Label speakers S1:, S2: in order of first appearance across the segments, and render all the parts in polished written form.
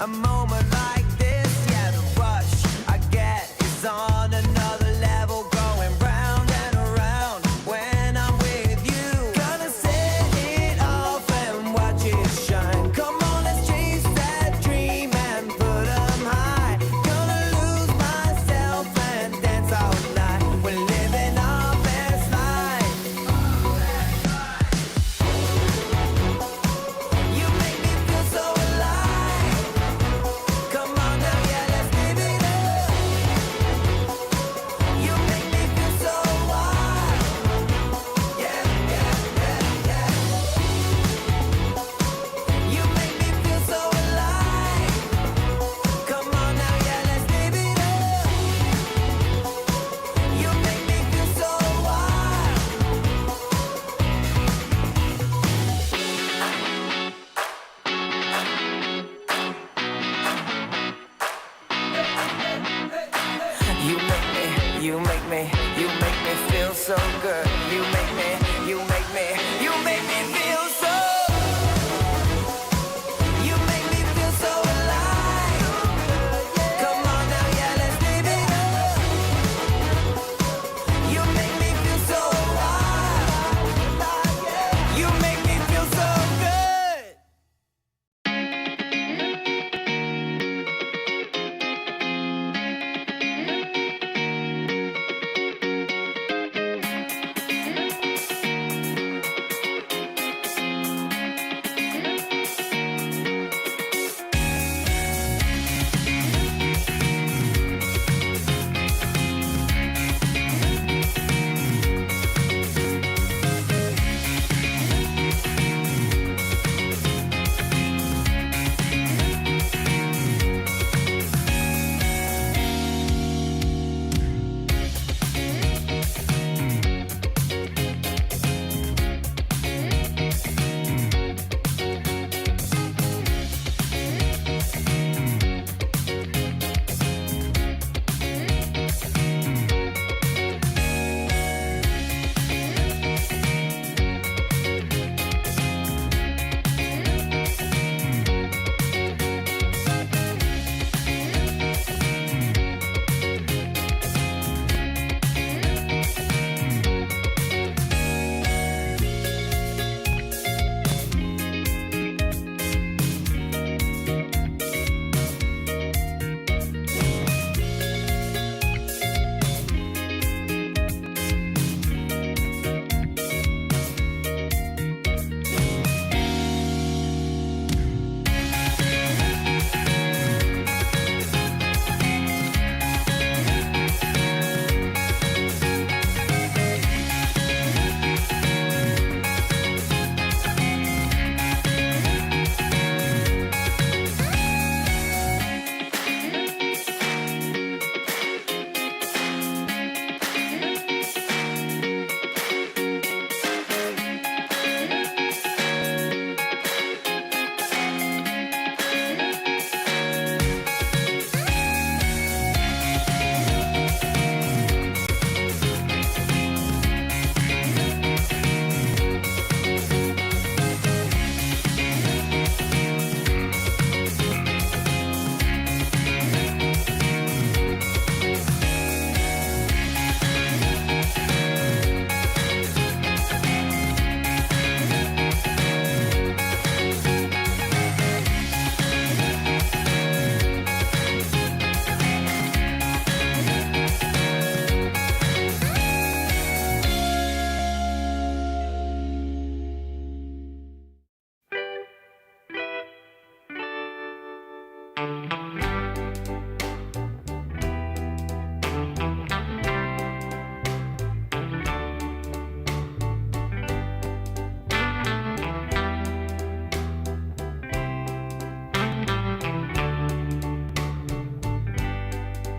S1: A moment like this, yeah, the rush I get is on another level, going round and around when I'm with you. Gonna set it off and watch it shine. Come on, let's chase that dream and put 'em high. Gonna lose myself and dance all night. We're living our best life. You make me feel so alive. Come on now, yeah, let's live it up. You make me feel so wild. Yeah, yeah, yeah, yeah. You make me feel so alive. Come on now, yeah, let's live it up. You make me feel so wild. You make me feel so good. You make me feel so. You make me feel so alive. Come on now, yeah, let's live it up. You make me feel so wild. You make me feel so good.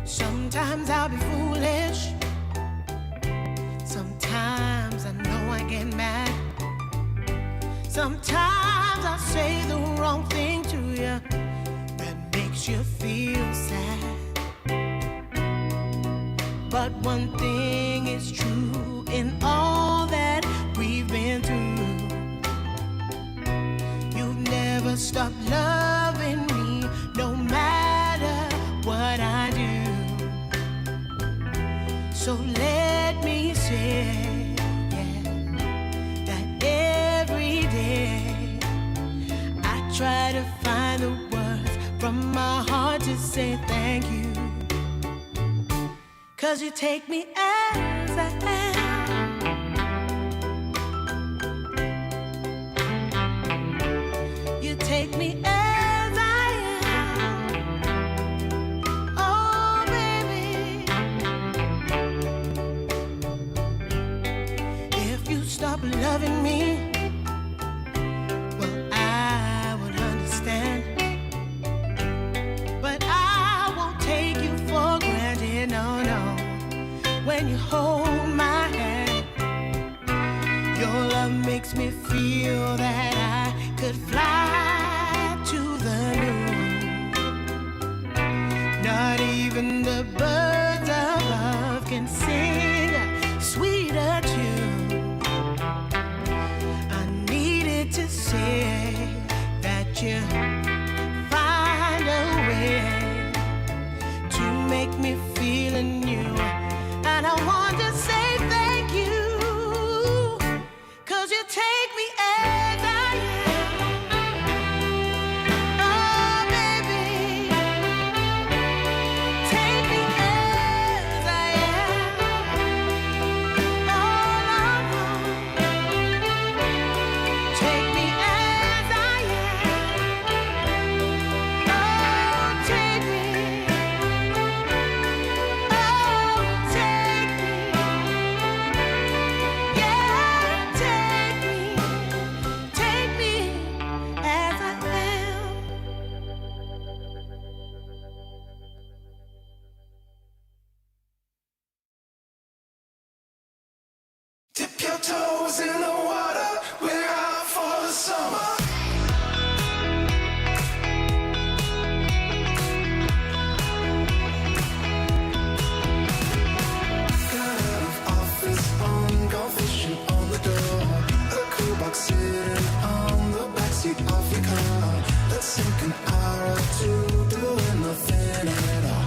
S2: Sometimes I'll be foolish. Sometimes I know I get mad. Sometimes I say the wrong thing to you that makes you feel sad. But one thing is true in all that we've been through. You've never stopped loving me, no So let me say, yeah, that every day I try to find the words from my heart to say thank you. 'Cause you take me as I am. You take me as I am. Oh, baby. If you stop loving me, well, I would understand. But I won't take you for granted, no, no. When you hold my hand, your love makes me feel that I could fly to the moon. Not even the birds above can sing a sweeter tune. I needed to say that you find a way to make me feel anew. And I want to say thank you, 'cause you take me as I am. Oh, baby, take me as I am. Oh, no, take me as I am. Oh, take me.
S1: Dip your toes in the water, we're out for the summer. Got out of office on, go fishing on the door. A cool box sitting on the backseat of your car. Let's sink an hour or two doing nothing at all.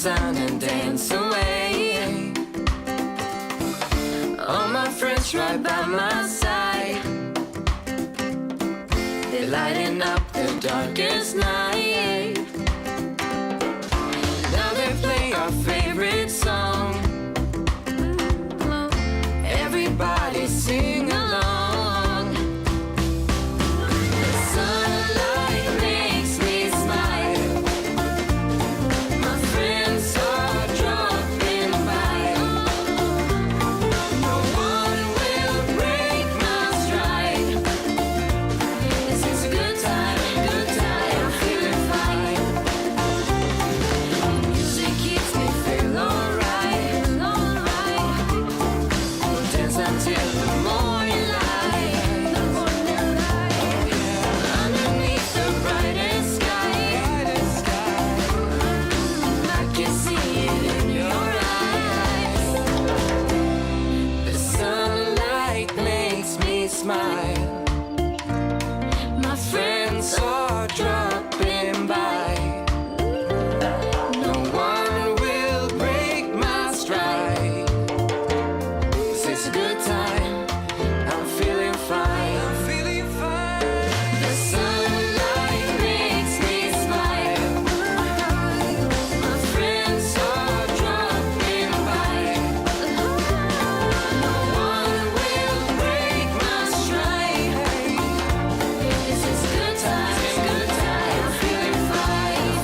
S1: sun and dance away. All my friends right by my side, they're lighting up the darkest night. Now they play our favorite song. Everybody sing along. The sunlight makes me smile. My friends are dropping by. No one will break my stride. This is a good time, I'm feeling fine. Music keeps me feel alright, We'll dance until the morning light, underneath the brightest sky. I can see it in your eyes. The sunlight makes me smile. My friends are dropping by. No one will break my stride. This is a good time, I'm feeling fine. The sunlight makes me smile. My friends are dropping by. No one will break my stride. This is a good time, I'm feeling fine.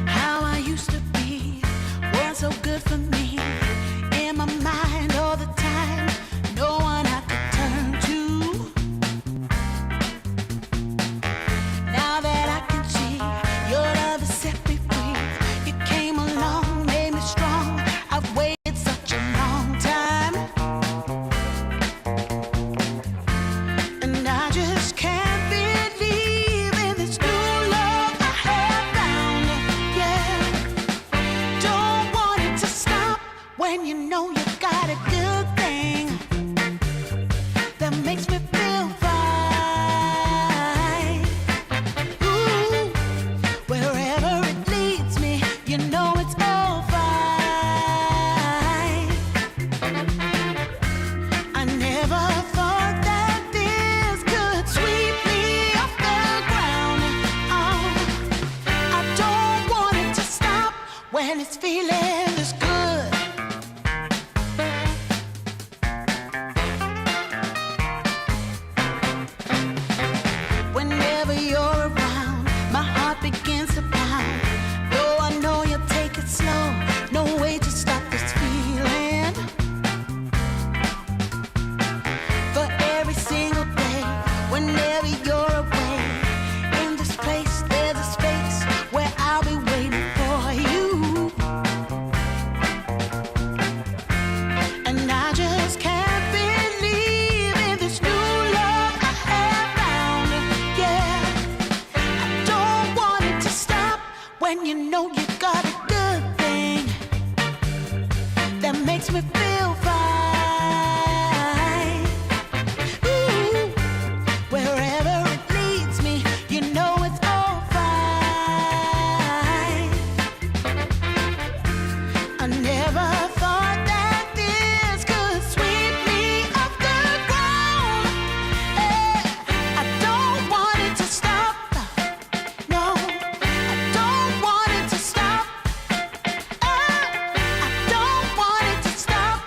S1: How I used to be was so good for me. In my mind all the time, no one I could turn to. Now that I can see your love has set me free. You came along, made me strong. I've waited such a long time, and I just can't believe in this new love I have found. Yeah, don't want it to stop when you know you got a good thing that makes me feel fine. Ooh, wherever it leads me, you know it's all fine. I never thought that this could sweep me off the ground. Oh, I don't want it to stop when it's feeling this good. Whenever you're around, my heart begins to pound. Though I know you'll take it slow, no way to stop this feeling. For every single day, whenever you're away, in this place there's a space where I'll be waiting for you. And I just can't believe in this new love I have found. Yeah, I don't want it to stop when you know you got a good thing that makes me feel fine. Ooh, wherever it leads me, you know it's all fine. I never thought that this could sweep me off the ground. I don't want it to stop. No, I don't want it to stop. I don't want it to stop.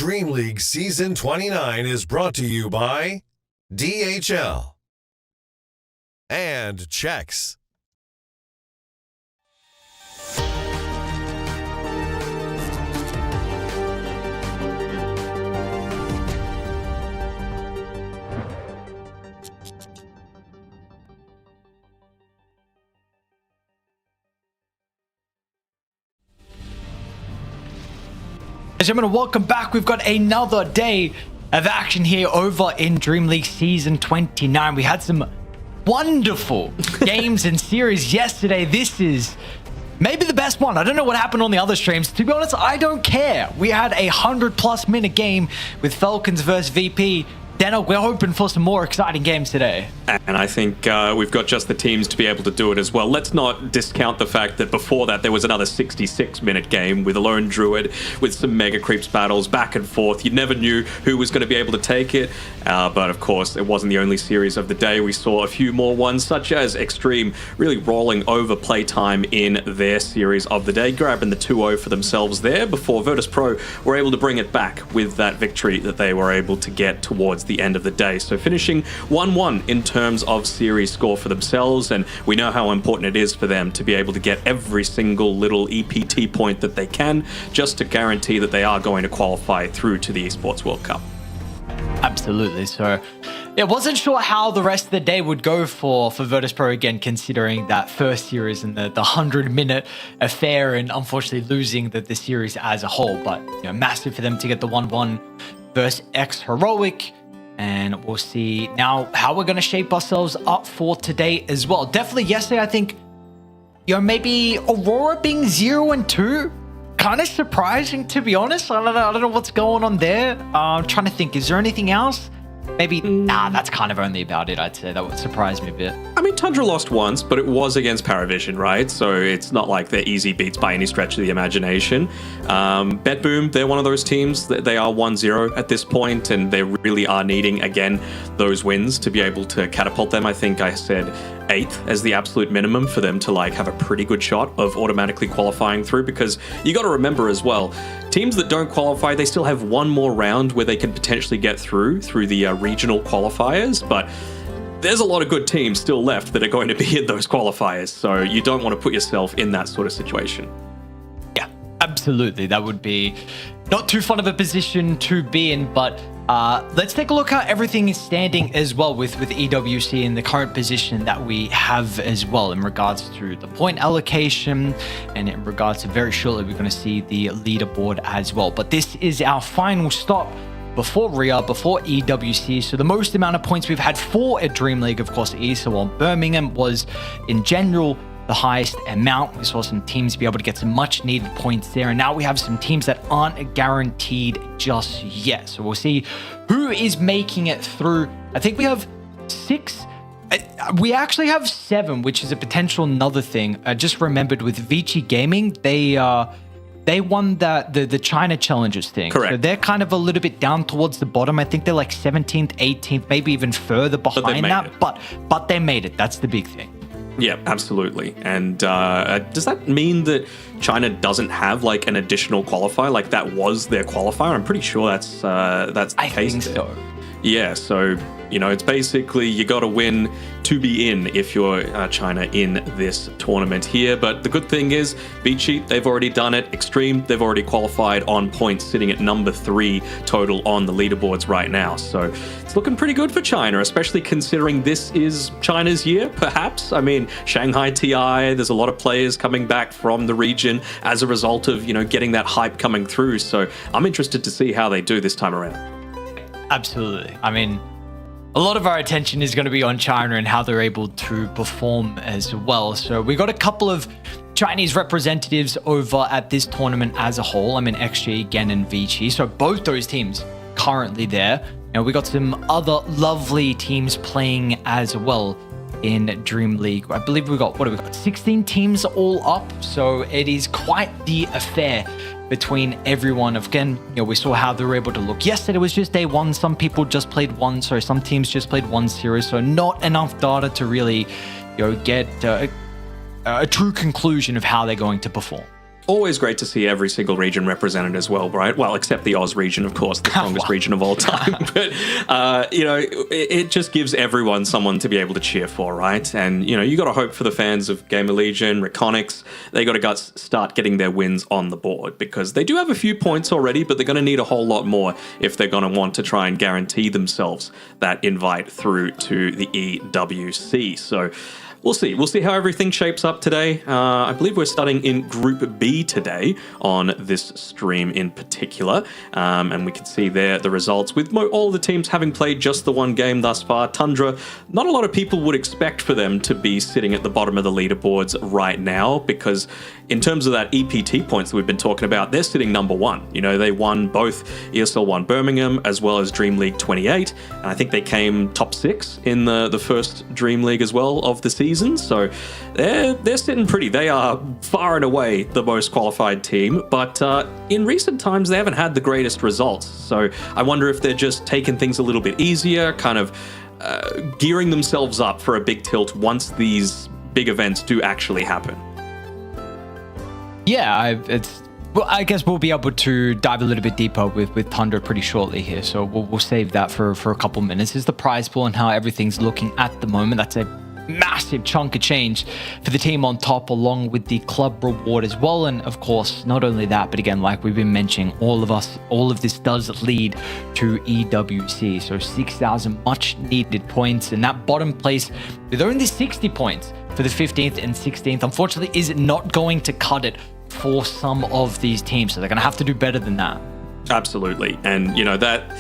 S3: DreamLeague Season 29 is brought to you by DHL and Chex.
S4: Gentlemen, welcome back. We've got another day of action here over in DreamLeague Season 29. We had some wonderful games and series yesterday. This is maybe the best one. I don't know what happened on the other streams. To be honest, I don't care. We had a 100+ minute game with Falcons versus VP. Daniel, we're hoping for some more exciting games today.
S5: And I think we've got just the teams to be able to do it as well. Let's not discount the fact that before that there was another 66-minute game with a lone druid, with some mega creeps battles back and forth. You never knew who was going to be able to take it. But of course, it wasn't the only series of the day. We saw a few more ones, such as Xtreme really rolling over playtime in their series of the day, grabbing the 2-0 for themselves there before Virtus Pro were able to bring it back with that victory that they were able to get towards the end of the day. So finishing 1-1 in terms of series score for themselves, and we know how important it is for them to be able to get every single little EPT point that they can, just to guarantee that they are going to qualify through to the Esports World Cup.
S4: Absolutely. So yeah, wasn't sure how the rest of the day would go for Virtus Pro again, considering that first series and the 100-minute affair, and unfortunately losing the series as a whole. But you know, massive for them to get the 1-1 versus X Heroic. And we'll see now how we're going to shape ourselves up for today as well. Definitely yesterday, I think, you know, maybe Aurora being 0-2, kind of surprising, to be honest. I don't know what's going on there. I'm trying to think, is there anything else? Maybe, that's kind of only about it, I'd say. That would surprise me a bit.
S5: I mean, Tundra lost once, but it was against Paravision, right? So it's not like they're easy beats by any stretch of the imagination. BetBoom, they're one of those teams that they are 1-0 at this point, and they really are needing, again, those wins to be able to catapult them. I think I said 8th as the absolute minimum for them to like have a pretty good shot of automatically qualifying through, because you got to remember as well, teams that don't qualify, they still have one more round where they can potentially get through the regional qualifiers, but there's a lot of good teams still left that are going to be in those qualifiers, so you don't want to put yourself in that sort of situation.
S4: Yeah, absolutely. That would be not too fun of a position to be in, but let's take a look how everything is standing as well with EWC in the current position that we have as well in regards to the point allocation, and in regards to very shortly we're going to see the leaderboard as well. But this is our final stop before RIA, before EWC. So the most amount of points we've had for a DreamLeague, of course, ESA, while Birmingham was in general the highest amount. We saw some teams be able to get some much needed points there, and now we have some teams that aren't guaranteed just yet. So we'll see who is making it through. I think we have 6. We actually have 7, which is a potential another thing. I just remembered with Vici Gaming, they won the China Challenges thing.
S5: Correct.
S4: So they're kind of a little bit down towards the bottom. I think they're like 17th, 18th, maybe even further behind that. But they made it. That's the big thing.
S5: Yeah, absolutely. And does that mean that China doesn't have like an additional qualifier? Like that was their qualifier? I'm pretty sure that's the
S4: I
S5: case.
S4: think
S5: there.
S4: so.
S5: Yeah, so, you know, it's basically you got to win to be in if you're China in this tournament here. But the good thing is, Vici, they've already done it. Xtreme, they've already qualified on points, sitting at number 3 total on the leaderboards right now. So it's looking pretty good for China, especially considering this is China's year, perhaps. I mean, Shanghai TI, there's a lot of players coming back from the region as a result of, you know, getting that hype coming through. So I'm interested to see how they do this time around.
S4: Absolutely. I mean, a lot of our attention is going to be on China and how they're able to perform as well. So we got a couple of Chinese representatives over at this tournament as a whole. I mean, XG, Gen, and Vici. So both those teams currently there. Now we got some other lovely teams playing as well in DreamLeague. I believe we got, 16 teams all up. So it is quite the affair between everyone. Again, you know, we saw how they were able to look. Yesterday was just day 1. Some people just played one. So some teams just played one series. So not enough data to really, you know, get a true conclusion of how they're going to perform.
S5: always great to see every single region represented as well, right? Well, except the Oz region, of course, the strongest region of all time. But, it just gives everyone someone to be able to cheer for, right? And, you got to hope for the fans of GamerLegion, Reconics, they got to start getting their wins on the board, because they do have a few points already, but they're going to need a whole lot more if they're going to want to try and guarantee themselves that invite through to the EWC. So we'll see. We'll see how everything shapes up today. I believe we're starting in Group B today on this stream in particular. And we can see there the results with all the teams having played just the one game thus far. Tundra, not a lot of people would expect for them to be sitting at the bottom of the leaderboards right now, because in terms of that EPT points that we've been talking about, they're sitting number one. They won both ESL 1 Birmingham as well as DreamLeague 28. And I think they came top 6 in the first DreamLeague as well of the season. So they're sitting pretty. They are far and away the most qualified team. But in recent times, they haven't had the greatest results. So I wonder if they're just taking things a little bit easier, kind of gearing themselves up for a big tilt once these big events do actually happen.
S4: Yeah, well, I guess we'll be able to dive a little bit deeper with Tundra pretty shortly here. So we'll save that for a couple minutes. Is the prize pool and how everything's looking at the moment. That's a massive chunk of change for the team on top, along with the club reward as well. And of course, not only that, but again, like we've been mentioning, all of this does lead to EWC. So 6,000 much needed points, and that bottom place with only 60 points for the 15th and 16th, unfortunately, is not going to cut it for some of these teams. So they're going to have to do better than that.
S5: Absolutely. And, that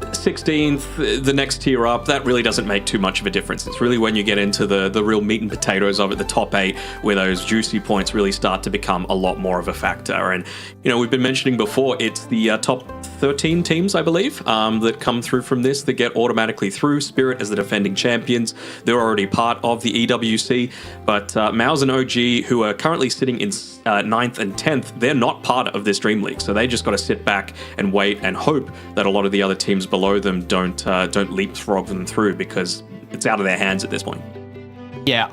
S5: 16th, the next tier up, that really doesn't make too much of a difference. It's really when you get into the real meat and potatoes of it, the top 8, where those juicy points really start to become a lot more of a factor. And, we've been mentioning before, it's the top 13 teams, I believe, that come through from this that get automatically through. Spirit as the defending champions, they're already part of the EWC, but Mouse and OG, who are currently sitting in 9th and 10th, they're not part of this Dream League, so they just got to sit back and wait and hope that a lot of the other teams below them don't leapfrog them through, because it's out of their hands at this point.
S4: Yeah,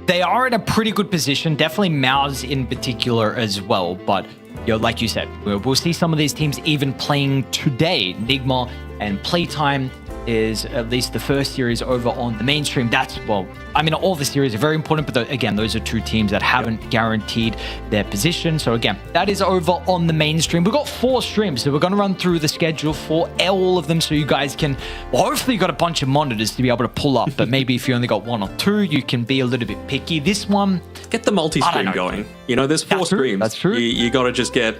S4: they are in a pretty good position, definitely Mouse in particular as well, but like you said, we'll see some of these teams even playing today. Nigma and Playtime is at least the first series over on the mainstream. All the series are very important, but again, those are two teams that haven't guaranteed their position. So again, that is over on the mainstream. We've got 4 streams, so we're going to run through the schedule for all of them, so you guys can, hopefully you got a bunch of monitors to be able to pull up, but maybe if you only got 1 or 2, you can be a little bit picky. This one,
S5: get the multi-stream going. There's 4 streams.
S4: That's true.
S5: You got to just get,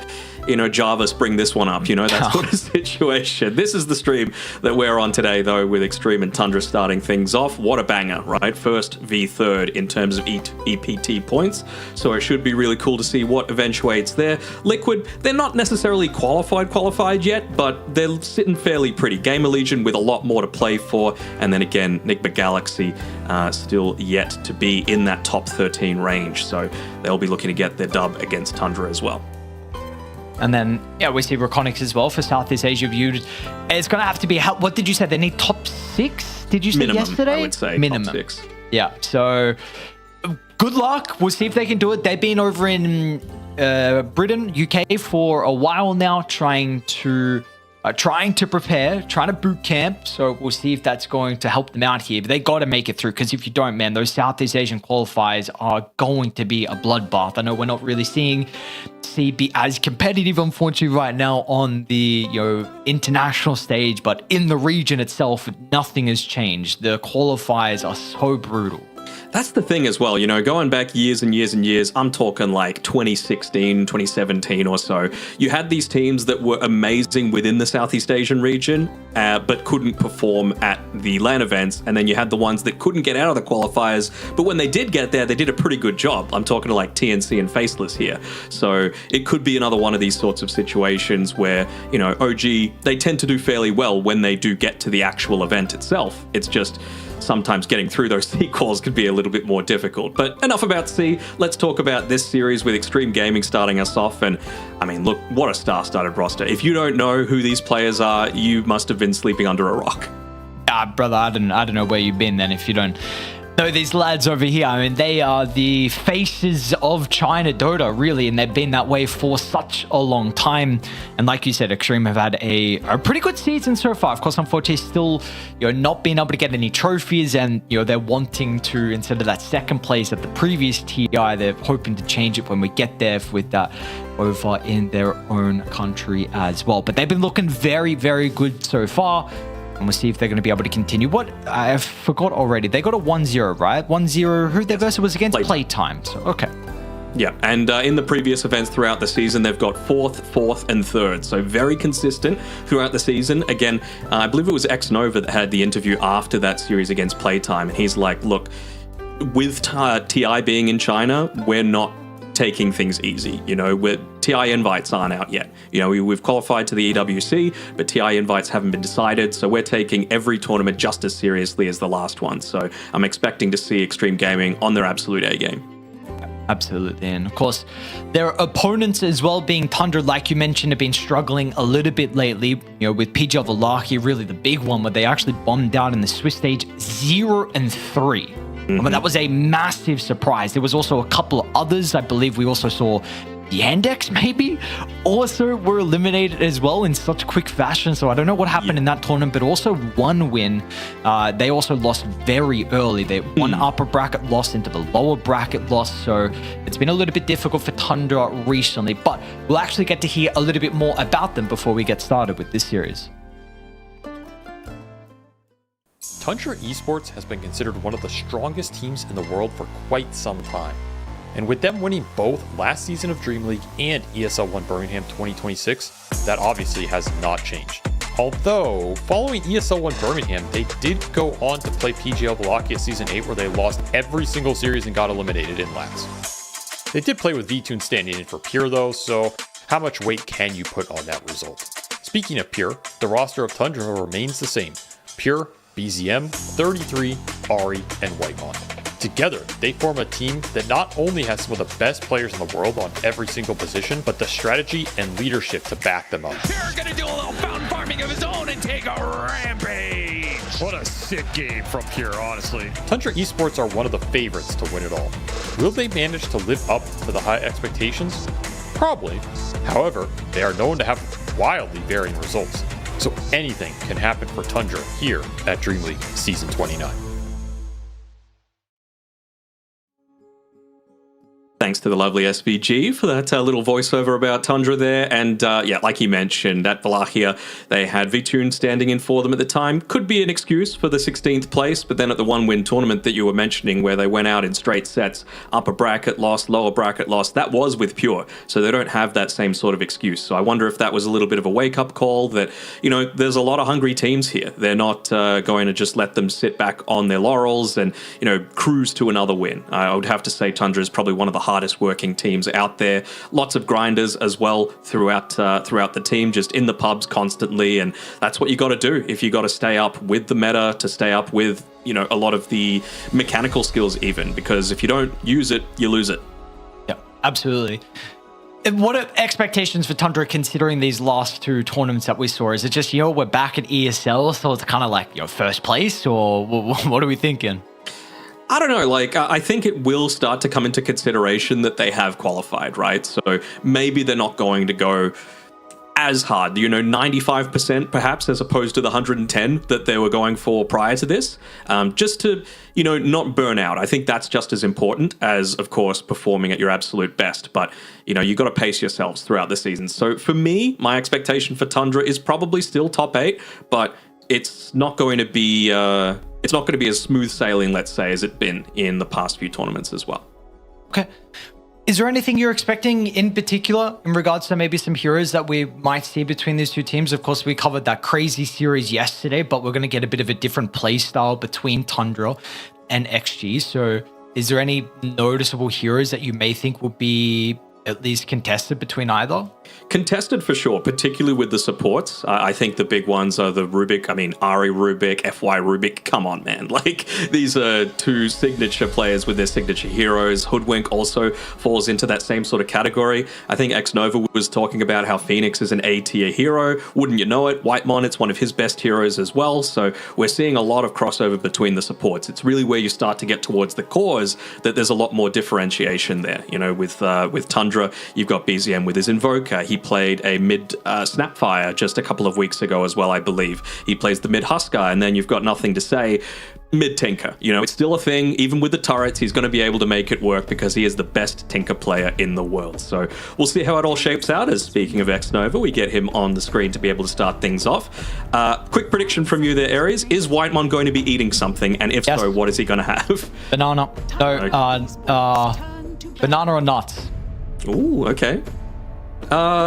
S5: Jarvis, bring this one up. That sort of situation. This is the stream that we're on today, though, with Xtreme and Tundra starting things off. What a banger, right? First v third in terms of EPT points. So it should be really cool to see what eventuates there. Liquid, they're not necessarily qualified yet, but they're sitting fairly pretty. GamerLegion with a lot more to play for. And then again, Nigma Galaxy still yet to be in that top 13 range. So they'll be looking to get their dub against Tundra as well.
S4: And then, we see Reconics as well for Southeast Asia viewed. It's going to have to be, what did you say? They need top 6? Did you say
S5: minimum,
S4: yesterday?
S5: I would say
S4: minimum.
S5: Top 6.
S4: Yeah, so good luck. We'll see if they can do it. They've been over in Britain, UK for a while now, trying to prepare, trying to boot camp. So we'll see if that's going to help them out here. But they got to make it through, because if you don't, man, those Southeast Asian qualifiers are going to be a bloodbath. I know we're not really seeing CB as competitive, unfortunately, right now on the international stage, but in the region itself, nothing has changed. The qualifiers are so brutal.
S5: That's the thing as well, going back years and years and years, I'm talking like 2016, 2017 or so, you had these teams that were amazing within the Southeast Asian region, but couldn't perform at the LAN events, and then you had the ones that couldn't get out of the qualifiers, but when they did get there, they did a pretty good job. I'm talking to like TNC and Faceless here. So it could be another one of these sorts of situations where, OG, they tend to do fairly well when they do get to the actual event itself. It's just sometimes getting through those sequels could be a little bit more difficult. But enough about C. Let's talk about this series with Xtreme Gaming starting us off. And look, what a star-studded roster. If you don't know who these players are, you must have been sleeping under a rock.
S4: Brother, I don't know where you've been then if you don't No, these lads over here, I mean, they are the faces of China Dota, really, and they've been that way for such a long time. And like you said, Xtreme have had a pretty good season so far. Of course, unfortunately, still, not being able to get any trophies, and, they're wanting to, instead of that second place at the previous TI, they're hoping to change it when we get there with that over in their own country as well. But they've been looking very, very good so far. And we'll see if they're going to be able to continue. What? I forgot already. They got a 1-0, right? 1-0. Who their versus was against? Playtime. So, okay.
S5: Yeah, and in the previous events throughout the season, they've got 4th, and 3rd. So very consistent throughout the season. Again, I believe it was X-Nova that had the interview after that series against Playtime. And he's like, look, with TI being in China, we're not taking things easy. TI invites aren't out yet. We've qualified to the EWC, but TI invites haven't been decided, so we're taking every tournament just as seriously as the last one. So I'm expecting to see Xtreme Gaming on their absolute A game.
S4: Absolutely. And of course, their opponents as well, being Tundra, like you mentioned, have been struggling a little bit lately, with PGL Valaki, really the big one, where they actually bombed out in the Swiss stage 0-3. I mean, that was a massive surprise. There was also a couple of others. I believe we also saw Yandex, maybe, also were eliminated as well in such quick fashion. So I don't know what happened in that tournament, but also one win. They also lost very early. They one upper bracket loss into the lower bracket loss. So it's been a little bit difficult for Tundra recently, but we'll actually get to hear a little bit more about them before we get started with this series.
S6: Tundra Esports has been considered one of the strongest teams in the world for quite some time. And with them winning both last season of DreamLeague and ESL One Birmingham 2026, that obviously has not changed. Although, following ESL One Birmingham, they did go on to play PGL Valaki at Season 8, where they lost every single series and got eliminated in last. They did play with VTune standing in for Pure though, so how much weight can you put on that result? Speaking of Pure, the roster of Tundra remains the same. Pure, BZM, 33, Ari, and Whitemon. Together, they form a team that not only has some of the best players in the world on every single position, but the strategy and leadership to back them up.
S7: Pure gonna do a little fountain farming of his own and take a rampage.
S8: What a sick game from Pure, honestly.
S6: Tundra Esports are one of the favorites to win it all. Will they manage to live up to the high expectations? Probably. However, they are known to have wildly varying results. So anything can happen for Tundra here at DreamLeague Season 29.
S5: Thanks to the lovely SVG for that little voiceover about Tundra there. And yeah, like you mentioned, at Valachia, they had VTune standing in for them at the time. Could be an excuse for the 16th place, but then at the one-win tournament that you were mentioning, where they went out in straight sets, upper bracket loss, lower bracket loss, that was with Pure. So they don't have that same sort of excuse. So I wonder if that was a little bit of a wake-up call that, there's a lot of hungry teams here. They're not going to just let them sit back on their laurels and, cruise to another win. I would have to say Tundra is probably one of the hardest working teams out there. Lots of grinders as well throughout the team, just in the pubs constantly, and that's what you got to do if you got to stay up with the meta, to stay up with a lot of the mechanical skills even, because if you don't use it, you lose it.
S4: Yeah, absolutely. What are expectations for Tundra considering these last two tournaments that we saw? Is it just, we're back at ESL, so it's kind of like first place, or what are we thinking?
S5: I don't know, I think it will start to come into consideration that they have qualified, right? So maybe they're not going to go as hard, 95% perhaps, as opposed to the 110 that they were going for prior to this, just to, not burn out. I think that's just as important as, of course, performing at your absolute best. But, you got to pace yourselves throughout the season. So for me, my expectation for Tundra is probably still top 8, but it's not going to be... it's not going to be as smooth sailing, let's say, as it's been in the past few tournaments as well.
S4: Okay. Is there anything you're expecting in particular in regards to maybe some heroes that we might see between these two teams? Of course, we covered that crazy series yesterday, but we're going to get a bit of a different play style between Tundra and XG. So is there any noticeable heroes that you may think will be at least contested between either?
S5: Contested for sure, particularly with the supports. I think the big ones are the Rubik. I mean, Ari Rubik, FY Rubik. Come on, man. Like, these are two signature players with their signature heroes. Hoodwink also falls into that same sort of category. I think Xnova was talking about how Phoenix is an A-tier hero. Wouldn't you know it? Whitemon, it's one of his best heroes as well. So we're seeing a lot of crossover between the supports. It's really where you start to get towards the cores that there's a lot more differentiation there. You know, with Tundra, you've got BZM with his Invoker. He played a mid Snapfire just a couple of weeks ago as well, I believe. He plays the mid Husker, and then you've got Nothing to Say, mid Tinker. You know, it's still a thing. Even with the turrets, he's going to be able to make it work because he is the best Tinker player in the world. So we'll see how it all shapes out. As speaking of Xnova, we get him on the screen to be able to start things off. Quick prediction from you there, Aries. Is Whitemon going to be eating something? And if so, what is he going to have?
S4: Banana. No, banana or nuts.
S5: Ooh, okay.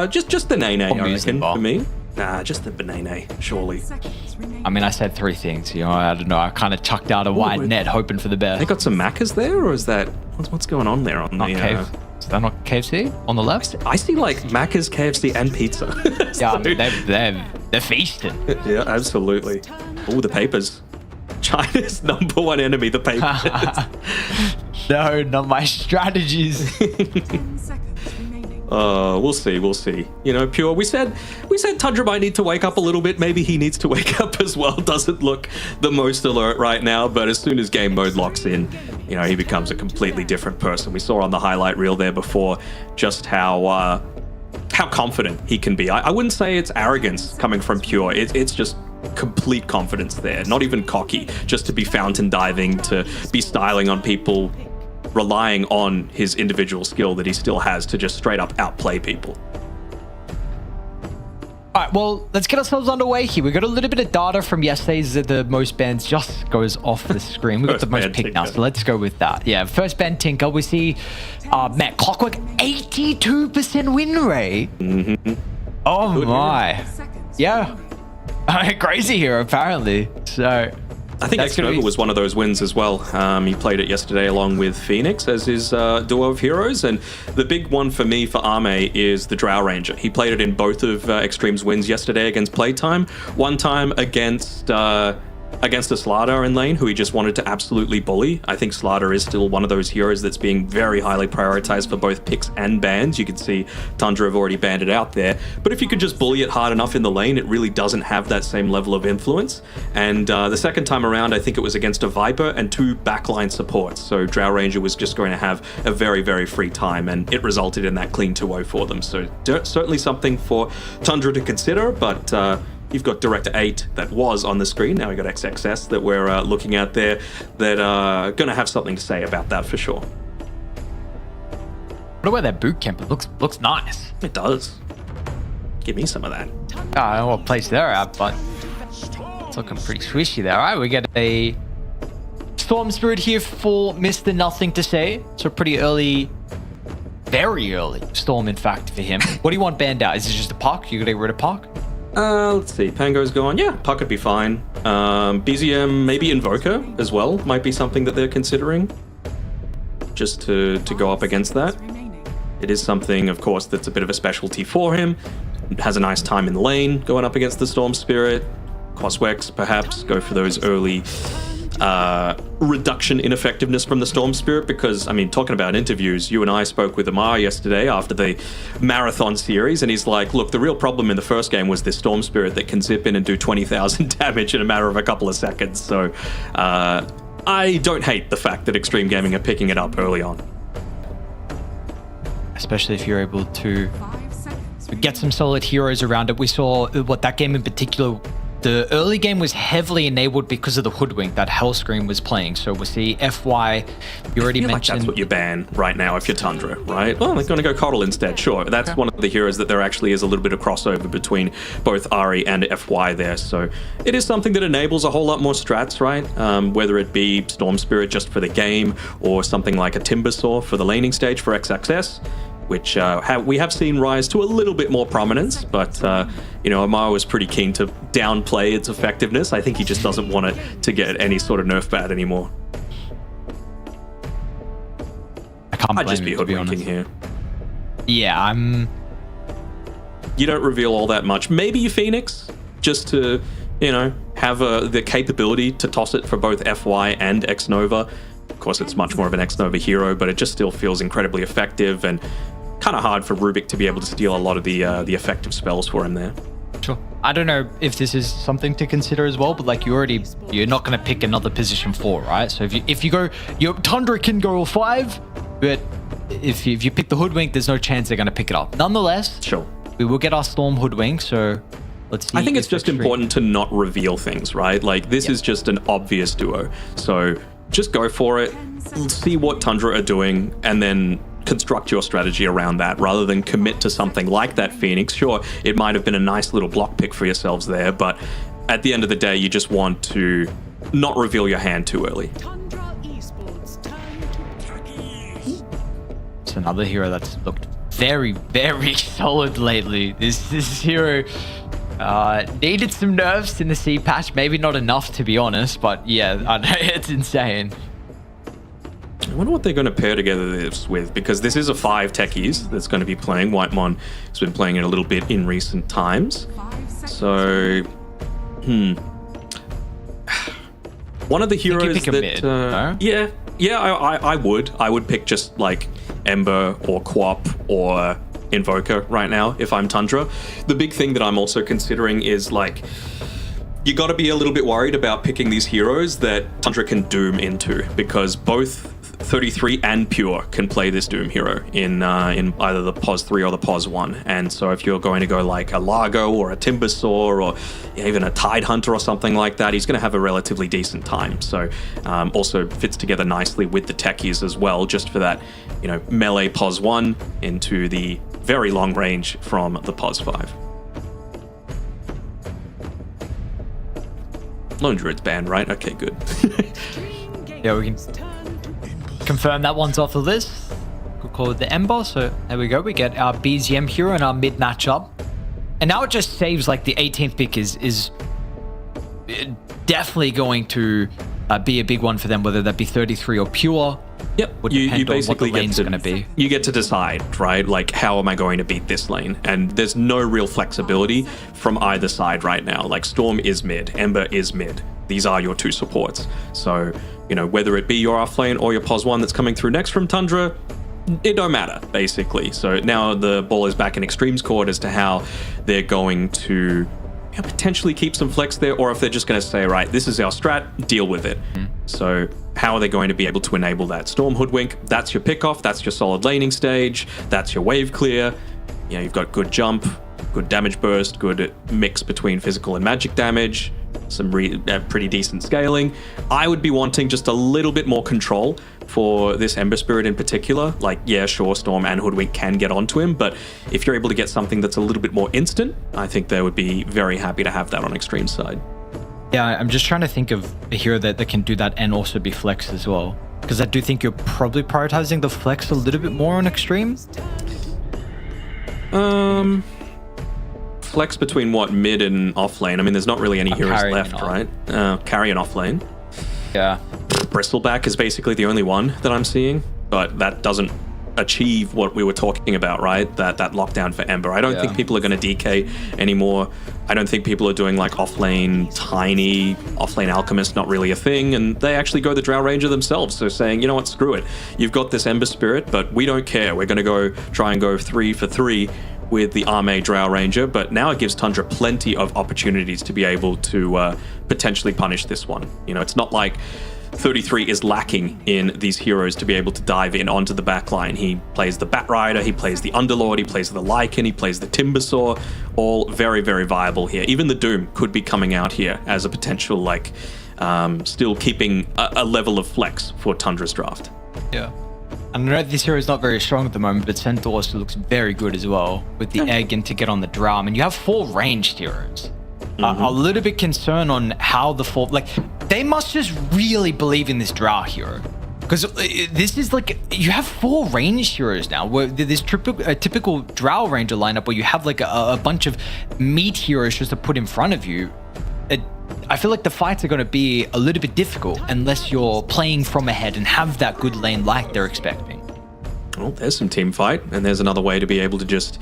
S5: Just the nene, I reckon,
S4: bar.
S5: for me. Nah, just the banana, surely.
S4: I mean, I said three things. You know, I don't know. I kind of chucked out a wide net, hoping for the best.
S5: They got some Maccas there, or is that what's going on there on
S4: Not
S5: the?
S4: Is that not KFC on the left?
S5: I see like Macca's, KFC, and pizza.
S4: Yeah, I mean, they're feasting.
S5: Yeah, absolutely. Oh, the papers. China's number one enemy, the papers.
S4: No, not my strategies.
S5: We'll see. You know, Pure, we said Tundra might need to wake up a little bit. Maybe he needs to wake up as well. Doesn't look the most alert right now, but as soon as game mode locks in, you know, he becomes a completely different person. We saw on the highlight reel there before just how confident he can be. I wouldn't say it's arrogance coming from Pure. It's just complete confidence there. Not even cocky, just to be fountain diving, to be styling on people, relying on his individual skill that he still has to just straight up outplay people.
S4: All right, well, let's get ourselves underway here. We got a little bit of data from yesterday's the most bans just goes off the screen. We got the most pick now, so let's go with that. Yeah, first ban Tinker. We see Matt Clockwork 82% win rate. Mm-hmm. Oh good my, yeah, crazy here apparently. So.
S5: I think Xnova was one of those wins as well. He played it yesterday along with Phoenix as his duo of heroes. And the big one for me for Arme is the Drow Ranger. He played it in both of Xtreme's wins yesterday against Playtime. One time against a Slardar in lane, who he just wanted to absolutely bully. I think Slardar is still one of those heroes that's being very highly prioritized for both picks and bans. You can see Tundra have already banned it out there. But if you could just bully it hard enough in the lane, it really doesn't have that same level of influence. And the second time around, I think it was against a Viper and two backline supports. So Drow Ranger was just going to have a very, very free time, and it resulted in that clean 2-0 for them. So certainly something for Tundra to consider, but you've got Director 8 that was on the screen. Now we've got XXS that we're looking at there that are going to have something to say about that for sure.
S4: What about that boot camp? It looks nice.
S5: It does. Give me some of that.
S4: I don't know what place they're at, but it's looking pretty swishy there. All right, we get a Storm Spirit here for Mr. Nothing to Say. So pretty early, very early Storm, in fact, for him. What do you want banned out? Is it just a Puck? You got to get rid of Puck?
S5: Let's see. Pango's gone. Yeah, Puck would be fine. BZM, maybe Invoker as well, might be something that they're considering. Just to go up against that. It is something, of course, that's a bit of a specialty for him. It has a nice time in the lane, going up against the Storm Spirit. Coswex, perhaps, go for those early reduction in effectiveness from the Storm Spirit, because, I mean, talking about interviews, you and I spoke with Amar yesterday after the marathon series, and he's like, look, the real problem in the first game was this Storm Spirit that can zip in and do 20,000 damage in a matter of a couple of seconds. So I don't hate the fact that Extreme Gaming are picking it up early on.
S4: Especially if you're able to get some solid heroes around it. We saw what that game in particular, the early game was heavily enabled because of the Hoodwink that Hellscream was playing. So we'll see FY, you already mentioned. Like
S5: that's what you ban right now if you're Tundra, right? Well, they're going to go Coddle instead, sure. That's one of the heroes that there actually is a little bit of crossover between both Ari and FY there. So it is something that enables a whole lot more strats, right? Whether it be Storm Spirit just for the game or something like a Timbersaw for the laning stage for XXS, which we have seen rise to a little bit more prominence, but you know, Amar was pretty keen to downplay its effectiveness. I think he just doesn't want it to get any sort of nerf bad anymore.
S4: I can't
S5: I'd just be hoodwinking here.
S4: Yeah,
S5: You don't reveal all that much. Maybe you Phoenix, just to, have the capability to toss it for both FY and Xnova. Of course, it's much more of an Xnova hero, but it just still feels incredibly effective and kind of hard for Rubik to be able to steal a lot of the effective spells for him there.
S4: sure. I don't know if this is something to consider as well, but like you're not going to pick another position 4, right? So if you go, your Tundra can go 5, but if you pick the Hoodwink, there's no chance they're going to pick it up. Nonetheless,
S5: Sure.
S4: we will get our Storm Hoodwink, so let's see.
S5: I think it's
S4: if
S5: just
S4: Xtreme-
S5: important to not reveal things, right? Like, this is just an obvious duo. So just go for it, see what Tundra are doing, and then construct your strategy around that rather than commit to something like that Phoenix. Sure, it might have been a nice little block pick for yourselves there, but at the end of the day, you just want to not reveal your hand too early.
S2: Tundra Esports, turn to
S4: It's another hero that's looked very, very solid lately. This hero needed some nerfs in the C patch. Maybe not enough, to be honest, but yeah, I know, it's insane.
S5: I wonder what they're going to pair together this with, because this is a 5 techies that's going to be playing. Whitemon has been playing it a little bit in recent times. So, one of the heroes
S4: pick a
S5: that...
S4: mid, no?
S5: Yeah, I would. I would pick just like Ember or Quap or Invoker right now if I'm Tundra. The big thing that I'm also considering is like, you got to be a little bit worried about picking these heroes that Tundra can Doom into, because both 33 and Pure can play this Doom hero in either the POS 3 or the POS 1. And so if you're going to go like a Largo or a Timbersaw or even a Tidehunter or something like that, he's going to have a relatively decent time. So also fits together nicely with the techies as well, just for that, melee POS 1 into the very long range from the POS 5. Lone Druid's banned, right? Okay, good.
S4: Yeah, we can confirm that one's off the list. We'll call it the Ember. So there we go. We get our BZM hero in our mid matchup. And now it just saves like the 18th pick is definitely going to be a big one for them, whether that be 33 or Pure.
S5: Yep,
S4: Would
S5: you
S4: depend on what
S5: basically
S4: the lane's going to be.
S5: You get to decide, right? Like, how am I going to beat this lane? And there's no real flexibility from either side right now. Like, Storm is mid, Ember is mid. These are your 2 supports. So, whether it be your offlane or your POS 1 that's coming through next from Tundra, it don't matter, basically. So now the ball is back in Xtreme's court as to how they're going to potentially keep some flex there, or if they're just going to say, right, this is our strat, deal with it. So how are they going to be able to enable that? Storm Hoodwink, that's your pickoff, that's your solid laning stage, that's your wave clear. You've got good jump, good damage burst, good mix between physical and magic damage, some pretty decent scaling. I would be wanting just a little bit more control for this Ember Spirit in particular. Like, yeah, sure, Storm and Hoodwink can get onto him, but if you're able to get something that's a little bit more instant, I think they would be very happy to have that on Xtreme's side.
S4: Yeah, I'm just trying to think of a hero that can do that and also be flex as well. Because I do think you're probably prioritizing the flex a little bit more on Xtreme.
S5: Flex between what, mid and off lane? I mean, there's not really any heroes
S4: carry
S5: left,
S4: and
S5: right? Carry and off lane.
S4: Yeah.
S5: Bristleback is basically the only one that I'm seeing, but that doesn't achieve what we were talking about, right? That lockdown for Ember. I don't think people are going to DK anymore. I don't think people are doing like offlane Tiny, offlane Alchemist, not really a thing, and they actually go the Drow Ranger themselves. So saying, you know what, screw it. You've got this Ember Spirit, but we don't care. We're going to try and go 3 for 3 with the Arme Drow Ranger, but now it gives Tundra plenty of opportunities to be able to potentially punish this one. It's not like 33 is lacking in these heroes to be able to dive in onto the backline. He plays the Batrider, he plays the Underlord, he plays the Lycan, he plays the Timbersaw, all very, very viable here. Even the Doom could be coming out here as a potential, still keeping a level of flex for Tundra's draft.
S4: Yeah. And I know this hero is not very strong at the moment, but Centaur also looks very good as well with the egg and to get on the drum. And you have 4 ranged heroes. A little bit concerned on how the 4... they must just really believe in this Drow hero. Because this is you have 4 ranged heroes now, where there's a typical Drow Ranger lineup where you have a bunch of meat heroes just to put in front of you. I feel like the fights are going to be a little bit difficult unless you're playing from ahead and have that good lane like they're expecting.
S5: Well, there's some team fight, and there's another way to be able to just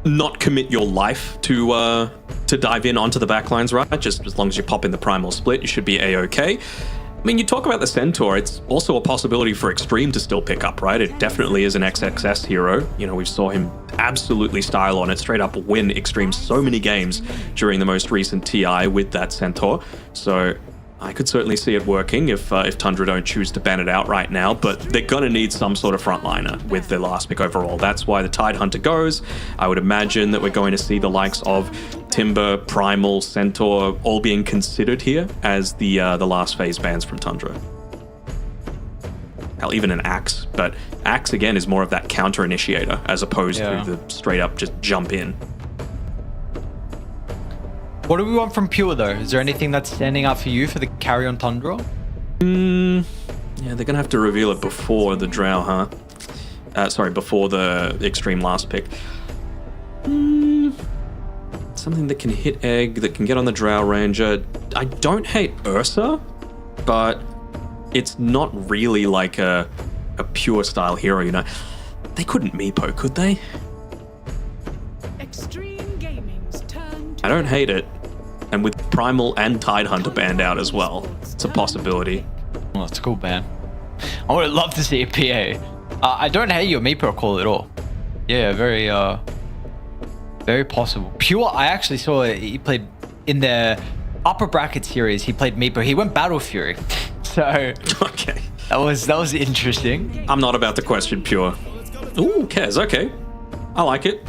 S5: not commit your life to dive in onto the backlines, right? Just as long as you pop in the primal split, you should be a-okay. I mean, you talk about the Centaur, it's also a possibility for Xtreme to still pick up, right? It definitely is an XXS hero. You know, we saw him absolutely style on it, straight up win Xtreme so many games during the most recent TI with that Centaur. So I could certainly see it working if Tundra don't choose to ban it out right now, but they're going to need some sort of frontliner with their last pick overall. That's why the Tidehunter goes. I would imagine that we're going to see the likes of Timber, Primal, Centaur all being considered here as the last phase bans from Tundra. Hell, even an Axe, but Axe again is more of that counter initiator as opposed to the straight up just jump in.
S4: What do we want from Pure, though? Is there anything that's standing out for you for the carry on Tundra?
S5: Yeah, they're going to have to reveal it before the Drow, huh? Before the Xtreme last pick. Something that can hit Egg, that can get on the Drow Ranger. I don't hate Ursa, but it's not really like a pure style hero, you know? They couldn't Meepo, could they?
S2: Extreme Gaming's turn to
S5: I don't hate it. And with Primal and Tidehunter banned out as well, it's a possibility.
S4: Well, that's a cool ban. I would love to see a PA. I don't hate your Meepo call at all. Yeah, very possible. Pure, I actually saw he played in the upper bracket series. He played Meepo. He went Battle Fury. So
S5: Okay.
S4: that was interesting.
S5: I'm not about to question Pure. Ooh, Kez, okay. I like it.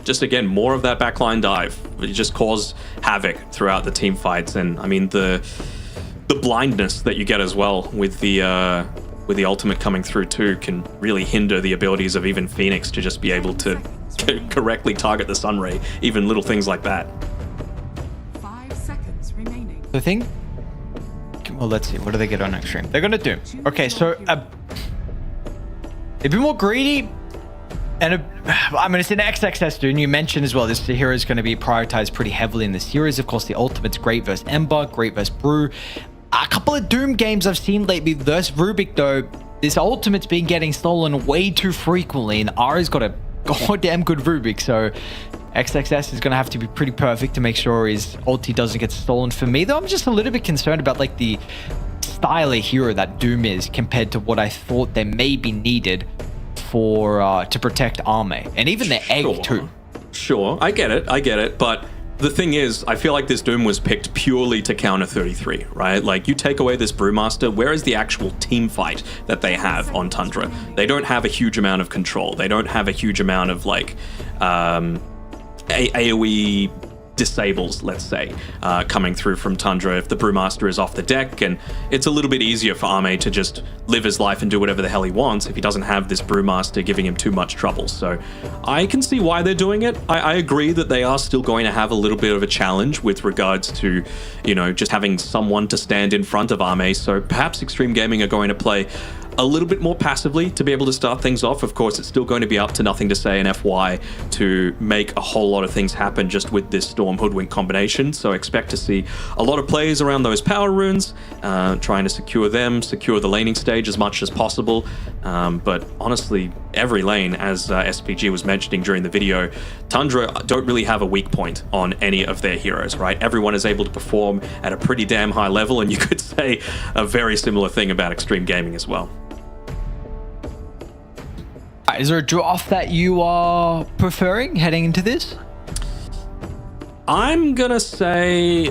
S5: Just again, more of that backline dive. You just cause havoc throughout the team fights, and I mean the blindness that you get as well with the ultimate coming through too can really hinder the abilities of even Phoenix to just be able to correctly target the sun ray, even little things like that.
S9: 5 seconds remaining.
S4: The thing. Well, let's see. What do they get on Xtreme? They're gonna do. Okay, so they've been more greedy. And I mean, it's an XXS, dude. And you mentioned as well, this hero is going to be prioritized pretty heavily in the series. Of course, the ultimate's great versus Ember, great versus Brew. A couple of Doom games I've seen lately versus Rubik, though, this ultimate's been getting stolen way too frequently. And Ari's got a goddamn good Rubik. So XXS is going to have to be pretty perfect to make sure his ulti doesn't get stolen. For me, though, I'm just a little bit concerned about like the style of hero that Doom is compared to what I thought they may be needed for to protect Arme and even the Egg too.
S5: Sure, I get it, but the thing is, I feel like this Doom was picked purely to counter 33, right? Like, you take away this Brewmaster, where is the actual team fight that they have on Tundra? They don't have a huge amount of control. They don't have a huge amount of, like, AoE disables, let's say, coming through from Tundra if the Brewmaster is off the deck, and it's a little bit easier for Arme to just live his life and do whatever the hell he wants if he doesn't have this Brewmaster giving him too much trouble. So I can see why they're doing it. I agree that they are still going to have a little bit of a challenge with regards to, you know, just having someone to stand in front of Arme, so perhaps Xtreme Gaming are going to play a little bit more passively to be able to start things off. Of course, it's still going to be up to Nothing to Say and FY to make a whole lot of things happen just with this Storm Hoodwink combination. So expect to see a lot of plays around those power runes, trying to secure them, secure the laning stage as much as possible. But honestly, every lane, as SPG was mentioning during the video, Tundra don't really have a weak point on any of their heroes, right? Everyone is able to perform at a pretty damn high level, and you could say a very similar thing about Xtreme Gaming as well.
S4: Is there a draft that you are preferring heading into this?
S5: I'm gonna say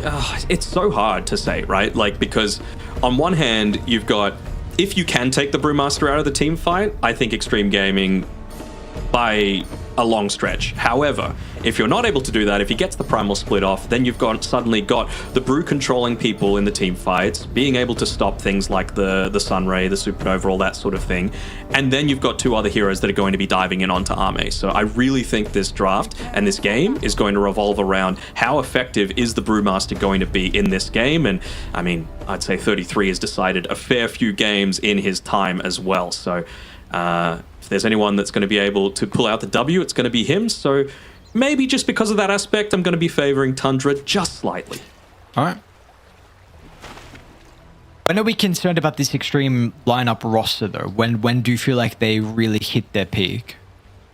S5: it's so hard to say, right? Like, because on one hand, you've got, if you can take the Brewmaster out of the team fight, I think Xtreme Gaming by a long stretch. However, if you're not able to do that, if he gets the primal split off, then you've suddenly got the Brew controlling people in the team fights, being able to stop things like the Sunray, the Supernova, all that sort of thing. And then you've got two other heroes that are going to be diving in onto Arme. So I really think this draft and this game is going to revolve around how effective is the Brewmaster going to be in this game. And I mean, I'd say 33 has decided a fair few games in his time as well. So if there's anyone that's going to be able to pull out the W, it's going to be him. So maybe just because of that aspect, I'm going to be favoring Tundra just slightly.
S4: All right. When are we concerned about this Xtreme lineup roster, though? When do you feel like they really hit their peak?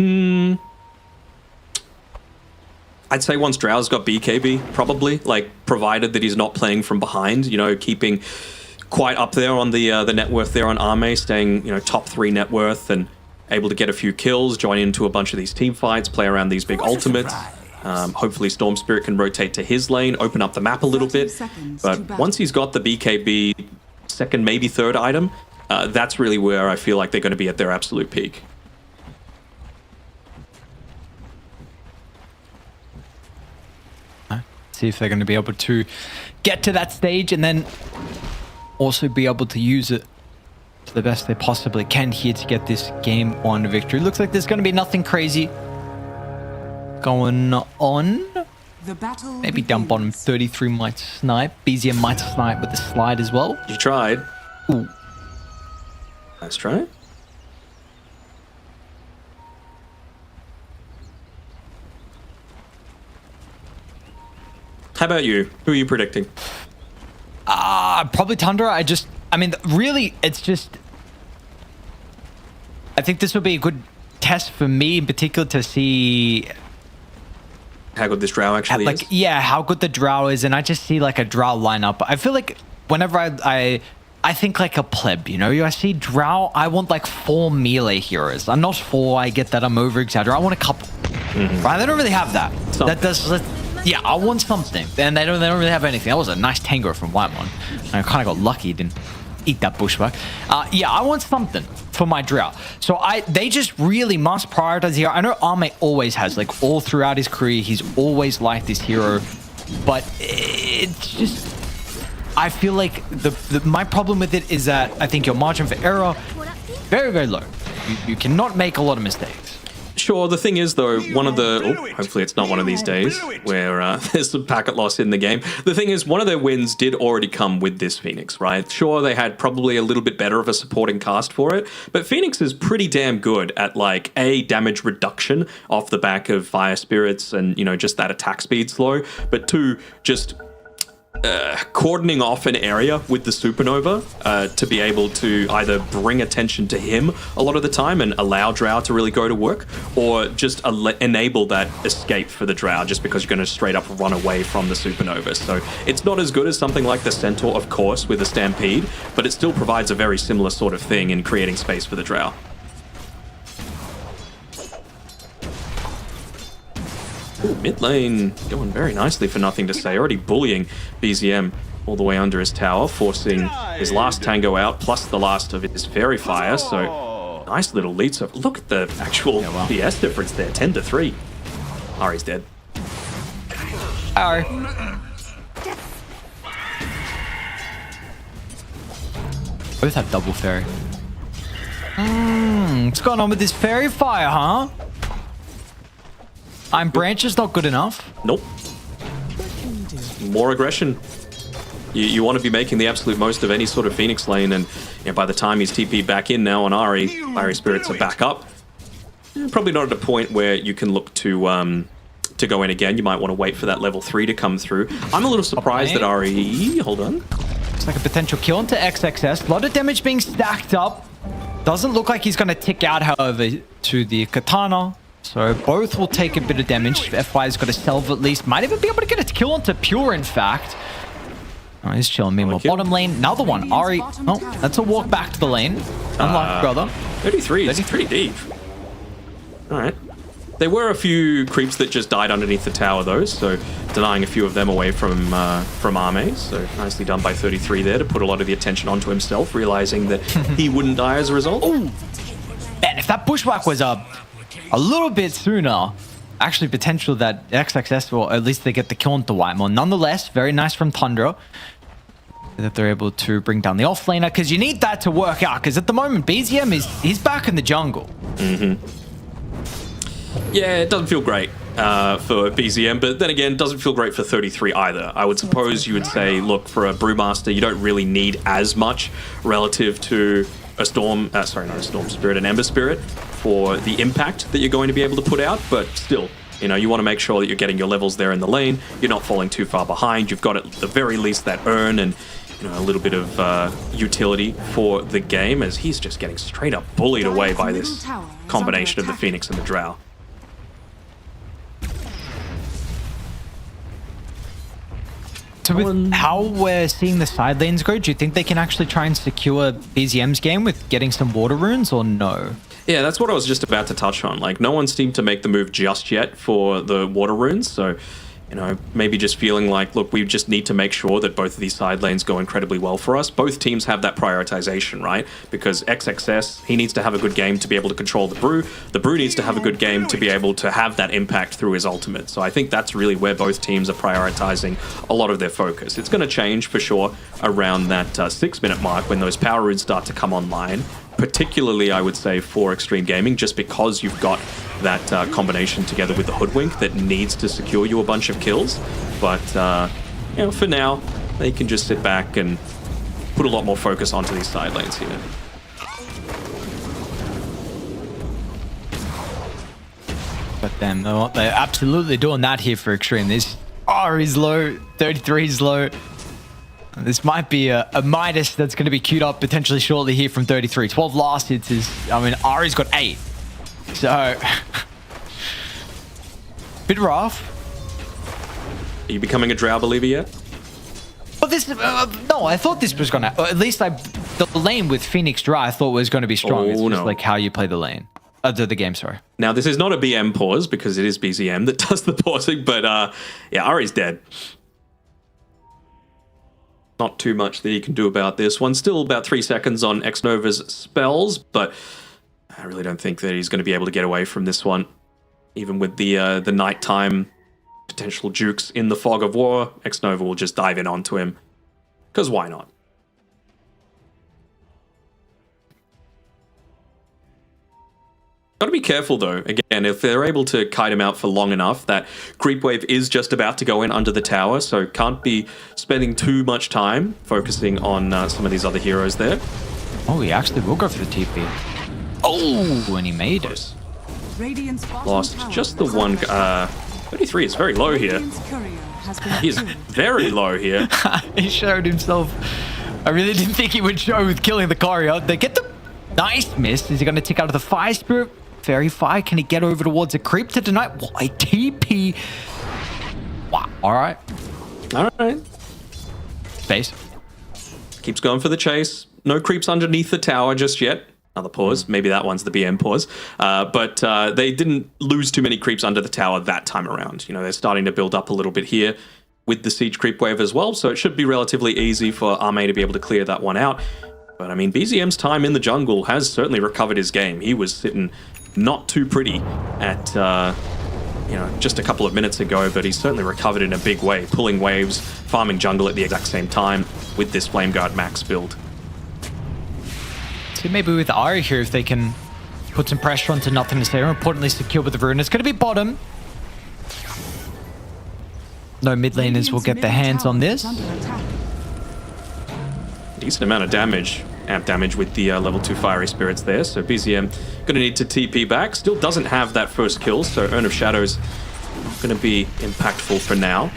S5: I'd say once Drow's got BKB, probably, like, provided that he's not playing from behind, you know, keeping quite up there on the net worth there on Arme, staying, you know, top 3 net worth and able to get a few kills, join into a bunch of these team fights, play around these big ultimates. Hopefully Storm Spirit can rotate to his lane, open up the map a little bit. But once he's got the BKB second, maybe third item, that's really where I feel like they're going to be at their absolute peak.
S4: See if they're going to be able to get to that stage and then also be able to use it to the best they possibly can here to get this game on victory. Looks like there's going to be nothing crazy going on.
S9: The battle
S4: Maybe down bottom 33 might snipe. BZM might snipe with the slide as well.
S5: You tried.
S4: Ooh.
S5: Nice try. How about you? Who are you predicting?
S4: Probably Tundra. I mean, really, it's just... I think this will be a good test for me in particular to see...
S5: How good this Drow actually is?
S4: Yeah, how good the Drow is, and I just see like a Drow lineup. I feel like whenever I think like a pleb, you know? I see Drow, I want like 4 melee heroes. I'm not 4, I get that, I'm over-exaggerating. I want a couple. Right? They don't really have that. Yeah, I want something. And they don't really have anything. That was a nice Tango from Whitemon. I kind of got lucky, didn't eat that bushwhack. Yeah, I want something for my Drow. So they just really must prioritize here. I know Arme always has, like all throughout his career, he's always liked this hero. But it's just... I feel like my problem with it is that I think your margin for error, very, very low. You cannot make a lot of mistakes.
S5: Sure, the thing is, though, one of the... hopefully it's not one of these days where there's some packet loss in the game. The thing is, one of their wins did already come with this Phoenix, right? Sure, they had probably a little bit better of a supporting cast for it, but Phoenix is pretty damn good at, like, A, damage reduction off the back of Fire Spirits and, you know, just that attack speed slow, but 2, just... cordoning off an area with the Supernova to be able to either bring attention to him a lot of the time and allow Drow to really go to work, or just enable that escape for the Drow just because you're going to straight up run away from the Supernova. So it's not as good as something like the Centaur, of course, with the Stampede, but it still provides a very similar sort of thing in creating space for the Drow. Ooh, mid lane going very nicely for Nothing to Say. Already bullying BZM all the way under his tower, forcing his last Tango out, plus the last of his Fairy Fire. So nice little lead. So look at the actual PS difference there, 10-3. Ari's dead.
S4: Ari. Both have double Fairy. What's going on with this Fairy Fire, huh? Branch is not good enough.
S5: Nope. More aggression. You want to be making the absolute most of any sort of Phoenix lane, and you know, by the time he's TP'd back in now on Ari, Fiery Spirits are back up. Probably not at a point where you can look to go in again. You might want to wait for that level 3 to come through. I'm a little surprised that Ari... Hold on.
S4: It's like a potential kill into XXS. A lot of damage being stacked up. Doesn't look like he's going to tick out, however, to the Katana. So both will take a bit of damage. FY's got a salve at least. Might even be able to get a kill onto Pure, in fact. Oh, he's chilling me more. Bottom lane. Another one. Ari. Oh, that's a walk back to the lane. Unlucky, brother.
S5: 33 is pretty deep. Alright. There were a few creeps that just died underneath the tower, though, so denying a few of them away from Arme. So nicely done by 33 there to put a lot of the attention onto himself, realizing that he wouldn't die as a result.
S4: Ooh. Man, if that bushwhack was a little bit sooner, actually potential that XXS will at least they get the kill into Whitemon. Nonetheless, very nice from Tundra that they're able to bring down the offlaner, because you need that to work out, because at the moment BZM he's back in the jungle.
S5: Yeah, it doesn't feel great for BZM, but then again, it doesn't feel great for 33 either. I would suppose you would say, look, for a Brewmaster, you don't really need as much relative to a Storm, sorry, not a Storm Spirit, an Ember Spirit, for the impact that you're going to be able to put out, but still, you know, you want to make sure that you're getting your levels there in the lane, you're not falling too far behind, you've got at the very least that urn, and a little bit of utility for the game, as he's just getting straight up bullied away by this combination of the Phoenix and the Drow.
S4: So with how we're seeing the side lanes go, do you think they can actually try and secure BZM's game with getting some water runes, or no?
S5: Yeah, that's what I was just about to touch on. Like, no one seemed to make the move just yet for the water runes, so, maybe just feeling like, look, we just need to make sure that both of these side lanes go incredibly well for us. Both teams have that prioritization, right? Because XXS, he needs to have a good game to be able to control the Brew. The Brew needs to have a good game to be able to have that impact through his ultimate. So I think that's really where both teams are prioritizing a lot of their focus. It's going to change for sure around that 6-minute mark when those power runes start to come online. Particularly, I would say, for Xtreme Gaming, just because you've got that combination together with the Hoodwink that needs to secure you a bunch of kills. But, for now, they can just sit back and put a lot more focus onto these side lanes here.
S4: But then they're absolutely doing that here for Xtreme. This R is low, 33 is low. This might be a Midas that's going to be queued up potentially shortly here from 33. 12 last hits is, Ari's got 8. So, bit rough.
S5: Are you becoming a Drow believer yet?
S4: Well, this, no, I thought this was going to, at least the lane with Phoenix Drow I thought was going to be strong. It's just like how you play the lane. The game, sorry.
S5: Now, this is not a BM pause because it is BZM that does the pausing, but Ari's dead. Not too much that he can do about this one. Still about 3 seconds on Xnova's spells, but I really don't think that he's going to be able to get away from this one. Even with the nighttime potential jukes in the fog of war, Xnova will just dive in onto him. Because why not? Got to be careful though. Again, if they're able to kite him out for long enough, that creep wave is just about to go in under the tower, so can't be spending too much time focusing on some of these other heroes there.
S4: Oh, he actually will go for the TP. Oh, and he made it.
S5: Lost just the one. 33 is very low here. He is very low here.
S4: He showed himself. I really didn't think he would show with killing the courier. They get the nice miss. Is he going to tick out of the Fire Spirit? Fairy Fire, can he get over towards a creep to deny? Why, TP? Wow, alright.
S5: Alright.
S4: Base.
S5: Keeps going for the chase. No creeps underneath the tower just yet. Another pause. Maybe that one's the BM pause. But they didn't lose too many creeps under the tower that time around. They're starting to build up a little bit here with the siege creep wave as well, so it should be relatively easy for Arme to be able to clear that one out. But, BZM's time in the jungle has certainly recovered his game. He was sitting not too pretty at, just a couple of minutes ago, but he's certainly recovered in a big way, pulling waves, farming jungle at the exact same time with this Flame Guard max build.
S4: So maybe with Ari here, if they can put some pressure onto Nothing to Say, or importantly secure with the rune. It's going to be bottom. No mid laners will get their hands on this.
S5: Decent amount of damage. Amp damage with the level 2 Fiery Spirits there, so BZM going to need to TP back. Still doesn't have that first kill, so Urn of Shadows going to be impactful for now.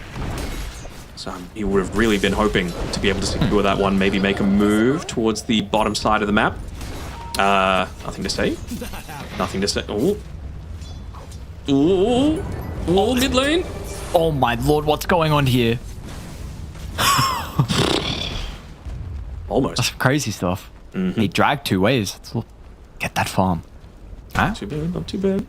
S5: So he would have really been hoping to be able to secure that one, maybe make a move towards the bottom side of the map. Nothing to say. Nothing to say. Ooh. Ooh. Ooh, mid lane.
S4: Oh my lord, what's going on here?
S5: Almost.
S4: That's some crazy stuff. He dragged 2 waves. Get that farm. Huh?
S5: Not too bad, not too bad.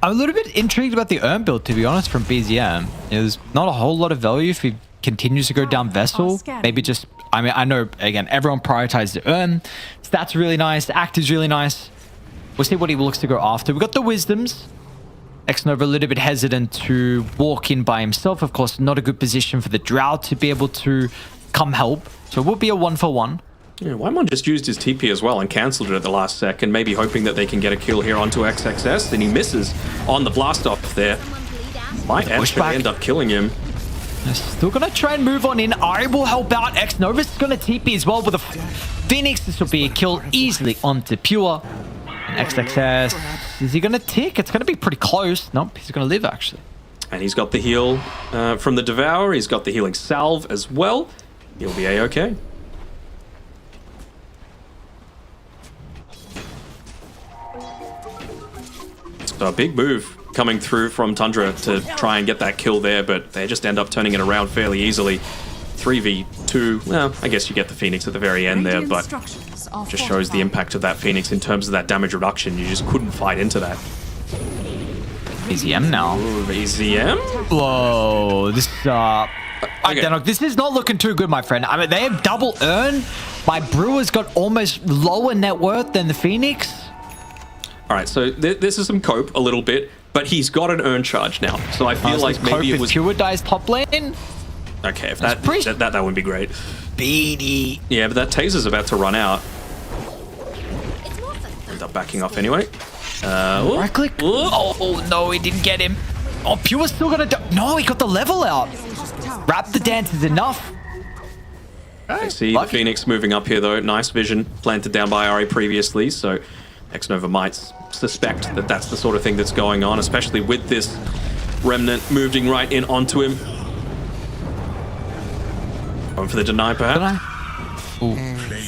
S4: I'm a little bit intrigued about the Urn build, to be honest, from BZM. There's not a whole lot of value if he continues to go down Vessel. Maybe just, I know, again, everyone prioritizes the Urn. Stats really nice. The Act is really nice. We'll see what he looks to go after. We've got the Wisdoms. Xnova a little bit hesitant to walk in by himself. Of course, not a good position for the Drow to be able to come help. So it will be a 1-for-1.
S5: Yeah, Wymon just used his TP as well and cancelled it at the last second, maybe hoping that they can get a kill here onto XXS. Then he misses on the blast off there. Might actually end up killing him.
S4: They're still going to try and move on in. Ari will help out. Xnova's going to TP as well with a Phoenix. This will be a kill easily onto Pure. And XXS, is he going to tick? It's going to be pretty close. Nope, he's going to live actually.
S5: And he's got the heal from the Devour. He's got the healing salve as well. He'll be A-okay. So a big move coming through from Tundra to try and get that kill there, but they just end up turning it around fairly easily. 3v2, well, I guess you get the Phoenix at the very end there, but just shows the impact of that Phoenix in terms of that damage reduction. You just couldn't fight into that.
S4: BZM now.
S5: Ooh, BZM?
S4: Whoa, this this is not looking too good, my friend. I mean, they have double earn. My Brewer's got almost lower net worth than the Phoenix.
S5: All right, so this is some cope a little bit, but he's got an earn charge now. So I feel like maybe it was
S4: Pure Dice top lane.
S5: Okay, if that would be great.
S4: Beady.
S5: Yeah, but that taser's about to run out. End up backing off anyway.
S4: Right click. Oh no, he didn't get him. Oh, Pure's still gonna no, he got the level out. Wrap the dance is enough.
S5: I see the Phoenix moving up here though. Nice vision planted down by Ari previously, so Xnova might suspect that that's the sort of thing that's going on, especially with this Remnant moving right in onto him. Going for the deny, perhaps.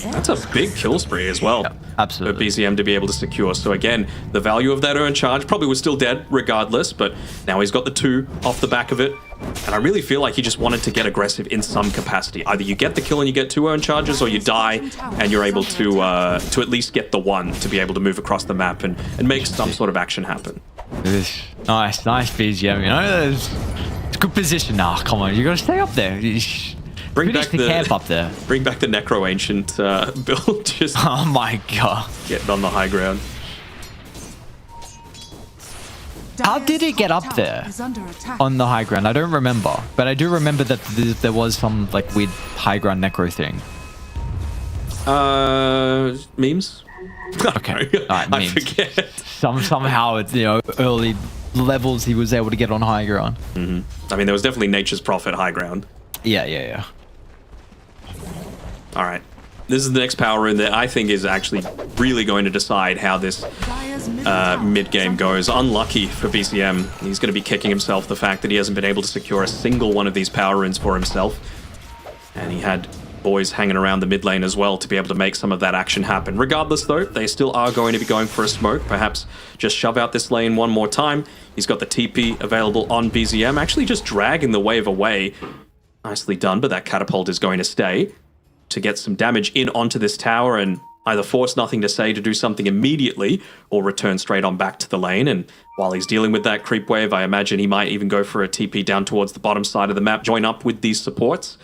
S5: That's a big kill spree as well.
S4: Yep, absolutely.
S5: For BZM to be able to secure. So again, the value of that earn charge probably was still dead regardless, but now he's got the 2 off the back of it. And I really feel like he just wanted to get aggressive in some capacity. Either you get the kill and you get 2 earn charges, or you die and you're able to at least get the 1 to be able to move across the map and make some sort of action happen.
S4: Nice BZM. You know, it's a good position now. Come on, you got to stay up there.
S5: Bring back the
S4: camp up there.
S5: Bring back the Necro Ancient build. Just
S4: oh my god,
S5: getting on the high ground.
S4: How did he get up there on the high ground? I don't remember, but I do remember that there was some like weird high ground necro thing.
S5: Memes.
S4: Okay, all right, memes.
S5: I forget.
S4: Somehow it's early levels he was able to get on high ground.
S5: I mean, there was definitely Nature's Prophet high ground.
S4: Yeah.
S5: All right. This is the next power rune that I think is actually really going to decide how this mid-game goes. Unlucky for BCM. He's going to be kicking himself the fact that he hasn't been able to secure a single one of these power runes for himself. And he had boys hanging around the mid lane as well to be able to make some of that action happen. Regardless, though, they still are going to be going for a smoke. Perhaps just shove out this lane one more time. He's got the TP available on BZM. Actually just dragging the wave away. Nicely done, but that catapult is going to stay to get some damage in onto this tower and either force Nothing to Say to do something immediately or return straight on back to the lane. And while he's dealing with that creep wave, I imagine he might even go for a TP down towards the bottom side of the map, join up with these supports.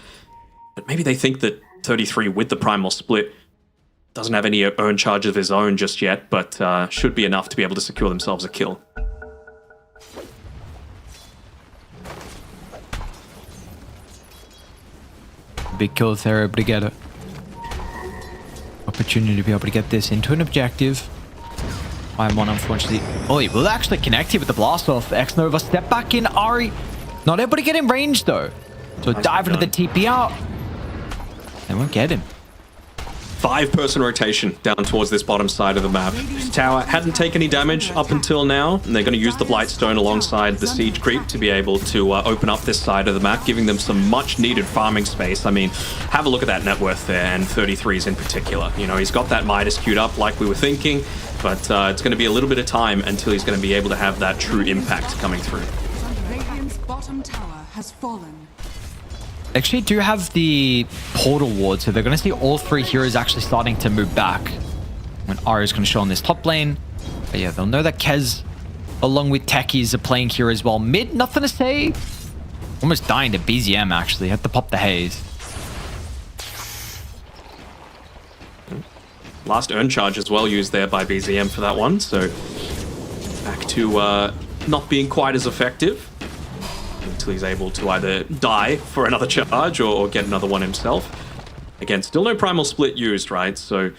S5: But maybe they think that 33 with the Primal Split doesn't have any earn charge of his own just yet, but should be enough to be able to secure themselves a kill.
S4: Big kill if they're able to get it. Opportunity to be able to get this into an objective. I'm one, unfortunately. Oh, he will actually connect here with the blast off. Xnova step back in. Ari not able to get in range though. So dive into the TP out. They won't get him.
S5: 5-person rotation down towards this bottom side of the map. This tower hadn't taken any damage up until now, and they're going to use the Blightstone alongside the Siege Creep to be able to open up this side of the map, giving them some much-needed farming space. I mean, have a look at that net worth there, and 33s in particular. You know, he's got that Midas queued up like we were thinking, but it's going to be a little bit of time until he's going to be able to have that true impact coming through.
S9: Radiant's bottom tower has fallen.
S4: Actually do have the portal ward, so they're going to see all 3 heroes actually starting to move back when Ari is going to show on this top lane. But yeah, they'll know that Kez along with Techies are playing here as well. Mid, Nothing to Say. Almost dying to BZM actually. Had to pop the haze.
S5: Last earn charge as well used there by BZM for that one, so back to not being quite as effective until he's able to either die for another charge or get another one himself. Again, still no Primal Split used, right? So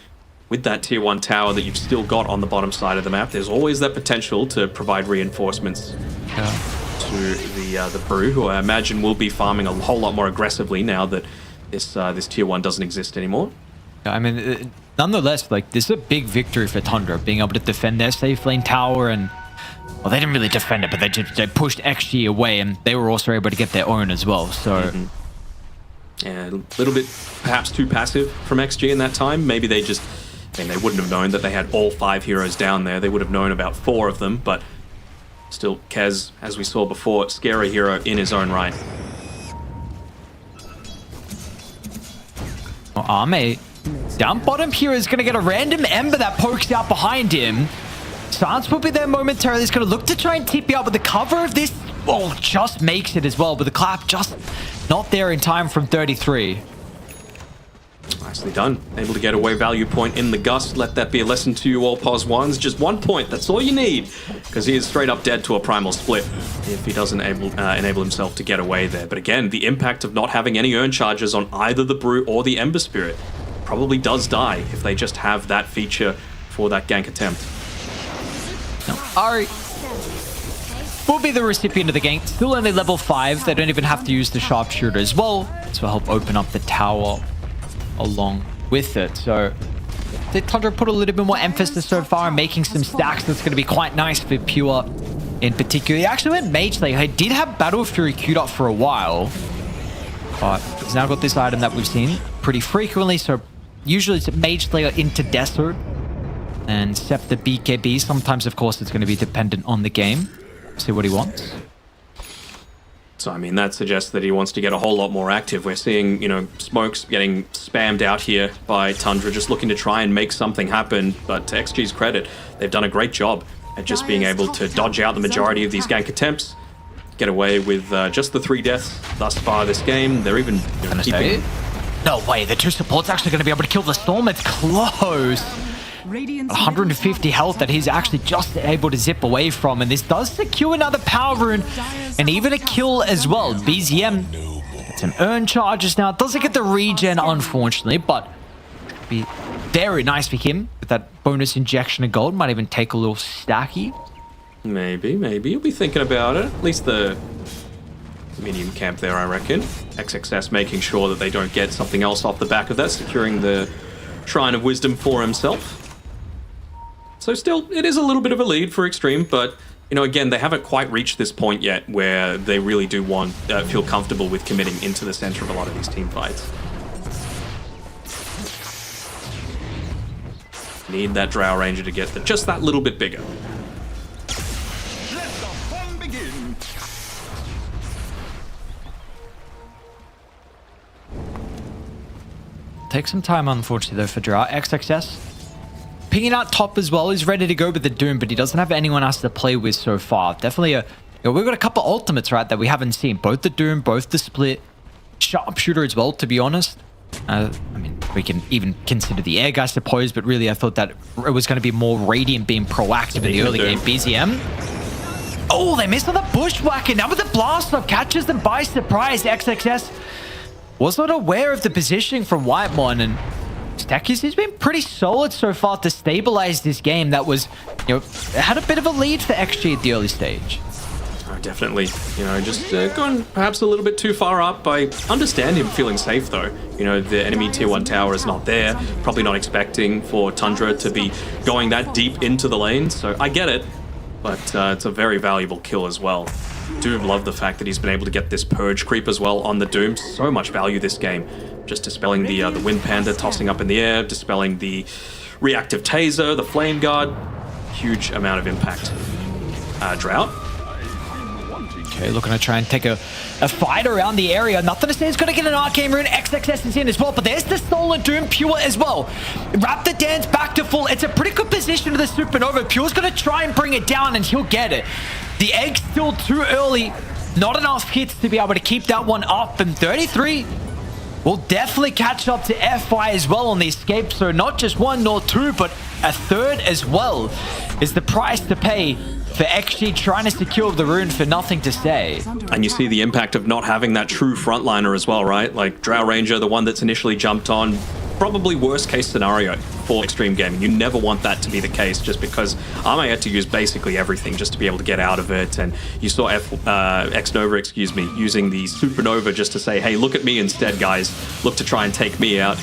S5: with that tier 1 tower that you've still got on the bottom side of the map, there's always that potential to provide reinforcements to the Brew, who I imagine will be farming a whole lot more aggressively now that this tier 1 doesn't exist anymore.
S4: I mean, nonetheless, like, this is a big victory for Tundra, being able to defend their safe lane tower. And well, they didn't really defend it, but they pushed XG away, and they were also able to get their own as well. So
S5: yeah, a little bit perhaps too passive from XG in that time. Maybe they just, I mean, they wouldn't have known that they had all 5 heroes down there. They would have known about 4 of them, but Still, Kez, as we saw before, scary hero in his own right.
S4: Ame down bottom here is going to get a random Ember that pokes out behind him. Silence will be there momentarily. He's going to look to try and tip you out, but the cover of this, oh, just makes it as well. But the clap just not there in time from 33.
S5: Nicely done. Able to get away value point in the gust. Let that be a lesson to you all, Pos ones. Just 1 point. That's all you need. Because he is straight up dead to a primal split if he doesn't enable himself to get away there. But again, the impact of not having any urn charges on either the Brute or the Ember Spirit probably does die if they just have that feature for that gank attempt.
S4: Ari will be the recipient of the gank. Still only level 5. They don't even have to use the sharpshooter as well. This will help open up the tower along with it. So the Tundra put a little bit more emphasis so far on making some stacks. That's going to be quite nice for Pure in particular. He actually went Mage Slayer. He did have Battle Fury queued up for a while, but he's now got this item that we've seen pretty frequently. So usually it's Mage Slayer into Desert and Scepter BKB. Sometimes, of course, it's going to be dependent on the game. See what he wants.
S5: So, I mean, that suggests that he wants to get a whole lot more active. We're seeing, you know, smokes getting spammed out here by Tundra, just looking to try and make something happen. But to XG's credit, they've done a great job at just being able to dodge out the majority of these gank attempts, get away with just the 3 deaths thus far this game. They're even keeping...
S4: No way, the 2 supports actually going to be able to kill the Storm. It's close. 150 health that he's actually just able to zip away from, and this does secure another power rune and even a kill as well. BZM gets some urn charges now. Doesn't get the regen, unfortunately, but be very nice for him with that bonus injection of gold. Might even take a little stacky.
S5: Maybe you'll be thinking about it. At least the minion camp there, I reckon. XXS making sure that they don't get something else off the back of that, securing the Shrine of Wisdom for himself. So still, it is a little bit of a lead for Xtreme, but, you know, again, they haven't quite reached this point yet where they really do want, feel comfortable with committing into the center of a lot of these team fights. Need that Drow Ranger to get just that little bit bigger.
S7: Let the fun begin.
S4: Take some time, unfortunately, though, for Drow. XXS pinging out top as well. He's ready to go with the Doom, but he doesn't have anyone else to play with so far. Definitely we've got a couple ultimates, right, that we haven't seen. Both the Doom, both the Split, Sharpshooter as well, to be honest. I mean, we can even consider the Egg, I suppose, but really I thought that it was going to be more Radiant being proactive in the early game. BZM. Oh, they missed on the Bushwhacker. Now with the Blast Off, catches them by surprise. XXS was not aware of the positioning from Whitemon, and Stakis has been pretty solid so far to stabilize this game that was, you know, had a bit of a lead for XG at the early stage.
S5: Oh, definitely. You know, just gone perhaps a little bit too far up. I understand him feeling safe, though. You know, the enemy tier 1 tower is not there. Probably not expecting for Tundra to be going that deep into the lane, so I get it. But it's a very valuable kill as well. Do love the fact that he's been able to get this Purge creep as well on the Doom. So much value this game. Just dispelling the Wind Panda, tossing up in the air, dispelling the reactive Taser, the Flame Guard. Huge amount of impact. Drought.
S4: Okay, looking to try and take a fight around the area. Nothing to say, he's going to get an Arcane Rune. XXS is in as well, but there's the Stolen Doom Pure as well. Wrap the dance back to full. It's a pretty good position to the Supernova. Pure's going to try and bring it down, and he'll get it. The Egg's still too early. Not enough hits to be able to keep that one up, and 33 will definitely catch up to FI as well on the escape. So not just 1 nor 2, but a 3rd as well is the price to pay for XG trying to secure the rune for nothing to say.
S5: And you see the impact of not having that true frontliner as well, right? Like Drow Ranger, the one that's initially jumped on, probably worst case scenario for Xtreme Gaming. You never want that to be the case, just because Ame had to use basically everything just to be able to get out of it. And you saw Xnova, excuse me, using the Supernova just to say, hey, look at me instead, guys. Look to try and take me out.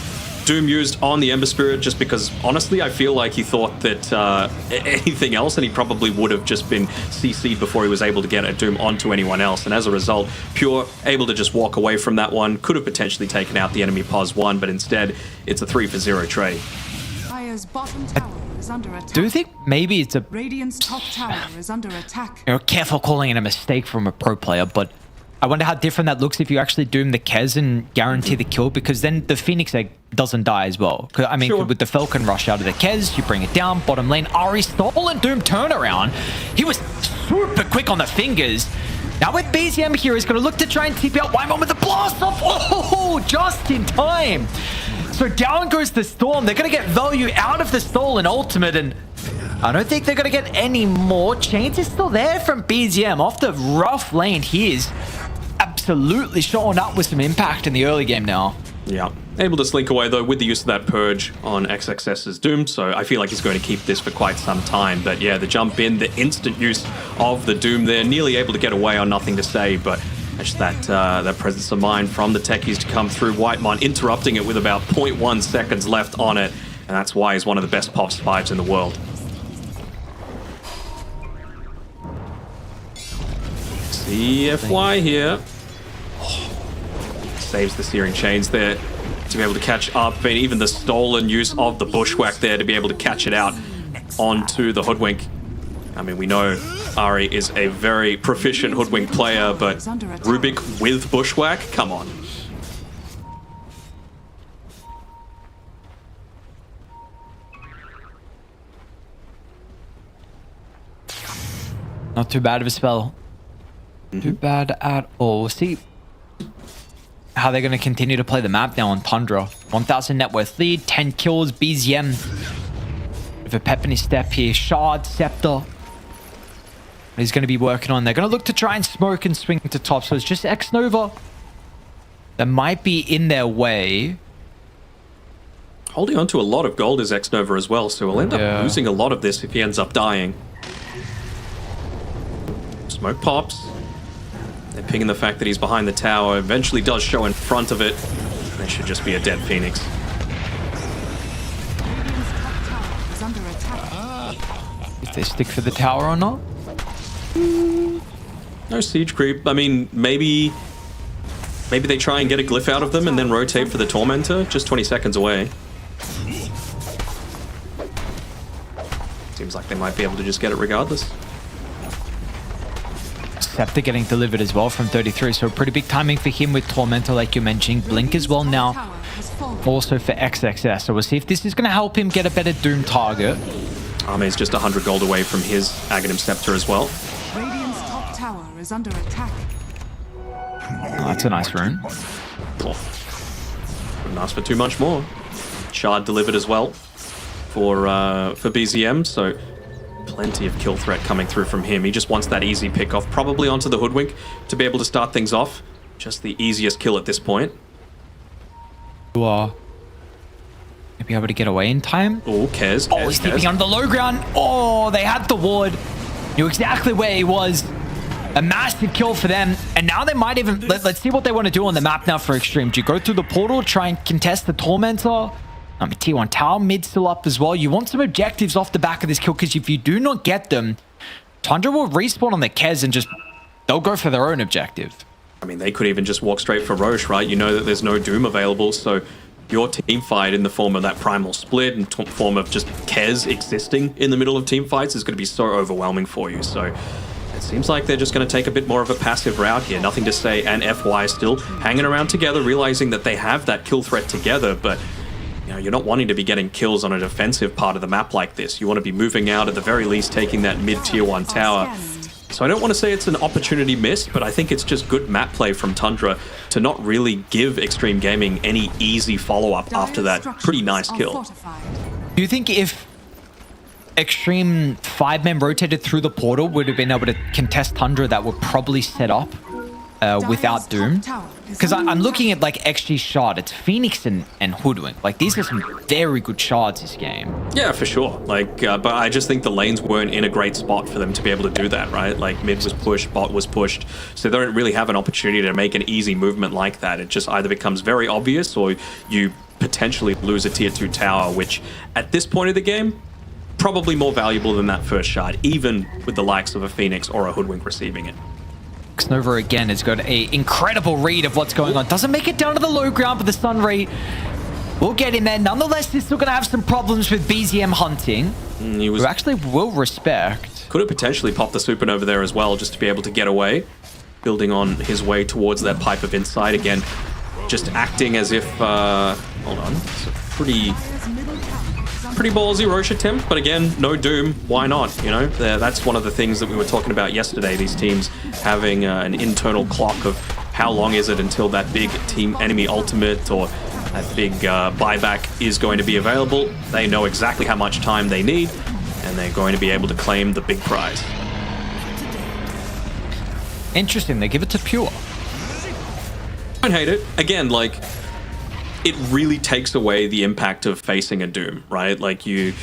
S5: Doom used on the Ember Spirit just because, honestly, I feel like he thought that anything else, and he probably would have just been CC'd before he was able to get a Doom onto anyone else. And as a result, Pure able to just walk away from that one. Could have potentially taken out the enemy Pos 1, but instead, it's a 3-for-0 trade.
S9: is under attack.
S4: Do you think maybe it's a...
S9: Radiant's top tower is under attack.
S4: You're careful calling it a mistake from a pro player, but I wonder how different that looks if you actually doom the Kez and guarantee the kill, because then the Phoenix Egg doesn't die as well. I mean, with the Falcon rush out of the Kez, you bring it down, bottom lane, Ari stolen Doom turnaround. He was super quick on the fingers. Now with BZM here, he's going to look to try and TP out Wyman with the blast off. Oh, just in time. So down goes the Storm. They're going to get value out of the stolen ultimate, and I don't think they're going to get any more. Chains is still there from BZM off the rough lane. He is absolutely showing up with some impact in the early game now.
S5: Yeah. Able to slink away, though, with the use of that Purge on XXS's Doom, so I feel like he's going to keep this for quite some time. But yeah, the jump in, the instant use of the Doom there, nearly able to get away on Nothing to Say, but just that presence of mind from the techies to come through. Whitemon interrupting it with about 0.1 seconds left on it, and that's why he's one of the best Pops 5s in the world. CFY here. Saves the Searing Chains there to be able to catch up, and even the stolen use of the Bushwhack there to be able to catch it out onto the Hoodwink. I mean, we know Ari is a very proficient Hoodwink player, but Rubik with Bushwhack? Come on.
S4: Not too bad of a spell. Too bad at all. We'll see how they're going to continue to play the map now on Tundra. 1,000 net worth lead, 10 kills, BZM. With a pep in his step here. Shard, Scepter. He's going to be working on. They're going to look to try and smoke and swing to top. So it's just X-Nova that might be in their way.
S5: Holding on to a lot of gold is X-Nova as well, so we'll end up losing a lot of this if he ends up dying. Smoke pops. They're pinging the fact that he's behind the tower. Eventually does show in front of it. There should just be a dead Phoenix.
S4: If they stick for the tower or not?
S5: No siege creep. I mean, maybe they try and get a glyph out of them and then rotate for the Tormentor. Just 20 seconds away. Seems like they might be able to just get it regardless.
S4: Scepter getting delivered as well from 33, so pretty big timing for him with Tormentor, like you're mentioning. Blink as well now, also for XXS. So we'll see if this is going to help him get a better Doom target.
S5: Arme's just 100 gold away from his Aghanim Scepter as well.
S9: Radiant's top tower is under attack.
S4: Oh, that's a nice rune.
S5: Wouldn't ask for too much more. Shard delivered as well for BZM, so plenty of kill threat coming through from him. He just wants that easy pick off, probably onto the Hoodwink to be able to start things off. Just the easiest kill at this point.
S4: Maybe able to get away in time.
S5: Oh, Kez.
S4: Oh, he's keeping on the low ground. Oh, they had the ward. Knew exactly where he was. A massive kill for them. And now they might even... Let's see what they want to do on the map now for Xtreme. Do you go through the portal, try and contest the Tormentor? T1 tower mid still up as well. You want some objectives off the back of this kill, because if you do not get them, Tundra will respawn on the Kez and just... They'll go for their own objective.
S5: I mean, they could even just walk straight for Roche, right? You know that there's no Doom available, so... Your team fight in the form of that primal split and form of just Kez existing in the middle of team fights is going to be so overwhelming for you. So it seems like they're just going to take a bit more of a passive route here. Nothing to say, and FY still hanging around together, realizing that they have that kill threat together, but you know, you're not wanting to be getting kills on a defensive part of the map like this. You want to be moving out, at the very least taking that mid-tier 1 tower. So I don't want to say it's an opportunity missed, but I think it's just good map play from Tundra to not really give Xtreme Gaming any easy follow-up after that pretty nice kill.
S4: Do you think if Xtreme 5-man rotated through the portal would have been able to contest Tundra, that would probably set up without Doom? Because I'm looking at like XG shard. It's Phoenix and Hoodwink. Like, these are some very good shards this game.
S5: Yeah, for sure. Like, but I just think the lanes weren't in a great spot for them to be able to do that, right? Like, mid was pushed, bot was pushed, so they don't really have an opportunity to make an easy movement like that. It just either becomes very obvious, or you potentially lose a tier 2 tower, which at this point of the game, probably more valuable than that first shard, even with the likes of a Phoenix or a Hoodwink receiving it.
S4: Nova again has got an incredible read of what's going on. Doesn't make it down to the low ground, but the stun rate We'll get in there. Nonetheless, he's still going to have some problems with BZM hunting.
S5: He was
S4: Who actually will respect.
S5: could have potentially popped the supernova there as well, just to be able to get away. Building on his way towards that pipe of insight again. Just acting as if, hold on, it's a pretty ballsy Roche attempt, but again, no Doom, why not, you know? That's one of the things that we were talking about yesterday, these teams having an internal clock of how long is it until that big team enemy ultimate or that big buyback is going to be available. They know exactly how much time they need, and they're going to be able to claim the big prize.
S4: Interesting, they give it to Pure.
S5: I don't hate it. Again, like, it really takes away the impact of facing a Doom, right? Like, you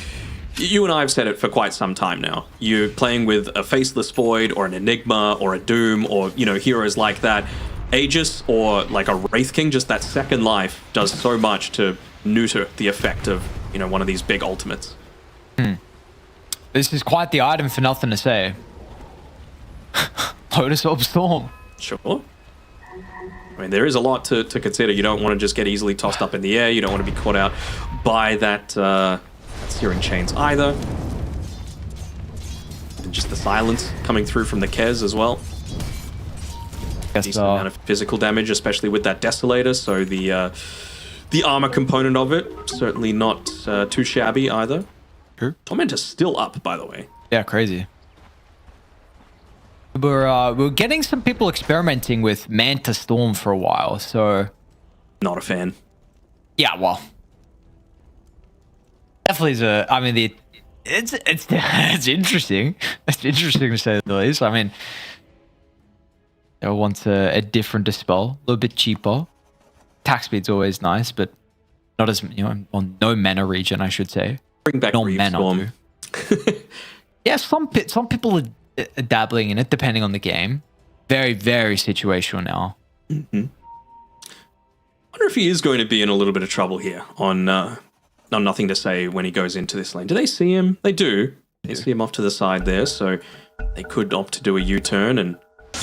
S5: and I have said it for quite some time now. You're playing with a Faceless Void or an Enigma or a Doom or, you know, heroes like that. Aegis or like a Wraith King, just that second life does so much to neuter the effect of, you know, one of these big ultimates.
S4: This is quite the item for nothing to say. Lotus Orb Storm.
S5: Sure. I mean, there is a lot to consider. You don't want to just get easily tossed up in the air. You don't want to be caught out by that Searing Chains either. And just the silence coming through from the Kez as well. Decent amount of physical damage, especially with that Desolator. So the armor component of it, certainly not too shabby either.
S4: Sure.
S5: Tormentor's still up, by the way.
S4: Yeah, crazy. We're getting some people experimenting with Manta Storm for a while, so...
S5: Not a fan.
S4: Yeah, well... Definitely is a... I mean, it's interesting. It's interesting to say the least. I mean... I want a different dispel, a little bit cheaper. Attack speed's always nice, but not as, you know, on no mana region, I should say.
S5: Bring back
S4: no
S5: Reef
S4: mana.
S5: Storm.
S4: Yeah, some people are dabbling in it, depending on the game. Very, very situational now.
S5: Mm-hmm. I wonder if he is going to be in a little bit of trouble here on Nothing to Say when he goes into this lane. Do they see him? They do. They see him off to the side there, so they could opt to do a U-turn and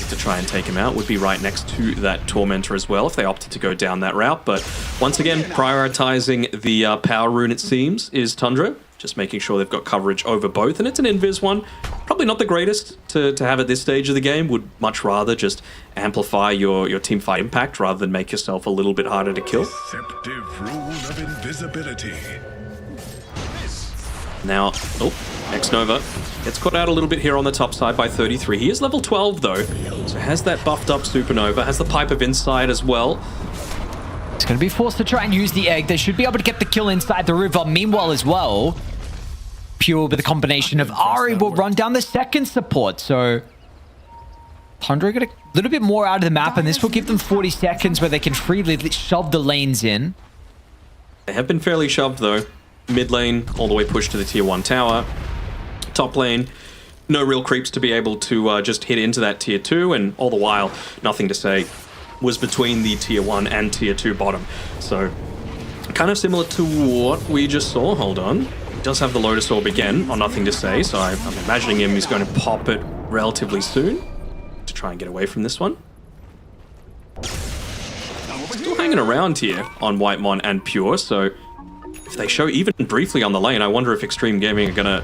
S5: to try and take him out. Would be right next to that Tormentor as well if they opted to go down that route. But once again, prioritizing the power rune, it seems, is Tundra. Just making sure they've got coverage over both. And it's an invis one. Probably not the greatest to have at this stage of the game. Would much rather just amplify your team fight impact rather than make yourself a little bit harder to kill.
S10: Deceptive rune of invisibility.
S5: Now, X-Nova gets caught out a little bit here on the top side by 33. He is level 12 though, so has that buffed up Supernova, has the Pipe of Insight as well.
S4: It's going to be forced to try and use the egg. They should be able to get the kill inside the river. Meanwhile as well, Pure with a combination of Ari will run down the second support, so Tundra get a little bit more out of the map, and this will give them 40 seconds where they can freely shove the lanes in.
S5: They have been fairly shoved though. Mid lane, all the way pushed to the tier 1 tower. Top lane, no real creeps to be able to just hit into that tier 2, and all the while, Nothing to Say was between the tier 1 and tier 2 bottom. So, kind of similar to what we just saw. Hold on. He does have the Lotus Orb again on Nothing to Say, so I'm imagining him is going to pop it relatively soon to try and get away from this one. Still hanging around here on Whitemon and Pure, so if they show even briefly on the lane, I wonder if Xtreme Gaming are going to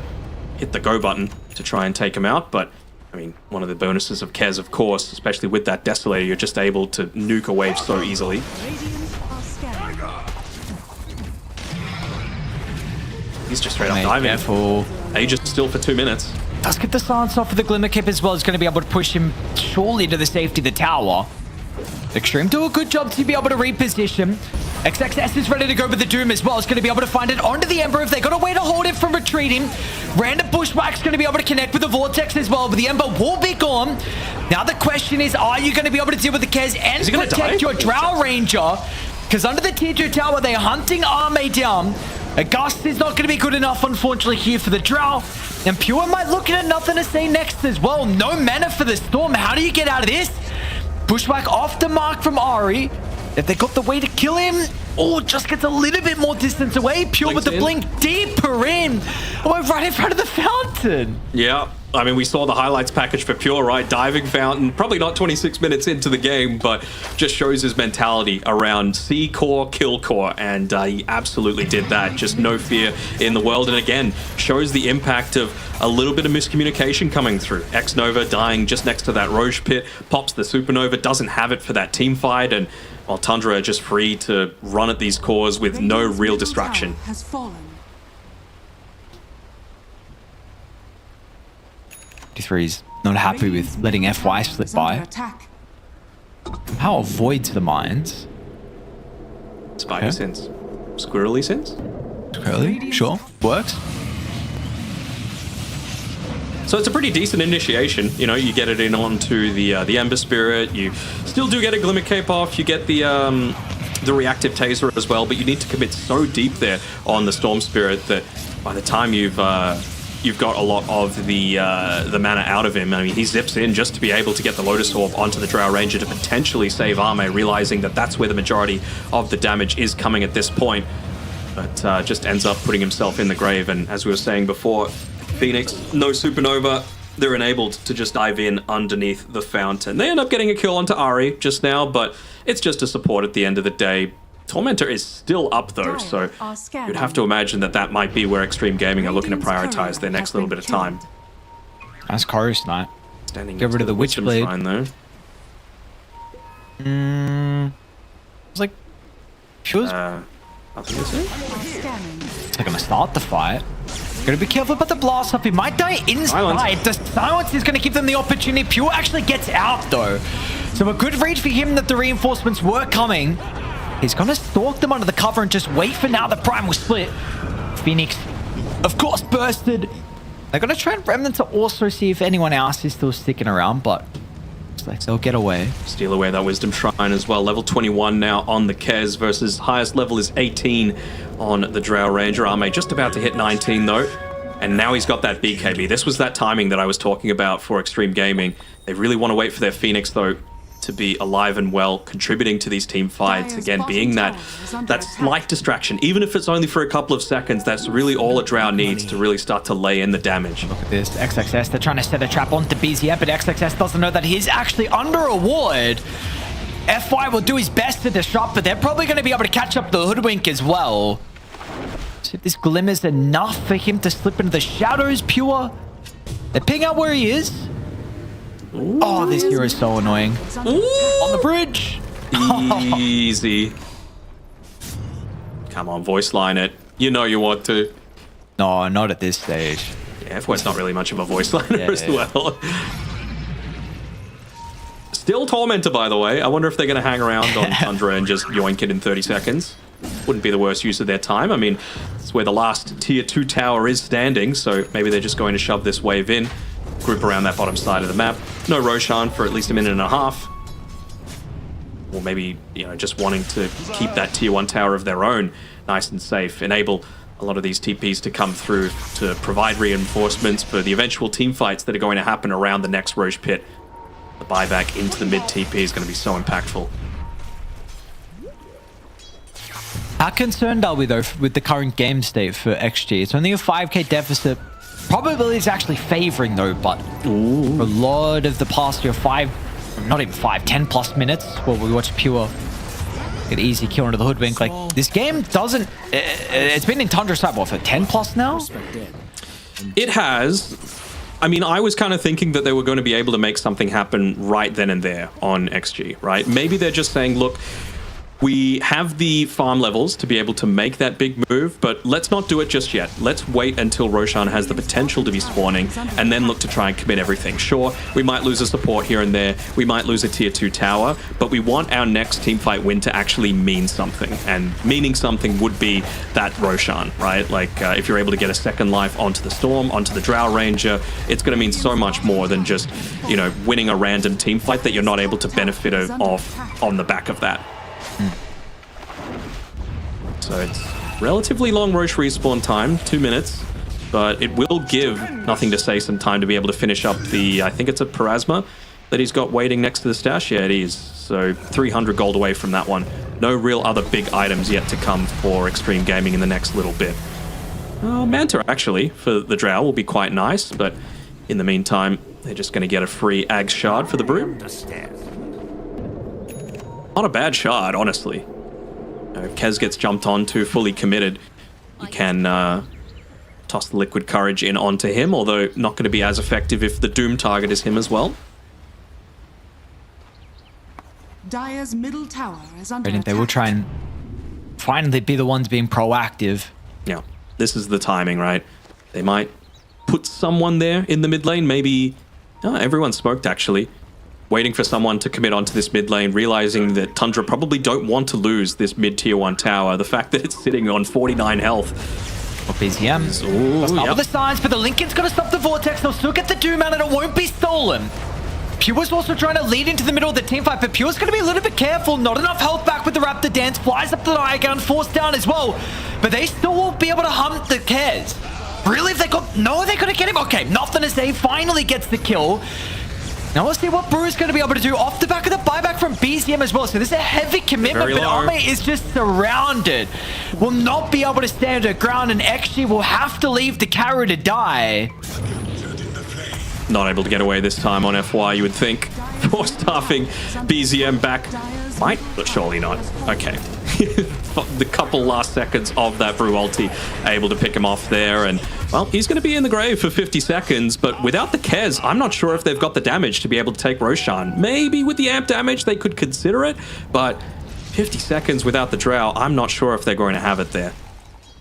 S5: hit the go button to try and take him out. But, I mean, one of the bonuses of Kez, of course, especially with that Desolator, you're just able to nuke a wave so easily. He's just straight up diving.
S4: Careful.
S5: Aegis still for 2 minutes.
S4: Does get the silence off of the Glimmer Cape as well. It's going to be able to push him surely to the safety of the tower. Xtreme do a good job to be able to reposition. XXS is ready to go with the Doom as well. It's going to be able to find it onto the Ember if they got a way to hold it from retreating. Random Bushwhack's going to be able to connect with the Vortex as well, but the Ember will be gone. Now the question is, are you going to be able to deal with the Kez and protect your Drow Ranger? Because under the tier 2 tower, they're hunting Arme down. A Gust is not going to be good enough, unfortunately, here for the Drow. And Pure might look at Nothing to Say next as well. No mana for the Storm. How do you get out of this? Bushwhack off the mark from Ari. If they got the way to kill him, just gets a little bit more distance away. Pure with the blink deeper in. Oh, right in front of the fountain.
S5: Yeah. I mean, we saw the highlights package for Pure, right? Diving Fountain, probably not 26 minutes into the game, but just shows his mentality around C core, kill core, and he absolutely did that. Just no fear in the world, and again, shows the impact of a little bit of miscommunication coming through. X-Nova dying just next to that Roche pit, pops the Supernova, doesn't have it for that team fight, and while Tundra are just free to run at these cores with no real distraction.
S9: Has fallen.
S4: 53's not happy with letting FY slip by.
S9: Attack.
S4: How avoids the mines?
S5: Spider sense. Squirrely sense?
S4: Curly, sure, works.
S5: So it's a pretty decent initiation. You know, you get it in onto the Ember Spirit. You still do get a Glimmer Cape off. You get the reactive Taser as well, but you need to commit so deep there on the Storm Spirit that by the time you've got a lot of the mana out of him. I mean, he zips in just to be able to get the Lotus Orb onto the Drow Ranger to potentially save Ame, realizing that that's where the majority of the damage is coming at this point. But just ends up putting himself in the grave. And as we were saying before, Phoenix, no Supernova. They're enabled to just dive in underneath the fountain. They end up getting a kill onto Ari just now, but it's just a support at the end of the day. Tormentor is still up though, so you'd have to imagine that that might be where Xtreme Gaming are looking to prioritize their next little bit of time.
S4: Nice Chorus Knight.
S5: Standing
S4: Get rid of the Witchblade.
S5: Shrine, though.
S4: It's like, Pure's
S5: Nothing is it?
S4: they're gonna start the fight. Gotta be careful about the blast up. He might die inside. The silence is gonna give them the opportunity. Pure actually gets out though. So a good read for him that the reinforcements were coming. He's gonna stalk them under the cover and just wait for now the primal split. Phoenix, of course, bursted. They're gonna try and Remnant to also see if anyone else is still sticking around, but looks like they'll get away.
S5: Steal away that Wisdom Shrine as well. Level 21 now on the Kez versus highest level is 18 on the Drow Ranger. Ame just about to hit 19 though. And now he's got that BKB. This was that timing that I was talking about for Xtreme Gaming. They really want to wait for their Phoenix though to be alive and well, contributing to these team fights. Again, being that slight distraction, even if it's only for a couple of seconds, that's really all a Drow needs to really start to lay in the damage.
S4: Look at this, XXS, they're trying to set a trap onto BZF, but XXS doesn't know that he's actually under a ward. FY will do his best to disrupt, but they're probably going to be able to catch up the Hoodwink as well. See if this glimmers enough for him to slip into the shadows. Pure, they ping out where he is. Ooh. Oh, this hero is so annoying. Ooh. On the bridge.
S5: Easy. Come on, voice line it. You know you want to.
S4: No, not at this stage.
S5: Yeah, FY's not really much of a voice liner as well. Still Tormentor, by the way. I wonder if they're going to hang around on Tundra and just yoink it in 30 seconds. Wouldn't be the worst use of their time. I mean, it's where the last tier 2 tower is standing, so maybe they're just going to shove this wave in. Group around that bottom side of the map. No Roshan for at least a minute and a half. Or maybe, you know, just wanting to keep that tier 1 tower of their own nice and safe. Enable a lot of these TPs to come through to provide reinforcements for the eventual team fights that are going to happen around the next Roche pit. The buyback into the mid TP is going to be so impactful.
S4: How concerned are we though with the current game state for XG? It's only a 5k deficit. Probability is actually favoring though, but for a lot of the past year, 10 plus minutes where we watch Pure get easy kill into the Hoodwink. Like, this game doesn't, it's been in Tundra side, what, for 10 plus now?
S5: It has. I mean, I was kind of thinking that they were going to be able to make something happen right then and there on XG, right? Maybe they're just saying, look, we have the farm levels to be able to make that big move, but let's not do it just yet. Let's wait until Roshan has the potential to be spawning and then look to try and commit everything. Sure, we might lose a support here and there. We might lose a tier 2 tower, but we want our next teamfight win to actually mean something. And meaning something would be that Roshan, right? Like, if you're able to get a second life onto the Storm, onto the Drow Ranger, it's going to mean so much more than just, you know, winning a random teamfight that you're not able to benefit off on the back of that. So it's relatively long Roche respawn time, 2 minutes, but it will give Nothing to Say some time to be able to finish up the, I think it's a Parasma that he's got waiting next to the stash. Yeah, it is. So 300 gold away from that one. No real other big items yet to come for Xtreme Gaming in the next little bit. Manta, actually, for the Drow will be quite nice, but In the meantime, they're just going to get a free Ag shard for the Brew. Not a bad shard, honestly. If Kez gets jumped onto, fully committed, you can toss the Liquid Courage in onto him, although not going to be as effective if the Doom target is him as well.
S9: Dire's middle tower is under
S4: They will try and finally be the ones being proactive.
S5: Yeah, this is the timing, right? They might put someone there in the mid lane, maybe... Oh, everyone's smoked, actually. Waiting for someone to commit onto this mid lane, realizing that Tundra probably don't want to lose this mid-tier 1 tower. The fact that it's sitting on 49 health.
S4: BZM.
S5: Ooh,
S4: Start
S5: yep.
S4: with the signs, but the Lincoln's got to stop the Vortex. They'll still get the Doom out and it won't be stolen. Pure's also trying to lead into the middle of the team fight, but Pure's going to be a little bit careful. Not enough health back with the Raptor Dance. Flies up to the high ground, forced down as well. But they still won't be able to hunt the Kez. Really? If they got... No, they could have get him. Okay, nothing to say. Finally gets the kill. Now let's see what Brew's going to be able to do off the back of the buyback from BZM as well. So this is a heavy commitment, but Army is just surrounded. Will not be able to stand her ground, and XG will have to leave the carry to die.
S5: Not able to get away this time on FY, you would think. Force staffing BZM back. Might, but surely not. Okay. The couple last seconds of that Brew ulti, able to pick him off there, and well, he's going to be in the grave for 50 seconds, but without the Kez, I'm not sure if they've got the damage to be able to take Roshan. Maybe with the amp damage they could consider it, but 50 seconds without the Drow, I'm not sure if they're going to have it there.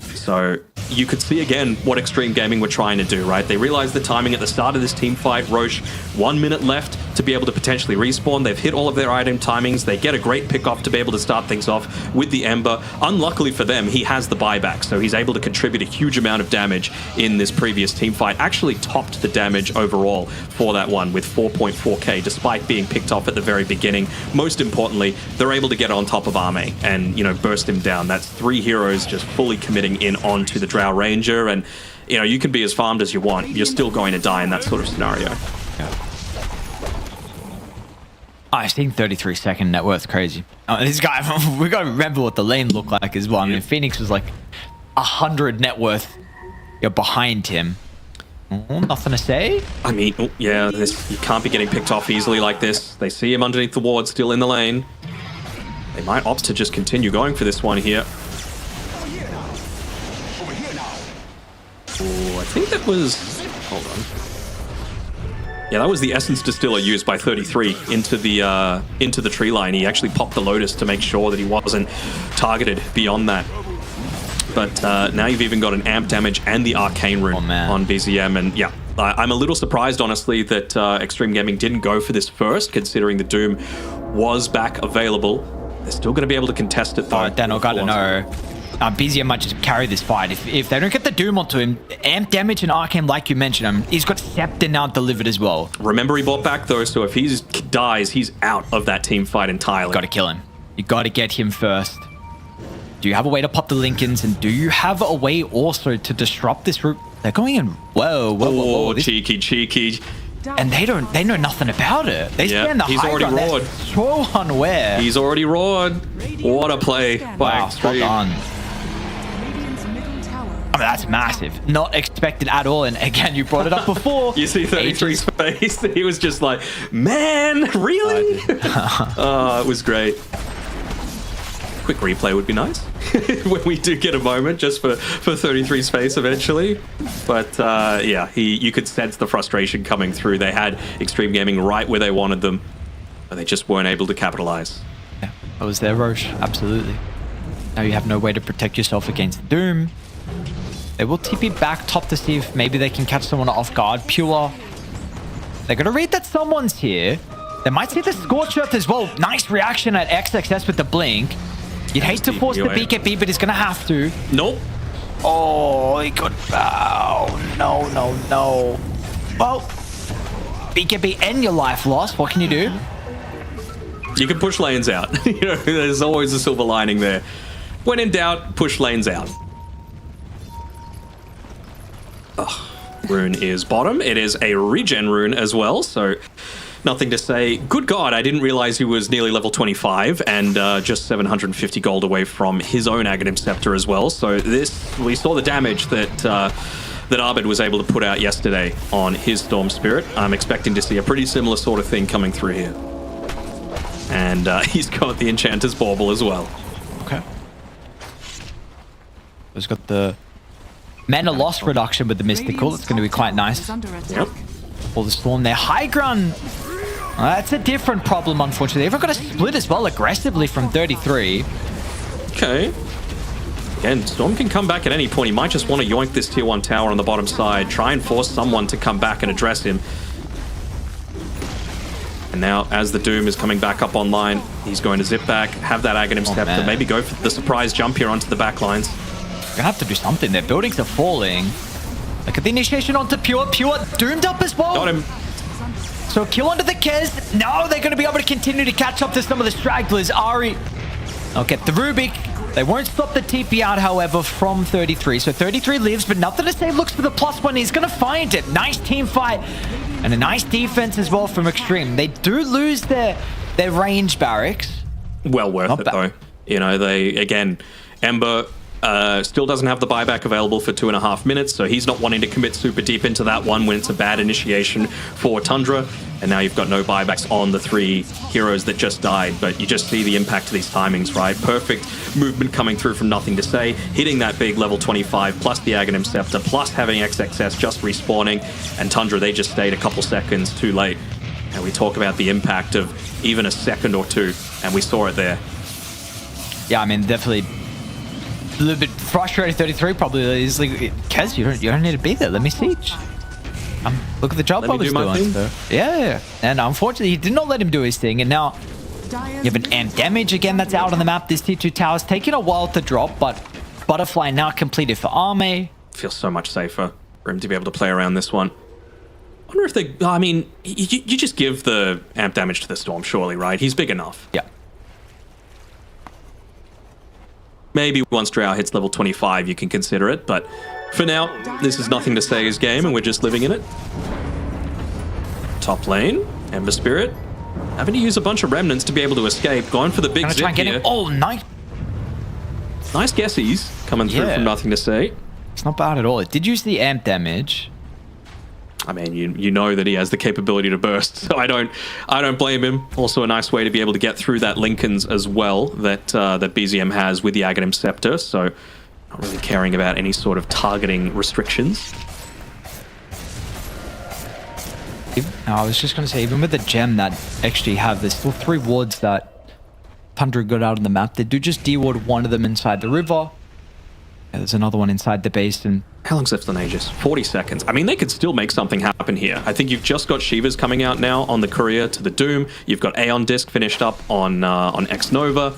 S5: So you could see again what Xtreme Gaming were trying to do, right? They realized the timing at the start of this team fight. Roche, 1 minute left to be able to potentially respawn. They've hit all of their item timings. They get a great pick off to be able to start things off with the Ember. Unluckily for them, he has the buyback, so he's able to contribute a huge amount of damage in this previous team fight. Actually topped the damage overall for that one with 4.4k, despite being picked off at the very beginning. Most importantly, they're able to get on top of Arme and, you know, burst him down. That's 3 heroes just fully committing in onto the Drow Ranger, and, you know, you can be as farmed as you want. You're still going to die in that sort of scenario.
S4: Yeah. I've seen 33-second net worth, crazy. This guy, we got to remember what the lane looked like as well. I mean, Phoenix was like 100 net worth behind him. Oh, nothing to say.
S5: I mean, yeah, you can't be getting picked off easily like this. They see him underneath the ward, still in the lane. They might opt to just continue going for this one here. Oh, I think that was... Hold on. Yeah, that was the Essence Distiller used by 33 into the tree line. He actually popped the Lotus to make sure that he wasn't targeted beyond that. But now you've even got an amp damage and the Arcane Rune on BZM. And yeah, I'm a little surprised, honestly, that Xtreme Gaming didn't go for this first, considering the Doom was back available. They're still going to be able to contest it, though.
S4: Oh, then I gotta know. BZM might just carry this fight. If they don't get the Doom onto him, amp damage and Arcane, like you mentioned, he's got Scepter now delivered as well.
S5: Remember, he bought back, though, so if he dies, he's out of that team fight entirely.
S4: Got to kill him. You got to get him first. Do you have a way to pop the Lincolns, and do you have a way also to disrupt this route? They're going in. Whoa.
S5: Cheeky.
S4: And they know nothing about it. They stand the high
S5: already
S4: ground.
S5: roared.
S4: They're so unaware.
S5: He's already roared. What a play by Xtreme.
S4: Spot on. I mean, that's massive. Not expected at all. And again, you brought it up before.
S5: You see 33's face. He was just like, man, really? It was great. Quick replay would be nice when we do get a moment, just for 33's face eventually. But yeah, you could sense the frustration coming through. They had Xtreme Gaming right where they wanted them, but they just weren't able to capitalize.
S4: Yeah, that was their Roche. Absolutely. Now you have no way to protect yourself against Doom. They will TP back top to see if maybe they can catch someone off guard. Pure. They're going to read that someone's here. They might see the Scorch Earth as well. Nice reaction at XXS with the blink. You'd hate to force the BKB, but he's going to have to.
S5: Nope.
S4: Oh, he could... Oh, no. Well, BKB and your life lost. What can you do?
S5: You can push lanes out. You know, there's always a silver lining there. When in doubt, push lanes out. Rune is bottom. It is a regen rune as well, so nothing to say. Good God, I didn't realize he was nearly level 25 and just 750 gold away from his own Aghanim Scepter as well. So we saw the damage that that Abed was able to put out yesterday on his Storm Spirit. I'm expecting to see a pretty similar sort of thing coming through here. And he's got the Enchanter's Bauble as well.
S4: Okay. He's got the mana loss reduction with the Mystical. It's going to be quite nice.
S5: Yep.
S4: Or the Storm there. High ground. That's a different problem, unfortunately. They've got to split as well aggressively from 33.
S5: Okay. Again, Storm can come back at any point. He might just want to yoink this tier 1 tower on the bottom side, try and force someone to come back and address him. And now, as the Doom is coming back up online, he's going to zip back, have that Aghanim Scepter, maybe go for the surprise jump here onto the back lines.
S4: You're gonna have to do something. Their buildings are falling. Look at the initiation onto Pure. Pure doomed up as well.
S5: Got him.
S4: So kill onto the Kez. Now they're going to be able to continue to catch up to some of the stragglers. Ari. They'll get the Rubik. They won't stop the TP out, however, from 33. So 33 lives, but nothing to say. Looks for the +1. He's going to find it. Nice team fight. And a nice defense as well from Xtreme. They do lose their range barracks.
S5: Well worth it, though. You know, they, again, Ember still doesn't have the buyback available for 2.5 minutes, so he's not wanting to commit super deep into that one when it's a bad initiation for Tundra. And now you've got no buybacks on the 3 heroes that just died, but you just see the impact of these timings, right? Perfect movement coming through from nothing to say, hitting that big level 25, plus the Aghanim Scepter, plus having XXS just respawning, and Tundra, they just stayed a couple seconds too late. And we talk about the impact of even a second or two, and we saw it there.
S4: Yeah, I mean, definitely a little bit frustrated. 33 probably is like, Kez, you don't need to be there. Let me siege. Look at the job Bobby's doing. So, yeah, and unfortunately, he did not let him do his thing. And now you have an amp damage again that's out on the map. This tier 2 tower's taking a while to drop, but Butterfly now completed for Arme.
S5: Feels so much safer for him to be able to play around this one. I wonder if they... I mean, you just give the amp damage to the Storm, surely, right? He's big enough.
S4: Yeah.
S5: Maybe once Drow hits level 25, you can consider it, but for now, this is nothing to say his game, and we're just living in it. Top lane, Ember Spirit, having to use a bunch of remnants to be able to escape, going for the big zip here.
S4: Oh, nice.
S5: Nice guessies coming through from nothing to say.
S4: It's not bad at all. It did use the amp damage.
S5: I mean, you know that he has the capability to burst, so I don't blame him. Also, a nice way to be able to get through that Lincoln's as well that that BZM has with the Aghanim Scepter. So, not really caring about any sort of targeting restrictions.
S4: I was just going to say, even with the gem that XG have, there's still 3 wards that Tundra got out on the map. They do just de-ward one of them inside the river. Yeah, there's another one inside the basin.
S5: How long's left on Aegis? 40 seconds. I mean, they could still make something happen here. I think you've just got Shivas coming out now on the Courier to the Doom. You've got Aeon Disc finished up on X-Nova.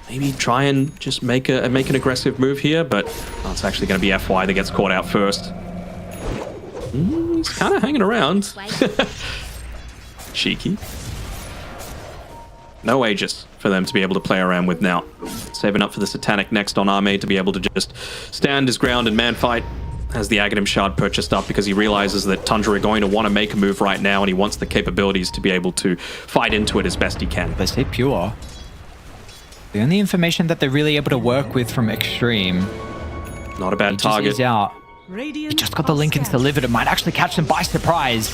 S5: Maybe try and just make an aggressive move here, but it's actually going to be FY that gets caught out first. He's kind of hanging around. Cheeky. No Aegis for them to be able to play around with now. Saving up for the Satanic next on Arme to be able to just stand his ground and man fight. Has the Aghanim Shard purchased up because he realizes that Tundra are going to want to make a move right now, and he wants the capabilities to be able to fight into it as best he can.
S4: They say Pure. The only information that they're really able to work with from Xtreme.
S5: Not a bad target.
S4: He's out. He just got the Lincolns delivered. It might actually catch them by surprise.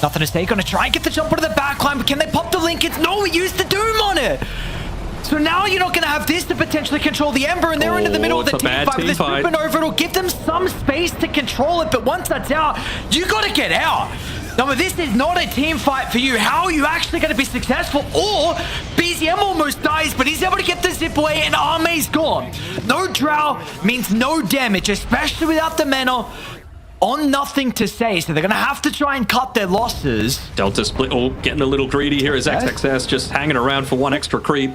S4: Nothing to say. Gonna try and get the jump onto the backline, but can they pop the Lincolns? No, he used the Doom on it. So now you're not going to have this to potentially control the Ember, and they're into the middle of the team fight. With this supernova, it'll give them some space to control it, but once that's out, you got to get out. Now, this is not a team fight for you. How are you actually going to be successful? Or BZM almost dies, but he's able to get the zip away, and Arme's gone. No Drow means no damage, especially without the mana. On nothing to say, so they're going to have to try and cut their losses.
S5: Delta split, getting a little greedy here as XXS just hanging around for one extra creep.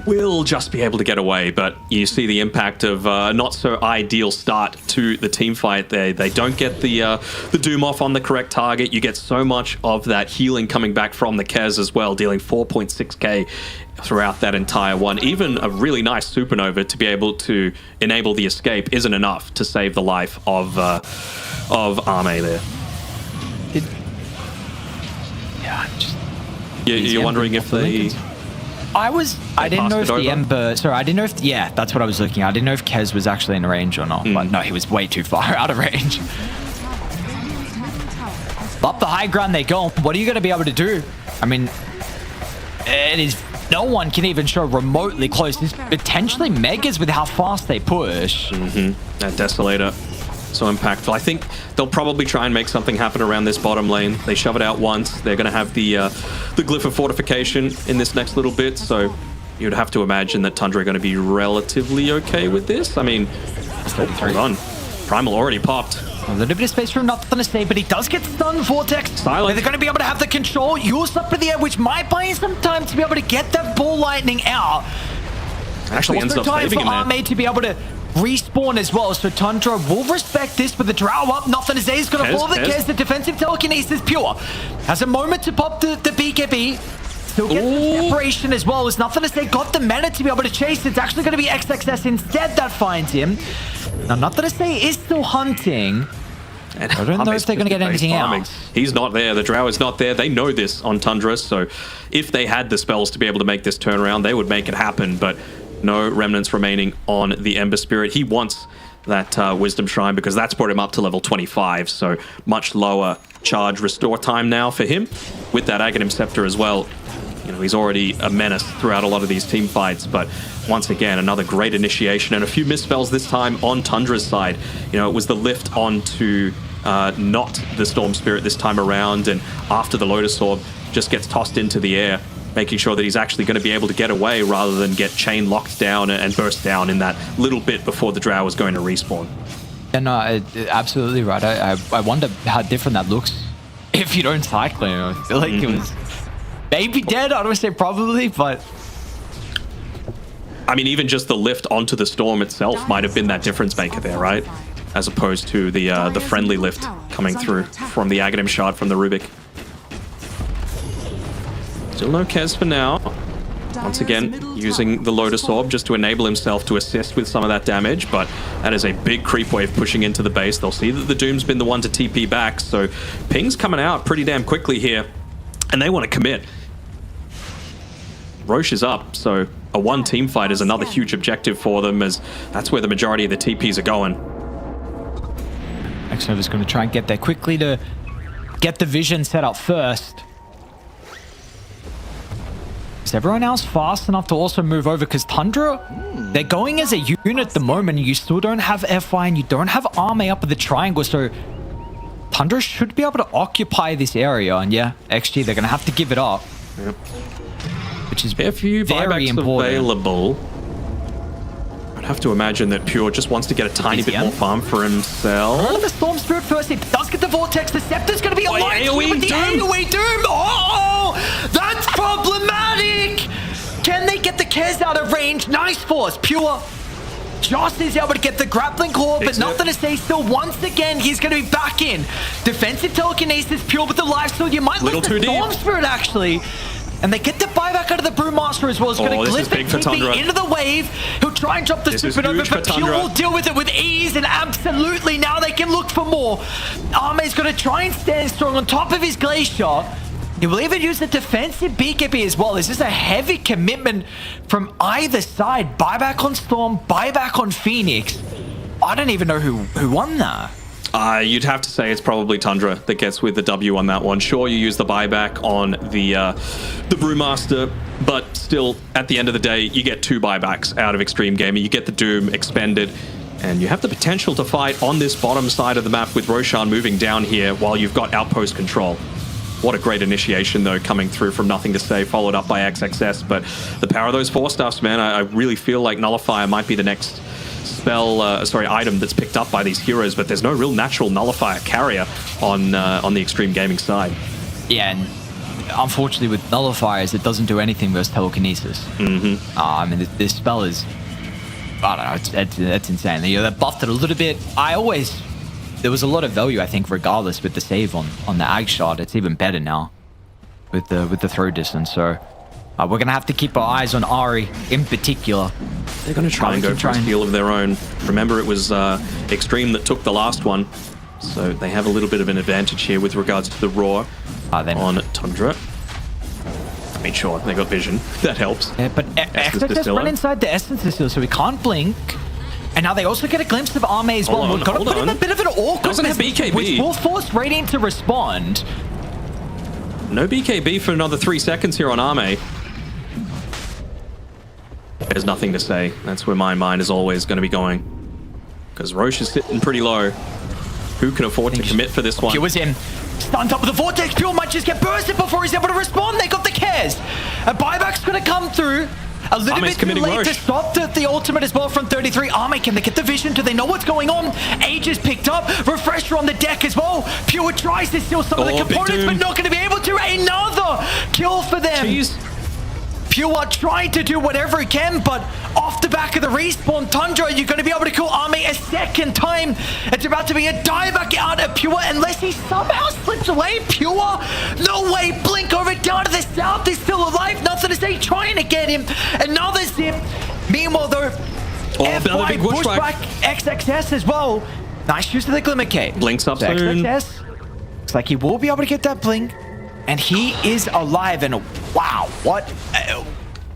S5: Will just be able to get away, but you see the impact of not so ideal start to the team fight. They don't get the Doom off on the correct target. You get so much of that healing coming back from the Kez as well, dealing 4.6k throughout that entire one. Even a really nice supernova to be able to enable the escape isn't enough to save the life of Arme there.
S4: Yeah,
S5: you're wondering if they...
S4: I didn't know if the Ember. Sorry, I didn't know if. Yeah, that's what I was looking at. I didn't know if Kez was actually in range or not. But no, he was way too far out of range. Up the high ground they go. What are you going to be able to do? I mean, it is. No one can even show remotely close. It's potentially megas with how fast they push.
S5: That Desolator. So impactful. I think they'll probably try and make something happen around this bottom lane. They shove it out once. They're going to have the Glyph of Fortification in this next little bit. So you'd have to imagine that Tundra are going to be relatively okay with this. I mean, hold on. Primal already popped.
S4: A little bit of space for nothing to say, but he does get stunned. Vortex.
S5: Silent.
S4: They're going to be able to have the control. Use up in the air, which might buy you some time to be able to get that ball lightning out.
S5: Actually ends up saving him there.
S4: Arme to be able to respawn as well, so Tundra will respect this, but the drow up, nothing to say. He's going to follow the Kez. The defensive telekinesis pure. Has a moment to pop the BKB. Still get the separation as well. There's nothing to say. Got the mana to be able to chase. It's actually going to be XXS instead that finds him. Now, nothing to say is still hunting.
S5: And
S4: I don't know if they're going to get anything out.
S5: He's not there. The drow is not there. They know this on Tundra, so if they had the spells to be able to make this turnaround, they would make it happen, but no remnants remaining on the Ember Spirit. He wants that Wisdom Shrine because that's brought him up to level 25, so much lower charge restore time now for him. With that Aghanim Scepter as well, you know, he's already a menace throughout a lot of these team fights, but once again, another great initiation and a few misspells this time on Tundra's side. You know, it was the lift onto not the Storm Spirit this time around, and after the Lotus Orb just gets tossed into the air, making sure that he's actually going to be able to get away rather than get chain locked down and burst down in that little bit before the drow was going to respawn.
S4: And absolutely right. I wonder how different that looks if you don't cycle him. I feel like it was maybe dead. I don't want to say probably, but
S5: I mean, even just the lift onto the storm itself might have been that difference maker there, right? As opposed to the friendly lift coming through from the Aghanim Shard from the Rubik. Still no Kez for now. Once again, using the Lotus Orb just to enable himself to assist with some of that damage, but that is a big creep wave pushing into the base. They'll see that the Doom's been the one to TP back, so Ping's coming out pretty damn quickly here, and they want to commit. Roche is up, so a one team fight is another huge objective for them, as that's where the majority of the TPs are going.
S4: Xnova's going to try and get there quickly to get the vision set up first. Is everyone else fast enough to also move over? Because Tundra, they're going as a unit at the moment. You still don't have FI and you don't have Arme up at the triangle. So Tundra should be able to occupy this area. And yeah, XG, they're going to have to give it up.
S5: Yep.
S4: Which is
S5: a few
S4: very important.
S5: Available. I'd have to imagine that Pure just wants to get a tiny bit more farm for himself.
S4: Oh, the Storm Spirit first. It does get the Vortex. The Scepter's going to be alive with the AoE Doom. Oh, that's problematic. Can they get the Kez out of range? Nice force. Pure just is able to get the grappling core, but nothing to say still. Once again, he's going to be back in. Defensive telekinesis, Pure with the lifesteal. You might lose the Storm Spirit, actually. And they get the buyback out of the Brewmaster as well. It's going to glitch and TP into the wave. He'll try and drop the supernova, but Pure will deal with it with ease, and absolutely now they can look for more. Arme's going to try and stand strong on top of his Glacier. He will even use the defensive BKB as well. This is a heavy commitment from either side. Buyback on Storm, buyback on Phoenix. I don't even know who won that.
S5: You'd have to say it's probably Tundra that gets with the W on that one. Sure, you use the buyback on the Brewmaster, but still, at the end of the day, you get two buybacks out of Xtreme Gaming. You get the Doom expended, and you have the potential to fight on this bottom side of the map with Roshan moving down here while you've got outpost control. What a great initiation, though, coming through from Nothing to Say, followed up by XXS. But the power of those 4-stuffs, man, I really feel like Nullifier might be the next item that's picked up by these heroes, but there's no real natural Nullifier carrier on the Xtreme Gaming side.
S4: Yeah, and unfortunately with Nullifiers, it doesn't do anything versus telekinesis. I mean, this spell is, I don't know, it's insane. You know, they buffed it a little bit. There was a lot of value, I think, regardless with the save on the Ag shot. It's even better now with the throw distance. So we're going to have to keep our eyes on Ari in particular.
S5: They're going to try and go for a steal of their own. Remember, it was Xtreme that took the last one, so they have a little bit of an advantage here with regards to the Roar on Tundra. I mean, sure, they got vision. That helps.
S4: Yeah, but XXS run inside the Essence Distiller, so we can't blink. And now they also get a glimpse of Arme as well. We've got to put him in a bit of an awkward
S5: Doesn't have BKB.
S4: Which will force Radiant to respond.
S5: No BKB for another 3 seconds here on Arme. There's nothing to say. That's where my mind is always going to be going. Because Roche is sitting pretty low. Who can afford to commit for this one?
S4: Pure was in. Stunned up with the Vortex. Pure might just get bursted before he's able to respond. They got the cares. A buyback's going to come through. A little
S5: Arme's
S4: bit too late
S5: Roche.
S4: to stop the ultimate as well from 33. Arme, can they get the vision? Do they know what's going on? Age is picked up. Refresher on the deck as well. Pure tries to steal some of the components, but not going to be able to. Another kill for them.
S5: Jeez.
S4: Pure trying to do whatever he can, but off the back of the respawn, Tundra, you're going to be able to kill Arme a second time. It's about to be a dieback out of Pure, unless he somehow slips away. Pure, no way. Blink over down to the south. He's still alive. Nothing to say. Trying to get him. Another zip. Meanwhile, though,
S5: another big
S4: pushback XXS as well. Nice use of the Glimmer Cape.
S5: Blinks up
S4: so
S5: soon.
S4: XXS looks like he will be able to get that blink. And he is alive, and wow, what?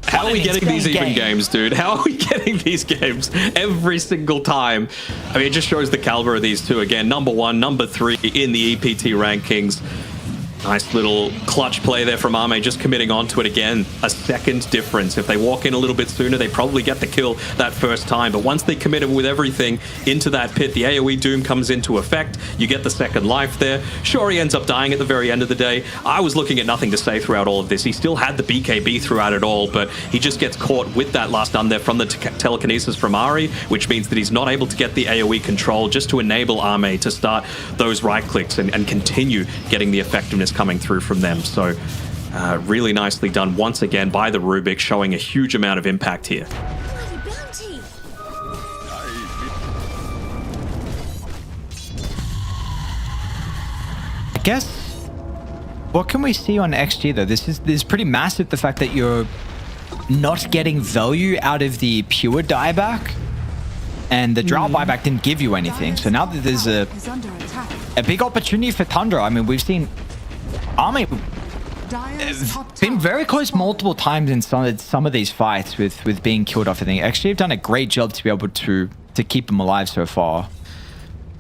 S5: How are we getting these even games, dude? How are we getting these games every single time? I mean, it just shows the caliber of these two again. Number 1, number 3 in the EPT rankings. Nice little clutch play there from Arme, just committing onto it again. A second difference. If they walk in a little bit sooner, they probably get the kill that first time. But once they commit with everything into that pit, the AoE Doom comes into effect. You get the second life there. Sure, he ends up dying at the very end of the day. I was looking at nothing to say throughout all of this. He still had the BKB throughout it all, but he just gets caught with that last stun there from the telekinesis from Ari, which means that he's not able to get the AoE control just to enable Arme to start those right clicks and continue getting the effectiveness coming through from them. So really nicely done once again by the Rubik, showing a huge amount of impact here.
S4: I guess what can we see on XG though? This is pretty massive, the fact that you're not getting value out of the Pure dieback, and the Drow buyback didn't give you anything. So now that there's a big opportunity for Tundra. I mean, we've seen Arme been very close multiple times in some of these fights with being killed off. I think actually have done a great job to be able to keep them alive so far.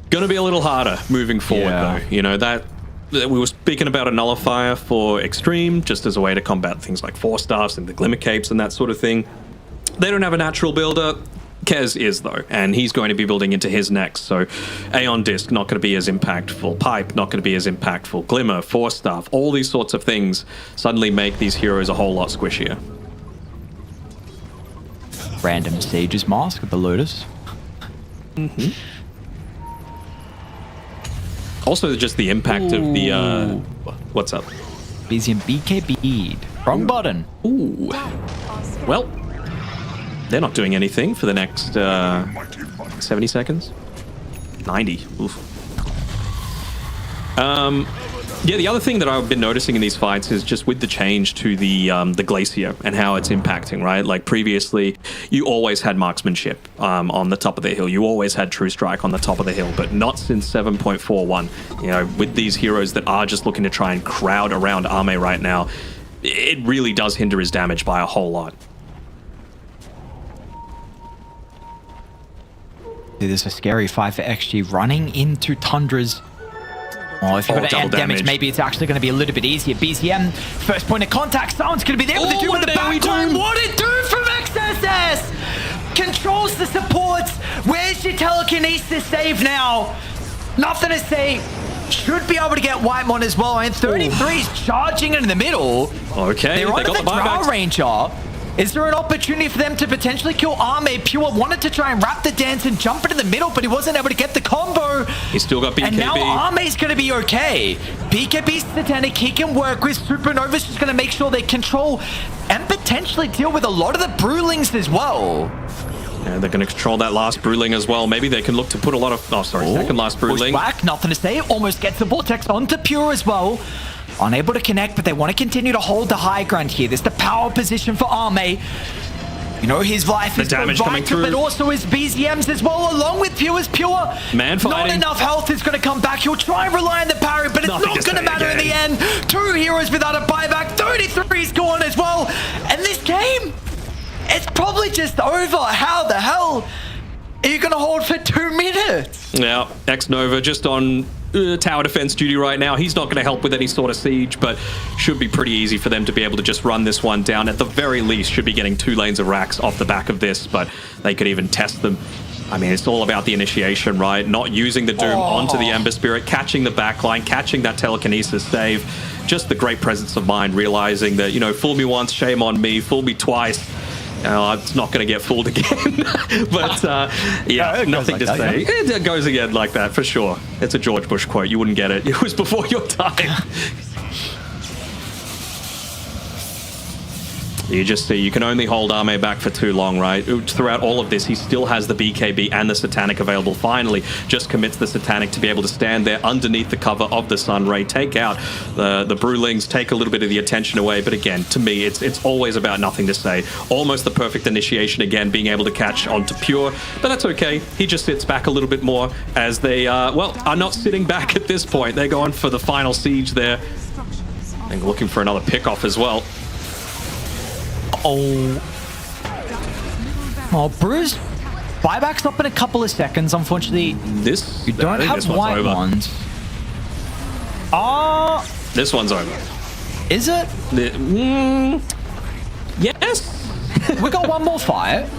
S5: Gonna be a little harder moving forward though. You know, that we were speaking about a nullifier for Xtreme just as a way to combat things like Force Staffs and the Glimmer Capes and that sort of thing. They don't have a natural builder. Kez is though, and he's going to be building into his next. So Aeon Disc not going to be as impactful, Pipe not going to be as impactful, Glimmer, Force Staff, all these sorts of things suddenly make these heroes a whole lot squishier.
S4: Random Sage's Mask with the Lotus.
S5: Also just the impact of the what's up?
S4: BZM BKB'd. Wrong button.
S5: Ooh. Well, they're not doing anything for the next 70 seconds. 90. Oof. Yeah, the other thing that I've been noticing in these fights is just with the change to the Glacier and how it's impacting, right? Like previously, you always had marksmanship on the top of the hill. You always had True Strike on the top of the hill, but not since 7.41. You know, with these heroes that are just looking to try and crowd around Arme right now, it really does hinder his damage by a whole lot.
S4: There's a scary fight for XG running into Tundra's. Oh, if you've got an damage, maybe it's actually going to be a little bit easier. BZM, first point of contact. Someone's going to be there with the Doom in the backline. What it do from XSS? Controls the supports. Where's your telekinesis save now? Nothing to say. Should be able to get Whitemon as well. And 33 is charging in the middle.
S5: Okay,
S4: they're on the Drow Ranger. Is there an opportunity for them to potentially kill Arme? Pure wanted to try and wrap the dance and jump into the middle, but he wasn't able to get the combo.
S5: He's still got BKB.
S4: And now Arme's going to be okay. BKB's satanic. He can work with Supernova's just going to make sure they control and potentially deal with a lot of the Brewlings as well.
S5: Yeah, they're going to control that last Brewling as well. Maybe they can look to put a lot of... Oh, sorry, second last Brewling.
S4: Pushback, nothing to say. Almost gets the Vortex onto Pure as well. Unable to connect, but they want to continue to hold the high ground here. This is the power position for Arme. You know, his life is
S5: damage coming
S4: vital, but
S5: through.
S4: also his BZMs as well, along with Pure's Pure.
S5: Man
S4: Not
S5: fighting.
S4: enough health is going to come back. He'll try and rely on the parry, but it's
S5: Nothing
S4: not
S5: to
S4: going to
S5: say
S4: matter in the
S5: again.
S4: end. 2 heroes without a buyback. 33 is gone as well. And this game, it's probably just over. How the hell are you going to hold for 2 minutes?
S5: Yeah, X-Nova just on tower defense duty right now. He's not going to help with any sort of siege, but should be pretty easy for them to be able to just run this one down. At the very least, should be getting 2 lanes of racks off the back of this, but they could even test them. I mean, it's all about the initiation, right? Not using the Doom onto the Ember Spirit, catching the backline, catching that telekinesis save. Just the great presence of mind, realizing that, you know, fool me once, shame on me, fool me twice. It's not going to get fooled again. But, yeah, nothing to say. It goes again like that, for sure. It's a George Bush quote. You wouldn't get it. It was before your time. You just see, you can only hold Ame back for too long, right? Throughout all of this, he still has the BKB and the Satanic available. Finally, just commits the Satanic to be able to stand there underneath the cover of the Sun Ray, take out the Brewlings, take a little bit of the attention away. But again, to me, it's always about nothing to say. Almost the perfect initiation again, being able to catch onto Pure. But that's okay. He just sits back a little bit more as they, well, are not sitting back at this point. They're going for the final siege there and looking for another pickoff as well.
S4: Oh, Bruce, buyback's up in a couple of seconds. Unfortunately, you don't have white ones. Oh,
S5: this one's over.
S4: Is it?
S5: Yes.
S4: We got one more fight.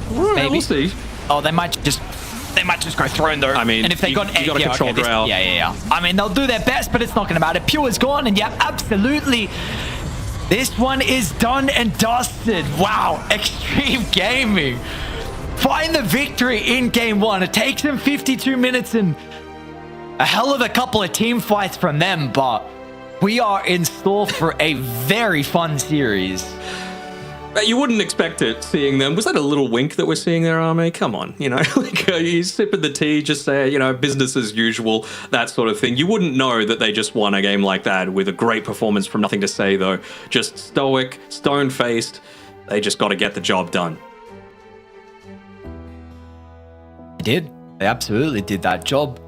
S4: Maybe.
S5: We'll see.
S4: Oh, they might just go throne though.
S5: I mean,
S4: and if they got
S5: you got to control Drow.
S4: Yeah. I mean, they'll do their best, but it's not going to matter. Pure's gone, and yeah, absolutely. This one is done and dusted. Wow, Xtreme Gaming find the victory in game 1. It takes them 52 minutes and a hell of a couple of team fights from them, but we are in store for a very fun series.
S5: You wouldn't expect it, seeing them. Was that a little wink that we're seeing there, Ame? Come on, you know, like you sip of the tea, just say, you know, business as usual, that sort of thing. You wouldn't know that they just won a game like that with a great performance from nothing to say, though. Just stoic, stone-faced. They just got to get the job done.
S4: They did. They absolutely did that job.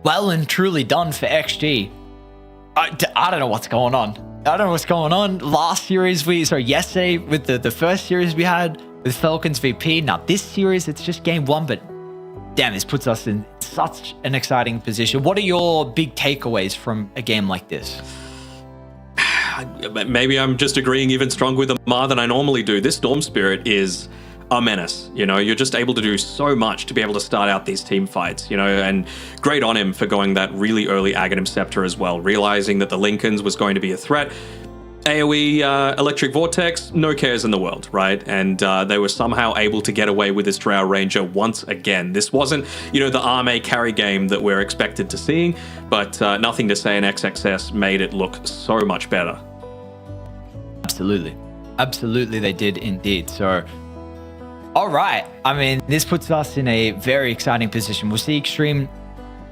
S4: Well and truly done for XG. I don't know what's going on. I don't know what's going on. Last series yesterday with the first series we had with Falcons VP. Now this series, it's just game 1, but damn, this puts us in such an exciting position. What are your big takeaways from a game like this?
S5: Maybe I'm just agreeing even stronger with Amar than I normally do. This Storm Spirit is a menace. You know, you're just able to do so much to be able to start out these team fights, you know, and great on him for going that really early Aghanim Scepter as well, realizing that the Lincolns was going to be a threat. AoE Electric Vortex, no cares in the world, right? And they were somehow able to get away with this Drow Ranger once again. This wasn't, you know, the Arme carry game that we're expected to seeing, but nothing to say, and XXS made it look so much better.
S4: Absolutely they did indeed. So all right, I mean, this puts us in a very exciting position. We'll see Xtreme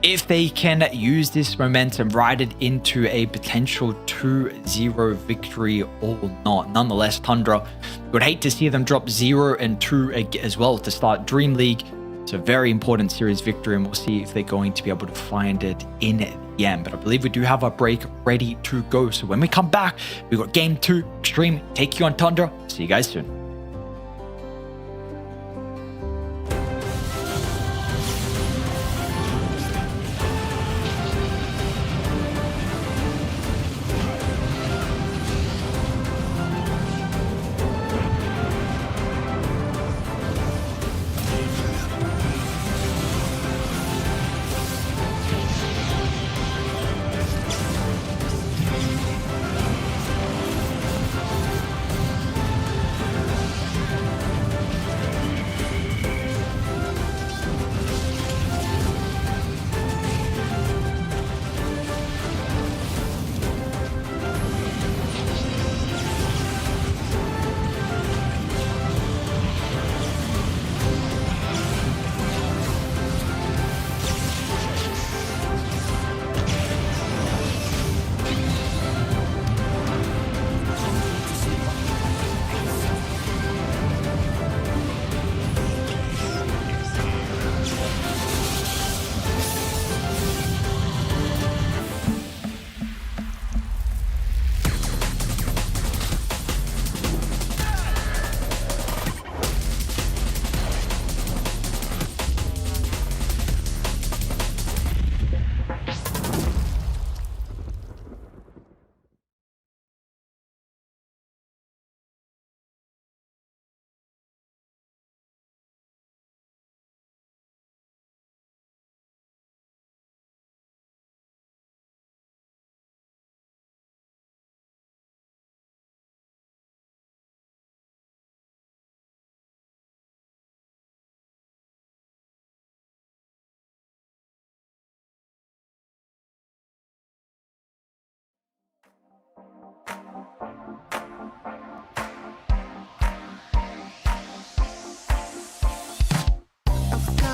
S4: if they can use this momentum, ride it into a potential 2-0 victory or not. Nonetheless, Tundra would hate to see them drop 0 and 2 as well to start DreamLeague. It's a very important series victory, and we'll see if they're going to be able to find it in the end. But I believe we do have our break ready to go. So when we come back, we've got game 2, Xtreme, take you on Tundra. See you guys soon.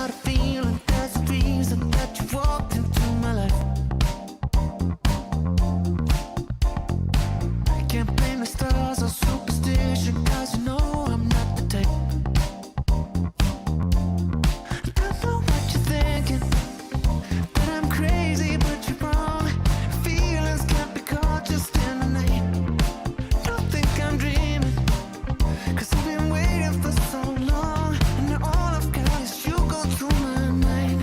S2: got a feeling there's a reason that you walked into my life. I can't blame the stars or superstition, cause you know I'm not the type. I don't know what you're thinking, that I'm crazy, but you're wrong. Feelings can't be caught just in the night. Don't think I'm dreaming, cause I've been waiting for so long, and now all I've got is you go through my mind.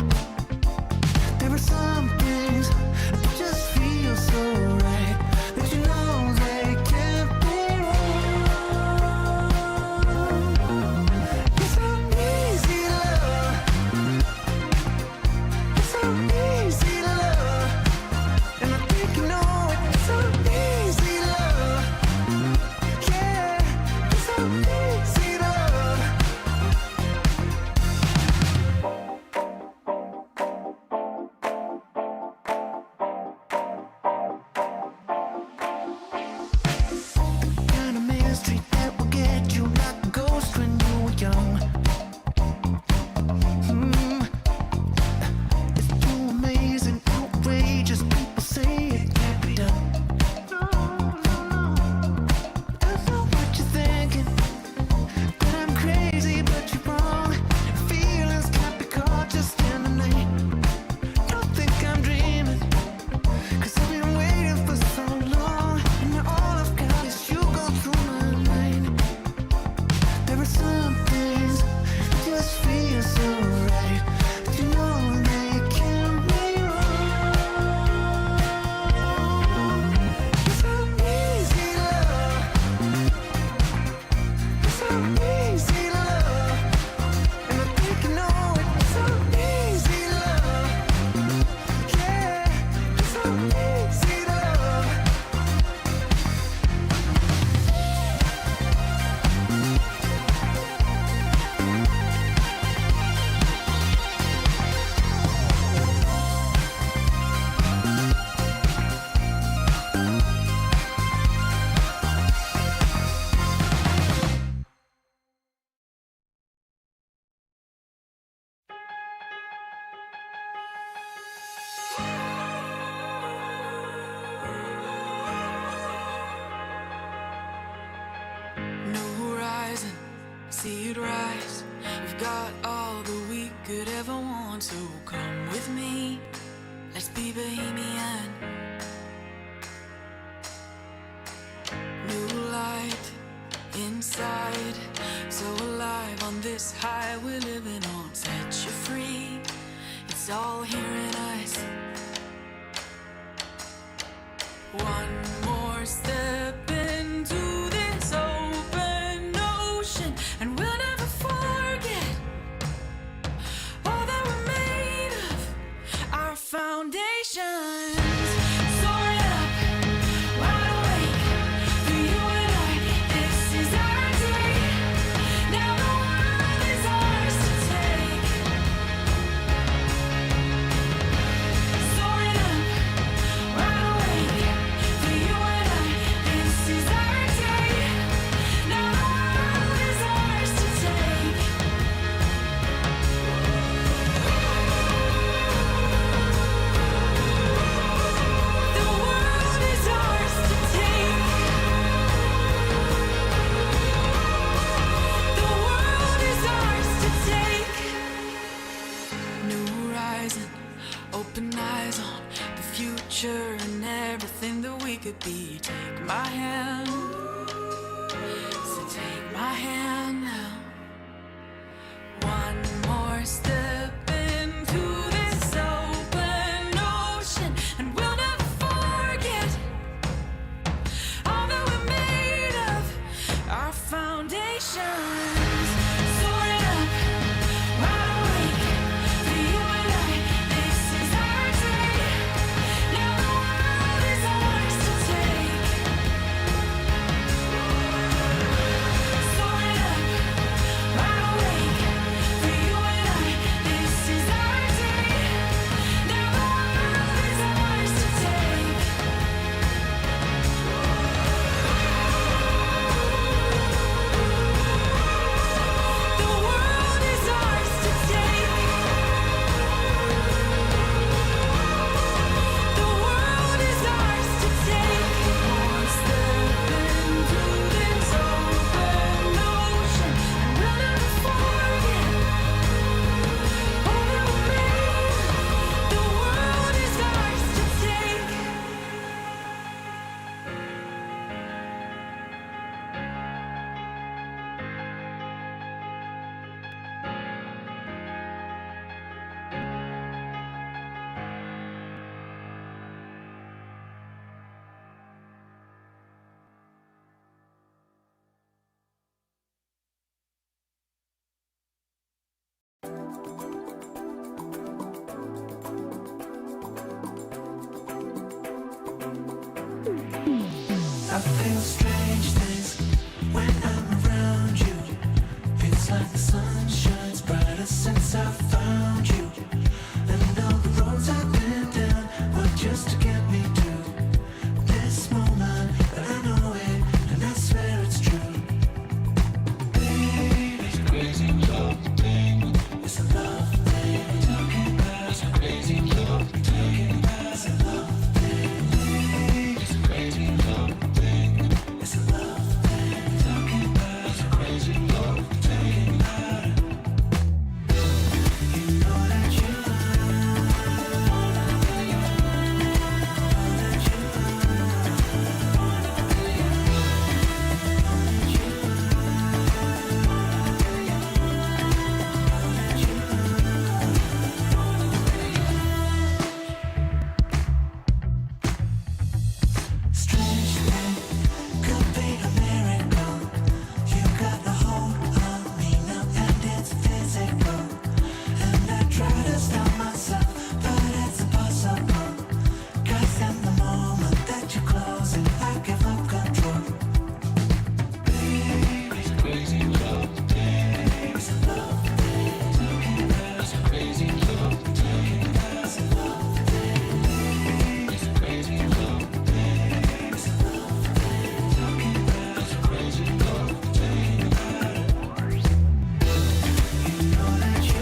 S2: There are some things that just feel so right, that you know they can't be wrong. It's so easy to love. It's so easy to love. And I think you know it. It's so easy to love. Yeah, it's so easy to love. Kind of mystery that will get you like a ghost when you were young. It's too amazing, outrageous. People say it can't be done. I know what you're thinking, that I'm crazy, but you're wrong. Feelings can't be caught just in the night. Don't think I'm dreaming, cause I've been waiting for so long, and now all I've got is you go through my mind. There are some things that just feel so right, but you know they can't be wrong. It's so easy to love. It's so easy to love. And I think you know it. It's so easy to love. Yeah, it's so easy to love. New horizon, see it rise. We've got all that we could ever want, so come with me. Let's be bohemian. New light inside, so alive on this high we're living on. Set you free, it's all here in us. One more step into this open ocean, and we'll never forget all that we're made of, our foundations. Soaring up, wide awake, for you and I, this is our day. Now the world is ours to take. Soaring up, wide awake, for you and I, this is our day. Now the world is ours to take. The world is ours to take. The world is ours to take. New horizon, open eyes on the future and everything that we could be. Take my hand, so take my hand now. One more step into this open ocean, and we'll never forget all that we're made of, our foundations. Soaring up, wide awake, for you and I, this is our day. Now the world is ours to take. Soaring up, wide awake, for you and I, this is our day. Now the world is ours to take.
S1: feel strange things when I'm around you. It's like the sun shines brighter since I found you. And all the roads I've been down were just to get me to this moment. But I know it, and I swear it's true. Baby, it's a crazy love thing. It's a love thing. Talking about it's a crazy love thing. It's a love thing. Baby, it's a crazy love thing. It's a love thing. Talking about it's a crazy love thing. You know that you strange thing could be a miracle. You got the hold on me now, and it's physical. And I try to stop myself, but it's impossible. 'Cause in the moment that you're closing, I give up control. Baby, it's a crazy love thing. It's a love thing. Talking about it's a crazy love thing. It's a love thing. It's a crazy love thing. It's a love thing. Talking about it's a crazy love thing. You know that you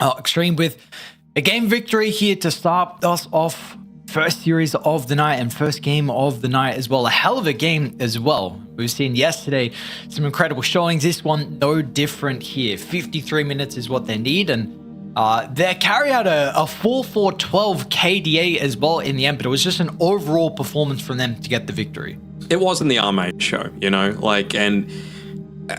S4: Xtreme with a game victory here to start us off. First series of the night and first game of the night as well. A hell of a game as well. We've seen yesterday some incredible showings. This one, no different here. 53 minutes is what they need, and they carry out a 4-4-12 KDA as well in the end, but it was just an overall performance from them to get the victory.
S5: It wasn't the Armade show, you know, like, and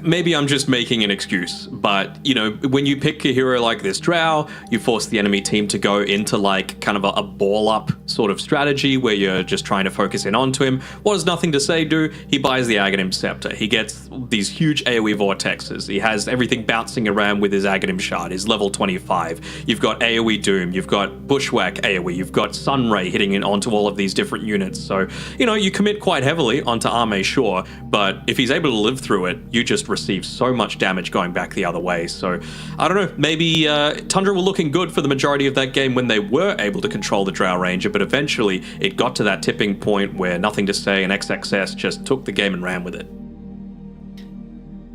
S5: maybe I'm just making an excuse, but, you know, when you pick a hero like this Drow, you force the enemy team to go into, like, kind of a ball-up sort of strategy where you're just trying to focus in onto him. What does Nothing to Say do? He buys the Aghanim Scepter. He gets these huge AoE vortexes. He has everything bouncing around with his Aghanim Shard. He's level 25. You've got AoE Doom. You've got Bushwhack AoE. You've got Sunray hitting in onto all of these different units. So, you know, you commit quite heavily onto Arme, sure, but if he's able to live through it, you just receive so much damage going back the other way. So, I don't know, maybe Tundra were looking good for the majority of that game when they were able to control the Drow Ranger, but eventually it got to that tipping point where Nothing to Say and XXS just took the game and ran with it.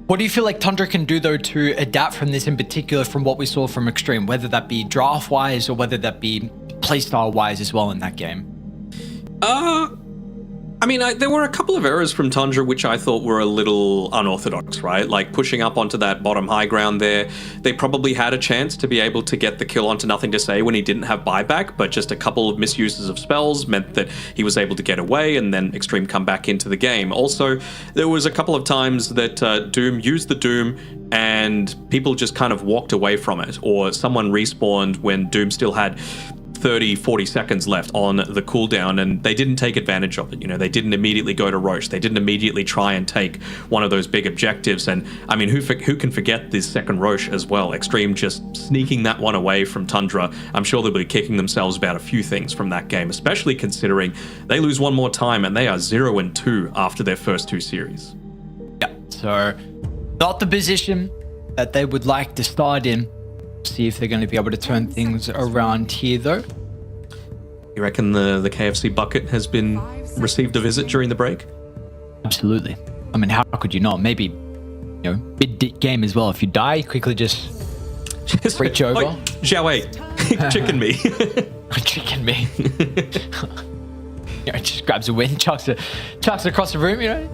S4: What do you feel like Tundra can do, though, to adapt from this in particular from what we saw from Xtreme, whether that be draft-wise or whether that be playstyle-wise as well in that game?
S5: I mean, there were a couple of errors from Tundra which I thought were a little unorthodox, right? Like pushing up onto that bottom high ground there. They probably had a chance to be able to get the kill onto Nothing to Say when he didn't have buyback, but just a couple of misuses of spells meant that he was able to get away and then Xtreme come back into the game. Also, there was a couple of times that Doom used the Doom and people just kind of walked away from it, or someone respawned when Doom still had 30-40 seconds left on the cooldown and they didn't take advantage of it. You know, they didn't immediately go to Roche. They didn't immediately try and take one of those big objectives. And I mean, who can forget this second Roche as well? Xtreme just sneaking that one away from Tundra. I'm sure they'll be kicking themselves about a few things from that game, especially considering they lose one more time and they are 0-2 after their first two series.
S4: Yeah, so not the position that they would like to start in. See if they're going to be able to turn things around here, though.
S5: You reckon the KFC bucket has been received a visit during the break?
S4: Absolutely. I mean, how could you not? Maybe, you know, mid-game as well. If you die, quickly just reach over.
S5: Oh, Xiaowei, chicken me.
S4: Chicken me. You know, just grabs a win, chucks it across the room, you know.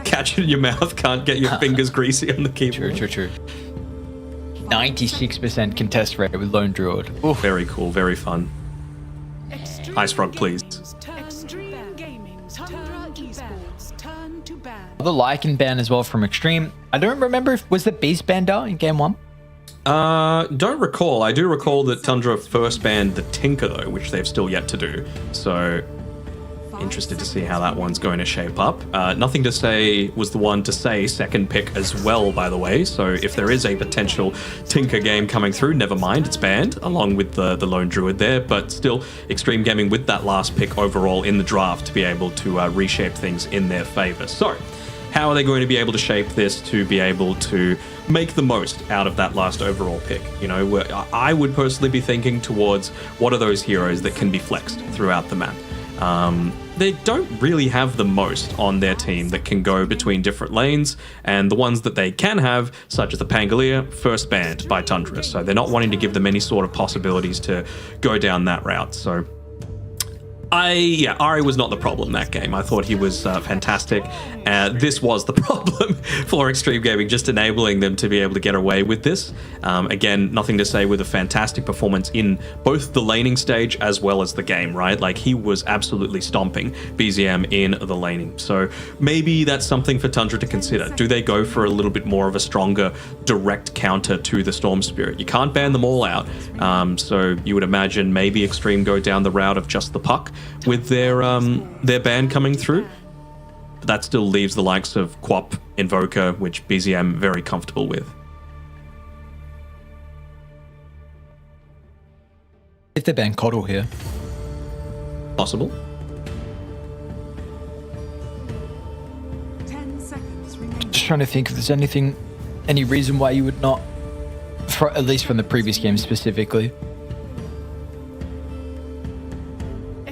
S5: Catch it in your mouth, can't get your fingers greasy on the keyboard.
S4: True. 96% contest rate with Lone Druid. Oof.
S5: Very cool, very fun. Ice Frog, please.
S9: Extreme Gaming, Tundra Esports, turn to ban.
S4: The Lycan ban as well from Xtreme. I don't remember if was the Beast banned out in game 1?
S5: Don't recall. I do recall that Tundra first banned the Tinker though, which they've still yet to do. So interested to see how that one's going to shape up. Nothing to Say was the one to say second pick as well, by the way. So if there is a potential Tinker game coming through, never mind, it's banned along with the Lone Druid there. But still, Xtreme Gaming with that last pick overall in the draft to be able to reshape things in their favor. So how are they going to be able to shape this to be able to make the most out of that last overall pick? You know, I would personally be thinking towards what are those heroes that can be flexed throughout the map. They don't really have the most on their team that can go between different lanes, and the ones that they can have, such as the Pangolier, first banned by Tundra, so they're not wanting to give them any sort of possibilities to go down that route. So Ari was not the problem that game. I thought he was fantastic. This was the problem for Xtreme Gaming, just enabling them to be able to get away with this. Again, Nothing to Say with a fantastic performance in both the laning stage as well as the game, right? Like, he was absolutely stomping BZM in the laning. So maybe that's something for Tundra to consider. Do they go for a little bit more of a stronger direct counter to the Storm Spirit? You can't ban them all out. So you would imagine maybe Xtreme go down the route of just the puck with their ban coming through. But that still leaves the likes of Quap, Invoker, which BZM very comfortable with.
S4: If they ban Coddle here.
S5: Possible.
S9: 10 seconds remaining.
S4: Just trying to think if there's any reason why you would not, at least from the previous game specifically.
S5: I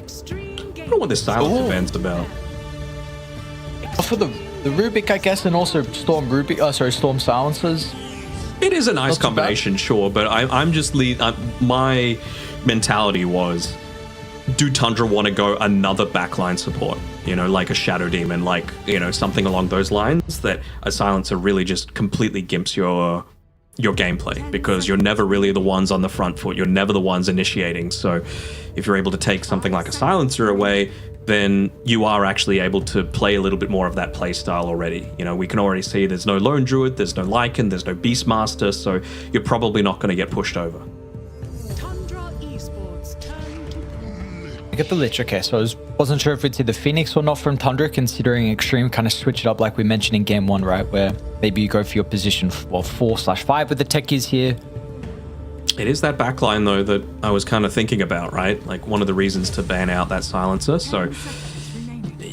S5: don't know what this silence event's about.
S4: For the Rubik, I guess, and also Storm Silencers.
S5: It is a nice combination, sure, but I'm just my mentality was, do Tundra want to go another backline support? You know, like a Shadow Demon, like, you know, something along those lines, that a Silencer really just completely gimps your gameplay, because you're never really the ones on the front foot, you're never the ones initiating. So if you're able to take something like a Silencer away, then you are actually able to play a little bit more of that play style already. You know, we can already see there's no Lone Druid, there's no Lycan, there's no Beastmaster, so you're probably not going to get pushed over.
S9: Tundra Esports turn to
S4: I get the Lich. Okay, so I wasn't sure if it's either Phoenix or not from Tundra, considering Xtreme kind of switch it up like we mentioned in game 1, right? Where maybe you go for your position 4/5 with the techies here.
S5: It is that backline, though, that I was kind of thinking about, right? Like, one of the reasons to ban out that silencer. So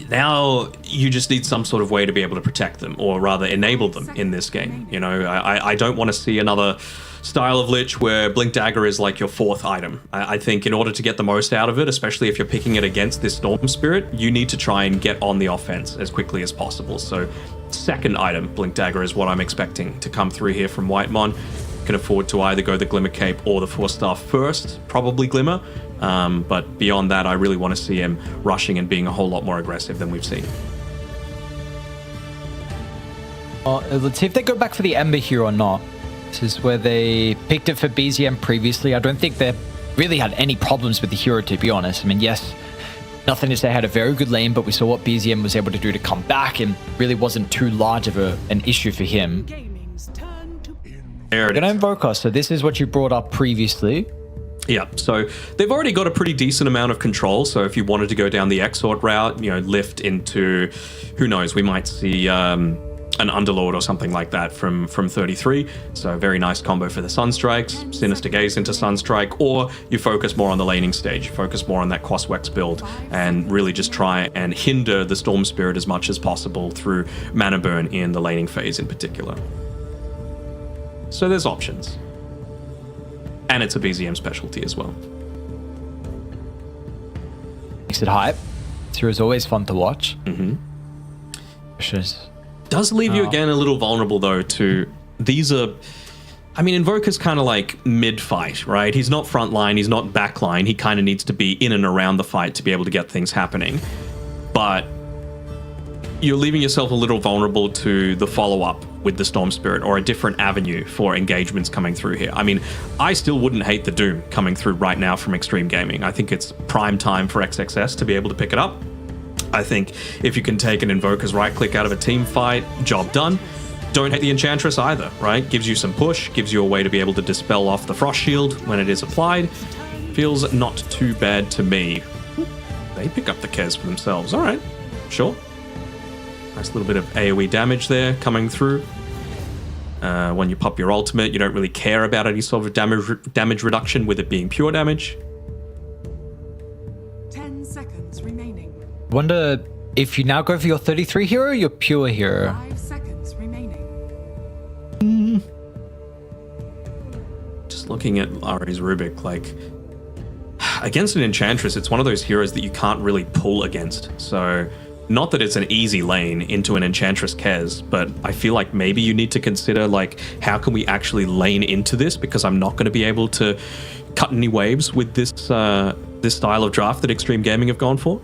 S5: now you just need some sort of way to be able to protect them, or rather enable them in this game. You know, I don't want to see another style of Lich where Blink Dagger is like your 4th item. I think in order to get the most out of it, especially if you're picking it against this Storm Spirit, you need to try and get on the offense as quickly as possible. So 2nd item, Blink Dagger, is what I'm expecting to come through here from Whitemon. Can afford to either go the Glimmer Cape or the 4-star first, probably Glimmer. But beyond that, I really want to see him rushing and being a whole lot more aggressive than we've seen.
S4: Let's see if they go back for the Ember here or not. This is where they picked it for BZM previously. I don't think they really had any problems with the hero, to be honest. I mean, yes, nothing to say had a very good lane, but we saw what BZM was able to do to come back, and really wasn't too large of an issue for him.
S9: Gaming's turn to
S5: There
S4: We're
S5: it
S4: going to
S5: is.
S4: invoke us. So this is what you brought up previously.
S5: Yeah, so they've already got a pretty decent amount of control. So if you wanted to go down the Exort route, you know, lift into, who knows, we might see an Underlord or something like that from 33. So a very nice combo for the Sunstrikes, Sinister Gaze into Sunstrike, or you focus more on the laning stage, you focus more on that Quaswex build, and really just try and hinder the Storm Spirit as much as possible through mana burn in the laning phase in particular. So there's options. And it's a BZM specialty as well.
S4: Makes it hype. This hero is always fun to watch.
S5: Mm-hmm.
S4: Wishes.
S5: Does leave you again a little vulnerable though to these are, I mean, Invoker's kind of like mid-fight, right? He's not front line, he's not back line. He kind of needs to be in and around the fight to be able to get things happening. But you're leaving yourself a little vulnerable to the follow-up with the Storm Spirit, or a different avenue for engagements coming through here. I mean, I still wouldn't hate the Doom coming through right now from Xtreme Gaming. I think it's prime time for XXS to be able to pick it up. I think if you can take an Invoker's right click out of a team fight, job done. Don't hate the Enchantress either, right? Gives you some push, gives you a way to be able to dispel off the Frost Shield when it is applied. Feels not too bad to me. They pick up the Kez for themselves. All right, sure. Nice little bit of AoE damage there coming through. When you pop your ultimate, you don't really care about any sort of damage reduction with it being pure damage.
S9: 10 seconds remaining.
S4: Wonder if you now go for your 33 hero or your pure hero.
S9: 5 seconds remaining.
S5: Just looking at Ari's Rubik, like, against an Enchantress, it's one of those heroes that you can't really pull against. So, not that it's an easy lane into an Enchantress Kez, but I feel like maybe you need to consider, like, how can we actually lane into this? Because I'm not going to be able to cut any waves with this this style of draft that Xtreme Gaming have gone for.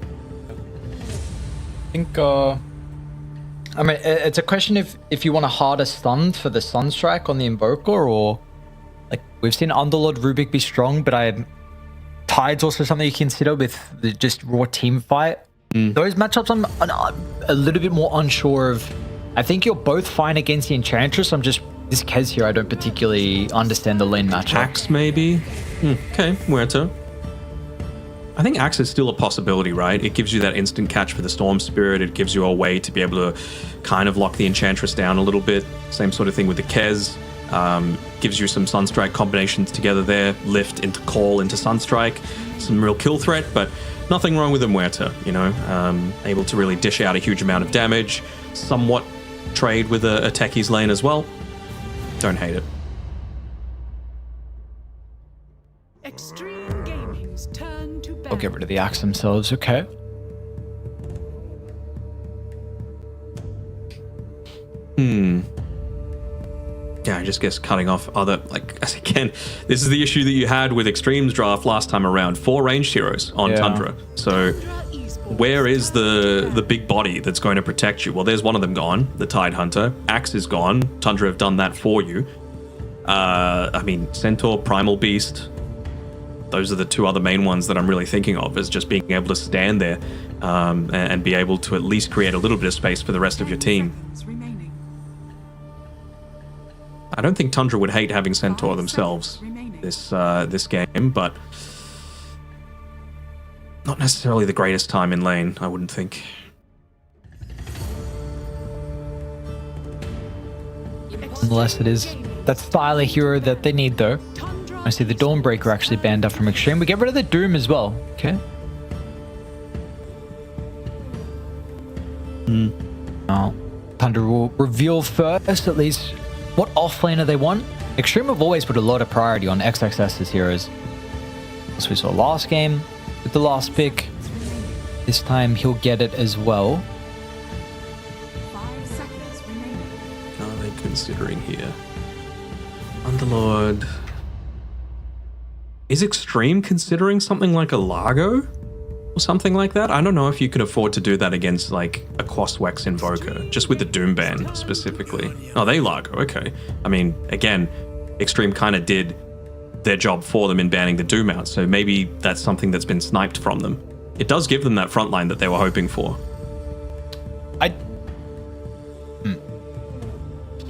S4: I think, I mean, it's a question if you want a harder stun for the Sunstrike on the Invoker, or, like, we've seen Underlord Rubik be strong, but Tide's also something you consider with the just raw team fight. Those matchups I'm a little bit more unsure of. I think you're both fine against the Enchantress. I'm just, this Kez here, I don't particularly understand the lane matchup.
S5: Axe, maybe? Okay, Muerto. I think Axe is still a possibility, right? It gives you that instant catch for the Storm Spirit. It gives you a way to be able to kind of lock the Enchantress down a little bit. Same sort of thing with the Kez. Gives you some Sunstrike combinations together there. Lift into Call into Sunstrike. Some real kill threat, but nothing wrong with a Muerta, you know? Able to really dish out a huge amount of damage. Somewhat trade with a Techie's lane as well. Don't hate it.
S9: Xtreme Gaming's turn to
S4: I'll get rid of the Axe themselves, okay.
S5: Yeah, I just guess cutting off other, like, as again, this is the issue that you had with Extreme's draft last time around. 4 ranged heroes on Tundra. So where is the big body that's going to protect you? Well, there's one of them gone, the Tide Hunter. Axe is gone. Tundra have done that for you. I mean, Centaur, Primal Beast, those are the 2 other main ones that I'm really thinking of, as just being able to stand there and be able to at least create a little bit of space for the rest of your team. I don't think Tundra would hate having Centaur themselves this game, but not necessarily the greatest time in lane, I wouldn't think.
S4: Unless it is that style of hero that they need, though. I see the Dawnbreaker actually banned up from Xtreme. We get rid of the Doom as well. Okay. Oh, Tundra will reveal first, at least, what offlaner they want. Xtreme have always put a lot of priority on XXS's heroes. As we saw last game with the last pick. This time he'll get it as well.
S5: What are they considering here? Underlord. Is Xtreme considering something like a Largo? Or something like that? I don't know if you can afford to do that against like a Quaswex Invoker, just with the Doom ban specifically. Oh, they Largo, okay. I mean, again, Xtreme kind of did their job for them in banning the Doom out, so maybe that's something that's been sniped from them. It does give them that front line that they were hoping for.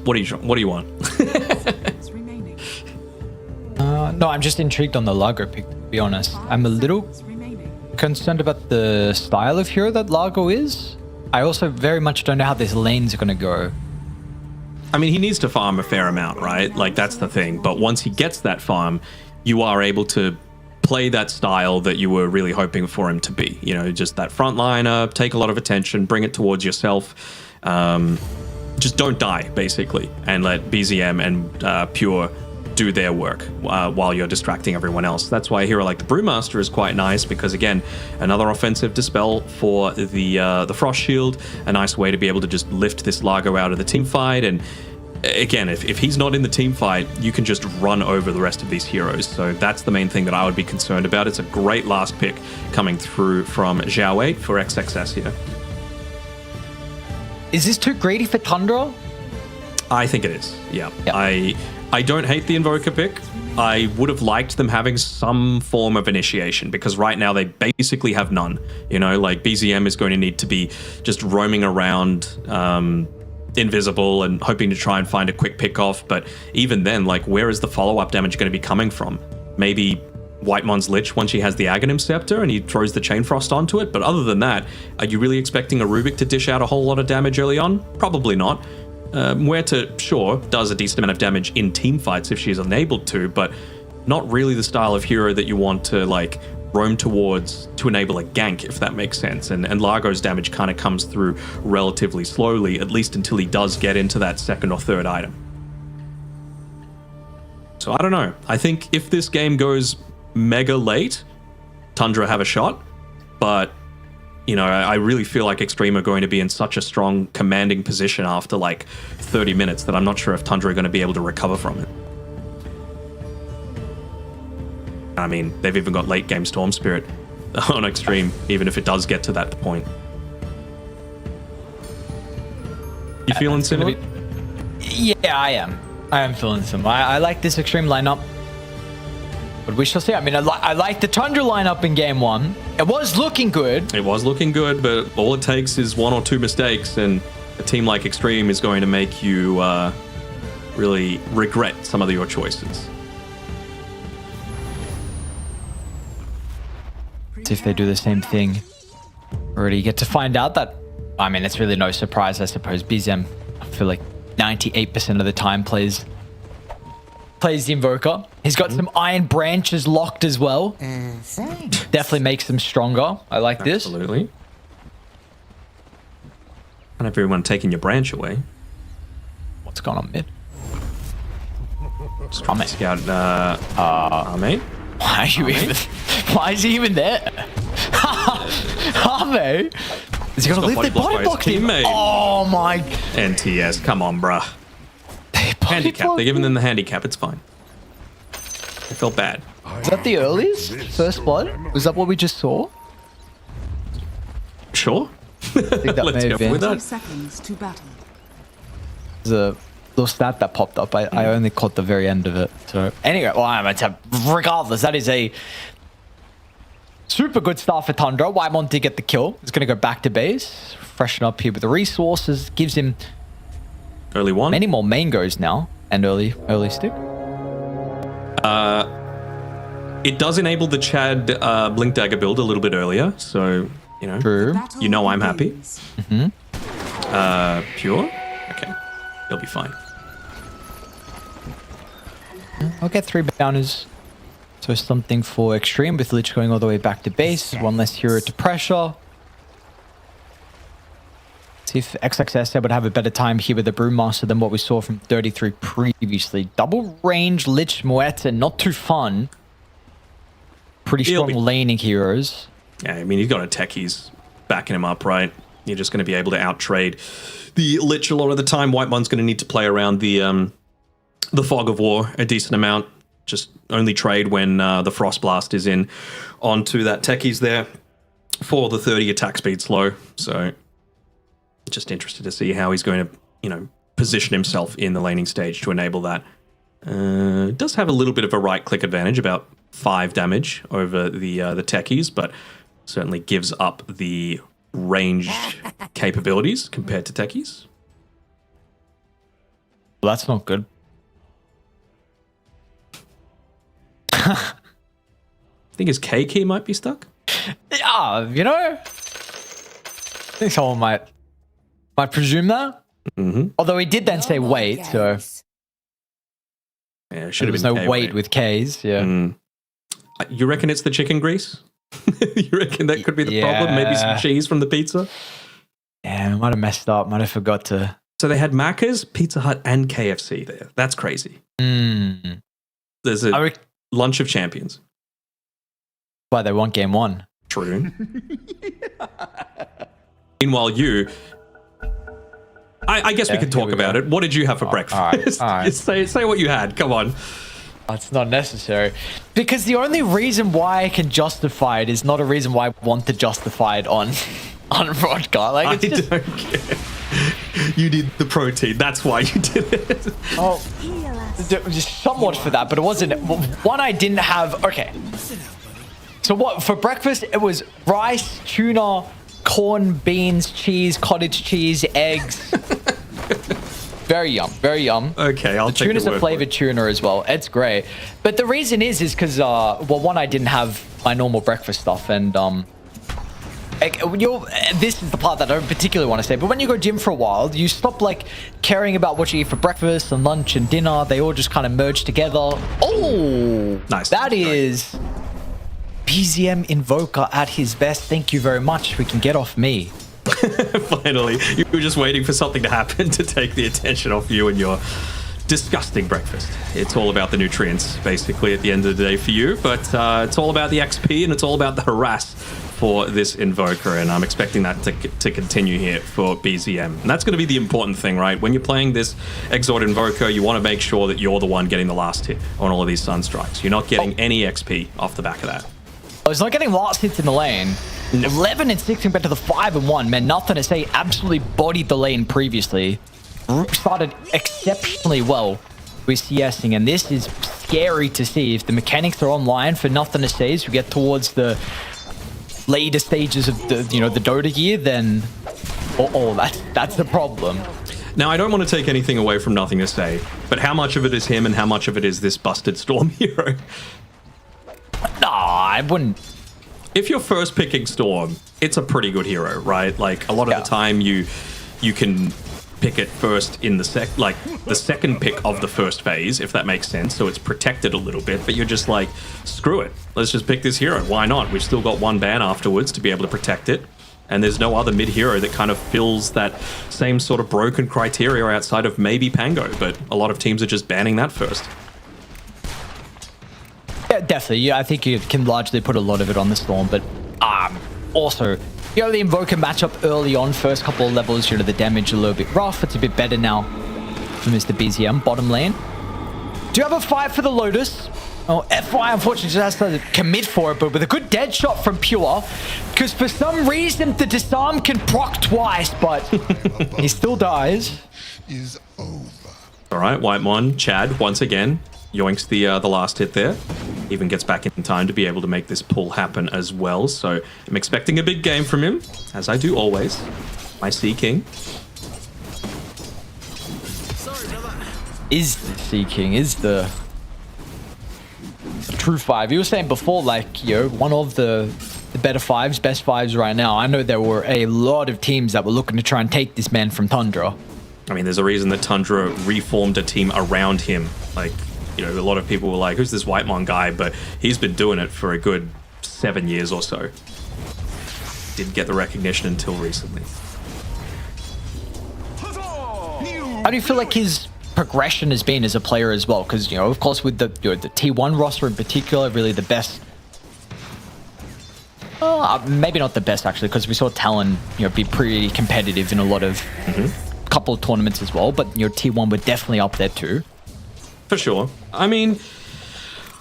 S5: What do you want?
S4: No, I'm just intrigued on the Largo pick, to be honest. I'm a little concerned about the style of hero that Largo is. I also very much don't know how this lane's going to go.
S5: I mean, he needs to farm a fair amount, right? Like, that's the thing. But once he gets that farm, you are able to play that style that you were really hoping for him to be. You know, just that frontliner, take a lot of attention, bring it towards yourself. Just don't die, basically, and let BZM and Pure do their work while you're distracting everyone else. That's why a hero like the Brewmaster is quite nice, because again, another offensive dispel for the Frost Shield, a nice way to be able to just lift this Largo out of the team fight. And again, if he's not in the team fight, you can just run over the rest of these heroes. So that's the main thing that I would be concerned about. It's a great last pick coming through from Zhao 8 for XXS here.
S4: Is this too greedy for Tundra?
S5: I think it is, yeah. I don't hate the Invoker pick. I would have liked them having some form of initiation, because right now they basically have none. You know, like BZM is going to need to be just roaming around invisible and hoping to try and find a quick pick off. But even then, like, where is the follow-up damage going to be coming from? Maybe Whitemon's Lich once she has the Aghanim Scepter and he throws the Chain Frost onto it. But other than that, are you really expecting a Rubik to dish out a whole lot of damage early on? Probably not. Muerta, sure, does a decent amount of damage in team fights if she's enabled to, but not really the style of hero that you want to, like, roam towards to enable a gank, if that makes sense. And Largo's damage kind of comes through relatively slowly, at least until he does get into that second or third item. So I don't know. I think if this game goes mega late, Tundra have a shot, but you know, I really feel like Xtreme are going to be in such a strong commanding position after like 30 minutes that I'm not sure if Tundra are going to be able to recover from it. I mean, they've even got late game Storm Spirit on Xtreme, even if it does get to that point. You feeling similar?
S4: Yeah, I am. I am feeling similar. I like this Xtreme lineup, but we shall see. I mean, I like the Tundra lineup in game one. It was looking good.
S5: It was looking good, but all it takes is one or two mistakes, and a team like Xtreme is going to make you really regret some of your choices.
S4: See if they do the same thing. Already get to find out that, I mean, it's really no surprise, I suppose. BZM, I feel like 98% of the time plays the Invoker. He's got some Iron Branches locked as well. Definitely makes them stronger. I like this.
S5: Absolutely. Can't have everyone taking your branch away.
S4: What's going on mid?
S5: Trying to scout Arme.
S4: Why is he even there? Arme? Is he gonna leave the body block him? Oh my.
S5: NTS, come on, bruh. Handicap. They're giving them the handicap. It's fine. I felt bad.
S4: Is that the earliest first blood? Was that what we just saw?
S5: Sure.
S4: I think that
S5: Let's
S4: may have
S5: go
S4: been.
S5: with that.
S9: Seconds to battle.
S4: There's a little stat that popped up. I only caught the very end of it. So anyway, well, regardless, that is a Super good start for Tundra. Whitemon did get the kill. He's going to go back to base. Freshen up here with the resources. Gives him
S5: early one.
S4: many more mangoes now. And early stick.
S5: It does enable the Chad Blink Dagger build a little bit earlier. So,
S4: True.
S5: I'm happy. Pure? Okay. He'll be fine.
S4: I'll get 3 bounties. So something for Xtreme with Lich going all the way back to base. One less hero to pressure. See if XXS able to have a better time here with the Brewmaster than what we saw from 33 previously. Double range Lich Muerta, not too fun. Pretty strong laning heroes.
S5: Yeah, I mean, he's got a techies backing him up, right? You're just going to be able to out-trade the Lich a lot of the time. Whitemon's going to need to play around the Fog of War a decent amount. Just only trade when the Frost Blast is in onto that techies there for the 30 attack speed slow. So just interested to see how he's going to, position himself in the laning stage to enable that. Does have a little bit of a right-click advantage, about 5 damage over the techies, but certainly gives up the range capabilities compared to techies.
S4: Well, that's not good.
S5: I think his K key might be stuck.
S4: Yeah, I think someone might presume that. Although he did then say wait, so
S5: yeah, should have been
S4: no
S5: K
S4: wait with K's. Yeah.
S5: You reckon it's the chicken grease? You reckon that could be the problem? Maybe some cheese from the pizza?
S4: Yeah, I might have messed up. Might have forgot to.
S5: So they had Macca's, Pizza Hut, and KFC there. That's crazy. There's a lunch of champions.
S4: Why they want game 1.
S5: True. Meanwhile, I guess we could talk about it. What did you have for breakfast?
S4: All right.
S5: Just say what you had. Come on.
S4: It's not necessary. Because the only reason why I can justify it is not a reason why I want to justify it on broadcast. Like, it's just...
S5: don't care. You need the protein. That's why you did it.
S4: Oh, just somewhat for that, but it wasn't. One I didn't have. Okay. So what for breakfast? It was rice, tuna, corn, beans, cheese, cottage cheese, eggs. Very yum. Very yum.
S5: Okay, I'll take the word
S4: tuna's a flavored tuna as well. It's great. But the reason is because one, I didn't have my normal breakfast stuff, and this is the part that I don't particularly want to say, but when you go gym for a while, you stop caring about what you eat for breakfast and lunch and dinner. They all just kind of merge together. Oh,
S5: nice.
S4: That is BZM Invoker at his best. Thank you very much. We can get off me.
S5: Finally, you were just waiting for something to happen to take the attention off you and your disgusting breakfast. It's all about the nutrients, basically, at the end of the day for you, but it's all about the XP and it's all about the harass for this Invoker, and I'm expecting that to continue here for BZM. And that's going to be the important thing, right? When you're playing this Exort Invoker, you want to make sure that you're the one getting the last hit on all of these Sunstrikes. You're not getting any XP off the back of that.
S4: I was not getting last hits in the lane. 11 and 6 compared to the 5 and 1. Man, nothing to say. Absolutely bodied the lane previously. Started exceptionally well with CSing, and this is scary to see. If the mechanics are online for nothing to say as we get towards the later stages of the the Dota year, then that's the problem.
S5: Now, I don't want to take anything away from nothing to say, but how much of it is him and how much of it is this busted Storm hero?
S4: Nah, I wouldn't.
S5: If you're first picking Storm, it's a pretty good hero, right? Like, a lot of the time you can pick it first in the second pick of the first phase, if that makes sense. So it's protected a little bit, but you're just like, screw it. Let's just pick this hero. Why not? We've still got one ban afterwards to be able to protect it. And there's no other mid hero that kind of fills that same sort of broken criteria outside of maybe Pango, but a lot of teams are just banning that first.
S4: Yeah, definitely. Yeah, I think you can largely put a lot of it on the Storm, but also, the Invoker matchup early on, first couple of levels, the damage a little bit rough. It's a bit better now for Mr. BZM, bottom lane. Do you have a fight for the Lotus? Oh, FY unfortunately just has to commit for it, but with a good dead shot from Pure, because for some reason the disarm can proc twice, but he still dies.
S10: Is over.
S5: All right, Whitemon, Chad, once again, yoinks the last hit there. even gets back in time to be able to make this pull happen as well. So I'm expecting a big game from him, as I do always. My Sea King.
S4: Is the Sea King, is the true five. You were saying before, like, you know, one of the better fives, best fives right now. I know there were a lot of teams that were looking to try and take this man from Tundra.
S5: I mean, there's a reason that Tundra reformed a team around him. Like, you know, a lot of people were like, who's this Whitemon guy? But he's been doing it for a good 7 years or so. Didn't get the recognition until recently.
S4: How do you feel like his progression has been as a player as well? Because, you know, of course, with the, you know, the T1 roster in particular, really the best. Maybe not the best, actually, because we saw Talon, you know, be pretty competitive in a lot of couple of tournaments as well. But your T1 were definitely up there too.
S5: For sure. I mean,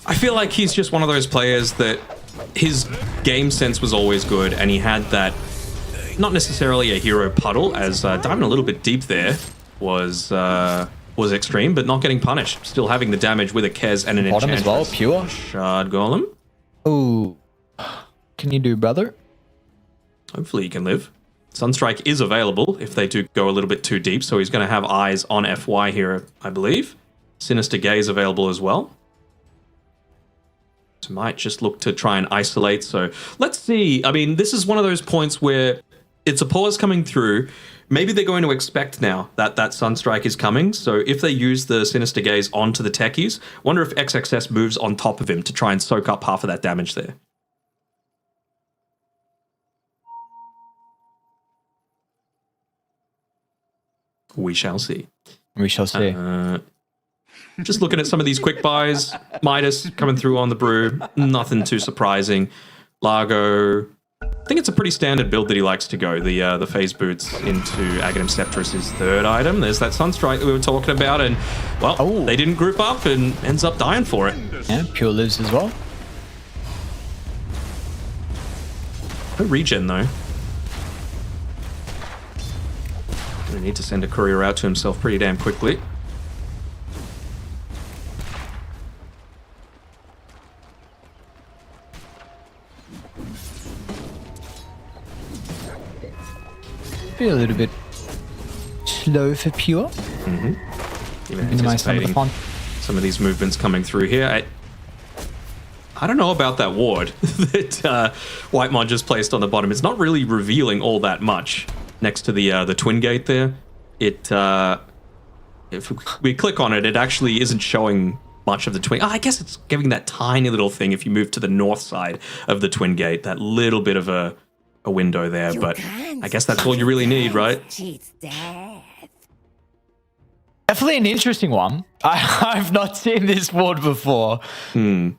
S5: I feel like he's just one of those players that his game sense was always good, and he had that, not necessarily a hero puddle, as diving a little bit deep there was Xtreme, but not getting punished. Still having the damage with a Kez and an
S4: Bottom
S5: Enchantress.
S4: as well, pure.
S5: Shard Golem.
S4: Ooh. Can you do, brother?
S5: Hopefully he can live. Sunstrike is available if they do go a little bit too deep, so he's going to have eyes on FY here, I believe. Sinister Gaze available as well. So might just look to try and isolate. So let's see. I mean, this is one of those points where it's a pause coming through. Maybe they're going to expect now that that Sunstrike is coming. So if they use the Sinister Gaze onto the techies, wonder if XXS moves on top of him to try and soak up half of that damage there. We shall see.
S4: We shall see.
S5: Just looking at some of these quick buys. Midas coming through on the brew. Nothing too surprising. Largo. I think it's a pretty standard build that he likes to go. The phase boots into Aghanim Scepter is his third item. There's that Sunstrike that we were talking about, and well, they didn't group up and ends up dying for it.
S4: Yeah, Pure lives as well.
S5: No regen though. Gonna need to send a courier out to himself pretty damn quickly.
S4: Be a little bit slow for Pure.
S5: Even
S4: Minimize some of the fun.
S5: some of these movements coming through here. I don't know about that ward that Whitemon just placed on the bottom. It's not really revealing all that much next to the Twin Gate there. It if we click on it, it actually isn't showing much of the Twin. I guess it's giving that tiny little thing if you move to the north side of the Twin Gate, that little bit of a window there, but I guess that's all you really need, right?
S4: Definitely an interesting one. I've not seen this ward before.
S5: I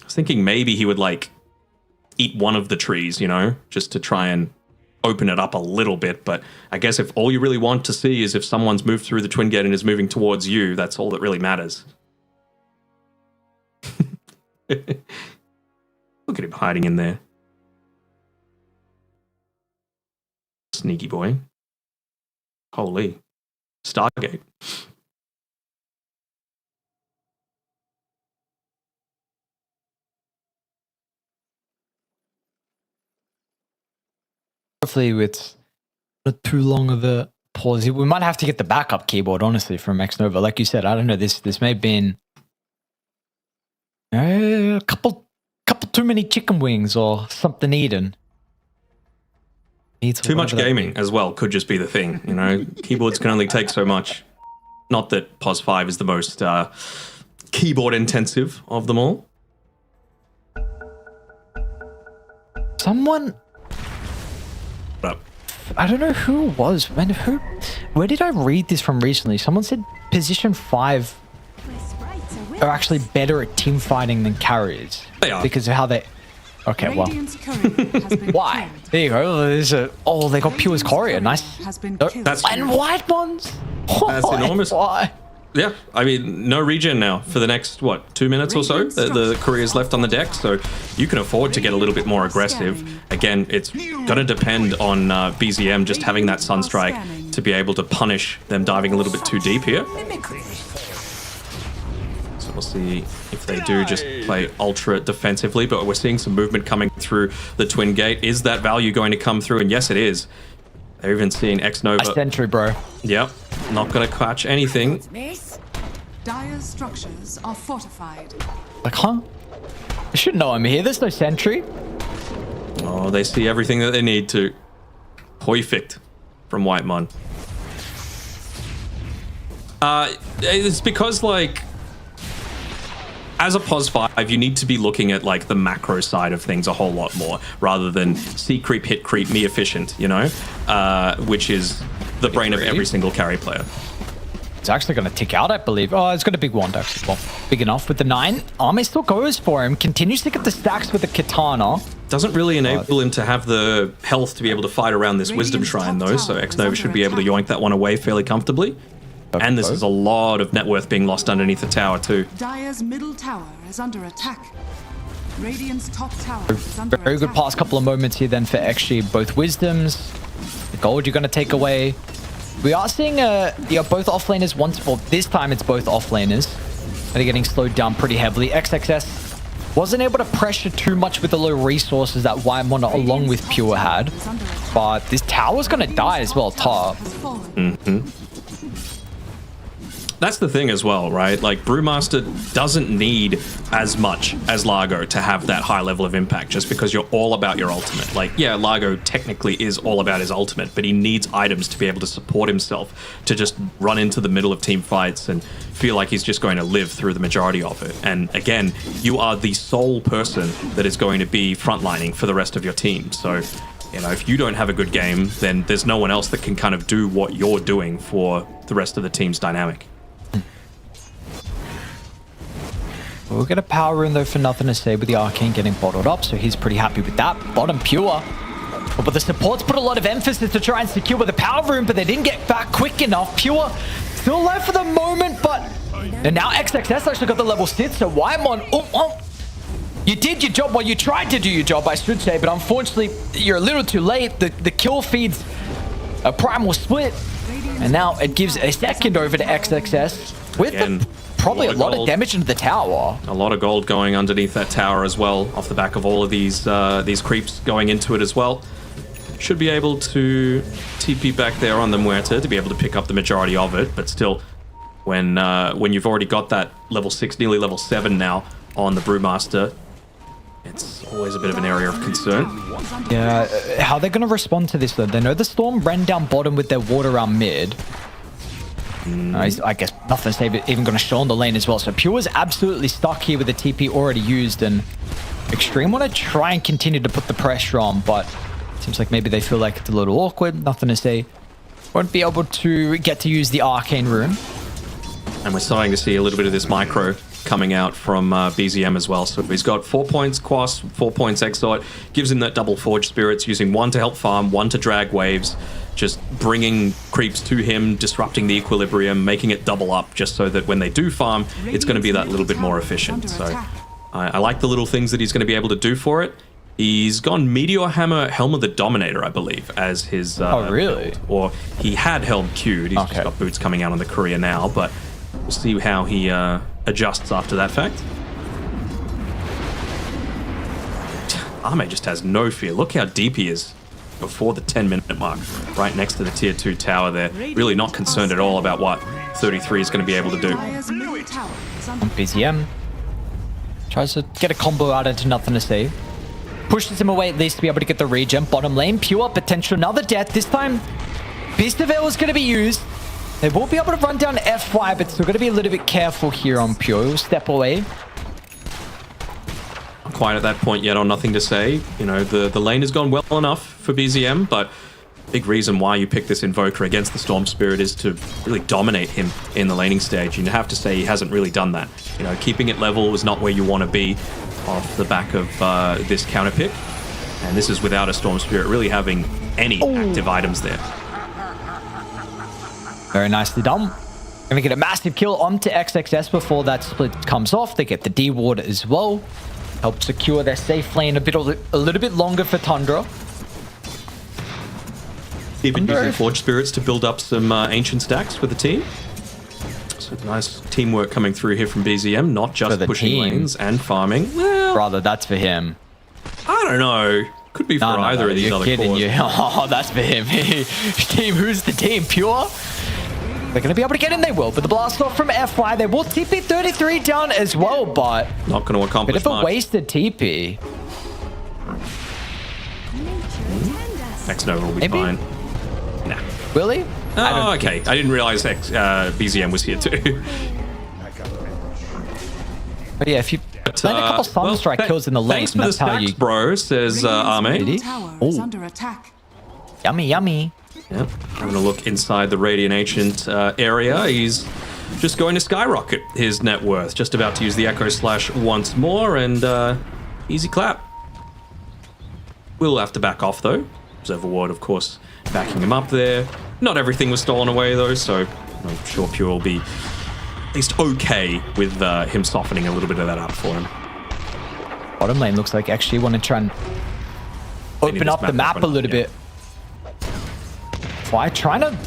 S5: was thinking maybe he would like eat one of the trees, you know, just to try and open it up a little bit. But I guess if all you really want to see is if someone's moved through the Twin Gate and is moving towards you, that's all that really matters. Look at him hiding in there. Sneaky boy. Holy. Stargate.
S4: Hopefully with not too long of a pause. We might have to get the backup keyboard, honestly, from Xnova. Like you said, I don't know, this may have been a couple too many chicken wings or something eaten.
S5: Too much gaming as well could just be the thing, you know. Keyboards can only take so much. Not that POS 5 is the most keyboard intensive of them all.
S4: Someone, I don't know who it was. Where did I read this from recently? Someone said position 5 are actually better at team fighting than carriers.
S5: They are.
S4: Because of how they... Okay, well. Why? There you go. They got Pure's Courier. Nice.
S5: That's
S4: And white ones.
S5: That's enormous.
S4: Why?
S5: Yeah, I mean, no regen now for the next, 2 minutes or so? The courier's left on the deck, so you can afford to get a little bit more aggressive. Again, it's going to depend on BZM just having that Sunstrike to be able to punish them diving a little bit too deep here. So we'll see if they do just play ultra defensively, but we're seeing some movement coming through the Twin Gate. Is that value going to come through? And yes, it is. They're even seeing X-Nova.
S4: A sentry, bro.
S5: Yep, not going to catch anything.
S9: Dire's structures are fortified.
S4: Like, huh? I should know I'm here. There's no sentry.
S5: Oh, they see everything that they need to. Perfect from Whitemon. It's because, like, as a POS 5, you need to be looking at, like, the macro side of things a whole lot more, rather than see creep, hit creep, me efficient, you know? Which is the brain of every single carry player.
S4: It's actually going to tick out, I believe. Oh, it's got a big wand, actually. Well, big enough with the 9. Army still goes for him. Continues to get the stacks with the katana.
S5: Doesn't really enable him to have the health to be able to fight around this Wisdom Shrine, though, so X-Nova should be able to yoink that one away fairly comfortably. And this is a lot of net worth being lost underneath the tower, too.
S9: Dire's middle tower is under attack. Radiant's top tower is under
S4: Very good past couple of moments here then for XG. Both Wisdoms. The gold you're going to take away. We are seeing both offlaners once, or this time it's both offlaners. They're getting slowed down pretty heavily. XXS wasn't able to pressure too much with the low resources that Whitemon along with Pure had. But this tower's going to die as well, top.
S5: That's the thing as well, right? Like, Brewmaster doesn't need as much as Largo to have that high level of impact just because you're all about your ultimate. Like, yeah, Largo technically is all about his ultimate, but he needs items to be able to support himself, to just run into the middle of team fights and feel like he's just going to live through the majority of it. And again, you are the sole person that is going to be frontlining for the rest of your team. So, you know, if you don't have a good game, then there's no one else that can kind of do what you're doing for the rest of the team's dynamic.
S4: We'll get a power rune though for nothing to say with the Arcane getting bottled up, so he's pretty happy with that. Bottom Pure. But the supports put a lot of emphasis to try and secure the power rune, but they didn't get back quick enough. Pure still alive for the moment, but... And now XXS actually got the level 6, so Whitemon... You did your job. Well, you tried to do your job, I should say, but unfortunately, you're a little too late. The kill feeds a primal split, and now it gives a second over to XXS with the... Probably a lot of damage into the tower.
S5: A lot of gold going underneath that tower as well, off the back of all of these creeps going into it as well. Should be able to TP back there on the Muerta to be able to pick up the majority of it, but still, when you've already got that level 6, nearly level 7 now on the Brewmaster, it's always a bit of an area of concern.
S4: Yeah, how they're going to respond to this though? They know the Storm ran down bottom with their ward around mid. I guess nothing's even going to show on the lane as well. So Pure is absolutely stuck here with the TP already used, and Xtreme want to try and continue to put the pressure on, but it seems like maybe they feel like it's a little awkward. Nothing to say. Won't be able to get to use the Arcane rune.
S5: And we're starting to see a little bit of this micro coming out from BZM as well. So he's got 4 points Quas, 4 points Exort, gives him that double Forge Spirits, using 1 to help farm, 1 to drag waves, just bringing creeps to him, disrupting the equilibrium, making it double up, just so that when they do farm, it's going to be that little bit more efficient. So I like the little things that he's going to be able to do for it. He's gone Meteor Hammer, Helm of the Dominator, I believe, as his...
S4: oh, really?
S5: Build. Or he had Helm queued. He's just got boots coming out on the courier now, but we'll see how he adjusts after that fact. Ame just has no fear. Look how deep he is before the 10-minute mark, right next to the tier 2 tower there. Really not concerned at all about what 33 is going to be able to do.
S4: BZM tries to get a combo out into nothing to say. Pushes him away at least to be able to get the regen. Bottom lane, Pure, potential another death. This time, Beast of Veil is going to be used. They will be able to run down F5, but still going to be a little bit careful here on Pure. He'll step away.
S5: Not quite at that point yet on nothing to say. You know, the lane has gone well enough for BZM, but big reason why you pick this Invoker against the Storm Spirit is to really dominate him in the laning stage. And you have to say he hasn't really done that. You know, keeping it level is not where you want to be off the back of this counter pick. And this is without a Storm Spirit really having any active items there.
S4: Very nicely done. Gonna get a massive kill onto XXS before that split comes off. They get the D ward as well. Help secure their safe lane a little bit longer for Tundra.
S5: Even using Forge Spirits to build up some ancient stacks for the team. So nice teamwork coming through here from BZM, not
S4: For
S5: just
S4: the
S5: pushing
S4: team.
S5: lanes and farming. Well,
S4: Brother, that's for him.
S5: I don't know. Could be for either of these
S4: you're
S5: other
S4: kidding
S5: cores.
S4: you. Oh, that's for him. Team, who's the team? Pure? They're going to be able to get in, they will. But the blast off from FY, they will TP 33 down as well, but
S5: Not going to accomplish
S4: bit of a
S5: much.
S4: wasted TP.
S5: Next Nova will be
S4: Maybe.
S5: fine. Nah.
S4: Will he?
S5: Oh, okay. I didn't realize BZM was here too.
S4: But yeah, if you land a couple Sunstrike kills in the lane,
S5: Thanks for the
S4: that's how
S5: stacks,
S4: you...
S5: bro, says Ame.
S4: Did he?
S11: Under attack.
S4: Yummy, yummy.
S5: Yep. I'm going to look inside the Radiant Ancient area. He's just going to skyrocket his net worth. Just about to use the Echo Slash once more, and easy clap. We'll have to back off, though. Observer Ward, of course, backing him up there. Not everything was stolen away, though, so I'm sure Pure will be at least okay with him softening a little bit of that up for him.
S4: Bottom lane looks like actually want to try and open up the map a little bit. Why? Trying to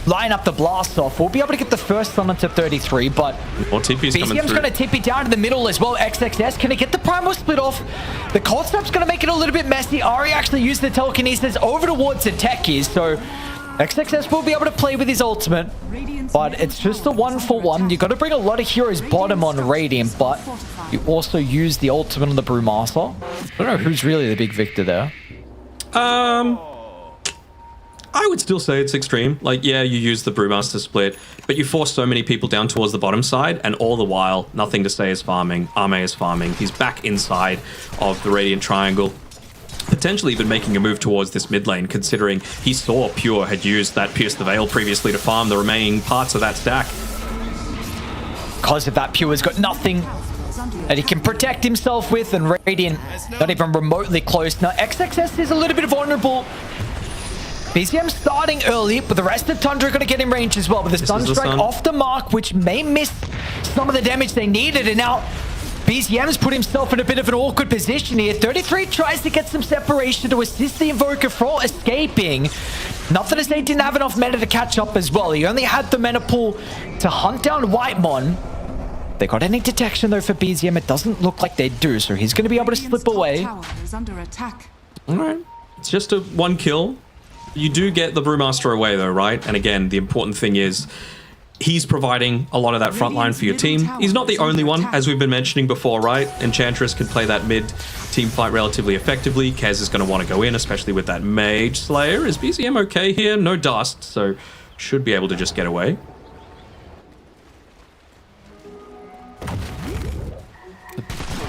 S4: line up the blast off. We'll be able to get the first summon to 33, but
S5: More TP's coming
S4: BCM's
S5: through.
S4: going to TP down to the middle as well. XXS, can he get the primal split off? The cold snap's going to make it a little bit messy. Ari actually used the telekinesis over towards the techies, so XXS will be able to play with his ultimate, but it's just a 1-for-1. You've got to bring a lot of heroes bottom on Radiant, but you also use the ultimate on the Brewmaster. I don't know who's really the big victor there.
S5: I would still say it's Xtreme. Like, yeah, you use the Brewmaster split, but you force so many people down towards the bottom side, and all the while, nothing to say is farming. Ame is farming. He's back inside of the Radiant Triangle, potentially even making a move towards this mid lane, considering he saw Pure had used that Pierce the Veil previously to farm the remaining parts of that stack.
S4: Because of that, Pure's got nothing that he can protect himself with, and Radiant not even remotely close. Now, XXS is a little bit vulnerable. BZM starting early, but the rest of Tundra are going to get in range as well. But the stun strike off the mark, which may miss some of the damage they needed. And now BZM's put himself in a bit of an awkward position here. 33 tries to get some separation to assist the Invoker from escaping. Nothing to say, didn't have enough mana to catch up as well. He only had the mana pool to hunt down Whitemon. They got any detection though for BZM? It doesn't look like they do, so he's going to be able to slip away.
S5: All right, it's just a 1 kill. You do get the Brewmaster away though, right? And again, the important thing is he's providing a lot of that front line for your team. He's not the only one, as we've been mentioning before, right? Enchantress can play that mid team fight relatively effectively. Kez is going to want to go in, especially with that Mage Slayer. Is BZM okay here? No dust, so should be able to just get away.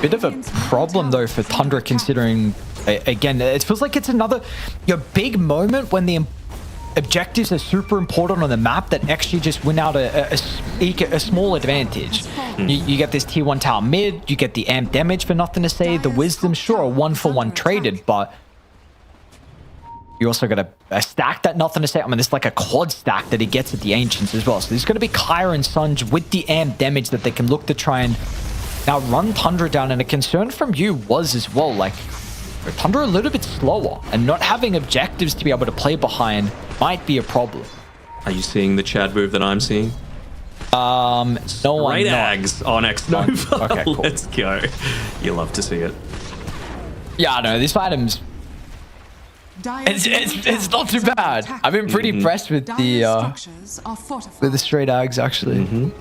S4: Bit of a problem though for Tundra, considering again it feels like it's another big moment when the objectives are super important on the map that actually just win out a small advantage. You get this tier 1 tower mid, you get the amp damage for nothing to say, the wisdom, sure, a 1-for-1 traded, but you also got a stack that nothing to say. I mean, there's like a quad stack that he gets at the Ancients as well, so there's going to be Kyra and Sunj with the amp damage that they can look to try and now run Tundra down. And a concern from you was as well, like, Tundra a little bit slower, and not having objectives to be able to play behind might be a problem.
S5: Are you seeing the Chad move that I'm seeing?
S4: No,
S5: Great Ags on X Nova.
S4: Okay, cool.
S5: Let's go. You love to see it.
S4: Yeah, no, this item's it's not too bad. I've been pretty impressed with the straight Ags actually.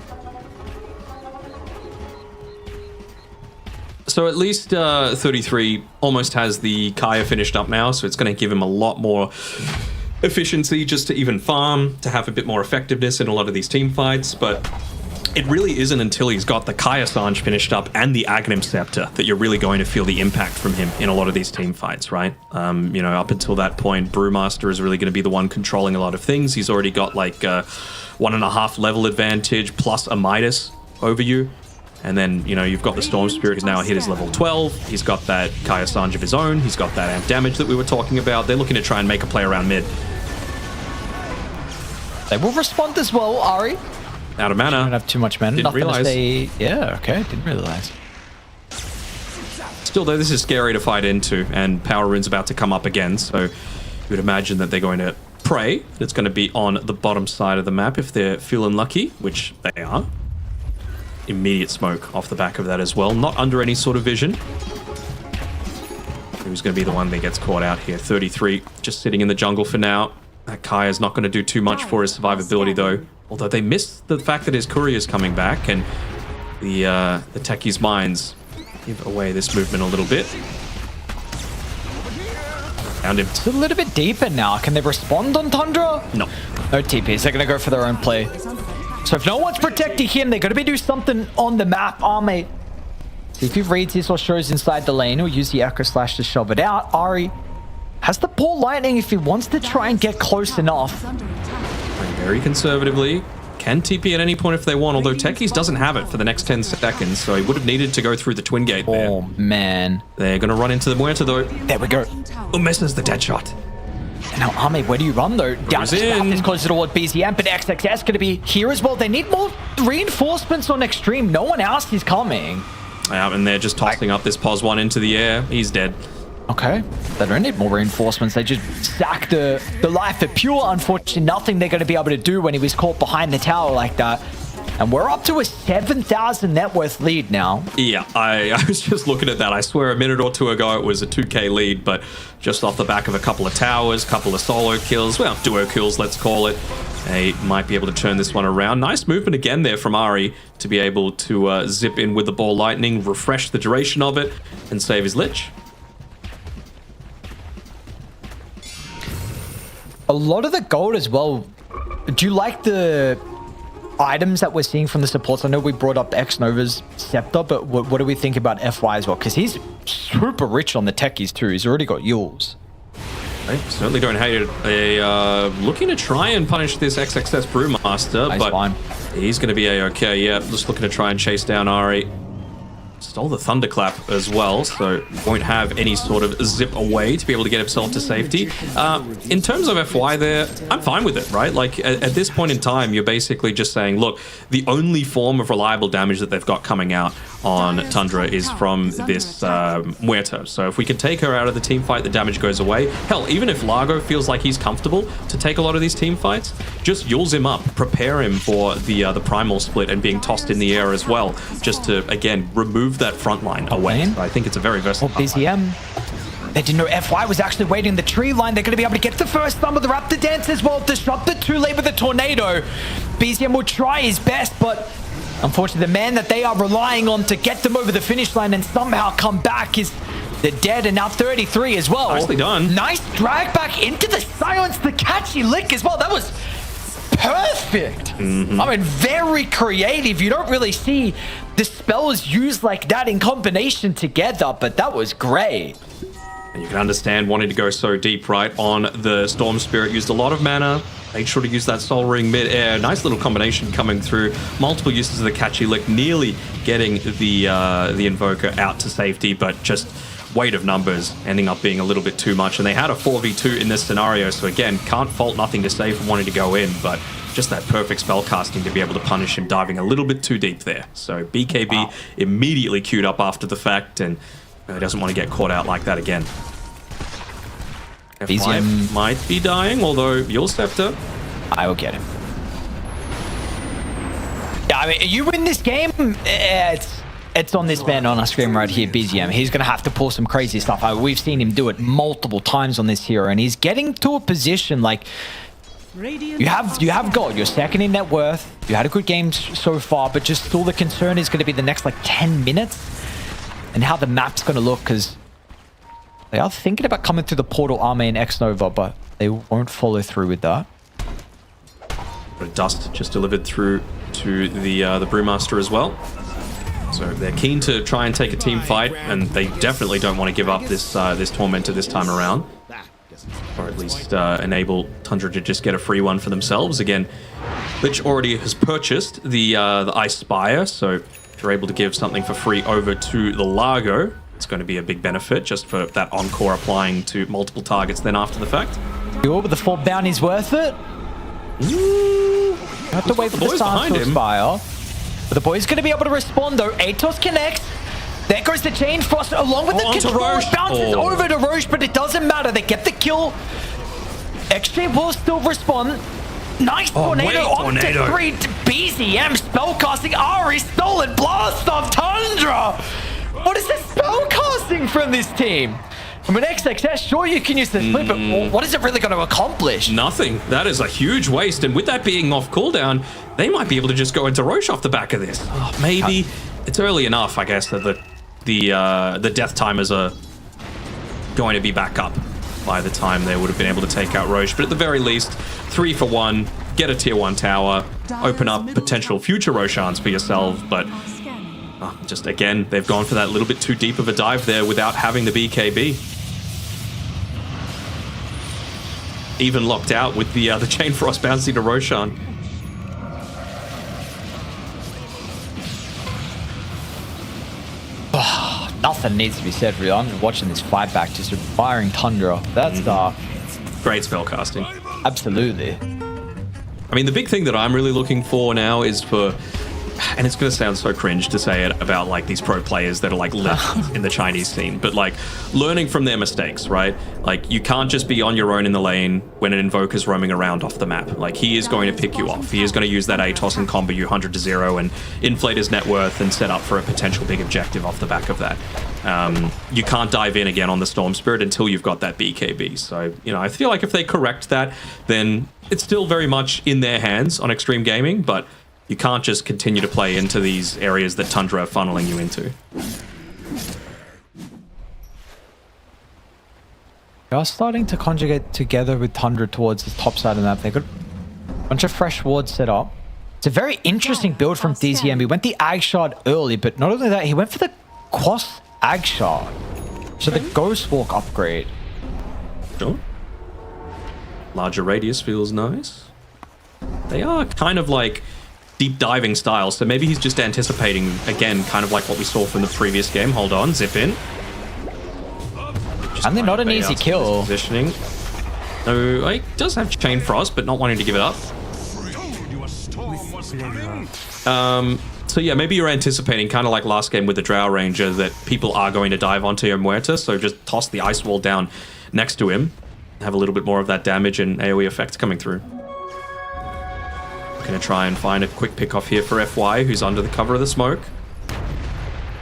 S5: So at least 33 almost has the Kaya finished up now, so it's going to give him a lot more efficiency just to even farm, to have a bit more effectiveness in a lot of these team fights. But it really isn't until he's got the Kaya Sanj finished up and the Aghanim Scepter that you're really going to feel the impact from him in a lot of these team fights, right? You know, up until that point, Brewmaster is really going to be the one controlling a lot of things. He's already got like 1.5 level advantage plus a Midas over you. And then, you know, you've got the Storm Spirit who's now hit his level 12. He's got that Kaya Sanj of his own. He's got that amp damage that we were talking about. They're looking to try and make a play around mid.
S4: They will respond as well, Ari.
S5: Out of mana.
S4: Don't have too much mana.
S5: Didn't
S4: Nothing
S5: realize.
S4: to say. Yeah, okay. Didn't realize.
S5: Still, though, this is scary to fight into, and Power Rune's about to come up again, so you would imagine that they're going to pray that it's going to be on the bottom side of the map if they're feeling lucky, which they are. Immediate smoke off the back of that as well. Not under any sort of vision. Who's going to be the one that gets caught out here? 33, just sitting in the jungle for now. That Kai is not going to do too much for his survivability, though. Although they missed the fact that his courier is coming back, and the techies' minds give away this movement a little bit. Found him.
S4: It's a little bit deeper now. Can they respond on Tundra?
S5: No.
S4: No TPs. They're going to go for their own play. So if no one's protecting him, they're going to be do something on the map. Army. See if he reads this or shows inside the lane. He'll use the Echo Slash to shove it out. Ari has the Ball Lightning if he wants to try and get close enough.
S5: Playing very conservatively. Can TP at any point if they want, although Techies doesn't have it for the next 10 seconds, so he would have needed to go through the twin gate there.
S4: Oh, man.
S5: They're going to run into the Muerta, though.
S4: There we go.
S5: Who misses the dead shot?
S4: And now, Army, where do you run, though? Down to south is closer toward BZM, but XXS going to be here as well. They need more reinforcements on Xtreme. No one else is coming.
S5: And they're just tossing up this POS 1 into the air. He's dead.
S4: Okay. They don't need more reinforcements. They just sack the life for pure. Unfortunately, nothing they're going to be able to do when he was caught behind the tower like that. And we're up to a 7,000 net worth lead now.
S5: Yeah, I was just looking at that. I swear a minute or two ago it was a 2k lead, but just off the back of a couple of towers, couple of solo kills, well, duo kills, let's call it. They might be able to turn this one around. Nice movement again there from Ari to be able to zip in with the Ball Lightning, refresh the duration of it, and save his Lich.
S4: A lot of the gold as well. Do you like the items that we're seeing from the supports? I know we brought up X-Nova's Scepter, but what do we think about FY as well? Because he's super rich on the techies too. He's already got Yules.
S5: I certainly don't hate it. They looking to try and punish this XXS Brewmaster,
S4: Nice,
S5: but
S4: fine.
S5: he's going to be a-okay. Yeah, just looking to try and chase down Ari. Stole the Thunderclap as well, so won't have any sort of zip away to be able to get himself to safety. In terms of FY there, I'm fine with it, right? Like, at this point in time, you're basically just saying, look, the only form of reliable damage that they've got coming out on Tundra is from this Muerta. So if we can take her out of the team fight, the damage goes away. Hell, even if Largo feels like he's comfortable to take a lot of these team fights, just Yules him up, prepare him for the Primal split and being tossed in the air as well, just to, again, remove that front line away. I think it's a very versatile
S4: BZM. They didn't know FY was actually waiting in the tree line. They're going to be able to get the first stun with the Raptor Dance as well. Disrupt it too late with the Tornado. BZM will try his best, but unfortunately, the man that they are relying on to get them over the finish line and somehow come back is the dead, and now 33 as well.
S5: Nicely done.
S4: Nice drag back into the silence, the catchy lick as well. That was perfect. I mean, very creative. You don't really see the spells used like that in combination together, but that was great.
S5: And you can understand wanting to go so deep, right? On the Storm Spirit, used a lot of mana. Made sure to use that Soul Ring mid-air. Nice little combination coming through. Multiple uses of the catchy lick, nearly getting the Invoker out to safety, but just weight of numbers ending up being a little bit too much. And they had a 4v2 in this scenario, so again, can't fault Nothing to say for wanting to go in, but just that perfect spell casting to be able to punish him diving a little bit too deep there. So BKB immediately queued up after the fact, and he doesn't want to get caught out like that again. F5 might be dying, although you'll Scepter.
S4: I will get him. Yeah, I mean, you win this game, it's on this man on our screen right here, BZM. He's going to have to pull some crazy stuff. We've seen him do it multiple times on this hero, and he's getting to a position like you have gold. You're second in net worth. You had a good game so far, but just still the concern is going to be the next like 10 minutes and how the map's going to look, because they are thinking about coming through the portal Army and X-Nova, but they won't follow through with that.
S5: Dust just delivered through to the Brewmaster as well. So they're keen to try and take a team fight, and they definitely don't want to give up this Tormentor this time around. Or at least enable Tundra to just get a free one for themselves. Again, Lich already has purchased the Ice Spire, so if you're able to give something for free over to the Largo, it's going to be a big benefit just for that Encore applying to multiple targets then after the fact.
S4: But the 4 bounty's worth it. You have to wait for the stars to expire. But the boy's going to be able to respond though. Atos connects. There goes the chain frost along with the control. It bounces over to Roche, but it doesn't matter. They get the kill. Xtreme will still respond. Nice tornado on to 3. BZM spellcasting Ari stolen blast off Tundra. What is this spellcasting from this team? I mean, XXS, sure you can use this flip, but what is it really going to accomplish?
S5: Nothing. That is a huge waste. And with that being off cooldown, they might be able to just go into Roche off the back of this. Oh, maybe it's early enough, I guess, that the death timers are going to be back up by the time they would have been able to take out Roche. But at the very least, 3 for 1, get a tier 1 tower, open up potential future Roshans for yourself. But just again, they've gone for that little bit too deep of a dive there without having the BKB. Even locked out with the Chain Frost bouncing to Roshan.
S4: Nothing needs to be said, really. I'm just watching this fight back, just firing Tundra. That's
S5: great spellcasting.
S4: Absolutely.
S5: I mean, the big thing that I'm really looking for now is for, and it's going to sound so cringe to say it about like these pro players that are like left in the Chinese scene, but like learning from their mistakes, right? Like you can't just be on your own in the lane when an invoker's roaming around off the map. Like he is going to pick you off. He is going to use that ATOS and combo you 100-0 and inflate his net worth and set up for a potential big objective off the back of that. You can't dive in again on the Storm Spirit until you've got that BKB. So, you know, I feel like if they correct that, then it's still very much in their hands on Xtreme Gaming, but you can't just continue to play into these areas that Tundra are funneling you into.
S4: They are starting to conjugate together with Tundra towards the top side of the map. They've got a bunch of fresh wards set up. It's a very interesting build from DZM. He went the Ag Shard early, but not only that, he went for the Quas Ag Shard. So the Ghost Walk upgrade.
S5: Sure. Larger radius feels nice. They are kind of like deep diving style, so maybe he's just anticipating, again, kind of like what we saw from the previous game. Hold on, zip in.
S4: And they're not an easy kill.
S5: Positioning. No, he does have Chain Frost, but not wanting to give it up. So yeah, maybe you're anticipating, kind of like last game with the Drow Ranger, that people are going to dive onto your Muerta, so just toss the Ice Wall down next to him. Have a little bit more of that damage and AoE effect coming through. Going to try and find a quick pick off here for FY, who's under the cover of the smoke.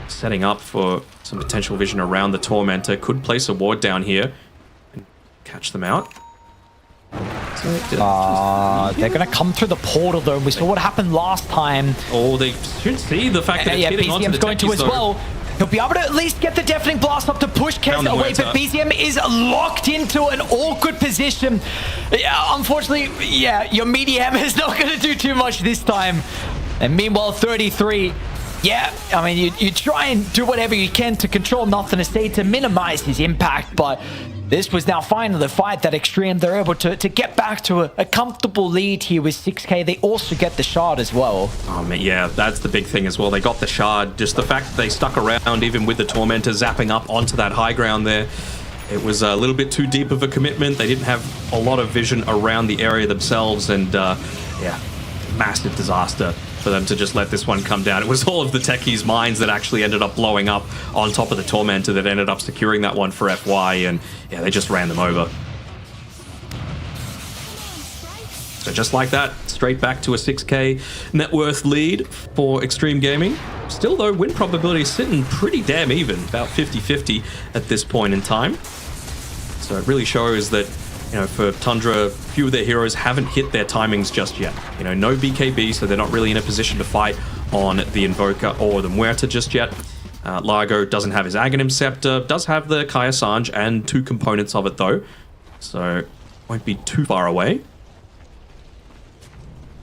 S5: Setting up for some potential vision around the Tormentor. Could place a ward down here and catch them out.
S4: They're going to come through the portal, though. We saw what happened last time.
S5: Oh, they should see the fact that it's hitting onto the
S4: going to
S5: techies,
S4: as well. He'll be able to at least get the Deafening Blast up to push Kez away, but BZM is locked into an awkward position. Unfortunately, yeah, your medium is not going to do too much this time. And meanwhile, 33, yeah, I mean, you try and do whatever you can to control Nothing Estate to minimize his impact, but this was now finally the fight that Xtreme, they're able to get back to a comfortable lead here with 6k. They also get the shard as well.
S5: Oh, man, yeah, that's the big thing as well. They got the shard. Just the fact that they stuck around, even with the Tormentor zapping up onto that high ground there. It was a little bit too deep of a commitment. They didn't have a lot of vision around the area themselves, and yeah, massive disaster for them to just let this one come down. It was all of the techies' mines that actually ended up blowing up on top of the Tormentor that ended up securing that one for FY, and yeah, they just ran them over. So just like that, straight back to a 6k net worth lead for Xtreme Gaming. Still though, win probability is sitting pretty damn even, about 50-50 at this point in time. So it really shows that, you know, for Tundra, few of their heroes haven't hit their timings just yet. You know, no BKB, so they're not really in a position to fight on the Invoker or the Muerta just yet. Largo doesn't have his Aghanim Scepter, does have the Kaya Sange and 2 components of it though, so won't be too far away.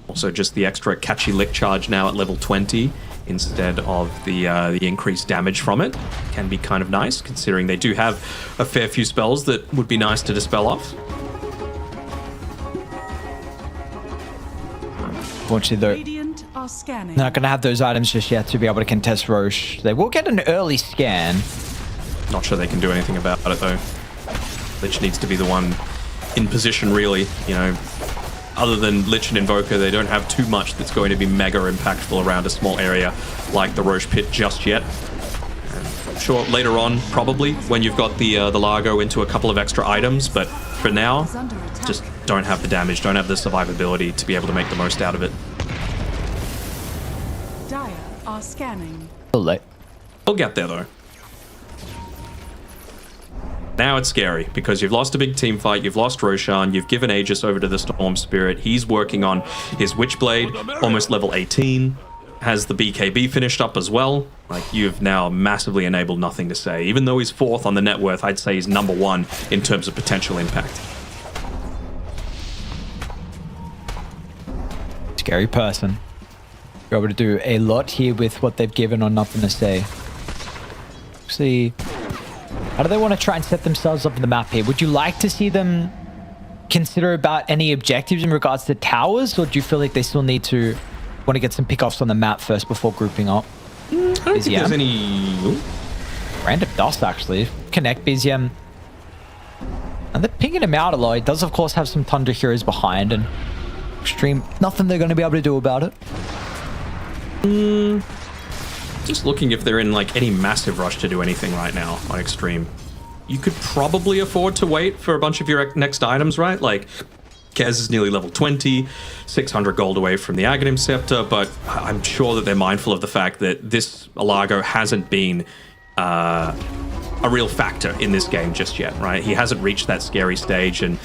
S5: Also just the extra catchy lick charge now at level 20 instead of the increased damage from it. Can be kind of nice, considering they do have a fair few spells that would be nice to dispel off.
S4: Unfortunately, they're not going to have those items just yet to be able to contest Roche. They will get an early scan.
S5: Not sure they can do anything about it though. Lich needs to be the one in position, really. You know, other than Lich and Invoker, they don't have too much that's going to be mega impactful around a small area like the Roche Pit just yet. And sure, later on, probably, when you've got the Largo into a couple of extra items, but for now, just don't have the damage, don't have the survivability to be able to make the most out of it.
S9: Dire are scanning.
S4: Late.
S5: We'll get there though. Now it's scary because you've lost a big team fight, you've lost Roshan, you've given Aegis over to the Storm Spirit. He's working on his Witchblade, almost level 18. Has the BKB finished up as well. Like, you've now massively enabled Nothing to Say. Even though he's 4th on the net worth, I'd say he's number 1 in terms of potential impact.
S4: Scary person. You're able to do a lot here with what they've given on Nothing to Say. See, how do they want to try and set themselves up in the map here? Would you like to see them consider about any objectives in regards to towers, or do you feel like they still need to want to get some pickoffs on the map first before grouping up?
S5: I don't think there's any... Ooh.
S4: Random dust, actually. Connect BZM. And they're pinging him out a lot. He does, of course, have some Tundra heroes behind, and Xtreme, nothing they're going to be able to do about it.
S5: Just looking if they're in like any massive rush to do anything right now on Xtreme. You could probably afford to wait for a bunch of your next items, right? Like, Kez is nearly level 20, 600 gold away from the Aghanim Scepter, but I'm sure that they're mindful of the fact that this Alago hasn't been a real factor in this game just yet, right? He hasn't reached that scary stage, and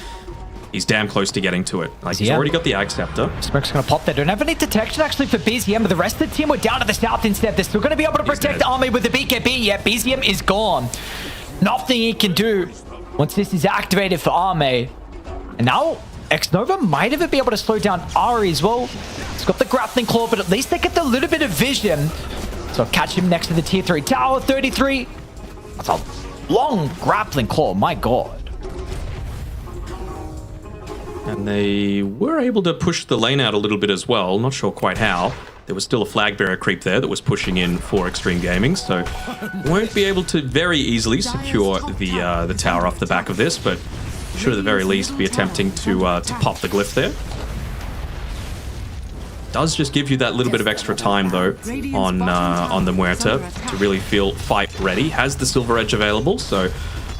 S5: he's damn close to getting to it. Like, he's already got the Ag Scepter.
S4: Smoke's going to pop there. Don't have any detection, actually, for BZM, but the rest of the team were down to the south instead. They're still going to be able to protect the army with the BKB. Yeah, BZM is gone. Nothing he can do once this is activated for Arme. And now Xnova might even be able to slow down Ari as well. He's got the grappling claw, but at least they get a little bit of vision. So I'll catch him next to the tier 3 tower. 33. That's a long grappling claw, my god.
S5: And they were able to push the lane out a little bit as well. Not sure quite how. There was still a flag bearer creep there that was pushing in for Xtreme Gaming, so won't be able to very easily secure the tower off the back of this, but should at the very least be attempting to pop the glyph there. Does just give you that little bit of extra time though on the Muerta to really feel fight ready. Has the Silver Edge available, so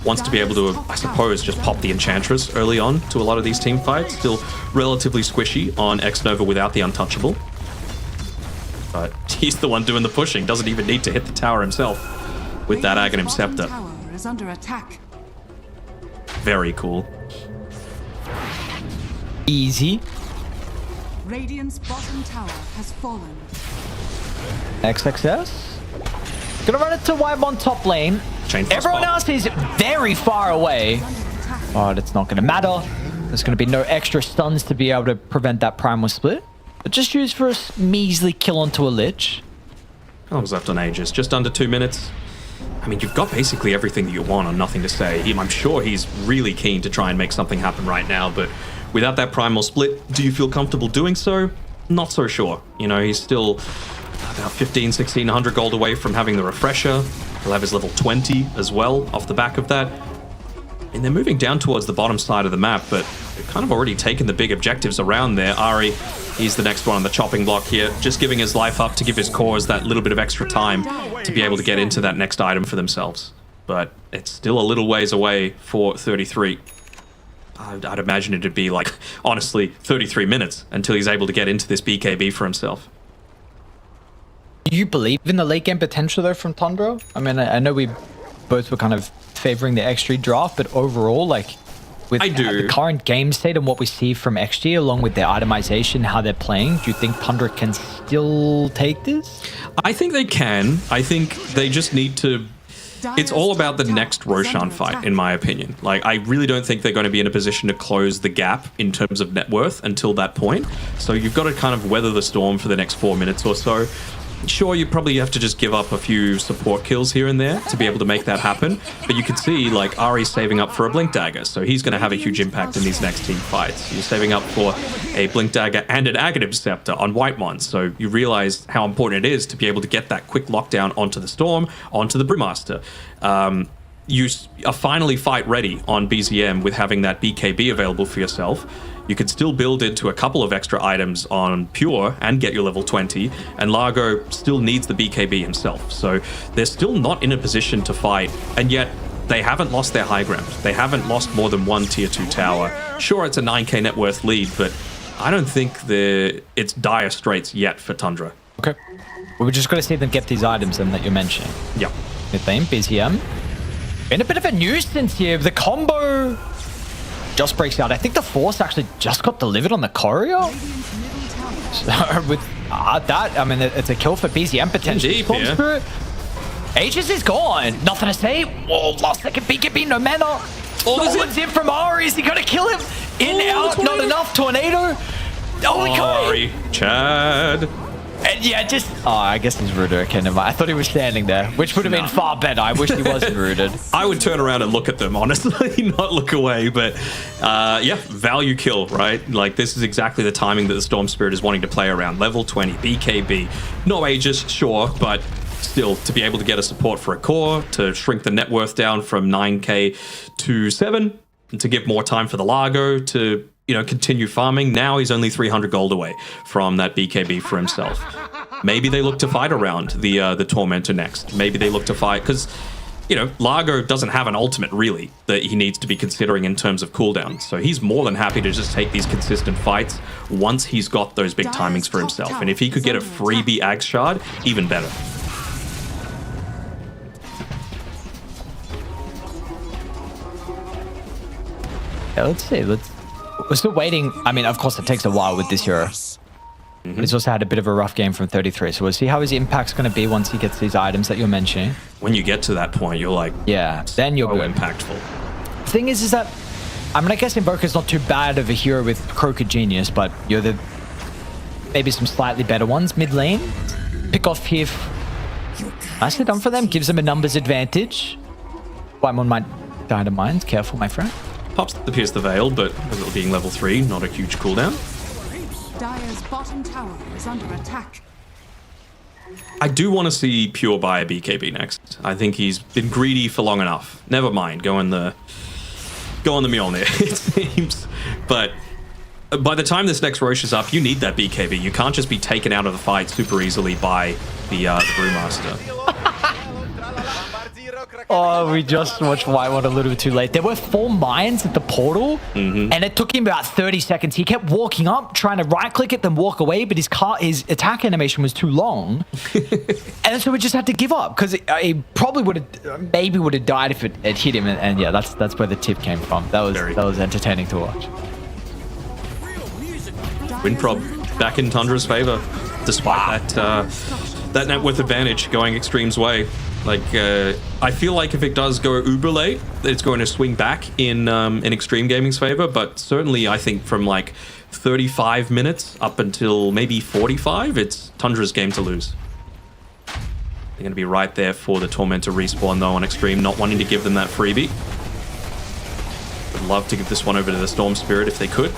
S5: wants to be able to, I suppose, just pop the Enchantress early on to a lot of these team fights. Still relatively squishy on Xnova without the Untouchable. But he's the one doing the pushing. Doesn't even need to hit the tower himself with that Aghanim Scepter.
S9: Is under attack.
S5: Very cool.
S4: Easy.
S9: Radiant's bottom tower has fallen.
S4: XXS. Gonna run it to Wybon top lane. Everyone else is very far away. But it's not gonna matter. There's gonna be no extra stuns to be able to prevent that primal split. But just use for a measly kill onto a Lich.
S5: How long's left on Aegis? Just under 2 minutes. I mean, you've got basically everything that you want on Nothing to Say. I'm sure he's really keen to try and make something happen right now, but without that primal split, do you feel comfortable doing so? Not so sure. You know, he's still about 15, 1600 gold away from having the refresher. He'll have his level 20 as well off the back of that. And they're moving down towards the bottom side of the map, but they've kind of already taken the big objectives around there. Ari, he's the next one on the chopping block here, just giving his life up to give his cores that little bit of extra time to be able to get into that next item for themselves. But it's still a little ways away for 33. I'd imagine it'd be like, honestly, 33 minutes until he's able to get into this BKB for himself.
S4: Do you believe in the late game potential though from Tundra? I mean, I know we both were kind of favoring the XG draft, but overall, like, with the current game state and what we see from XG along with their itemization, how they're playing, do you think Tundra can still take this?
S5: I think they can. I think they just need to... It's all about the next Roshan fight, in my opinion. Like, I really don't think they're going to be in a position to close the gap in terms of net worth until that point. So you've got to kind of weather the storm for the next 4 minutes or so. Sure, you probably have to just give up a few support kills here and there to be able to make that happen. But you can see, like, Ari's saving up for a Blink Dagger, so he's going to have a huge impact in these next team fights. You're saving up for a Blink Dagger and an Aghanim Scepter on Whitemon, so you realize how important it is to be able to get that quick lockdown onto the Storm, onto the Brewmaster. You are finally fight ready on BZM with having that BKB available for yourself. You could still build into a couple of extra items on Pure and get your level 20, and Largo still needs the BKB himself, so they're still not in a position to fight, and yet they haven't lost their high ground. They haven't lost more than one tier 2 tower. Sure, it's a 9k net worth lead, but I don't think it's dire straits yet for Tundra.
S4: Okay. We're just going to see them get these items then that you're mentioning.
S5: Yep.
S4: Good thing, BCM. Been a bit of a nuisance here. The combo just breaks out. I think the Force actually just got delivered on the courier. So with that, I mean, it's a kill for BCM potentially.
S5: Deep, yeah.
S4: Aegis is gone. Nothing to say. Whoa, last second BKB, no mana. Someone's in from Ari. Is he going to kill him? In, out, not enough. Tornado. Oh, we got
S5: Ari, Chad.
S4: And yeah, just... Oh, I guess he's rooted. Okay, never mind. I thought he was standing there, which would have been far better. I wish he wasn't rooted.
S5: I would turn around and look at them, honestly, not look away. But yeah, value kill, right? Like, this is exactly the timing that the Storm Spirit is wanting to play around. Level 20, BKB. No Aegis, sure, but still, to be able to get a support for a core, to shrink the net worth down from 9k to 7, and to give more time for the Largo to... continue farming. Now he's only 300 gold away from that BKB for himself. Maybe they look to fight around the Tormentor next. Maybe they look to fight, because, Largo doesn't have an ultimate, really, that he needs to be considering in terms of cooldown. So he's more than happy to just take these consistent fights once he's got those big timings for himself. And if he could get a freebie Ag Shard, even better.
S4: Yeah, let's see. We're still waiting. I mean, of course, it takes a while with this hero. But he's also had a bit of a rough game from 33. So we'll see how his impact's going to be once he gets these items that you're mentioning.
S5: When you get to that point, you're like...
S4: Yeah, then you're good.
S5: Impactful.
S4: The thing is that... I mean, I guess Invoker's not too bad of a hero with Crooked Genius, but you're the... Maybe some slightly better ones mid lane. Pick off here. Nicely done for them. Gives them a numbers advantage. Whitemon might die to mind. Careful, my friend.
S5: Pops the Pierce the Veil, but with it being level 3, not a huge cooldown.
S9: Dire's bottom tower is under attack.
S5: I do want to see Pure buy a BKB next. I think he's been greedy for long enough. Never mind, go on the Mjolnir, it seems. But by the time this next Roche is up, you need that BKB. You can't just be taken out of the fight super easily by the Brewmaster.
S4: Oh, we just watched Whitemon a little bit too late. There were 4 mines at the portal, and it took him about 30 seconds. He kept walking up, trying to right-click it, then walk away, but his attack animation was too long. And so we just had to give up, because he probably would have died if it hit him. And yeah, that's where the tip came from. That was entertaining to watch.
S5: Win prob back in Tundra's favor, despite that net worth advantage going Xtreme's way. Like, I feel like if it does go uber late, it's going to swing back in Xtreme Gaming's favor. But certainly, I think from like 35 minutes up until maybe 45, it's Tundra's game to lose. They're going to be right there for the Tormentor respawn, though, on Xtreme, not wanting to give them that freebie. Would love to give this one over to the Storm Spirit if they could.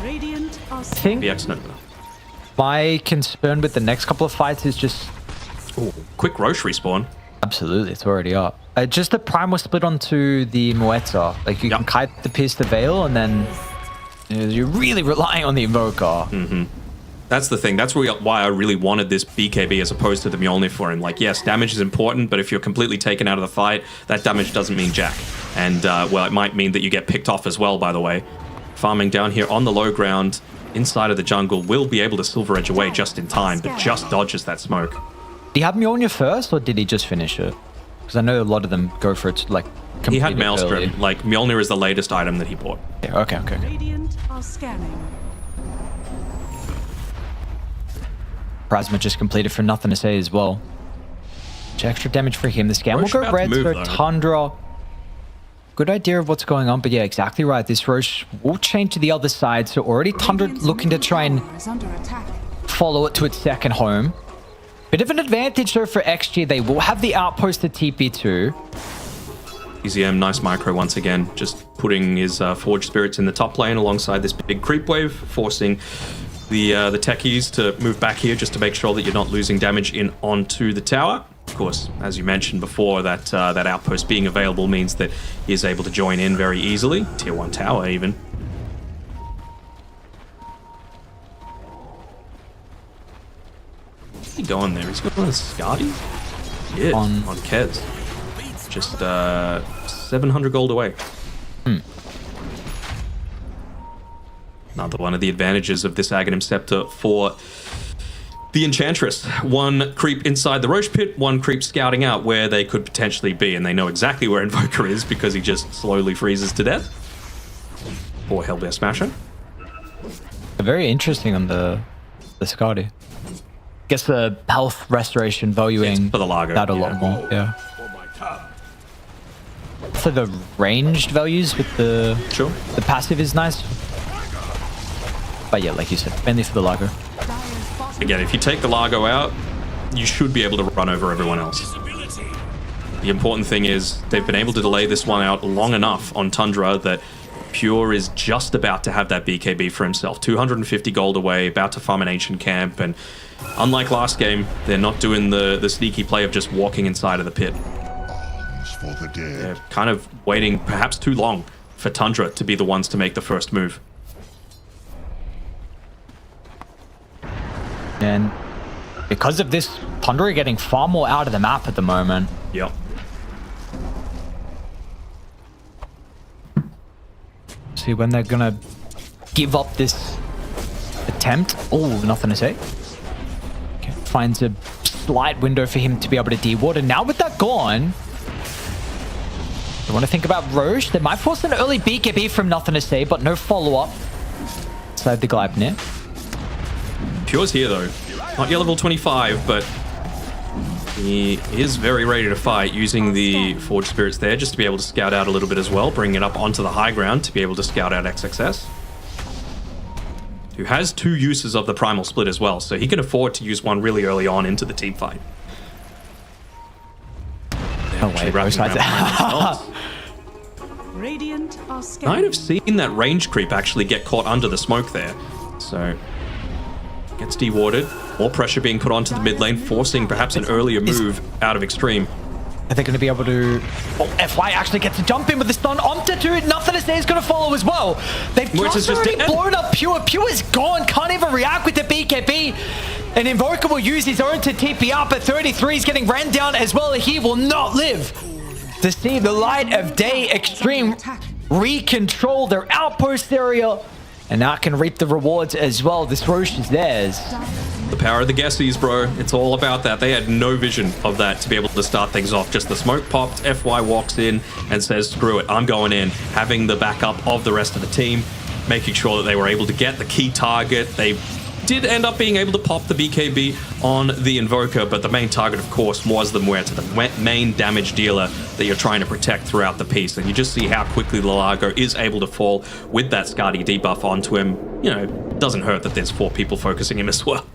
S9: Radiant are
S4: I think
S5: Be excellent.
S4: my concern with the next couple of fights is just...
S5: Ooh, quick Roche respawn.
S4: Absolutely, it's already up. Just the Primal split onto the Moeta. Like, you can kite the Pierce the Veil, and then you're really relying on the Invoker.
S5: That's the thing. That's why I really wanted this BKB as opposed to the Mjolnir for him. Like, yes, damage is important, but if you're completely taken out of the fight, that damage doesn't mean jack. And, well, it might mean that you get picked off as well, by the way. Farming down here on the low ground, inside of the jungle, will be able to Silver Edge away just in time, but just dodges that smoke.
S4: Did he have Mjolnir first, or did he just finish it? Because I know a lot of them go for it, like,
S5: He had
S4: completely
S5: Maelstrom.
S4: early.
S5: Like, Mjolnir is the latest item that he bought.
S4: Yeah, okay.
S9: Radiant are scanning.
S4: Plasma just completed for nothing to say as well. Extra damage for him. The scan will
S5: Roche
S4: go
S5: about to
S4: red,
S5: move,
S4: so
S5: though.
S4: Tundra. Good idea of what's going on, but yeah, exactly right. This Roche will change to the other side, so already Tundra looking to try and
S9: Is under attack.
S4: follow it to its second home. Bit of an advantage though for XG. They will have the outpost to TP2.
S5: EZM, nice micro once again, just putting his Forge Spirits in the top lane alongside this big creep wave, forcing the techies to move back here just to make sure that you're not losing damage in onto the tower. Of course, as you mentioned before, that outpost being available means that he is able to join in very easily. Tier 1 tower even. What's he going there? He's going on Skadi? Yeah, on Kez. Just 700 gold away. Another one of the advantages of this Aghanim Scepter for the Enchantress. One creep inside the Roche Pit, one creep scouting out where they could potentially be, and they know exactly where Invoker is because he just slowly freezes to death. Poor Hellbear Smasher.
S4: Very interesting on the Scotty. Guess the health restoration valuing
S5: for the Largo,
S4: that a lot more. Yeah. So the ranged values with the passive is nice. But yeah, like you said, mainly for the Largo.
S5: Again, if you take the Largo out, you should be able to run over everyone else. The important thing is they've been able to delay this one out long enough on Tundra that Pure is just about to have that BKB for himself. 250 gold away, about to farm an ancient camp, and unlike last game, they're not doing the sneaky play of just walking inside of the pit. They're kind of waiting perhaps too long for Tundra to be the ones to make the first move.
S4: And because of this, Tundra are getting far more out of the map at the moment.
S5: Yep.
S4: See when they're gonna give up this attempt. Oh, nothing to say. Okay, finds a slight window for him to be able to de-ward. And now with that gone, I want to think about Roche. They might force an early BKB from nothing to say, but no follow-up. Inside the Gleipnir.
S5: Pure's here though. Not yet level 25, but he is very ready to fight, using the Forge Spirits there just to be able to scout out a little bit as well, bring it up onto the high ground to be able to scout out XXS. Who has 2 uses of the Primal Split as well, so he can afford to use one really early on into the team fight.
S4: No way, Roche hides it.
S9: Radiant are scanning.
S5: Might have seen that range creep actually get caught under the smoke there. So, gets de-warded. More pressure being put onto the mid lane, forcing perhaps an earlier move out of Xtreme.
S4: Are they going to be able to... Oh, FY actually gets to jump in with the stun. Omta to it. Nothing to say is going to follow as well. They've just already blown up Pure. Pure is gone. Can't even react with the BKB. And Invoker will use his own to TP up, but 33 is getting ran down as well. He will not live to see the light of day. Xtreme recontrol their outpost area, and now can reap the rewards as well. This Roche is theirs.
S5: The power of the guessies, bro. It's all about that. They had no vision of that to be able to start things off. Just the smoke popped, FY walks in and says, screw it, I'm going in. Having the backup of the rest of the team, making sure that they were able to get the key target. They did end up being able to pop the BKB on the Invoker, but the main target, of course, was the Muerta, the main damage dealer that you're trying to protect throughout the piece. And you just see how quickly the Largo is able to fall with that Skadi debuff onto him. You know, it doesn't hurt that there's 4 people focusing him as well.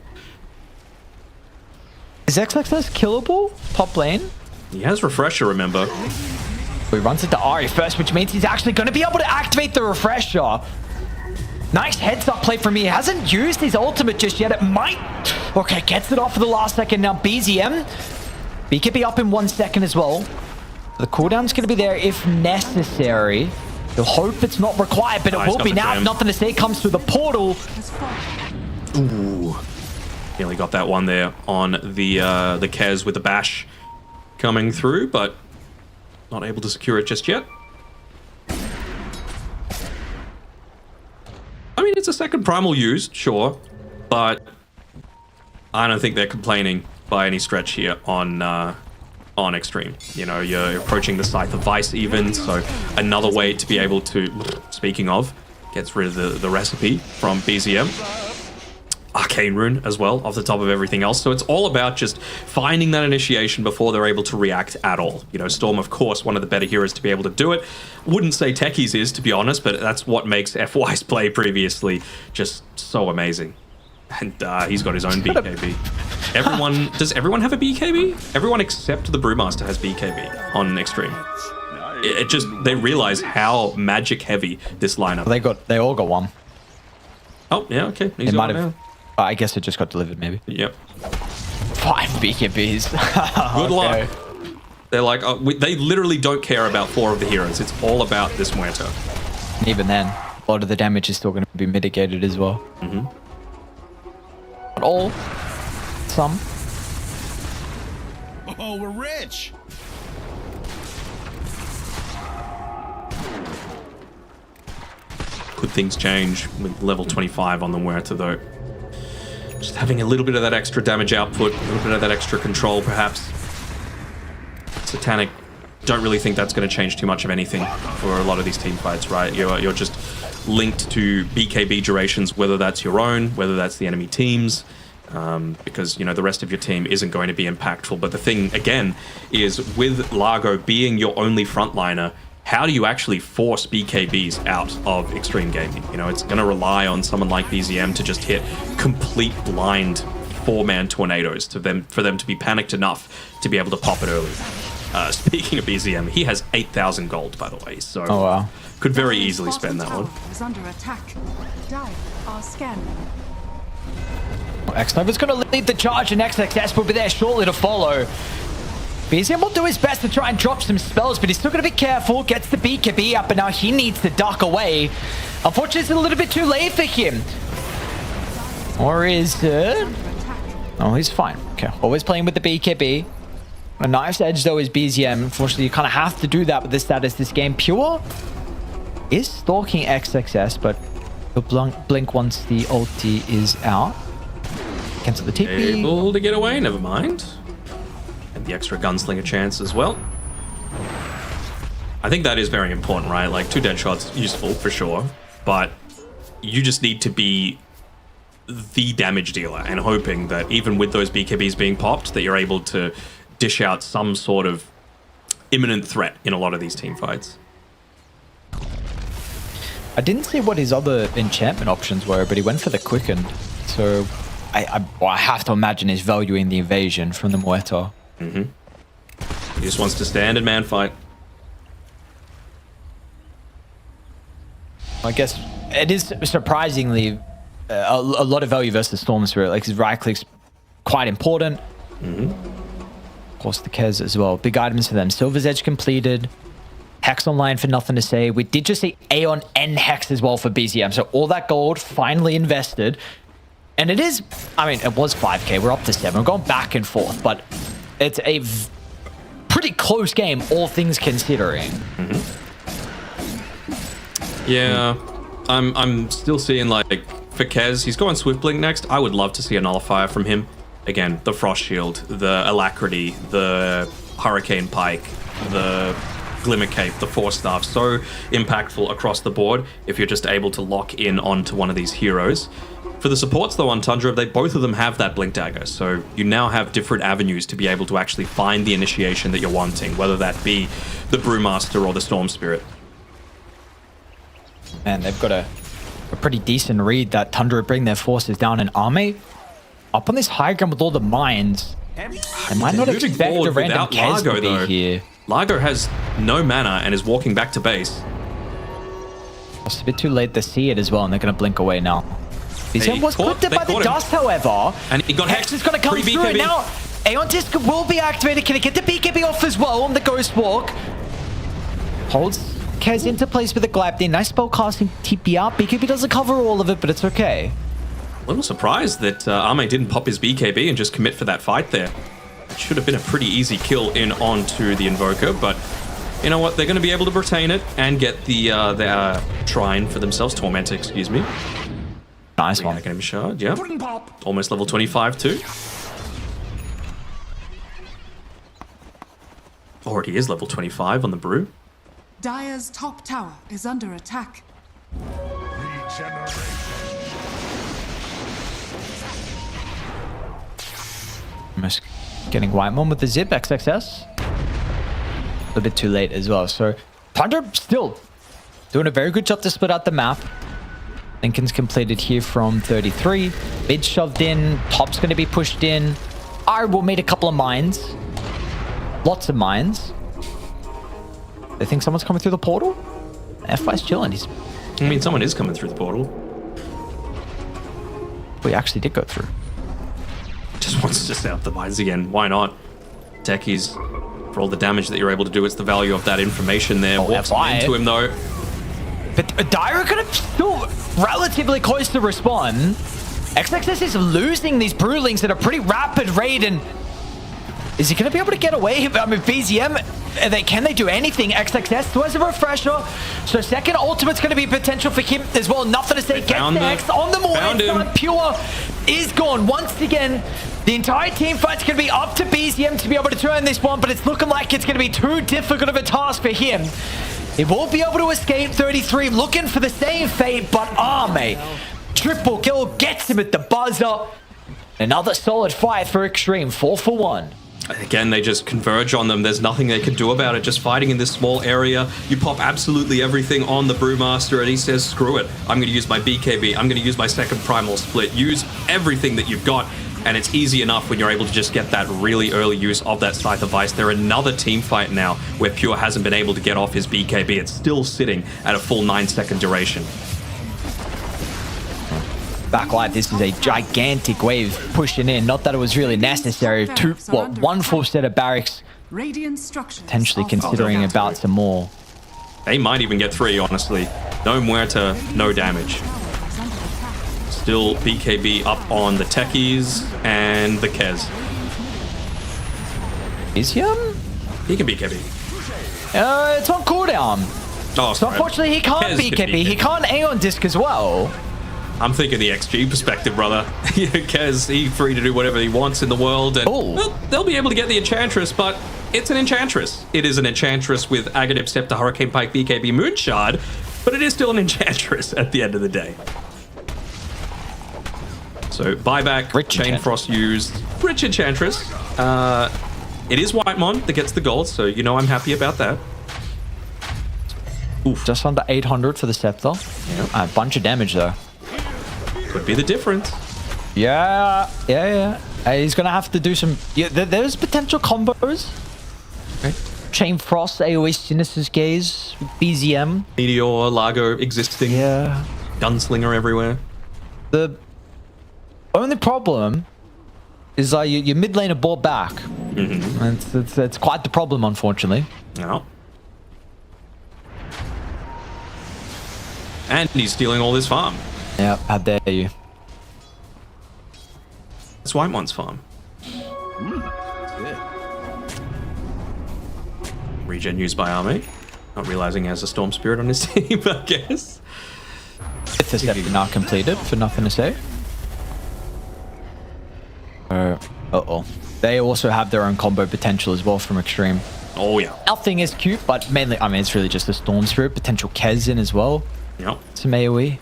S4: Is XXS killable top lane?
S5: He has Refresher, remember.
S4: He runs into Ari first, which means he's actually going to be able to activate the Refresher. Nice heads-up play from me. He hasn't used his ultimate just yet. It might... Okay, gets it off for the last second. Now BZM. BKB up in 1 second as well. The cooldown's going to be there if necessary. You'll hope it's not required, but it will be now. Nothing to say comes through the portal.
S5: Ooh. Nearly got that one there on the Kez with the bash coming through, but not able to secure it just yet. I mean, it's a second primal used, sure, but I don't think they're complaining by any stretch here on Xtreme. You know, you're approaching the Scythe of Vice even, so another way to be able to, speaking of, gets rid of the recipe from BZM. Arcane Rune as well, off the top of everything else. So it's all about just finding that initiation before they're able to react at all. You know, Storm, of course, one of the better heroes to be able to do it. Wouldn't say Techie's is, to be honest, but that's what makes FY's play previously just so amazing. And he's got his own BKB. Everyone, does everyone have a BKB? Everyone except the Brewmaster has BKB on Xtreme. It just, they realize how magic heavy this lineup.
S4: They all got one.
S5: Oh, yeah, okay.
S4: It might have. I guess it just got delivered, maybe.
S5: Yep.
S4: 5 BKBs.
S5: Good luck. They're like, they literally don't care about 4 of the heroes. It's all about this Muerta.
S4: And even then, a lot of the damage is still going to be mitigated as well.
S5: Mm-hmm.
S4: Not all. Some.
S10: Oh, we're rich.
S5: Could things change with level 25 on the Muerta, though? Just having a little bit of that extra damage output, a little bit of that extra control, perhaps. Satanic, don't really think that's going to change too much of anything for a lot of these team fights, right? You're just linked to BKB durations, whether that's your own, whether that's the enemy team's, because, you know, the rest of your team isn't going to be impactful. But the thing, again, is with Largo being your only frontliner, how do you actually force BKBs out of Xtreme Gaming? You know, it's going to rely on someone like BZM to just hit complete blind 4-man tornadoes for them to be panicked enough to be able to pop it early. Speaking of BZM, he has 8,000 gold, by the way, so could very easily spend that one.
S9: Is under attack. Dire are scanning.
S4: Xnova's going to lead the charge, and XXS will be there shortly to follow. BZM will do his best to try and drop some spells, but he's still going to be careful. Gets the BKB up, and now he needs to duck away. Unfortunately, it's a little bit too late for him. Or is it? Oh, he's fine. Okay, always playing with the BKB. A knife's edge, though, is BZM. Unfortunately, you kind of have to do that with the status this game. Pure is stalking XXS, but he'll blink once the ulti is out. Cancel the TP.
S5: Able to get away, never mind. And the extra gunslinger chance as well. I think that is very important, right? Like, 2 dead shots, useful for sure, but you just need to be the damage dealer and hoping that even with those BKBs being popped, that you're able to dish out some sort of imminent threat in a lot of these team fights.
S4: I didn't see what his other enchantment options were, but he went for the quickened. So I have to imagine he's valuing the evasion from the Muerta.
S5: He just wants to stand and man fight.
S4: I guess it is surprisingly a lot of value versus Storm Spirit. Like, his right click's quite important. Of course, the Kez as well. Big items for them. Silver's Edge completed. Hex online for nothing to say. We did just see Aeon and Hex as well for BZM. So all that gold finally invested. And it is, I mean, it was 5k. We're up to 7. We're going back and forth. But it's a pretty close game, all things considering.
S5: Yeah, I'm still seeing, like, for Kez, he's going Swift Blink next. I would love to see a Nullifier from him. Again, the Frost Shield, the Alacrity, the Hurricane Pike, the Glimmer Cape, the Force Staff. So impactful across the board if you're just able to lock in onto one of these heroes. For the supports, though, on Tundra, both of them have that Blink Dagger. So you now have different avenues to be able to actually find the initiation that you're wanting, whether that be the Brewmaster or the Storm Spirit.
S4: And they've got a pretty decent read that Tundra bring their forces down in army. Up on this high ground with all the mines, they might not expect a random Kez to be here.
S5: Largo has no mana and is walking back to base.
S4: It's a bit too late to see it as well, and they're going to blink away now. BZM was clipped by the dust, however.
S5: And he got
S4: Hex is going to come through, and now Aeon Disc will be activated. Can he get the BKB off as well on the Ghost Walk? Holds Kez into place with the Glapdine. Nice spell casting TP out. BKB doesn't cover all of it, but it's okay.
S5: A little surprised that Ame didn't pop his BKB and just commit for that fight there. It should have been a pretty easy kill in onto the Invoker, but you know what? They're going to be able to retain it and get the their Shrine for themselves. Tormentor, excuse me.
S4: Nice one.
S5: Game shard, yeah. Almost level 25 too. Already is level 25 on the Brew.
S9: Dire's top tower is under attack.
S4: Almost getting Whitemon with the Zip XXS. A little bit too late as well. So Tundra still doing a very good job to split out the map. Lincoln's completed here from 33. Mid shoved in. Top's going to be pushed in. I will meet a couple of mines. Lots of mines. They think someone's coming through the portal? F5's chilling.
S5: I mean, someone is coming through the portal.
S4: We actually did go through.
S5: Just wants to set up the mines again. Why not? Techies, for all the damage that you're able to do, it's the value of that information there. Walks into him, though.
S4: But Dire kind of still relatively close to respawn. XXS is losing these Brewlings at a pretty rapid rate, and Is he going to be able to get away? I mean, BZM, can they do anything? XXS was a refresher. So second ultimate's going to be potential for him as well. Nothing to say. Gets the X on the more. Pure is gone once again. The entire team fight's going to be up to BZM to be able to turn this one, but it's looking like it's going to be too difficult of a task for him. He won't be able to escape. 33 looking for the same fate, but mate. Triple kill gets him at the buzzer. Another solid fight for Xtreme. 4 for 1.
S5: Again, they just converge on them. There's nothing they can do about it. Just fighting in this small area. You pop absolutely everything on the Brewmaster, and he says, screw it. I'm going to use my BKB. I'm going to use my second primal split. Use everything that you've got. And it's easy enough when you're able to just get that really early use of that Scythe of Vice. They're another team fight now where Pure hasn't been able to get off his BKB. It's still sitting at a full 9-second duration.
S4: Backlight, this is a gigantic wave pushing in. Not that it was really necessary. One full set of barracks. Potentially considering about some more.
S5: They might even get 3, honestly. No Muerta, no damage. Still BKB up on the Techies and the Kez.
S4: Is he?
S5: He can BKB.
S4: It's on cooldown.
S5: Oh,
S4: so unfortunately he can't BKB. He can't Aeon Disc as well.
S5: I'm thinking the XG perspective, brother. Kez, he's free to do whatever he wants in the world, and well, they'll be able to get the Enchantress, but it's an Enchantress. It is an Enchantress with Aghanim Scepter, Hurricane Pike, BKB, Moonshard, but it is still an Enchantress at the end of the day. So buyback, Chain Frost used, rich Enchantress. It is Whitemon that gets the gold, so you know I'm happy about that.
S4: Oof. Just under 800 for the Scepter. Yep. A bunch of damage though.
S5: Could be the difference.
S4: Yeah. He's gonna have to do some. Yeah, there's potential combos. Okay. Chain Frost, AoE Sinister's Gaze, BZM,
S5: Meteor, Largo existing.
S4: Yeah.
S5: Gunslinger everywhere.
S4: The only problem is your mid laner bought back. Mm-hmm. It's quite the problem, unfortunately.
S5: No. And he's stealing all this farm.
S4: Yeah, how dare you.
S5: It's Whitemon's farm. Regen used by Army. Not realizing he has a Storm Spirit on his team, I guess.
S4: It's a step not completed, for nothing to say. Uh-oh. They also have their own combo potential as well from Xtreme.
S5: Oh, yeah.
S4: Nothing is cute, but mainly, I mean, it's really just a Storm Spirit. Potential Kez in as well.
S5: Yep.
S4: Some AoE.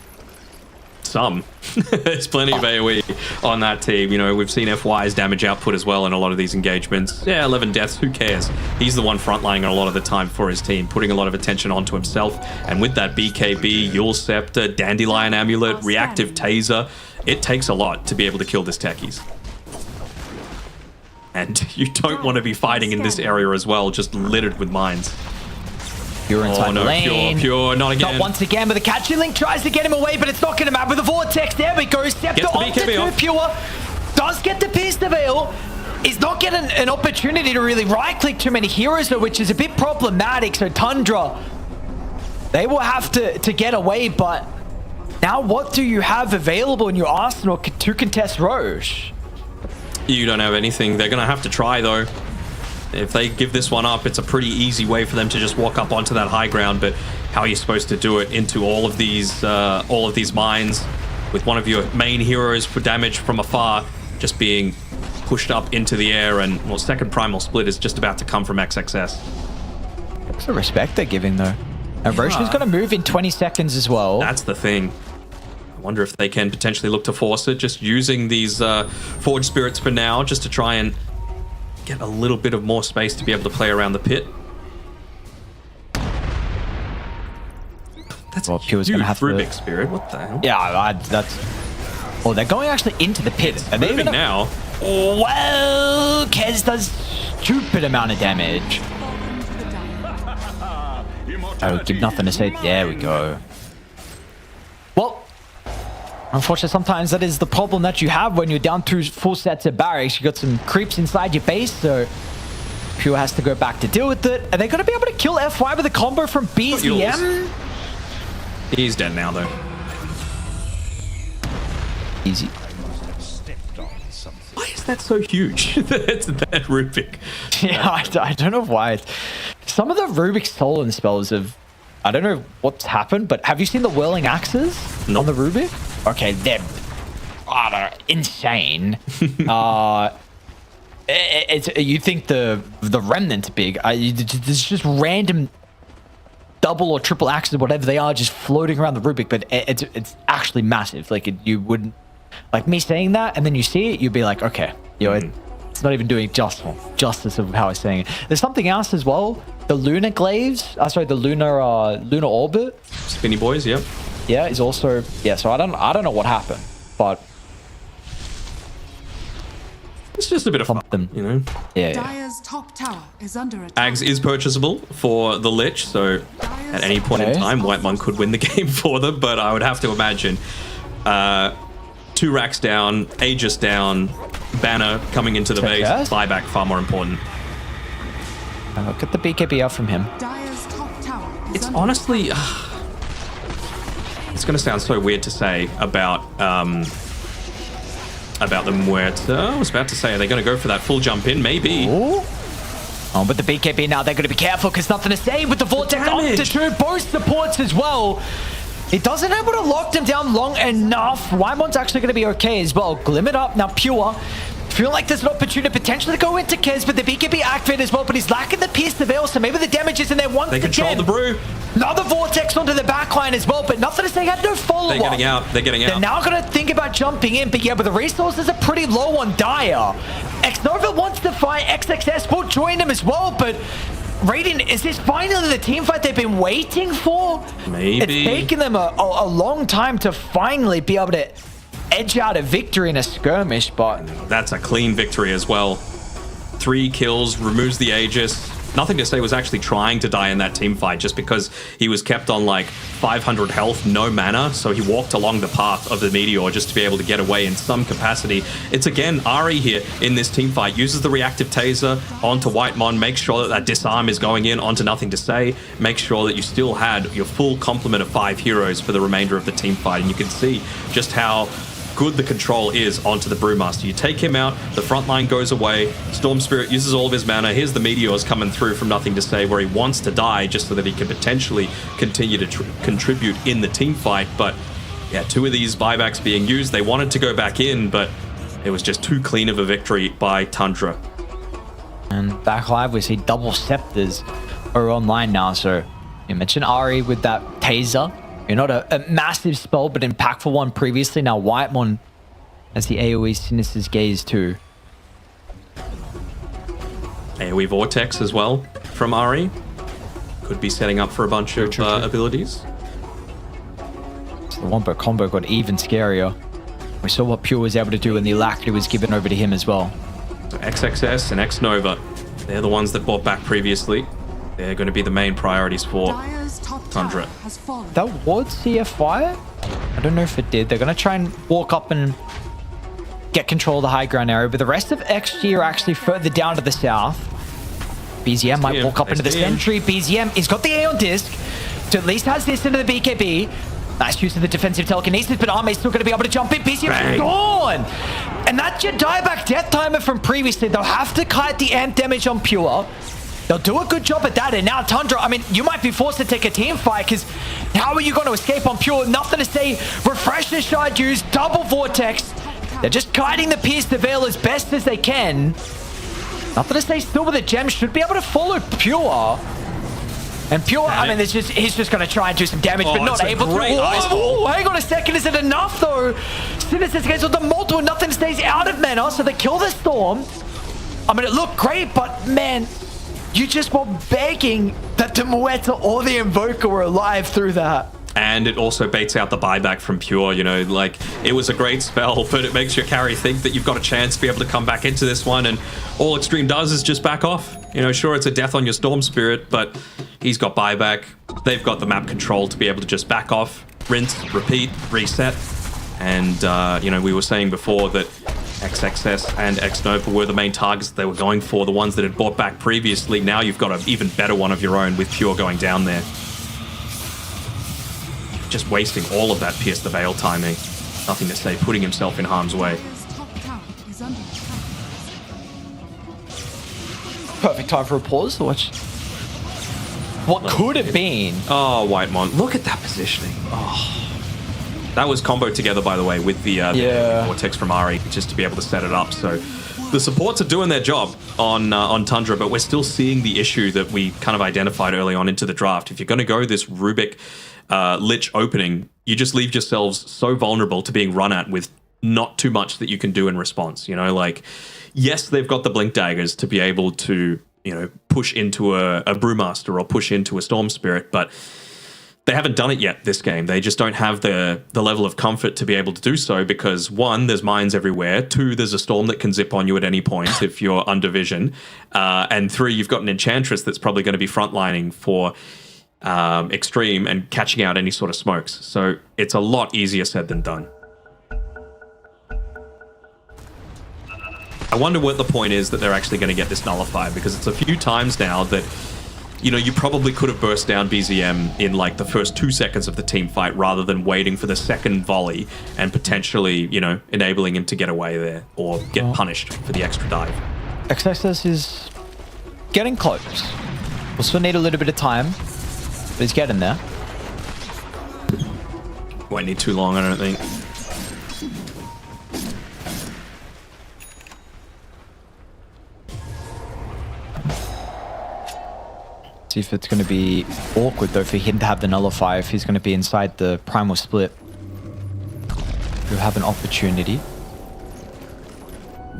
S5: Some. There's plenty of AoE on that team. You know, we've seen FY's damage output as well in a lot of these engagements. Yeah, 11 deaths, who cares? He's the one frontlining a lot of the time for his team, putting a lot of attention onto himself. And with that BKB, Yule Scepter, Dandelion Amulet, Reactive Taser, it takes a lot to be able to kill this Techies. And you don't want to be fighting in this area as well, just littered with mines.
S4: Pure inside the lane.
S5: Pure, not again.
S4: Not once again, but the catching link tries to get him away, but it's not going to matter. With the vortex, there we go. Scepter onto two. Pure does get the piece of veil. He's not getting an opportunity to really right-click too many heroes, though, which is a bit problematic. So Tundra, they will have to get away, but now what do you have available in your arsenal to contest Roche?
S5: You don't have anything. They're going to have to try, though. If they give this one up, it's a pretty easy way for them to just walk up onto that high ground. But how are you supposed to do it into all of these mines with one of your main heroes for damage from afar just being pushed up into the air? And well, second primal split is just about to come from XXS.
S4: What's the respect they're giving though? And Roshan's going to move in 20 seconds as well.
S5: That's the thing. I wonder if they can potentially look to force it, just using these Forge Spirits for now, just to try and get a little bit of more space to be able to play around the pit. That's a huge Rubik Spirit. What the hell?
S4: Yeah, that's... Oh, they're going actually into the pit.
S5: Are they moving now?
S4: Well, Kez does stupid amount of damage. Oh, give nothing to say. There we go. Well, unfortunately, sometimes that is the problem that you have when you're down 2 full sets of barracks. You got some creeps inside your base, so Pure has to go back to deal with it. Are they going to be able to kill FY with a combo from BZM?
S5: He's dead now, though.
S4: Easy.
S5: Why is that so huge? That's that Rubik.
S4: Yeah, I don't know why. Some of the Rubik's Stolen spells have... I don't know what's happened, but have you seen the whirling axes on the Rubik? Okay, they're insane. You think the remnant's big. There's just random double or triple axes, whatever they are, just floating around the Rubik, but it's actually massive. Like, you wouldn't... Like, me saying that, and then you see it, you'd be like, okay, it's not even doing justice of how I was saying it. There's something else as well. The lunar glaives, the lunar orbit.
S5: Spinny boys, yeah.
S4: Yeah, is also so I don't know what happened, but
S5: it's just a bit of fun, you know.
S4: Yeah.
S9: Dire's top tower is under attack.
S5: Ags is purchasable for the Lich, so at any point in time, Whitemon could win the game for them, but I would have to imagine 2 racks down, Aegis down, Banner coming into the base, buyback far more important.
S4: Look at the BKB out from him.
S9: Dire's top tower is
S5: It's
S9: under
S5: honestly... it's going to sound so weird to say about the Muerta. I was about to say, are they going to go for that full jump in? Maybe.
S4: Ooh. Oh, but the BKB now, they're going to be careful because nothing to say with the Vortex onto 2 both supports as well. It doesn't able to lock them down long enough. Wymon's actually going to be okay as well. Glimmered up now, Pure. Feel like there's an opportunity to potentially go into Kez, but the BKB activate as well, but he's lacking the Pierce the Veil, so maybe the damage isn't there once again.
S5: They control the brew.
S4: Another Vortex onto the backline as well, but nothing to say, had no follow-up.
S5: They're getting out. They're getting out.
S4: They're now going to think about jumping in, but yeah, but the resources are pretty low on Dire. Xnova wants to fight. XXS will join him as well, but Radiant, is this finally the team fight they've been waiting for?
S5: Maybe.
S4: It's taken them a long time to finally be able to edge out a victory in a skirmish, but...
S5: That's a clean victory as well. 3 kills, removes the Aegis. Nothing to say was actually trying to die in that team fight just because he was kept on like 500 health, no mana, so he walked along the path of the Meteor just to be able to get away in some capacity. It's again Ari here in this team fight, uses the reactive taser onto Whitemon, makes sure that that disarm is going in onto Nothing to Say, make sure that you still had your full complement of 5 heroes for the remainder of the team fight, and you can see just how good the control is onto the Brewmaster. You take him out, the front line goes away, Storm Spirit uses all of his mana, here's the Meteors coming through from Nothing to Say where he wants to die just so that he can potentially continue to contribute in the team fight, but yeah, 2 of these buybacks being used, they wanted to go back in, but it was just too clean of a victory by Tundra.
S4: And back live, we see double Scepters are online now, so you mentioned Ari with that Taser. You're not a massive spell, but impactful one previously. Now Whitemon has the AoE Sinister's Gaze too.
S5: AoE Vortex as well from Ari. Could be setting up for a bunch of abilities.
S4: So the Wombo combo got even scarier. We saw what Pure was able to do when the Alacrity was given over to him as well.
S5: So XXS and Xnova, they're the ones that bought back previously. They're going to be the main priorities for Tundra.
S4: That would see a fire? I don't know if it did. They're going to try and walk up and get control of the high ground area, but the rest of XG are actually further down to the south. BZM might walk up into the sentry. BZM, he's got the A on disc, so at least has this into the BKB. Nice use of the defensive telekinesis, but Arme's still going to be able to jump in. BZM's gone! And that's your dieback death timer from previously. They'll have to kite the amp damage on Pure. They'll do a good job at that, and now Tundra, I mean, you might be forced to take a team fight, because how are you going to escape on Pure? Nothing to say. Refresher shard used, double Vortex. They're just guiding the Pierce the Veil as best as they can. Nothing to say, still with the gem, should be able to follow Pure. And Pure, I mean, he's just going to try and do some damage, but not able to. Oh, hang on a second, is it enough, though? Sinister's Gaze with the multiple, Nothing stays out of mana, so they kill the Storm. I mean, it looked great, but man... You just were begging that the Muerta or the Invoker were alive through that.
S5: And it also baits out the buyback from Pure, you know, like, it was a great spell, but it makes your carry think that you've got a chance to be able to come back into this one, and all Xtreme does is just back off. You know, sure, it's a death on your Storm Spirit, but he's got buyback. They've got the map control to be able to just back off, rinse, repeat, reset. And, you know, we were saying before that XXS and Xnova were the main targets that they were going for, the ones that had bought back previously. Now you've got an even better one of your own with Pure going down there. Just wasting all of that Pierce the Veil timing. Nothing to say, putting himself in harm's way.
S9: is under attack.
S4: Perfect time for a pause to watch what could have been.
S5: Oh, Whitemon. Look at that positioning. Oh. That was comboed together, by the way, with the Vortex from Ari, just to be able to set it up. So the supports are doing their job on Tundra, but we're still seeing the issue that we kind of identified early on into the draft. If you're going to go this Rubik Lich opening, you just leave yourselves so vulnerable to being run at with not too much that you can do in response. You know, like, yes, they've got the Blink Daggers to be able to, you know, push into a Brewmaster or push into a Storm Spirit, but they haven't done it yet this game. They just don't have the level of comfort to be able to do so because, one, there's mines everywhere. Two, there's a storm that can zip on you at any point if you're under vision. And three, you've got an Enchantress that's probably going to be frontlining for Xtreme and catching out any sort of smokes. So it's a lot easier said than done. I wonder what the point is that they're actually going to get this nullified, because it's a few times now that, you know, you probably could have burst down BZM in like the first 2 seconds of the team fight rather than waiting for the second volley and potentially, you know, enabling him to get away there or get punished for the extra dive.
S4: XXS is getting close. We'll still need a little bit of time, but he's getting there.
S5: Won't need too long, I don't think.
S4: See if it's going to be awkward though for him to have the nullify if he's going to be inside the primal split. He'll have an opportunity.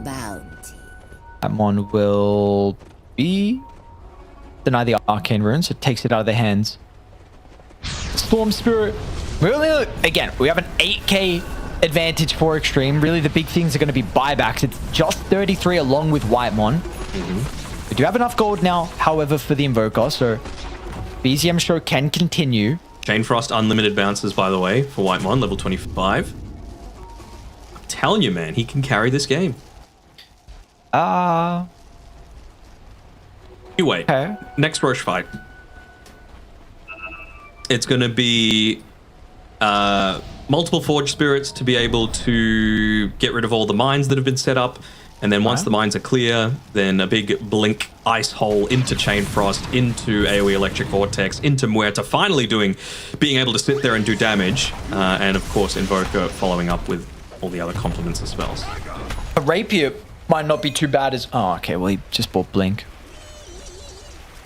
S1: Bounty.
S4: Atmon will be deny the arcane rune, so it takes it out of their hands. Storm Spirit. Really, again, we have an 8k advantage for Xtreme. Really, the big things are going to be buybacks. It's just 33 along with Whitemon. We do have enough gold now, however, for the Invoker, so BZM show can continue.
S5: Chain Frost unlimited bounces, by the way, for Whitemon, level 25. I'm telling you, man, he can carry this game. Anyway,
S4: Okay.
S5: next Roche fight. It's going to be multiple Forge Spirits to be able to get rid of all the mines that have been set up. And then once the mines are clear, then a big Blink Ice Hole into Chain Frost, into AoE Electric Vortex, into Muerta, finally being able to sit there and do damage. And of course, Invoker following up with all the other complements of spells.
S4: A Rapier might not be too bad as... Oh, okay, well, he just bought Blink.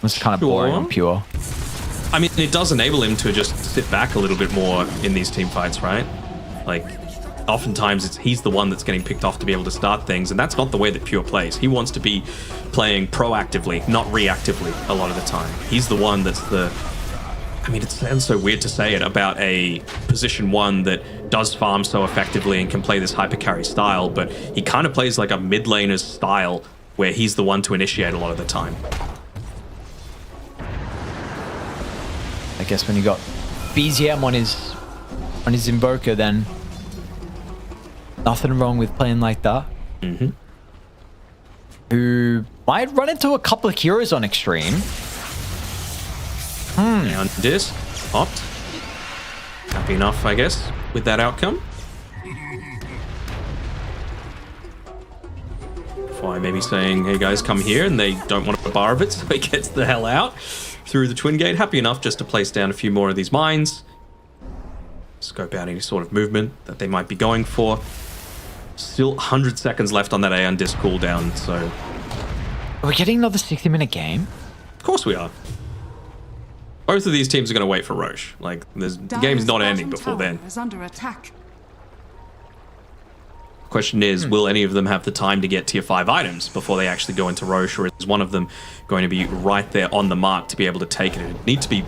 S4: It's kind of boring and pure.
S5: I mean, it does enable him to just sit back a little bit more in these team fights, right? Like, oftentimes he's the one that's getting picked off to be able to start things, and that's not the way that Pure plays. He wants to be playing proactively, not reactively a lot of the time. He's the one that's the... I mean, it sounds so weird to say it about a position one that does farm so effectively and can play this hyper carry style, but he kind of plays like a mid laner's style where he's the one to initiate a lot of the time.
S4: I guess when you got BZM on his Invoker, then nothing wrong with playing like that. Who might run into a couple of heroes on Xtreme.
S5: And Dis opt. Happy enough, I guess, with that outcome. Fly maybe saying, hey guys, come here, and they don't want a bar of it, so he gets the hell out through the Twin Gate. Happy enough just to place down a few more of these mines. Scope out any sort of movement that they might be going for. Still 100 seconds left on that Aeon Disc cooldown, so...
S4: Are we getting another 60-minute game?
S5: Of course we are. Both of these teams are going to wait for Roche. Like, the game's not ending before then.
S9: Is under attack.
S5: Question is, will any of them have the time to get tier 5 items before they actually go into Roche, or is one of them going to be right there on the mark to be able to take it? It needs to be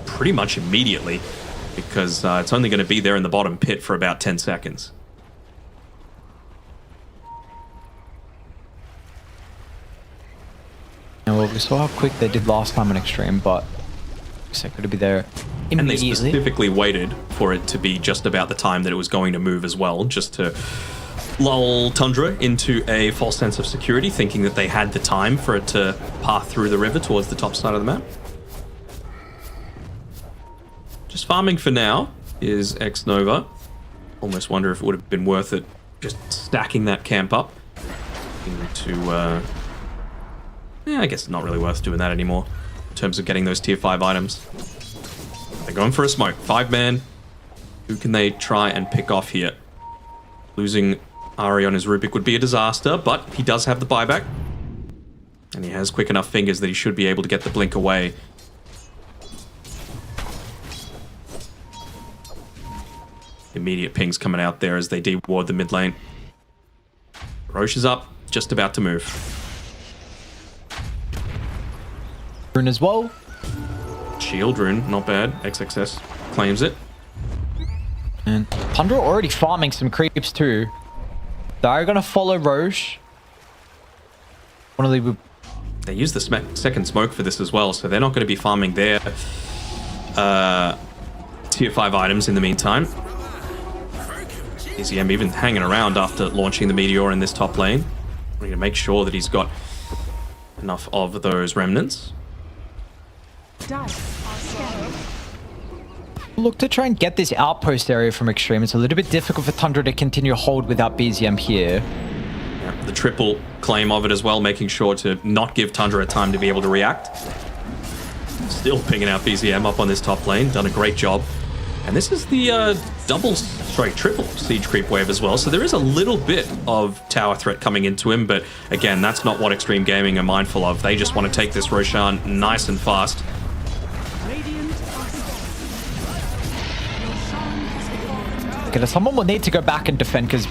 S5: pretty much immediately, because it's only going to be there in the bottom pit for about 10 seconds.
S4: And well, we saw how quick they did last time on Xtreme, but they're going to be there immediately.
S5: And they specifically waited for it to be just about the time that it was going to move as well, just to lull Tundra into a false sense of security, thinking that they had the time for it to path through the river towards the top side of the map. Just farming for now is X Nova. Almost wonder if it would have been worth it just stacking that camp up To, yeah, I guess it's not really worth doing that anymore in terms of getting those tier 5 items. They're going for a smoke. 5-man. Who can they try and pick off here? Losing Ari on his Rubik would be a disaster, but he does have the buyback. And he has quick enough fingers that he should be able to get the blink away. Immediate pings coming out there as they deward the mid lane. Roche is up, just about to move.
S4: Rune as well.
S5: Shield rune, not bad. XXS claims it.
S4: And Tundra already farming some creeps too. They're gonna follow Roche.
S5: They use the second smoke for this as well, so they're not going to be farming their tier 5 items in the meantime. EZM even hanging around after launching the Meteor in this top lane. We need to make sure that he's got enough of those remnants.
S4: Look to try and get this outpost area from Xtreme. It's a little bit difficult for Tundra to continue hold without BZM here.
S5: Yeah, the triple claim of it as well, making sure to not give Tundra a time to be able to react. Still pinging out BZM up on this top lane. Done a great job. And this is the triple siege creep wave as well. So there is a little bit of tower threat coming into him. But again, that's not what Xtreme Gaming are mindful of. They just want to take this Roshan nice and fast.
S4: Okay, someone will need to go back and defend because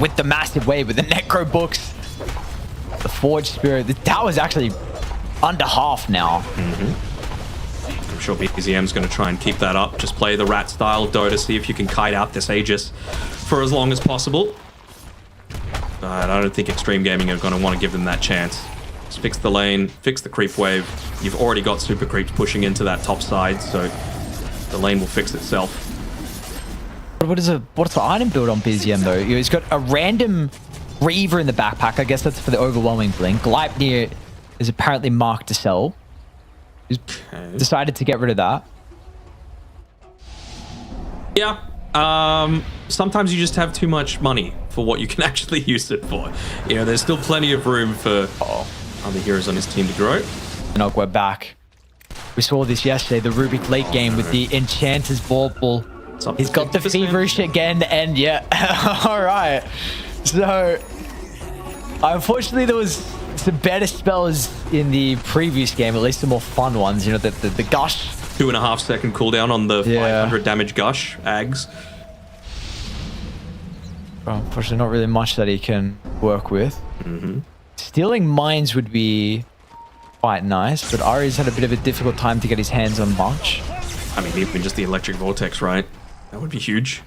S4: with the massive wave, with the Necro books, the Forge Spirit, the tower's actually under half now.
S5: I'm sure BZM's going to try and keep that up. Just play the rat style Dota, see if you can kite out this Aegis for as long as possible. But I don't think Xtreme Gaming are going to want to give them that chance. Just fix the lane, fix the creep wave. You've already got super creeps pushing into that top side, so the lane will fix itself.
S4: What's the item build on BZM though? He's got a random Reaver in the backpack. I guess that's for the overwhelming blink. Gleipnir is apparently marked to sell. He's decided to get rid of that.
S5: Yeah. Sometimes you just have too much money for what you can actually use it for. You know, there's still plenty of room for other heroes on his team to grow.
S4: And we're back. We saw this yesterday, the Rubik late game with the Enchanter's Bauble. He's got the feverish again, and yeah, all right. So, unfortunately, there was some better spells in the previous game, at least the more fun ones. You know, the gush.
S5: 2.5 second cooldown on the 500 damage gush, Ags.
S4: Well, unfortunately, not really much that he can work with. Stealing mines would be quite nice, but Ari's had a bit of a difficult time to get his hands on much.
S5: I mean, even just the electric vortex, right? That would be huge.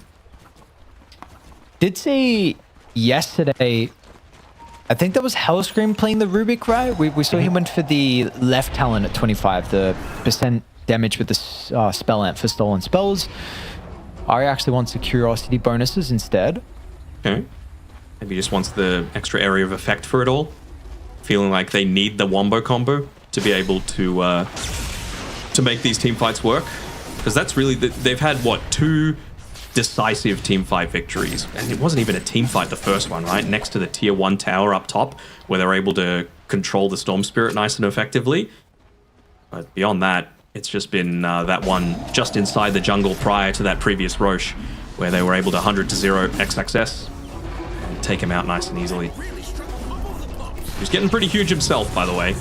S4: Did see yesterday, I think that was Hellscream playing the Rubik, right? We saw him went for the left talent at 25, the percent damage with the spell amp for stolen spells. Ari actually wants the curiosity bonuses instead.
S5: Okay. Maybe he just wants the extra area of effect for it all. Feeling like they need the wombo combo to be able to make these team fights work. Because that's really, they've had, what, 2 decisive team fight victories. And it wasn't even a team fight, the first one, right? Next to the tier 1 tower up top, where they're able to control the Storm Spirit nice and effectively. But beyond that, it's just been that one just inside the jungle prior to that previous Roche, where they were able to 100-0 XXS and take him out nice and easily. He's getting pretty huge himself, by the way.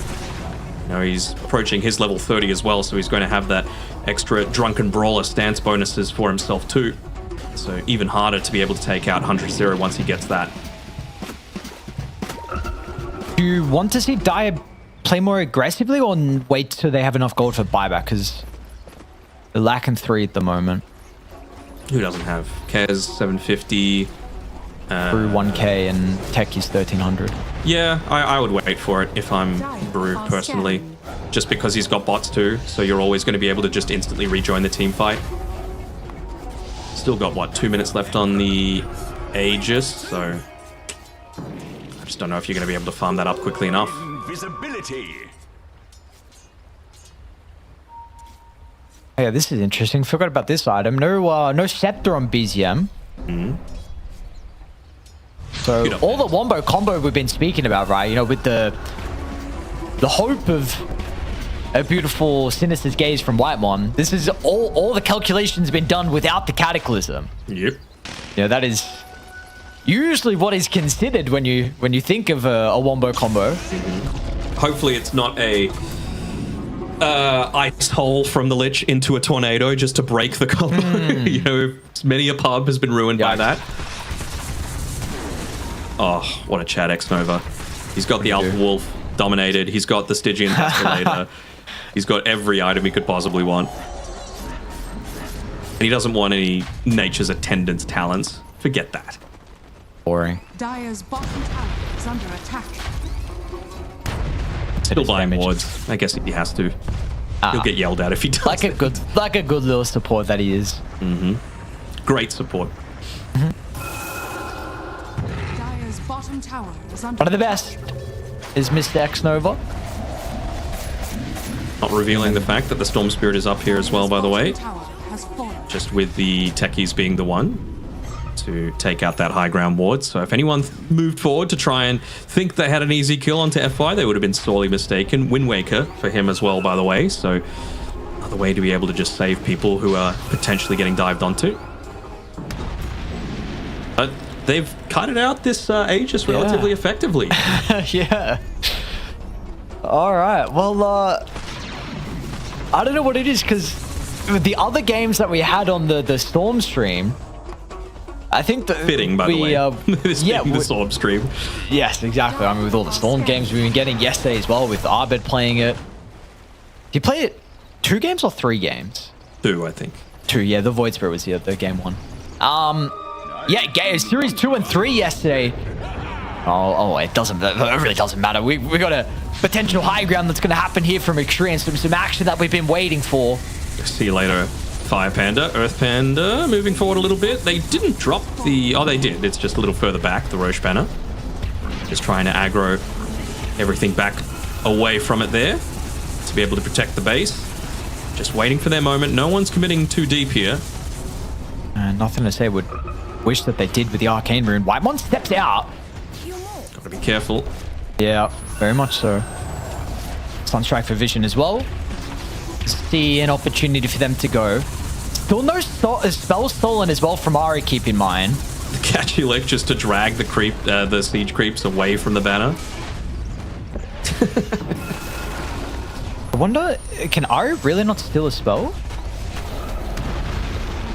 S5: You know, he's approaching his level 30 as well, so he's going to have that extra Drunken Brawler stance bonuses for himself too. So even harder to be able to take out 100-0 once he gets that.
S4: Do you want to see Dire play more aggressively or wait till they have enough gold for buyback? Because they're lacking 3 at the moment.
S5: Who doesn't have? Kez, 750.
S4: Brew 1k and Tech is 1300.
S5: Yeah, I would wait for it if I'm Brew personally. Just because he's got bots too, so you're always going to be able to just instantly rejoin the team fight. Still got, what, 2 minutes left on the Aegis, so I just don't know if you're going to be able to farm that up quickly enough.
S10: Invisibility.
S4: Yeah, this is interesting. Forgot about this item. No scepter on BZM. So
S5: Good up
S4: all
S5: there.
S4: the wombo combo we've been speaking about, right? You know, with the hope of a beautiful Sinister's gaze from Whitemon. This is all the calculations been done without the Cataclysm.
S5: Yep.
S4: You know, that is usually what is considered when you think of a wombo combo.
S5: Hopefully it's not a ice hole from the Lich into a tornado just to break the combo. You know, many a pub has been ruined by that. Oh, what a Chad X-Nova. He's got the Alpha Wolf dominated. He's got the Stygian Castellator. He's got every item he could possibly want. And he doesn't want any Nature's Attendant's talents. Forget that.
S4: Boring.
S9: Dire's bottom tower is under attack.
S5: Still buying
S4: damages.
S5: wards. I guess he has to. He'll get yelled at if he does.
S4: Like a good little support that he is.
S5: Great support.
S9: Dire's bottom tower is under
S4: One of the best is Mr. X-Nova.
S5: Not revealing the fact that the Storm Spirit is up here as well, by the way.
S9: Tower has fallen.
S5: Just with the techies being the one to take out that high ground ward. So if anyone moved forward to try and think they had an easy kill onto FY, they would have been sorely mistaken. Wind Waker for him as well, by the way. So another way to be able to just save people who are potentially getting dived onto. But they've cut it out this Aegis relatively effectively.
S4: Yeah. All right. Well, I don't know what it is, because the other games that we had on the Storm stream, I think that
S5: Fitting, by the way. This being the Storm stream.
S4: Yes, exactly. I mean, with all the Storm games we've been getting yesterday as well, with Arbed playing it. He played it 2 games or 3 games?
S5: 2, I think.
S4: 2, yeah. The Void Spirit was the game 1. Yeah, series 2 and 3 yesterday. Oh, it really doesn't matter. We got a potential high ground that's going to happen here from Xtreme. Some action that we've been waiting for.
S5: See you later, Fire Panda. Earth Panda moving forward a little bit. They didn't drop the... Oh, they did. It's just a little further back, the Roche banner. Just trying to aggro everything back away from it there to be able to protect the base. Just waiting for their moment. No one's committing too deep here.
S4: Nothing to say. Would wish that they did with the Arcane Rune. Whitemon steps out.
S5: Gotta be careful.
S4: Yeah, very much so. Sunstrike for vision as well. See an opportunity for them to go. Still no spell stolen as well from Ari, keep in mind.
S5: The catchy lick just to drag the siege creeps away from the banner.
S4: I wonder, can Ari really not steal a spell?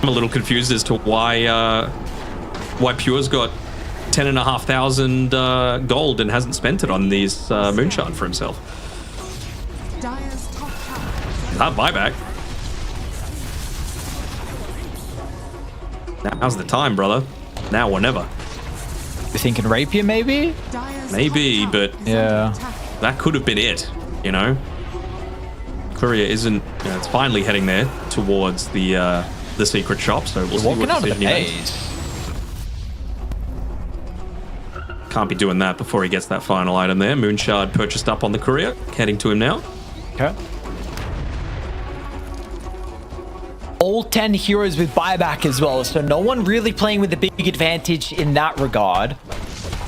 S5: I'm a little confused as to why Pure's got 10,500 gold and hasn't spent it on these Moonshard for himself.
S9: Dire's top tower.
S5: That buyback. Now's the time, brother. Now or never.
S4: You're thinking Rapier, maybe?
S9: Dire's
S5: Maybe,
S9: top tower
S5: but
S9: is
S4: Yeah.
S9: under attack.
S5: that could have been it, you know? Courier isn't... You know, it's finally heading there towards the secret shop, so we'll see
S4: Walking
S5: what
S4: out of the
S5: decision he makes.
S4: base.
S5: Can't be doing that before he gets that final item there. Moonshard purchased up on the courier. Heading to him now.
S4: Okay. All 10 heroes with buyback as well, so no one really playing with a big advantage in that regard.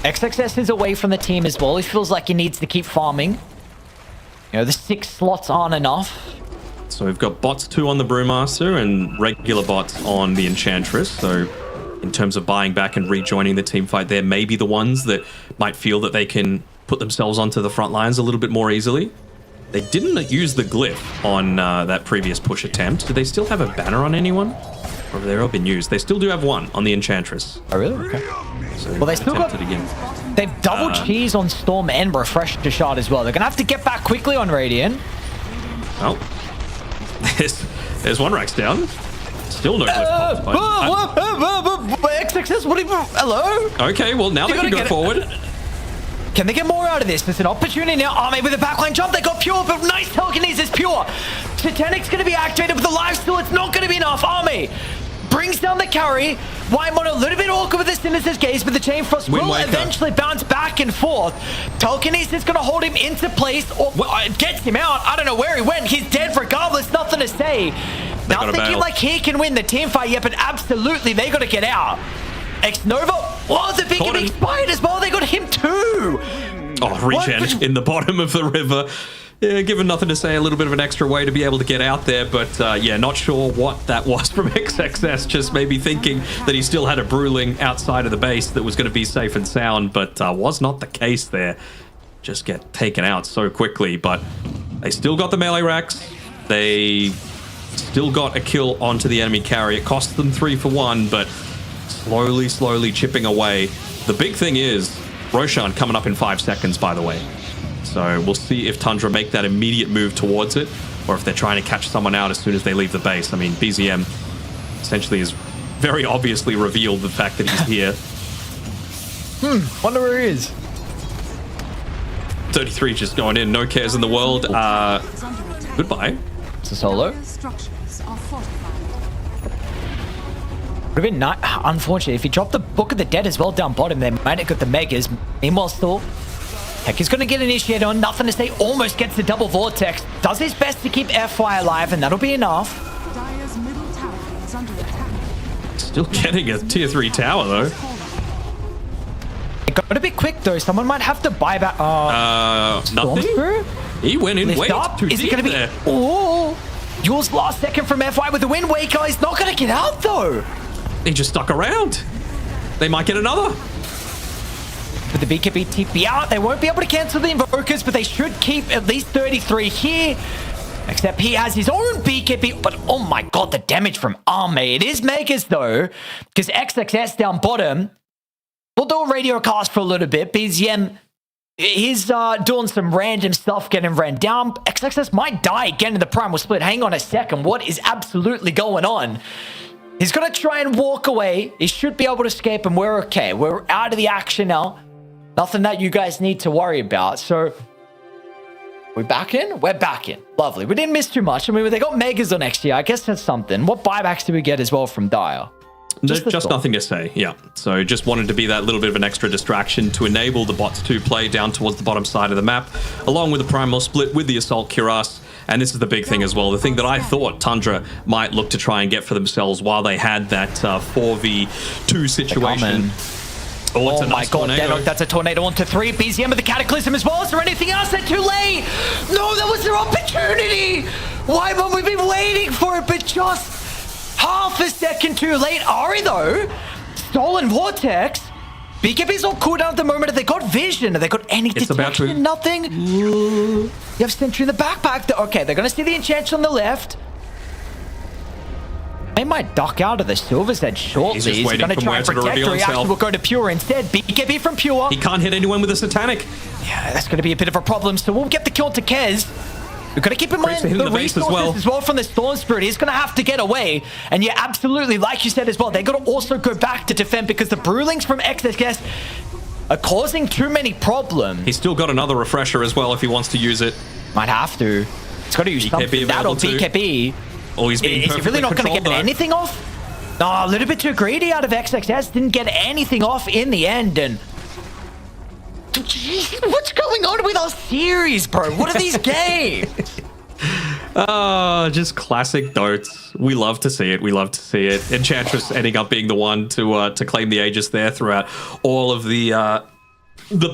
S4: XXS is away from the team as well. He feels like he needs to keep farming. You know, the 6 slots aren't enough.
S5: So we've got bots 2 on the Brewmaster and regular bots on the Enchantress. So in terms of buying back and rejoining the team fight, they're maybe the ones that might feel that they can put themselves onto the front lines a little bit more easily. They didn't use the glyph on that previous push attempt. Do they still have a banner on anyone? Or have they all been used? They still do have one on the Enchantress.
S4: Oh, really? Okay.
S5: So
S4: Well, they still got...
S5: attempted again.
S4: They've double cheese on Storm and Refresh to Shard as well. They're going to have to get back quickly on Radiant.
S5: Oh. There's one racks down. Still no glyph popped.
S4: XXS, what do you... Hello?
S5: Okay, well now they can go forward.
S4: Can they get more out of this? There's an opportunity now. Army with a backline jump. They got Pure, but nice telekinesis Pure. Satanic's going to be activated with the lifesteal. It's not going to be enough. Army brings down the carry. Whitemon a little bit awkward with the Sinister's gaze, but the Chain Frost will eventually bounce back and forth. Telekinesis is going to hold him into place, or it gets him out. I don't know where he went. He's dead regardless. Nothing to say. Now thinking like he can win the team fight, yeah, but absolutely they got to get out. X-Nova Oh, the big expired as well. They got him too.
S5: Oh, regen in the bottom of the river. Yeah, given nothing to say, a little bit of an extra way to be able to get out there, but yeah, not sure what that was from XXS. Just maybe thinking that he still had a Bruling outside of the base that was going to be safe and sound, but was not the case there. Just get taken out so quickly, but they still got the melee racks. They still got a kill onto the enemy carry. It cost them 3 for 1, but slowly chipping away. The big thing is Roshan coming up in 5 seconds, by the way. So we'll see if Tundra make that immediate move towards it, or if they're trying to catch someone out as soon as they leave the base. I mean, BZM essentially has very obviously revealed the fact that he's here.
S4: Wonder where he is.
S5: 33 just going in, no cares in the world. Goodbye.
S4: It's a solo. Would have been unfortunate if he dropped the Book of the Dead as well down bottom. They might have got the Megas. Meanwhile, still, Heck, he's going to get initiated on. Nothing to say. Almost gets the double vortex. Does his best to keep FY alive, and that'll be enough.
S9: Dire's middle tower is under attack.
S5: Still getting a tier 3 tower, though.
S4: It got a bit quick, though. Someone might have to buy back.
S5: Nothing? He went in way too deep. Is it going to be...
S4: Oh! Yule's last second from FY with the Wind Waker. He's not going to get out, though.
S5: He just stuck around. They might get another.
S4: With the BKB TP out, they won't be able to cancel the Invokers, but they should keep at least 33 here. Except he has his own BKB, but oh my god, the damage from Arme. It is Megas though, because XXS down bottom will do a radio cast for a little bit. BZM, he's doing some random stuff, getting ran down. XXS might die again in the Primal Split. Hang on a second, what is absolutely going on? He's going to try and walk away. He should be able to escape, and we're okay. We're out of the action now. Nothing that you guys need to worry about. So, we're back in? We're back in. Lovely. We didn't miss too much. I mean, they got Megas on next year. I guess that's something. What buybacks do we get as well from Dire?
S5: Just nothing to say, yeah. So just wanted to be that little bit of an extra distraction to enable the bots to play down towards the bottom side of the map, along with the Primal Split with the Assault Cuirass. And this is the big thing as well. The thing that I thought Tundra might look to try and get for themselves while they had that 4v2 situation.
S4: Oh my god, that's a tornado onto 3. BZM with the Cataclysm as well. Is there anything else? That's too late. No, that was their opportunity. Why haven't we been waiting for it? But just half a second too late. Ari though, stolen Vortex. BKB's on cooldown at the moment. Have they got vision? Have they got any detection? Nothing. You have Sentry in the backpack. Okay, they're going to see the enchant on the left. They might duck out of the Silver's Edge shortly.
S5: He's going to
S4: try and protect her. He actually will go to Pure instead. BKB from Pure.
S5: He can't hit anyone with a Satanic.
S4: Yeah, that's going to be a bit of a problem. So we'll get the kill to Kez. We've got to keep in mind the resources as well from the Storm Spirit. He's going to have to get away. And yeah, absolutely, like you said as well, they're going to also go back to defend because the Brewlings from XXS are causing too many problems.
S5: He's still got another refresher as well if he wants to use it.
S4: Might have to. It's got to use something. That or BKB.
S5: Oh, he's being
S4: Is he really not going to get anything off? No, a little bit too greedy out of XXS. Didn't get anything off in the end. And what's going on with our series, bro? What are these games?
S5: Just classic Dotes. We love to see it. We love to see it. Enchantress ending up being the one to claim the Aegis there throughout all of the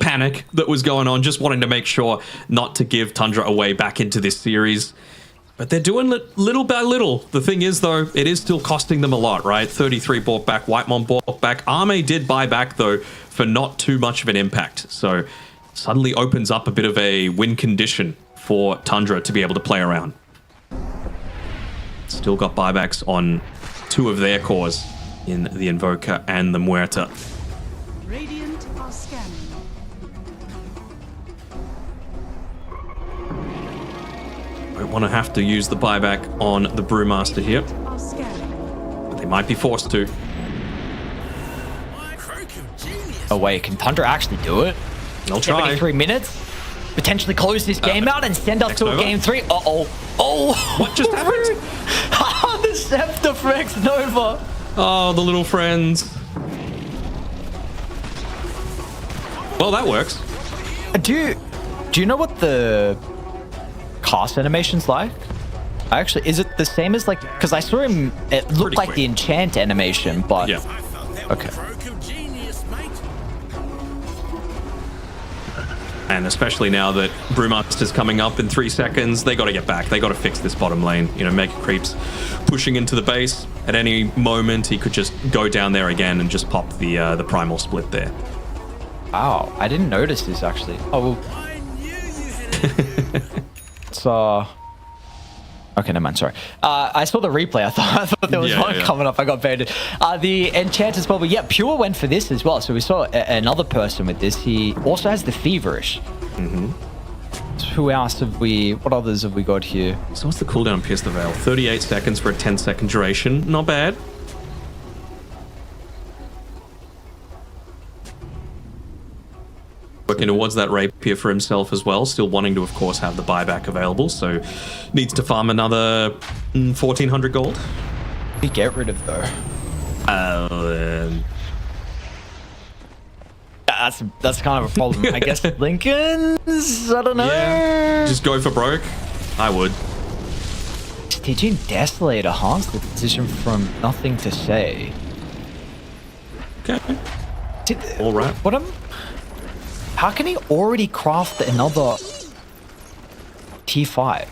S5: panic that was going on. Just wanting to make sure not to give Tundra away back into this series. But they're doing it little by little. The thing is, though, it is still costing them a lot, right? 33 bought back, Whitemon bought back. Arme did buy back, though, for not too much of an impact. So suddenly opens up a bit of a win condition for Tundra to be able to play around. Still got buybacks on 2 of their cores in the Invoker and the Muerta.
S9: Radiant are scanning.
S5: Don't want to have to use the buyback on the Brewmaster here, but they might be forced to.
S4: Oh wait, can Tundra actually do it?
S5: They'll try.
S4: 73 minutes? Potentially close this game out and send us to a game 3? Uh-oh. Oh!
S5: What just happened?
S4: The Scepter for X Nova.
S5: Oh, the little friends. Well, that works.
S4: Do you know what the cast animation's like? Actually, is it the same as like, because I saw him, it looked like the enchant animation, but
S5: yeah.
S4: Okay.
S5: And especially now that Brewmaster's coming up in 3 seconds, they got to get back. They got to fix this bottom lane. You know, Mega Creeps pushing into the base. At any moment, he could just go down there again and just pop the Primal Split there.
S4: Wow, I didn't notice this actually. Oh, well. It's, okay, never mind, sorry. I saw the replay. I thought there was one coming up. I got baited. The Enchanter's Bubble. Yeah, Pure went for this as well. So we saw another person with this. He also has the Feverish. Who else have we... What others have we got here?
S5: So what's the cooldown on Pierce the Veil? 38 seconds for a 10-second duration. Not bad. Working towards that rapier for himself as well, still wanting to, of course, have the buyback available, so needs to farm another 1,400 gold.
S4: We get rid of though. That's kind of a problem. I guess Lincoln's, I don't know.
S5: Yeah, just go for broke. I would.
S4: Teaching Desolator harms the position from nothing to say.
S5: Okay. All right.
S4: How can he already craft another T5?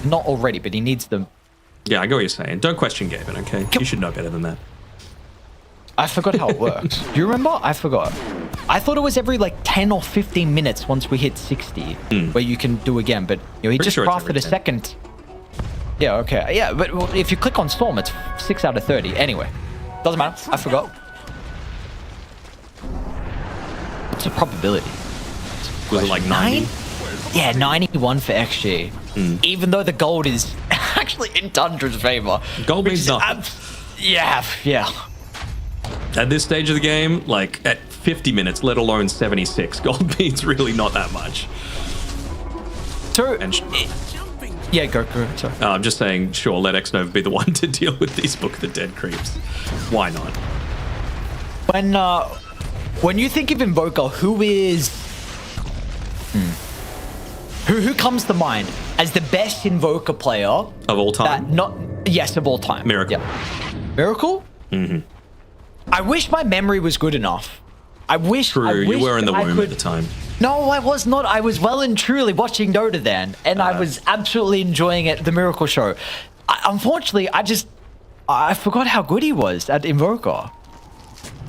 S4: Not already, but he needs them.
S5: Yeah, I get what you're saying. Don't question Gavin, okay? You should know better than that.
S4: I forgot how it works. Do you remember? I forgot. I thought it was every like 10 or 15 minutes once we hit 60, where you can do again. But you know, he just crafted a second. Yeah, okay. Yeah, but if you click on Storm, it's 6 out of 30. Anyway, doesn't matter. I forgot. What's the probability?
S5: Was it like 90?
S4: Yeah, 91 for XG. Even though the gold is actually in Tundra's favor.
S5: Gold means nothing.
S4: Yeah.
S5: At this stage of the game, like at 50 minutes, let alone 76, gold means really not that much.
S4: So, yeah, go. Sorry.
S5: I'm just saying, sure, let Xnova be the one to deal with these Book of the Dead creeps. Why not?
S4: When you think of Invoker, who is... Who comes to mind as the best Invoker player? Of
S5: all time?
S4: Yes, of all time.
S5: Miracle.
S4: Yeah. Miracle? I wish my memory was good enough.
S5: True, you were in the womb at the time.
S4: No, I was not. I was well and truly watching Dota then, and I was absolutely enjoying it, the Miracle show. Unfortunately, I forgot how good he was at Invoker.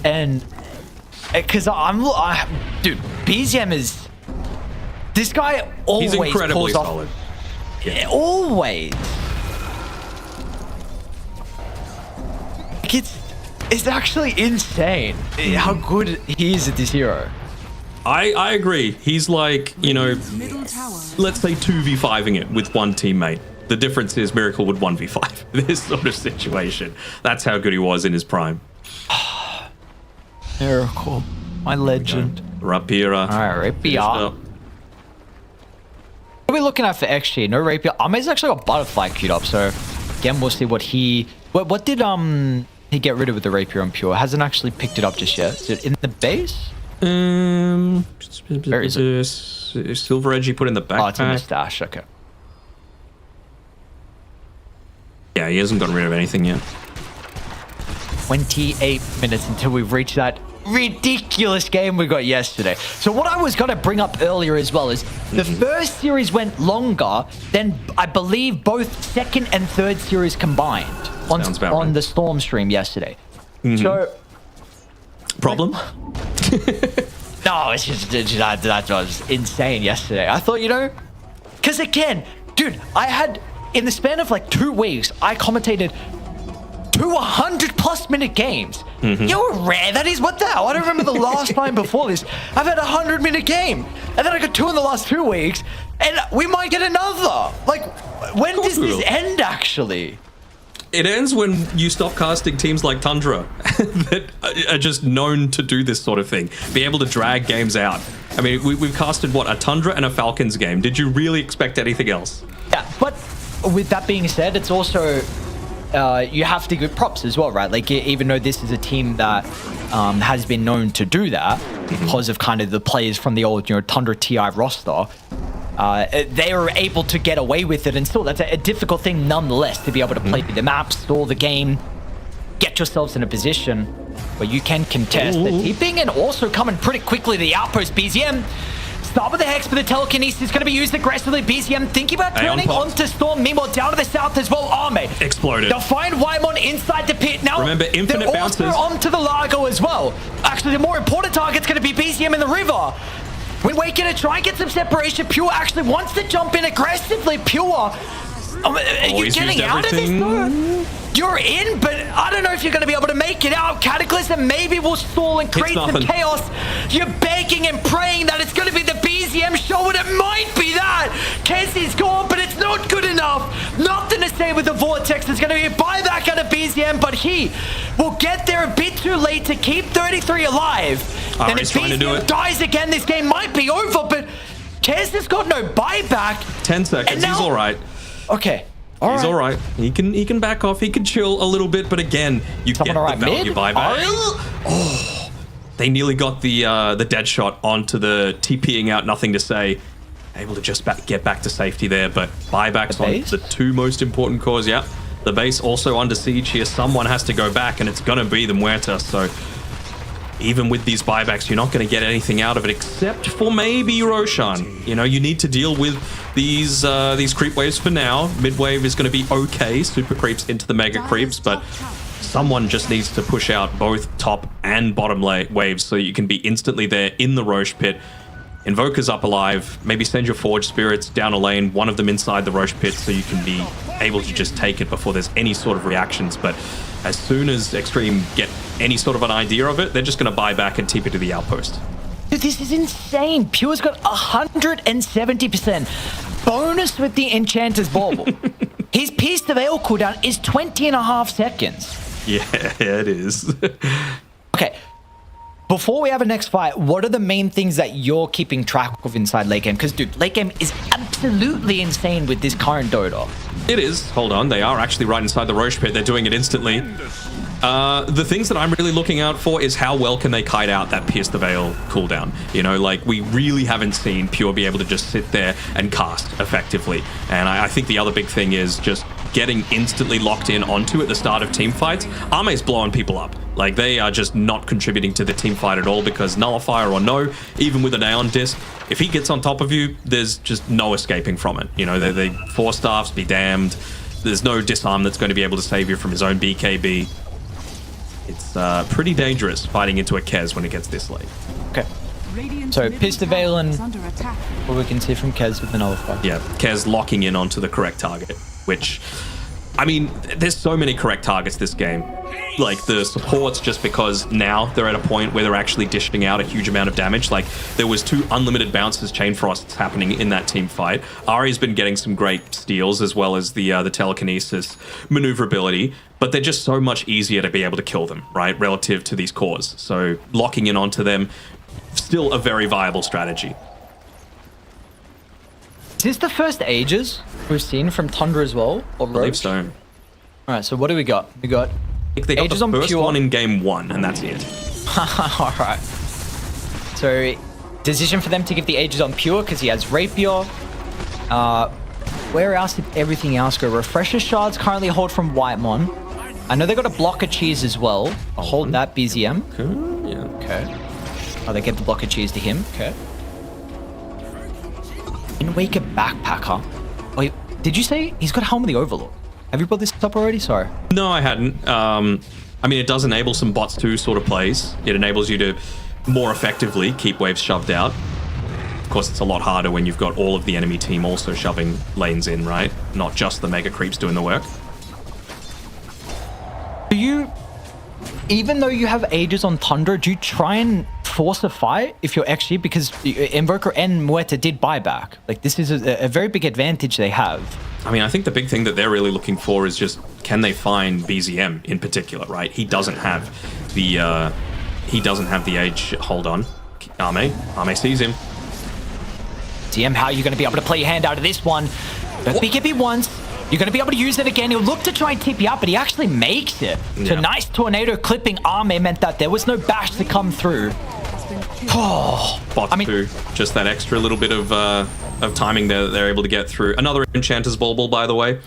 S4: And... Because dude, BZM is... This guy always...
S5: He's incredibly solid.
S4: Yeah. Always. It's actually insane how good he is at this hero.
S5: I agree. He's like, you know, let's say 2v5ing it with one teammate. The difference is Miracle would 1v5 this sort of situation. That's how good he was in his prime.
S4: Miracle, my legend.
S5: Rapier.
S4: Alright, Rapier. What are we looking at for XG? No Rapier. Ame's actually got Butterfly queued up, so again, we'll see what he... What did he get rid of with the Rapier on Pure? Hasn't actually picked it up just yet. Is it in the base? Where is it?
S5: Silver Edge he put in the backpack.
S4: Oh, it's in the stash, okay.
S5: Yeah, he hasn't gotten rid of anything yet.
S4: 28 minutes until we've reached that ridiculous game we got yesterday. So what I was going to bring up earlier as well is the first series went longer than I believe both second and third series combined on the Storm stream yesterday. So
S5: problem?
S4: No, it's just that was insane yesterday. I thought, you know, because again, dude, I had in the span of like 2 weeks, I commentated 200+ minute games. You're rare. That is what the hell. I don't remember the last time before this. I've had a 100-minute game, and then I got 2 in the last 2 weeks, and we might get another. Like, when does this end? Actually,
S5: it ends when you stop casting teams like Tundra that are just known to do this sort of thing. Be able to drag games out. I mean, we've casted what, a Tundra and a Falcons game. Did you really expect anything else?
S4: Yeah, but with that being said, it's also. You have to give props as well, right? Like, even though this is a team that has been known to do that because of kind of the players from the old, you know, Tundra TI roster, they are able to get away with it, and still that's a difficult thing nonetheless to be able to play the map, stall the game, get yourselves in a position. but you can contest the TPing and also coming pretty quickly to the outpost. BZM start with the Hex, but the telekinesis is going to be used aggressively. BZM thinking about turning onto Storm. Meanwhile, down to the south as well, Arme.
S5: Exploded.
S4: They'll find Waimon inside the pit. Now,
S5: remember, infinite
S4: they're also
S5: bounces.
S4: onto the Largo as well. Actually, the more important target's going to be BZM in the river. We're going to try and get some separation. Pure actually wants to jump in aggressively. Pure, are you getting out of this though? You're in, but I don't know if you're going to be able to make it out. Cataclysm maybe will stall and create some chaos. You're begging and praying that it's going to be the BZM show, and it might be that. Kez is gone, but it's not good enough. Nothing to say with the Vortex. There's going to be a buyback out of BZM, but he will get there a bit too late to keep 33 alive. And if BZM dies again, this game might be over, but Kez has got no buyback.
S5: 10 seconds, he's all right.
S4: Okay.
S5: He's all right. He can back off. He can chill a little bit, but again, you get the value buyback. Oh, they nearly got the dead shot onto the TPing out. Nothing to say. Able to just get back to safety there, but buybacks on the two most important cores. Yeah, the base also under siege here. Someone has to go back, and it's gonna be the Muerta. So even with these buybacks, you're not going to get anything out of it except for maybe Roshan. You know, you need to deal with these creep waves for now. Mid wave is going to be okay. Super creeps into the mega creeps, but someone just needs to push out both top and bottom waves so you can be instantly there in the Roche pit. Invoker's up alive. Maybe send your Forge Spirits down a lane, one of them inside the Roche pit, so you can be able to just take it before there's any sort of reactions. But as soon as Xtreme get any sort of an idea of it, they're just going to buy back and TP to the outpost.
S4: Dude, this is insane. Pure's got 170% bonus with the Enchanter's Bauble. His Pierce the Veil cooldown is 20.5 seconds.
S5: Yeah, it is.
S4: Okay. Before we have a next fight, what are the main things that you're keeping track of inside late game? Because, dude, late game is absolutely insane with this current Dota.
S5: It is. Hold on. They are actually right inside the Roche pit. They're doing it instantly. The things that I'm really looking out for is how well can they kite out that Pierce the Veil cooldown. You know, like, we really haven't seen Pure be able to just sit there and cast effectively. And I think the other big thing is just getting instantly locked in onto at the start of team fights. Arme's blowing people up. Like, they are just not contributing to the team fight at all because Nullifier or no, even with an Aeon Disc, if he gets on top of you, there's just no escaping from it. You know, they 4-staffs, be damned. There's no disarm that's going to be able to save you from his own BKB. It's pretty dangerous fighting into a Kez when it gets this late.
S4: Okay. So, Pierce the Veil and what we can see from Kez with the Nullifier.
S5: Yeah, Kez locking in onto the correct target, which, I mean, there's so many correct targets this game. Like, the supports, just because now they're at a point where they're actually dishing out a huge amount of damage. Like, there was 2 unlimited bounces, Chain Frosts happening in that team fight. Ari's been getting some great steals as well as the telekinesis maneuverability, but they're just so much easier to be able to kill them, right, relative to these cores. So locking in onto them, still a very viable strategy.
S4: Is this the first Aegis we've seen from Tundra as well? Or
S5: I believe so.
S4: All right, so what do we got? We got
S5: they got
S4: Aegis
S5: the
S4: on
S5: first
S4: Pure.
S5: one in game 1, and that's it.
S4: All right. So, decision for them to give the Aegis on Pure because he has Rapier. Where else did everything else go? Refresher Shards currently hold from Whitemon. I know they got a block of cheese as well. I'll hold that BZM.
S5: Okay, yeah.
S4: Okay. Oh, they get the block of cheese to him. Okay. Wake a backpacker. Wait, did you say he's got Helm of the Overlord? Have you brought this up already? Sorry.
S5: No, I hadn't. I mean, it does enable some bots 2 sort of plays. It enables you to more effectively keep waves shoved out. Of course, it's a lot harder when you've got all of the enemy team also shoving lanes in, right? Not just the mega creeps doing the work.
S4: Do you, even though you have Aegis on Tundra, do you try and force a fight if you're XG? Because Invoker and Muerta did buyback. Like, this is a very big advantage they have.
S5: I mean, I think the big thing that they're really looking for is just, can they find BZM in particular, right? He doesn't have the age. Hold on. Arme sees him.
S4: TM, how are you going to be able to play your hand out of this one? Don't BKB once. You're going to be able to use it again. He'll look to try and TP up, but he actually makes it. Yeah. So nice tornado clipping Arme meant that there was no bash to come through.
S5: Oh, Bot 2, just that extra little bit of timing there that they're able to get through. Another Enchanter's Bauble, by the way.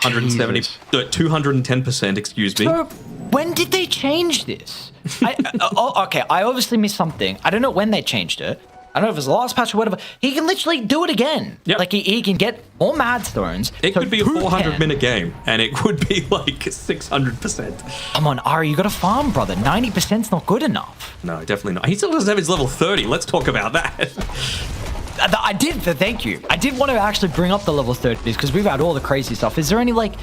S5: 170, 210%, excuse me.
S4: So when did they change this? Okay, I obviously missed something. I don't know when they changed it. I don't know if it's the last patch or whatever. He can literally do it again.
S5: Yep.
S4: Like, he can get more mad stones.
S5: It could be a 400-minute game, and it could be like 600%.
S4: Come on, Ari, you got to farm, brother. 90%'s not good enough.
S5: No, definitely not. He still doesn't have his level 30. Let's talk about that.
S4: I did, thank you. I did want to actually bring up the level 30s because we've had all the crazy stuff. Is there any, like,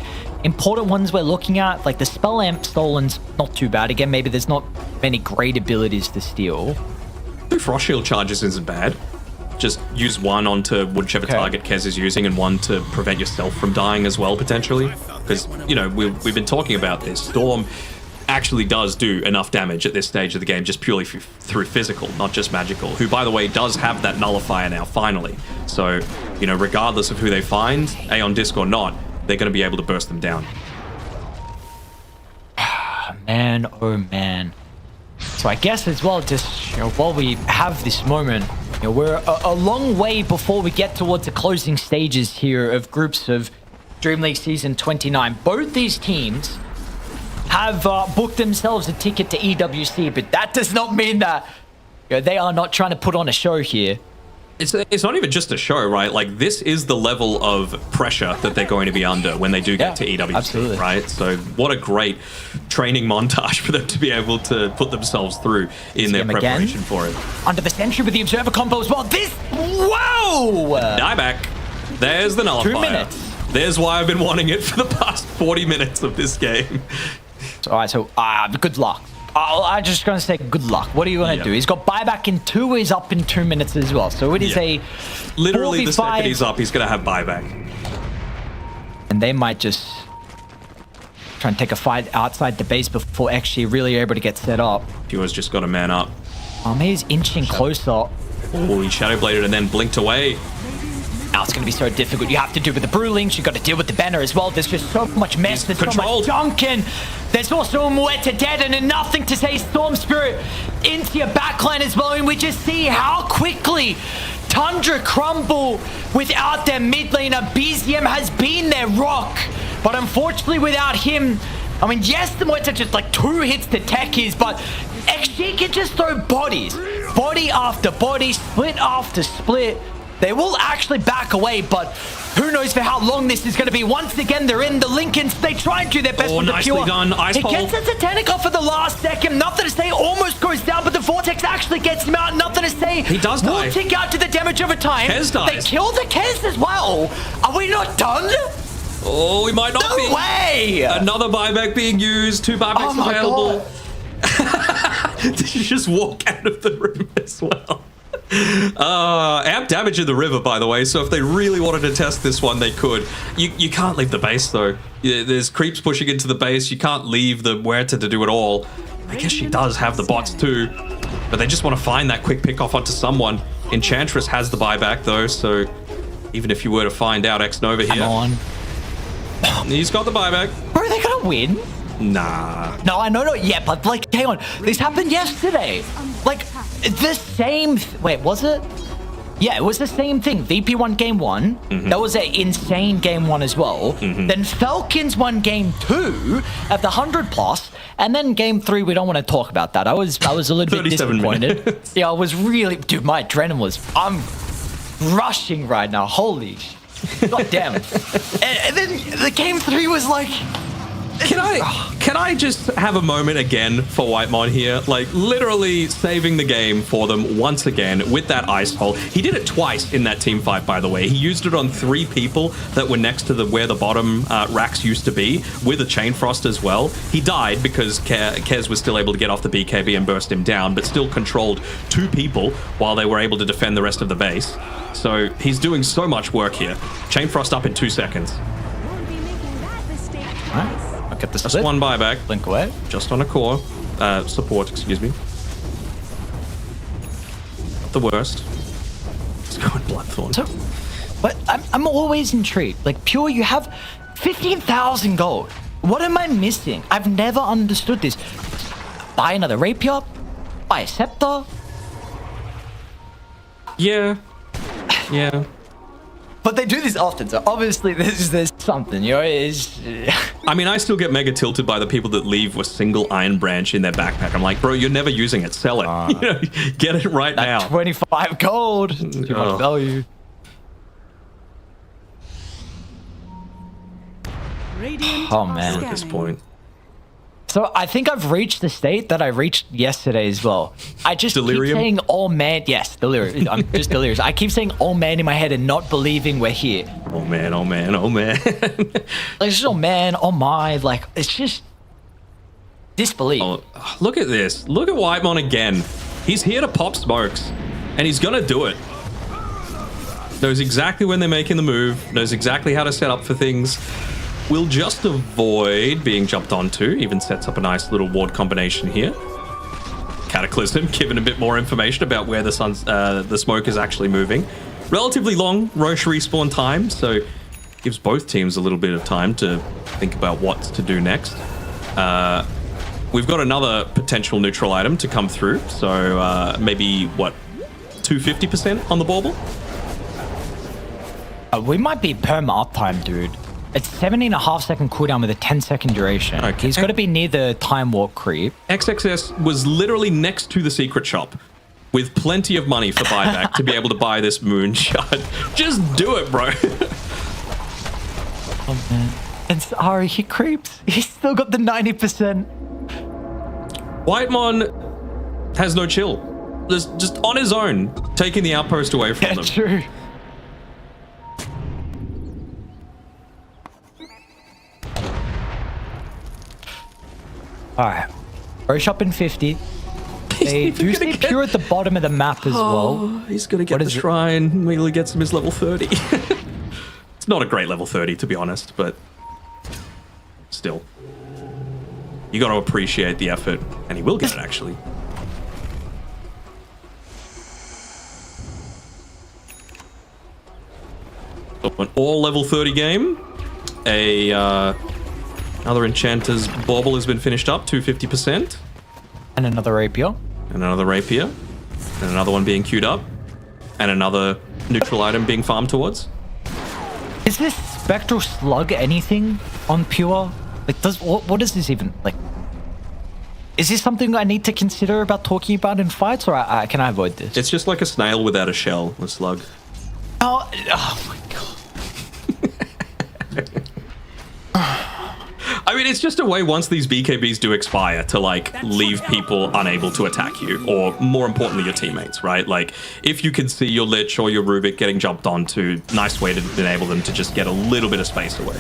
S4: important ones we're looking at? Like, the Spell Amp Stolen's not too bad. Again, maybe there's not many great abilities to steal.
S5: Frost Shield charges isn't bad. Just use one onto whichever target Kez is using and one to prevent yourself from dying as well, potentially. Because, you know, we've been talking about this. Storm actually does do enough damage at this stage of the game just purely through physical, not just magical, who, by the way, does have that nullifier now, finally. So, you know, regardless of who they find, Aeon Disc or not, they're going to be able to burst them down.
S4: Man, oh man. So I guess as well, just, you know, while we have this moment, you know, we're a long way before we get towards the closing stages here of groups of Dream League Season 29. Both these teams have booked themselves a ticket to EWC, but that does not mean that, you know, they are not trying to put on a show here.
S5: It's not even just a show, right? Like, this is the level of pressure that they're going to be under when they do get to EWC,
S4: absolutely.
S5: Right? So what a great training montage for them to be able to put themselves through in their preparation for it.
S4: Under the sentry with the Observer combo as well. This, whoa!
S5: Dieback. There's the nullifier.
S4: 2 minutes.
S5: There's why I've been wanting it for the past 40 minutes of this game.
S4: All right, so good luck. I'm just going to say good luck. What are you going to do? He's got buyback in 2. He's up in 2 minutes as well. So it is a
S5: literally
S4: 4v5.
S5: The second he's up, he's going to have buyback.
S4: And they might just try and take a fight outside the base before actually really able to get set up.
S5: Pure's just got to man up.
S4: He's inching closer.
S5: Oh, he shadow bladed and then blinked away.
S4: Now it's going to be so difficult. You have to do with the Brewlings. You've got to deal with the banner as well. There's just so much mess. There's so much junk, and there's also a Muerta dead, and nothing to say Storm Spirit into your backline as well. And we just see how quickly Tundra crumble without their mid laner. BZM has been their rock, but unfortunately without him, I mean, yes, the Muerta just like 2 hits to techies, but XG can just throw bodies. Body after body, split after split. They will actually back away, but who knows for how long this is going to be. Once again, they're in the Lincolns. They try and do their best with the Pure.
S5: Done. Ice
S4: he gets a Satanic off for the last second. Nothing to say. Almost goes down, but the Vortex actually gets him out. Nothing to say.
S5: He does die.
S4: We'll tick out to the damage over time.
S5: Kez dies.
S4: They kill the Kez as well. Are we not done?
S5: Oh, we might not be.
S4: No way.
S5: Another buyback being used. 2 buybacks available. Did you just walk out of the room as well? Amp damage in the river, by the way, so if they really wanted to test this one, they could. You can't leave the base, though. There's creeps pushing into the base. You can't leave the Muerta to do it all. I guess she does have the bots, too. But they just want to find that quick pick-off onto someone. Enchantress has the buyback, though, so even if you were to find out X-Nova here...
S4: Come on.
S5: He's got the buyback.
S4: Bro, are they going to win?
S5: Nah.
S4: No, I know not yet, but like, hang on. This happened yesterday. Like, the same... Wait, was it? Yeah, it was the same thing. VP won game 1. That was an insane game 1 as well. Then Falcons won game 2 at the 100+. And then game 3, we don't want to talk about that. I was a little bit disappointed. Yeah, I was really... Dude, my adrenaline was... I'm rushing right now. Holy... God damn. And then the game 3 was like...
S5: Can I just have a moment again for Whitemon here? Like, literally saving the game for them once again with that ice hole. He did it twice in that team fight, by the way. He used it on 3 people that were next to where the bottom racks used to be, with a Chain Frost as well. He died because Kez was still able to get off the BKB and burst him down, but still controlled 2 people while they were able to defend the rest of the base. So he's doing so much work here. Chain Frost up in 2 seconds.
S4: Get the
S5: Just 1 buyback.
S4: Blink away.
S5: Just on a core. Support, excuse me. Not the worst. Let's go in Bloodthorn.
S4: So, but I'm always intrigued. Like, Pure, you have 15,000 gold. What am I missing? I've never understood this. Buy another Rapier? Buy a Scepter?
S5: Yeah. Yeah.
S4: But they do this often, so obviously there's something, you know, is.
S5: I mean, I still get mega tilted by the people that leave a single iron branch in their backpack. I'm like, bro, you're never using it. Sell it. You know, get it right now.
S4: 25 gold. Too much value.
S9: Radiant
S4: Oh, man.
S5: At this point.
S4: So I think I've reached the state that I reached yesterday as well. I just
S5: Delirium?
S4: keep saying, oh man, yes, delirium. I'm just delirious. I keep saying, oh man, in my head and not believing we're here.
S5: Oh man, oh man, oh man.
S4: Like, it's just, oh man, oh my, like, it's just disbelief.
S5: Oh, look at this. Look at Whitemon again. He's here to pop smokes, and he's gonna do it. Knows exactly when they're making the move, knows exactly how to set up for things. Will just avoid being jumped onto, even sets up a nice little ward combination here. Cataclysm, given a bit more information about where the smoke is actually moving. Relatively long Roche respawn time, so gives both teams a little bit of time to think about what to do next. We've got another potential neutral item to come through, so maybe, what, 250% on the bauble?
S4: We might be perma uptime, dude. It's 17.5 second cooldown with a 10-second duration.
S5: Okay.
S4: He's got to be near the time warp creep.
S5: XXS was literally next to the secret shop with plenty of money for buyback to be able to buy this moonshot. Just do it, bro.
S4: Oh, man. And sorry, he creeps. He's still got the 90%.
S5: Whitemon has no chill. Just on his own, taking the outpost away from them.
S4: True. Alright. Roche up in 50. They do stay pure at the bottom of the map as well.
S5: He's gonna get the shrine. Will he gets him his level 30? It's not a great level 30, to be honest, but still. You gotta appreciate the effort, and he will get it, actually. So an all level 30 game. Another Enchanter's bauble has been finished up, 250%.
S4: And another rapier.
S5: And another rapier. And another one being queued up. And another neutral item being farmed towards.
S4: Is this Spectral Slug anything on pure? Like, what is this even? Like, is this something I need to consider about talking about in fights, or can I avoid this?
S5: It's just like a snail without a shell, a slug.
S4: Oh my god.
S5: I mean, it's just a way, once these BKBs do expire, to, like, leave people unable to attack you, or more importantly, your teammates, right? Like, if you can see your Lich or your Rubik getting jumped onto, nice way to enable them to just get a little bit of space away.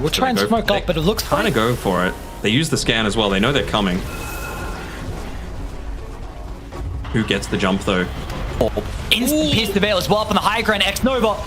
S4: We'll try and smoke up, but it looks
S5: kind of go for it. They use the scan as well. They know they're coming. Who gets the jump, though?
S4: Instant pierce the veil as well up on the high ground. X-Nova.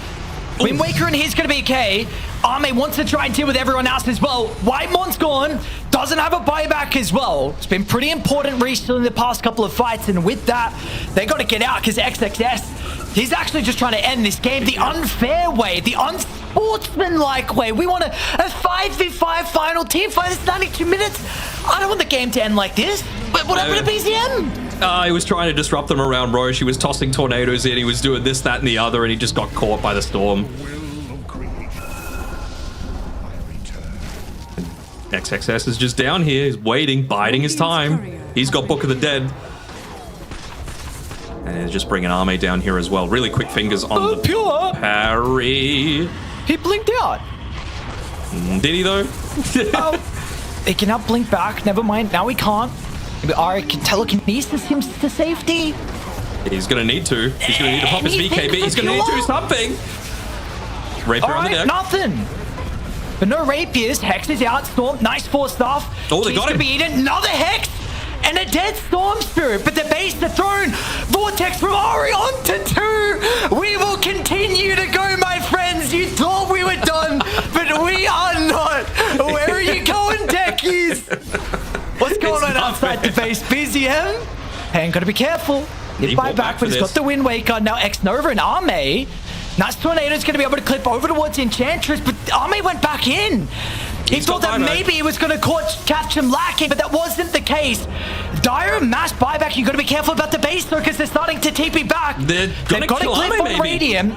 S4: Wind Waker and he's going to be okay. Arme wants to try and deal with everyone else as well. Whitemon's gone. Doesn't have a buyback as well. It's been pretty important recently in the past couple of fights. And with that, they got to get out because XXS, he's actually just trying to end this game the unfair way, the unsportsmanlike way. We want a 5v5 final team fight. It's 92 minutes. I don't want the game to end like this. But what happened to BZM?
S5: He was trying to disrupt them around Roche. He was tossing tornadoes in. He was doing this, that, and the other, and he just got caught by the storm. XXS is just down here. He's waiting, biding his time. He's got Book of the Dead. And just bringing Arme down here as well. Really quick fingers on the
S4: pure
S5: parry.
S4: He blinked out.
S5: Did he, though?
S4: Oh, he cannot blink back. Never mind. Now he can't. Ari can telekinesis him to safety.
S5: He's gonna need to. He's gonna need to pop his BKB. He's gonna need to do something. Rapier on the deck.
S4: Nothing. But no rapiers. Hex is out. Storm. Nice force stuff.
S5: Oh, they got him.
S4: Be eaten. Another Hex. And a dead Storm Spirit. But the base, the throne. Vortex from Ari onto 2. We will continue to go, my friends. You thought we were done, but we are not. Where are you going, techies? What's going on outside the base? BZM? Hey, gotta be careful. Hit by back, but he's got the Wind Waker. Now X-Nova and Arme. Nice Tornado's gonna be able to clip over towards Enchantress, but Arme went back in. He thought that maybe he was gonna catch him lacking, but that wasn't the case. Dire mass buyback. You got to be careful about the base though, because they're starting to TP back.
S5: They've got a
S4: clip
S5: clip
S4: on Radiant.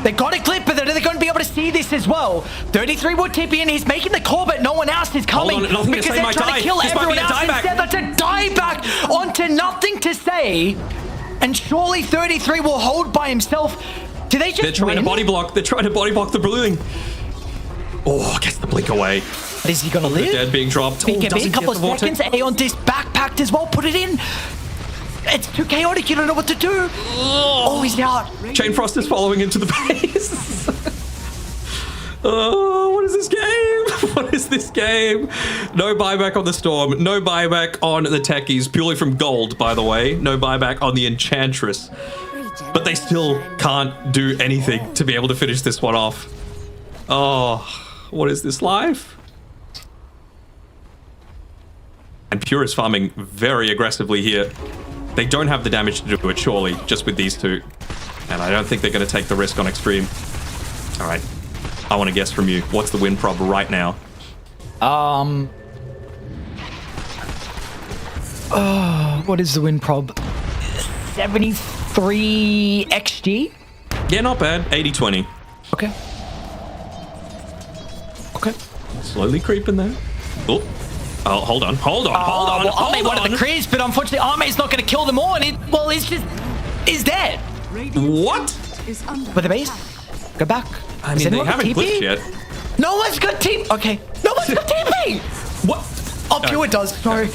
S4: They got a clip, but they're going to be able to see this as well. 33 would TP in. He's making the call, but no one else is coming because they're trying to kill everyone else instead. That's a die back onto nothing to say. And surely 33 will hold by himself. Do they just
S5: They're trying
S4: win?
S5: to body block. They're trying to body block the Brewing. Oh, gets the blink away.
S4: Is he going to live?
S5: Dead being dropped.
S4: BKB, a couple of seconds. Aeon disc backpacked as well. Put it in. It's too chaotic. You don't know what to do. Oh, he's out.
S5: Chain Frost is following into the base. Oh, what is this game? What is this game? No buyback on the Storm. No buyback on the Techies. Purely from gold, by the way. No buyback on the Enchantress. But they still can't do anything to be able to finish this one off. Oh, what is this life? And Pure is farming very aggressively here. They don't have the damage to do it, surely, just with these two. And I don't think they're going to take the risk on Xtreme. All right. I want to guess from you. What's the win prob right now?
S4: What is the win prob? 73 XG?
S5: Yeah, not bad. 80-20.
S4: Okay. Okay.
S5: Slowly creeping there. Oh, hold on. Hold on.
S4: Well, Arme wanted the creeps, but unfortunately Arme's not going to kill them all, and he's dead.
S5: What?
S4: With the base? Go back.
S5: I mean, they haven't glitched yet.
S4: No one's got TP. Okay. No one's got TP.
S5: What?
S4: Oh, Pure does. Sorry.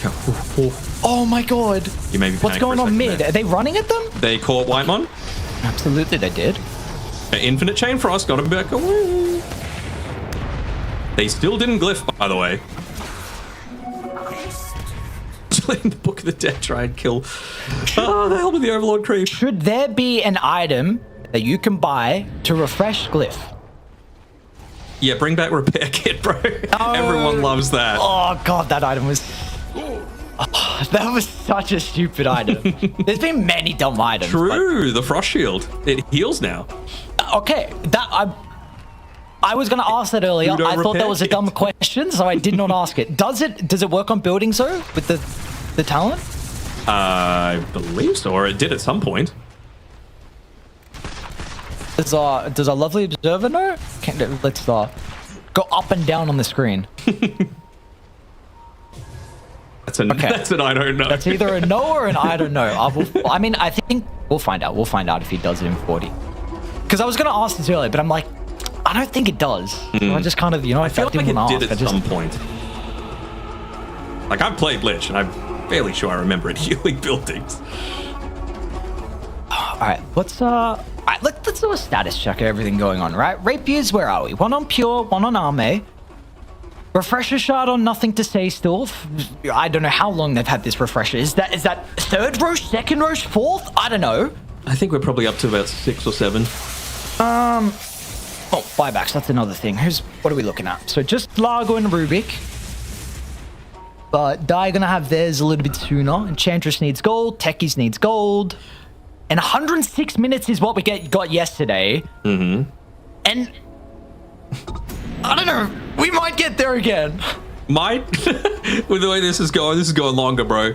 S4: Oh my god.
S5: You may be
S4: What's going on mid?
S5: there.
S4: Are they running at them?
S5: They caught Whitemon.
S4: Absolutely, they did.
S5: Infinite Chain Frost got him back away. They still didn't glyph, by the way. In the Book of the Dead, try and kill. Oh, the hell with the Overlord creep.
S4: Should there be an item that you can buy to refresh glyph?
S5: Yeah, bring back repair kit, bro. Everyone loves that.
S4: Oh god, that item was... Oh, that was such a stupid item. There's been many dumb items.
S5: True, the Frost Shield. It heals now.
S4: Okay, I was going to ask that earlier. I thought that was a dumb question, so I did not ask it. Does it work on buildings though with the talent?
S5: I believe so, or it did at some point.
S4: Does our lovely observer know? Let's go up and down on the screen.
S5: That's an I don't know.
S4: That's either a no or an I don't know. I mean, I think we'll find out. We'll find out if he does it in 40. Because I was going to ask this earlier, but I'm like, I don't think it does. So I just kind of,
S5: I feel like it did at some point. Like, I've played Lich, and I'm fairly sure I remember it healing buildings.
S4: All right, let's do a status check of everything going on, right? Rapiers, where are we? One on Pure, one on Arme. Refresher shard on nothing to say still. I don't know how long they've had this refresher. Is that third roche, second roche, fourth? I don't know.
S5: I think we're probably up to about 6 or 7.
S4: Oh, buybacks, that's another thing. What are we looking at? So just Largo and Rubik. But Die gonna have theirs a little bit sooner. Enchantress needs gold, Techies needs gold. And 106 minutes is what we got yesterday. Mm-hmm. And I don't know, we might get there again.
S5: Might? With the way this is going longer, bro.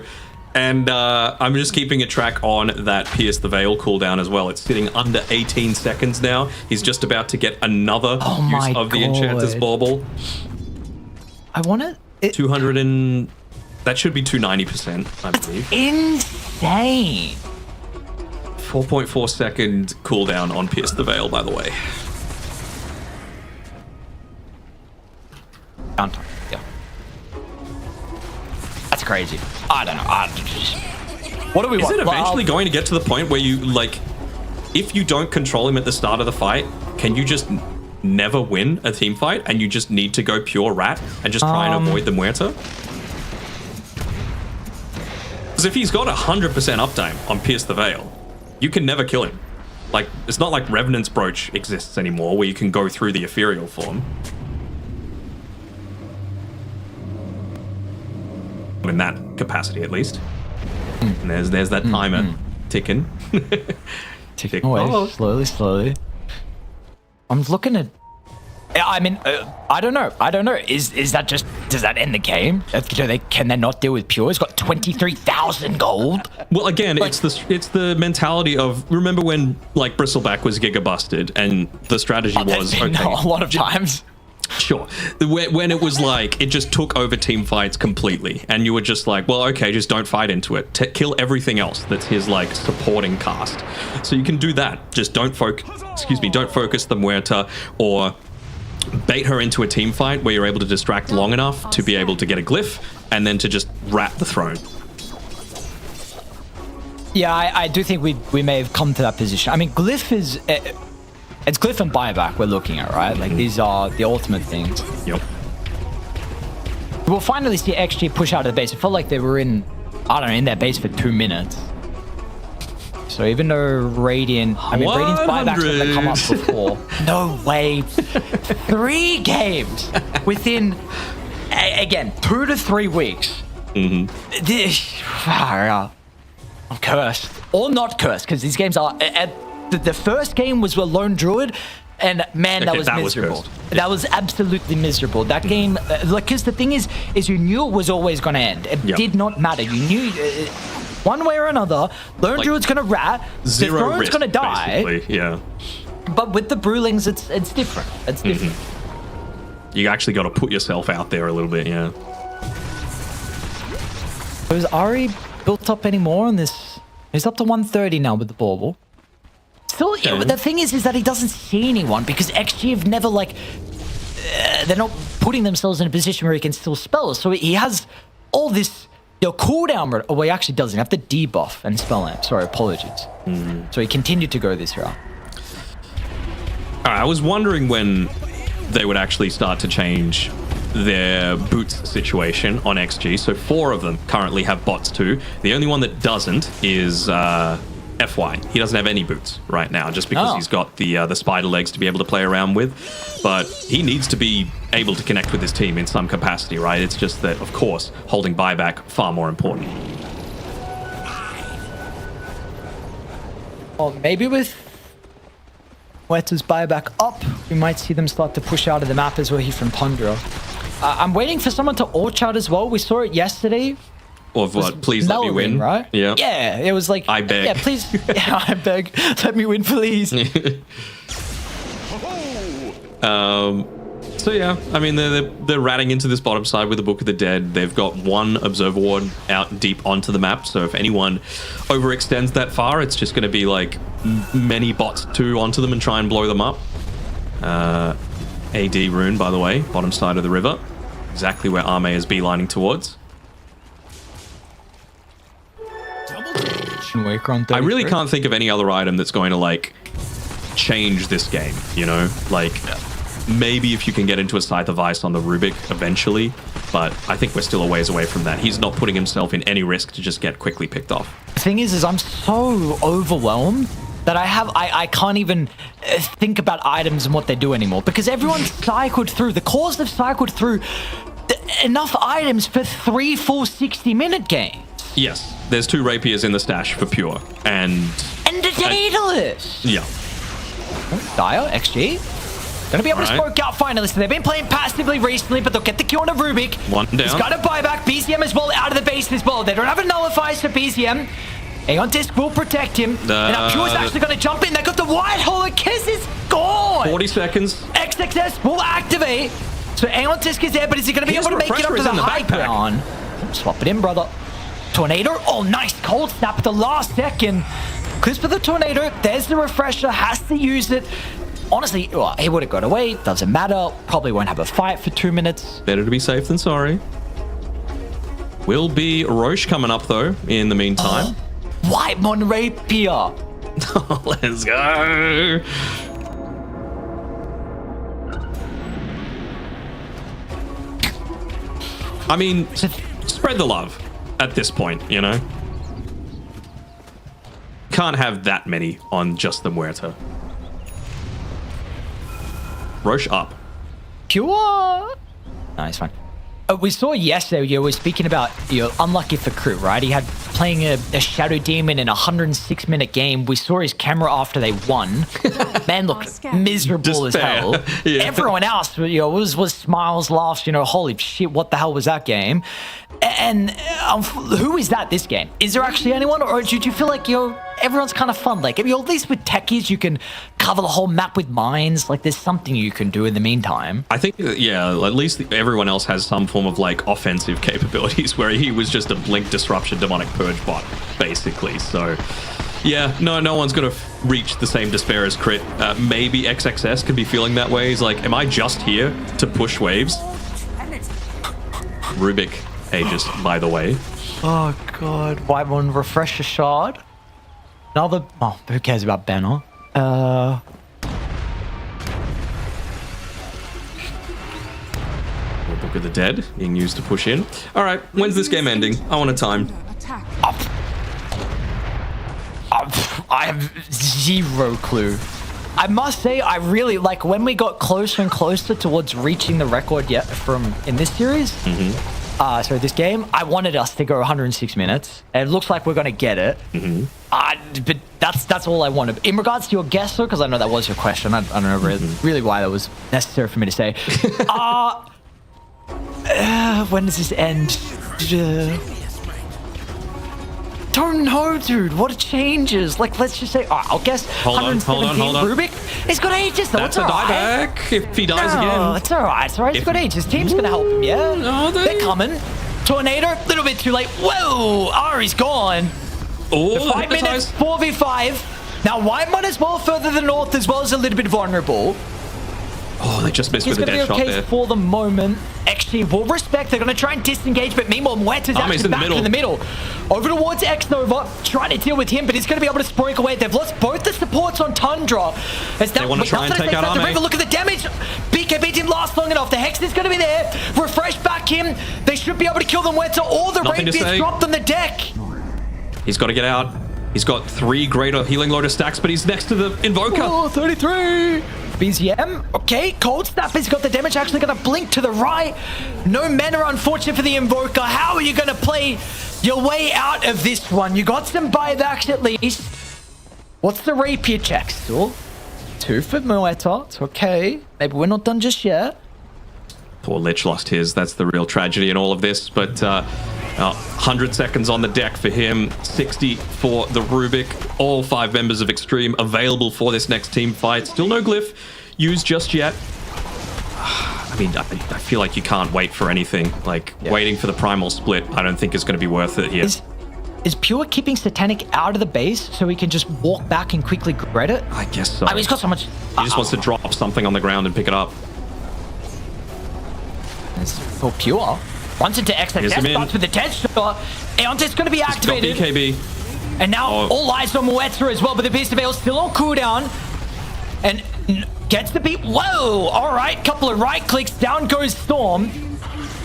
S5: And I'm just keeping a track on that Pierce the Veil cooldown as well. It's sitting under 18 seconds now. He's just about to get another use of the Enchanter's Bauble.
S4: I want it.
S5: 200 and... That should be 290%, I believe.
S4: Insane.
S5: 4.4 second cooldown on Pierce the Veil, by the way.
S4: Downtime, yeah. That's crazy. I don't know. What do we want?
S5: Is it eventually going to get to the point where you, like, if you don't control him at the start of the fight, can you just never win a team fight and you just need to go pure rat and just try and avoid the Muerta? Because if he's got 100% uptime on Pierce the Veil, you can never kill him. Like, it's not like Revenant's Brooch exists anymore where you can go through the ethereal form. In that capacity, at least. And there's that timer ticking.
S4: Ticking away, slowly. I'm looking at... I mean, I don't know. Is that just does that end the game? Can they not deal with Pure? He's got 23,000 gold.
S5: Well, again, it's the mentality of, remember when like Bristleback was giga busted and the strategy was okay,
S4: a lot of times.
S5: Sure. When it was like, it just took over team fights completely, and you were just like, well, okay, just don't fight into it. Kill everything else that's his like supporting cast. So you can do that. Just don't focus the Muerta, or bait her into a team fight where you're able to distract long enough to be able to get a glyph, and then to just wrap the throne.
S4: Yeah, I do think we may have come to that position. I mean, glyph is... It's glyph and buyback we're looking at, right? Like, these are the ultimate things.
S5: Yep.
S4: We'll finally see XG push out of the base. It felt like they were in their base for 2 minutes. So even though Radiant's buybacks would have come up before. No way. 3 games within, again, 2 to 3 weeks. I'm cursed. Or not cursed, because these games are... The first game was a Lone Druid, and man, that was miserable. That was absolutely miserable. That game, because the thing is you knew it was always going to end. It did not matter. You knew one way or another, Lone Druid's going to rat, the throne's going to die.
S5: Yeah.
S4: But with the Brewlings, it's different. It's different.
S5: You actually got to put yourself out there a little bit, yeah.
S4: So is Ari built up anymore on this? He's up to 130 now with the bauble. Still, the thing is that he doesn't see anyone because XG have never, like, they're not putting themselves in a position where he can still spell. So he has all this, cooldown. Oh, well, he actually doesn't have to debuff and spell amp. Sorry, apologies. So he continued to go this route.
S5: All right, I was wondering when they would actually start to change their boots situation on XG. So 4 of them currently have bots too. The only one that doesn't is... FY. He doesn't have any boots right now, just because he's got the spider legs to be able to play around with. But he needs to be able to connect with his team in some capacity, right? It's just that, of course, holding buyback far more important.
S4: Well, maybe with Muerta's buyback up, we might see them start to push out of the map as well here from Tundra. I'm waiting for someone to orchard as well. We saw it yesterday.
S5: Of what? Please let me win,
S4: right?
S5: Yeah.
S4: Yeah, it was like,
S5: I beg.
S4: Yeah, please. Yeah, I beg. Let me win, please.
S5: So yeah, I mean, they're ratting into this bottom side with the Book of the Dead. They've got 1 Observer Ward out deep onto the map, so if anyone overextends that far, it's just going to be like many bots 2 onto them and try and blow them up. AD rune, by the way, bottom side of the river. Exactly where Arme is beelining towards. I really can't think of any other item that's going to, like, change this game, you know? Like, maybe if you can get into a Scythe of Ice on the Rubik eventually, but I think we're still a ways away from that. He's not putting himself in any risk to just get quickly picked off.
S4: The thing is I'm so overwhelmed that I can't even think about items and what they do anymore, because everyone's cycled through, the cores have cycled through enough items for 3 full 60-minute games.
S5: Yes, there's 2 rapiers in the stash for Pure, and
S4: the Daedalus!
S5: Yeah.
S4: Dire, XG. Gonna be able to smoke out finally. So they've been playing passively recently, but they'll get the kill on a Rubik.
S5: 1 down.
S4: He's got a buyback. BZM as well out of the base as well. They don't have a nullifiers for BZM. Aeon Disc will protect him. And now Pure's actually going to jump in. They got the White Hole. Kiss is gone.
S5: 40 seconds.
S4: XXS will activate. So Aeon Disc is there, but is he going to be able to make it up to the high ground? Swap it in, brother. Tornado. Oh, nice cold snap at the last second. Clips for the Tornado. There's the refresher. Has to use it. Honestly, well, he would have got away. Doesn't matter. Probably won't have a fight for 2 minutes.
S5: Better to be safe than sorry. Will be Roche coming up, though, in the meantime.
S4: White Mon Rapier.
S5: Let's go. I mean, spread the love at this point, you know? Can't have that many on just the Muerta. Roche up.
S4: Pure. Nice, fine. We saw yesterday, you were speaking about, unlucky for Crew, right? He had playing a Shadow Demon in a 106-minute game. We saw his camera after they won. Man looked miserable
S5: Despair.
S4: as hell.
S5: Yeah.
S4: Everyone else, was smiles, laughs, holy shit, what the hell was that game? And who is that this game? Is there actually anyone? Or do you feel like, everyone's kind of fun? Like, at least with techies, you can cover the whole map with mines. Like, there's something you can do in the meantime.
S5: I think, yeah, at least everyone else has some form of like offensive capabilities, where he was just a blink disruption demonic purge bot, basically. So, yeah, no one's gonna reach the same despair as Crit. Maybe XXS could be feeling that way. He's like, am I just here to push waves? Rubik Aegis, by the way.
S4: Oh, God. White one, refresh a shard. Another... Oh, who cares about Banner?
S5: Book of the Dead being used to push in. All right, when's this game ending? I want a time.
S4: I have zero clue. I must say, I really like when we got closer and closer towards reaching the record from in this series. So this game, I wanted us to go 106 minutes. And it looks like we're going to get it. But that's all I wanted. In regards to your guess, though, because I know that was your question. I don't know really why that was necessary for me to say. When does this end? Don't know, dude. What changes? Like, let's just say, I'll guess.
S5: Hold on.
S4: Rubik, he's got ages, though.
S5: That's a dieback if he dies again.
S4: It's all right. He's got ages. Team's gonna help him. Yeah, they're coming. Tornado, a little bit too late. Whoa, Ari's gone.
S5: Oh,
S4: the 5 minutes, 4v5. Now, White might as well further the north as well as a little bit vulnerable.
S5: Oh, they just missed with a dead shot there.
S4: For the moment. XG will respect. They're going to try and disengage, but meanwhile, Muerta's actually back in the middle. Over towards X-Nova, trying to deal with him, but he's going to be able to sprinkle away. They've lost both the supports on Tundra.
S5: They want to try and take out Arme.
S4: Look at the damage. BKB didn't last long enough. The Hex is going to be there. Refresh back him. They should be able to kill the Muerta. All the Rapiers dropped on the deck.
S5: He's got to get out. He's got 3 greater healing loader stacks, but he's next to the Invoker.
S4: Oh, 33. BZM, okay, Cold Snap has got the damage, actually going to blink to the right. No mana, unfortunate for the Invoker. How are you going to play your way out of this one? You got some buybacks at least. What's the Rapier check still? 2 for Muerta, it's okay. Maybe we're not done just yet.
S5: Poor Lich lost his, that's the real tragedy in all of this, but 100 seconds on the deck for him, 60 for the Rubik. All 5 members of Xtreme available for this next team fight. Still no glyph used just yet. I mean, I feel like you can't wait for anything. Like, waiting for the primal split, I don't think is going to be worth it here.
S4: Is Pure keeping Satanic out of the base so he can just walk back and quickly grab it?
S5: I guess so.
S4: I mean, he's got so much...
S5: He just wants to drop something on the ground and pick it up.
S4: It's for Pure. Wants it to XXS, starts with the dead shot. Eonte's going to be activated.
S5: BKB.
S4: And now all eyes on Muerta as well, but the Beast of Veil still on cooldown. And gets the beat. Whoa! All right, couple of right clicks. Down goes Storm.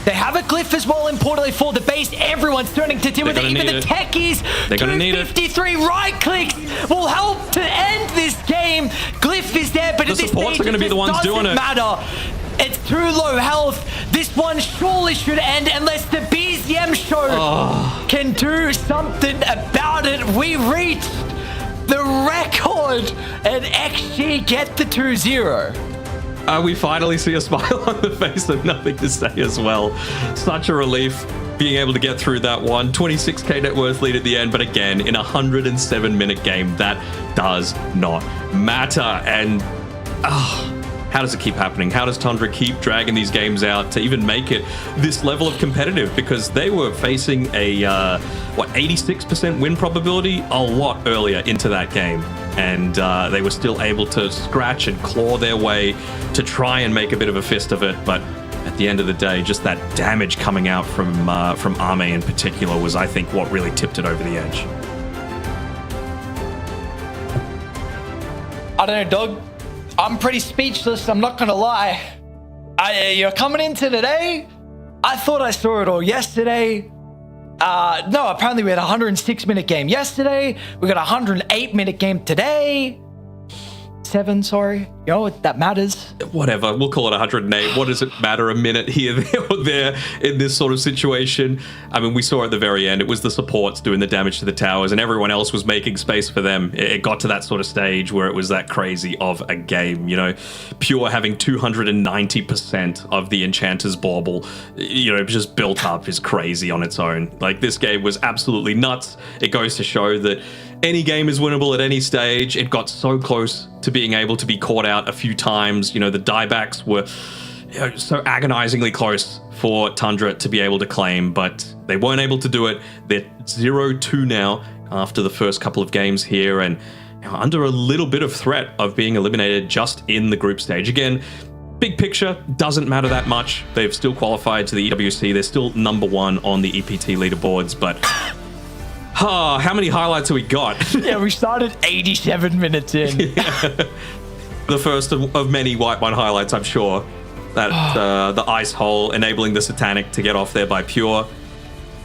S4: They have a glyph as well, importantly, for the base. Everyone's turning to deal with it. Even the techies.
S5: They're going to need it.
S4: 253 right clicks will help to end this game. Glyph is there, but
S5: the supports are going to be the ones doing it.
S4: Matter. It's too low health. This one surely should end unless the BZM show can do something about it. We reached the record and XG get the 2-0.
S5: We finally see a smile on the face and nothing to say as well. Such a relief being able to get through that one. 26k net worth lead at the end, but again, in a 107-minute game, that does not matter. And how does it keep happening? How does Tundra keep dragging these games out to even make it this level of competitive? Because they were facing a, 86% win probability a lot earlier into that game. And they were still able to scratch and claw their way to try and make a bit of a fist of it. But at the end of the day, just that damage coming out from Arme in particular was, I think, what really tipped it over the edge.
S4: I don't know, dog. I'm pretty speechless, I'm not gonna lie. You're coming into today? I thought I saw it all yesterday. No, apparently we had a 106-minute game yesterday. We got a 108-minute game today. 7, sorry. that matters.
S5: Whatever, we'll call it 108. What does it matter a minute here, there, or there in this sort of situation? I mean, we saw at the very end, it was the supports doing the damage to the towers and everyone else was making space for them. It got to that sort of stage where it was that crazy of a game, Pure having 290% of the Enchanter's bauble, just built up is crazy on its own. Like, this game was absolutely nuts. It goes to show that any game is winnable at any stage. It got so close to being able to be caught out a few times. The diebacks were so agonizingly close for Tundra to be able to claim, but they weren't able to do it. They're 0-2 now after the first couple of games here, and under a little bit of threat of being eliminated just in the group stage. Again, big picture doesn't matter that much. They've still qualified to the EWC. They're still number 1 on the EPT leaderboards, but how many highlights have we got?
S4: Yeah, we started 87 minutes in.
S5: The first of many White One highlights, I'm sure. That the ice hole enabling the Satanic to get off there by Pure,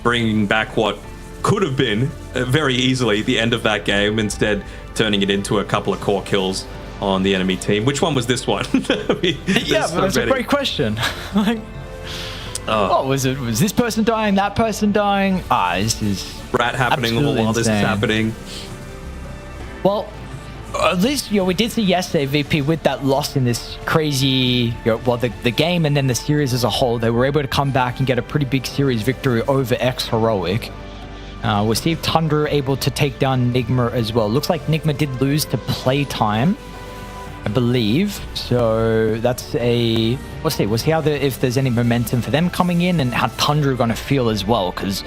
S5: bringing back what could have been very easily the end of that game, instead turning it into a couple of core kills on the enemy team. Which one was this one?
S4: That's a great question. Was it? Was this person dying? That person dying? This is
S5: rat happening while this is happening.
S4: Well, at least we did see yesterday VP with that loss in this crazy, the game and then the series as a whole. They were able to come back and get a pretty big series victory over X Heroic. We'll see if Tundra able to take down Nigma as well. Looks like Nigma did lose to playtime, I believe. So that's we'll see if there's any momentum for them coming in and how Tundra are going to feel as well, because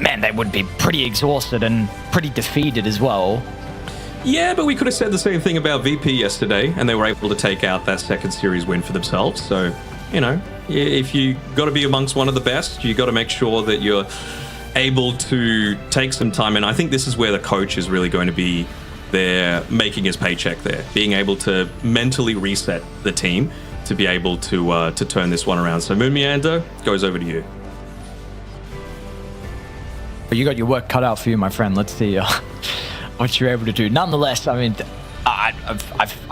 S4: man, they would be pretty exhausted and pretty defeated as well.
S5: Yeah, but we could have said the same thing about VP yesterday, and they were able to take out that second series win for themselves. So, if you got to be amongst one of the best, you got to make sure that you're able to take some time. And I think this is where the coach is really going to be there, making his paycheck there, being able to mentally reset the team to be able to turn this one around. So Moon Meander goes over to you.
S4: But you got your work cut out for you, my friend. Let's see what you're able to do. Nonetheless, I mean, I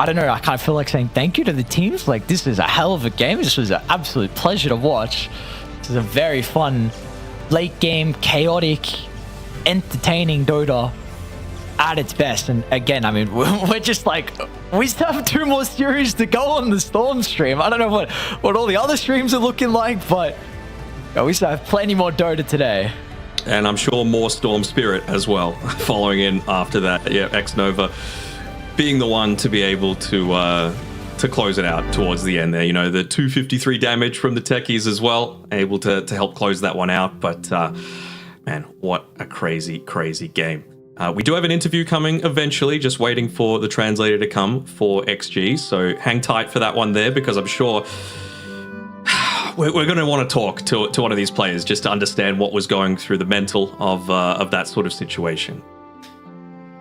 S4: don't know. I kind of feel like saying thank you to the teams. Like, this is a hell of a game. This was an absolute pleasure to watch. This is a very fun, late game, chaotic, entertaining Dota at its best. And again, I mean, we're just like, we still have 2 more series to go on the Storm stream. I don't know what all the other streams are looking like, but we still have plenty more Dota today.
S5: And I'm sure more Storm Spirit as well, following in after that. Yeah, X-Nova being the one to be able to close it out towards the end there. The 253 damage from the techies as well, able to help close that one out. But, man, what a crazy, crazy game. We do have an interview coming eventually, just waiting for the translator to come for XG. So hang tight for that one there, because I'm sure we're going to want to talk to one of these players just to understand what was going through the mental of that sort of situation.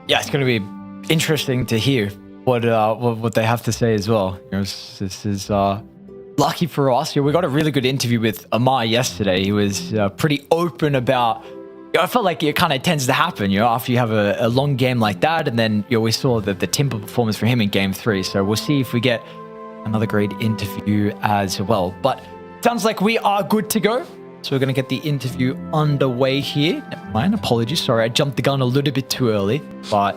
S4: Yeah, it's going to be interesting to hear what they have to say as well. This is lucky for us. We got a really good interview with Amar yesterday. He was pretty open about. I felt like it kind of tends to happen, after you have a long game like that, and then we saw the Timber performance for him in Game 3. So we'll see if we get another great interview as well. But sounds like we are good to go. So we're going to get the interview underway here. Never mind, apologies. Sorry, I jumped the gun a little bit too early, but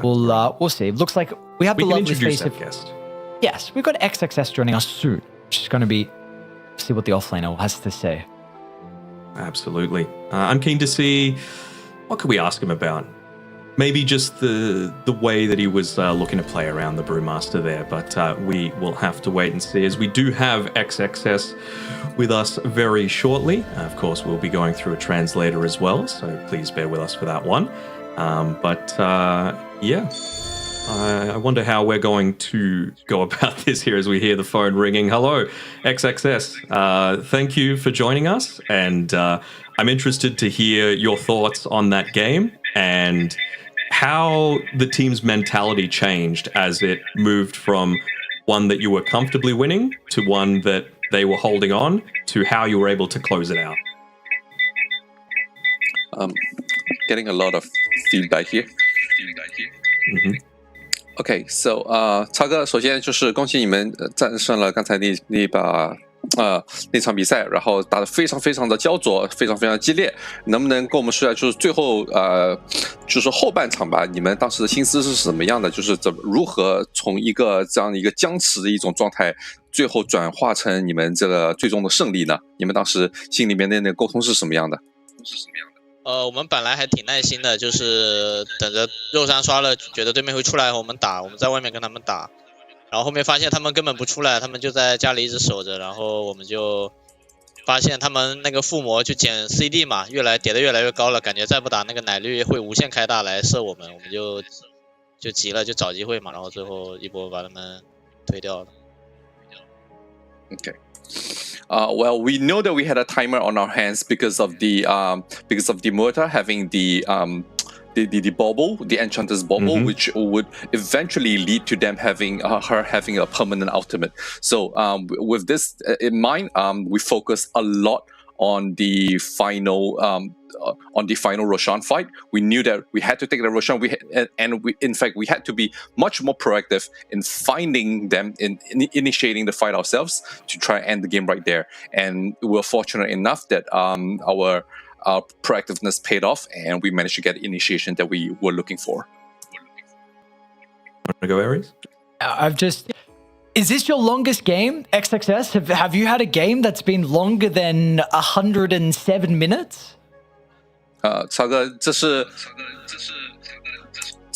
S4: we'll see. Looks like we have the lovely face of guest. Yes, we've got XXS joining us soon, which is going to be see what the offlaner has to say.
S5: Absolutely. I'm keen to see what could we ask him about. Maybe just the way that he was looking to play around the Brewmaster there, but we will have to wait and see, as we do have XXS with us very shortly. Of course, we'll be going through a translator as well, so please bear with us for that one. Yeah, I wonder how we're going to go about this here as we hear the phone ringing. Hello, XXS. Thank you for joining us, and I'm interested to hear your thoughts on that game and how the team's mentality changed as it moved from one that you were comfortably winning to one that they were holding on to, how you were able to close it out.
S11: Getting a lot of feedback here. OK，so 超哥，首先就是恭喜你们战胜了刚才那场比赛，然后打得非常非常的焦灼，非常非常激烈。能不能跟我们说一下，就是最后就是后半场吧，你们当时的心思是什么样的？就是如何从这样一个僵持的一种状态，最后转化成你们这个最终的胜利呢？你们当时心里面的那个沟通是什么样的？
S12: 我们本来还挺耐心的，就是等着肉山刷了，觉得对面会出来和我们打，我们在外面跟他们打。然后后面发现他们根本不出来，他们就在家里一直守着，然后我们就发现他们那个附魔就减 CD 嘛，叠得越来越高了，感觉再不打那个奶绿会无限开大来射我们，我们就急了，就找机会嘛，然后最后一波把他们推掉了。
S11: Well, we know that we had a timer on our hands because of the mortar having the bauble, the enchanter's bauble, which would eventually lead to them having her having a permanent ultimate. So with this in mind, we focus a lot on the final Roshan fight. We knew that we had to take the Roshan. In fact, we had to be much more proactive in finding them, in initiating the fight ourselves to try and end the game right there. And we were fortunate enough that our proactiveness paid off, and we managed to get the initiation that we were looking for.
S5: Want to go, Aries?
S4: Is this your longest game, XXS? Have you had a game that's been longer than 107 minutes?
S11: 超哥，这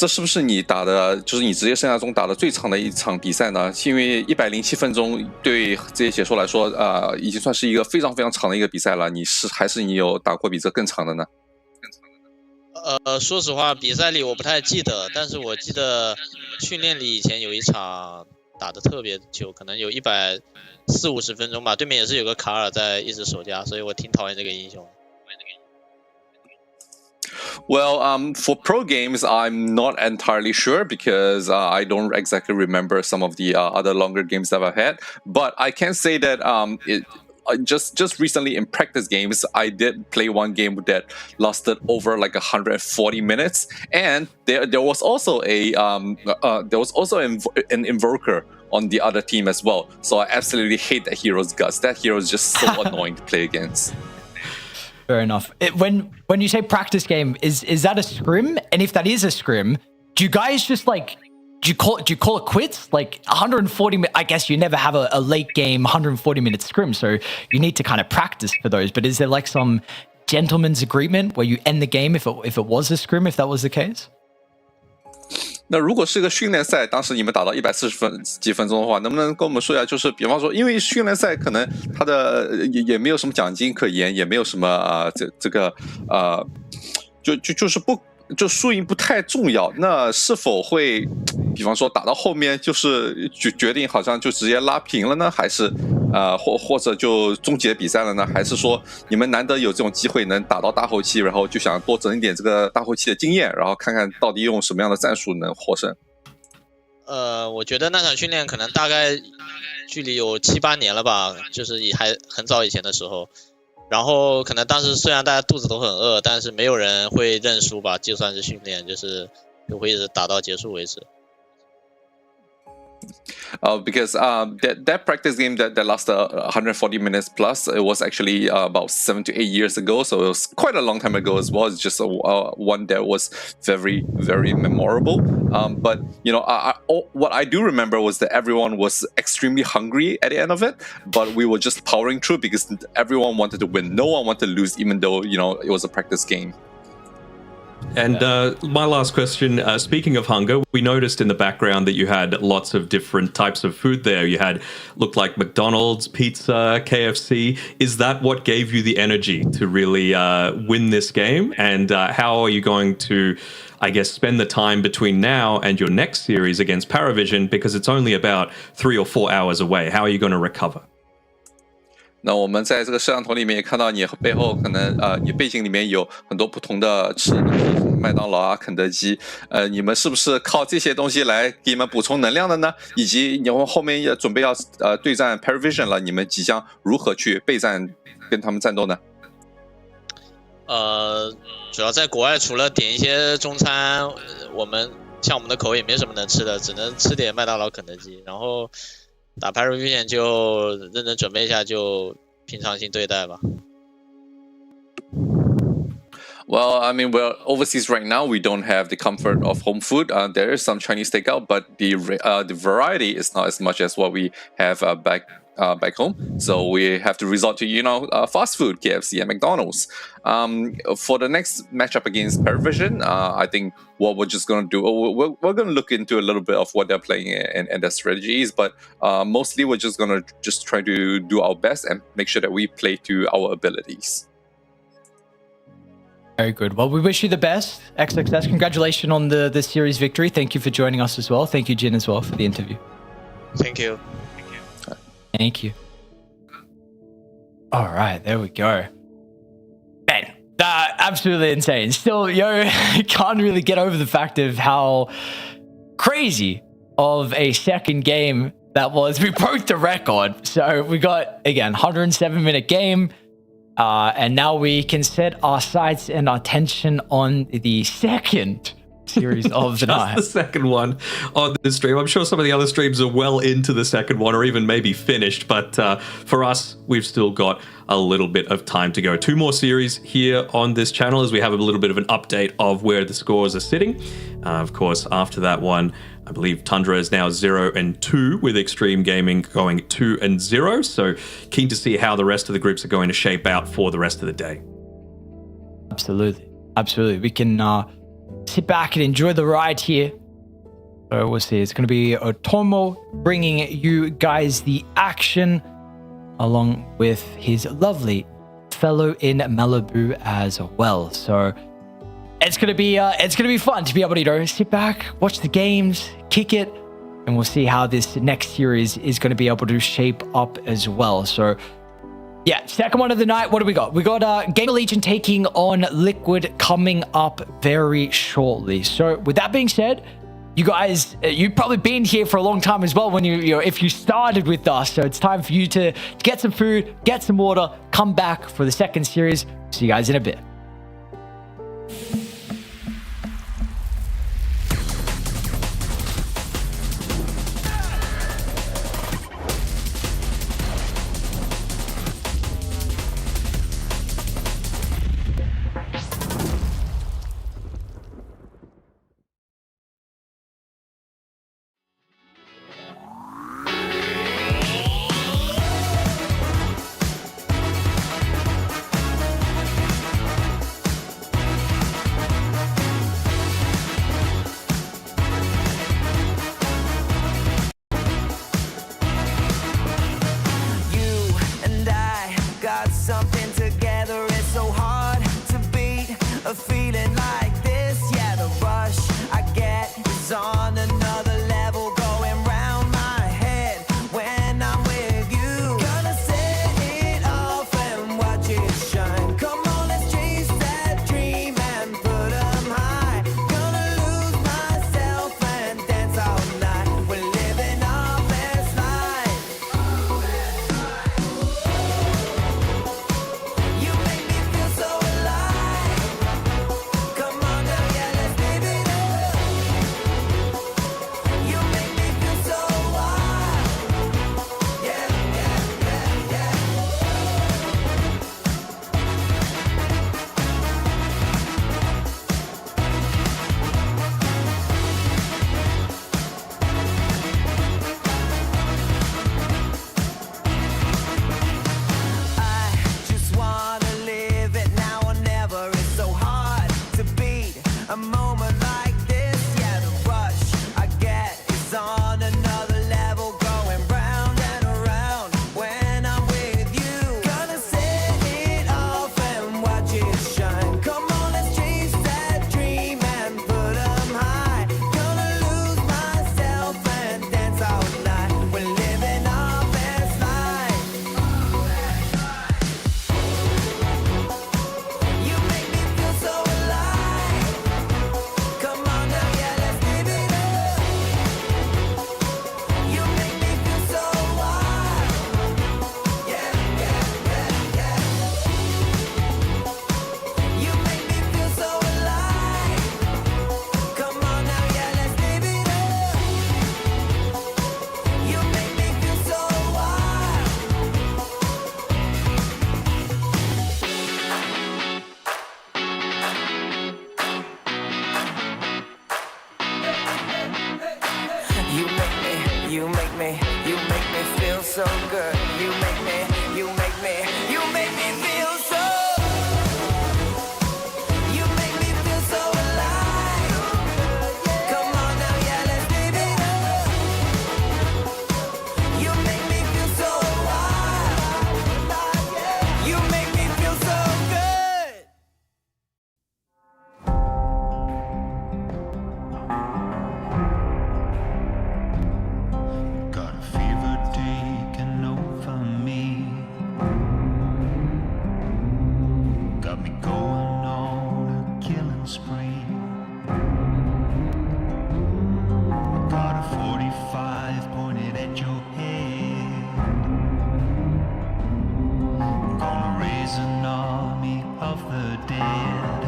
S11: 是不是你打的，就是你职业生涯中打的最长的一场比赛呢？因为107分钟对这些解说来说，已经算是一个非常非常长的一个比赛了。还是你有打过比这更长的呢？
S12: 说实话，比赛里我不太记得，但是我记得训练里以前有一场打得特别久，可能有140-150分钟吧。对面也是有个卡尔在一直守家，所以我挺讨厌这个英雄。
S11: Well, for pro games, I'm not entirely sure because I don't exactly remember some of the other longer games that I've had. But I can say that just recently in practice games, I did play one game that lasted over like 140 minutes, and there was also an invoker on the other team as well. So I absolutely hate that hero's guts. That hero is just so annoying to play against.
S4: Fair enough. When you say practice game, is that a scrim? And if that is a scrim, do you guys just like do you call it quits? Like 140 minutes, I guess you never have a late game 140-minute scrim, so you need to kind of practice for those. But is there like some gentleman's agreement where you end the game if it was a scrim, if that was the case?
S11: 那如果是一个训练赛，当时你们打到140几分钟的话，能不能跟我们说一下？就是比方说，因为训练赛可能它的也没有什么奖金可言，也没有什么就输赢不太重要。那是否会，比方说打到后面就是决定好像就直接拉平了呢？还是或者就终结比赛了呢？还是说你们难得有这种机会能打到大后期，然后就想多整一点这个大后期的经验，然后看看到底用什么样的战术能获胜？
S12: 我觉得那场训练可能大概距离有7-8年了吧，就是还很早以前的时候。然后可能当时虽然大家肚子都很饿，但是没有人会认输吧，就算是训练，就会一直打到结束为止。
S11: Because that practice game that lasted 140 minutes plus, it was actually about 7 to 8 years ago, so it was quite a long time ago as well. It's just one that was very, very memorable. But you know, what I do remember was that everyone was extremely hungry at the end of it, but we were just powering through because everyone wanted to win. No one wanted to lose, even though it was a practice game.
S5: And my last question, speaking of hunger, we noticed in the background that you had lots of different types of food there. You looked like McDonald's, pizza, KFC. Is that what gave you the energy to really win this game? And how are you going to, I guess, spend the time between now and your next series against Paravision? Because it's only about 3 or 4 hours away. How are you going to recover?
S11: 那我们在这个摄像头里面也看到你背后可能你背景里面有很多不同的吃的，麦当劳啊、肯德基，你们是不是靠这些东西来给你们补充能量的呢？以及你们后面也准备要对战 Paravision 了，你们即将如何去备战跟他们战斗呢？
S12: 主要在国外除了点一些中餐，我们像我们的口味也没什么能吃的，只能吃点麦当劳、肯德基。然后打 Paravision 就认真准备一下，就平常心对待吧。
S11: Well, I mean, we're overseas right now. We don't have the comfort of home food. There is some Chinese takeout, but the variety is not as much as what we have back home. So we have to resort to fast food, KFC and McDonald's. For the next matchup against Paravision, I think what we're just gonna do, we're gonna look into a little bit of what they're playing and their strategies, but mostly we're just gonna try to do our best and make sure that we play to our abilities.
S4: Very good. Well, we wish you the best. XXS, congratulations on the series victory. Thank you for joining us as well. Thank you, Jin, as well, for the interview.
S12: Thank you.
S4: Thank you. All right, there we go. Man, absolutely insane. Still, can't really get over the fact of how crazy of a second game that was. We broke the record. So we got, again, 107-minute game. And now we can set our sights and our attention on the second series of the night.
S5: The second one on the stream. I'm sure some of the other streams are well into the second one or even maybe finished, but for us, we've still got a little bit of time to go. 2 more series here on this channel as we have a little bit of an update of where the scores are sitting. Of course, after that one, I believe Tundra is now 0-2 with Xtreme Gaming going 2-0. So keen to see how the rest of the groups are going to shape out for the rest of the day.
S4: Absolutely. Absolutely. We can sit back and enjoy the ride here. So we'll see. It's going to be Otomo bringing you guys the action along with his lovely fellow in Malibu as well. So it's gonna be fun to be able to sit back, watch the games, kick it, and we'll see how this next series is going to be able to shape up as well. So yeah, second one of the night. What do we got? We got GamerLegion taking on Liquid coming up very shortly. So with that being said, you guys, you've probably been here for a long time as well when if you started with us. So it's time for you to get some food, get some water, come back for the second series. See you guys in a bit.
S1: something together. It's so hard to beat a feeling like this. Yeah, the rush I get is on another level, going round my head when I'm with you. Gonna set it off and watch it shine. Come on, let's chase that dream and put 'em high. Gonna lose myself and dance all night. We're living our best life. You make me feel so alive. Come on now, yeah, let's live it up. You make me feel so wild. Yeah, yeah, yeah, yeah. I just wanna live it now or never. It's so hard to beat a moment like this. Yeah, the rush I get is on another level, going round and around when I'm with you. Gonna set it off and watch it shine. Come on, let's chase that dream and put 'em high. Gonna lose myself and dance all night. We're living our best life. You make me feel so alive. so good. You make me feel so. You make me feel so alive. Come on now, yeah, let's live it up. You make me feel so alive. You make me feel so good.
S13: Got a fever taking over me. Got me going on a killing spree. Got a 45 pointed at your head. I'm gonna raise an army of the dead.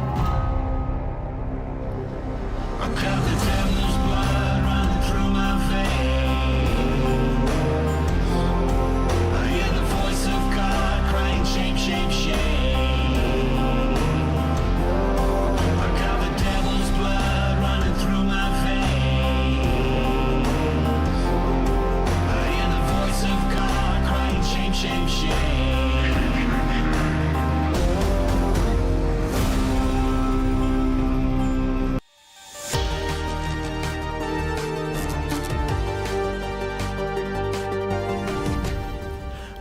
S13: I got the devil's blood running through my veins. I hear the voice of God crying, shame, shame, shame. I got the devil's blood running through my veins. I hear the voice of God crying, shame, shame, shame.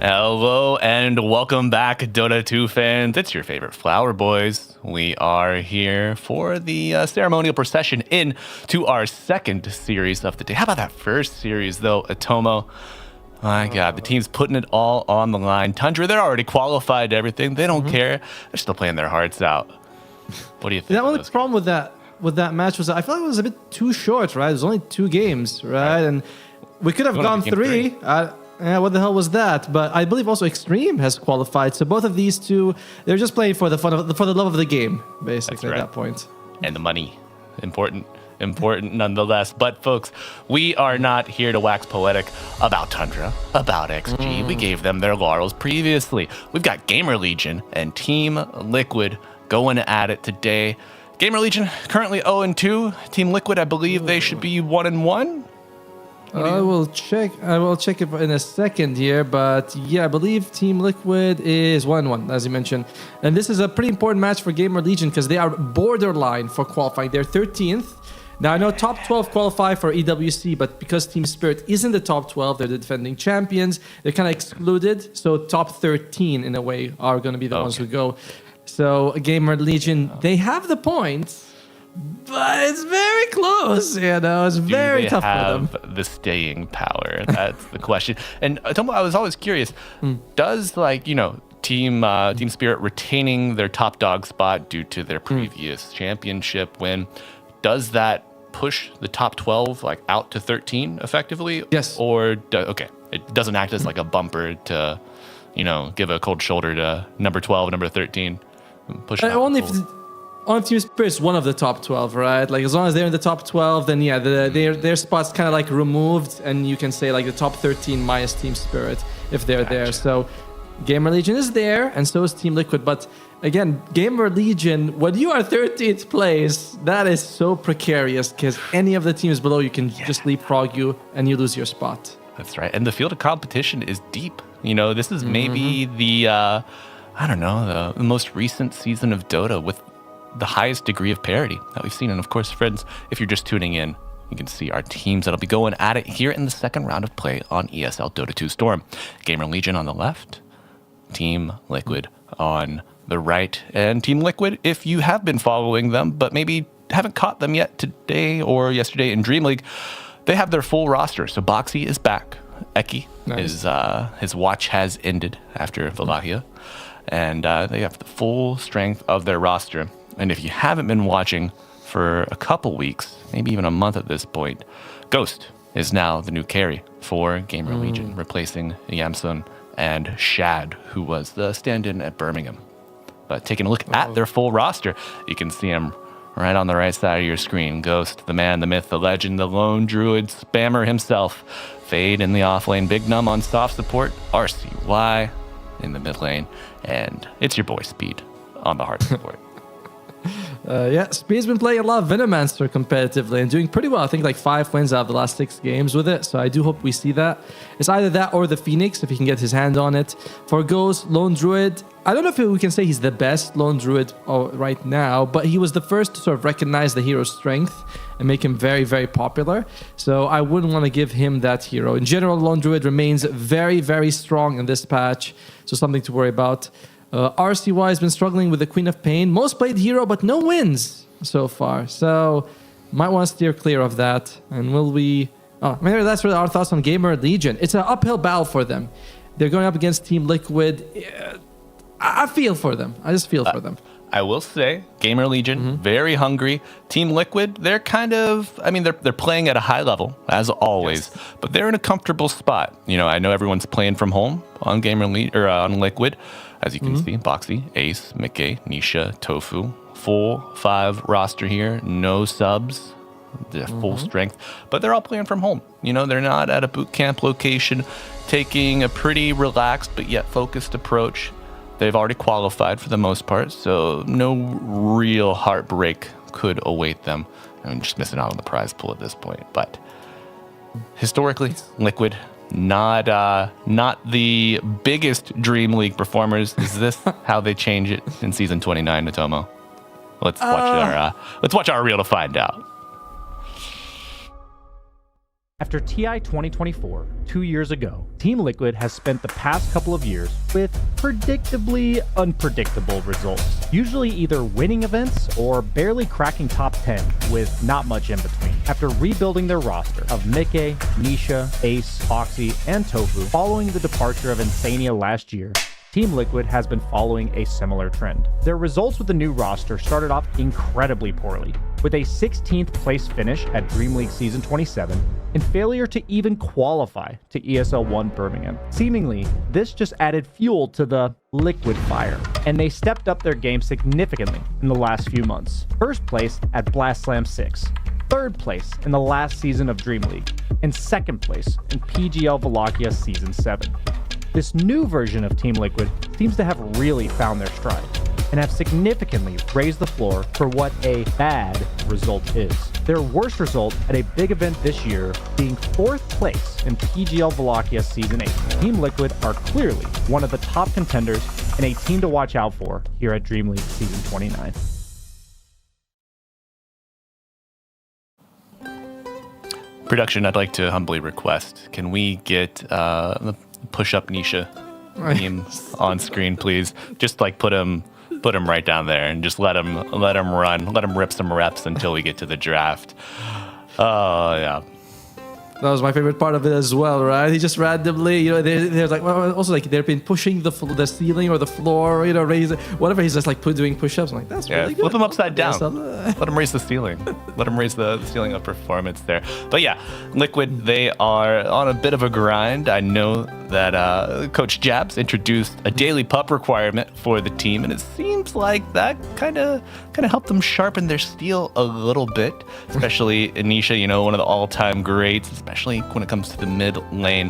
S14: Hello and welcome back, Dota 2 fans. It's your favorite Flower Boys. We are here for the ceremonial procession into our second series of the day. How about that first series, though, Atomo? My God, the team's putting it all on the line. Tundra, they're already qualified to everything. They don't care. They're still playing their hearts out. What do you think?
S15: The only problem with that match was that I feel like it was a bit too short, right? There's only 2 games, right? And we could have gone 3. Yeah, what the hell was that? But I believe also Xtreme has qualified. So both of these two, they're just playing for the love of the game, basically, at that point.
S14: And the money. Important nonetheless. But folks, we are not here to wax poetic about Tundra, about XG. We gave them their laurels previously. We've got GamerLegion and Team Liquid going at it today. GamerLegion currently 0-2. Team Liquid, I believe they should be 1-1.
S15: I will check it in a second here, but yeah, I believe Team Liquid is 1-1, as you mentioned. And this is a pretty important match for GamerLegion because they are borderline for qualifying. They're 13th. Now, I know top 12 qualify for EWC, but because Team Spirit is in the top 12, they're the defending champions. They're kind of excluded. So top 13, in a way, are going to be the ones who go. So GamerLegion, they have the points. But it's very close, It's very tough for them.
S14: The staying power? That's the question. And Tomo, I was always curious. Does Team Spirit retaining their top dog spot due to their previous championship win? Does that push the top 12 out to 13 effectively?
S15: Yes.
S14: Or it doesn't act as like a bumper to give a cold shoulder to number 12, number 13, push it
S15: only on Team Spirit's one of the top 12, right? Like, as long as they're in the top 12, then yeah, their spot's kind of like removed, and you can say like the top 13 minus Team Spirit if they're there. So GamerLegion is there, and so is Team Liquid. But again, GamerLegion, when you are 13th place, that is so precarious because any of the teams below you can just leapfrog you and you lose your spot.
S14: That's right. And the field of competition is deep. This is maybe the most recent season of Dota with the highest degree of parity that we've seen. And of course, friends, if you're just tuning in, you can see our teams that'll be going at it here in the second round of play on ESL Dota 2 Storm. GamerLegion on the left, Team Liquid on the right. And Team Liquid, if you have been following them, but maybe haven't caught them yet today or yesterday in DreamLeague, they have their full roster. So Boxy is back. Eki, his watch has ended after Valahia. And they have the full strength of their roster. And if you haven't been watching for a couple weeks, maybe even a month at this point, Ghost is now the new carry for GamerLegion, replacing Yamsun and Shad, who was the stand-in at Birmingham. But taking a look at their full roster, you can see him right on the right side of your screen. Ghost, the man, the myth, the legend, the lone druid, spammer himself. Fade in the off lane, Big Num on soft support, RCY in the mid lane, and it's your boy Speed on the hard support.
S15: Yeah, Speed's been playing a lot of Venomancer competitively and doing pretty well. I think like 5 wins out of the last 6 games with it. So I do hope we see that. It's either that or the Phoenix if he can get his hand on it. For Ghost, Lone Druid. I don't know if we can say he's the best Lone Druid right now, but he was the first to sort of recognize the hero's strength and make him very, very popular. So I wouldn't want to give him that hero. In general, Lone Druid remains very, very strong in this patch. So something to worry about. RCY has been struggling with the Queen of Pain. Most played hero, but no wins so far. So might want to steer clear of that. And will we... Oh, maybe that's really our thoughts on GamerLegion. It's an uphill battle for them. They're going up against Team Liquid. I feel for them. I just feel for them.
S14: I will say, GamerLegion, very hungry. Team Liquid, they're kind of, I mean, they're playing at a high level, as always, but they're in a comfortable spot. You know, I know everyone's playing from home on GamerLegion, or on Liquid. As you can see, Boxy, Ace, Mickey, Nisha, Tofu, full 5 roster here, no subs, full strength, but they're all playing from home. You know, they're not at a boot camp location, taking a pretty relaxed but yet focused approach. They've already qualified for the most part, so no real heartbreak could await them. I'm just missing out on the prize pool at this point. But historically, Liquid, not the biggest Dream League performers. Is this how they change it in season 29, Natomo? Let's watch our reel to find out.
S16: After TI 2024, 2 years ago, Team Liquid has spent the past couple of years with predictably unpredictable results, usually either winning events or barely cracking top 10 with not much in between. After rebuilding their roster of Mickey, Nisha, Ace, Foxy, and Tofu following the departure of Insania last year, Team Liquid has been following a similar trend. Their results with the new roster started off incredibly poorly, with a 16th place finish at DreamLeague Season 27 and failure to even qualify to ESL 1 Birmingham. Seemingly, this just added fuel to the Liquid fire, and they stepped up their game significantly in the last few months. First place at Blast Slam 6, third place in the last season of DreamLeague, and second place in PGL Wallachia Season 7. This new version of Team Liquid seems to have really found their stride and have significantly raised the floor for what a bad result is. Their worst result at a big event this year being 4th place in PGL Wallachia Season 8. Team Liquid are clearly one of the top contenders and a team to watch out for here at DreamLeague Season 29.
S14: Production, I'd like to humbly request, can we get the push-up Nisha meme on screen, please? Just like put him right down there and just let him run, let him rip some reps until we get to the draft. Oh yeah.
S15: That was my favorite part of it as well, right? He just randomly, you know, they're like, well, also like they've been pushing the ceiling or the floor, you know, raise it, whatever. He's just like doing push-ups. I'm like, that's really good.
S14: Flip him upside down. Let him raise the ceiling. Let him raise the ceiling of performance there. But yeah, Liquid, they are on a bit of a grind. I know that Coach Jabs introduced a daily pup requirement for the team, and it seems like that kind of helped them sharpen their steel a little bit, especially Anisha, you know, one of the all-time greats, especially when it comes to the mid lane.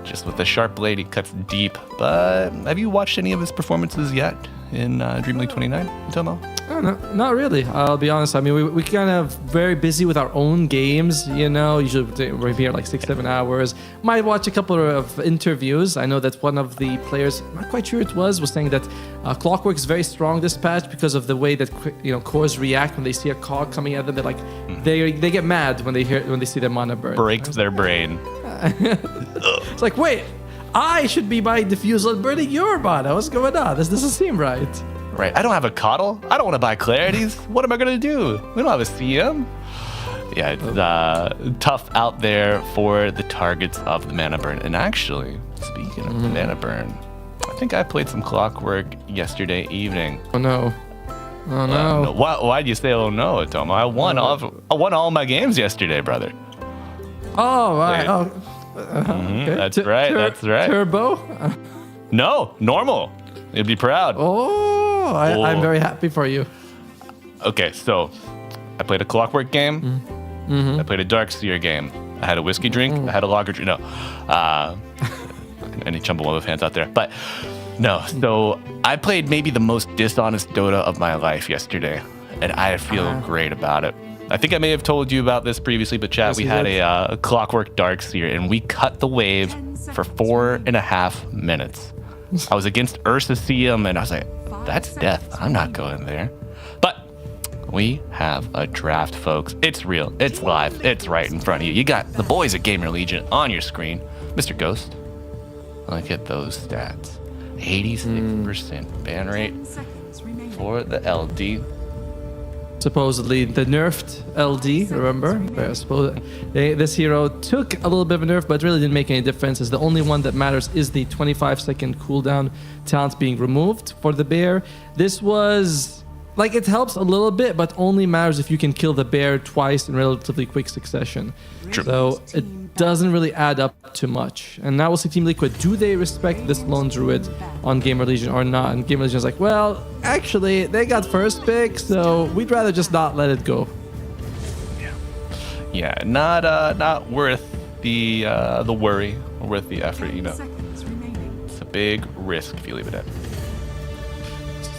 S14: Just with the sharp blade, he cuts deep. But have you watched any of his performances yet in DreamLeague 29, Tomo?
S15: Oh, no, not really. I'll be honest. I mean, we kind of very busy with our own games, you know. Usually we're here like 6-7 hours. Might watch a couple of interviews. I know that one of the players, I'm not quite sure it was saying that Clockwork is very strong this patch because of the way that, you know, cores react when they see a cog coming at them. They're like, they get mad when they see their mana burn.
S14: Breaks their brain.
S15: It's like, wait, I should be buying diffusal and burning your mana. What's going on? This doesn't seem right.
S14: Right. I don't have a coddle. I don't want to buy clarities. What am I going to do? We don't have a CM. Yeah, it's tough out there for the targets of the mana burn. And actually, speaking of the mana burn, I think I played some Clockwork yesterday evening.
S15: Oh no. Oh no.
S14: No. Why'd you say oh no, Tomo? I won all my games yesterday, brother.
S15: Oh, right. Oh. Okay.
S14: That's right. That's right.
S15: Turbo?
S14: No, normal. You'd be proud.
S15: Oh, I'm very happy for you.
S14: Okay, so I played a Clockwork game. I played a Darkseer game. I had a whiskey drink. I had a lager drink. No. Any Chumbawamba fans out there? But no. So I played maybe the most dishonest Dota of my life yesterday. and I feel great about it. I think I may have told you about this previously, but chat, we had a Clockwork Darks here, and we cut the wave for 4.5 minutes. I was against Ursacium, and I was like, that's death. I'm not going there. But we have a draft, folks. It's real. It's live. It's right in front of you. You got the boys at GamerLegion on your screen. Mr. Ghost, look at those stats. 86% ban rate for the LD.
S15: Supposedly the nerfed LD, remember? I suppose this hero took a little bit of a nerf, but really didn't make any difference, as the only one that matters is the 25-second cooldown talent being removed for the bear. This was, like, it helps a little bit, but only matters if you can kill the bear twice in relatively quick succession.
S14: True.
S15: So it doesn't really add up to much. And now we'll see Team Liquid. Do they respect this lone druid on GamerLegion or not? And GamerLegion is like, well, actually, they got first pick, so we'd rather just not let it go.
S14: Yeah, not worth the worry or worth the effort, you know. It's a big risk if you leave it at.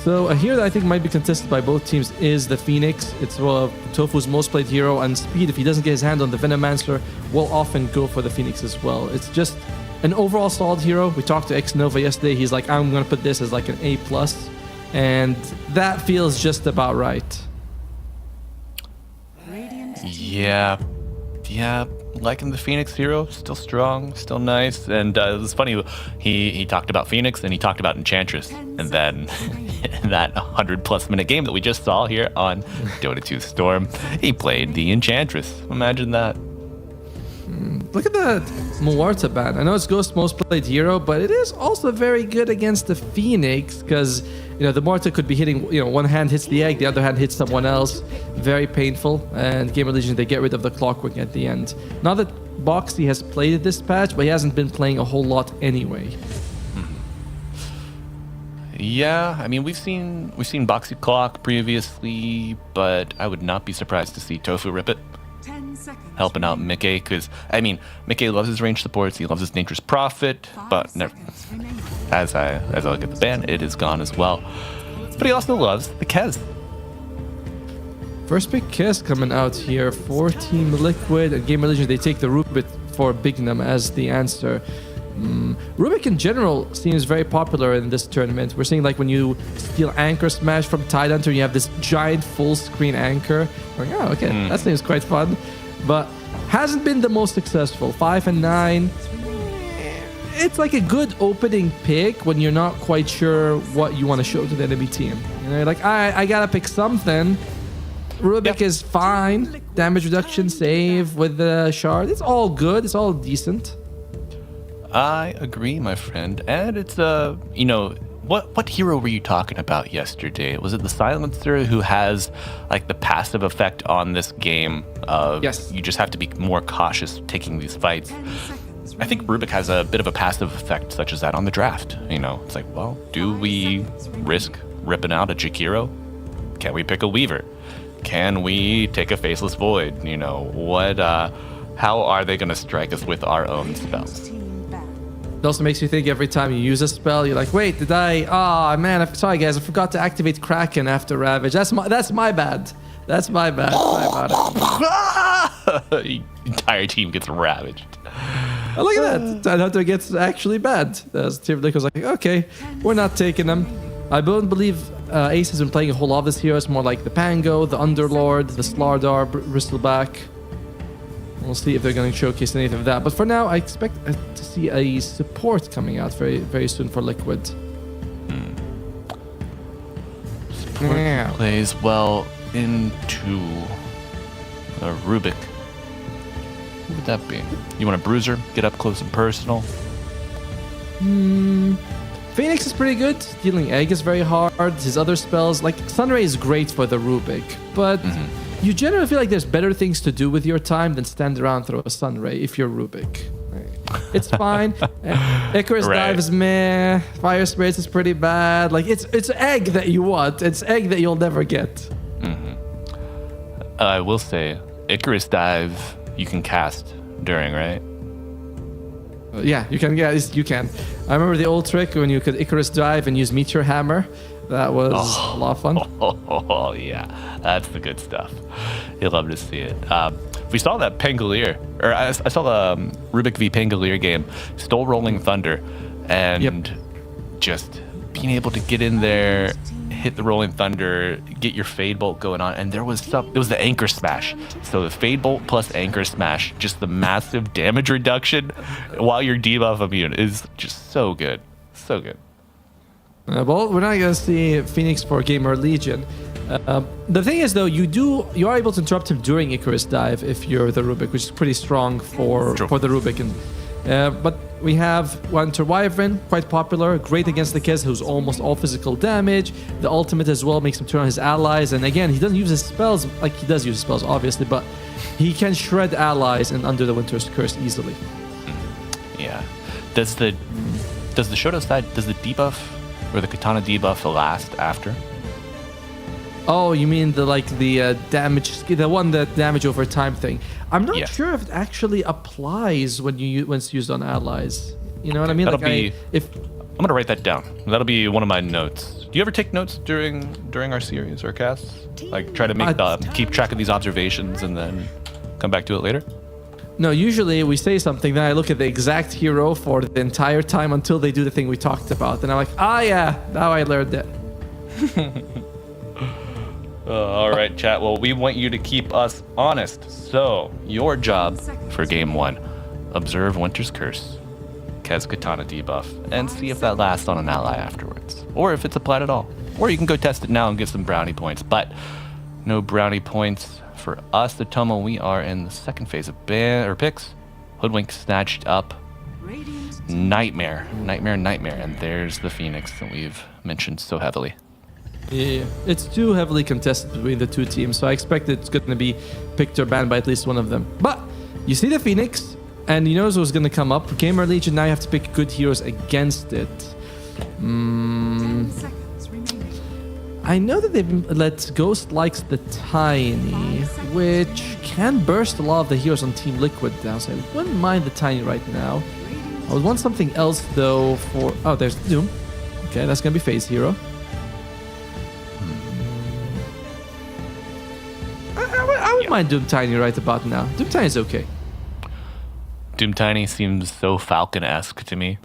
S15: So a hero that I think might be contested by both teams is the Phoenix. It's Tofu's most played hero, and Speed, if he doesn't get his hand on the Venomancer, will often go for the Phoenix as well. It's just an overall solid hero. We talked to X Nova yesterday. He's like, I'm going to put this as like an A+, and that feels just about right. Yeah, liking the Phoenix hero, still strong, still nice, and it was funny, he talked about Phoenix and he talked about Enchantress, and then in that 100+ minute game that we just saw here on Dota 2 Storm, he played the Enchantress. Imagine that. Look at that Muerta ban. I know it's Ghost's most played hero, but it is also very good against the Phoenix, because the Muerta could be hitting, one hand hits the egg, the other hand hits someone else. Very painful. And GamerLegion, they get rid of the Clockwork at the end. Not that Boxy has played it this patch, but he hasn't been playing a whole lot anyway.
S14: Yeah, I mean, we've seen Boxy Clock previously, but I would not be surprised to see Tofu rip it. Helping out Mickey, because I mean, Mickey loves his range supports, he loves his Dangerous Prophet, but never, as I look at the ban, it is gone as well. But he also loves the Kez.
S15: First pick Kez coming out here for Team Liquid, and GamerLegion, they take the Rubik for Bignum as the answer. Rubik in general seems very popular in this tournament. We're seeing, like, when you steal Anchor Smash from Tidehunter, you have this giant full screen anchor. Like, oh, okay, that seems quite fun. But hasn't been the most successful. 5 and 9. It's like a good opening pick when you're not quite sure what you want to show to the enemy team. Like, I gotta pick something. Rubik is fine. Damage reduction, save with the shard. It's all good. It's all decent.
S14: I agree, my friend. And it's what hero were you talking about yesterday? Was it the Silencer who has like the passive effect on this game of
S15: yes,
S14: you just have to be more cautious taking these fights? I think Rubik has a bit of a passive effect such as that on the draft. It's like, well, do we risk ripping out a Jakiro? Can we pick a Weaver? Can we take a Faceless Void? How are they going to strike us with our own spells?
S15: It also makes you think every time you use a spell, you're like, wait, did I? Oh man, sorry guys, I forgot to activate Kraken after Ravage. That's my bad. That's my bad. Sorry about it.
S14: The entire team gets ravaged.
S15: Oh, look at that. Tidehunter gets actually bad. Team Liquid was like, okay, we're not taking them. I don't believe Ace has been playing a whole lot of this hero. It's more like the Pango, the Underlord, the Slardar, Bristleback. We'll see if they're going to showcase anything of that. But for now, I expect to see a support coming out very, very soon for Liquid.
S14: Support plays well into Rubik. Who would that be? You want a Bruiser? Get up close and personal?
S15: Phoenix is pretty good. Dealing Egg is very hard. His other spells, like Sunray, is great for the Rubik. But you generally feel like there's better things to do with your time than stand around and throw a Sunray if you're Rubik. It's fine. Icarus Dive is meh. Fire Spirits is pretty bad. Like, it's Egg that you want. It's Egg that you'll never get.
S14: I will say, Icarus Dive you can cast during, right?
S15: Yeah, you can. Yeah, you can. I remember the old trick when you could Icarus Dive and use Meteor Hammer. That was a lot of fun.
S14: Oh, yeah. That's the good stuff. You'll love to see it. We saw that Pangolier, or I saw the Rubik v Pangolier game, stole Rolling Thunder, and just being able to get in there, hit the Rolling Thunder, get your Fade Bolt going on, and it was the Anchor Smash. So the Fade Bolt plus Anchor Smash, just the massive damage reduction while you're debuff immune is just so good. So good.
S15: Well, we're not going to see Phoenix for GamerLegion. The thing is, though, you are able to interrupt him during Icarus Dive if you're the Rubik, which is pretty strong for the Rubik. And but we have Winter Wyvern, quite popular, great against the Kez, who's almost all physical damage. The ultimate as well makes him turn on his allies, and again, he doesn't use his spells like he does use his spells, obviously, but he can shred allies and under the Winter's Curse easily.
S14: Yeah. Does the Shoto side, does the debuff or the Katana debuff last after?
S15: Oh, you mean the damage, the one that damage over time thing? I'm not sure if it actually applies when it's used on allies. You know what I mean?
S14: I'm gonna write that down. That'll be one of my notes. Do you ever take notes during our series or casts? Like try to keep track of these observations and then come back to it later?
S15: No, usually we say something, then I look at the exact hero for the entire time until they do the thing we talked about. And I'm like, yeah, now I learned it.
S14: All right, chat. Well, we want you to keep us honest. So, your job for game 1, observe Winter's Curse, Kez Katana debuff, and see if that lasts on an ally afterwards. Or if it's applied at all. Or you can go test it now and get some brownie points. But no brownie points for us, the Tomo. We are in the second phase of picks. Hoodwink snatched up. Nightmare. And there's the Phoenix that we've mentioned so heavily.
S15: Yeah, it's too heavily contested between the two teams, so I expect it's going to be picked or banned by at least one of them. But you see the Phoenix, and you know what's going to come up. GamerLegion, now you have to pick good heroes against it. I know that Ghost likes the Tiny, which can burst a lot of the heroes on Team Liquid down, so I wouldn't mind the Tiny right now. I would want something else, though, for... Oh, there's Doom. Okay, that's going to be Phase Hero. I wouldn't mind Doom Tiny right about now. Doom Tiny is okay.
S14: Doom Tiny seems so Falcon-esque to me.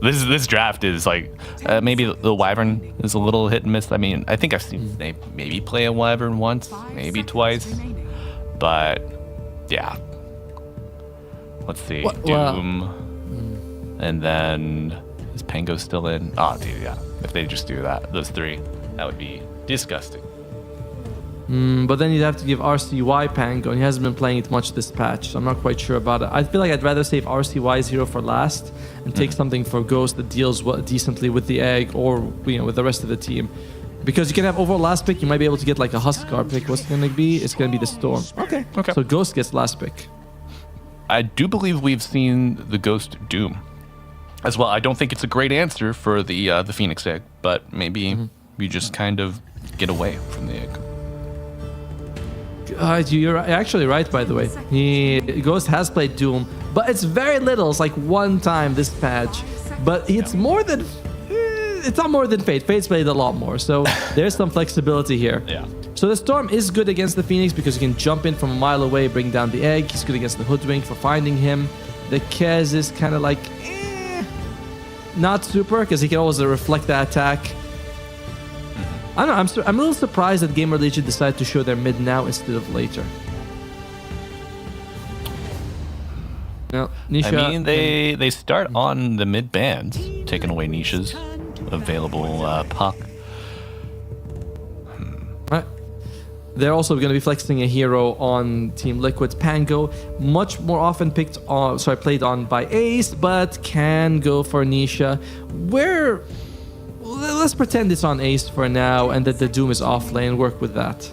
S14: This draft is like maybe the Wyvern is a little hit and miss. I mean, I think I've seen they maybe play a Wyvern once, maybe twice, but yeah. Let's see, Doom, and then is Pango still in? Oh, dude, yeah. If they just do that, those three, that would be disgusting.
S15: But then you'd have to give RCY Pango, and he hasn't been playing it much this patch, so I'm not quite sure about it. I feel like I'd rather save RCY's hero for last and take something for Ghost that deals decently with the egg or with the rest of the team. Because you can have overall last pick, you might be able to get like a Huskar pick. What's it going to be? It's going to be the Storm. Okay. So Ghost gets last pick.
S14: I do believe we've seen the Ghost Doom as well. I don't think it's a great answer for the Phoenix egg, but maybe you just kind of get away from the egg.
S15: You're actually right, by the way. Ghost has played Doom, but it's very little. It's like one time this patch, but it's more than... It's not more than Fate. Fate's played a lot more, so there's some flexibility here.
S14: Yeah.
S15: So the Storm is good against the Phoenix because you can jump in from a mile away, bring down the egg. He's good against the Hoodwink for finding him. The Kez is kind of like... not super, because he can always reflect the attack. I don't know, I'm a little surprised that GamerLegion decided to show their mid now instead of later. No, Nisha,
S14: I mean, they start on the mid bands, taking away Nisha's available puck.
S15: Right. They're also going to be flexing a hero on Team Liquid's Pango, much more often played on by Ace, but can go for Nisha. Let's pretend it's on Ace for now and that the Doom is off lane. Work with that.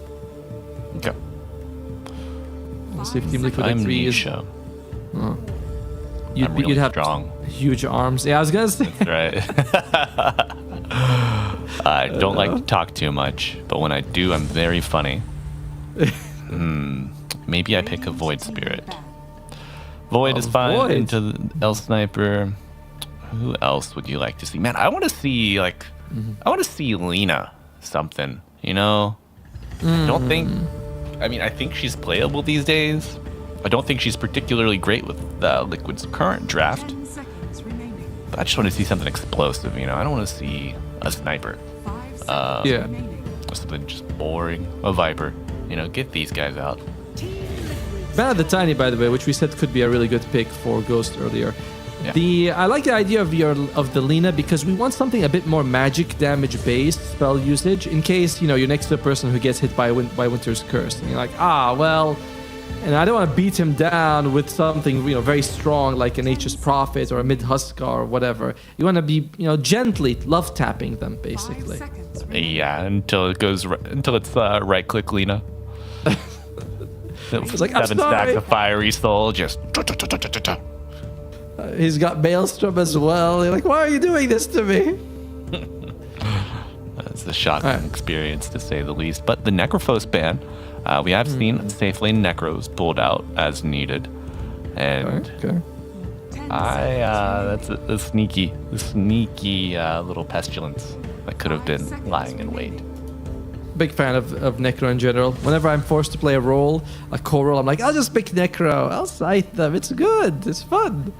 S14: Okay.
S15: Let's see if Team Liquid
S14: I'm
S15: agrees.
S14: Nisha.
S15: Oh.
S14: I'm really
S15: you'd have
S14: strong.
S15: Huge arms. Yeah, I was gonna say.
S14: That's right. I don't like to talk too much, but when I do, I'm very funny. Maybe I pick a Void Spirit. Void is fine into the L Sniper. Who else would you like to see? Man, I want to see like I want to see Lena something, you know? I don't think... I mean, I think she's playable these days. I don't think she's particularly great with Liquid's current draft. But I just want to see something explosive, you know? I don't want to see a sniper.
S15: Yeah.
S14: Or something just boring. A Viper. You know, get these guys out.
S15: Ban of the Tiny, by the way, which we said could be a really good pick for Ghost earlier.
S14: Yeah.
S15: I like the idea of the Lena because we want something a bit more magic damage based spell usage in case you're next to a person who gets hit by Winter's Curse and you're like, well, and I don't want to beat him down with something very strong like an H's Prophet or a Mid Huskar or whatever. You want to be gently love tapping them basically.
S14: Yeah, until it's right click Lena.
S15: It's like,
S14: 7 stacks of fiery soul, just.
S15: He's got Maelstrom as well. You're like, why are you doing this to me?
S14: That's the shotgun experience, to say the least. But the Necrophos ban, we have seen safe lane Necros pulled out as needed. And that's a sneaky little pestilence that could have been lying in wait.
S15: Big fan of Necro in general. Whenever I'm forced to play a role, a core role, I'm like, I'll just pick Necro. I'll sight them. It's good. It's fun.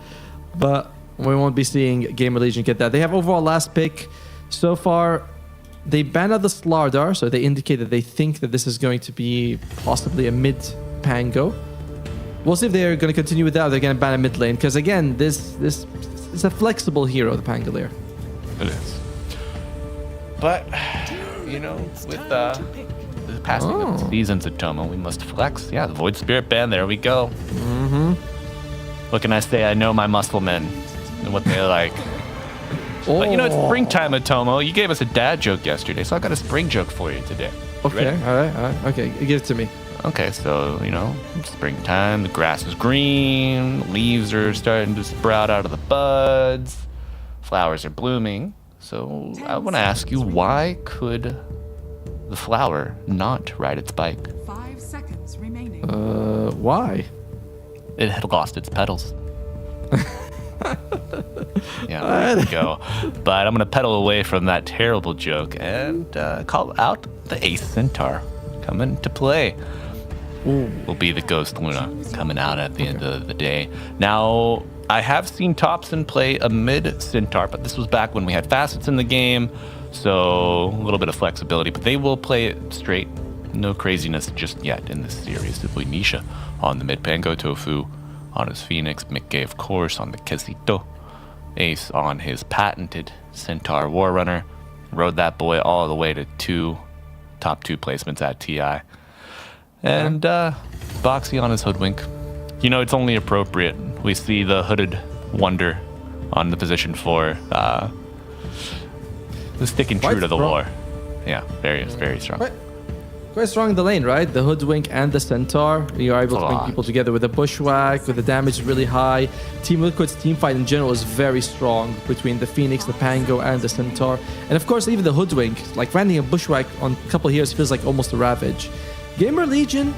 S15: But we won't be seeing GamerLegion get that. They have overall last pick. So far, they banned out the Slardar, so they indicate that they think that this is going to be possibly a mid-Pango. We'll see if they're going to continue with that or they're going to ban a mid lane. Because again, this is a flexible hero, the Pangolier.
S14: It is. But... with the passing of the seasons at Tomo, we must flex. Yeah, the Void Spirit ban, there we go. What can I say? I know my muscle men and what they like. But it's springtime at Tomo. You gave us a dad joke yesterday, so I got a spring joke for you today.
S15: Okay, all right. Okay, give it to me.
S14: Okay, so, springtime, the grass is green, leaves are starting to sprout out of the buds, flowers are blooming. So I want to ask you, why could the flower not ride its bike?
S9: 5 seconds remaining.
S15: Why?
S14: It had lost its pedals. Yeah, there you go. But I'm going to pedal away from that terrible joke and call out the Ace Centaur coming to play. Will be the Ghost Luna coming out at the end of the day. Now, I have seen Topson play a mid Centaur, but this was back when we had facets in the game, so a little bit of flexibility. But they will play it straight. No craziness just yet in this series. Simply Nisha on the mid Pango, Tofu on his Phoenix, Mickey, of course, on the Quesito, Ace on his patented Centaur War Runner. Rode that boy all the way to top 2 placements at TI. And Boxy on his Hoodwink. It's only appropriate. We see the Hooded Wonder on the position 4. Sticking true to the lore. Yeah, very strong.
S15: Quite strong in the lane, right? The Hoodwink and the Centaur. You're able to bring people together with a Bushwhack, with the damage really high. Team Liquid's team fight in general is very strong between the Phoenix, the Pango, and the Centaur. And of course, even the Hoodwink, like landing a Bushwhack on a couple heroes feels like almost a Ravage. GamerLegion,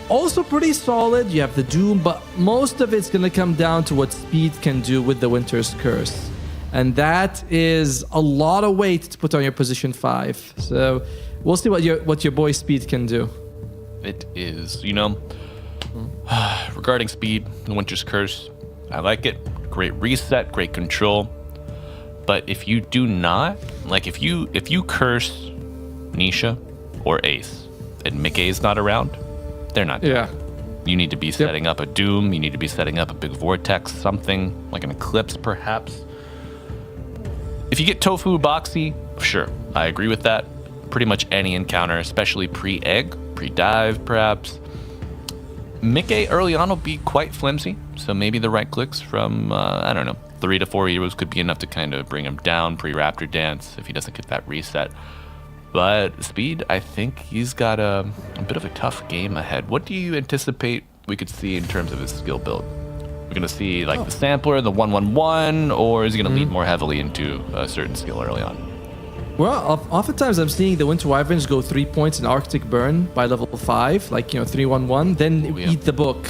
S15: also pretty solid. You have the Doom, but most of it's going to come down to what Speed can do with the Winter's Curse. And that is a lot of weight to put on your position 5. So we'll see what your boy Speed can do.
S14: It is, regarding Speed, the Winter's Curse, I like it. Great reset, great control. But if you do not, if you curse Nisha or Ace and Mickey is not around, they're not doing it. You need to be setting up a Doom. You need to be setting up a big Vortex, something like an Eclipse, perhaps. If you get Tofu Boxy, sure, I agree with that. Pretty much any encounter, especially pre-egg, pre-dive, perhaps. Mickey early on will be quite flimsy, so maybe the right clicks from, 3 to 4 heroes could be enough to kind of bring him down pre-Raptor Dance if he doesn't get that reset. But Speed, I think he's got a bit of a tough game ahead. What do you anticipate we could see in terms of his skill build? We're going to see the Sampler, the 1-1-1, or is he going to lead more heavily into a certain skill early on?
S15: Well, oftentimes I'm seeing the Winter Wyverns go 3 points in Arctic Burn by level 5, 3-1-1, then eat the book.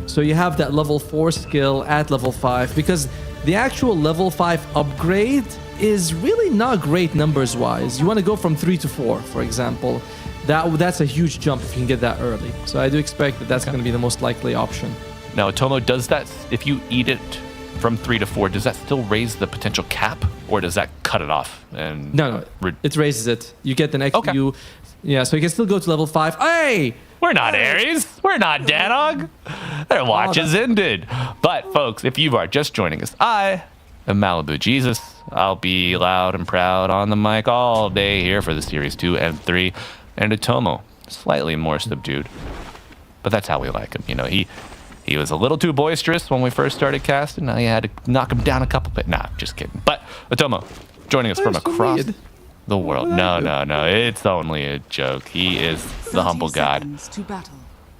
S15: So you have that level 4 skill at level 5, because the actual level 5 upgrade is really not great numbers-wise. You want to go from 3 to 4, for example. That's a huge jump if you can get that early. So I do expect that that's going to be the most likely option.
S14: Now, Tomo, does that, if you eat it from 3 to 4, does that still raise the potential cap, or does that cut it off? And
S15: No, it raises it. You get the next yeah, so you can still go to level 5. Hey!
S14: We're not Aries. We're not Danog. Their watch is ended. But, folks, if you are just joining us, I am Malibu Jesus. I'll be loud and proud on the mic all day here for the Series 2 and 3. And Atomo, slightly more subdued. But that's how we like him. You know, he was a little too boisterous when we first started casting. Now you had to knock him down a couple bit. Nah, just kidding. But Atomo, joining us from across the world. No. It's only a joke. He is the humble god.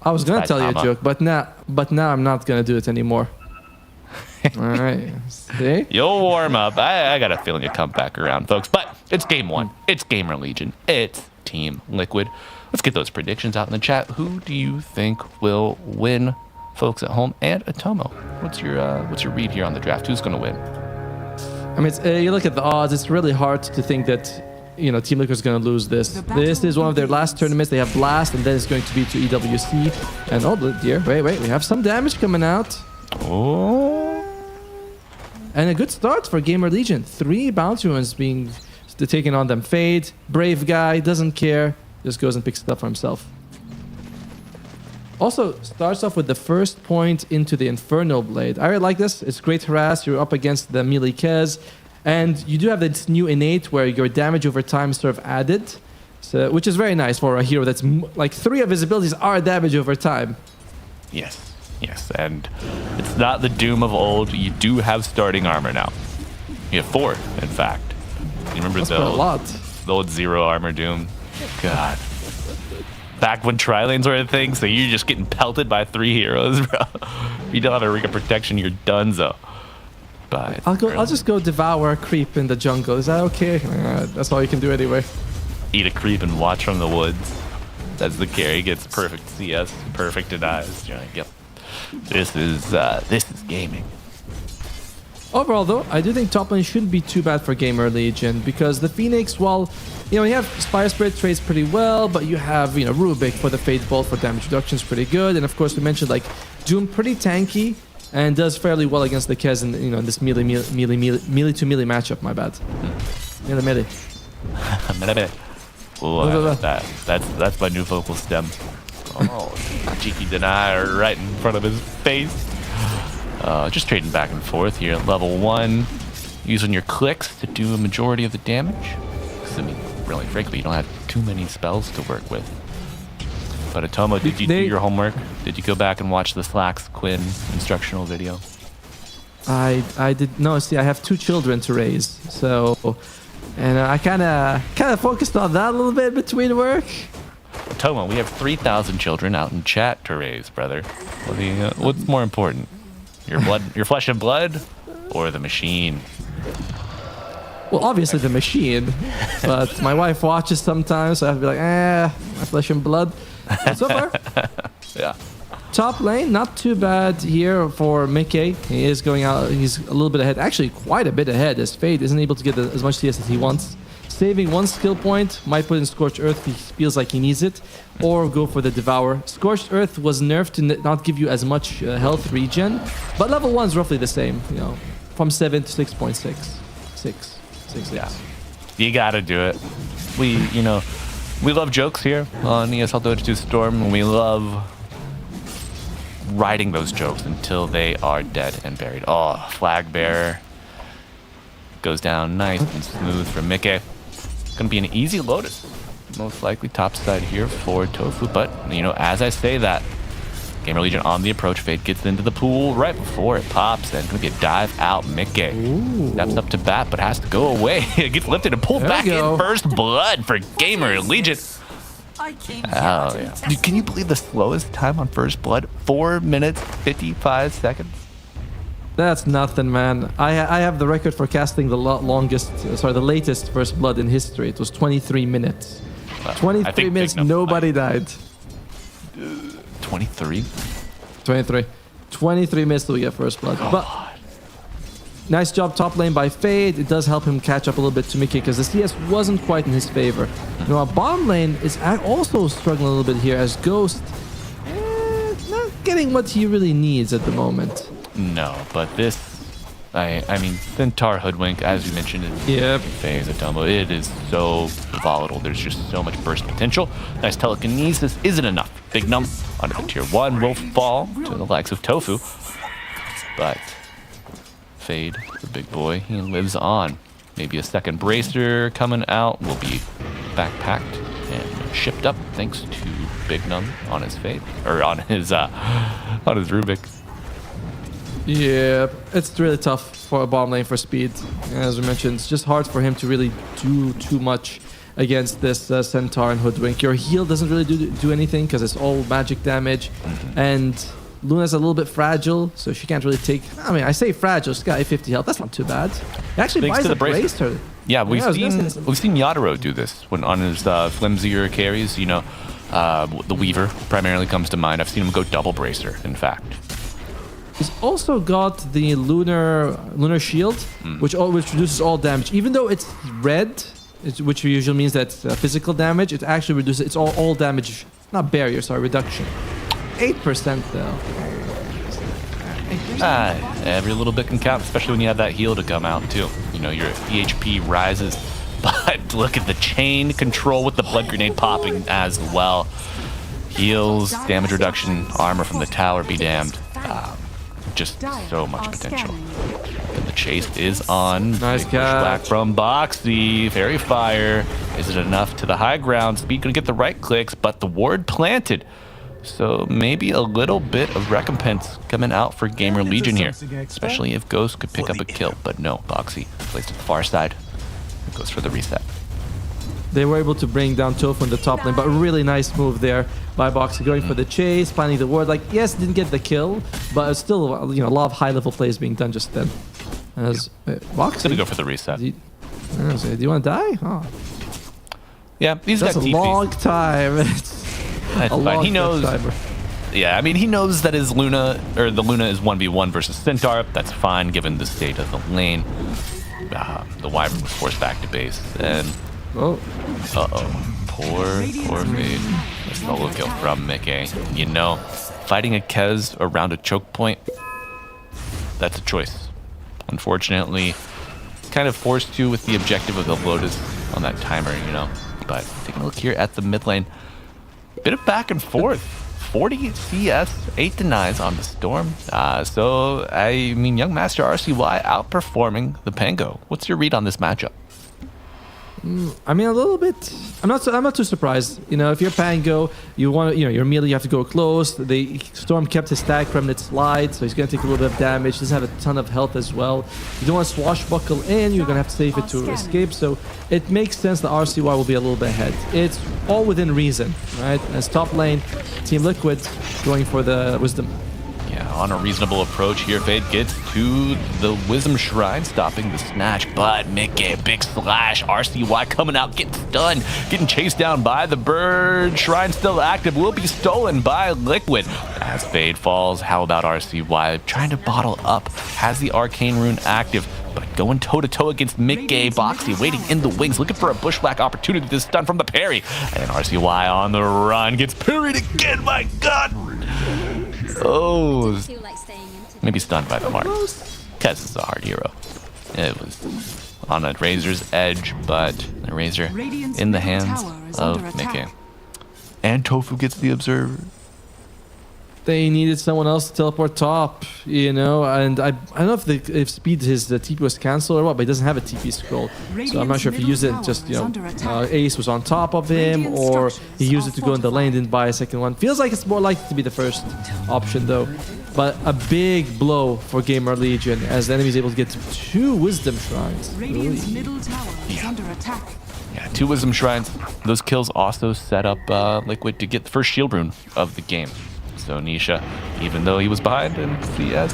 S15: I was going to tell you a joke, but now I'm not going to do it anymore. All right. See?
S14: You'll warm up. I got a feeling you'll come back around, folks. But it's game 1. It's GamerLegion. It's Team Liquid. Let's get those predictions out in the chat. Who do you think will win, folks at home? And Atomo, what's your read here on the draft? Who's going to win?
S15: I mean, you look at the odds. It's really hard to think that Team Liquid is going to lose this. This is one of their last tournaments. They have Blast, and then it's going to be to EWC. And oh dear, wait, we have some damage coming out.
S14: Oh.
S15: And a good start for GamerLegion. 3 bounty runs being taken on them. Fade, brave guy, doesn't care, just goes and picks it up for himself. Also, starts off with the first point into the Infernal Blade. I really like this. It's great harass. You're up against the melee Kez. And you do have this new innate where your damage over time is sort of added. So, which is very nice for a hero that's like 3 of his abilities are damage over time.
S14: Yes, and it's not the Doom of old. You do have starting armor now. You have 4, in fact. You remember the old 0 armor Doom? God. Back when tri-lanes were a thing, so you're just getting pelted by 3 heroes, bro. If you don't have a ring of protection, you're donezo. But
S15: I'll just go devour a creep in the jungle. Is that okay? That's all you can do anyway.
S14: Eat a creep and watch from the woods. As the carry gets perfect CS, perfect denies. You're like, yep. This is gaming.
S15: Overall, though, I do think top lane shouldn't be too bad for GamerLegion because the Phoenix, while you have Spire Spirit trades pretty well, but you have Rubik for the Fade Bolt for damage reduction is pretty good, and of course we mentioned like Doom pretty tanky and does fairly well against the Kez in this melee to melee matchup. My bad. Melee.
S14: Ooh, that's my new vocal stem. Oh, cheeky denier right in front of his face. Just trading back and forth here at level 1, using your clicks to do a majority of the damage. I mean, really, frankly, you don't have too many spells to work with. But Atomo, did you do your homework? Did you go back and watch the Slacks Quinn instructional video?
S15: I did no. See, I have 2 children to raise, so and I kind of focused on that a little bit between work.
S14: Tomo, we have 3,000 children out in chat to raise, brother. What's more important? Your flesh and blood, or the machine?
S15: Well, obviously the machine, but my wife watches sometimes, so I have to be like, my flesh and blood. But so far,
S14: yeah.
S15: Top lane, not too bad here for Mickey. He is going out, he's a little bit ahead, actually quite a bit ahead, as Fade isn't able to get as much CS as he wants. Saving 1 skill point, might put in Scorched Earth if he feels like he needs it, or go for the Devour. Scorched Earth was nerfed to not give you as much health regen, but level 1 is roughly the same, from 7 to 6.6. 6.
S14: Yeah. You gotta do it. We love jokes here on ESL Dota 2 Storm, and we love riding those jokes until they are dead and buried. Oh, Flag Bearer goes down nice and smooth for Mickey. Gonna be an easy Lotus, most likely top side here for Tofu, but as I say that, GamerLegion on the approach. Fade gets into the pool right before it pops, and gonna be a dive out. Mickey steps up to bat, but has to go away. It gets lifted and pulled back in. First blood for GamerLegion. Oh yeah. Dude, can you believe the slowest time on first blood? 4 minutes 55 seconds.
S15: That's nothing, man. I have the record for casting the the latest first blood in history. It was 23 minutes. 23 minutes, nobody died.
S14: 23?
S15: 23 minutes till we get first blood.
S14: God.
S15: But Nice job top lane by Fade. It does help him catch up a little bit to Mickey because the CS wasn't quite in his favor. Now, bottom lane is also struggling a little bit here as Ghost not getting what he really needs at the moment.
S14: No, but this, I mean, Centaur Hoodwink, as you mentioned in Phase of Dumbo, it is so volatile. There's just so much burst potential. Nice telekinesis isn't enough. Big Num onto the tier 1 will fall to the likes of Tofu. But Fade, the big boy, he lives on. Maybe a second bracer coming out will be backpacked and shipped up thanks to Big Num on his Fade, or on his Rubik.
S15: Yeah, it's really tough for a bottom lane for speed. As we mentioned, it's just hard for him to really do too much against this Centaur and Hoodwink. Your heal doesn't really do anything because it's all magic damage. And Luna's a little bit fragile, so she can't really take... I mean, I say fragile, she's got 850 health. That's not too bad. It actually buys the bracer.
S14: Yeah, we've seen Yatoro do this when on his flimsier carries. You know, the Weaver primarily comes to mind. I've seen him go double bracer, in fact.
S15: He's also got the lunar shield, which reduces all damage. Even though it's red, which usually means that physical damage, it actually reduces. It's all damage, not barrier, sorry, reduction. 8% though.
S14: Every little bit can count, especially when you have that heal to come out too. You know, your EHP rises, but look at the chain control with the blood grenade popping as well. Heals, damage reduction, armor from the tower, be damned. Just so much potential. And the chase is on.
S15: Nice
S14: catch from Boxy. Fairy Fire. Is it enough to the high ground? Speed gonna get the right clicks, but the ward planted. So maybe a little bit of recompense coming out for GamerLegion here, especially if Ghost could pick up a kill. But no, Boxy placed at the far side. It goes for the reset.
S15: They were able to bring down Tofu in the top lane, but a really nice move there by Boxy, going for the chase, planning the ward. Like, yes, didn't get the kill, but it's still, you know, a lot of high-level plays being done just then. As Boxy
S14: gonna go for the reset.
S15: Do you want to die? Oh.
S14: Yeah, he's
S15: That's
S14: got TP.
S15: a long time.
S14: That's fine. He knows. Yeah, I mean, he knows that his Luna, or the Luna, is 1v1 versus Centaur. That's fine given the state of the lane. The Wyvern was forced back to base, and poor Fade. A solo kill from Mickey. You know, fighting a Kez around a choke point, that's a choice. Unfortunately, kind of forced to with the objective of the Lotus on that timer, you know. But taking a look here at the mid lane, bit of back and forth. 40 CS, 8 denies on the Storm. So, I mean, Young Master RCY outperforming the Pango. What's your read on this matchup?
S15: I mean, a little bit. I'm not too surprised. You know, if you're Pango, you want to, you know, your melee, you have to go close. The Storm kept his stack from its slide, so he's gonna take a little bit of damage. Doesn't have a ton of health as well. You don't want to swashbuckle in. You're gonna have to save it to escape. So it makes sense that RCY will be a little bit ahead. It's all within reason, right? As top lane, Team Liquid going for the Wisdom.
S14: Yeah, on a reasonable approach here, Fade gets to the Wisdom Shrine, stopping the snatch, but Mickey, big slash, RCY coming out, getting stunned, getting chased down by the bird. Shrine still active, will be stolen by Liquid. As Fade falls, how about RCY trying to bottle up, has the Arcane Rune active, but going toe-to-toe against Mickey. Boxy waiting in the wings, looking for a bushwhack opportunity to stun from the parry. And RCY on the run, gets parried again, my god! Oh, maybe stunned by the mark. Kez is a hard hero. It was on a Razor's edge, but the Razor in the hands of Mickey. And Tofu gets the Observer.
S15: They needed someone else to teleport top, you know, and I don't know if Speed his TP was cancelled or what, but he doesn't have a TP scroll, so I'm not sure if he used it just, you know, Ace was on top of him, or he used it to go in the lane, didn't buy a second one. Feels like it's more likely to be the first option though, but a big blow for GamerLegion as the enemy is able to get 2 Wisdom Shrines.
S14: Yeah, 2 Wisdom Shrines. Those kills also set up Liquid to get the first shield rune of the game. So Nisha, even though he was behind in CS,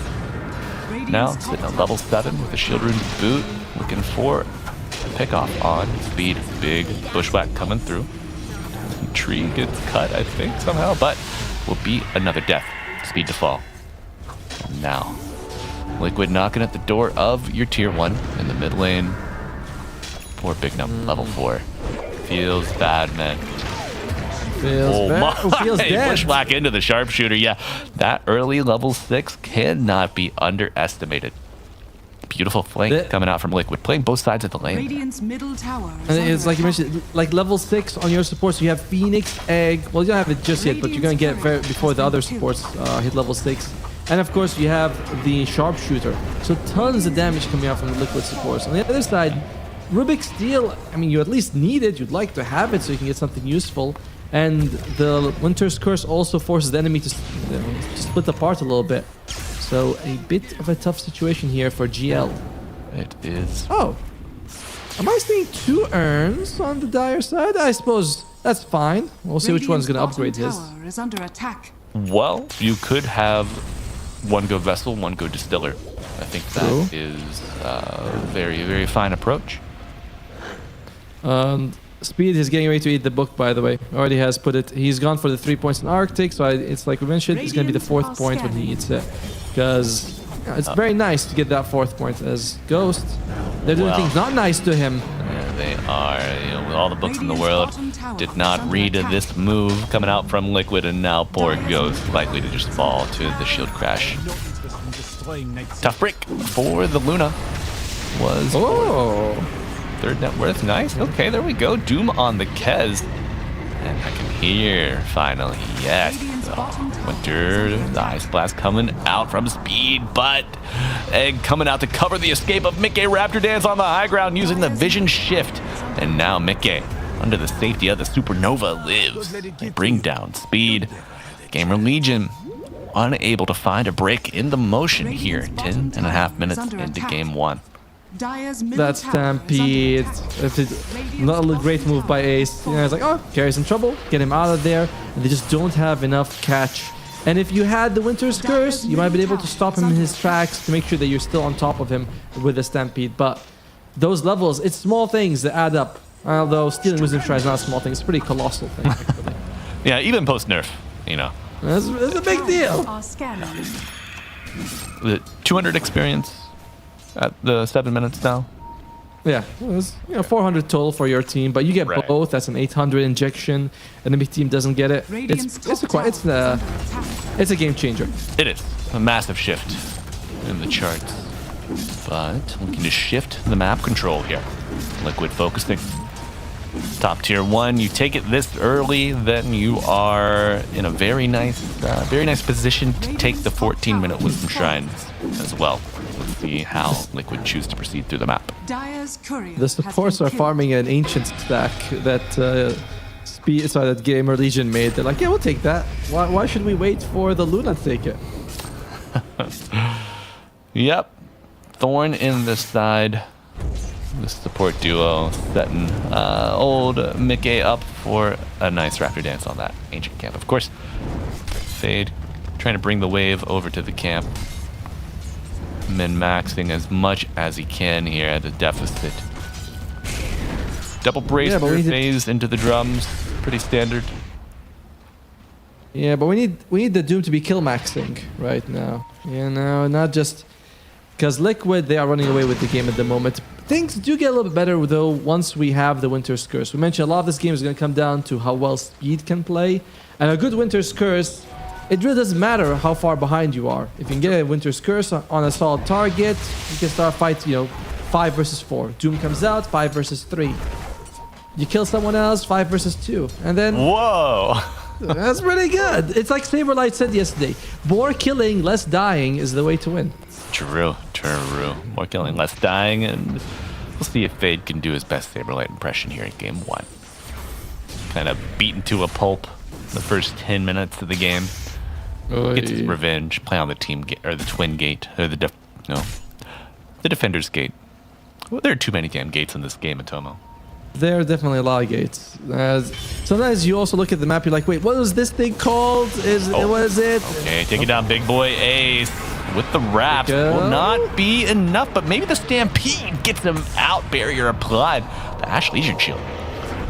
S14: now sitting at level 7 with a shield rune boot, looking for a pickoff on Speed. Big bushwhack coming through. Tree gets cut, I think, somehow, but will be another death. Speed to fall. And now, Liquid knocking at the door of your tier 1 in the mid lane. Poor Big Num, level 4. Feels bad, man.
S15: Feels bad. Oh, feels dead.
S14: Bushwhack into the sharpshooter. Yeah, that early level 6 cannot be underestimated. Beautiful flank coming out from Liquid, playing both sides of the lane.
S9: Radiant's middle tower is
S15: And it's
S9: under
S15: like you
S9: attack.
S15: mentioned, like level 6 on your supports, you have Phoenix, Egg. Well, you don't have it just yet, but you're going to get it before the other supports hit level 6. And of course, you have the sharpshooter. So tons of damage coming out from the Liquid supports. On the other side, Rubik's Steel, I mean, you at least need it. You'd like to have it so you can get something useful. And the Winter's Curse also forces the enemy to split apart a little bit. So a bit of a tough situation here for GL.
S14: It is.
S15: Oh. Am I seeing 2 urns on the Dire side? I suppose that's fine. We'll see which one's going to upgrade his.
S9: Tower is under attack.
S14: Well, you could have one go Vessel, one go Distiller. I think that is a very, very fine approach.
S15: Speed is getting ready to eat the book, by the way. Already has put it. He's gone for the 3 points in Arctic, so it's like we mentioned, it's going to be the 4th point when he eats it. Because it's very nice to get that 4th point as Ghost. They're doing things not nice to him.
S14: Yeah, they are. You know, with all the books in the world, did not read this move coming out from Liquid, and now poor Ghost likely to just fall to the shield crash. Tough break for the Luna. Was third net worth. Nice. Okay, there we go. Doom on the Kez. And I can hear, finally, yes. Winter, the Ice Blast coming out from Speed, but Egg coming out to cover the escape of Mickey. Raptor Dance on the high ground using the Vision Shift. And now Mickey, under the safety of the Supernova, lives. They bring down Speed. GamerLegion unable to find a break in the motion here. 10.5 minutes into game 1.
S15: That Stampede, not a great move by Ace. You know, it's like, oh, Carrie's in trouble, get him out of there. And they just don't have enough catch. And if you had the Winter's Curse, you might be able to stop him in his tracks to make sure that you're still on top of him with the Stampede. But those levels, it's small things that add up. Although stealing Wisdom Shrine is not a small thing, it's a pretty colossal thing, actually.
S14: Yeah, even post-nerf, you know.
S15: It's a big deal.
S14: The 200 experience at the 7 minutes now.
S15: Yeah, it was 400 total for your team, but you get both. That's an 800 injection. Enemy team doesn't get it. It's a game changer.
S14: It is a massive shift in the charts, but looking to shift the map control here. Liquid focusing. Top tier 1, you take it this early, then you are in a very nice position to take the 14-minute Wisdom Shrines as well. Let's see how Liquid choose to proceed through the map.
S15: The supports are farming an ancient stack that that GamerLegion made. They're like, yeah, we'll take that. Why should we wait for the Luna to take it?
S14: Yep. Thorn in the side. The support duo setting old Mickey up for a nice Raptor Dance on that ancient camp. Of course, Fade trying to bring the wave over to the camp. Min-maxing as much as he can here at the deficit. Double brace phase into the drums. Pretty standard.
S15: Yeah, but we need the Doom to be kill maxing right now. You know, not just because Liquid, they are running away with the game at the moment. Things do get a little bit better though once we have the Winter's Curse. We mentioned a lot of this game is going to come down to how well Speed can play, and a good Winter's Curse, it really doesn't matter how far behind you are. If you can get a Winter's Curse on a solid target, you can start a fight, 5 versus 4. Doom comes out, 5 versus 3. You kill someone else, 5 versus 2. And then...
S14: Whoa!
S15: That's pretty good. It's like Saberlight said yesterday. More killing, less dying is the way to win.
S14: True. More killing, less dying, and we'll see if Fade can do his best Saberlight impression here in game 1. Kind of beaten to a pulp the first 10 minutes of the game. Gets his revenge, play on the team gate, or the twin gate, or the defender's gate. Well, there are too many damn gates in this game, Atomo.
S15: There are definitely a lot of gates. Sometimes you also look at the map, you're like, wait, what was this thing called? What is it?
S14: Okay, take it down, big boy Ace. With the wraps will not be enough, but maybe the Stampede gets him out. Barrier applied. The Ash Legion shield.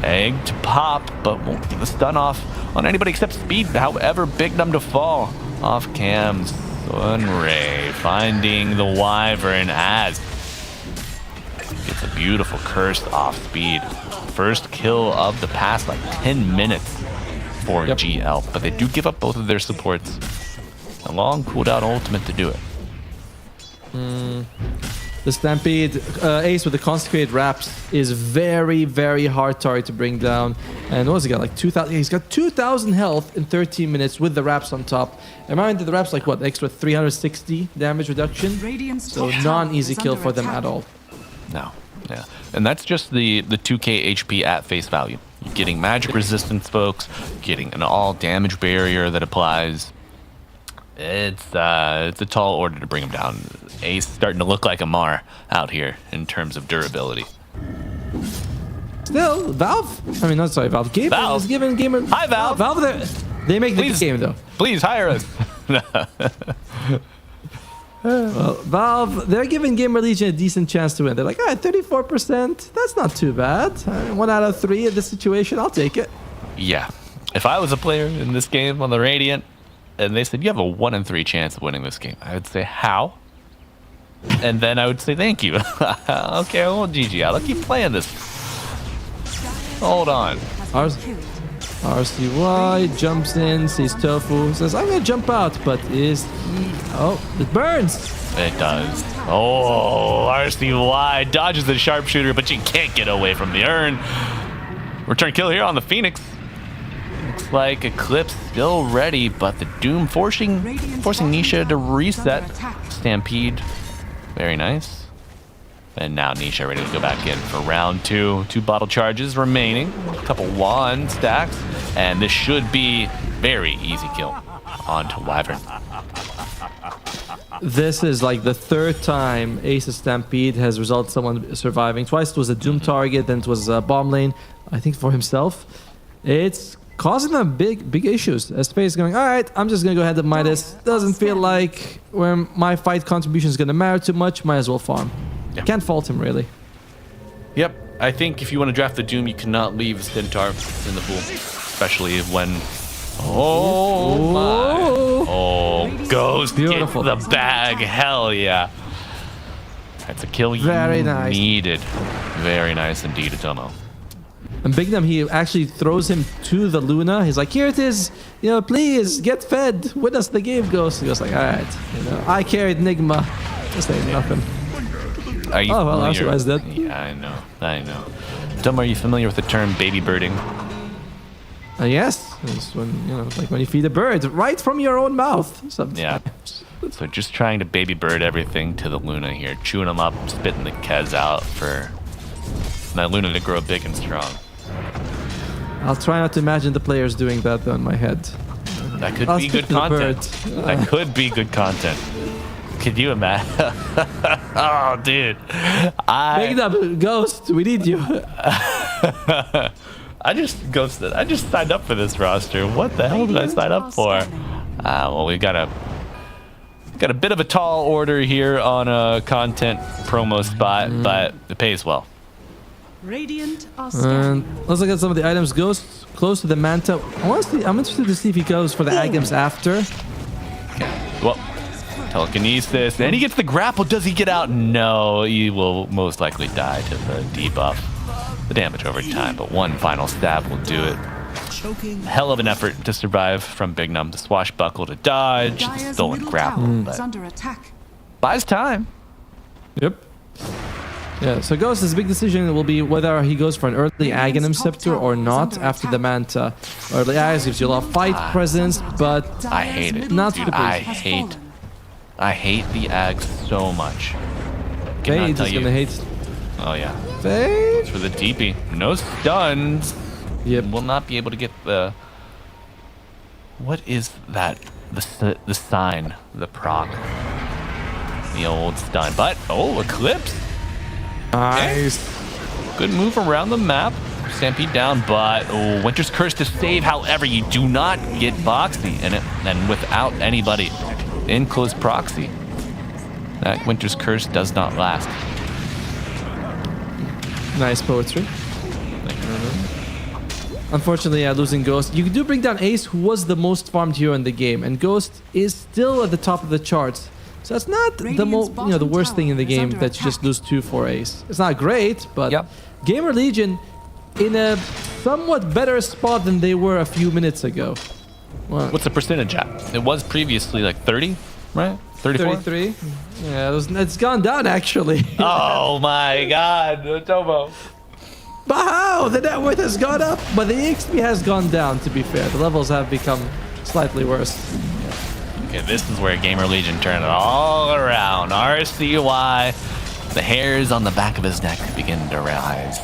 S14: Egg to pop, but won't get the stun off on anybody except Speed. However, Big Num to fall off cams. Sunray finding the Wyvern as gets a beautiful curse off speed. First kill of the past like 10 minutes for GL, but they do give up both of their supports. A long cooldown ultimate to do it.
S15: The Stampede Ace with the Consecrated Wraps is very, very hard target to bring down. And what has he got? Like 2,000. He's got 2,000 health in 13 minutes with the Wraps on top. Remind the Wraps like what? Extra 360 damage reduction. So non-easy kill for them at all.
S14: No. Yeah. And that's just the 2k HP at face value. You're getting magic resistance, folks. Getting an all damage barrier that applies. It's a tall order to bring him down. Ace starting to look like a Mar out here in terms of durability.
S15: Still, Valve. I mean, not sorry, Valve. Valve is giving Gamer.
S14: Hi, Valve.
S15: Valve, they make the game though.
S14: Please hire us.
S15: Well, Valve, they're giving GamerLegion a decent chance to win. They're like, all right, 34%. That's not too bad. 1 out of 3 in this situation. I'll take it.
S14: Yeah. If I was a player in this game on the Radiant, and they said, you have a 1 in 3 chance of winning this game, I would say, how? And then I would say, thank you. Okay, well, GG. I'll keep playing this. Hold on.
S15: RCY jumps in, sees Tofu, says, I'm going to jump out, but is he... Oh, it burns.
S14: It does. Oh, RCY dodges the sharpshooter, but you can't get away from the urn. Return kill here on the Phoenix. Looks like Eclipse still ready, but the Doom forcing Nisha to reset. Stampede. Very nice. And now Nisha ready to go back in for round 2. 2 bottle charges remaining. A couple wand stacks. And this should be very easy kill onto Wyvern.
S15: This is like the 3rd time Ace's Stampede has resulted in someone surviving. Twice it was a Doom target, then it was a bomb lane, I think for himself. It's causing them big issues. Space is going, all right, I'm just going to go ahead and Midas. Doesn't feel like when my fight contribution is going to matter too much, might as well farm.
S14: Yeah.
S15: Can't fault him, really.
S14: Yep. I think if you want to draft the Doom, you cannot leave Stentar in the pool. Especially when... Oh, my. Oh, Ghost
S15: Beautiful.
S14: Get the bag. Hell yeah. That's a kill you needed. Very nice indeed, Atomo.
S15: And Bignum, he actually throws him to the Luna. He's like, here it is. You know, please get fed. Win us the game, Ghost. He goes like, all right. You know, I carried Nigma. Just ain't nothing.
S14: Are you
S15: well, I
S14: familiar?
S15: realized that.
S14: Yeah, I know. Tom, are you familiar with the term baby birding?
S15: Yes. It's when, you know, like when you feed a bird right from your own mouth. Sometimes.
S14: Yeah. So just trying to baby bird everything to the Luna here. Chewing them up, spitting the Kez out for that Luna to grow big and strong.
S15: I'll try not to imagine the players doing that though in my head.
S14: That could be good content. That could be good content. Could you imagine? Oh, dude.
S15: Make it up, Ghost. We need you.
S14: I just ghosted. I just signed up for this roster. What the hell did I sign up for? Well, we got a bit of a tall order here on a content promo spot, but it pays well.
S9: Radiant are
S15: And let's look at some of the items. Ghost close to the Manta. I'm interested to see if he goes for the items after.
S14: Okay. Well, telekinesis. And he gets the grapple. Does he get out? No, he will most likely die to the debuff. The damage over time, but one final stab will do it. Hell of an effort to survive from Bignum. The swashbuckle to dodge, the stolen grapple. But buys time.
S15: Yep. Yeah, so Ghost's big decision will be whether he goes for an early Aghanim Scepter or not after the Manta. Early Ags gives you a lot of fight presence, but
S14: I hate it.
S15: Not
S14: Dude, I hate the Ags so much.
S15: Fade is gonna hate.
S14: Oh yeah.
S15: Fade
S14: for the TP. No stuns.
S15: Yep.
S14: Will not be able to get the. What is that? The sign, the proc, the old stun. But Eclipse.
S15: Nice.
S14: Okay. Good move around the map. Stampede down, but Winter's Curse to save. However, you do not get Boxy in it, and without anybody in close proxy, that Winter's Curse does not last.
S15: Nice poetry. Unfortunately, losing Ghost. You do bring down Ace, who was the most farmed hero in the game, and Ghost is still at the top of the charts. So it's not the worst thing in the game that you just lose 2 for Ace. It's not great, but GamerLegion in a somewhat better spot than they were a few minutes ago.
S14: What's the percentage at? It was previously like 30, right? 34?
S15: 33. Yeah, it's gone down actually.
S14: Oh my God, Tomo.
S15: But how? The net worth has gone up, but the XP has gone down, to be fair. The levels have become slightly worse.
S14: Okay, this is where GamerLegion turned it all around. RCY, the hairs on the back of his neck begin to rise.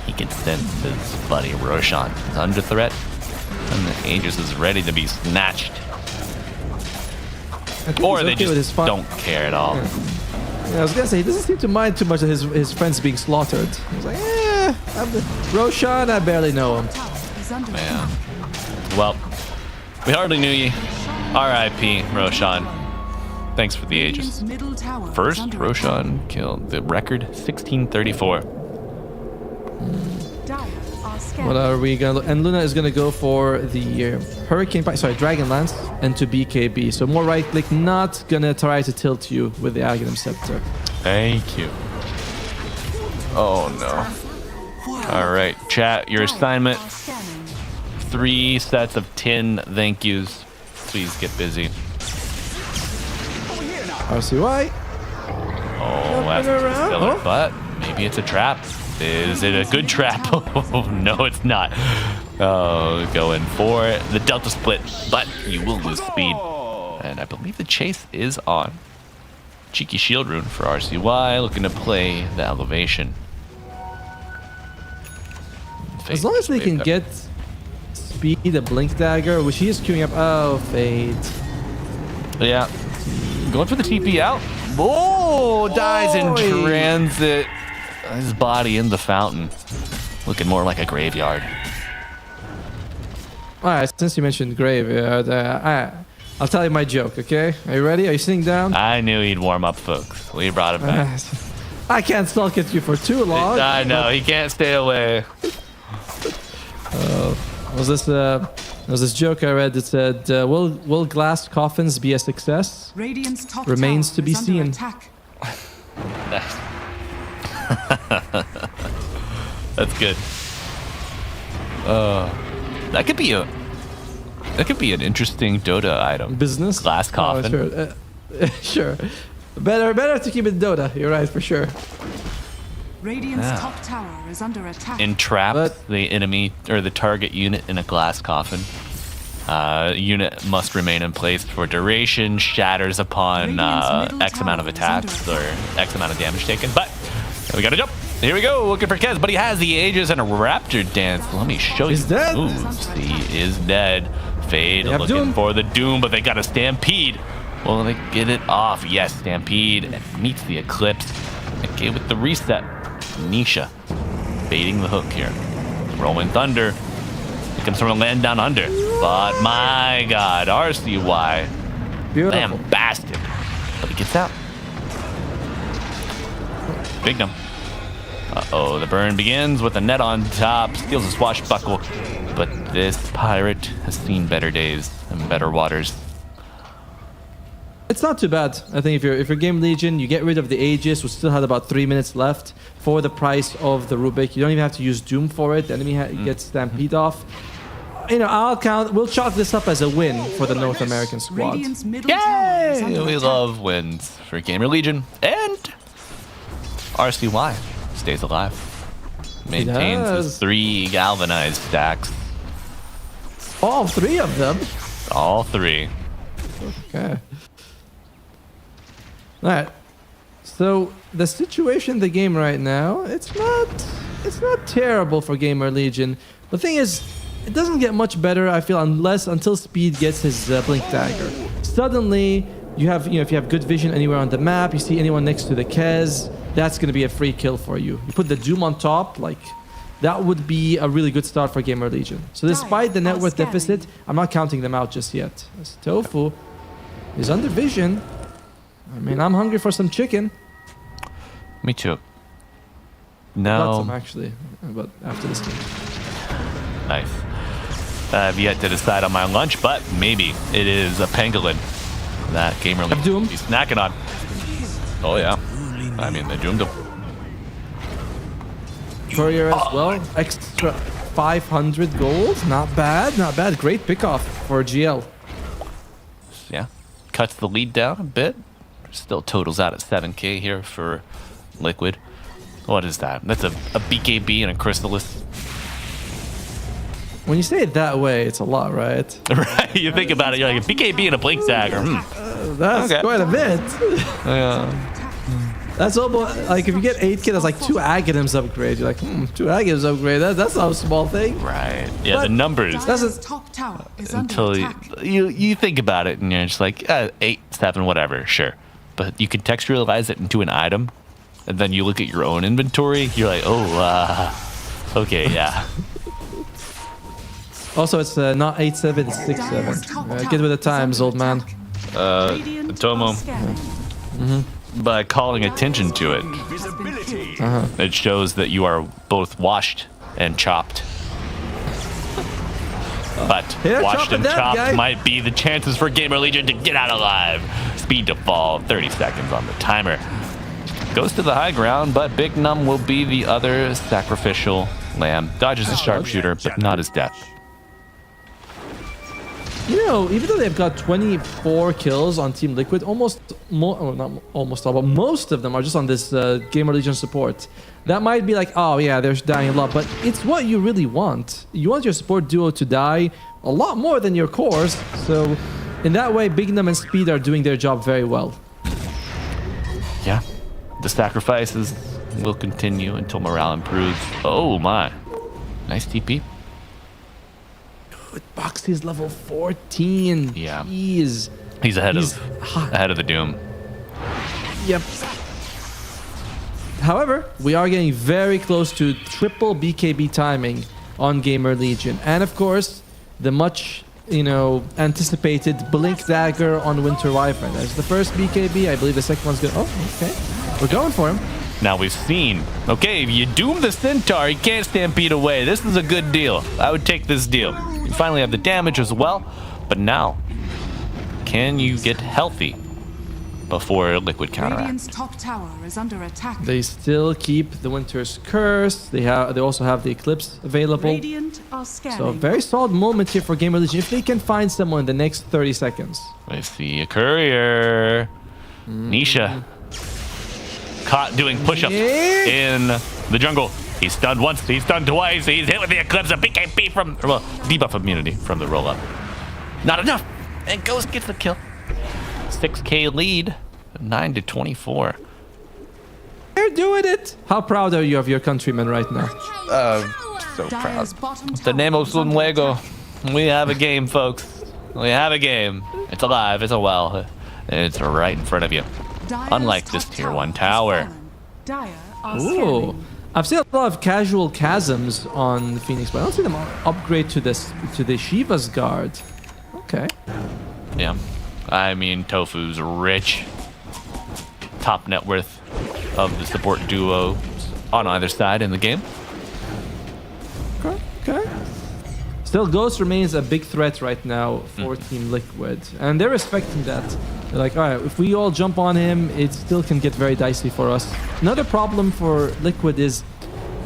S14: He can sense his buddy Roshan is under threat, and the Aegis is ready to be snatched. Or they just don't care at all.
S15: Yeah, I was gonna say, he doesn't seem to mind too much of his friends being slaughtered. He's like, Roshan, I barely know him.
S14: Yeah. Well, we hardly knew you. R.I.P. Roshan. Thanks for the Aegis. First, Roshan killed the record 1634.
S15: What are we gonna? And Luna is gonna go for the Dragon Lance and to BKB. So more right click, not gonna try to tilt you with the Aghanim Scepter.
S14: Thank you. Oh no. All right, chat. Your assignment: 3 sets of 10 thank yous. Please get busy.
S15: RCY.
S14: Oh, that's but maybe it's a trap. Is it a good trap? Oh, no, it's not. Oh, going for it. The Delta split, but you will lose speed. And I believe the chase is on. Cheeky shield rune for RCY, looking to play the elevation.
S15: As long as they can get speed, a blink dagger, which he is queuing up. Oh, Fade.
S14: Yeah. Going for the TP out. Oh, dies in transit. His body in the fountain. Looking more like a graveyard.
S15: Alright, since you mentioned graveyard, I'll tell you my joke, okay? Are you ready? Are you sitting down?
S14: I knew he'd warm up, folks. We brought it back.
S15: I can't sulk at you for too long.
S14: I know, he can't stay away.
S15: Was this joke I read that said, will glass coffins be a success? Remains to be seen.
S14: Nice. That's good. That could be an interesting Dota item.
S15: Business
S14: glass coffin.
S15: Oh, sure. Sure. Better to keep it Dota. You're right for sure.
S9: Radiant's top tower is under attack.
S14: Entrap the enemy or the target unit in a glass coffin. Unit must remain in place for duration. Shatters upon X amount of attacks or X amount of damage taken. But we gotta jump. Here we go. Looking for Kez, but he has the Aegis and a Raptor dance. Let me show you.
S15: He's dead.
S14: Moves. He is dead. Fade looking for the Doom, but they got a Stampede. Will they get it off? Yes, Stampede meets the Eclipse. Okay, with the reset. Nisha baiting the hook here. Rolling Thunder. He comes from a land down under. But my God, RCY. Beautiful. Bastard. But he gets out. Bignum. Uh-oh, the burn begins with a net on top. Steals a swashbuckle. But this pirate has seen better days and better waters.
S15: It's not too bad. I think if you're GamerLegion, you get rid of the Aegis, which still had about 3 minutes left for the price of the Rubik. You don't even have to use Doom for it. The enemy gets Stampede off. You know, we'll chalk this up as a win for the North American squad.
S14: Yay! We love wins for GamerLegion. And RCY stays alive. Maintains his 3 galvanized stacks.
S15: All 3 of them?
S14: All 3.
S15: Okay. Alright. So the situation in the game right now, it's not terrible for GamerLegion. The thing is, it doesn't get much better, I feel, until Speed gets his Blink Dagger. Suddenly, if you have good vision anywhere on the map, you see anyone next to the Kez, that's going to be a free kill for you. You put the Doom on top, like, that would be a really good start for GamerLegion. So despite the net worth deficit, I'm not counting them out just yet. As Tofu is under vision. I mean, I'm hungry for some chicken.
S14: Me too. No.
S15: Got some, actually, but after this game.
S14: Nice. I've yet to decide on my lunch, but maybe it is a pangolin that GamerLegion will be snacking on. Oh yeah, I mean they doomed him.
S15: Courier as well. Extra 500 gold. Not bad, not bad. Great pickoff for GL.
S14: Yeah, cuts the lead down a bit. Still totals out at 7k here for Liquid. What is that? That's a BKB and a Chrysalis.
S15: When you say it that way, it's a lot, right?
S14: Right, you think about it, you're like a BKB and a Blink Dagger.
S15: That's quite a bit. That's almost like if you get 8k, that's like 2 Aghanims upgrade. You're like, 2 Aghanims upgrade. That's not a small thing.
S14: Right. Yeah,
S15: But
S14: the numbers.
S9: Top tower is
S14: Until you think about it and you're just like 8, 7, whatever, sure. But you can textualize it into an item, and then you look at your own inventory. You're like, okay, yeah.
S15: Also, it's not 8-7, it's 6-7. Get with the times, old man.
S14: Tomo. By calling attention to it, it shows that you are both washed and chopped. But washed and chopped might be the chances for GamerLegion to get out alive. Speed to fall, 30 seconds on the timer. Goes to the high ground, but Big Num will be the other sacrificial lamb. Dodges a sharpshooter, but not his death.
S15: You know, even though they've got 24 kills on Team Liquid, most of them are just on this GamerLegion support. That might be like, oh yeah, they're dying a lot, but it's what you really want. You want your support duo to die a lot more than your cores, so in that way, Big Num and Speed are doing their job very well.
S14: Yeah, the sacrifices will continue until morale improves. Oh my, nice TP.
S15: Boxy's level 14.
S14: Yeah.
S15: Jeez.
S14: He's ahead of the Doom.
S15: Yep. However, we are getting very close to triple BKB timing on GamerLegion. And of course, the much, anticipated Blink Dagger on Winter Wyvern. That's the first BKB. I believe the second one's good. Oh, okay. We're going for him.
S14: Now we've seen, okay, if you doom the Centaur, he can't stampede away. This is a good deal. I would take this deal. You finally have the damage as well, but now, can you get healthy before Liquid counteract?
S9: Top tower is under attack.
S15: They still keep the Winter's Curse. They also have the Eclipse available.
S9: Radiant are scanning.
S15: So a very solid moment here for GamerLegion if they can find someone in the next 30 seconds.
S14: I see a courier. Nisha. Caught doing push-ups in the jungle. He's stunned once, he's stunned twice, he's hit with the Eclipse, a BKB from, debuff immunity from the roll-up. Not enough, and Ghost gets the kill. 6k lead, 9-24.
S15: They're doing it. How proud are you of your countrymen right now?
S14: So proud. Tenemos un juego. We have a game, folks. We have a game. It's alive, it's well. It's right in front of you. Unlike this tier 1 tower.
S15: Ooh. I've seen a lot of casual chasms on Phoenix, but I don't see them upgrade to the Shiva's Guard. Okay.
S14: Yeah. I mean, Tofu's rich. Top net worth of the support duos on either side in the game.
S15: Okay. Still, Ghost remains a big threat right now for Team Liquid, and they're respecting that. They're like, all right, if we all jump on him, it still can get very dicey for us. Another problem for Liquid is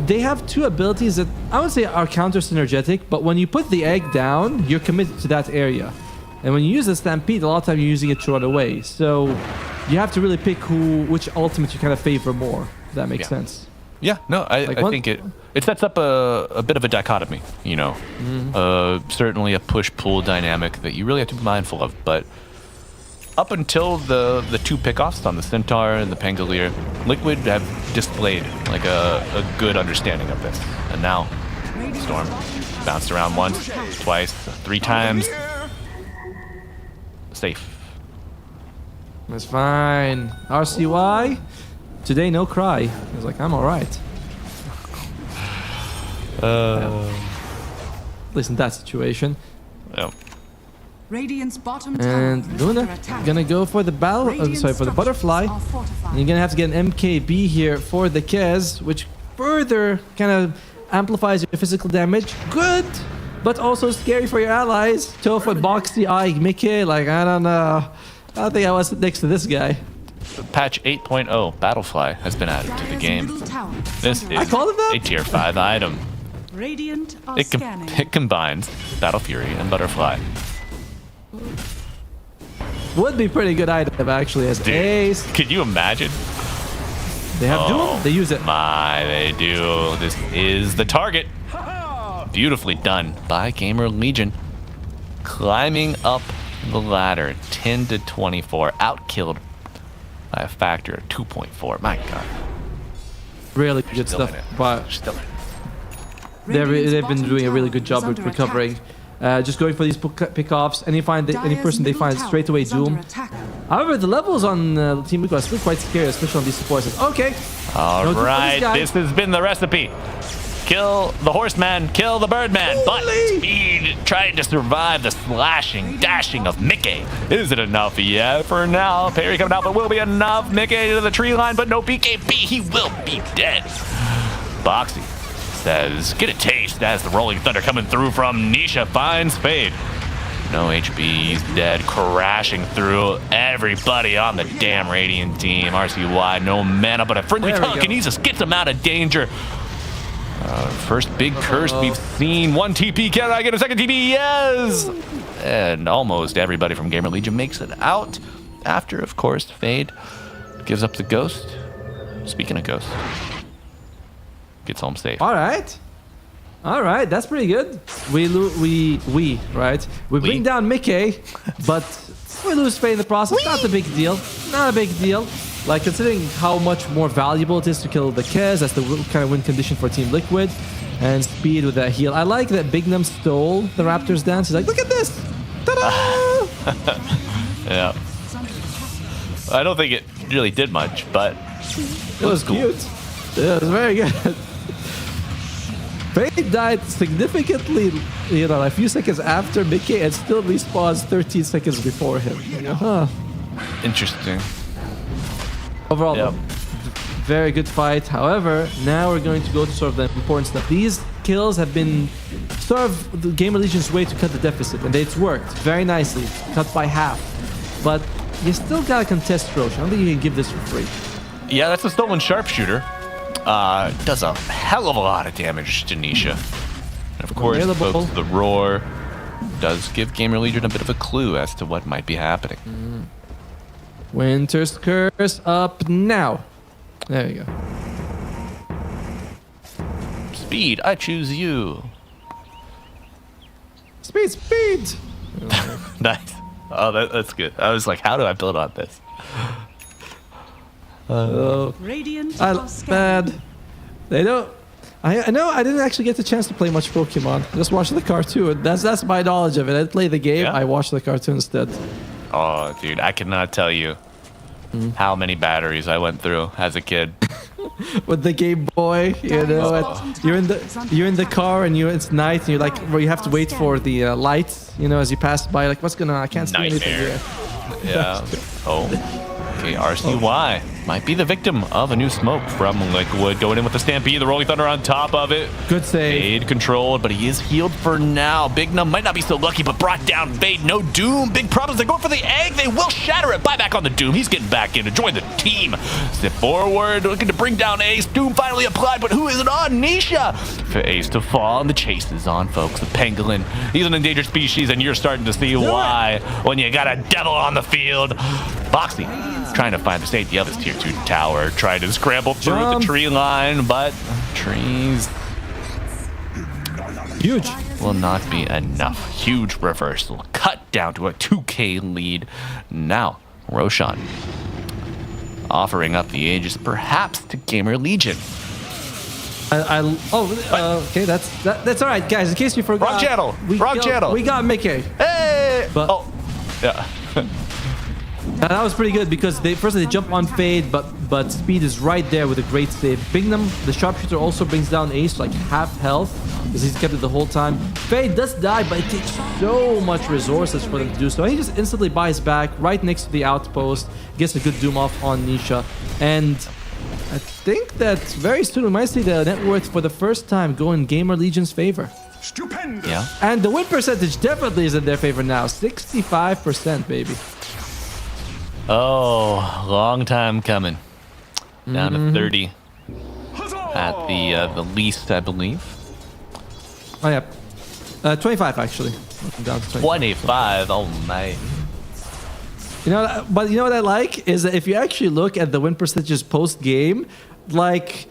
S15: they have 2 abilities that I would say are counter-synergetic, but when you put the egg down, you're committed to that area. And when you use the Stampede, a lot of time you're using it to run away. So you have to really pick which ultimate you kind of favor more, if that makes sense.
S14: Yeah, no, I think it sets up a bit of a dichotomy, certainly a push-pull dynamic that you really have to be mindful of, but up until the 2 pickoffs on the Centaur and the Pangolier, Liquid have displayed like a good understanding of this. And now, Storm bounced around once, twice, 3 times. Safe.
S15: It's fine. RCY? Today, no cry. I was like, I'm alright. At least in that situation.
S14: Yeah.
S9: Radiant's bottom
S15: and Luna gonna go for the for the butterfly. And you're gonna have to get an MKB here for the Kez, which further kind of amplifies your physical damage. Good but also scary for your allies. Tofa, Boxy, Ike, Mickey. Like, I don't know. I don't think I was next to this guy.
S14: Patch 8.0 Battlefly has been added to the game. This is a tier 5 item.
S9: Radiant are
S14: It combines Battle Fury and Butterfly.
S15: Would be pretty good item actually as Ace.
S14: Could you imagine?
S15: They have Doom. They use it.
S14: My, they do. This is the target. Beautifully done by GamerLegion. Climbing up the ladder, 10 to 24, outkilled by a factor of 2.4. My God.
S15: Really good stuff. But they've been doing a really good job of recovering. Just going for these pickoffs. Any person they find straight away Doom. However, the levels on Team Liquid are still quite scary, especially on these supports. Okay.
S14: All right, this has been the recipe. Kill the horseman, kill the birdman, but Speed trying to survive the slashing, dashing of Mickey. Is it enough? Yeah, for now. Parry coming out, but will be enough. Mickey to the tree line, but no BKB. He will be dead. Boxy says, get a taste as the Rolling Thunder coming through from Nisha finds Fade. No HP, he's dead, crashing through everybody on the damn Radiant team. RCY, no mana, but a friendly telekinesis gets him out of danger. First big curse we've seen. One TP, can I get a second TP? Yes! And almost everybody from GamerLegion makes it out. After, of course, Fade gives up the Ghost. Speaking of Ghost, gets home safe.
S15: All right, that's pretty good. We bring down Mickey, but we lose Fade in the process. Not a big deal. Not a big deal. Like, considering how much more valuable it is to kill the Kez, that's the kind of win condition for Team Liquid. And Speed with that heal. I like that Bignum stole the Raptors dance. He's like, look at this! Ta-da!
S14: Yeah. I don't think it really did much, but
S15: it was cool. Cute. It was very good. Fade died significantly, a few seconds after Mickey and still respawns 13 seconds before him.
S14: Interesting.
S15: Overall, very good fight. However, now we're going to go to sort of the important stuff. These kills have been sort of the GamerLegion's way to cut the deficit, and it's worked very nicely. Cut by half. But you still gotta contest Roche. I don't think you can give this for free.
S14: Yeah, that's a stolen sharpshooter. Does a hell of a lot of damage to Nisha. And of course, both the roar does give GamerLegion a bit of a clue as to what might be happening.
S15: Winter's Curse up now. There you go.
S14: Speed, I choose you.
S15: Speed!
S14: Nice. Oh, that's good. I was like, how do I build on this?
S9: Bad.
S15: They don't. I know I didn't actually get the chance to play much Pokemon. I just watched the cartoon. That's my knowledge of it. I didn't play the game. I watched the cartoon instead.
S14: Oh, dude, I cannot tell you how many batteries I went through as a kid.
S15: With the Game Boy, you're in the car and it's night and you're like, where you have to wait for the lights, as you pass by. Like, what's I can't see anything here.
S14: Yeah. Okay, RCY might be the victim of a new smoke from Liquid. Going in with the Stampede, the Rolling Thunder on top of it.
S15: Good save.
S14: Fade controlled, but he is healed for now. Bignum might not be so lucky, but brought down Fade. No Doom. Big problems. They're going for the egg. They will shatter it. Buyback on the Doom. He's getting back in to join the team. Step forward, looking to bring down Ace. Doom finally applied, but who is it on? Nisha. For Ace to fall, and the chase is on, folks. The Pangolin. He's an endangered species, and you're starting to see why when you got a devil on the field. Boxy trying to find the safety of his tier 2 tower, trying to scramble through the tree line, but trees
S15: huge
S14: will not be enough. Huge reversal, cut down to a 2k lead. Now Roshan offering up the Aegis, perhaps to GamerLegion.
S15: Okay, that's all right, guys. In case you forgot,
S14: wrong channel.
S15: We got Mickey.
S14: Hey, but yeah.
S15: And that was pretty good because they jump on Fade, but Speed is right there with a great save. Bignum, the sharpshooter, also brings down Ace like half health because he's kept it the whole time. Fade does die, but it takes so much resources for them to do so. He just instantly buys back right next to the outpost, gets a good Doom off on Nisha, and I think that very soon we might see the net worth for the first time go in GamerLegion's favor.
S10: Stupendous.
S14: Yeah.
S15: And the win percentage definitely is in their favor now. 65%, baby.
S14: Oh, long time coming. Down to 30 at the least, I believe.
S15: Oh, yeah. 25, actually. Down to
S14: 25. Oh, my.
S15: But you know what I like is that if you actually look at the win percentages post game, like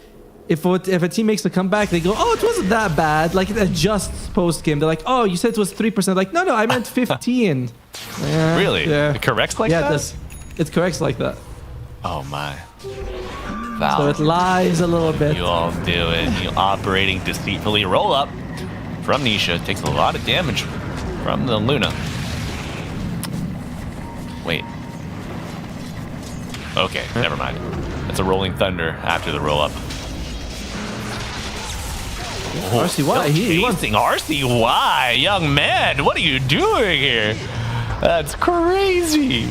S15: if a team makes a comeback, they go, "Oh, it wasn't that bad." Like it adjusts post game. They're like, "Oh, you said it was 3%." Like, no, I meant 15. Yeah,
S14: Really?
S15: Yeah.
S14: It corrects like that?
S15: Yeah, it corrects like that.
S14: Oh, my.
S15: So it lies a little bit.
S14: You all do it. You operating deceitfully. Roll up from Nisha. Takes a lot of damage from the Luna. Wait. Okay, never mind. It's a rolling thunder after the roll up. Oh,
S15: RCY, he wants
S14: RCY, young man. What are you doing here? That's crazy.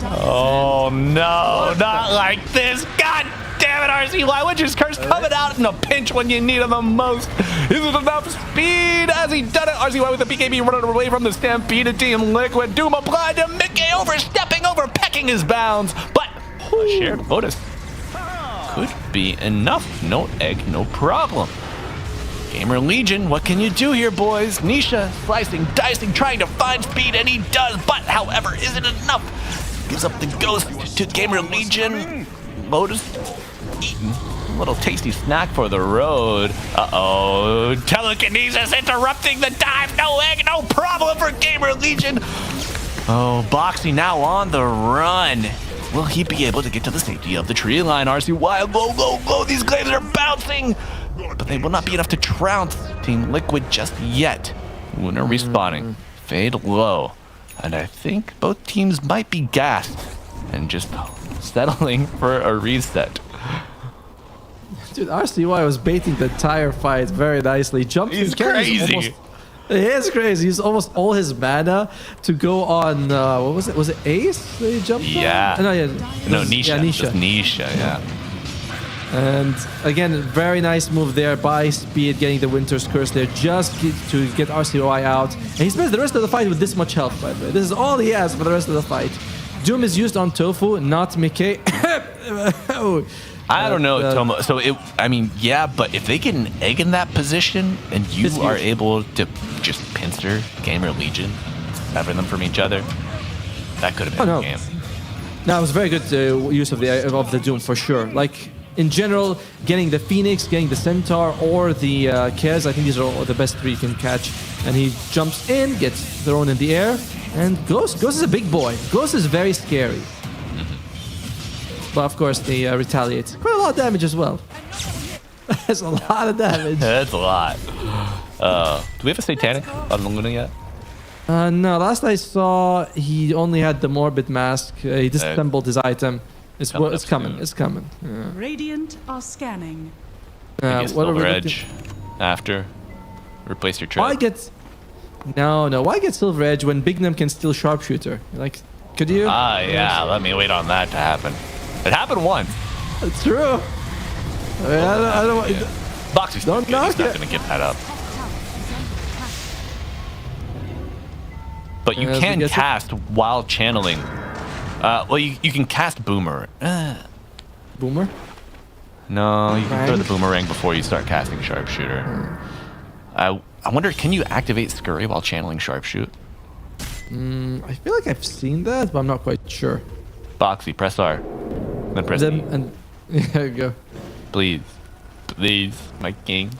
S14: Oh no, not like this. God damn it, RCY. Witch's Curse coming out in a pinch when you need him the most. Isn't enough speed. Has he done it? RCY with the BKB running away from the Stampede Team Liquid. Doom applied to Mickey, overstepping, overpecking his bounds. But a shared Lotus could be enough. No egg, no problem. GamerLegion, what can you do here, boys? Nisha slicing, dicing, trying to find speed, and he does. But, however, isn't enough. Gives up the ghost to GamerLegion. Lotus eaten. A little tasty snack for the road. Uh-oh. Telekinesis interrupting the dive. No egg, no problem for GamerLegion. Oh, Boxy now on the run. Will he be able to get to the safety of the tree line? RCY, go, go, go. These glaives are bouncing. But they will not be enough to trounce Team Liquid just yet. Luna respawning. Fade low. And I think both teams might be gassed and just settling for a reset.
S15: Dude, RCY was baiting the entire fight very nicely. Jumped.
S14: He's crazy.
S15: He is crazy. He's almost all his mana to go on. What was it? Was it Ace that he jumped on?
S14: Yeah.
S15: No,
S14: Nisha.
S15: Yeah, Nisha.
S14: Just Nisha, yeah.
S15: And again, very nice move there by Speed, getting the Winter's Curse there just to get RCY out. And he spends the rest of the fight with this much health, by the way. This is all he has for the rest of the fight. Doom is used on Tofu, not Mickey.
S14: I don't know, Tomo. So, yeah, but if they get an egg in that position and you are able to just pincer GamerLegion, sever them from each other, that could have been a game.
S15: No, it was very good use of the Doom for sure. Like, in general, getting the Phoenix, getting the Centaur, or the Kez, I think these are all the best three you can catch. And he jumps in, gets thrown in the air, and Ghost is a big boy. Ghost is very scary. But of course, they retaliate. Quite a lot of damage as well. That's a lot of damage.
S14: That's a lot. Do we have a Satanic on the Luna yet?
S15: No, last I saw, he only had the Morbid Mask. He disassembled his item. It's coming. It's coming. Yeah.
S9: Radiant are scanning.
S14: Silver Edge after. Replace your trap.
S15: Why get... No. Why get Silver Edge when Bignum can steal Sharpshooter? Like, could you?
S14: Yeah. Let me wait on that to happen. It happened once.
S15: It's true. I don't want...
S14: Yeah. Boxy's
S15: don't knock
S14: He's not going to get that up. But you can cast while channeling. Well, you can cast Boomer.
S15: Boomer?
S14: No, you can throw the Boomerang before you start casting Sharpshooter. I wonder, can you activate Scurry while channeling Sharpshoot?
S15: I feel like I've seen that, but I'm not quite sure.
S14: Boxy, press R. Then press E.
S15: And there you go.
S14: Please, my king.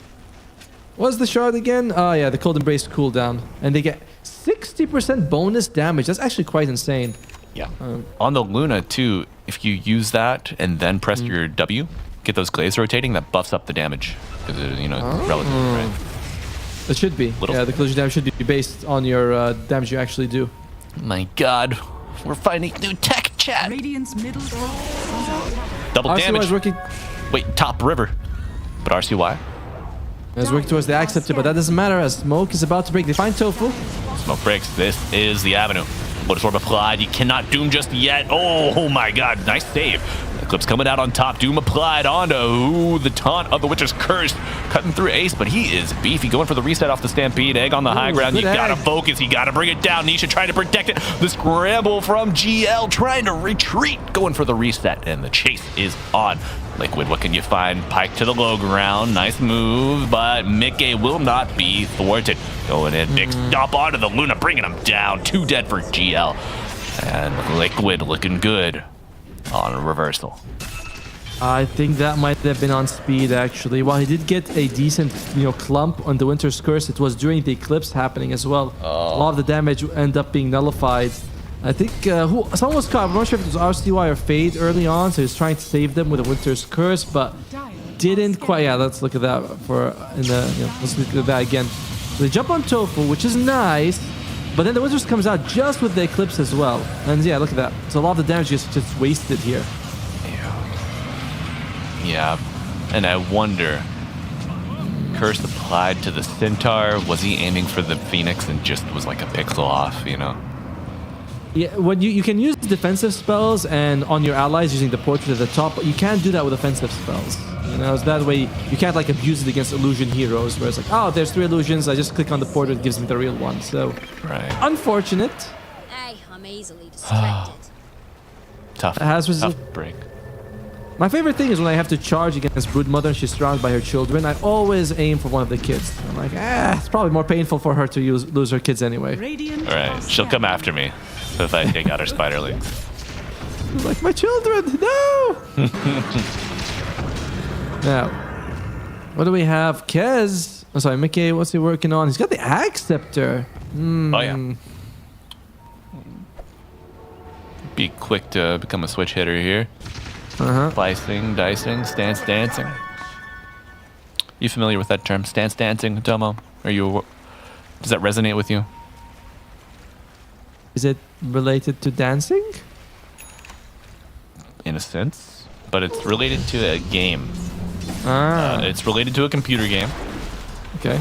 S15: What's the shard again? Oh yeah, the Cold Embrace cooldown. And they get 60% bonus damage. That's actually quite insane.
S14: Yeah. On the Luna too, if you use that and then press your W, get those glaives rotating, that buffs up the damage. Because it's relative, right?
S15: It should be. Yeah, the collision damage should be based on your damage you actually do.
S14: My god. We're finding new tech, chat.
S9: Radiant's middle
S14: Double
S15: RCY
S14: damage.
S15: is working.
S14: Wait, top river. But RCY?
S15: It's working towards the accepted, but that doesn't matter as Smoke is about to break. They find Tofu.
S14: Smoke breaks. This is the avenue. Lotus Orb applied. You cannot doom just yet. Oh my god. Nice save. Eclipse coming out on top. Doom applied onto the taunt of the Witcher's Curse. Cutting through Ace, but he is beefy. Going for the reset off the Stampede. Egg on the high ground. You gotta focus. You gotta bring it down. Nisha trying to protect it. The scramble from GL trying to retreat. Going for the reset, and the chase is on. Liquid, what can you find? Pike to the low ground. Nice move, but Mickey will not be thwarted. Going in, big stomp onto the Luna, bringing him down. 2 dead for GL. And Liquid looking good on a reversal.
S15: I think that might have been on speed, actually. While he did get a decent, clump on the Winter's Curse, it was during the Eclipse happening as well. A lot of the damage ended up being nullified. I think someone was caught. I'm not sure if it was RCY or Fade early on, so he was trying to save them with a Winter's Curse, but didn't quite. Yeah, let's look at that let's look at that again. So they jump on Tofu, which is nice, but then the Winter's comes out just with the Eclipse as well. And yeah, look at that. So a lot of the damage is just wasted here.
S14: Yeah, and I wonder, Curse applied to the Centaur. Was he aiming for the Phoenix and just was like a pixel off,
S15: Yeah, when you can use defensive spells and on your allies using the portrait at the top, but you can't do that with offensive spells. So that way you can't like abuse it against illusion heroes, where it's like, oh, there's 3 illusions, I just click on the portrait, it gives me the real one. So, unfortunate.
S17: Hey, I'm easily distracted.
S14: Tough break.
S15: My favorite thing is when I have to charge against Broodmother and she's surrounded by her children, I always aim for one of the kids. I'm like, it's probably more painful for her to lose her kids anyway.
S14: Alright, she'll come after me if I take out her spiderlings.
S15: Like, my children, no! Now, what do we have? Kez. Oh, sorry, Mickey, what's he working on? He's got the Axe Scepter.
S14: Oh, yeah. Be quick to become a switch hitter here. Slicing, dicing, stance dancing. You familiar with that term, stance dancing, Tomo? Does that resonate with you?
S15: Is it related to dancing?
S14: In a sense, but it's related to a game. It's related to a computer game.
S15: Okay.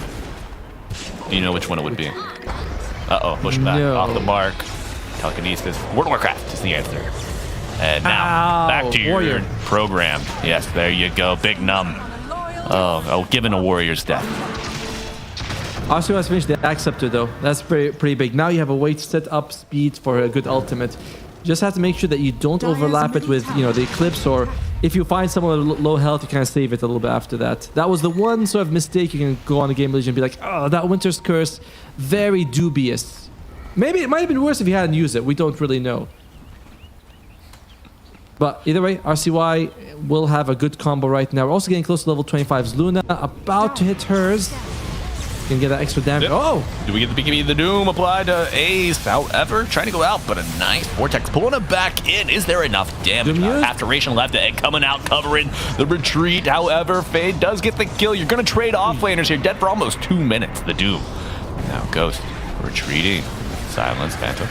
S14: Do you know which one it would be? Uh-oh, pushback off the mark. Telekinesis. World of Warcraft is the answer. And now, back to your program. Yes, there you go. Big Num. Oh, given a warrior's death.
S15: Also has finished the Axe Scepter though. That's pretty big. Now you have a way to set up speed for a good ultimate. You just have to make sure that you don't overlap it with, the Eclipse, or if you find someone with low health, you kind of save it a little bit after that. That was the one sort of mistake you can go on a GamerLegion and be like, oh, that Winter's Curse, very dubious. Maybe it might have been worse if you hadn't used it. We don't really know. But either way, RCY will have a good combo right now. We're also getting close to level 25's Luna, about to hit hers. Can get that extra damage.
S14: Yep.
S15: Oh!
S14: Do we get the BKB? The Doom applied to Ace. However, trying to go out, but a nice Vortex pulling it back in. Is there enough damage? Half duration left. The Egg coming out, covering the retreat. However, Fade does get the kill. You're going to trade off laners here. Dead for almost 2 minutes. The Doom. Now Ghost retreating. Silence, Phantom.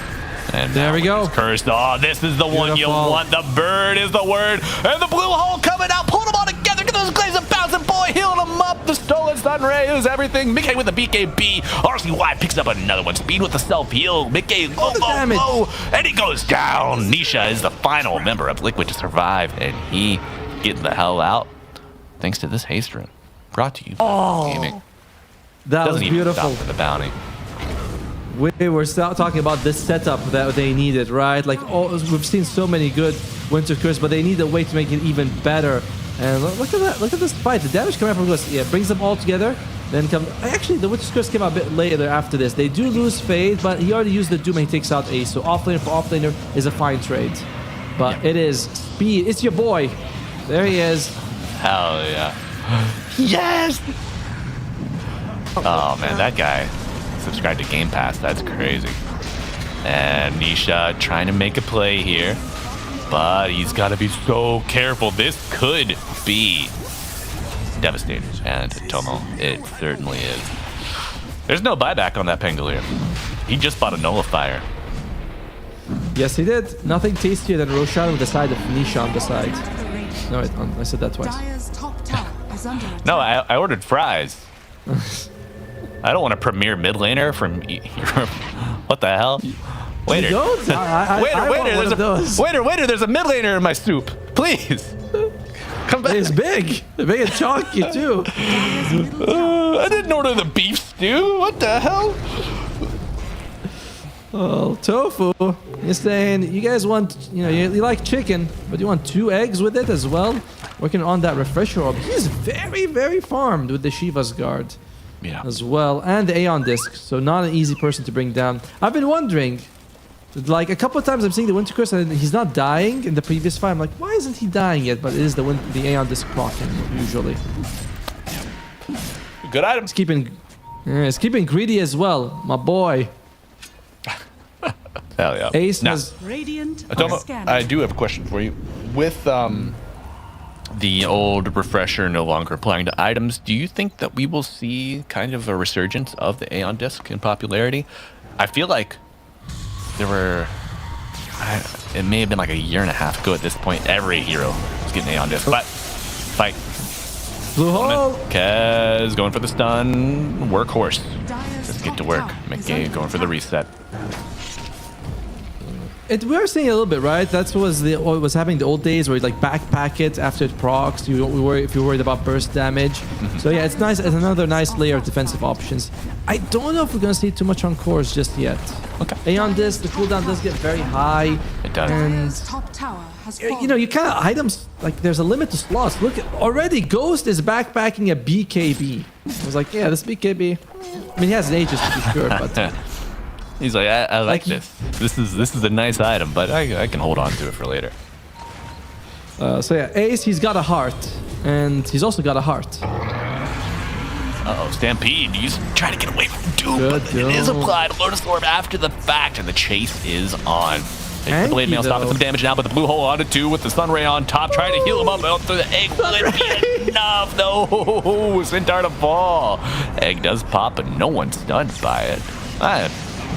S14: And
S15: there we go.
S14: Cursed. Oh, this is the one you want. The bird is the word. And the blue hole coming out. Pulling them all together. Get those glazes bouncing. Boy, healing them up. The stolen stun ray is everything. Mickey with the BKB. RCY picks up another one. Speed with the self-heal. Mickey low. And he goes down. Nisha is the final member of Liquid to survive. And he getting the hell out. Thanks to this haste rune. Brought to you by Gaming.
S15: That was beautiful.
S14: Stop for the bounty.
S15: We were talking about this setup that they needed, right? Like, we've seen so many good Winter Curse, but they need a way to make it even better. And look at that! Look at this fight. The damage coming from this, brings them all together. Then actually, the Winter Curse came out a bit later after this. They do lose Fade, but he already used the Doom and he takes out Ace. So offlaner for offlaner is a fine trade. But it is speed. It's your boy. There he is.
S14: Hell yeah! Yes! Oh man, that guy. Subscribe to Game Pass, that's crazy. And Nisha trying to make a play here, but he's got to be so careful. This could be devastating. And Tomo, it certainly is. There's no buyback on that Pangolier. He just bought a nullifier.
S15: Yes, he did. Nothing tastier than Roshan with the side of Nisha on the side. No, I said that twice.
S14: No, I ordered fries. I don't want a premier mid laner from Europe. What the hell? Waiter.
S15: You don't?
S14: Waiter, there's a mid laner in my soup. Please. Come back.
S15: It's big. Big and chunky, too.
S14: I didn't order the beef stew. What the hell?
S15: Oh, Tofu. You're saying you guys want, you like chicken, but you want 2 eggs with it as well? Working on that refresher orb. He's very, very farmed with the Shiva's Guard.
S14: Yeah.
S15: As well. And the Aeon Disc. So not an easy person to bring down. I've been wondering, like a couple of times I'm seeing the Winter Curse and he's not dying in the previous fight. I'm like, why isn't he dying yet? But it is the Aeon Disc proccing usually.
S14: Good item.
S15: It's keeping greedy as well, my boy.
S14: Hell yeah.
S15: Ace
S14: now,
S15: has
S9: Radiant
S14: I do have a question for you. With the old refresher no longer applying to items, do you think that we will see kind of a resurgence of the Aeon Disc in popularity? I feel like there were, it may have been like a year and a half ago at this point, every hero was getting Aeon Disc. But fight.
S15: Blue hole.
S14: Kez going for the stun. Workhorse. Let's get to work. McGay going for the reset.
S15: We are seeing a little bit, right? That's what was happening in the old days, where you like backpack it after it procs. You don't worry if you're worried about burst damage. So yeah, it's nice. It's another nice layer of defensive options. I don't know if we're gonna see too much on cores just yet.
S14: Okay.
S15: Aeon Disc, the cooldown does get very high.
S14: It does.
S15: And you kind of items like there's a limit to slots. Look, already Ghost is backpacking a BKB. I was like, yeah, this BKB. I mean, he has ages to be sure, but.
S14: He's like, I like this. This is a nice item, but I can hold on to it for later.
S15: So yeah, Ace, he's got a heart, and he's also got a heart.
S14: Uh-oh, Stampede. He's trying to get away from Doom, but it is applied. Lotus Orb after the fact, and the chase is on. The Blade Mail stopping some damage now, but the blue hole on it too with the Sun Ray on top, trying to heal him up through the egg. Will it be enough? No, Centaur to fall. Egg does pop, but no one's stunned by it.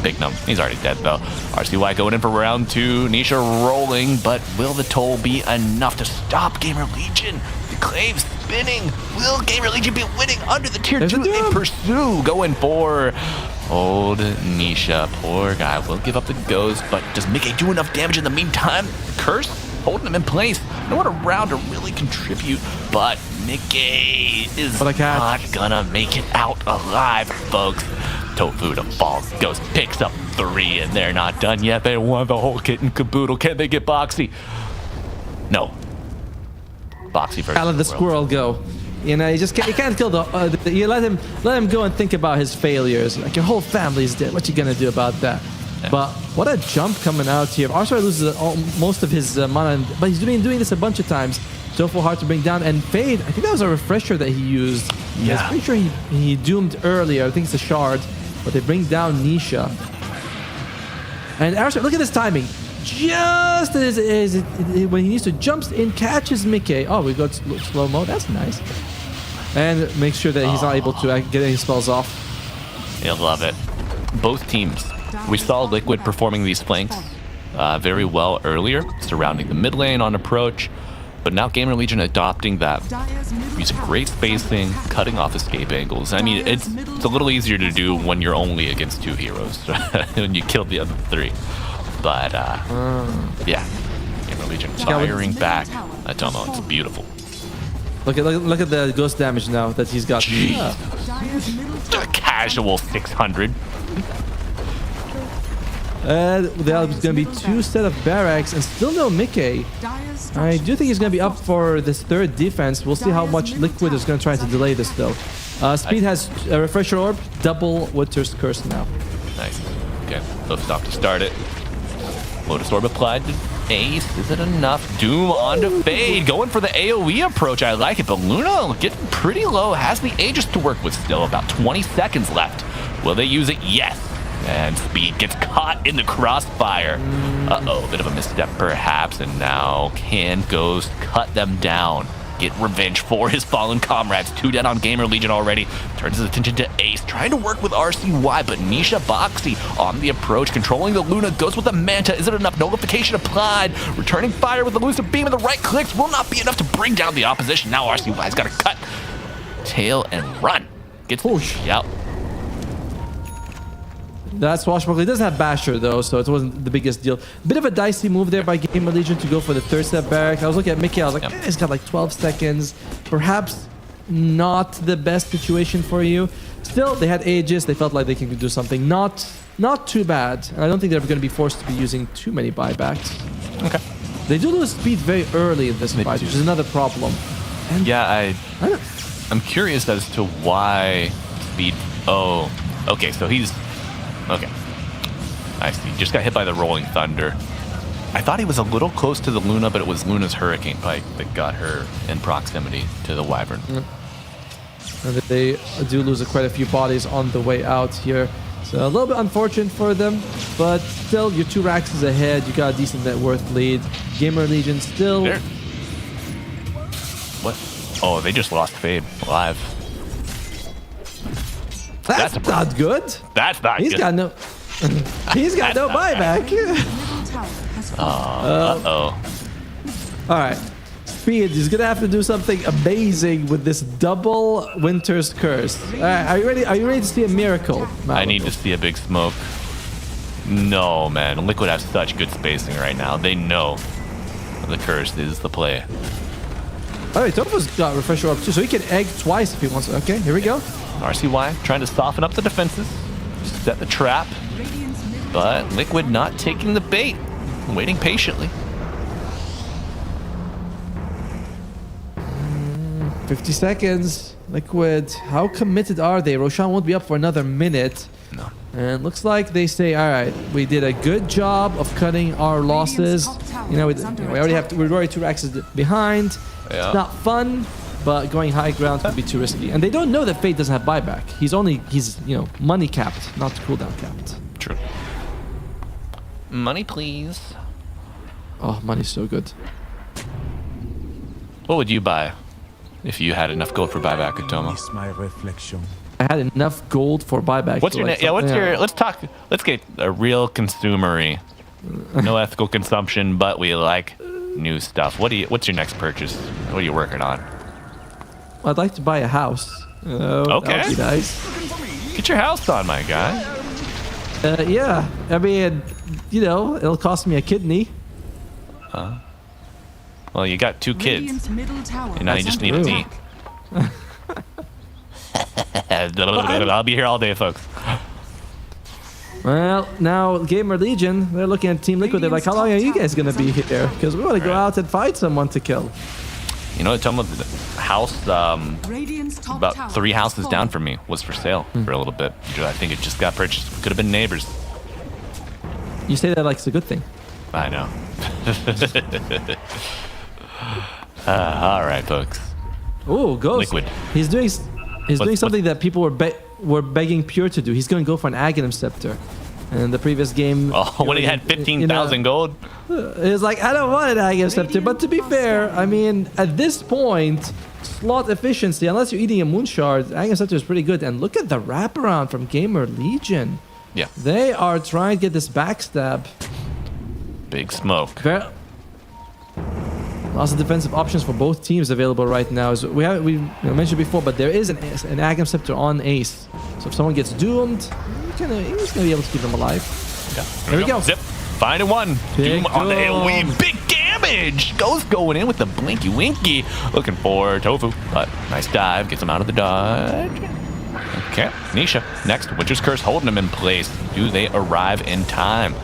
S14: Big num. He's already dead though. RCY going in for round 2. Nisha rolling, but will the toll be enough to stop GamerLegion? The clave spinning. Will GamerLegion be winning under the tier 2? They pursue, going for old Nisha. Poor guy will give up the ghost, but does Mickey do enough damage in the meantime? Curse holding him in place. No one around to really contribute, but Mickey is not gonna make it out alive, folks. Tofu to fall. Ghost picks up 3, and they're not done yet. They want the whole kit and caboodle. Can they get Boxy? No. Boxy versus
S15: I'll let the squirrel go. You know, you can't kill you let him go and think about his failures. Like, your whole family's dead. What you gonna do about that? Yeah. But what a jump coming out here. Archer loses most of his mana, but he's doing this a bunch of times. Tofu hard to bring down, and Fade, I think that was a refresher that he used. Yeah. I'm pretty sure he doomed earlier. I think it's a shard, but they bring down Nisha. And Archer, look at this timing. Just as when he needs to jump in, catches Mickey. Oh, we got slow-mo. That's nice. And make sure that he's not able to get any spells off.
S14: You'll love it. Both teams. We saw Liquid performing these flanks very well earlier, surrounding the mid lane on approach. But now GamerLegion adopting that, using great spacing, cutting off escape angles. I mean, it's a little easier to do when you're only against 2 heroes, when you kill the other 3. But yeah, GamerLegion firing back. I don't know, it's beautiful.
S15: Look at the ghost damage now that he's got.
S14: A casual 600.
S15: There's going to be 2 set of barracks and still no Mickey. I do think he's going to be up for this 3rd defense. We'll see how much Liquid is going to try to delay this though. Speed has a refresher orb, double Winter's Curse now.
S14: Nice. Okay, so stop to start it. Lotus Orb applied to Ace. Is it enough? Doom onto Fade. Going for the AoE approach. I like it, but Luna getting pretty low. Has the Aegis to work with still. About 20 seconds left. Will they use it? Yes. And Speed gets caught in the crossfire. Uh-oh, bit of a misstep perhaps. And now can Ghost cut them down? Get revenge for his fallen comrades. 2 dead on GamerLegion already. Turns his attention to Ace, trying to work with RCY, but Nisha Boxy on the approach, controlling the Luna. Goes with the Manta. Is it enough? Nullification applied. Returning fire with the elusive beam, and the right clicks will not be enough to bring down the opposition. Now RCY's got to cut tail and run. Gets the out.
S15: That's Swashbuckler. He doesn't have Basher though, so it wasn't the biggest deal. Bit of a dicey move there by GamerLegion to go for the third step barrack. I was looking at Mickey, I was like, he's got like 12 seconds. Perhaps not the best situation for you. Still, they had Aegis. They felt like they could do something. Not too bad. I don't think they're going to be forced to be using too many buybacks.
S14: Okay.
S15: They do lose speed very early in this fight, which is another problem. And
S14: yeah, I'm curious as to why speed. Oh, okay. So he's okay. I see. Just got hit by the Rolling Thunder. I thought he was a little close to the Luna, but it was Luna's Hurricane Pike that got her in proximity to the Wyvern.
S15: And they do lose quite a few bodies on the way out here. So a little bit unfortunate for them, but still, your 2 racks is ahead. You got a decent net worth lead. GamerLegion still.
S14: There. What? Oh, they just lost Fade live.
S15: That's not good.
S14: That's not good.
S15: He's got no. He's got no buyback.
S14: Uh-oh.
S15: All right. Speed, he's gonna have to do something amazing with this double Winter's Curse. All right, are you ready? Are you ready to see a miracle?
S14: I need to see a big smoke. No, man. Liquid has such good spacing right now. They know the curse is the play.
S15: All right, Tofu's got Refresher up too, so he can egg twice if he wants. Okay, here we go.
S14: RCY trying to soften up the defenses, set the trap, but Liquid not taking the bait, waiting patiently.
S15: 50 seconds. Liquid, how committed are they? Roshan won't be up for another minute.
S14: No.
S15: And looks like they say, all right, we did a good job of cutting our losses. You know, we already we're already 2 racks behind.
S14: Yeah.
S15: It's not fun, but going high ground could be too risky. And they don't know that Fate doesn't have buyback. He's you know, money capped, not cooldown capped.
S14: True. Money, please.
S15: Oh, money's so good.
S14: What would you buy if you had enough gold for buyback, Atoma?
S18: My reflection.
S15: I had enough gold for buyback.
S14: What's your let's get a real consumery. No ethical consumption, but we like new stuff. What's your next purchase? What are you working on?
S15: I'd like to buy a house.
S14: Okay.
S15: That would be nice.
S14: Get your house on, my guy.
S15: Yeah. I mean, you know, it'll cost me a kidney.
S14: Well, you got 2 kids. And now you just need a knee. I'll be here all day, folks.
S15: Well, now GamerLegion, they're looking at Team Liquid. They're like, how long are you guys going to be here? Because we want to go out and fight someone to kill.
S14: You know, Atoma, the house, about 3 houses down from me, was for sale for a little bit. I think it just got purchased. Could have been neighbors.
S15: You say that like it's a good thing.
S14: I know. All right, folks.
S15: Oh, Ghost.
S14: Liquid.
S15: He's doing something that people were begging Pure to do. He's going to go for an Aghanim Scepter. In the previous game...
S14: Oh, when he had 15,000 gold?
S15: He was like, I don't want an Aghanim Scepter. But to be fair, I mean, at this point, slot efficiency, unless you're eating a Moon Shard, Aghanim Scepter is pretty good. And look at the wraparound from GamerLegion.
S14: Yeah.
S15: They are trying to get this backstab.
S14: Big smoke.
S15: Lots of defensive options for both teams available right now. So we mentioned before, but there is an Aghanim Scepter on Ace. So if someone gets doomed, he's gonna be able to keep them alive.
S14: Yeah.
S15: There we go.
S14: Zip. Finding one. Doom on the AoE. Big damage. Ghost going in with the blinky winky. Looking for Tofu. But nice dive. Gets him out of the dodge. Okay. Nisha. Next. Witcher's Curse holding him in place. Do they arrive in time?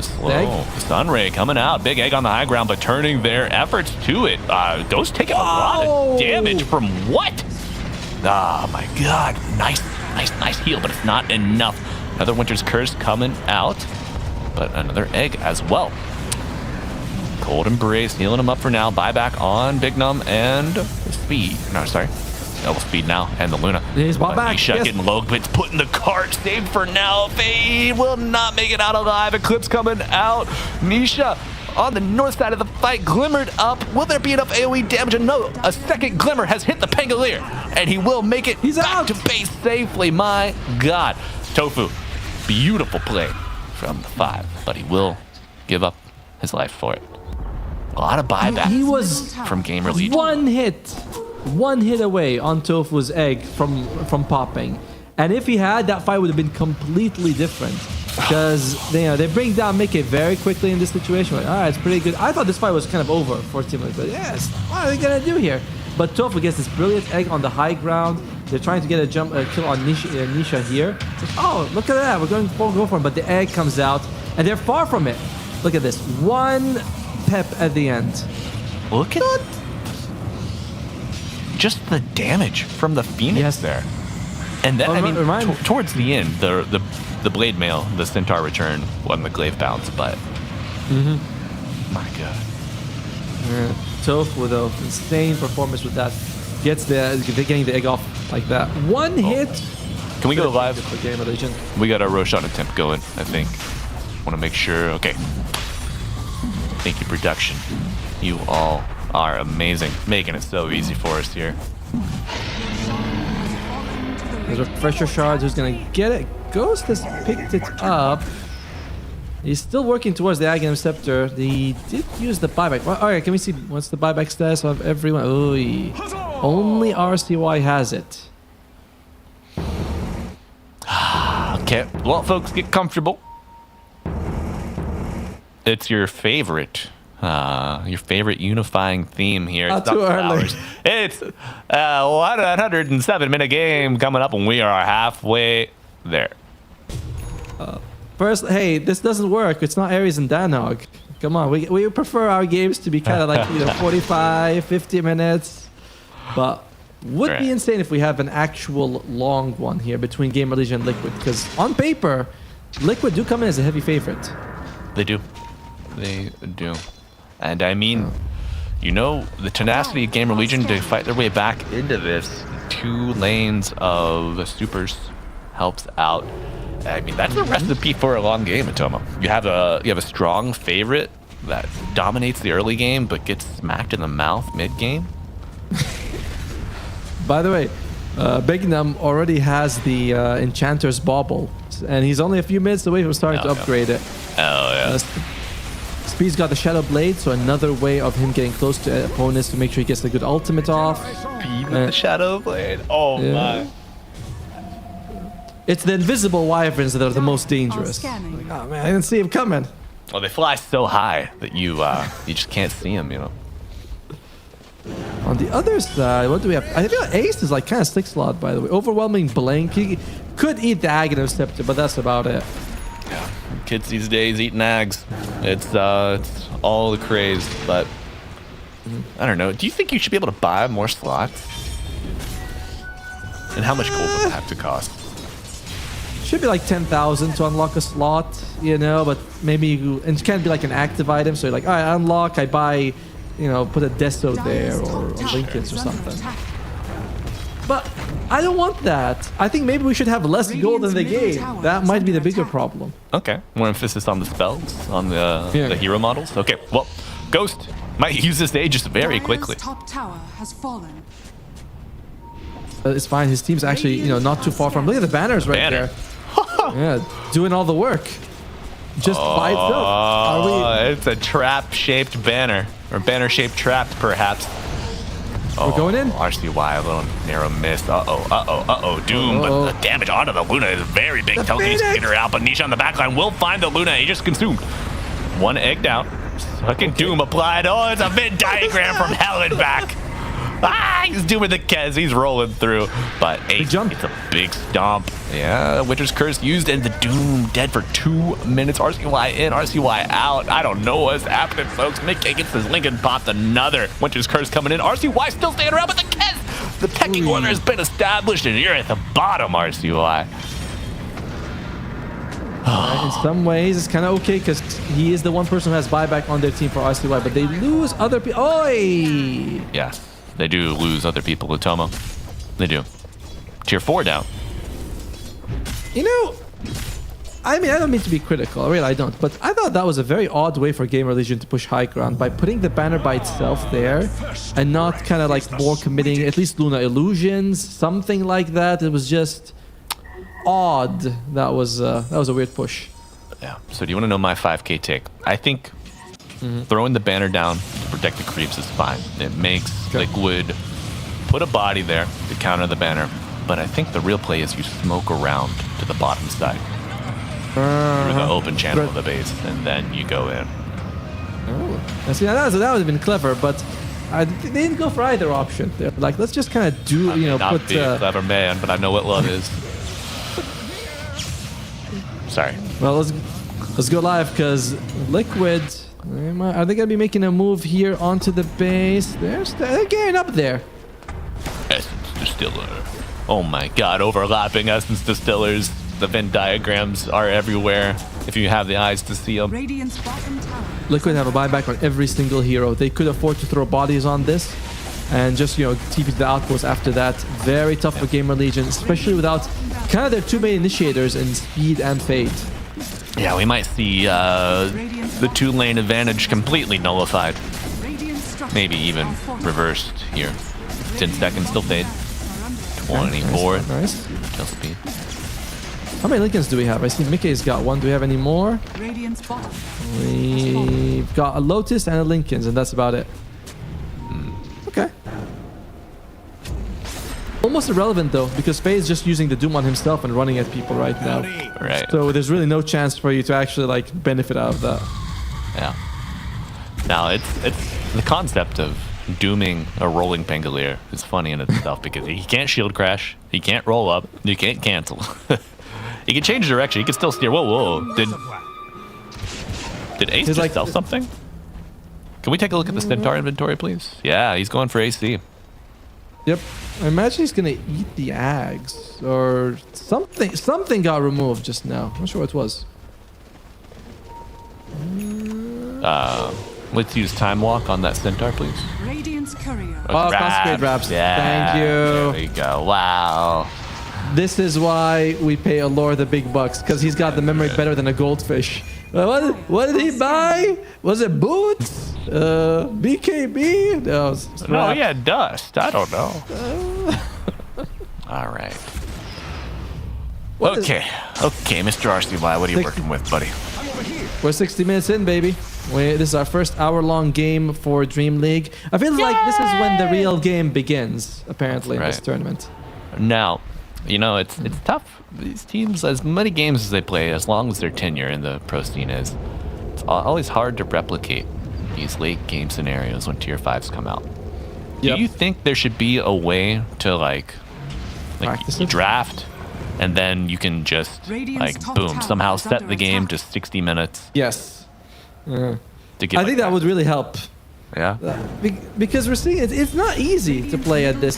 S14: Slow. Sunray coming out. Big egg on the high ground, but turning their efforts to it. Ghost taking a lot of damage from what? Oh my god. Nice heal, but it's not enough. Another Winter's Curse coming out, but another egg as well. Cold Embrace healing him up for now. Buyback on Big Num and Speed. No, sorry. Double Speed now, and the Luna.
S15: He's bought back.
S14: Nisha getting low, but it's putting the cart saved for now. Fade will not make it out alive. Eclipse coming out. Nisha on the north side of the fight, glimmered up. Will there be enough AoE damage? No, a second glimmer has hit the Pangolier, and he will make it back to base safely. My god. Tofu, beautiful play from the 5, but he will give up his life for it. A lot of buyback from GamerLegion.
S15: One hit away on Tofu's egg from popping. And if he had, that fight would have been completely different. because they bring down Mickey very quickly in this situation. Like, all right, it's pretty good. I thought this fight was kind of over for Team Liquid. Yes, what are they gonna do here? But Tofu gets this brilliant egg on the high ground. They're trying to get a kill on Nisha here. Oh, look at that. We're going to go for him, but the egg comes out, and they're far from it. Look at this. One pep at the end.
S14: Look at just the damage from the Phoenix there. And then, I mean, towards the end, the Blade Mail, the Centaur return on the Glaive bounce, but my God.
S15: Yeah. Tofu, though, insane performance with that. Getting the egg off like that. One hit.
S14: Can we go live?
S15: For GamerLegion.
S14: We got our Roshan attempt going, I think. Want to make sure. Okay. Thank you, production. You all are amazing. Making it so easy for us here.
S15: There's refresher shards. Who's going to get it? Ghost has picked it up. He's still working towards the Aghanim Scepter. He did use the buyback. Well, all right, can we see what's the buyback status of everyone? Oy. Only RCY has it.
S14: Okay, well, folks, get comfortable. It's your favorite unifying theme here.
S15: Not too early.
S14: It's a 107-minute game coming up, and we are halfway there.
S15: First, hey, this doesn't work. It's not Ares and Danog. Come on, we prefer our games to be kind of like 45, 50 minutes. But would be insane if we have an actual long one here between GamerLegion and Liquid, because on paper, Liquid do come in as a heavy favorite.
S14: They do. They do. And I mean, you know, the tenacity of GamerLegion to fight their way back into this 2 lanes of supers helps out. I mean, that's the recipe for a long game, Atomo. You have a strong favorite that dominates the early game but gets smacked in the mouth mid-game.
S15: By the way, Bignum already has the Enchanter's Bauble, and he's only a few minutes away from starting to upgrade it.
S14: Oh, yeah.
S15: Speed's got the Shadow Blade, so another way of him getting close to opponents to make sure he gets a good ultimate off.
S14: Speed with the Shadow Blade. Oh, my.
S15: It's the invisible wyverns that are the most dangerous. Like, oh man, I didn't see him coming.
S14: Well, they fly so high that you just can't see them, you know.
S15: On the other side, what do we have? I feel like Ace is like kind of stick slot, by the way. Overwhelming Blink. He could eat the Aghanim Scepter, but that's about it.
S14: Yeah, kids these days eating ags. It's all the craze, but I don't know. Do you think you should be able to buy more slots? And how much gold would that have to cost?
S15: Should be like 10,000 to unlock a slot, you know, but maybe and it can't be like an active item. So you're like, all right, unlock, I buy, you know, put a Desto there or Lincoln's or something. But I don't want that. I think maybe we should have less gold in the game. That might be the bigger problem.
S14: Okay, more emphasis on the spells, on the hero models. Okay, well, Ghost might use this Aegis very quickly.
S9: Top tower has fallen.
S15: It's fine. His team's actually, you know, not too far from. Look at the banners right there. Yeah, doing all the work. Just by itself.
S14: It's a trap-shaped banner, or banner-shaped trap, perhaps.
S15: We're going in.
S14: RCY, a little narrow miss. Doom, but the damage onto the Luna is very big. Telke's to get her out, but Nisha on the backline will find the Luna. He just consumed. 1 egg down. Second Doom applied. Oh, it's a Venn diagram from hell and back. He's doing the Kez. He's rolling through. But Ace gets a big stomp. Yeah, Winter's Curse used, and the Doom dead for 2 minutes. RCY in, RCY out. I don't know what's happening, folks. Mick gets his Lincoln popped another. Winter's Curse coming in. RCY still staying around, but the Kez, the pecking order has been established, and you're at the bottom, RCY.
S15: In some ways, it's kind of okay because he is the one person who has buyback on their team for RCY, but they lose other people. Oi!
S14: Yes. They do lose other people, Utomo. They do. Tier 4 down.
S15: You know, I mean, I don't mean to be critical. Really, I don't. But I thought that was a very odd way for GamerLegion to push high ground by putting the banner by itself there and not kind of like more committing, at least Luna Illusions, something like that. It was just odd. That was a weird push.
S14: Yeah. So do you want to know my 5K take? I think throwing the banner down to protect the creeps is fine. It makes Liquid put a body there to counter the banner. But I think the real play is you smoke around to the bottom side. through the open channel of the base, and then you go in.
S15: Oh, see, that would have been clever, but they didn't go for either option. They're like, let's just kind of do,
S14: Not
S15: put.
S14: be a clever man, but I know what love is. Sorry.
S15: Well, let's go live because Liquid. Are they gonna be making a move here onto the base? They're getting up there.
S14: Essence Distiller. Oh my god, overlapping Essence Distillers. The Venn diagrams are everywhere if you have the eyes to see them.
S9: Radiant's bottom tower.
S15: Liquid have a buyback on every single hero. They could afford to throw bodies on this and just, TP to the outpost after that. Very tough for GamerLegion, especially without kind of their two main initiators in Speed and Fade.
S14: Yeah, we might see the 2-lane advantage completely nullified. Maybe even reversed here. 10 seconds, still Fade. 24.
S15: Nice.
S14: Kill speed.
S15: How many Lincolns do we have? I see Mickey's got one. Do we have any more?
S9: Radiant's bottom.
S15: We've got a Lotus and a Lincolns, and that's about it. Okay. Almost irrelevant though, because Faye is just using the Doom on himself and running at people right now.
S14: Right.
S15: So there's really no chance for you to actually benefit out of that.
S14: Yeah. Now it's the concept of dooming a rolling Pangolier is funny in itself because he can't shield crash, he can't roll up, he can't cancel. He can change direction, he can still steer. Whoa. Did Ace just sell something? Can we take a look at the Centaur inventory, please? Yeah, he's going for AC.
S15: Yep. I imagine he's gonna eat the Ags or something. Something got removed just now. I'm not sure what it was.
S14: Let's use Time Walk on that Centaur, please.
S9: Radiant's courier.
S15: Oh, concentrate wraps.
S14: Yeah.
S15: Thank you.
S14: There we go. Wow.
S15: This is why we pay Allure the big bucks, because he's got the memory better than a goldfish. What did he buy? Was it boots? BKB?
S14: No, yeah, dust. I don't know. All right. Okay, Mr. RCY, what are you working with, buddy?
S15: We're 60 minutes in, baby. This is our first hour-long game for DreamLeague. I feel like this is when the real game begins, apparently, in this tournament.
S14: Now, it's tough. These teams, as many games as they play, as long as their tenure in the pro scene is, it's always hard to replicate these late game scenarios when tier 5s come out. Do you think there should be a way to draft and then you can just boom, somehow set the game to 60 minutes?
S15: Yes.
S14: To get
S15: I think that would really help.
S14: Yeah.
S15: Because we're seeing it's not easy to play at this.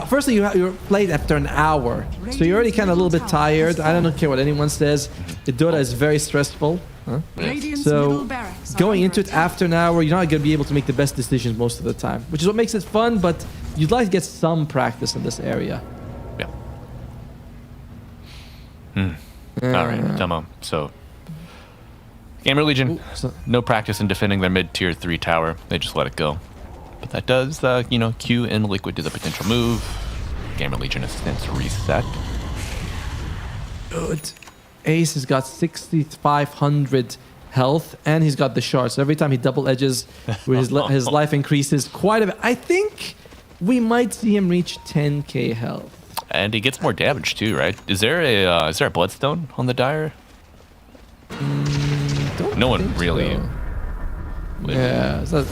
S15: Firstly, you're played after an hour, so you're already kind of a little bit tired. I don't care what anyone says. The Dota is very stressful. So going into it after an hour, you're not going to be able to make the best decisions most of the time, which is what makes it fun. But you'd like to get some practice in this area.
S14: Yeah. All right, Tomo. So. GamerLegion, no practice in defending their mid-tier 3 tower. They just let it go. But that does, cue in Liquid to the potential move. GamerLegion has since reset.
S15: Good. Ace has got 6,500 health, and he's got the shard. So every time he double edges, his life increases quite a bit. I think we might see him reach 10k health.
S14: And he gets more damage too, right? Is there a Bloodstone on the Dire? No one really.
S15: So.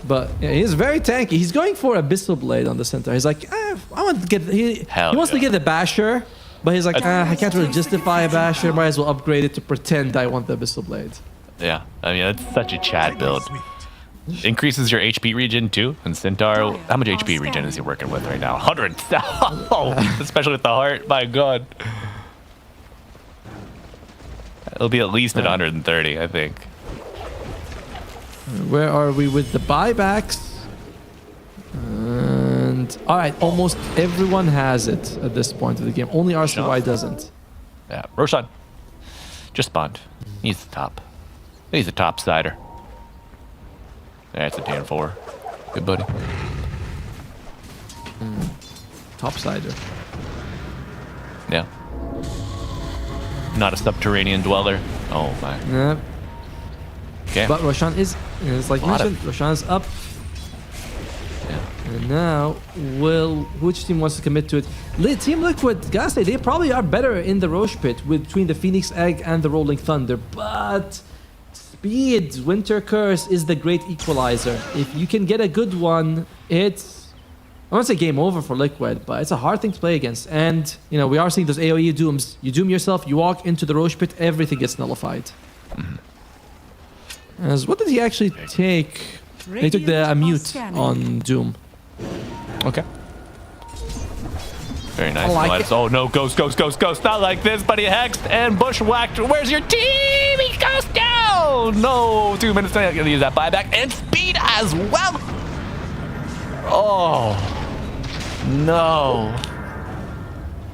S15: But he's very tanky. He's going for Abyssal Blade on the center. He's like, I want to get. He wants to get the Basher, but he's like, I can't really justify a Basher. Might as well upgrade it to pretend I want the Abyssal Blade.
S14: Yeah, I mean that's such a Chad build. Increases your HP regen too. And Centaur, how much HP regen is he working with right now? 100. Especially with the heart. My God. It'll be at least at 130, I think.
S15: Where are we with the buybacks? And all right, almost everyone has it at this point of the game. Only RCY doesn't.
S14: Yeah, Roshan just spawned. He's the top. He's a top sider. That's a Dan 4. Good buddy.
S15: Top sider.
S14: Yeah. Not a subterranean dweller. Oh my.
S15: Yeah.
S14: Okay.
S15: But Roshan is like mentioned, Roshan's up.
S14: Yeah.
S15: And now, which team wants to commit to it? Team Liquid, gotta say, they probably are better in the Roche Pit between the Phoenix Egg and the Rolling Thunder. But Speed, Winter Curse is the great equalizer. If you can get a good one, it's, I won't say game over for Liquid, but it's a hard thing to play against. And, you know, we are seeing those AoE dooms. You doom yourself, you walk into the Roche Pit, everything gets nullified. As what did he actually take? He took the mute on Doom.
S14: Okay. Very nice.
S15: like it.
S14: Oh no, Ghost. Not like this, buddy. Hexed and bushwhacked. Where's your team? He goes down. No, 2 minutes. I'm gonna use that buyback and speed as well. Oh no.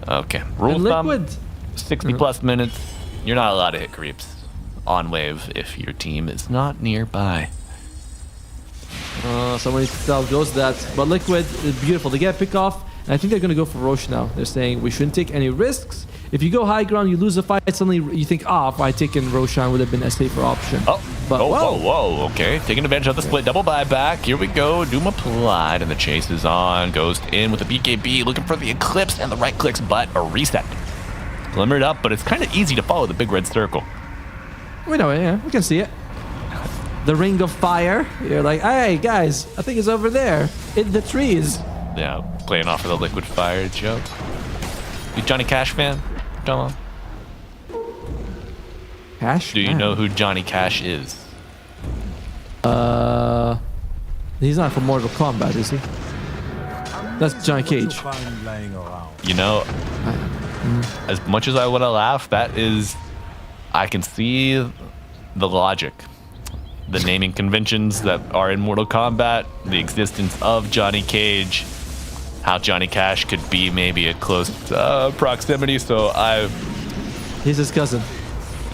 S14: Okay. Rule of thumb: 60 plus minutes. You're not allowed to hit creeps on wave if your team is not nearby.
S15: Somebody goes that, but Liquid is beautiful. They get a pick off, and I think they're going to go for Roche now. They're saying we shouldn't take any risks. If you go high ground, you lose a fight. Suddenly you think, if I take in Roshan would have been a safer option.
S14: Whoa. Okay, taking advantage of the split double buyback. Here we go. Doom applied, and the chase is on. Ghost in with the BKB, looking for the Eclipse, and the right clicks, but a reset. Glimmered up, but it's kind of easy to follow the big red circle.
S15: We know it, yeah. We can see it. The ring of fire. You're like, hey, guys, I think it's over there in the trees.
S14: Yeah, playing off of the liquid fire joke. You Johnny Cash fan? Come on.
S15: Cash?
S14: Do you know who Johnny Cash is?
S15: He's not from Mortal Kombat, is he? That's Johnny Cage.
S14: You know, as much as I want to laugh, that is, I can see the logic. The naming conventions that are in Mortal Kombat, the existence of Johnny Cage, how Johnny Cash could be maybe a close proximity. So
S15: he's his cousin.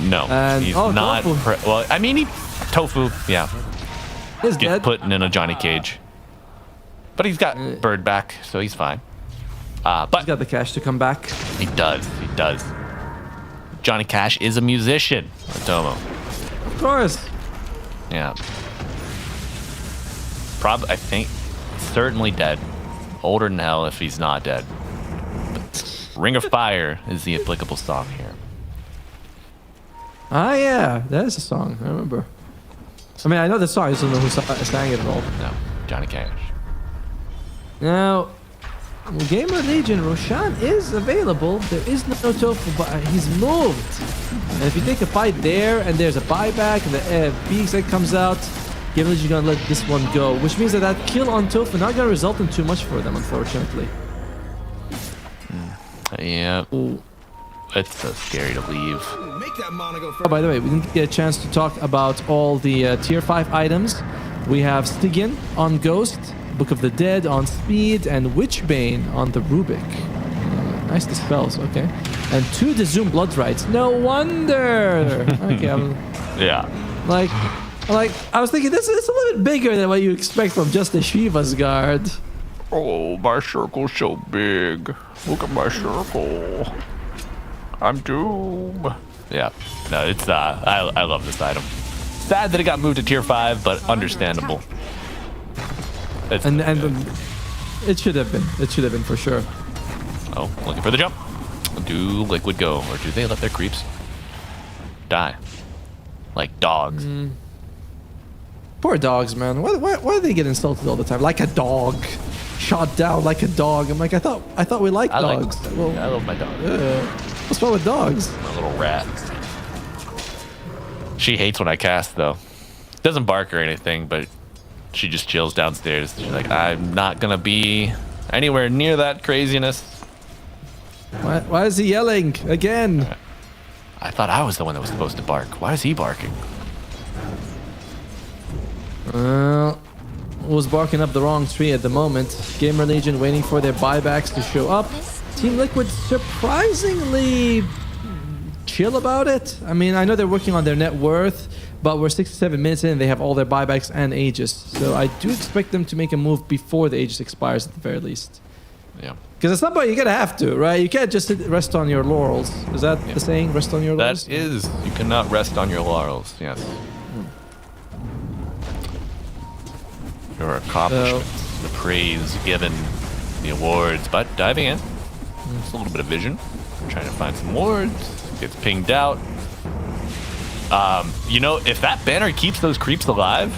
S14: No, he's not. Well, I mean, Tofu, yeah,
S15: he's
S14: gets
S15: dead.
S14: put in a Johnny Cage, but he's got Bird back, so he's fine. But
S15: he's got the cash to come back.
S14: He does. Johnny Cash is a musician, Atomo.
S15: Of course.
S14: Yeah. I think certainly dead. Older than hell if he's not dead. But Ring of Fire is the applicable song here.
S15: Ah, yeah. That is a song. I remember. I mean, I know the song. I just don't know who sang it at all.
S14: No. Johnny Cash.
S15: Now, GamerLegion, Roshan is available. There is no Tofu, but he's moved. And if you take a fight there, and there's a buyback, and the Beaks that comes out, GamerLegion gonna let this one go, which means that kill on Tofu not gonna result in too much for them, unfortunately.
S14: Yeah. Ooh. It's so scary to leave.
S15: Oh, by the way, we didn't get a chance to talk about all the tier 5 items. We have Stygian on Ghost, Book of the Dead on Speed, and Witchbane on the Rubik. Nice dispels, okay. And 2 Dezoom Blood Rights. No wonder! Okay,
S14: yeah.
S15: Like, I was thinking, this is a little bit bigger than what you expect from just the Shiva's Guard.
S14: Oh, my circle's so big. Look at my circle. I'm Doom. Yeah, no, it's, I love this item. Sad that it got moved to tier 5, but understandable.
S15: And it should have been. It should have been for sure.
S14: Oh, looking for the jump. Do Liquid go, or do they let their creeps die? Like dogs.
S15: Poor dogs, man. Why do they get insulted all the time? Like a dog. Shot down like a dog. I'm like, I thought we liked dogs.
S14: I love my dog.
S15: What's wrong with dogs?
S14: My little rat. She hates when I cast, though. Doesn't bark or anything, but she just chills downstairs. She's like, I'm not gonna be anywhere near that craziness.
S15: Why is he yelling again?
S14: I thought I was the one that was supposed to bark. Why is he barking?
S15: Was barking up the wrong tree at the moment. GamerLegion waiting for their buybacks to show up. Team Liquid surprisingly chill about it. I mean, I know they're working on their net worth, but we're 67 minutes in and they have all their buybacks and Aegis. So I do expect them to make a move before the Aegis expires at the very least.
S14: Yeah.
S15: Because at some point you're going to have to, right? You can't just rest on your laurels. Is that the saying? Rest on your laurels?
S14: That is. You cannot rest on your laurels. Yes. Your accomplishments. the praise given, the awards, but diving in. Just a little bit of vision. Trying to find some wards. Gets pinged out. If that banner keeps those creeps alive,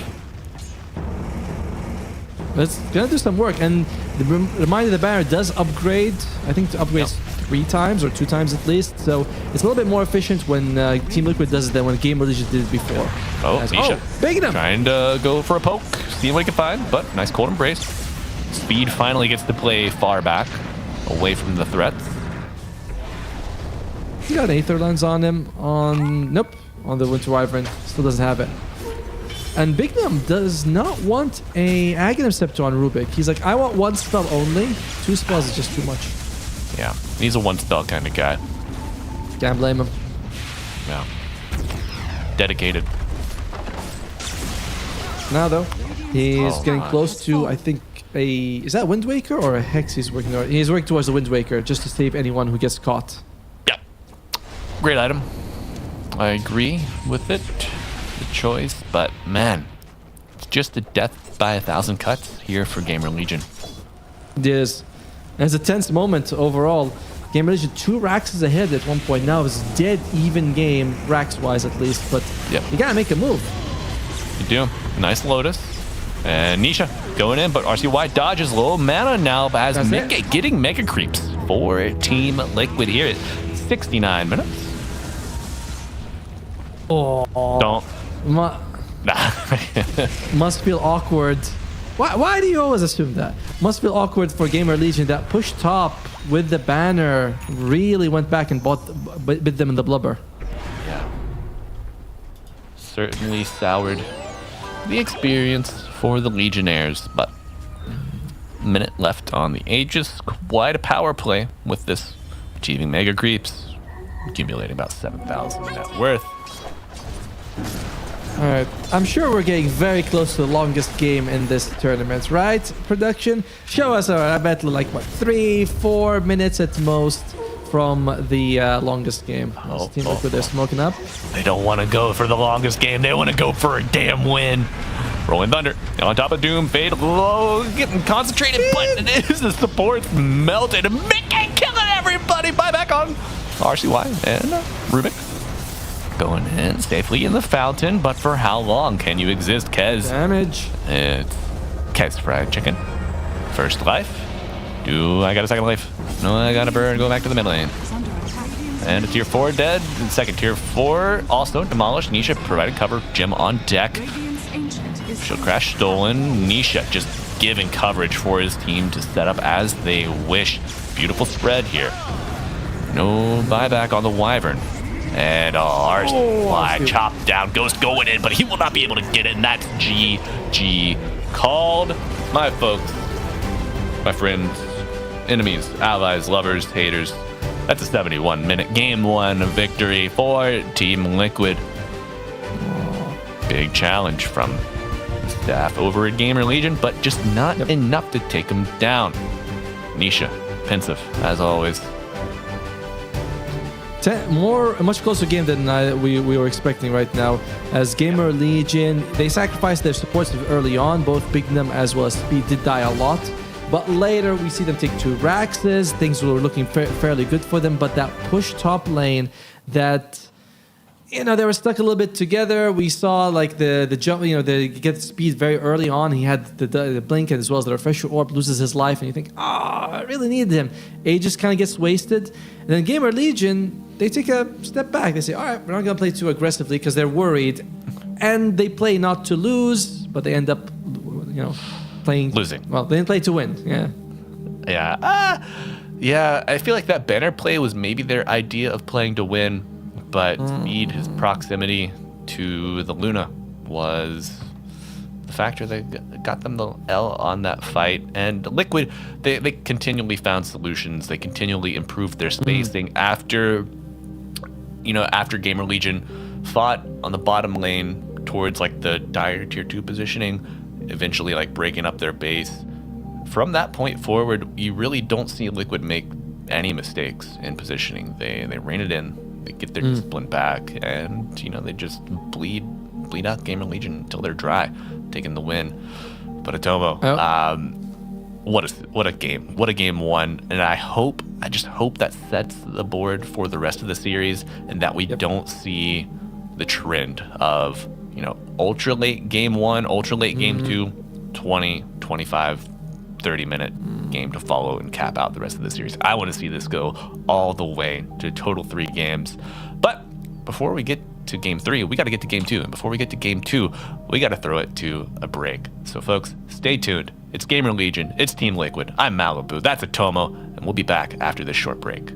S15: it's gonna do some work. And the reminder, the banner does upgrade. I think it upgrades 3 times or 2 times at least. So it's a little bit more efficient when Team Liquid does it than when GamerLegion did it before.
S14: Nisha.
S15: Big them.
S14: Trying to go for a poke. See what he can find, but nice cold embrace. Speed finally gets to play far back, away from the threats.
S15: He got an Aether Lens on him. Nope. On the Winter Wyvern. Still doesn't have it. And Big Num does not want a Aghanim Scepter on Rubik. He's like, I want 1 spell only. 2 spells is just too much.
S14: Yeah, he's a 1 spell kind of guy.
S15: Can't blame him.
S14: Yeah. Dedicated.
S15: Now though, he's getting close to, I think, is that Wind Waker or a Hex he's working on? He's working towards the Wind Waker just to save anyone who gets caught.
S14: Yep. Great item. I agree with it. The choice, but man, it's just a death by 1,000 cuts here for GamerLegion.
S15: It is. And it's a tense moment overall. GamerLegion 2 racks is ahead at one point. Now it's dead even game, racks-wise at least, but you gotta make a move.
S14: You do. Nice Lotus. And Nisha going in, but RCY dodges low mana now as Mickey getting mega creeps for Team Liquid here at 69 minutes.
S15: Oh.
S14: Don't.
S15: Must feel awkward. Why do you always assume that? Must feel awkward for GamerLegion. That push top with the banner really went back and bit them in the blubber.
S14: Yeah. Certainly soured the experience for the Legionnaires, but a minute left on the Aegis. Quite a power play with this, achieving mega creeps, accumulating about 7,000 net worth.
S15: Alright, I'm sure we're getting very close to the longest game in this tournament, right? Production, show us, I bet like what, 3-4 minutes at most from the longest game. Team Liquid, they're smoking up.
S14: They don't want to go for the longest game, they want to go for a damn win. Rolling Thunder on top of Doom, fade low, getting concentrated, but it is the supports melted. Mickey killing everybody. Buyback on RCY and Rubik. Going in safely in the fountain, but for how long can you exist, Kez?
S15: Damage.
S14: It's Kez fried chicken. First life. Do I got a second life? No, I got a bird. Go back to the mid lane. And a tier 4 dead. Second tier 4 also demolished. Nisha provided cover. Jim on deck. Shield crash stolen. Nisha just giving coverage for his team to set up as they wish. Beautiful spread here. No buyback on the Wyvern. And RCY chopped down. Ghost going in, but he will not be able to get it. And that's GG called. My folks, my friends, enemies, allies, lovers, haters. That's a 71-minute Game 1 victory for Team Liquid. Big challenge from the staff over at GamerLegion, but just not enough to take them down. Nisha, pensive, as always.
S15: A much closer game than we were expecting right now. As GamerLegion, they sacrificed their supports early on. Both Big Num as well as Speed did die a lot. But later, we see them take 2 Raxes. Things were looking fairly good for them. But that push top lane, that, they were stuck a little bit together. We saw like the jump, they get Speed very early on. He had the blink as well as the refresher orb, loses his life. And you think, I really needed him. Aegis kind of gets wasted. And then GamerLegion, they take a step back. They say, all right, we're not going to play too aggressively because they're worried. And they play not to lose, but they end up, playing...
S14: Losing.
S15: Well, they didn't play to win,
S14: Yeah. Yeah, I feel like that banner play was maybe their idea of playing to win, but Speed, his proximity to the Luna was the factor that got them the L on that fight. And Liquid, they continually found solutions. They continually improved their spacing after GamerLegion fought on the bottom lane towards like the dire tier 2 positioning, eventually like breaking up their base. From that point forward, you really don't see Liquid make any mistakes in positioning. They rein it in, they get their discipline back, and they just bleed out GamerLegion until they're dry, taking the win. But Atomo, what a game. What a game one. And I just hope that sets the board for the rest of the series and that we don't see the trend of, ultra late game one, ultra late game two, 20, 25, 30-minute game to follow and cap out the rest of the series. I want to see this go all the way to a total 3 games. But before we get to game 3, we got to get to game 2. And before we get to game 2, we got to throw it to a break. So folks, stay tuned. It's GamerLegion. It's Team Liquid. I'm Malibu. That's Atomo. And we'll be back after this short break.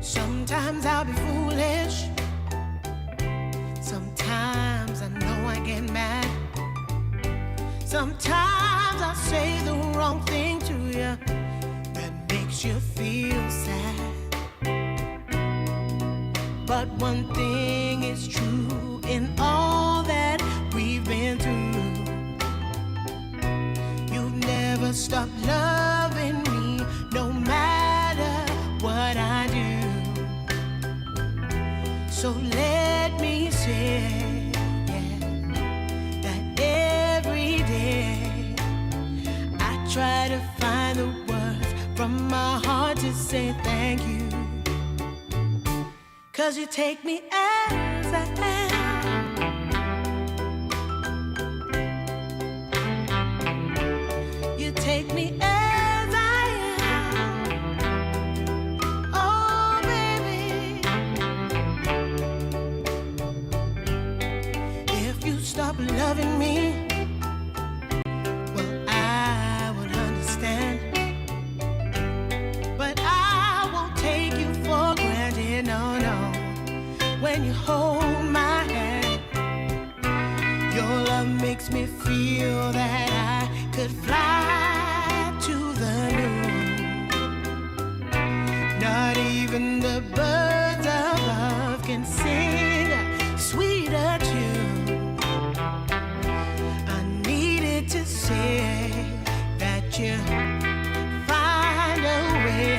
S2: Sometimes I'll be foolish. Sometimes I know I get mad. Sometimes I say the wrong thing to you that makes you feel sad. But one thing is true in all that we've been through. You've never stopped loving me, no matter what I do. So let me say, yeah, that every day I try to find the words from my heart to say thank you. 'Cause you take me as I am. You take me as I am. Oh, baby. If you stop loving me, well, I would understand. But I won't take you for granted, no, no. When you hold my hand, your love makes me feel that I could fly to the moon. Not even the birds above can sing a sweeter tune. I needed to say that you find a way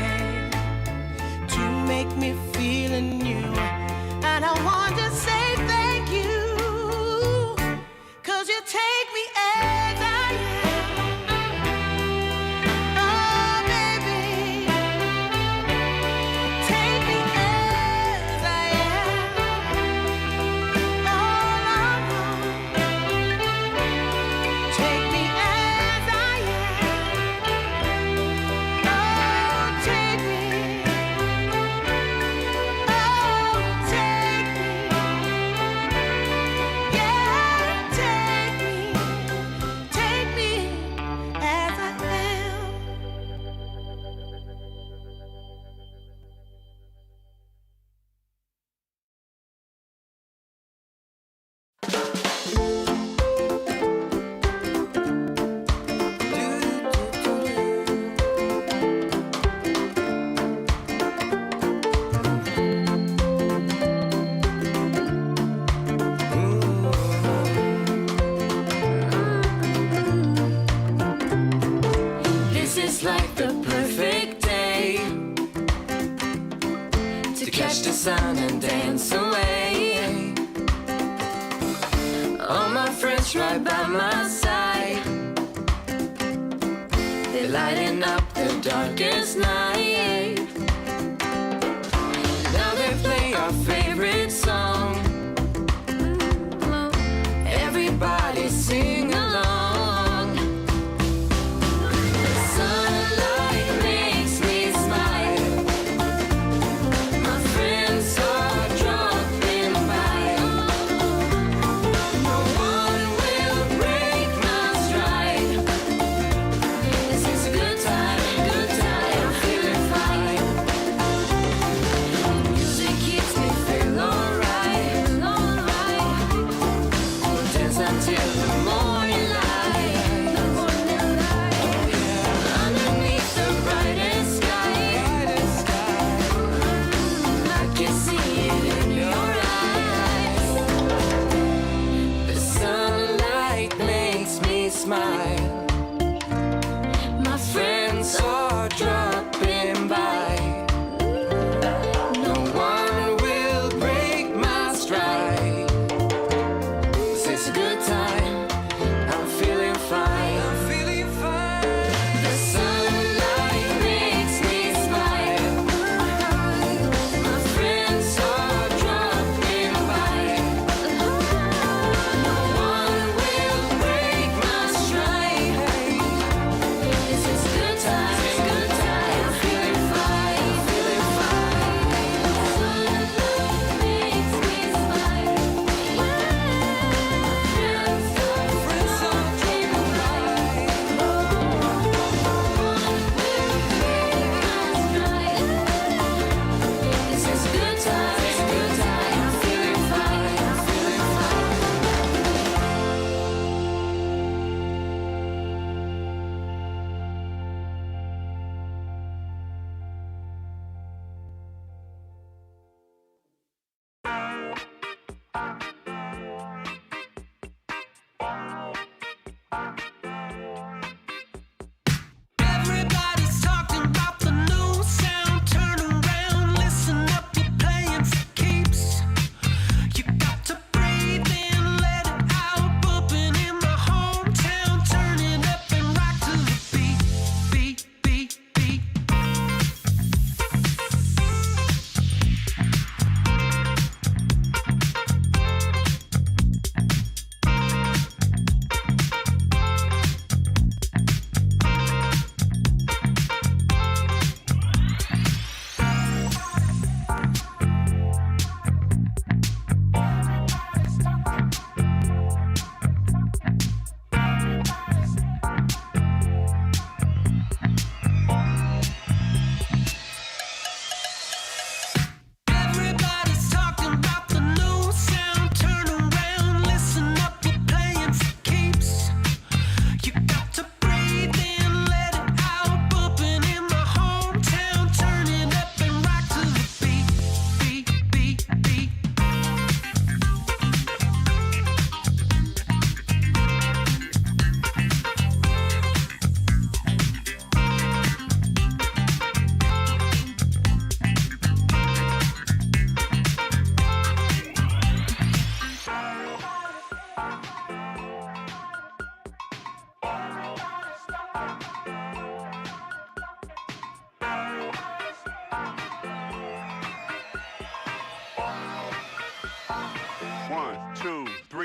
S2: to make me feel anew. And I want to say thank you, 'cause you take me as I am. Oh, baby, take me as I am. Oh, take me as I am. Oh, take me.
S1: This is like the perfect day to catch the sun and dance away. All my friends right by my side, they're lighting up the darkest night. Now they play our favorite song. Everybody sing along. Sunlight makes me smile. My friends are dropping by. No one will break my stride. This is a good time, I'm feeling fine.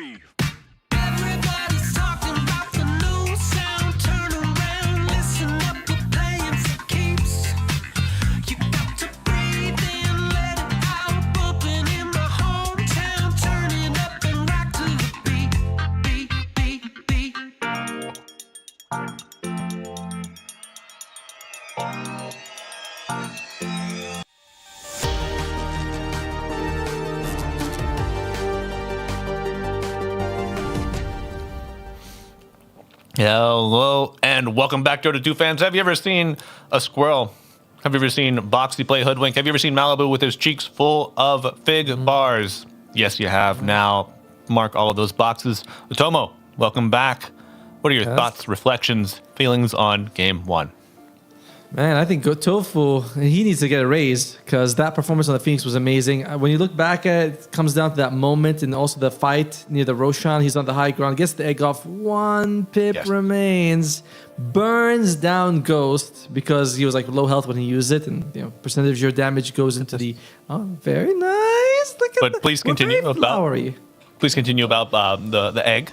S10: spree.
S2: Everybody's talking about the new sound. Turn around, listen up, we're playing for keeps. You got to breathe in, let it out, bumping in my hometown. Turn it up and rock to the beat, beat, beat, beat.
S14: Hello and welcome back, Dota 2 fans. Have you ever seen a squirrel? Have you ever seen Boxy play Hoodwink? Have you ever seen Malibu with his cheeks full of fig bars? Yes, you have. Now, mark all of those boxes. Otomo, welcome back. What are your thoughts, reflections, feelings on Game 1?
S15: Man, I think Tofu, he needs to get a raise because that performance on the Phoenix was amazing. When you look back at it, it comes down to that moment and also the fight near the Roshan. He's on the high ground, gets the egg off. 1 pip remains, burns down Ghost because he was like low health when he used it, and percentage of your damage goes into the. Oh, very nice. Look at that.
S14: Please continue about. Please continue about the egg.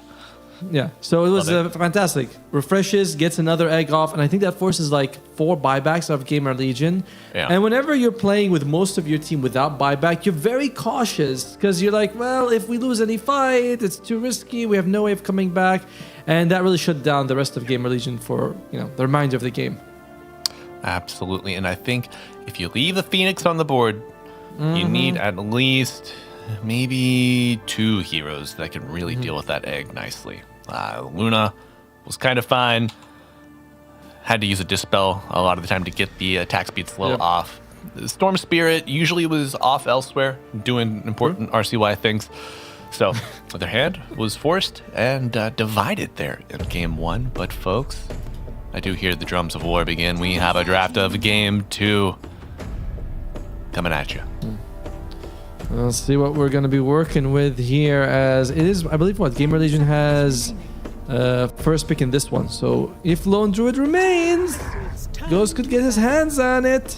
S15: Yeah, so it was fantastic. Refreshes, gets another egg off, and I think that forces like 4 buybacks of GamerLegion.
S14: Yeah.
S15: And whenever you're playing with most of your team without buyback, you're very cautious because you're like, well, if we lose any fight, it's too risky. We have no way of coming back, and that really shut down the rest of GamerLegion for the remainder of the game.
S14: Absolutely, and I think if you leave the Phoenix on the board, you need at least maybe 2 heroes that can really deal with that egg nicely. Luna was kind of fine. Had to use a Dispel a lot of the time to get the attack speed slow off. The Storm Spirit usually was off elsewhere, doing important RCY things. So, their hand was forced and divided there in Game 1. But folks, I do hear the drums of war begin. We have a draft of Game 2 coming at you.
S15: Let's see what we're going to be working with here, as it is, I believe, what GamerLegion has first pick in this one. So if Lone Druid remains, Ghost could get his hands on it.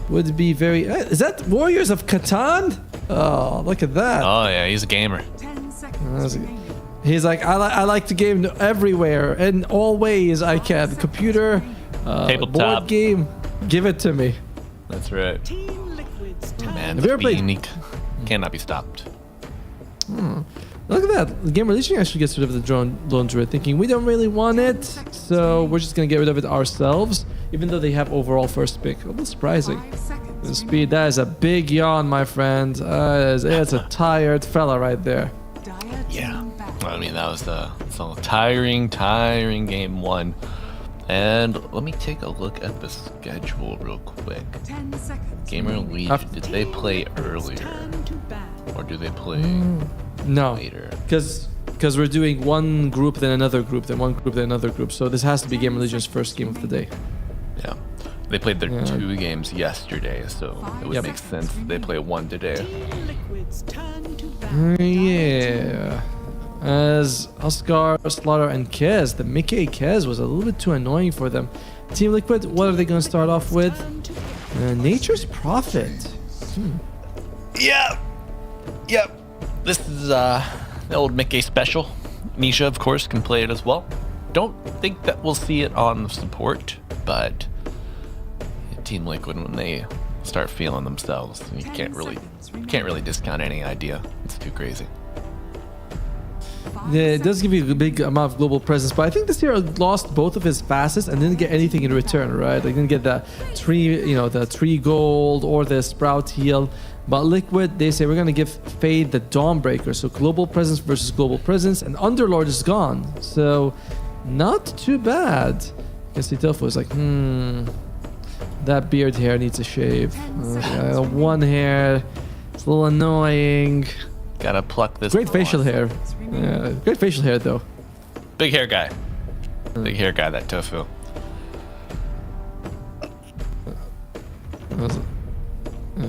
S15: Would be very... is that Warriors of Catan? Oh, look at that.
S14: Oh, yeah, he's a gamer.
S15: He's like, I like to game everywhere, in all ways I can. Computer,
S14: tabletop,
S15: board game, give it to me.
S14: That's right. Man,
S15: Have you ever played...
S14: unique. Cannot be stopped.
S15: Look at that. GamerLegion actually gets rid of the Lone Druid, thinking we don't really want it, so we're just going to get rid of it ourselves, even though they have overall first pick. A little surprising. The speed, that is a big yawn, my friend. It's a tired fella right there.
S14: Yeah. I mean, that was a tiring Game 1. And let me take a look at the schedule real quick. GamerLegion, did they play earlier? Or do they play later?
S15: Because we're doing one group, then another group, then one group, then another group. So this has to be GamerLegion's first game of the day.
S14: Yeah. They played their 2 games yesterday, so it would make sense they play 1 today.
S15: Yeah. As Oscar, Slaughter, and Kez, the Mickey Kez was a little bit too annoying for them. Team Liquid, what are they going to start off with? Nature's Prophet.
S14: Yep. This is the old Mickey special. Nisha, of course, can play it as well. Don't think that we'll see it on support, but Team Liquid, when they start feeling themselves, you can't really discount any idea. It's too crazy.
S15: Yeah, it does give you a big amount of global presence, but I think this hero lost both of his fastest and didn't get anything in return, right? Like didn't get the tree gold or the sprout heal. But Liquid, they say we're gonna give Fade the Dawnbreaker, so global presence versus global presence, and Underlord is gone, so not too bad. Guess Tofu is like, that beard hair needs a shave. One hair, it's a little annoying.
S14: Gotta pluck this.
S15: Great facial hair. Yeah, great facial hair though.
S14: Big hair guy. Big hair guy, that Tofu.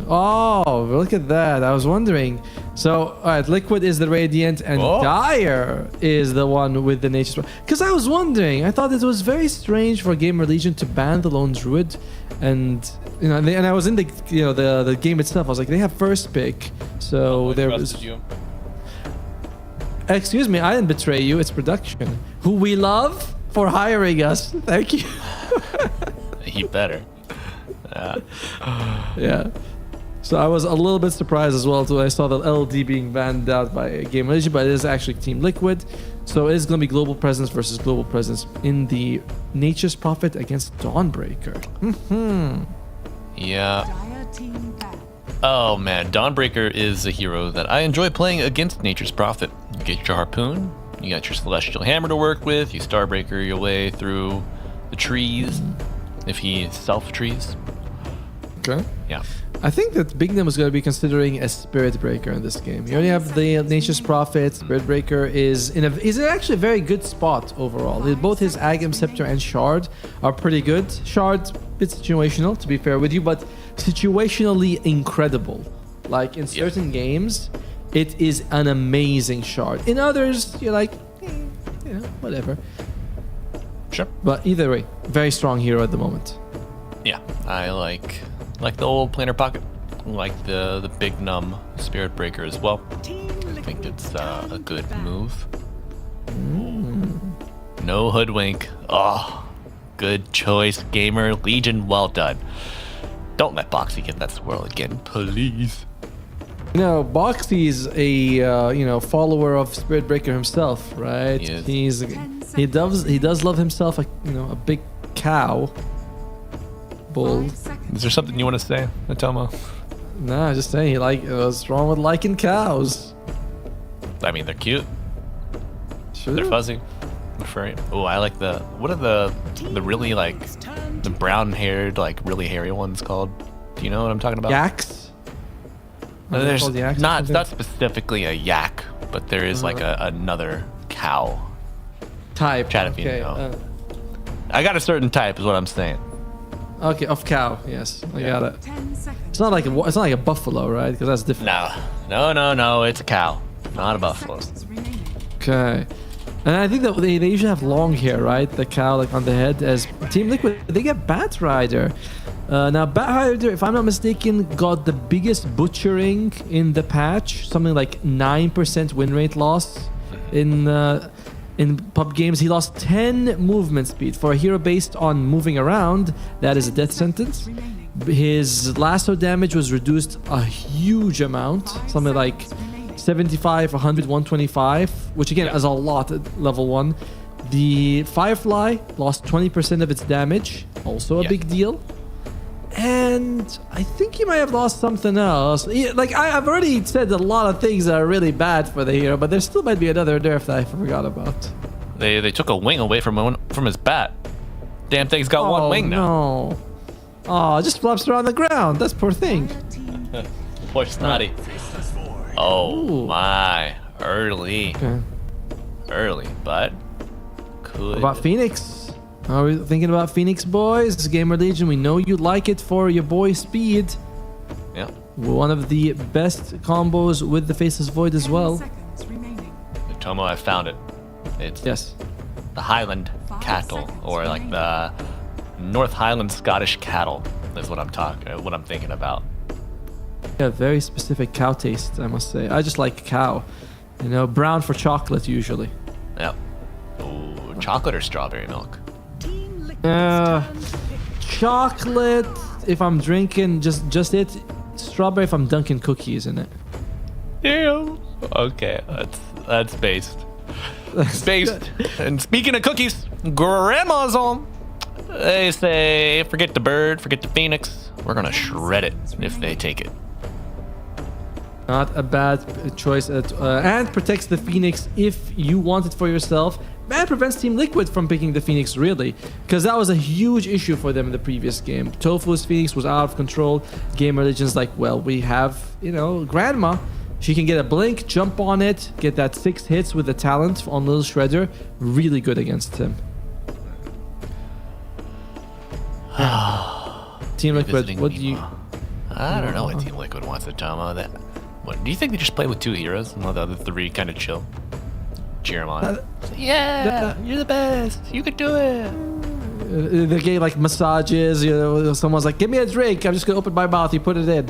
S15: Oh, look at that. I was wondering. So, all right, Liquid is the Radiant and Dire is the one with the Nature's... Because I was wondering, I thought it was very strange for GamerLegion to ban the Lone Druid. And, and I was in the, the game itself. I was like, they have first pick. So there was... Excuse me, I didn't betray you. It's production, who we love for hiring us. Thank you.
S14: He better.
S15: Yeah. So I was a little bit surprised as well too. I saw the LD being banned out by GamerLegion, but it is actually Team Liquid. So it is going to be global presence versus global presence in the Nature's Prophet against Dawnbreaker.
S14: Yeah. Oh man, Dawnbreaker is a hero that I enjoy playing against Nature's Prophet. You get your harpoon, you got your celestial hammer to work with, you Starbreaker your way through the trees, if he self-trees.
S15: Okay.
S14: Yeah.
S15: I think that Bignum is going to be considering a Spirit Breaker in this game. You already have the Nature's Prophet. Spirit Breaker is actually a very good spot overall. Both his Agam Scepter and Shard are pretty good. Shard, bit situational, to be fair with you, but situationally incredible. Like in certain games, it is an amazing Shard. In others, you're like, whatever.
S14: Sure.
S15: But either way, very strong hero at the moment.
S14: Yeah, I like the old planar pocket, like the big numb Spirit Breaker as well. I think it's a good move. No hoodwink. Oh, good choice, GamerLegion. Well done. Don't let Boxy get that swirl again, please.
S15: Boxy's a follower of Spirit Breaker himself, right? He does love himself a big cow. Bull.
S14: Is there something you want to say, Atomo?
S15: Nah, just saying what's wrong with liking cows?
S14: I mean, they're cute.
S15: Sure.
S14: They're fuzzy. They're furry. Oh, I like what are the really the brown haired, really hairy ones called? Do you know what I'm talking about?
S15: Yaks?
S14: There's not specifically a yak, but there is another cow
S15: type.
S14: Chat if you know. I got a certain type, is what I'm saying.
S15: Okay, of cow. Yes, I got it. It's not like a buffalo, right? Because that's different.
S14: No. It's a cow, not a buffalo.
S15: Okay. And I think that they usually have long hair, right? The cow on the head. As Team Liquid, they get Bat Rider. Now, Bat Rider, if I'm not mistaken, got the biggest butchering in the patch. Something like 9% win rate loss in pub games. He lost 10 movement speed. For a hero based on moving around, that is a death sentence. His lasso damage was reduced a huge amount, something like 75, 100, 125, which again is a lot at level 1. The Firefly lost 20% of its damage, also a big deal. And I think he might have lost something else. I've already said a lot of things that are really bad for the hero, but there still might be another nerf that I forgot about.
S14: They took a wing away from his bat. Damn thing's got one wing now.
S15: No. Oh, it just flops around the ground. That's poor thing.
S14: Poor Snotty. Oh my. Early.
S15: Okay.
S14: Early, but could.
S15: What about Phoenix? Are we thinking about Phoenix, boys? GamerLegion, we know you like it for your boy Speed.
S14: Yeah.
S15: One of the best combos with the Faceless Void as well.
S14: Tomo, I found it. It's the Highland cattle, or the North Highland Scottish cattle is what I'm thinking about.
S15: Yeah, very specific cow taste, I must say. I just like cow. Brown for chocolate usually.
S14: Yep. Ooh, chocolate or strawberry milk?
S15: Chocolate if I'm drinking just it. Strawberry if I'm dunking cookies in it.
S14: Damn. Okay, that's based. Based. And speaking of cookies, Grandma's home. They say, forget the bird, forget the phoenix. We're gonna shred it if they take it.
S15: Not a bad choice. And protects the Phoenix if you want it for yourself. And prevents Team Liquid from picking the Phoenix, really. Because that was a huge issue for them in the previous game. Tofu's Phoenix was out of control. GamerLegion's like, well, we have, Grandma. She can get a blink, jump on it, get that 6 hits with the talent on Little Shredder. Really good against him. Team Liquid, what do you...
S14: I don't know what Team Liquid wants to tell me. What do you think they just play with 2 heroes and let the other 3 kind of chill? Cheer them on. You're the best. You could do it.
S15: They gave massages. Someone's like, "Give me a drink. I'm just gonna open my mouth. You put it in."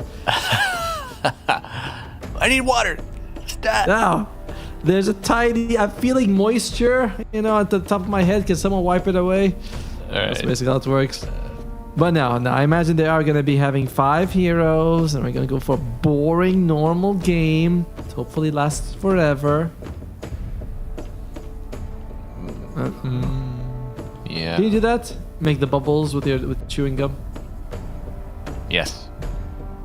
S14: I need water. Stat.
S15: No. There's a tiny... I'm feeling moisture, you know, at the top of my head. Can someone wipe it away? That's basically how it works. But no, I imagine they are going to be having 5 heroes, and we're going to go for a boring, normal game. It hopefully lasts forever.
S14: Yeah.
S15: Can you do that? Make the bubbles with chewing gum?
S14: Yes.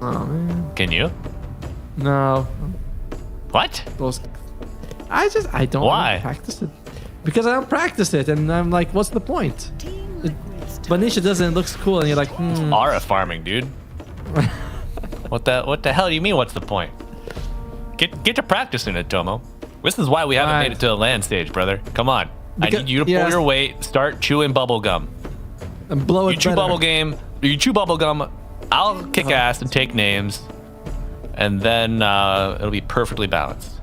S15: Oh, man.
S14: Can you?
S15: No.
S14: What?
S15: I don't
S14: Why?
S15: practice it. Because I don't practice it, and I'm like, what's the point? But Nisha does it, and it looks cool, and you're like,
S14: Aura farming, dude. What the hell do you mean, what's the point? Get to practicing it, Tomo. This is why we haven't made it to the land stage, brother. Come on. I need you to pull your weight, start chewing bubble gum.
S15: And blow it
S14: You chew
S15: better.
S14: You chew bubble gum, I'll kick ass and take names, and then it'll be perfectly balanced.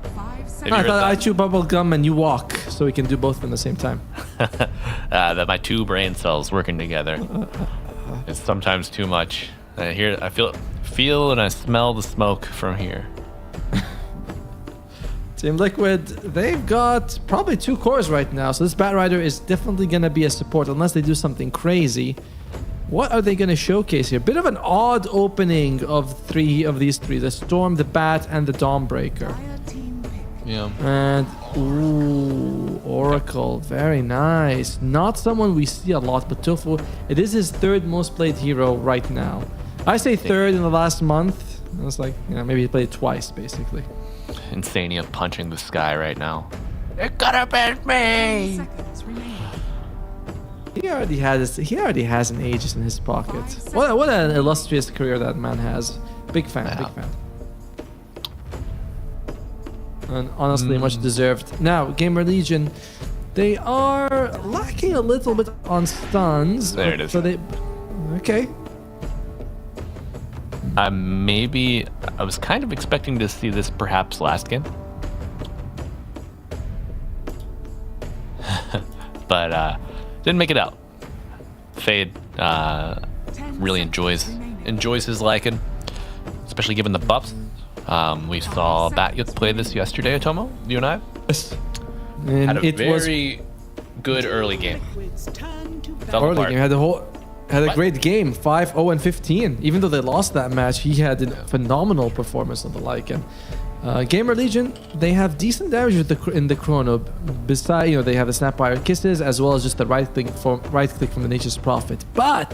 S15: I thought I chew bubble gum and you walk, so we can do both at the same time.
S14: That my 2 brain cells working together. It's sometimes too much. I feel and I smell the smoke from here.
S15: Team Liquid, they've got probably 2 cores right now, so this Batrider is definitely going to be a support unless they do something crazy. What are they going to showcase here? Bit of an odd opening of 3 of these 3, the Storm, the Bat, and the Dawnbreaker.
S14: Yeah.
S15: And, ooh, Oracle, very nice. Not someone we see a lot, but Tofu, it is his 3rd most played hero right now. I say 3rd in the last month. It's like, you know, maybe he played twice, basically.
S14: Insania punching the sky right now. It could have been me.
S15: He already has an Aegis in his pocket. What an illustrious career that man has. Big fan, big fan. And honestly, much deserved. Now, GamerLegion, they are lacking a little bit on stuns.
S14: There it is.
S15: So they, okay.
S14: I was kind of expecting to see this perhaps last game. But didn't make it out. Fade really enjoys his Lycan, especially given the buffs. We saw Batyuth play this yesterday, Otomo, you and I.
S15: Yes.
S14: Had a
S15: it
S14: very good early game.
S15: Early game had a great game, 5-0-15. Even though they lost that match, he had a phenomenal performance on the Lycan. GamerLegion, they have decent damage in the Chrono. Besides, you know, they have the Snapfire Kisses as well as just the right click from the Nature's Prophet. But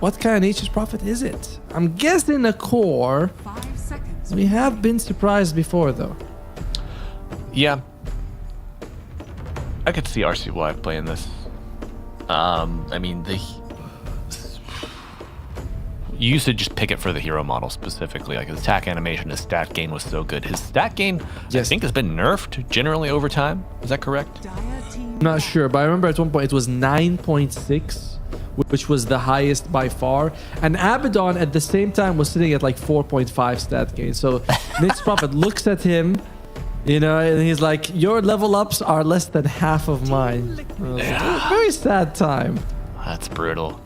S15: what kind of Nature's Prophet is it? I'm guessing a core. We have been surprised before, though.
S14: Yeah, I could see RCY playing this. I mean, you used to just pick it for the hero model specifically. Like his attack animation, his stat gain was so good. His stat gain, I think, has been nerfed generally over time. Is that correct?
S15: I'm not sure, but I remember at one point it was 9.6, which was the highest by far. And Abaddon at the same time was sitting at like 4.5 stat gain. So Nick's Prophet looks at him, you know, and he's like, your level ups are less than half of mine. Like, very sad time.
S14: That's brutal.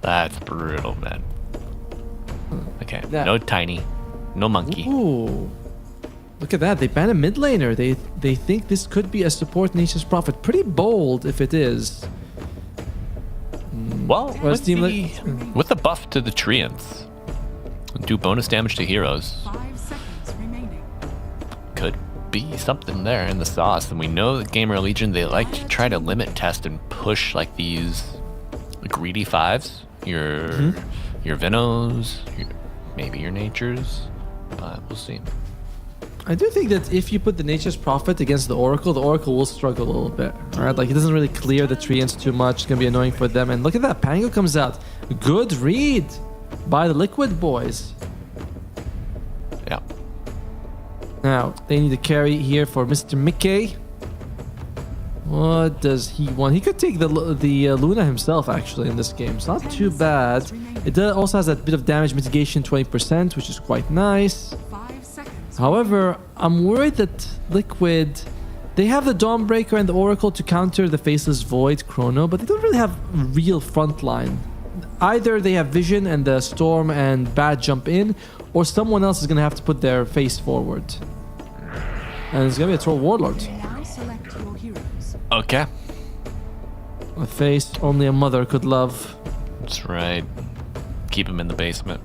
S14: That's brutal, man. Okay,
S15: Yeah.
S14: no Tiny, no Monkey.
S15: Ooh. Look at that. They ban a mid laner. They think this could be a support Nature's Prophet. Pretty bold if it is.
S14: Well,
S15: Whereas
S14: with the buff to the Treants, do bonus damage to heroes. Could be something there in the sauce. And we know that GamerLegion, they like to try to limit test and push like these greedy 5s. Your Venos, maybe your Natures, but we'll see.
S15: I do think that if you put the Nature's Prophet against the Oracle will struggle a little bit. Alright, like it doesn't really clear the Treants too much. It's gonna be annoying for them. And look at that, Pango comes out. Good read by the Liquid boys.
S14: Yeah.
S15: Now, they need a carry here for Mr. Mickey. What does he want? He could take the Luna himself, actually, in this game. It's not too bad. It also has that bit of damage mitigation, 20%, which is quite nice. However, I'm worried that Liquid, they have the Dawnbreaker and the Oracle to counter the Faceless Void Chrono, but they don't really have real frontline. Either they have Vision and the Storm and Bat jump in, or someone else is going to have to put their face forward. And it's gonna be a Troll Warlord.
S14: Okay.
S15: A face only a mother could love.
S14: That's right. Keep him in the basement.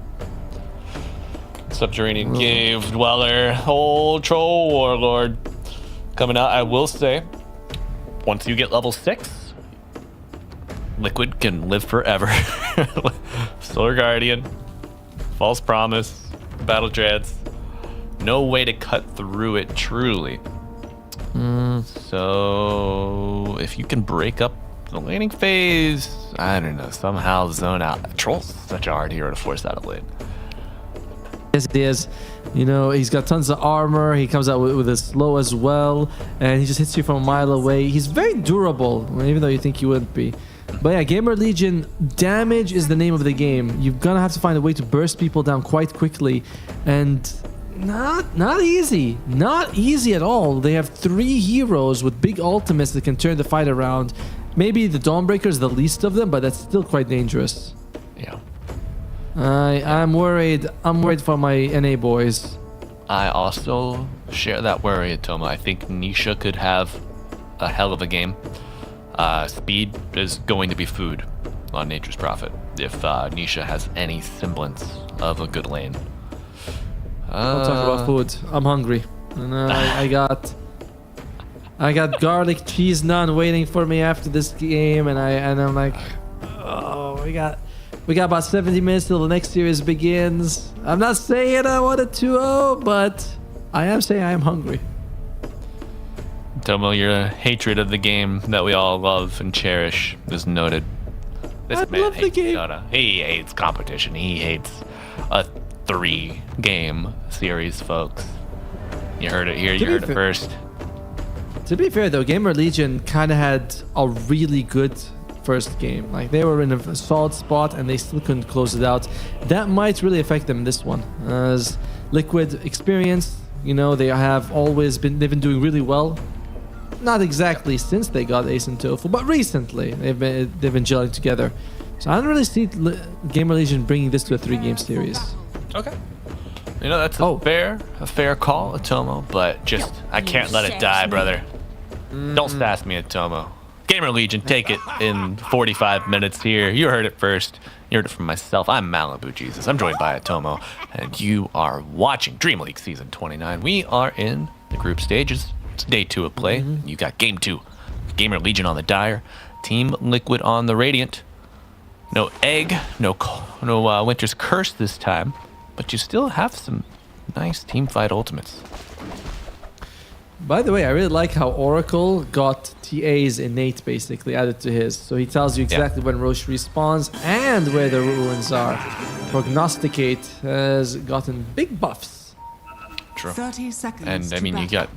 S14: Subterranean Cave Dweller. Old Troll Warlord. Coming out, I will say, once you get level 6, Liquid can live forever. Solar Guardian, False Promise, Battle Dreads. No way to cut through it truly. So if you can break up the laning phase, I don't know, somehow zone out. Troll's such a hard hero to force out of lane.
S15: Yes, it is. You know, he's got tons of armor. He comes out with his slow as well, and he just hits you from a mile away. He's very durable, even though you think he wouldn't be. But yeah, GamerLegion, damage is the name of the game. You're gonna have to find a way to burst people down quite quickly, and not easy. Not easy at all. They have 3 heroes with big ultimates that can turn the fight around. Maybe the Dawnbreaker is the least of them, but that's still quite dangerous.
S14: Yeah.
S15: I'm worried. I'm worried for my NA boys.
S14: I also share that worry, Atoma. I think Nisha could have a hell of a game. Speed is going to be food on Nature's Prophet if Nisha has any semblance of a good lane.
S15: I'll talk about food. I'm hungry. And I got garlic cheese naan waiting for me after this game, and I'm like, oh, we got about 70 minutes till the next series begins. I'm not saying I want a 2-0, but I am saying I am hungry.
S14: Tomo, your hatred of the game that we all love and cherish is noted. This man hates Dota. He hates competition. He hates a 3-game series, folks. You heard it here. You heard it first.
S15: To be fair, though, GamerLegion kind of had a really good first game. Like, they were in a solid spot and they still couldn't close it out. That might really affect them in this one, as Liquid experience, you know, they've been doing really well. Not exactly since they got Ace and Tofu, but recently they've been gelling together. So I don't really see GamerLegion bringing this to a 3-game series.
S14: Okay. You know, that's a fair call, Atomo, but just I can't let it die, brother. Don't sass me, Atomo. GamerLegion, take it in 45 minutes here. You heard it first. You heard it from myself. I'm Malibu Jesus. I'm joined by Atomo, and you are watching DreamLeague Season 29. We are in the group stages. It's day 2 of play. You got game 2. GamerLegion on the Dire, Team Liquid on the Radiant. No Egg, no Winter's Curse this time, but you still have some nice team fight ultimates.
S15: By the way, I really like how Oracle got TA's innate basically added to his. So he tells you exactly when Roche respawns and where the ruins are. Prognosticate has gotten big buffs.
S14: True.
S9: 30 seconds.
S14: And I mean, you got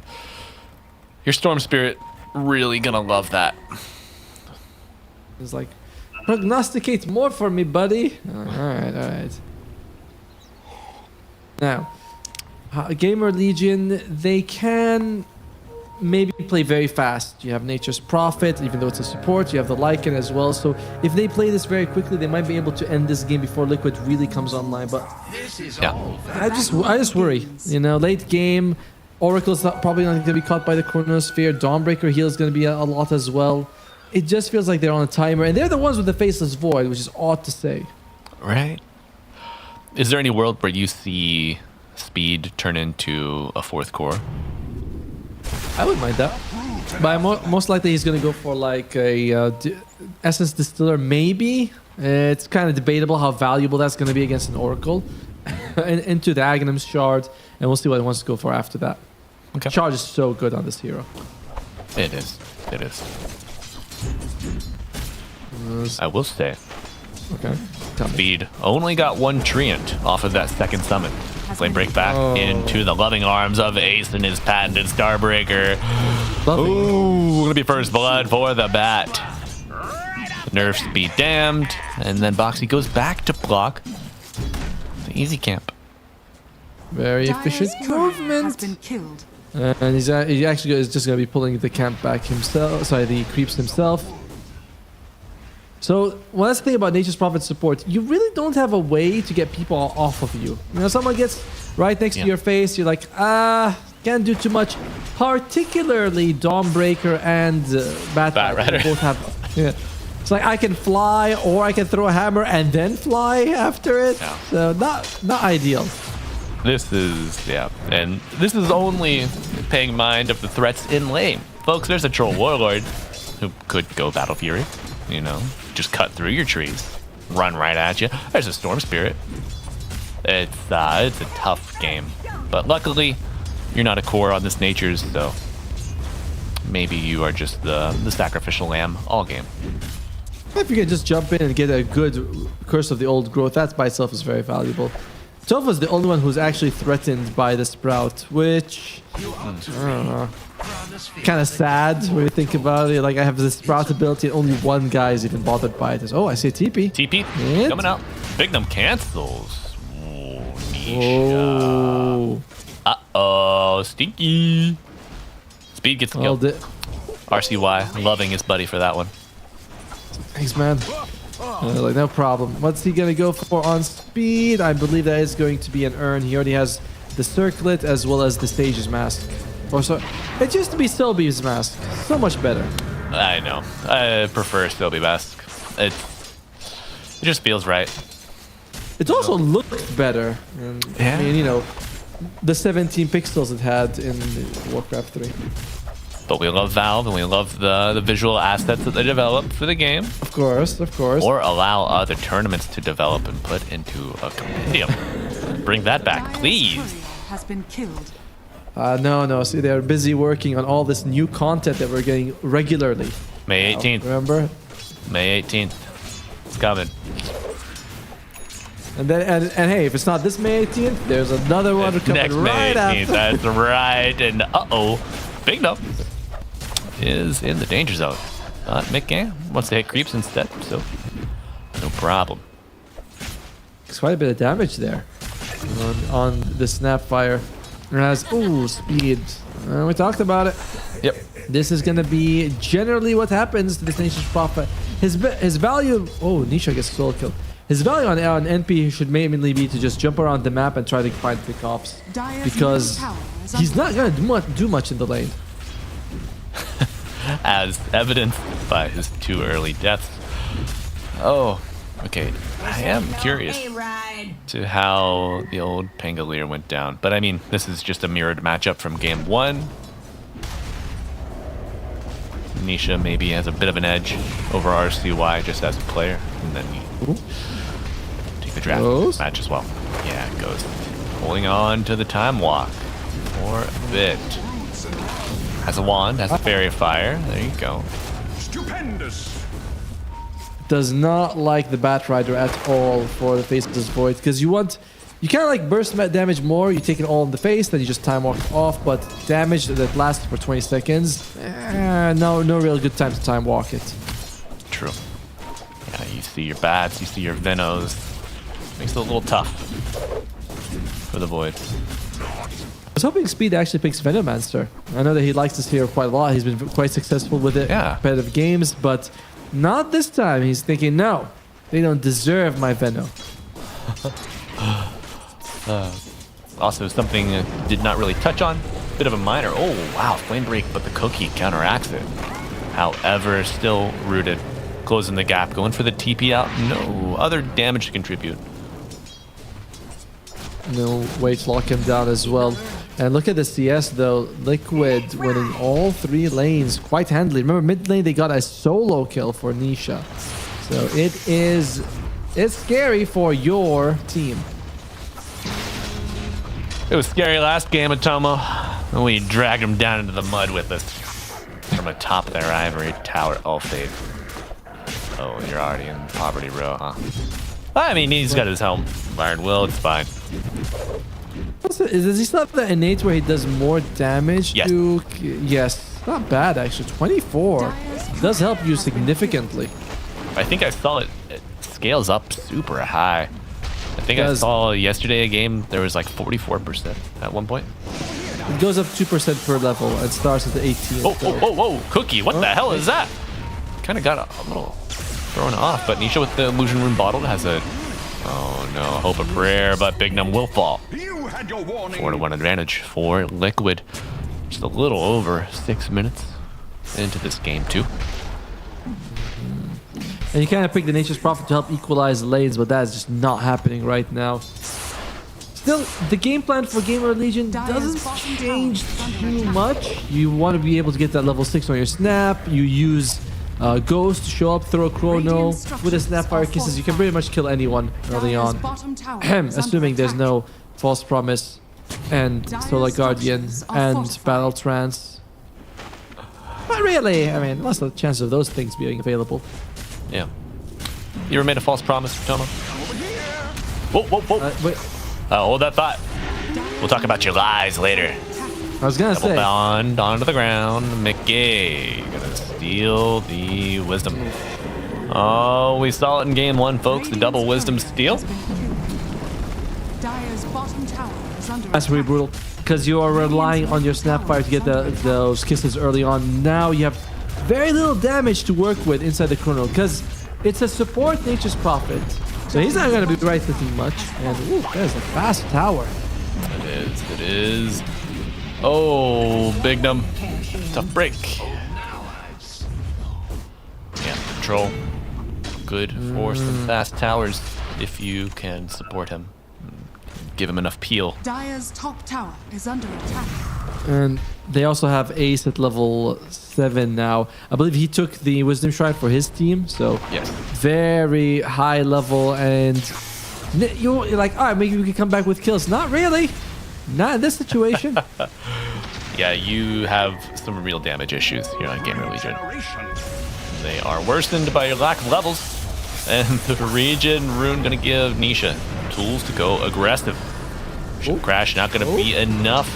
S14: your Storm Spirit really gonna love that.
S15: It's like, prognosticate more for me, buddy. Alright. Now, GamerLegion, they can maybe play very fast. You have Nature's Prophet, even though it's a support. You have the Lycan as well. So if they play this very quickly, they might be able to end this game before Liquid really comes online. But I just worry. You know, late game, Oracle's probably not going to be caught by the Chronosphere. Dawnbreaker heal is going to be a lot as well. It just feels like they're on a timer, and they're the ones with the Faceless Void, which is odd to say.
S14: Right. Is there any world where you see Speed turn into a 4th core?
S15: I wouldn't mind that. But most likely he's going to go for like a Essence Distiller, maybe. It's kind of debatable how valuable that's going to be against an Oracle. Into the Aghanim's Shard, and we'll see what he wants to go for after that.
S14: Okay.
S15: Shard is so good on this hero.
S14: It is. I will say.
S15: Okay.
S14: Speed only got 1 Treant off of that 2nd summon. Flame break back into the loving arms of Ace and his patented Starbreaker. Ooh, gonna be first blood for the bat. Nerf Speed damned, and then Boxy goes back to block the easy camp.
S15: Very efficient movement. And he actually is just gonna be pulling the camp back himself. Sorry, the creeps himself. So, well, that's the thing about Nature's Prophet support. You really don't have a way to get people off of you. You know, someone gets right next to your face, you're like, can't do too much. Particularly Dawnbreaker and Batrider both have. Yeah. It's like I can fly or I can throw a hammer and then fly after it.
S14: Yeah.
S15: So not ideal.
S14: This is, yeah, and this is only paying mind of the threats in lane. Folks, there's a Troll Warlord who could go Battle Fury, you know, just cut through your trees, run right at you. There's a Storm Spirit. It's a tough game, but luckily, you're not a core on this Nature's, so maybe you are just the sacrificial lamb all game.
S15: If you can just jump in and get a good Curse of the Old Growth, that by itself is very valuable. Tofa's the only one who's actually threatened by the Sprout, which I don't know, kind of sad when you think about it. Like I have the Sprout ability and only one guy is even bothered by it. Oh, I see a TP.
S14: TP coming out. Bignum cancels.
S15: Oh,
S14: uh-oh, stinky. Speed gets the kill. RCY loving his buddy for that one.
S15: Thanks, man. Like no problem. What's he gonna go for on speed? I believe that is going to be an urn. He already has the circlet as well as the Sage's mask. Or so it used to be Selby's mask. So much better.
S14: I know. I prefer Selby mask. It just feels right.
S15: It also looked better. And,
S14: yeah.
S15: I mean, you know, the 17 pixels it had in Warcraft 3.
S14: But we love Valve and we love the visual assets that they develop for the game.
S15: Of course, of course.
S14: Or allow other tournaments to develop and put into a compendium. Bring that back, please.
S9: Has been killed.
S15: No. See, they're busy working on all this new content that we're getting regularly.
S14: May 18th.
S15: Remember?
S14: May 18th. It's coming.
S15: And then, and hey, if it's not this May 18th, there's another one coming
S14: next
S15: right
S14: May 18th.
S15: after.
S14: That's right. And Bignum is in the danger zone. Mick Gang wants to hit creeps instead, so no problem.
S15: It's quite a bit of damage there on the Snapfire. It has speed. We talked about it.
S14: Yep.
S15: This is gonna be generally what happens to this Nation's Prophet. His value. Oh, Nisha gets solo kill. His value on NP should mainly be to just jump around the map and try to find pickoffs, because he's not gonna do much in the lane.
S14: As evidenced by his 2 early deaths. Oh, okay. I am curious to how the old Pangolier went down. But I mean, this is just a mirrored matchup from game 1. Nisha maybe has a bit of an edge over RCY just as a player. And then we take the draft match as well. Yeah, Ghost holding on to the time walk for a bit. Has a wand, has a fairy fire. There you go.
S10: Stupendous.
S15: Does not like the Batrider at all for the Faceless Void, because you kind of like burst damage more. You take it all in the face, then you just time walk off. But damage that lasts for 20 seconds, no real good time to time walk it.
S14: True. Yeah, you see your bats, you see your Venos. Makes it a little tough for the Void.
S15: I was hoping Speed actually picks Venomancer. I know that he likes this hero quite a lot. He's been quite successful with it in competitive games, but not this time. He's thinking, no, they don't deserve my Veno.
S14: Also, something did not really touch on. Bit of a minor. Oh, wow, Flame Break, but the cookie counteracts it. However, still rooted. Closing the gap, going for the TP out. No other damage to contribute.
S15: No way to lock him down as well. And look at the CS though. Liquid winning all 3 lanes quite handily. Remember, mid lane they got a solo kill for Nisha. So it's scary for your team.
S14: It was scary last game, Atomo. And we dragged him down into the mud with us from atop their ivory tower. Oh, fade. Oh, you're already in poverty row, huh? I mean, he's got his helm. Iron Will, it's fine.
S15: Does he still have the innate where he does more damage to... Yes. Not bad, actually. 24. Does help you significantly.
S14: I think I saw it scales up super high. I think I saw yesterday a game, there was like 44% at one point.
S15: It goes up 2% per level and starts at the 18.
S14: Whoa, Cookie, what the hell is that? Kind of got a little thrown off, but Nisha with the Illusion Rune bottle has a Oh no, hope a prayer, but Big Num will fall.
S10: You had your warning.
S14: 4-1 advantage for Liquid. Just a little over 6 minutes into this game too.
S15: And you kind of pick the Nature's Prophet to help equalize lanes, but that is just not happening right now. Still, the game plan for GamerLegion doesn't change too much. You want to be able to get that level 6 on your snap. You use Ghost to show up, throw a Chrono. With the Snapfire Kisses, you can pretty much kill anyone early on. Assuming there's no False Promise and Solar Guardian and Battle Trance. But really, I mean, what's the chance of those things being available?
S14: Yeah. You ever made a false promise, Tomo? Whoa, whoa, whoa.
S15: Wait.
S14: Hold that thought. We'll talk about your lies later.
S15: I was gonna
S14: Double
S15: say.
S14: bond onto the ground. Mickey gonna steal the wisdom. Oh, we saw it in game 1, folks. The double wisdom steal.
S15: That's really brutal because you are relying on your Snapfire to get those kisses early on. Now you have very little damage to work with inside the Chrono because it's a support Nature's Prophet. So he's not going to be right-clicking much. And ooh, there's a fast tower.
S14: It is. Oh, Big Num. Tough break. Yeah, control. Good for some fast towers if you can support him. Give him enough peel.
S9: Dire's top tower is under attack.
S15: And they also have Ace at level 7 now. I believe he took the Wisdom Shrine for his team, so
S14: yes,
S15: very high level. And you're like, all right, maybe we can come back with kills. Not really. Not in this situation.
S14: Yeah, you have some real damage issues here on GamerLegion. They are worsened by your lack of levels. And the Regen Rune gonna give Nisha tools to go aggressive. Crash not gonna be enough.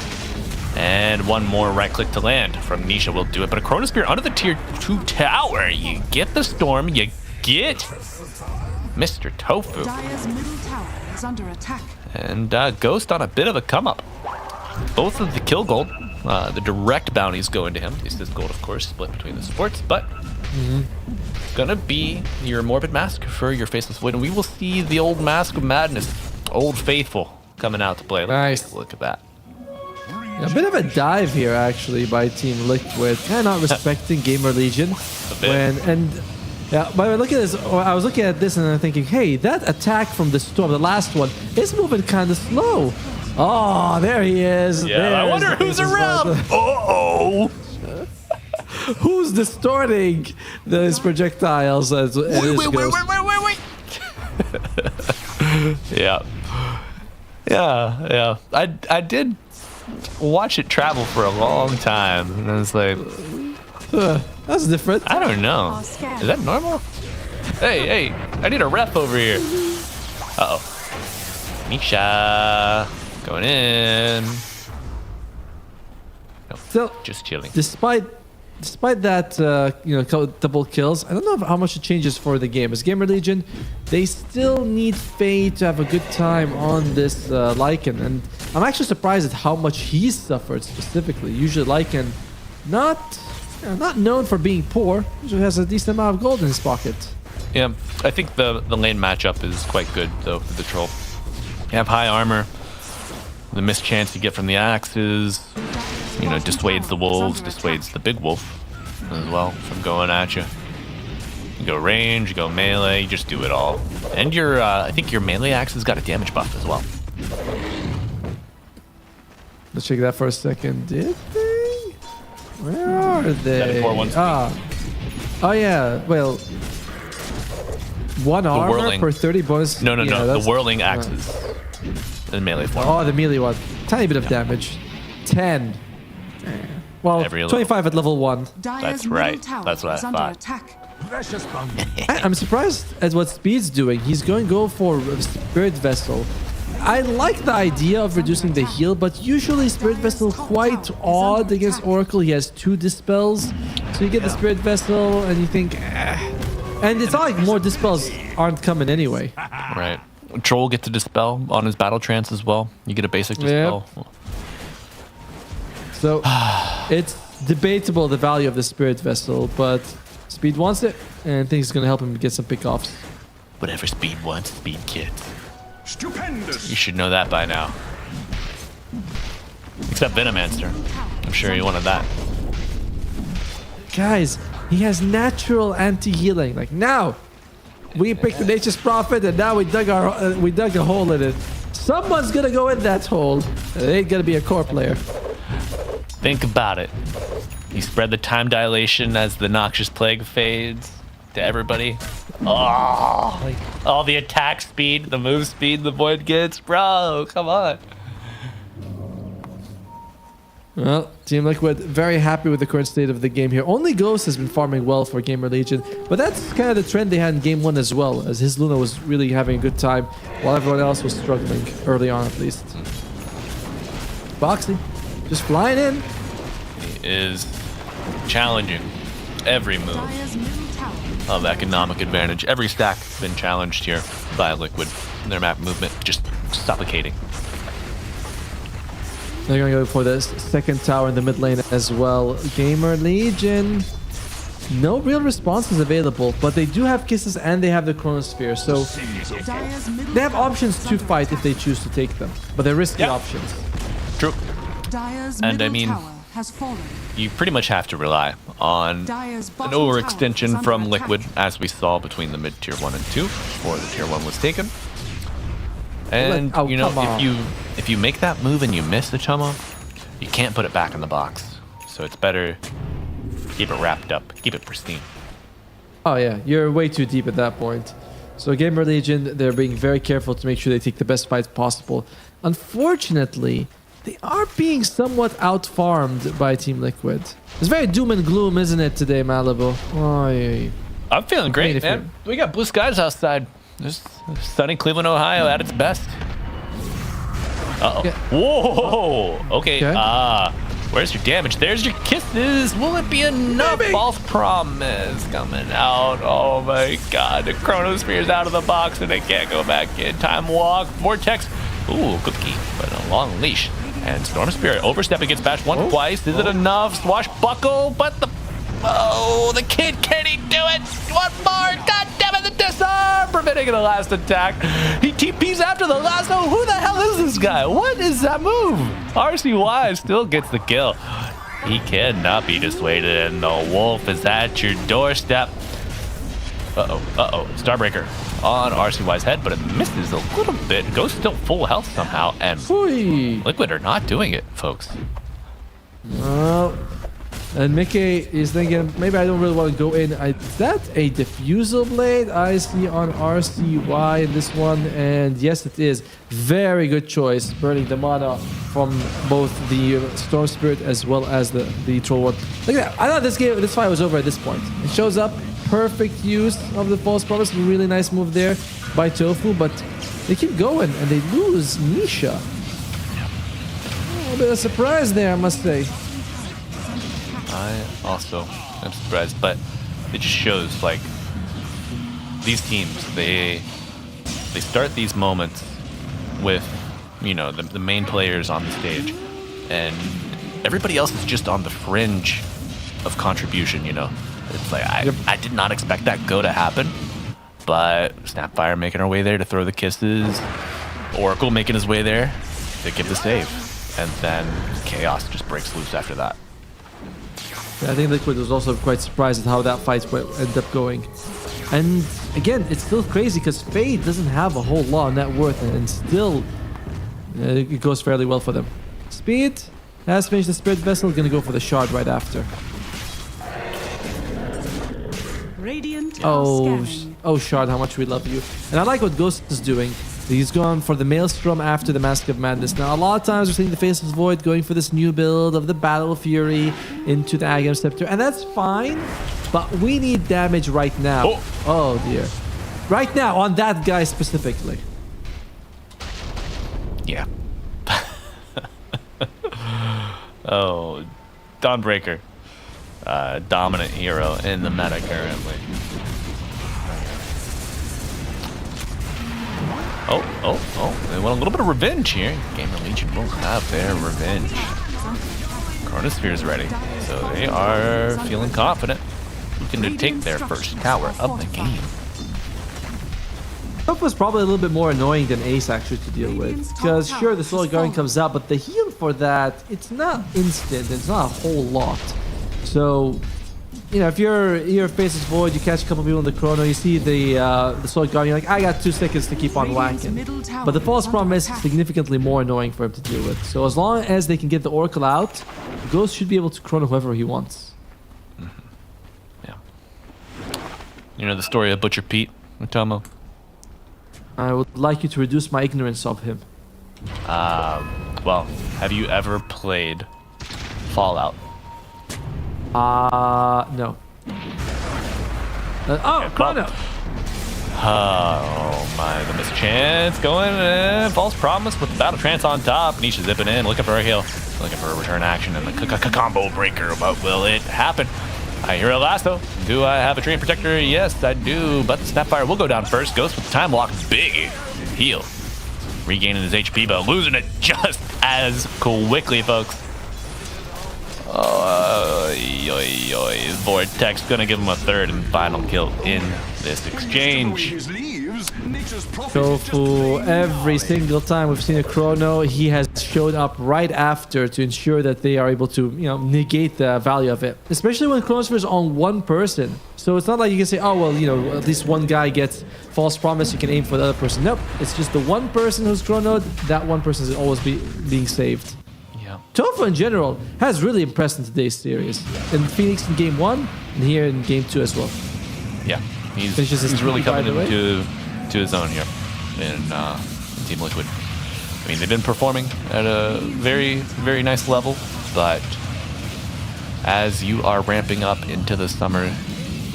S14: And one more right click to land from Nisha will do it. But a Chronosphere under the tier 2 tower. You get the storm, you get Mr. Tofu.
S9: Dire's middle tower is under attack.
S14: And Ghost on a bit of a come up. Both of the kill gold, the direct bounties go into him. His gold, of course, split between the supports, but gonna be your Morbid Mask for your Faceless Void. And we will see the old Mask of Madness, Old Faithful, coming out to play. Let's take a look at that.
S15: A bit of a dive here, actually, by Team Liquid. Kind of not respecting GamerLegion. Yeah, by looking at this, I was looking at this and I'm thinking, hey, that attack from the storm, the last one, is moving kind of slow. Oh, there he is.
S14: Yeah, I wonder who's around. Uh-oh.
S15: Who's distorting those projectiles? Wait.
S14: Yeah. I did watch it travel for a long time, and I was like,
S15: that's different.
S14: I don't know. Is that normal? Hey, I need a ref over here. Uh-oh. Nisha going in. No,
S15: still
S14: just chilling.
S15: Despite that, double kills, I don't know how much it changes for the game. As GamerLegion, they still need Faye to have a good time on this Lycan, and I'm actually surprised at how much he's suffered specifically. Usually Lycan, not known for being poor, usually has a decent amount of gold in his pocket.
S14: Yeah, I think the lane matchup is quite good though for the troll. You have high armor, the mischance you get from the axes, dissuades the wolves, dissuades the big wolf as well from going at you. You go range, you go melee, you just do it all. And your, I think your melee axe has got a damage buff as well.
S15: Let's check that for a second. Did they? Where are they? Oh yeah. Well, one armor
S14: whirling.
S15: per 30 bonus.
S14: No. The whirling axes in melee form.
S15: Oh, the melee one. Tiny bit of damage. 10. Well, 25 at level 1.
S14: That's right. That's what I thought.
S15: I'm surprised at what Speed's doing. He's going to go for Spirit Vessel. I like the idea of reducing the heal, but usually Spirit Vessel quite odd against Oracle. He has 2 dispels, so you get the Spirit Vessel and you think, and it's not like more dispels aren't coming anyway.
S14: Right. Troll gets a dispel on his battle trance as well. You get a basic dispel.
S15: Yep. So it's debatable the value of the Spirit Vessel, but Speed wants it and thinks it's going to help him get some pickoffs.
S14: Whatever Speed wants, Speed gets.
S10: Stupendous.
S14: You should know that by now. Except Venomancer. I'm sure you wanted that.
S15: Guys, he has natural anti-healing. Like now, we picked the Nature's Prophet, and now we dug a hole in it. Someone's gonna go in that hole. It ain't gonna be a core player.
S14: Think about it. You spread the time dilation as the Noxious Plague fades to everybody. Oh, like all the attack speed, the move speed the Void gets. Bro, come on.
S15: Well, Team Liquid very happy with the current state of the game here. Only Ghost has been farming well for GamerLegion, but that's kind of the trend they had in Game 1 as well, as his Luna was really having a good time, while everyone else was struggling, early on at least. Boxy, just flying in.
S14: He is challenging every move of economic advantage. Every stack has been challenged here by Liquid. Their map movement just suffocating.
S15: They're gonna go for this second tower in the mid lane as well. GamerLegion, no real responses available, but they do have kisses and they have the Chronosphere, so they have options to fight if they choose to take them, but they're risky options.
S14: True. And I mean, you pretty much have to rely on an overextension from Liquid, as we saw between the mid tier 1 and 2 before the tier 1 was taken. And you know, if you make that move and you miss the Chomo, you can't put it back in the box. So it's better keep it wrapped up, keep it pristine.
S15: Oh yeah, you're way too deep at that point. So GamerLegion, they're being very careful to make sure they take the best fights possible. Unfortunately, they are being somewhat out-farmed by Team Liquid. It's very doom and gloom, isn't it, today, Malibu? Oh, yeah.
S14: I'm feeling great, man. We got blue skies outside. Just sunny Cleveland, Ohio at its best. Uh-oh. Yeah. Whoa! Okay, where's your damage? There's your kisses. Will it be enough? False promise coming out. Oh my god, the Chronosphere's out of the box and it can't go back in. Time walk, vortex. Ooh, cookie, but a long leash. And Storm Spirit overstep against Bash once, twice. Is it enough? Swashbuckle, but the kid, can he do it? One more, god damn it, the disarm, preventing the last attack. He TPs after the last, who the hell is this guy? What is that move? RCY still gets the kill. He cannot be dissuaded, and the wolf is at your doorstep. Starbreaker on RCY's head, but it misses a little bit. Goes still full health somehow, and Liquid are not doing it, folks.
S15: And Mickey is thinking, maybe I don't really want to go in. Is that a diffusal blade I see on RCY in this one? And yes, it is. Very good choice, burning the mana from both the Storm Spirit as well as the Troll One. Look at that. I thought this fight was over at this point. It shows up. Perfect use of the false promise. Really nice move there by Tofu, but they keep going and they lose Nisha. A little bit of surprise there, I must say.
S14: I also am surprised, but it just shows, like, these teams, they start these moments with, you know, the main players on the stage, and everybody else is just on the fringe of contribution, you know. It's like, I did not expect that go to happen, but Snapfire making her way there to throw the kisses, Oracle making his way there to give the save, and then Chaos just breaks loose after that.
S15: Yeah, I think Liquid was also quite surprised at how that fight ended up going. And again, it's still crazy because Fade doesn't have a whole lot of net worth, and still it goes fairly well for them. Speed has finished the Spirit Vessel, gonna go for the shard right after.
S9: Radiant
S15: Oh, Shard, how much we love you. And I like what Ghost is doing. He's going for the Maelstrom after the Mask of Madness. Now, a lot of times we're seeing the Faceless Void going for this new build of the Battle Fury into the Agam Scepter, and that's fine, but we need damage right now. Oh dear. Right now, on that guy specifically.
S14: Yeah. Oh, Dawnbreaker. Dominant hero in the meta currently. They want a little bit of revenge here. GamerLegion will have their revenge. Chronosphere is ready, so they are feeling confident, looking to take their first tower of the game.
S15: Tofu is probably a little bit more annoying than Ace actually to deal with. Because sure, the Soul Guardian comes out, but the heal for that, it's not instant. It's not a whole lot. So, you know, if your face is void, you catch a couple people in the chrono, you see the Soul Guardian, you're like, I got 2 seconds to keep on whacking. But the False Promise is significantly more annoying for him to deal with. So as long as they can get the Oracle out, Ghost should be able to chrono whoever he wants.
S14: Yeah. You know the story of Butcher Pete, Otomo?
S15: I would like you to reduce my ignorance of him.
S14: Well, have you ever played Fallout?
S15: No. Chrono!
S14: Oh my, the mischance going in. False Promise with the Battle Trance on top. Nisha zipping in, looking for a heal. Looking for a return action and the combo breaker, but will it happen? I hear a lasso. Do I have a Treant Protector? Yes, I do, but the Snapfire will go down first. Ghost with the Time Lock, big heal. Regaining his HP, but losing it just as quickly, folks. Vortex gonna give him a third and final kill in this exchange.
S15: Tofu, every single time we've seen a chrono, he has showed up right after to ensure that they are able to, you know, negate the value of it. Especially when chronosphere is on one person. So it's not like you can say, oh, well, you know, at least one guy gets False Promise, you can aim for the other person. Nope, it's just the one person who's chronoed, that one person is always being saved.
S14: Yeah.
S15: Tofu in general has really impressed in today's series. In Phoenix in game 1, and here in game 2 as well.
S14: Yeah, he's really coming into his own here in Team Liquid. I mean, they've been performing at a very, very nice level, but as you are ramping up into the summer,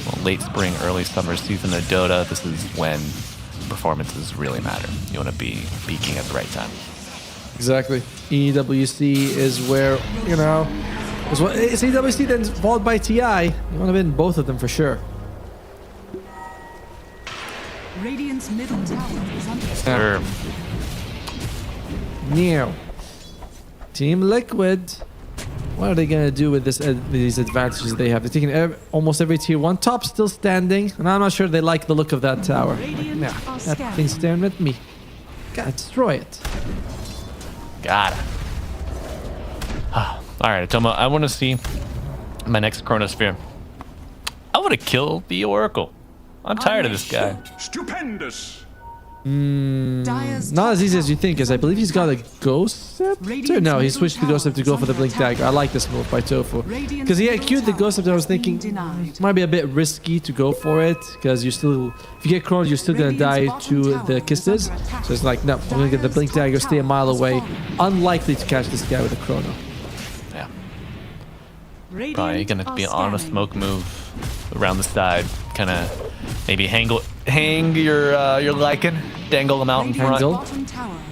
S14: well, late spring, early summer season of Dota, this is when performances really matter. You want to be peaking at the right time.
S15: Exactly. EWC is where, you know, it's EWC then followed by TI. You want to win both of them for sure.
S9: Radiant's middle tower is under
S14: Sure.
S15: Now, Team Liquid, what are they going to do with these advantages they have? They're taking almost every tier 1. Top still standing, and I'm not sure they like the look of that tower. Nah, that thing's staring at me. Gotta destroy it.
S14: Got it. All right, Tomo, I want to see my next Chronosphere. I want to kill the Oracle. I'm tired of this guy.
S10: Stupendous.
S15: Not as easy as you think, because I believe he's got a Ghost Scepter. No, he switched the Ghost Scepter to go for the Blink Dagger. I like this move by Tofu. Because he had queued the Ghost Scepter, I was thinking might be a bit risky to go for it, because if you get chroned, you're still going to die to the kisses. So it's like, no, I'm going to get the Blink Dagger, stay a mile away. Unlikely to catch this guy with a chrono.
S14: Yeah. Probably going to be on a smoke move around the side, kind of maybe hang your Lycan, dangle him out in front.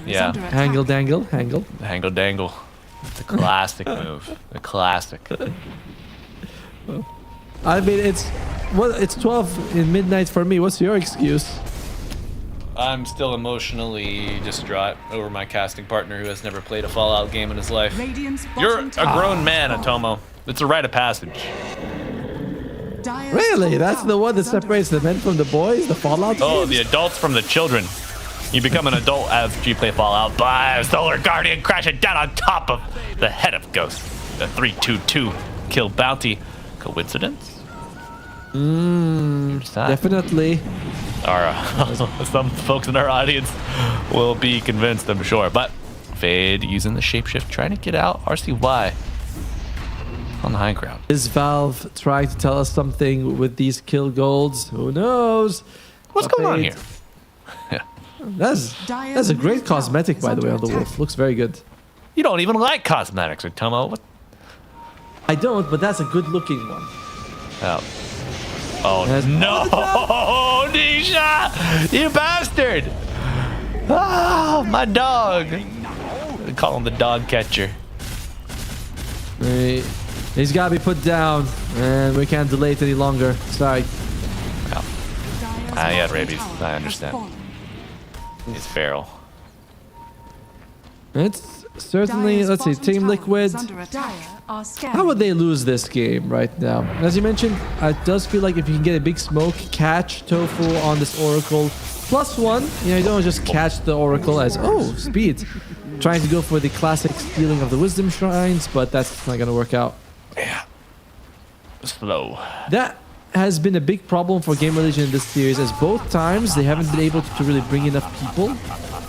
S14: Yeah.
S15: Hangle, dangle, hangle.
S14: Hangle, dangle. It's a classic move. A classic.
S15: I mean, it's 12 in midnight for me. What's your excuse?
S14: I'm still emotionally distraught over my casting partner who has never played a Fallout game in his life. You're a grown man, Atomo. It's a rite of passage.
S15: Really? That's the one that separates the men from the boys? The Fallout games?
S14: Oh, the adults from the children. You become an adult after you play Fallout by Solar Guardian crashing down on top of the head of Ghost. The 3-2-2 kill bounty. Coincidence?
S15: Definitely.
S14: Some folks in our audience will be convinced, I'm sure. But Fade using the shapeshift, trying to get out RCY on the high ground.
S15: Is Valve trying to tell us something with these kill golds? Who knows?
S14: What's going on here?
S15: Yeah. That's a great cosmetic, by the way, on the wolf. Looks very good.
S14: You don't even like cosmetics, Tomo. What?
S15: I don't, but that's a good looking one.
S14: Oh no, Nisha! You bastard! Oh, my dog. I call him the dog catcher.
S15: He's got to be put down, and we can't delay it any longer. Sorry.
S14: Well, he had rabies. I understand. He's feral.
S15: It's certainly, let's see, Team Liquid. How would they lose this game right now? As you mentioned, it does feel like if you can get a big smoke, catch Tofu on this Oracle, +1. You know, you don't just catch the Oracle as, oh, speed. Trying to go for the classic stealing of the Wisdom Shrines, but that's not going to work out.
S14: Yeah. Slow.
S15: That has been a big problem for GamerLegion in this series, as both times they haven't been able to really bring enough people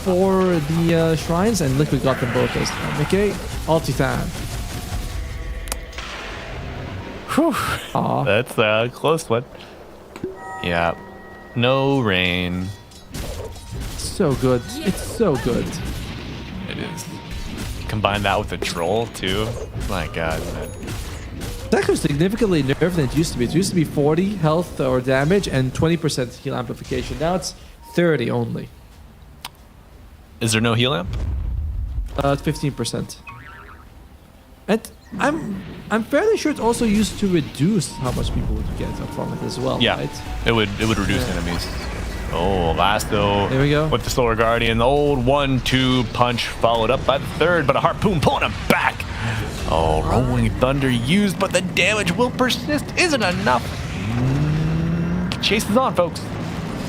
S15: for the shrines, and Liquid got them both this time. Okay, ulti time.
S14: Whew. That's a close one. Yeah. No rain.
S15: So good. It's so good.
S14: It is. Combine that with the troll too. My God, man.
S15: It's actually significantly nerfed than it used to be. It used to be 40 health or damage and 20% heal amplification. Now it's 30 only.
S14: Is there no heal amp?
S15: It's 15%. And I'm fairly sure it also used to reduce how much people would get from it as well.
S14: Yeah,
S15: right?
S14: it would reduce enemies. Oh, Lasso.
S15: There we go.
S14: With the Solar Guardian, the old 1-2 punch followed up by the third, but a harpoon pulling him back. Oh, Rolling Thunder used, but the damage will persist. Isn't enough. Chase is on, folks.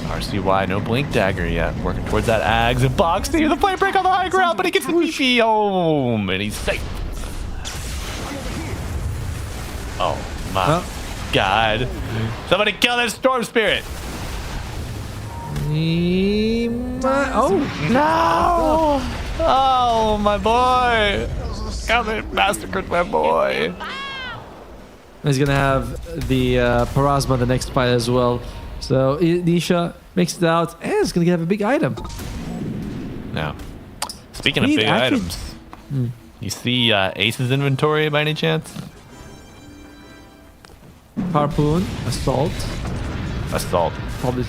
S14: RCY, no Blink Dagger yet. Working towards that Ags and Boxy. The flame break on the high ground, but he gets the TP home, and he's safe. Oh, my God. Somebody kill that Storm Spirit.
S15: Oh,
S14: no. Oh, my boy. Got massacred my boy.
S15: He's going to have the Parasma the next fight as well. So Nisha makes it out and it's going to have a big item.
S14: Now, speaking of big items, you see Ace's inventory by any chance?
S15: Harpoon, Assault. Probably.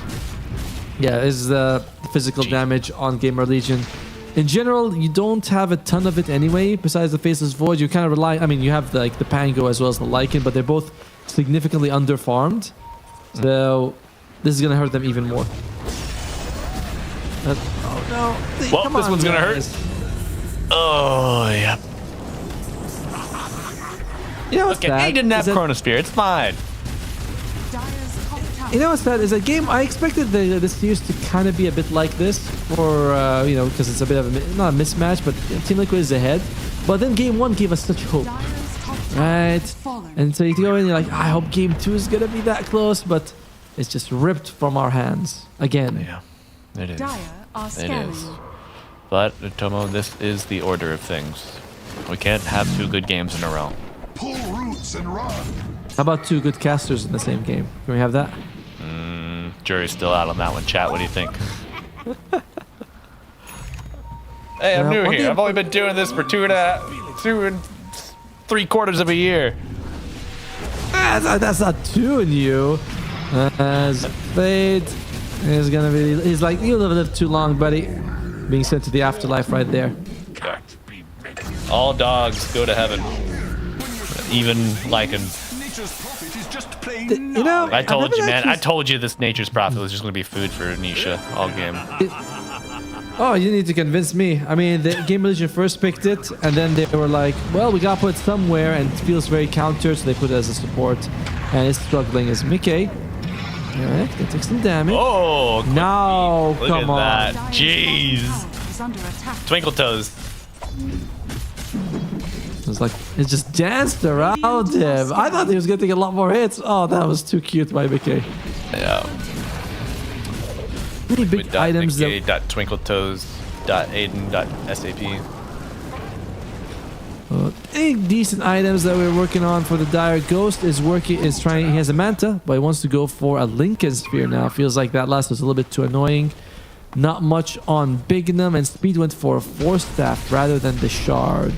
S15: Yeah, is the physical damage on GamerLegion. In general, you don't have a ton of it anyway. Besides the Faceless Void, you kind of rely. I mean, you have the Pango as well as the Lycan, but they're both significantly underfarmed. So this is gonna hurt them even more. Oh no!
S14: Well, this one's gonna hurt. Oh yeah.
S15: You know what's
S14: okay,
S15: that?
S14: he didn't have Chronosphere. It's fine.
S15: You know what's that? Is a game I expected this series to kind of be a bit like this, or you know, because it's a bit of a not a mismatch, but Team Liquid is ahead. But then Game 1 gave us such hope, right? And so you go in, and you're like, I hope Game 2 is gonna be that close, but it's just ripped from our hands again.
S14: Yeah, it is. It is. But Tomo, this is the order of things. We can't have two good games in a row.
S10: Pull roots and run.
S15: How about two good casters in the same game? Can we have that?
S14: Jury's still out on that one, chat. What do you think? Hey, I'm new here. I've only been doing this for 2 and 3/4 of a year.
S15: That's not 2 in you. As Fade is gonna be, he's like, you'll never live too long, buddy. Being sent to the afterlife right there.
S14: All dogs go to heaven. Even Lycan.
S15: You know,
S14: I told you, man. I told you this Nature's Prophet was just going to be food for Nisha all game.
S15: Oh, you need to convince me. I mean, the GamerLegion first picked it, and then they were like, well, we got to put it somewhere, and it feels very counter, so they put it as a support. And it's struggling as Mickey. All right, gonna take some damage.
S14: Oh,
S15: no,
S14: look
S15: come
S14: at
S15: on.
S14: that. Jeez. Twinkle Toes.
S15: It was like, it just danced around him. I thought he was getting a lot more hits. Oh, that was too cute by Mickey.
S14: Yeah.
S15: Many big items.
S14: Twinkletoes.aiden.sap.
S15: Any decent items that we're working on for the Dire Ghost is trying. He has a Manta, but he wants to go for a Lincoln Sphere now. Feels like that last was a little bit too annoying. Not much on Bignum, and Speed went for a Force Staff rather than the Shard.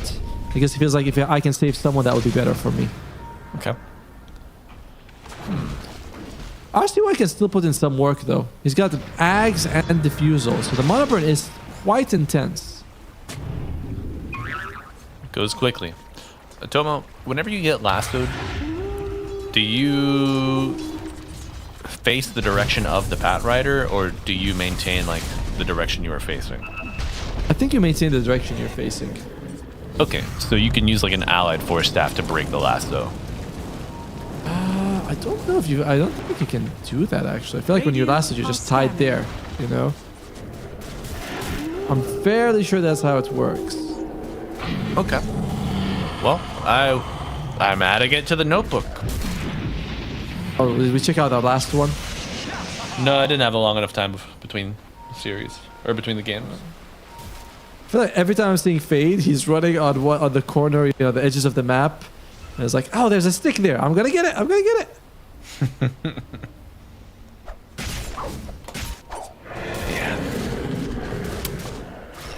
S15: Because he feels like if I can save someone, that would be better for me.
S14: Okay.
S15: RCY can still put in some work though. He's got the Ags and Diffusal, so the mana burn is quite intense.
S14: Goes quickly. Tomo, whenever you get lassoed, do you face the direction of the Pat Rider, or do you maintain like the direction you are facing?
S15: I think you maintain the direction you're facing.
S14: Okay, so you can use like an allied Force Staff to break the lasso.
S15: I don't know if you. I don't think you can do that actually. I feel like when you're lasted, you're just tied there. you know? I'm fairly sure that's how it works.
S14: Okay. Well, I'm adding it to the notebook.
S15: Oh, did we check out our last one?
S14: No, I didn't have a long enough time between the series or between the games.
S15: I feel like every time I'm seeing Fade, he's running on the corner, you know, the edges of the map. And it's like, oh, there's a stick there. I'm gonna get it. I'm gonna get it.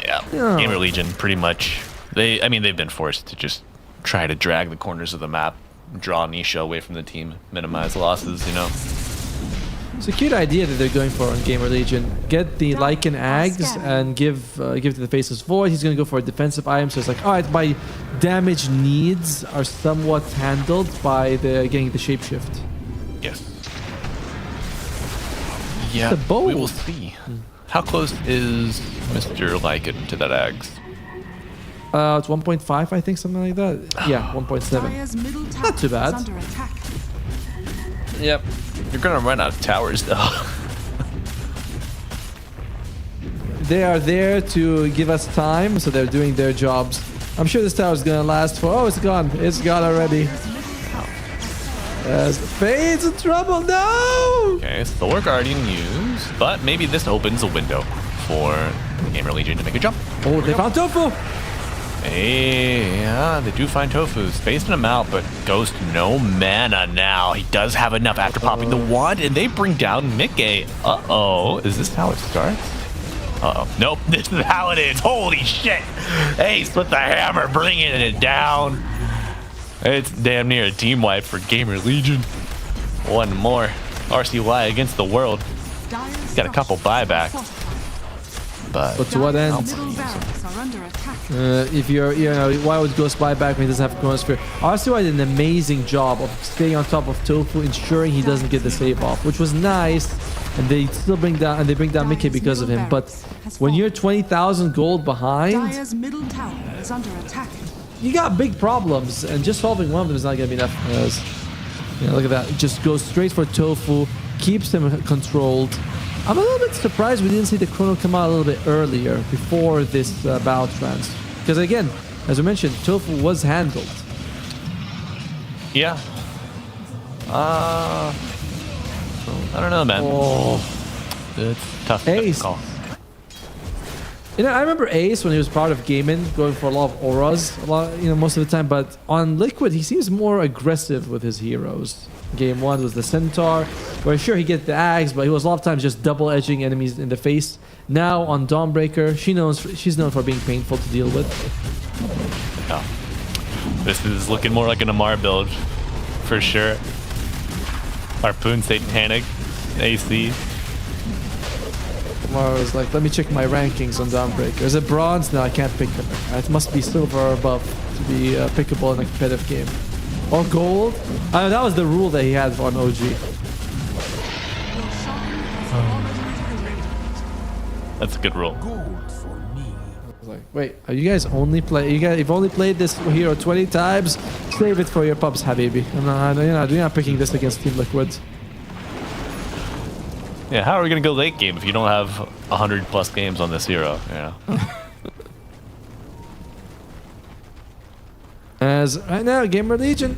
S14: Yeah. GamerLegion pretty much. They've been forced to just try to drag the corners of the map, draw Nisha away from the team, minimize losses, you know.
S15: It's a cute idea that they're going for on GamerLegion. Get the Lycan Ags and give to the Faceless Void. He's going to go for a defensive item. So it's like, all right, my damage needs are somewhat handled by getting the shapeshift.
S14: Yes. Yeah, we will see. How close is Mr. Lycan to that Ags?
S15: It's 1.5, I think, something like that. Yeah, 1.7. Not too bad.
S14: Yep. You're gonna run out of towers, though.
S15: They are there to give us time, so they're doing their jobs. I'm sure this tower is gonna last for... Oh, it's gone. It's gone already. Fade's in trouble. No!
S14: Okay, Thor Guardian used, but maybe this opens a window for the GamerLegion to make a jump.
S15: Oh, they found Tofu!
S14: Hey, yeah, they do find Tofu. Spacing him out, but Ghost no mana now. He does have enough after popping the wand, and they bring down Mickey. Uh-oh. Is this how it starts? Uh-oh. Nope, this is how it is. Holy shit. Ace with the hammer, bringing it down. It's damn near a team wipe for GamerLegion. One more. RCY against the world. He's got a couple buybacks. But
S15: to what end? If you're, you know, why would Ghost buy back when he doesn't have Chronosphere? RCY did an amazing job of staying on top of Tofu, ensuring he doesn't get the save off, which was nice. And they still bring down Mickey because of him. But when you're 20,000 gold behind, you got big problems, and just solving one of them is not gonna be enough. You know, look at that. It just goes straight for Tofu, keeps him controlled. I'm a little bit surprised we didn't see the Chrono come out a little bit earlier, before this battle trance. Because again, as I mentioned, Tofu was handled.
S14: Yeah. I don't know, man.
S15: Oh.
S14: It's tough
S15: Ace.
S14: to call.
S15: You know, I remember Ace when he was part of Gaming, going for a lot of auras, most of the time. But on Liquid, he seems more aggressive with his heroes. Game 1 was the Centaur, where sure he get the Axe, but he was a lot of times just double edging enemies in the face. Now on Dawnbreaker, she's known for being painful to deal with.
S14: Yeah. This is looking more like an Amar build, for sure. Harpoon, Satanic, AC.
S15: Amar was like, let me check my rankings on Dawnbreaker. Is it bronze? No, I can't pick them. It must be silver or above to be pickable in a competitive game. Or gold? That was the rule that he had on OG.
S14: That's a good rule.
S15: I was like, wait, are you guys only you've only played this hero 20 times? Save it for your pups, Habibi. You're not picking this against Team Liquid.
S14: Yeah, how are we gonna go late game if you don't have 100+ games on this hero? Yeah.
S15: As right now, GamerLegion,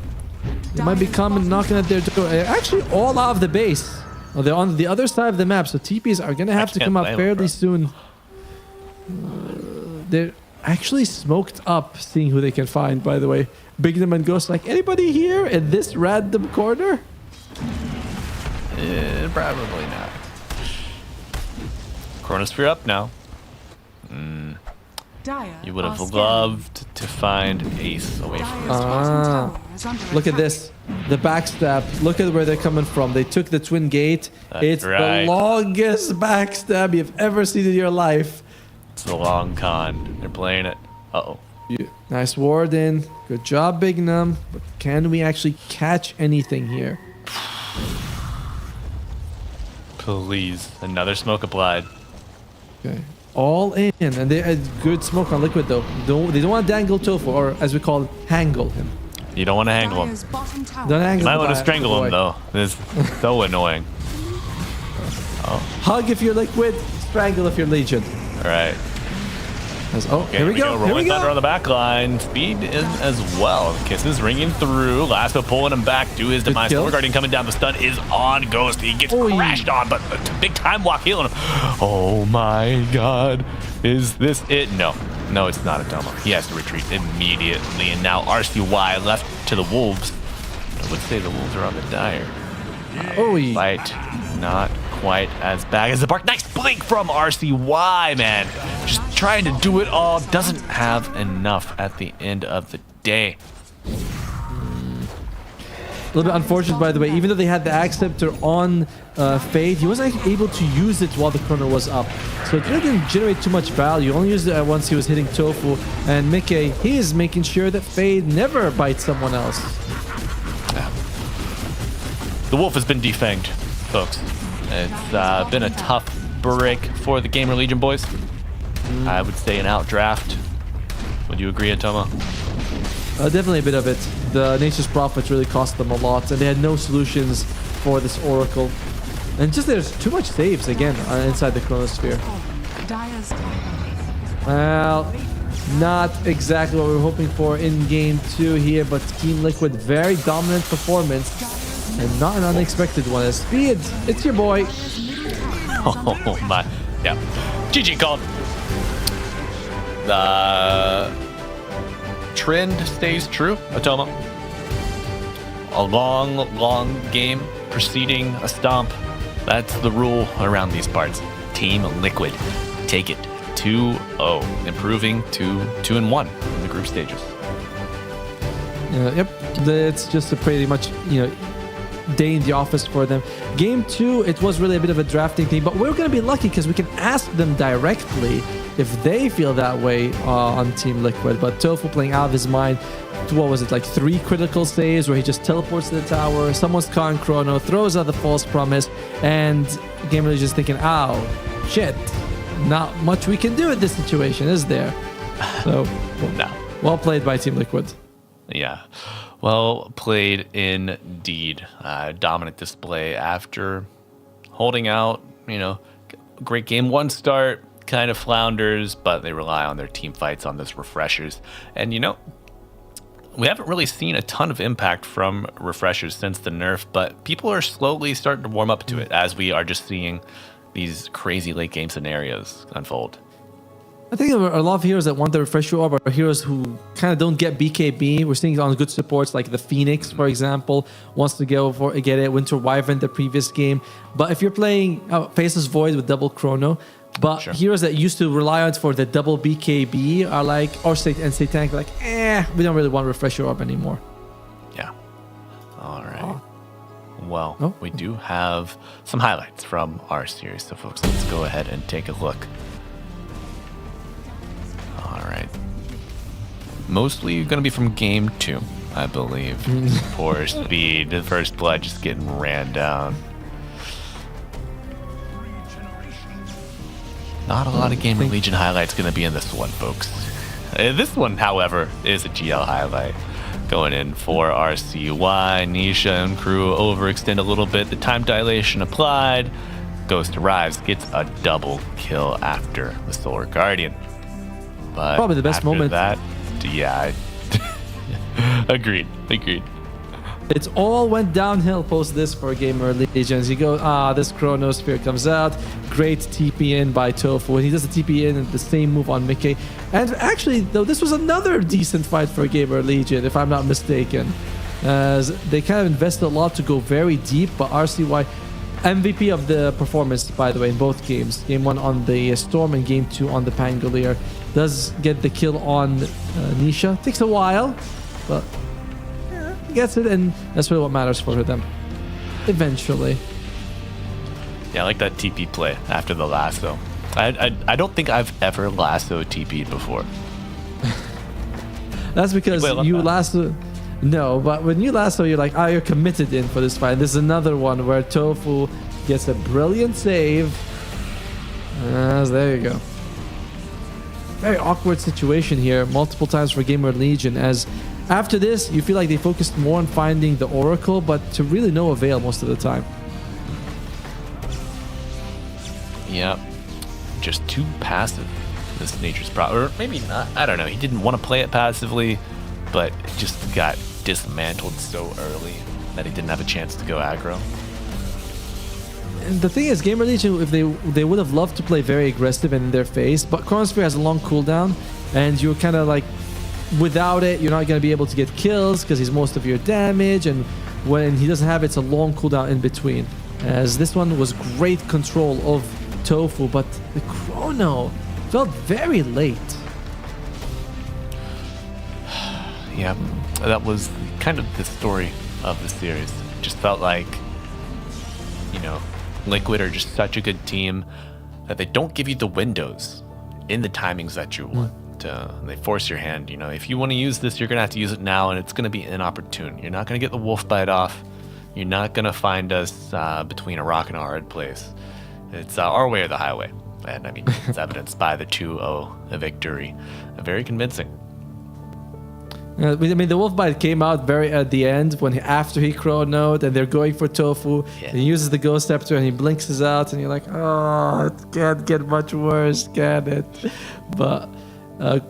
S15: they might be coming, knocking at their door. Actually, all out of the base. Oh, they're on the other side of the map, so TPs are gonna have to come out fairly soon. They're actually smoked up, seeing who they can find. By the way, Bignum and Ghost, like, anybody here in this random corner?
S14: Probably not. Chronosphere up now. You would have loved to find Ace away from this.
S15: Look at this. The backstab. Look at where they're coming from. They took the twin gate. It's the longest backstab you've ever seen in your life.
S14: It's the long con. They're playing it. Uh-oh.
S15: Nice ward in. Good job, Bignum. But can we actually catch anything here?
S14: Please. Another smoke applied.
S15: Okay. All in. And they had good smoke on Liquid, though. They don't want to dangle Tofu, or as we call it, hangle him.
S14: You don't want to hangle him.
S15: Don't hangle him.
S14: You might want to strangle him, though. It's so annoying.
S15: Hug if you're Liquid, strangle if you're Legion.
S14: All right.
S15: Oh, here we go. Here
S14: Rolling
S15: we
S14: Thunder
S15: go.
S14: on the back line. Speed in as well. Kisses ringing through. Lasso pulling him back to his demise.
S15: kill.
S14: Sword Guardian coming down. The stun is on Ghost. He gets crashed on, but a big time walk healing him. Oh my god. Is this it? No. No, it's not a Tomo. He has to retreat immediately. And now RCY left to the Wolves. I would say the Wolves are on the dire. Fight not quite as bad as the Bark. Nice blink from RCY, man. Just trying to do it all. Doesn't have enough at the end of the day.
S15: A little bit unfortunate, by the way. Even though they had the Axe Scepter on Fade, he wasn't able to use it while the chrono was up. So it really didn't generate too much value. Only used it once he was hitting Tofu. And Mickey, he is making sure that Fade never bites someone else.
S14: The Wolf has been defanged, folks. It's been a tough break for the GamerLegion boys. I would say an outdraft. Would you agree, Atomo?
S15: Definitely a bit of it. The Nature's Prophets really cost them a lot, and they had no solutions for this Oracle. And just there's too much saves again inside the Chronosphere. Well, not exactly what we were hoping for in game 2 here, but Team Liquid, very dominant performance, and not an unexpected one. As Speed, it's your boy.
S14: Oh my, yeah. GG called. The trend stays true, Atomo. A long game preceding a stomp. That's the rule around these parts. Team Liquid, take it 2-0, improving to 2-1 in the group stages.
S15: Yep, it's just a pretty much, day in the office for them. Game 2, it was really a bit of a drafting thing, but we're going to be lucky because we can ask them directly if they feel that way on Team Liquid. But Tofu playing out of his mind, what was it, like 3 critical saves where he just teleports to the tower, someone's caught in chrono, throws out the false promise, and GamerLegion is just thinking, ow, shit, not much we can do in this situation, is there? So,
S14: no.
S15: Well played by Team Liquid.
S14: Yeah. Well played indeed. Dominant display after holding out, great game 1 start, kind of flounders, but they rely on their team fights on those refreshers. And we haven't really seen a ton of impact from refreshers since the nerf, but people are slowly starting to warm up to it as we are just seeing these crazy late game scenarios unfold.
S15: I think there are a lot of heroes that want the refresher orb are heroes who kind of don't get BKB. We're seeing it on good supports like the Phoenix, for example, wants to get it. Winter Wyvern the previous game. But if you're playing Faceless Void with double chrono, but heroes that used to rely on it for the double BKB are like, or Satanic, like, we don't really want refresher orb anymore.
S14: Yeah. All right. Well, we do have some highlights from our series. So folks, let's go ahead and take a look. All right. Mostly going to be from game 2, I believe. Poor Speed. The first blood just getting ran down. Not a lot of GamerLegion highlights going to be in this one, folks. This one, however, is a GL highlight. Going in for RCY. Nisha and crew overextend a little bit. The time dilation applied. Ghost arrives, gets a double kill after the Solar Guardian. But
S15: probably the best moment.
S14: That, yeah, agreed.
S15: It's all went downhill post this for GamerLegion. As you go, this Chronosphere comes out. Great TP in by Tofu. And he does the TP in and the same move on Mickey. And actually, though, this was another decent fight for GamerLegion, if I'm not mistaken. As they kind of invested a lot to go very deep, but RCY, MVP of the performance, by the way, in both games. Game 1 on the Storm and Game 2 on the Pangolier. Does get the kill on Nisha. Takes a while, but gets it, and that's really what matters for them. Eventually.
S14: Yeah, I like that TP play after the lasso. I don't think I've ever lasso TP'd before.
S15: That's because you lasso... No, but when you lasso, you're like, you're committed in for this fight. This is another one where Tofu gets a brilliant save. There you go. Very awkward situation here, multiple times for GamerLegion, as after this, you feel like they focused more on finding the Oracle, but to really no avail most of the time.
S14: Yep. Just too passive, this Nature's Prop. Or maybe not. I don't know. He didn't want to play it passively, but it just got dismantled so early that he didn't have a chance to go aggro.
S15: And the thing is, GamerLegion, if they would have loved to play very aggressive and in their face, but Chronosphere has a long cooldown, and you're kind of like, without it, you're not going to be able to get kills because he's most of your damage, and when he doesn't have it, it's a long cooldown in between. As this one was great control of Tofu, but the chrono felt very late.
S14: Yeah, that was kind of the story of the series. It just felt like, Liquid are just such a good team that they don't give you the windows in the timings that you want. They force your hand. If you want to use this, you're going to have to use it now, and it's going to be inopportune. You're not going to get the wolf bite off. You're not going to find us between a rock and a hard place. It's our way or the highway. And I mean, it's evidenced by the 2-0 victory. Very convincing.
S15: I mean, the wolf bite came out very at the end after he chronoed and they're going for Tofu. Yeah. He uses the Ghost Scepter and he blinks his out, and you're like, oh, it can't get much worse, can it? But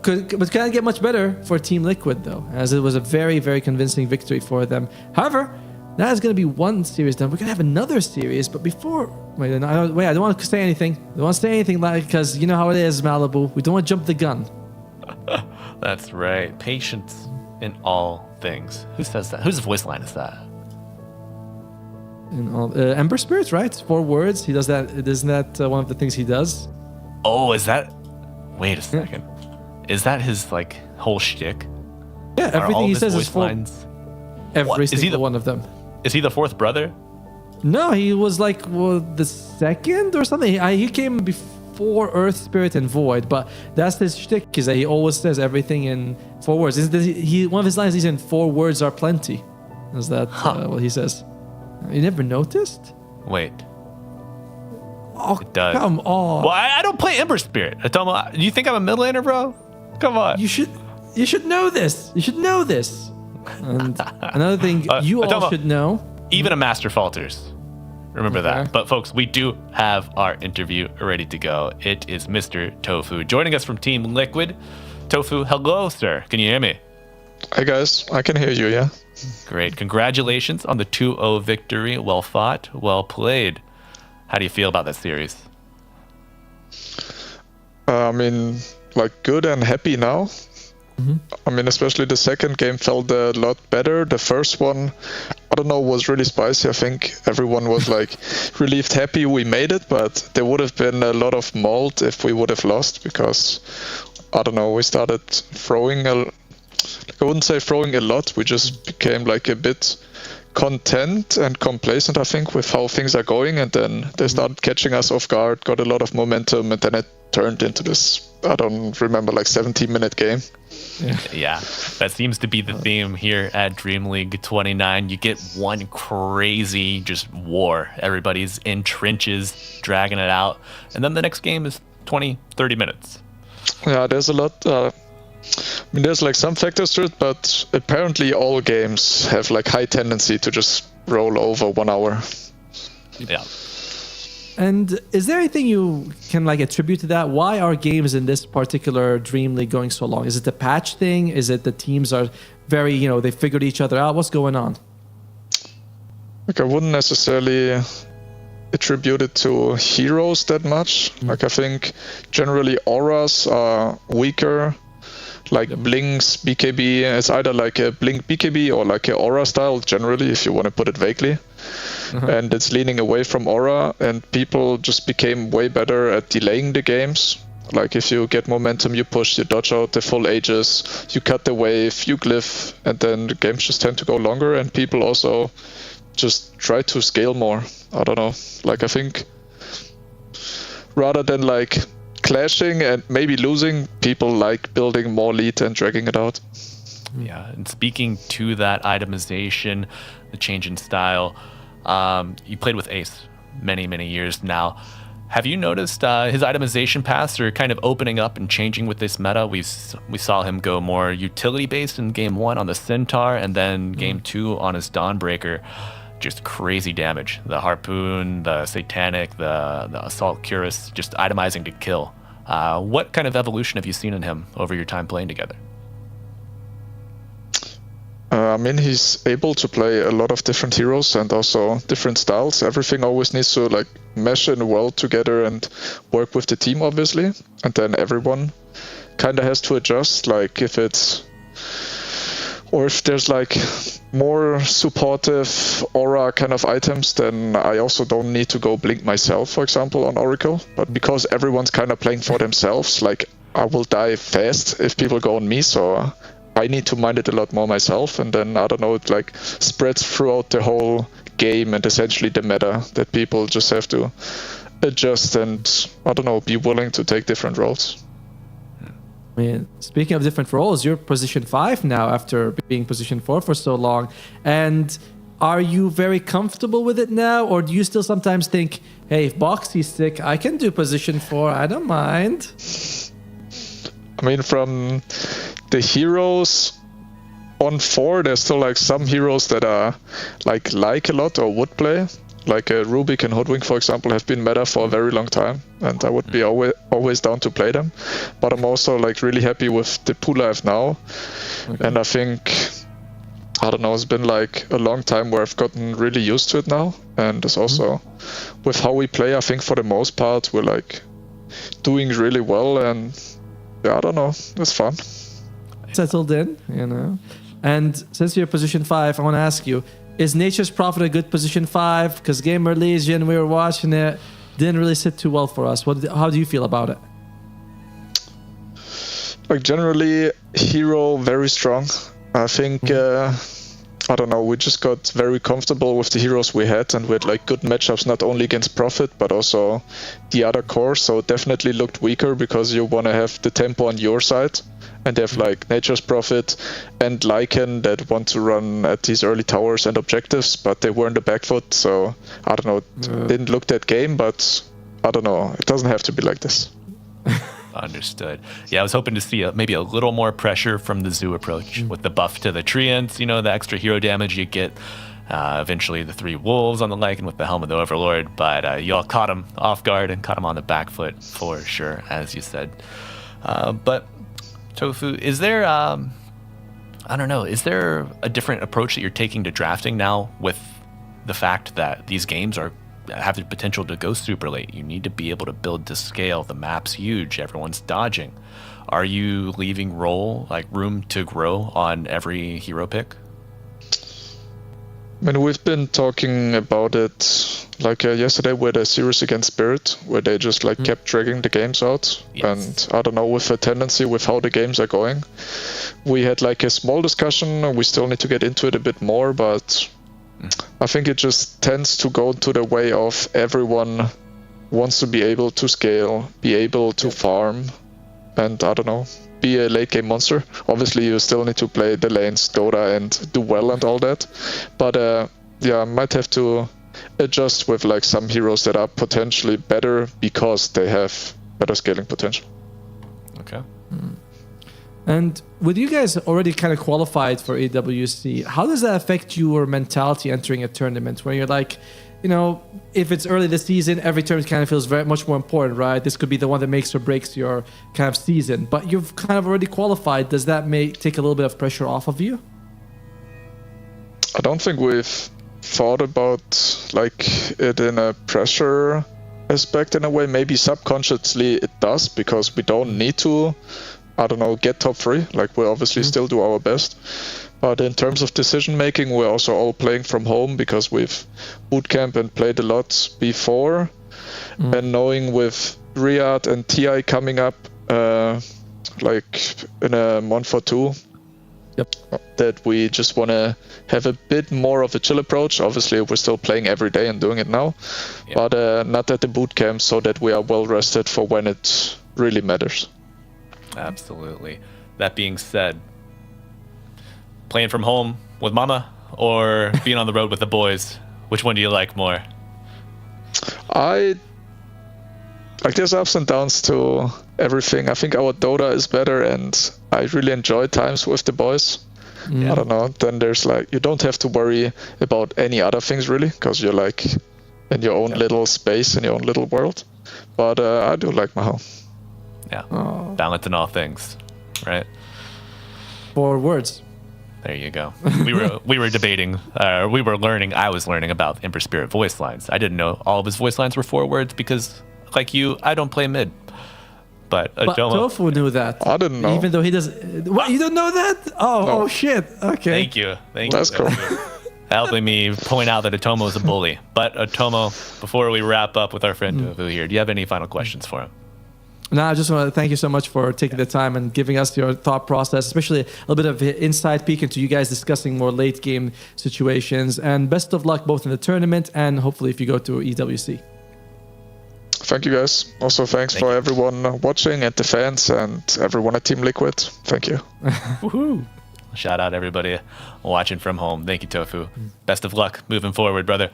S15: can it get much better for Team Liquid, though, as it was a very, very convincing victory for them. However, that is going to be one series done. We're going to have another series, but before... I don't want to say anything. I don't want to say anything, because you know how it is, Malibu. We don't want to jump the gun.
S14: That's right. Patience in all things. Who says that? Whose voice line is that?
S15: In all, Ember Spirits, right? 4 words. He does that. Isn't that one of the things he does?
S14: Oh, is that... Wait a second. Is that his, whole shtick?
S15: Yeah, everything he says is 4...
S14: lines?
S15: Every single one of them.
S14: Is he the 4th brother?
S15: No, he was the 2nd or something. He came before Earth, Spirit, and Void, but that's his shtick, is that he always says everything in 4 words. One of his lines is in 4 words are plenty. Is that what he says? You never noticed?
S14: Wait.
S15: Oh,
S14: it does.
S15: Come on.
S14: Well, I don't play Ember Spirit. Do you think I'm a middle laner, bro? Come on.
S15: You should know this. You should know this. And another thing you all should know.
S14: Even a master falters. Remember that. But folks, we do have our interview ready to go. It is Mr. Tofu joining us from Team Liquid. Tofu, hello, sir. Can you hear me?
S18: Hi, guys. I can hear you, yeah.
S14: Great. Congratulations on the 2-0 victory. Well fought, well played. How do you feel about that series?
S18: Good and happy now. Especially the second game felt a lot better. The first one, I don't know, was really spicy. I think everyone was relieved, happy we made it, but there would have been a lot of mold if we would have lost, because, I don't know, we started throwing I wouldn't say throwing a lot, we just became a bit content and complacent, I think, with how things are going, and then they started catching us off guard, got a lot of momentum, and then it turned into this, I don't remember, 17-minute game.
S14: Yeah, that seems to be the theme here at DreamLeague 29. You get one crazy just war. Everybody's in trenches, dragging it out, and then the next game is 20-30 minutes.
S18: Yeah, there's a lot. There's some factors to it, but apparently all games have high tendency to just roll over 1 hour.
S14: Yeah.
S15: And is there anything you can attribute to that? Why are games in this particular Dream League going so long? Is it the patch thing? Is it the teams are very, they figured each other out? What's going on?
S18: I wouldn't necessarily attribute it to heroes that much. I think generally auras are weaker. Blink's BKB is either a Blink BKB or a Aura style, generally, if you want to put it vaguely. And it's leaning away from Aura, and people just became way better at delaying the games. If you get momentum, you push, you dodge out the full Aegis, you cut the wave, you glyph, and then the games just tend to go longer, and people also just try to scale more. I don't know. I think rather than clashing and maybe losing, people building more lead and dragging it out.
S14: Yeah, and speaking to that itemization, the change in style, you played with Ace many years now. Have you noticed his itemization paths are kind of opening up and changing with this meta? We saw him go more utility based in game 1 on the Centaur, and then game 2 on his Dawnbreaker. just crazy damage. The Harpoon, the Satanic, the Assault Cuirass, just itemizing to kill. What kind of evolution have you seen in him over your time playing together?
S18: I mean, he's able to play a lot of different heroes and also different styles. Everything always needs to like mesh in well together and work with the team, obviously. And then everyone kind of has to adjust. Like if there's like more supportive aura kind of items, then I also don't need to go blink myself, for example, on Oracle. But because everyone's kind of playing for themselves, like I will die fast if people go on me, so I need to mind it a lot more myself, and then, I don't know, it like spreads throughout the whole game and essentially the meta that people just have to adjust and, I don't know, be willing to take different roles.
S15: I mean, speaking of different roles, you're position 5 now after being position 4 for so long. And are you very comfortable with it now, or do you still sometimes think, hey, if Boxy's sick, I can do position 4, I don't mind?
S18: I mean, from the heroes on 4, there's still like some heroes that are like a lot or would play. Like Rubik and Hoodwink, for example, have been meta for a very long time, and I would be always down to play them. But I'm also like really happy with the pool I have now, and I think, I don't know, it's been like a long time where I've gotten really used to it now, and it's also with how we play, I think for the most part we're like doing really well, and yeah, I don't know, it's fun.
S15: Settled in, you know. And since you're position 5, I want to ask you, is Nature's Prophet a good position 5? Because GamerLegion, we were watching it, didn't really sit too well for us. How do you feel about it?
S18: Like generally, hero very strong. I think, I don't know, we just got very comfortable with the heroes we had, and we had like good matchups not only against Prophet but also the other core, so it definitely looked weaker because you want to have the tempo on your side. And they have like Nature's Prophet and Lycan that want to run at these early towers and objectives, but they were in the back foot, so I don't know, it didn't look that game, but I don't know, it doesn't have to be like this.
S14: Understood. Yeah, I was hoping to see maybe a little more pressure from the Zoo approach with the buff to the Treants, you know, the extra hero damage you get. Eventually the 3 wolves on the Lycan with the Helm of the Overlord, but y'all caught him off guard and caught him on the back foot for sure, as you said. But Tofu, is there, I don't know, is there a different approach that you're taking to drafting now with the fact that these games have the potential to go super late? You need to be able to build to scale. The map's huge. Everyone's dodging. Are you leaving room to grow on every hero pick?
S18: I mean, we've been talking about it like yesterday with a series against Spirit, where they just like kept dragging the games out. Yes. And I don't know, with a tendency with how the games are going, we had like a small discussion. We still need to get into it a bit more, but I think it just tends to go to the way of everyone wants to be able to scale, be able to farm, and I don't know, be a late game monster. Obviously you still need to play the lanes, Dota, and do well and all that, but yeah, I might have to adjust with like some heroes that are potentially better because they have better scaling potential.
S14: Okay.
S15: And with you guys already kind of qualified for AWC, how does that affect your mentality entering a tournament where you're like, you know, if it's early this season, every tournament kind of feels very much more important, right? This could be the one that makes or breaks your kind of season, but you've kind of already qualified. Does that take a little bit of pressure off of you?
S18: I don't think we've thought about like it in a pressure aspect in a way. Maybe subconsciously it does, because we don't need to, I don't know, get top 3. Like we obviously still do our best. But in terms of decision making, we're also all playing from home because we've bootcamp and played a lot before. And knowing with Riyadh and TI coming up like in a month or 2, that we just want to have a bit more of a chill approach. Obviously we're still playing every day and doing it now, but not at the bootcamp, so that we are well rested for when it really matters.
S14: Absolutely. That being said, playing from home with mama or being on the road with the boys, which one do you like more?
S18: Like there's ups and downs to everything. I think our Dota is better, and I really enjoy times with the boys. I don't know. Then there's like, you don't have to worry about any other things really, because you're like in your own little space, in your own little world. But I do like Mahal.
S14: Yeah, balance in all things, right?
S15: 4 words.
S14: There you go. We were debating, we were learning. I was learning about Ember Spirit voice lines. I didn't know all of his voice lines were 4 words because, like you, I don't play mid. But
S15: Tofu knew that.
S18: I didn't know.
S15: Even though he does. What? You don't know that? Oh shit. Okay.
S14: Thank you.
S18: That's cool.
S14: Helping me point out that Atomo is a bully. But Atomo, before we wrap up with our friend Tofu here, do you have any final questions for him?
S15: No, I just want to thank you so much for taking the time and giving us your thought process, especially a little bit of inside peek into you guys discussing more late game situations. And best of luck both in the tournament and hopefully if you go to EWC.
S18: Thank you guys. Also thanks for everyone watching and the fans and everyone at Team Liquid. Thank you.
S14: Woohoo! Shout out everybody watching from home. Thank you, Tofu. Best of luck moving forward, brother.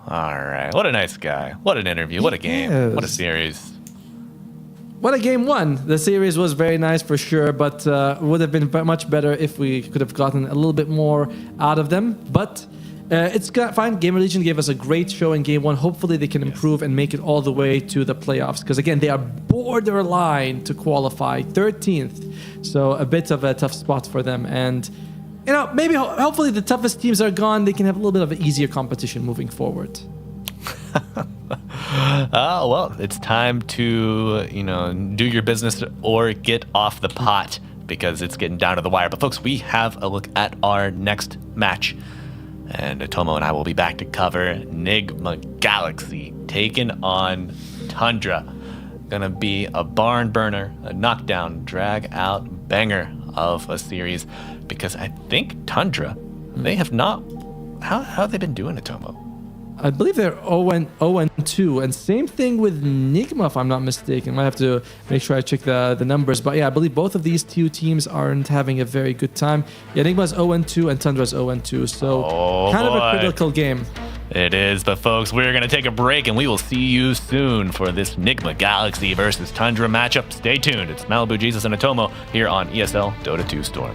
S14: All right. What a nice guy. What an interview. What a game. What a series.
S15: What a game 1. The series was very nice for sure, but would have been much better if we could have gotten a little bit more out of them. But it's fine. GamerLegion gave us a great show in game 1. Hopefully they can improve and make it all the way to the playoffs. Because again, they are borderline to qualify 13th. So a bit of a tough spot for them. And you know, maybe hopefully the toughest teams are gone. They can have a little bit of an easier competition moving forward.
S14: Well, it's time to, do your business or get off the pot because it's getting down to the wire. But folks, we have a look at our next match. And Atomo and I will be back to cover Nigma Galaxy taking on Tundra. Gonna be a barn burner, a knockdown, drag out banger of a series. Because I think Tundra, they have not. How have they been doing, Atomo?
S15: I believe they're 0-2, and same thing with Nigma, if I'm not mistaken. I might have to make sure I check the numbers, but yeah, I believe both of these 2 teams aren't having a very good time. Yeah, Nigma's 0-2 and Tundra's 0-2, so kind of a critical game.
S14: It is, but folks, we're gonna take a break, and we will see you soon for this Nigma Galaxy versus Tundra matchup. Stay tuned. It's Malibu Jesus and Atomo here on ESL Dota 2 Storm.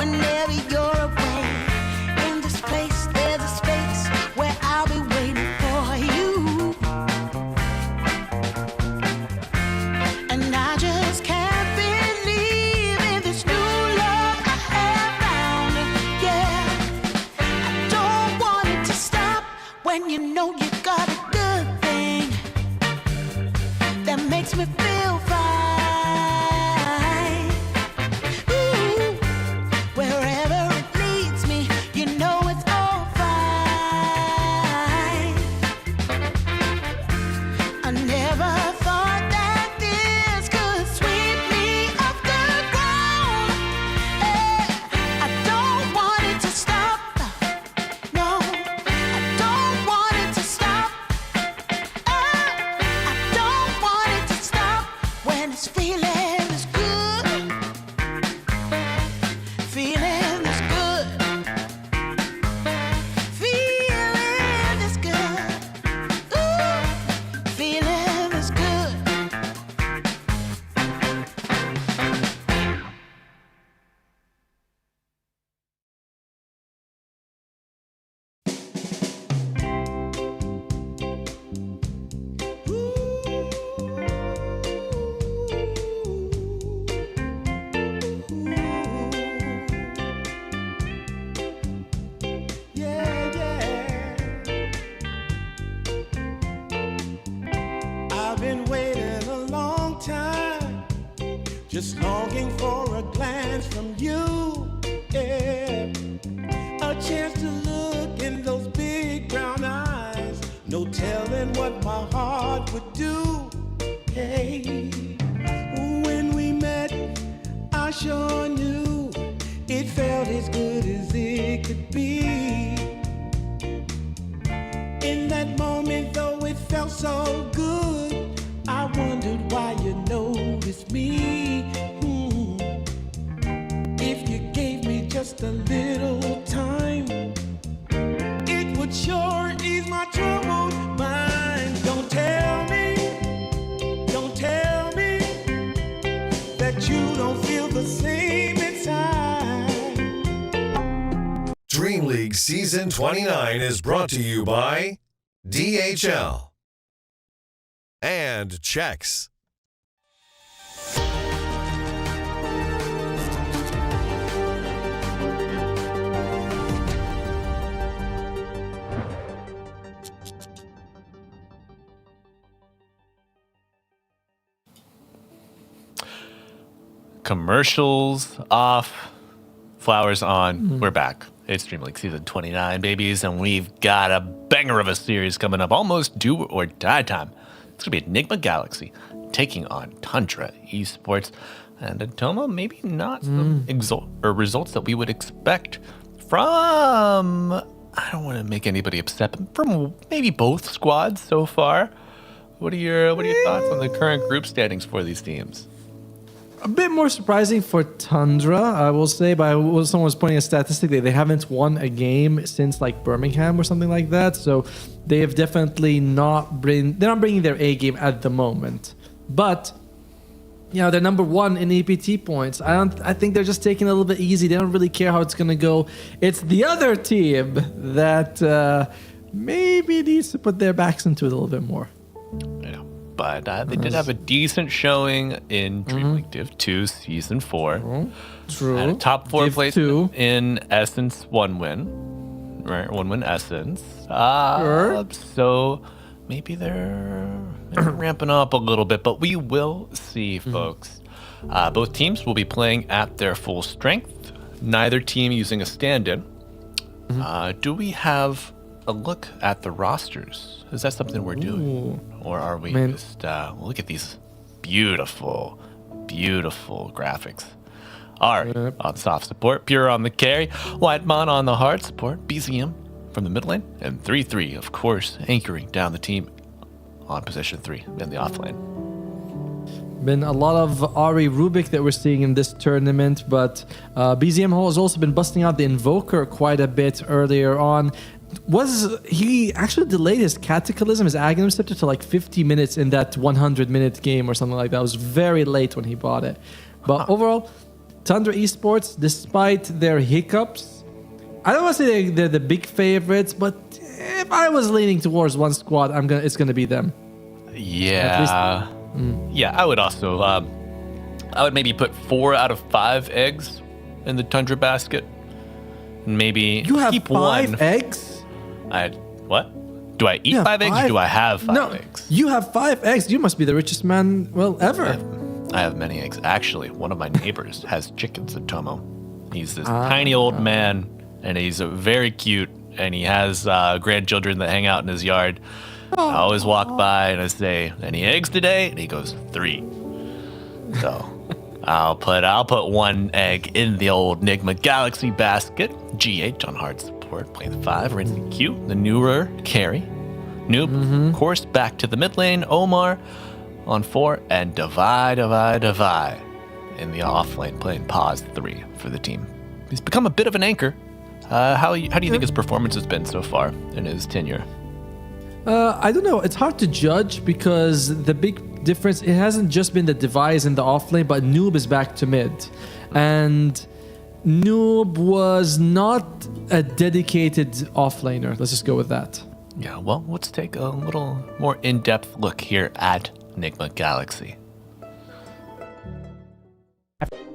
S2: whenever you're away. In this place, there's a space where I'll be waiting for you. And I just can't believe in this new love I have found. Yeah, I don't want it to stop when you know you got a good thing that makes me feel fine. Ooh, wherever it leads me, you know it's all fine. I never thought that this could sweep me off the ground. I don't want it to stop. No, I don't want it to stop. I don't want it to stop when it's feeling this good. Feeling this good. Feeling this good. Ooh, feeling this good.
S13: I've been waiting a long time, just longing for a glance from you. Yeah, a chance to look in those big brown eyes. No telling what my heart would do. Hey, when we met, I sure knew it felt as good as it could be. In that moment, though it felt so good, I wondered why you noticed me. If you gave me just a little time, it would sure ease my troubled mind. Don't tell me that you don't feel the same inside.
S3: DreamLeague Season 29 is brought to you by DHL and Chex.
S14: Commercials off, flowers on. We're back. It's DreamLeague Season 29, babies, and we've got a banger of a series coming up. Almost do or die time. It's going to be Nigma Galaxy taking on Tundra Esports. And Atoma, maybe not some results that we would expect from, I don't want to make anybody upset, but from maybe both squads so far. What are your thoughts on the current group standings for these teams?
S15: A bit more surprising for Tundra, I will say, but someone was pointing a statistic that they haven't won a game since like Birmingham or something like that. So they have definitely they're not bringing their A game at the moment. But you know, they're number one in EPT points. I think they're just taking it a little bit easy. They don't really care how it's gonna go. It's the other team that maybe needs to put their backs into it a little bit more.
S14: Yeah. But they did have a decent showing in DreamLeague Div 2 Season 4.
S15: True.
S14: And a top 4
S15: Div
S14: placement
S15: 2.
S14: in Essence 1 win. Right, 1 win Essence.
S15: Sure.
S14: So maybe they're ramping up a little bit, but we will see, folks. Both teams will be playing at their full strength. Neither team using a stand-in. Do we have a look at the rosters? Is that something we're doing? Or are we just, look at these beautiful, beautiful graphics. Ari on soft support, Pure on the carry, Whitemon on the hard support, BZM from the mid lane, and 3-3, of course, anchoring down the team on position 3 in the off lane.
S15: Been a lot of Ari Rubik that we're seeing in this tournament, but BZM has also been busting out the Invoker quite a bit earlier on. He actually delayed his Cataclysm, his Aghanim Scepter, to like 50 minutes in that 100-minute game or something like that. It was very late when he bought it. But overall, Tundra Esports, despite their hiccups, I don't want to say they're the big favorites, but if I was leaning towards one squad, it's gonna be them.
S14: Yeah. Yeah, I would also. I would maybe put 4 out of 5 eggs in the Tundra basket. And maybe
S15: You have
S14: keep
S15: 5
S14: one.
S15: eggs?
S14: What? Do I eat 5 eggs or do I have 5 eggs?
S15: You have 5 eggs. You must be the richest man, ever.
S14: I have many eggs. Actually, one of my neighbors has chickens at Tomo. He's this tiny old man, and he's very cute, and he has grandchildren that hang out in his yard. I always walk by and I say, "Any eggs today?" And he goes, 3. So I'll put 1 egg in the old Nigma Galaxy basket. GH on hard support, playing 5. Rinzy Q, the newer carry. Noob, of course, back to the mid lane. Omar on 4, and Divide in the off lane, playing pause 3 for the team. He's become a bit of an anchor. How do you think his performance has been so far in his tenure?
S15: I don't know. It's hard to judge because the big difference, it hasn't just been the device in the offlane, but Noob is back to mid. And Noob was not a dedicated offlaner. Let's just go with that.
S14: Yeah, well, let's take a little more in-depth look here at Nigma Galaxy.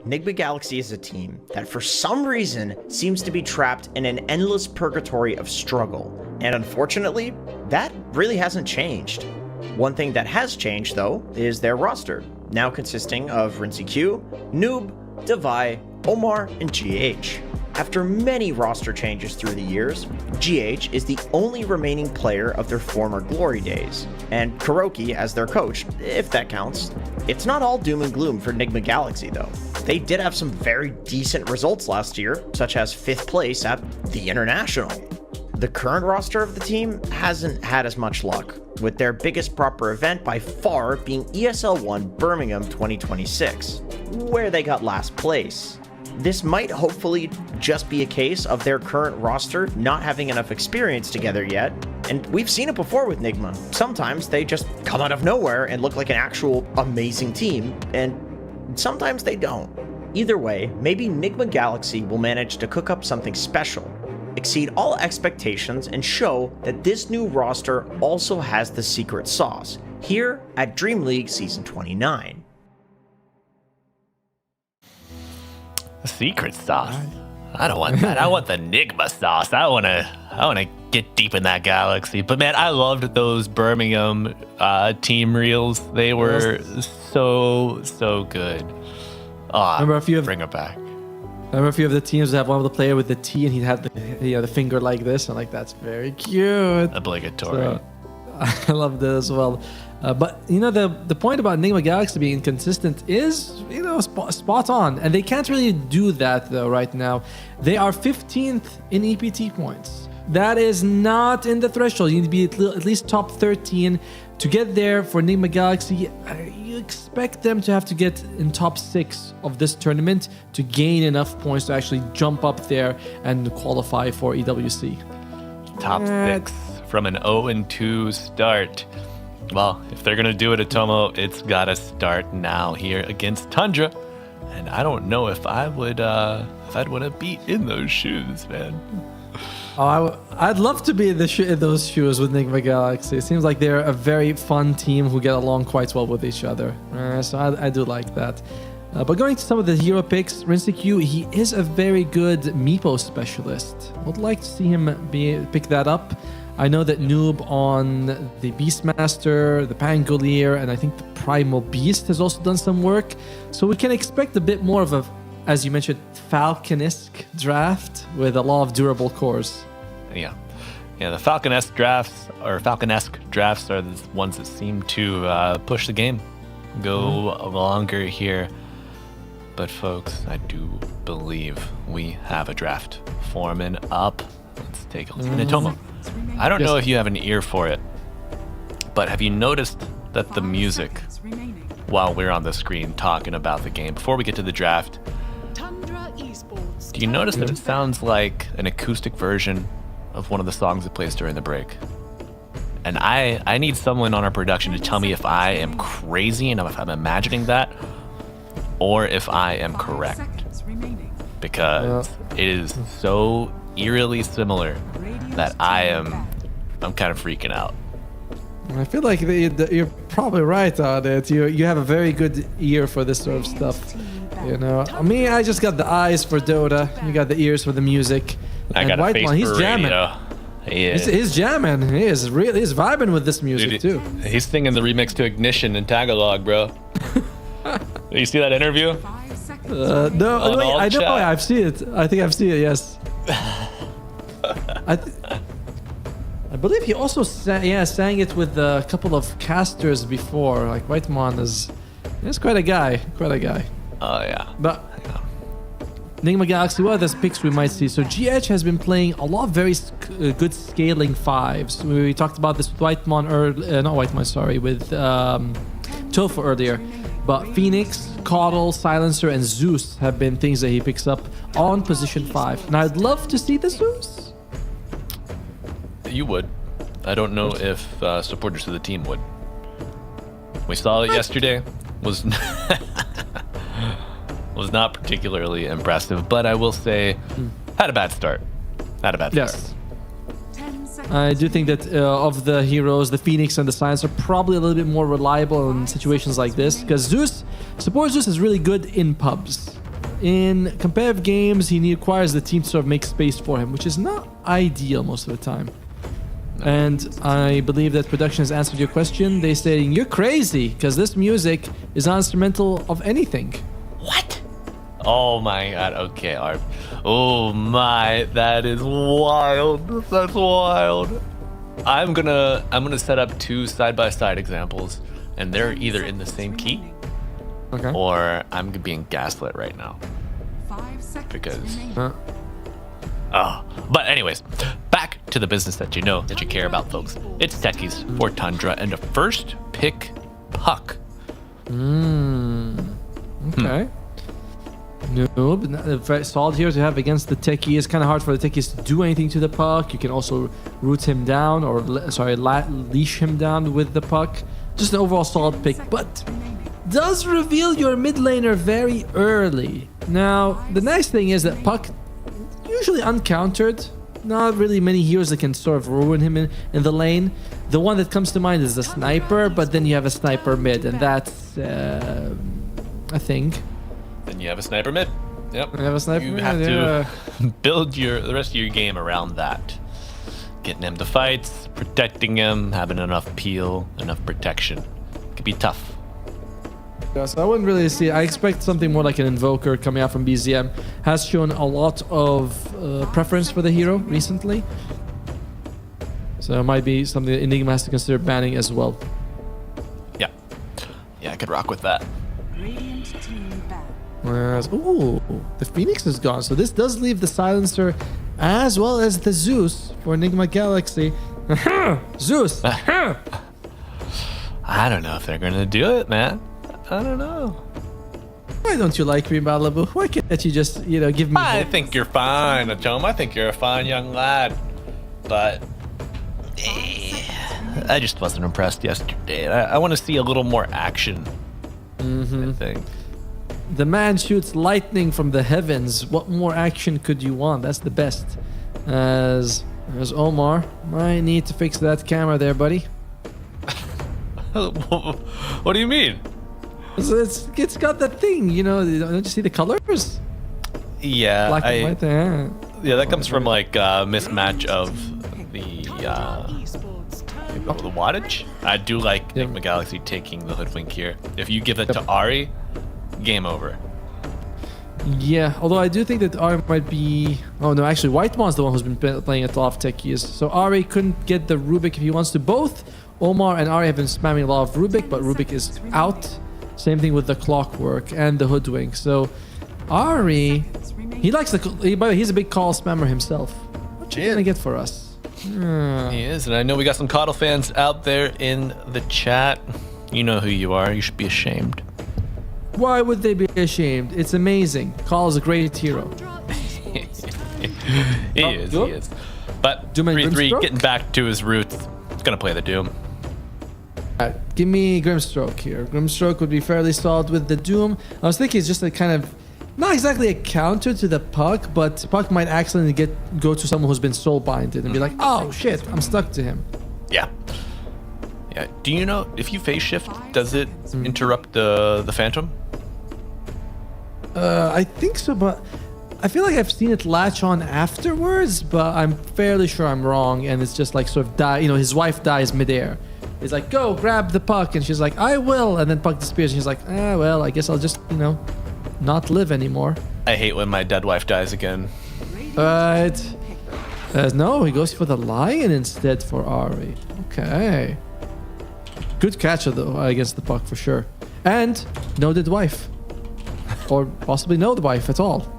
S19: Nigma Galaxy is a team that for some reason seems to be trapped in an endless purgatory of struggle. And unfortunately, that really hasn't changed. One thing that has changed, though, is their roster, now consisting of Rinzy Q, Noob, Devi, Omar, and GH. After many roster changes through the years, GH is the only remaining player of their former glory days, and Kuroki as their coach, if that counts. It's not all doom and gloom for Nigma Galaxy, though. They did have some very decent results last year, such as 5th place at the International. The current roster of the team hasn't had as much luck, with their biggest proper event by far being ESL 1 Birmingham 2026, where they got last place. This might hopefully just be a case of their current roster not having enough experience together yet, and we've seen it before with Nigma. Sometimes they just come out of nowhere and look like an actual amazing team, and sometimes they don't. Either way, maybe Nigma Galaxy will manage to cook up something special, exceed all expectations, and show that this new roster also has the secret sauce, here at DreamLeague Season 29.
S14: The secret sauce? I don't want that. I want the Nigma sauce. I wanna get deep in that galaxy. But man, I loved those Birmingham team reels. They were so good. Bring it back.
S15: I remember a few of the teams that have one of the player with the T and he had the finger like this. And like, that's very cute.
S14: Obligatory.
S15: So, I love that as well. But the point about Nigma Galaxy being consistent is spot on, and they can't really do that though right now. They are 15th in EPT points. That is not in the threshold. You need to be at least top 13 to get there. For Nigma Galaxy, you expect them to have to get in top 6 of this tournament to gain enough points to actually jump up there and qualify for EWC.
S14: Top 6 from an 0-2 start. Well, if they're gonna do it at Tomo, it's gotta start now here against Tundra. And I don't know if I'd want to be in those shoes, man.
S15: Oh, I'd love to be in those shoes with Nigma Galaxy. It seems like they're a very fun team who get along quite well with each other. So I do like that. But going to some of the hero picks, Rinzy Q, he is a very good Meepo specialist. Would like to see him pick that up. I know that Noob on the Beastmaster, the Pangolier, and I think the Primal Beast has also done some work. So we can expect a bit more of a, as you mentioned, Falcon-esque draft with a lot of durable cores.
S14: Yeah, the Falcon-esque drafts are the ones that seem to push the game, go longer here. But folks, I do believe we have a draft forming up. Let's take a look at Tomo. I don't know if you have an ear for it, but have you noticed that the music, while we're on the screen talking about the game, before we get to the draft,
S9: Tundra Esports.
S14: do you notice that it sounds like an acoustic version of one of the songs that plays during the break? And I need someone on our production to tell me if I am crazy and if I'm imagining that, or if I am correct. because it is so eerily similar that I'm kind of freaking out.
S15: I feel like you're probably right on it. You have a very good ear for this sort of stuff. You know, me, I just got the eyes for Dota. You got the ears for the music.
S14: I got a face
S15: he's
S14: for
S15: jamming.
S14: radio.
S15: He's jamming. He's vibing with this music too.
S14: He's singing the remix to Ignition in Tagalog, bro. You see that interview?
S15: No, wait, I know. I've seen it. I think I've seen it. Yes. I believe he also sang it with a couple of casters before. Like Whitemon is quite a guy.
S14: Oh yeah.
S15: But Nigma Galaxy, what other picks we might see? So GH has been playing a lot of very good scaling fives. We talked about this with with Tofu earlier. But Phoenix, Caudle, Silencer, and Zeus have been things that he picks up on position 5. And I'd love to see the Zeus.
S14: You would. I don't know if supporters of the team would. We saw it yesterday. Was not particularly impressive, but I will say had a bad start.
S15: Yes. I do think that of the heroes, the Phoenix and the Silence are probably a little bit more reliable in situations like this, because support Zeus is really good in pubs. In competitive games, he requires the team to sort of make space for him, which is not ideal most of the time. And I believe that production has answered your question. They're saying, you're crazy, because this music is not instrumental of anything.
S14: What? Oh my god, okay, Arp. Oh my, that is wild. That's wild. I'm gonna set up two side-by-side examples, and they're either in the same key, or I'm being gaslit right now. Because but anyways, back to the business that you know, that you care about, folks. It's techies for Tundra, and the first pick, Puck.
S15: Okay. No, but very solid here to have against the techie. It's kind of hard for the techies to do anything to the puck. You can also root him down, or leash him down with the puck. Just an overall solid pick, but does reveal your mid laner very early. Now, the nice thing is that Puck usually uncountered. Not really many heroes that can sort of ruin him in the lane. The one that comes to mind is the sniper, but then you have a sniper mid, and that's a thing.
S14: Then you have a sniper mid. Yep.
S15: You have a sniper
S14: you
S15: mid,
S14: have to build the rest of your game around that. Getting him to fights, protecting him, having enough peel, enough protection. It could be tough.
S15: Yeah, so I wouldn't really see. I expect something more like an Invoker coming out from BZM. Has shown a lot of preference for the hero recently. So it might be something that Enigma has to consider banning as well.
S14: Yeah, I could rock with that.
S15: Whereas, the Phoenix is gone. So this does leave the Silencer as well as the Zeus for Enigma Galaxy. Zeus!
S14: I don't know if they're going to do it, man. I don't know.
S15: Why don't you like me, Malibu? Why can't you just, give me...
S14: I think you're fine, Atom. I think you're a fine young lad. But I just wasn't impressed yesterday. I want to see a little more action. I think.
S15: The man shoots lightning from the heavens. What more action could you want? That's the best. As Omar, might need to fix that camera there, buddy.
S14: What do you mean?
S15: It's got that thing, don't you see the colors?
S14: Yeah,
S15: black and white there.
S14: Yeah, that comes from like mismatch of the wattage. I do like Nigma Galaxy taking the hoodwink here. If you give it to Ari, game over.
S15: Yeah, although I do think that Ari might be... Oh no, actually Whitemon's the one who's been playing it off techies. So Ari couldn't get the Rubik if he wants to. Both Omar and Ari have been spamming a lot of Rubik, but Rubik is out. Same thing with the Clockwork and the Hoodwink. So Ari, he likes by the way, he's a big call spammer himself. What you gonna get for us?
S14: He is, and I know we got some Coddle fans out there in the chat. You know who you are. You should be ashamed.
S15: Why would they be ashamed? It's amazing. Call is a great hero.
S14: He is. But 3-3 getting back to his roots. He's gonna play the Doom.
S15: Give me Grimstroke here. Grimstroke would be fairly solid with the Doom. I was thinking it's just a kind of, not exactly a counter to the Puck, but Puck might accidentally go to someone who's been soul binded and be like, oh shit, I'm stuck to him.
S14: Yeah. Yeah. Do you know if you phase shift, does it interrupt the Phantom?
S15: I think so, but I feel like I've seen it latch on afterwards, but I'm fairly sure I'm wrong, and it's just like sort of die. You know, his wife dies midair. He's like, go grab the Puck, and she's like, I will, and then Puck disappears, and he's like, well, I guess I'll just, you know, not live anymore.
S14: I hate when my dead wife dies again.
S15: Right. No, he goes for the Lion instead for Ari. Okay. Good catcher though against the Puck for sure, and no dead wife, or possibly no dead wife at all.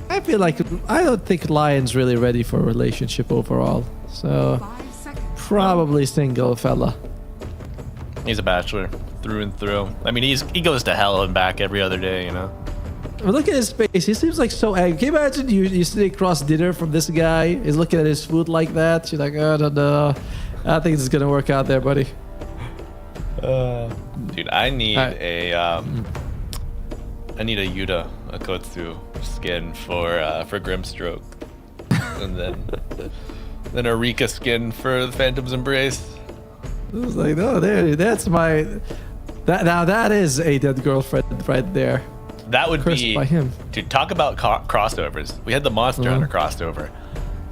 S15: I feel like I don't think Lion's really ready for a relationship overall, so probably single fella.
S14: He's a bachelor through and through. I mean, he goes to hell and back every other day, you know.
S15: But look at his face. He seems like so angry. Can you imagine you sitting across dinner from this guy? He's looking at his food like that. You're like, I don't know. I don't think this is gonna work out there, buddy.
S14: Dude, I need I need a Yuta Akotsu skin for Grimstroke, and then a Rika skin for the Phantom's Embrace.
S15: I was like, no, that's my. That is a dead girlfriend right there.
S14: That would
S15: Cursed
S14: be
S15: by him.
S14: Dude, talk about crossovers. We had the Monster Hunter crossover.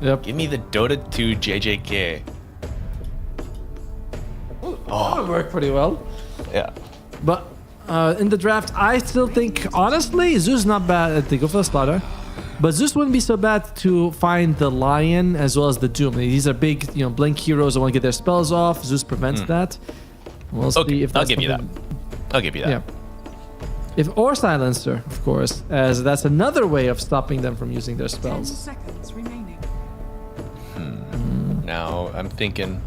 S15: Yep.
S14: Give me the Dota 2 JJK.
S15: That would work pretty well.
S14: Yeah.
S15: But in the draft, I still think, honestly, Zeus not bad to go for the slaughter. But Zeus wouldn't be so bad to find the Lion as well as the Doom. These are big, blink heroes that want to get their spells off. Zeus prevents that. We'll see if
S14: I'll
S15: that's
S14: give you that. I'll give you that.
S15: Yeah. Or Silencer, of course, as that's another way of stopping them from using their
S9: 10
S15: spells.
S9: seconds remaining.
S14: Now I'm thinking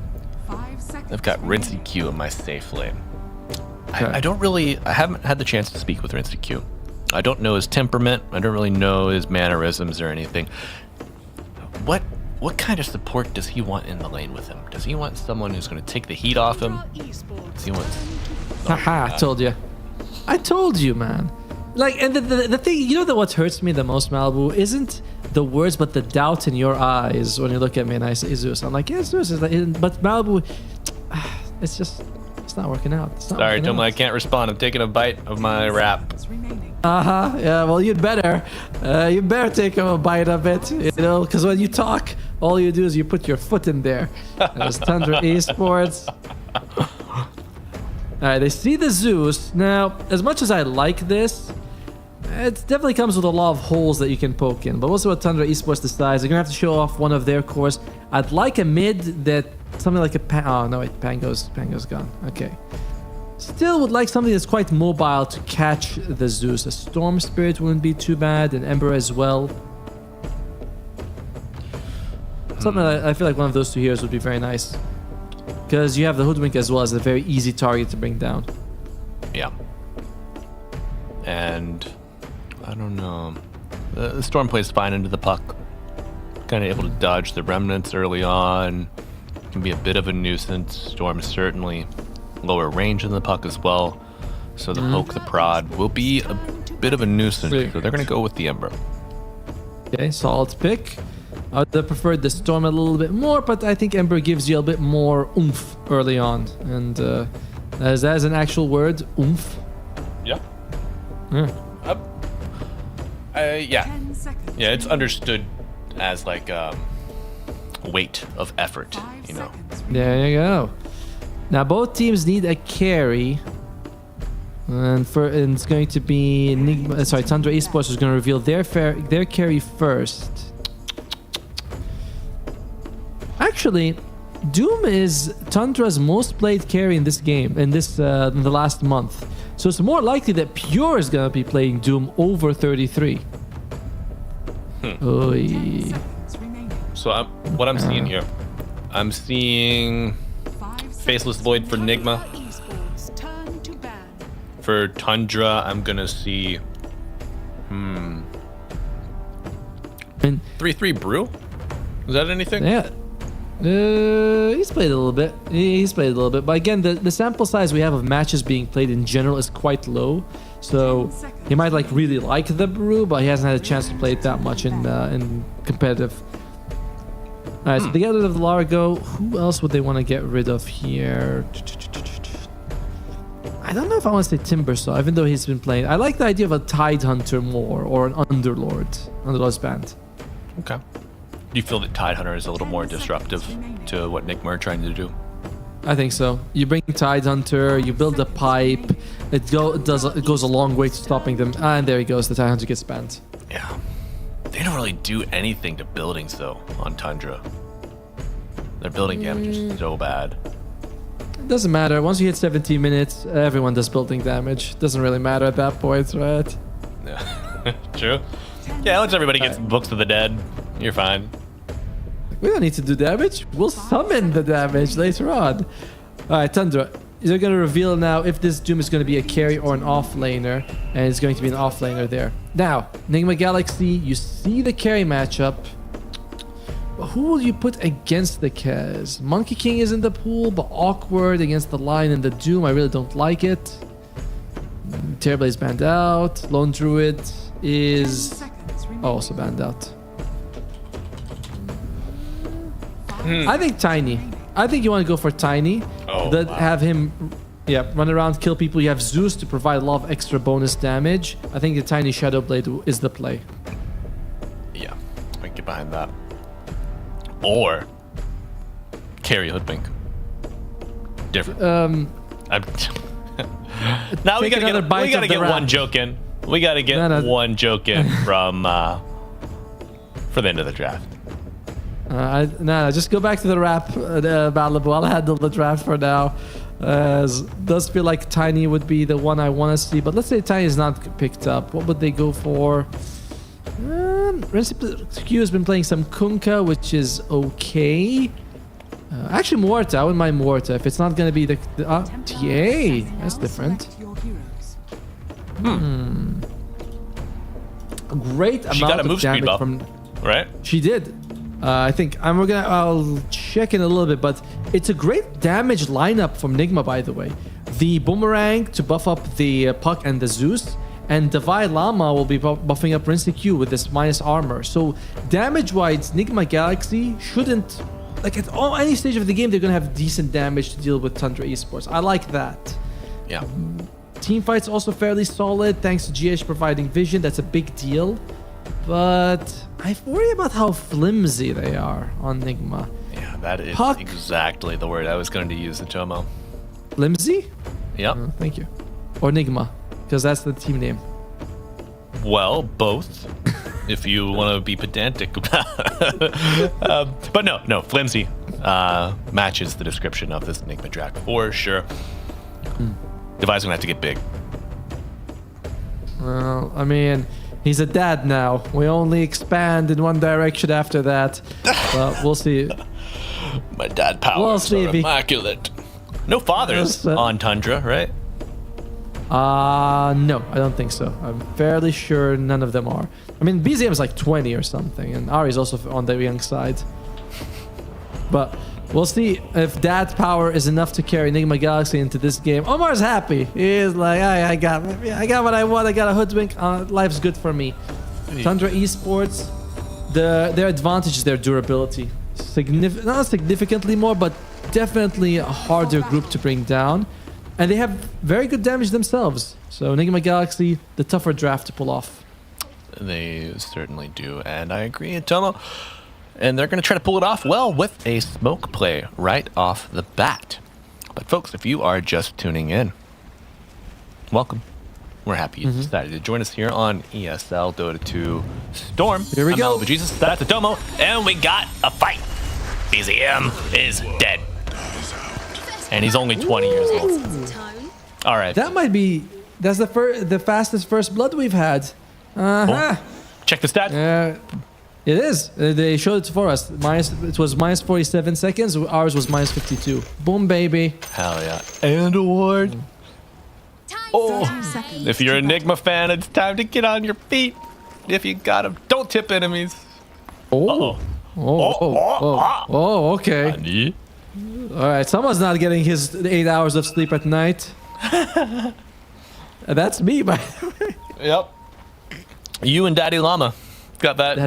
S9: 5 seconds.
S14: I've got Rinsey Q in my safe lane.
S15: Okay.
S14: I haven't had the chance to speak with Rinsey Q. I don't know his temperament. I don't really know his mannerisms or anything. What kind of support does he want in the lane with him? Does he want someone who's going to take the heat off him? Does he want...
S15: Haha, told you. I told you, man. Like, and the thing, what hurts me the most, Malibu, isn't the words, but the doubt in your eyes when you look at me and I say Zeus. I'm like, yeah, Zeus is like, but Malibu, it's not working out.
S14: Sorry, Tomla, I can't respond. I'm taking a bite of my wrap.
S15: Yeah, well, you'd better take a bite of it, because when you talk, all you do is you put your foot in there. There's Tundra Esports. Alright, they see the Zeus. Now, as much as I like this, it definitely comes with a lot of holes that you can poke in. But we'll see what Tundra Esports decides. They're going to have to show off one of their cores. I'd like a mid that, something like a Pan... Oh, no, wait, Pango's gone. Okay. Still would like something that's quite mobile to catch the Zeus. A Storm Spirit wouldn't be too bad, an Ember as well. Something that I feel like one of those two heroes would be very nice. Because you have the Hoodwink as well as a very easy target to bring down.
S14: Yeah. And I don't know. The Storm plays fine into the Puck. Kind of able to dodge the remnants early on. Can be a bit of a nuisance. Storm is certainly lower range in the Puck as well. So the poke, the prod will be a bit of a nuisance. So they're going to go with the Ember.
S15: Okay, solid pick. I would have preferred the Storm a little bit more, but I think Ember gives you a bit more oomph early on. And that is an actual word, oomph.
S14: Yeah.
S15: Yeah.
S14: Yeah, it's understood as like weight of effort,
S15: There you go. Now both teams need a carry. And it's going to be Tundra Esports is going to reveal their carry first. Actually, Doom is Tundra's most played carry in this game, in the last month. So it's more likely that Pure is going to be playing Doom over 33. Oy.
S14: So what I'm seeing here, I'm seeing Faceless Void for Nigma. For Tundra, I'm going to see 3-3 Brew? Is that anything?
S15: Yeah. He's played a little bit. He's played a little bit. But again, the sample size we have of matches being played in general is quite low. So he might like really like the brew, but he hasn't had a chance to play it that much in competitive. All right, so they get rid of Largo. Who else would they want to get rid of here? I don't know if I want to say Timbersaw, even though he's been playing. I like the idea of a Tide Hunter more, or an Underlord's band.
S14: Okay. Do you feel that Tide Hunter is a little more disruptive to what Nigma are trying to do?
S15: I think so. You bring Tide Hunter, you build a pipe, it goes a long way to stopping them. And there he goes, the Tide Hunter gets banned.
S14: Yeah. They don't really do anything to buildings, though, on Tundra. Their building damage is so bad.
S15: It doesn't matter. Once you hit 17 minutes, everyone does building damage. Doesn't really matter at that point, right?
S14: Yeah. True. Yeah, once everybody gets Books of the Dead, you're fine.
S15: We don't need to do damage. We'll summon the damage later on. All right, Tundra. They're going to reveal now if this Doom is going to be a carry or an offlaner. And it's going to be an offlaner there. Now, Nigma Galaxy, you see the carry matchup. But who will you put against the Kez? Monkey King is in the pool, but awkward against the Lion and the Doom. I really don't like it. Terrorblaze banned out. Lone Druid is also banned out. I think Tiny. I think you want to go for Tiny. Have him run around, kill people. You have Zeus to provide a lot of extra bonus damage. I think the Tiny Shadow Blade is the play.
S14: Yeah, I can get behind that. Or carry Hoodwink. Different. Now we gotta get one joke in. We gotta get one joke in from for the end of the draft. Just go back to the rap available. I'll handle the draft for now. Does feel like Tiny would be the one I want to see, but let's say Tiny is not picked up. What would they go for? Q has been playing some Kunkka, which is okay. Actually, Morta. I wouldn't mind Morta if it's not going to be the TA. That's different. Great amount of damage from. Right?
S15: She did. I think I'll check in a little bit, but it's a great damage lineup from Nigma, by the way. The Boomerang to buff up the Puck and the Zeus, and Divine Llama will be buffing up Rinse Q with this minus armor. So damage-wise, Nigma Galaxy shouldn't, like at any stage of the game, they're gonna have decent damage to deal with Tundra Esports. I like that.
S14: Yeah.
S15: Team fights also fairly solid, thanks to GH providing vision. That's a big deal. But I worry about how flimsy they are on Nigma.
S14: Yeah, that is
S15: Puck.
S14: exactly the word I was going to use, Atomo.
S15: Flimsy?
S14: Yep.
S15: Thank you. Or Nigma, because that's the team name.
S14: Well, both, if you want to be pedantic. But no, flimsy matches the description of this Nigma draft for sure. Devi's going to have to get big.
S15: Well, I mean, he's a dad now. We only expand in one direction after that. But we'll see.
S14: My dad powers are immaculate. No fathers on Tundra, right?
S15: No, I don't think so. I'm fairly sure none of them are. I mean, BZM is like 20 or something, and Ari is also on the young side. But we'll see if dad power is enough to carry Nigma Galaxy into this game. Omar's happy. He's like, I got what I want. I got a Hoodwink. Life's good for me. Tundra Esports, their advantage is their durability. Not significantly more, but definitely a harder group to bring down. And they have very good damage themselves. So Nigma Galaxy, the tougher draft to pull off.
S14: They certainly do. And I agree, Tomo. And they're going to try to pull it off, well, with a smoke play right off the bat. But folks, if you are just tuning in, welcome. We're happy you decided to join us here on ESL Dota 2 Storm.
S15: Here we go.
S14: Jesus, that's Atomo, and we got a fight. BZM is dead. And he's only 20 years old. All right.
S15: That's the fastest first blood we've had.
S14: Check the stats.
S15: It is. They showed it for us. It was minus 47 seconds. Ours was minus 52. Boom, baby.
S14: Hell yeah. And award. If you're an Nigma fan, it's time to get on your feet. If you got them, don't tip enemies.
S15: Oh, okay. All right, someone's not getting his 8 hours of sleep at night. That's me, by the way.
S14: Yep. You and Daddy Llama got that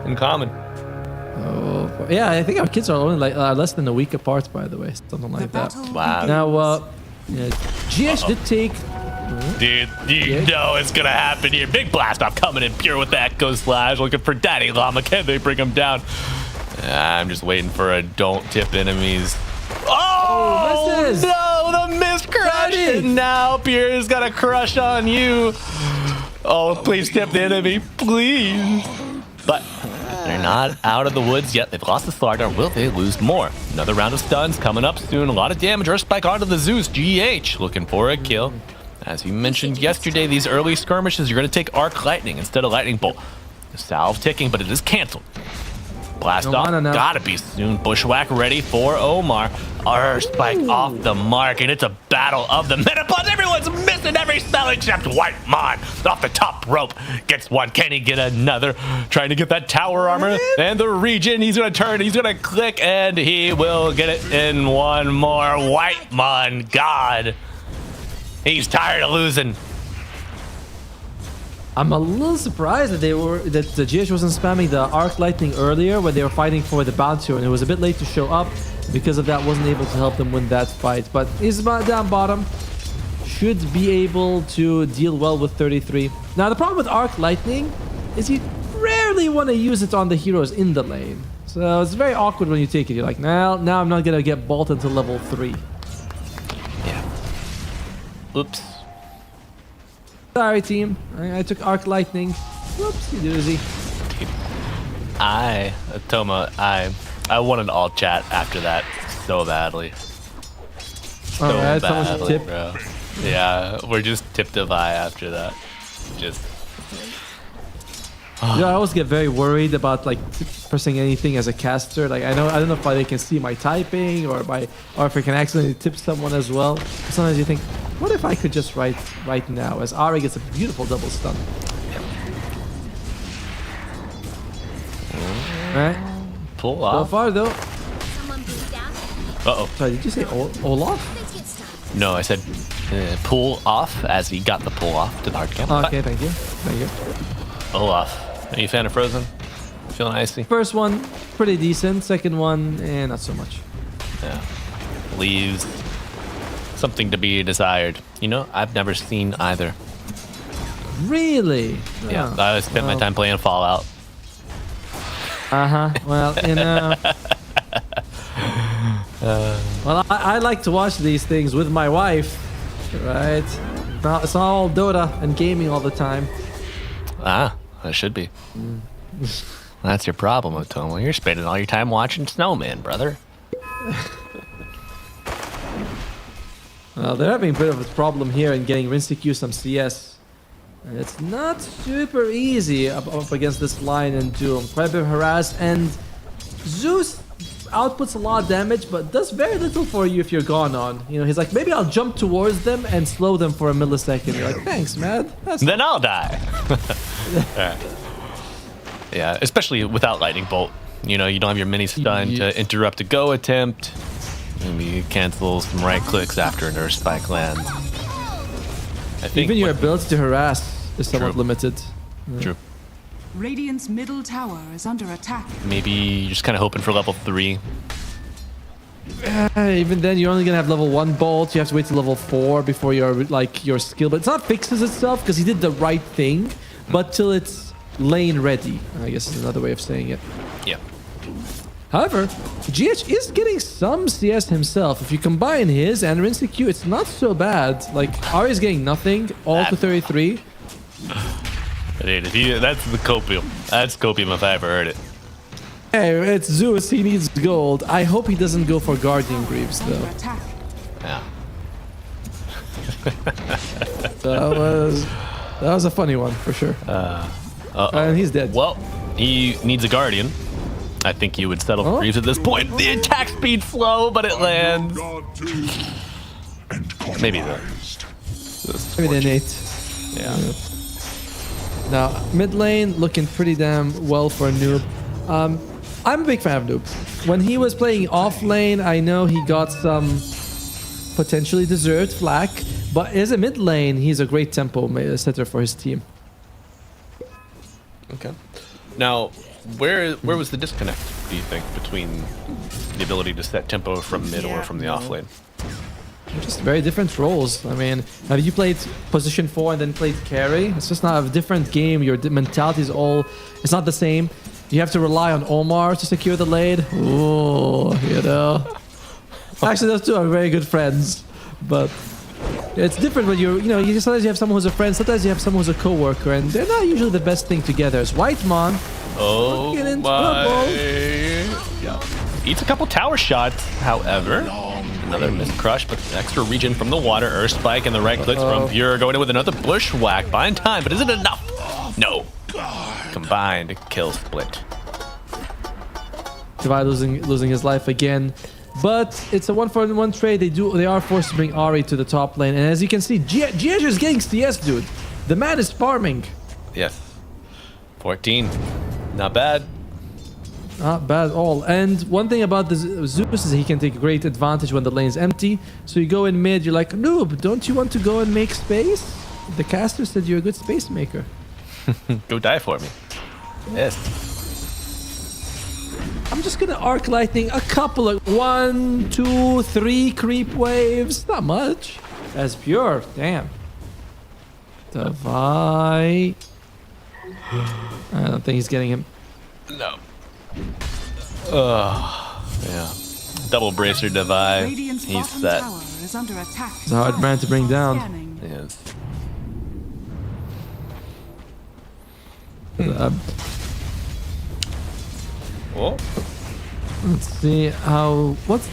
S14: in common.
S15: Oh, yeah, I think our kids are only like less than a week apart, by the way, something like that.
S14: Wow.
S15: Now, GH did take.
S14: Dude, you know it's gonna happen here. Big blast off coming in pure with the Echo Slash, looking for Daddy Llama. Can they bring him down? I'm just waiting for a don't tip enemies. Oh, no, the missed crush. And now Pierre's got a crush on you. Oh, please tip the enemy, please. But they're not out of the woods yet. They've lost the Slardar. Will they lose more? Another round of stuns coming up soon. A lot of damage. Earth Spike onto the Zeus. GH looking for a kill. As you mentioned yesterday, these early skirmishes, you're going to take Arc Lightning instead of Lightning Bolt. The salve ticking, but it is canceled. Blast off, gotta be soon. Bushwhack ready for Omar. Earth Spike off the mark, and it's a battle of the Metapods. Everyone's missing every spell except White Mon. Off the top rope, gets one. Can he get another? Trying to get that tower armor and the region. He's gonna turn, he's gonna click, and he will get it in one more. White Mon, God. He's tired of losing.
S15: I'm a little surprised that the GH wasn't spamming the Arc Lightning earlier when they were fighting for the bounty, and it was a bit late to show up. Because of that, wasn't able to help them win that fight. But Isma down bottom should be able to deal well with 33. Now the problem with Arc Lightning is you rarely want to use it on the heroes in the lane. So it's very awkward when you take it. You're like, now I'm not gonna get Bolt until level 3.
S14: Yeah. Oops.
S15: Sorry, team. I took Arc Lightning. Whoopsie doozy.
S14: Toma, I wanted all chat after that so badly. So
S15: Alright,
S14: badly,
S15: tip.
S14: bro. Yeah, we're just tip to Vi after that. Just.
S15: I always get very worried about like pressing anything as a caster. Like I don't know if they can see my typing or if I can accidentally tip someone as well. Sometimes you think, what if I could just write right now as Ari gets a beautiful double stun. Alright.
S14: Pull off.
S15: So far though.
S14: Uh-oh.
S15: Sorry, did you say Olaf?
S14: No, I said pull off as he got the pull off to the hard camp.
S15: Okay, thank you. Thank you.
S14: Olaf. Are you a fan of Frozen? Feeling icy?
S15: First one, pretty decent. Second one, not so much.
S14: Yeah. Leaves something to be desired. You know, I've never seen either.
S15: Really?
S14: Yeah, I spent my time playing Fallout.
S15: Well, you know. Well, I like to watch these things with my wife, right? It's not all Dota and gaming all the time.
S14: That should be. That's your problem, Otomo. You're spending all your time watching Snowman, brother.
S15: Well, they're having a bit of a problem here in getting Rinseq some CS. It's not super easy up against this line and Doom. Quite a bit of harass, and Zeus outputs a lot of damage, but does very little for you if you're gone on. You know, he's like, maybe I'll jump towards them and slow them for a millisecond. You're like, thanks, man.
S14: Then I'll die. Right. Yeah, especially without Lightning Bolt. You know, you don't have your mini stun to interrupt a go attempt. Maybe you cancel some right clicks after an Earth Spike lands. I think
S15: even your ability to harass is somewhat limited.
S14: True.
S9: Radiant's middle tower is under attack.
S14: Maybe you're just kind of hoping for level 3.
S15: Even then, you're only gonna have level 1 Bolt. You have to wait till level 4 before your skill. But it's not fixes itself because he did the right thing, but till it's lane ready, I guess is another way of saying it.
S14: Yeah.
S15: However, GH is getting some CS himself. If you combine his and Rinseq, it's not so bad. Like, Ari's getting nothing, all to 33.
S14: Dude, that's the copium. That's copium if I ever heard it.
S15: Hey, it's Zeus. He needs gold. I hope he doesn't go for Guardian Greaves, though.
S14: Yeah.
S15: That was a funny one, for sure. And he's dead.
S14: Well, he needs a Guardian. I think you would settle for Greaves at this point. The attack speed's slow, but it lands. Maybe the
S15: innate.
S14: Yeah.
S15: Now, mid lane looking pretty damn well for Noob. I'm a big fan of Noob. When he was playing off lane, I know he got some potentially deserved flack, but as a mid lane, he's a great tempo setter for his team.
S14: Okay. Now, where was the disconnect, do you think, between the ability to set tempo from mid or from the off lane?
S15: Just very different roles. I mean, have you played position 4 and then played carry? It's just not a different game. Your mentality is it's not the same. You have to rely on Omar to secure the lane. Ooh, you know. Actually, those two are very good friends, but it's different when sometimes you have someone who's a friend, sometimes you have someone who's a co-worker, and they're not usually the best thing together. It's Whitemon.
S14: Oh my! Yeah. Eats a couple tower shots, however. Another missed crush, but an extra regen from the water. Earth Spike and the right clicks from Pure going in with another bushwhack. Buying time, but is it enough? No. Combined kill split.
S15: Divide losing his life again. But it's a 1-for-1 trade. They are forced to bring Ari to the top lane. And as you can see, GH is getting CS, dude. The man is farming.
S14: Yes. 14. Not bad.
S15: Not bad at all. And one thing about the Zeus is he can take great advantage when the lane's empty. So you go in mid, you're like, Noob, don't you want to go and make space? The caster said you're a good space maker.
S14: Go die for me. Yes.
S15: I'm just gonna arc lightning a couple of 1, 2, 3 creep waves. Not much. That's pure. Damn. Divide. I don't think he's getting him.
S14: No. Yeah. Double bracer Divide. He's set.
S15: It's a hard man to bring down.
S14: Yes.
S15: Let's see what's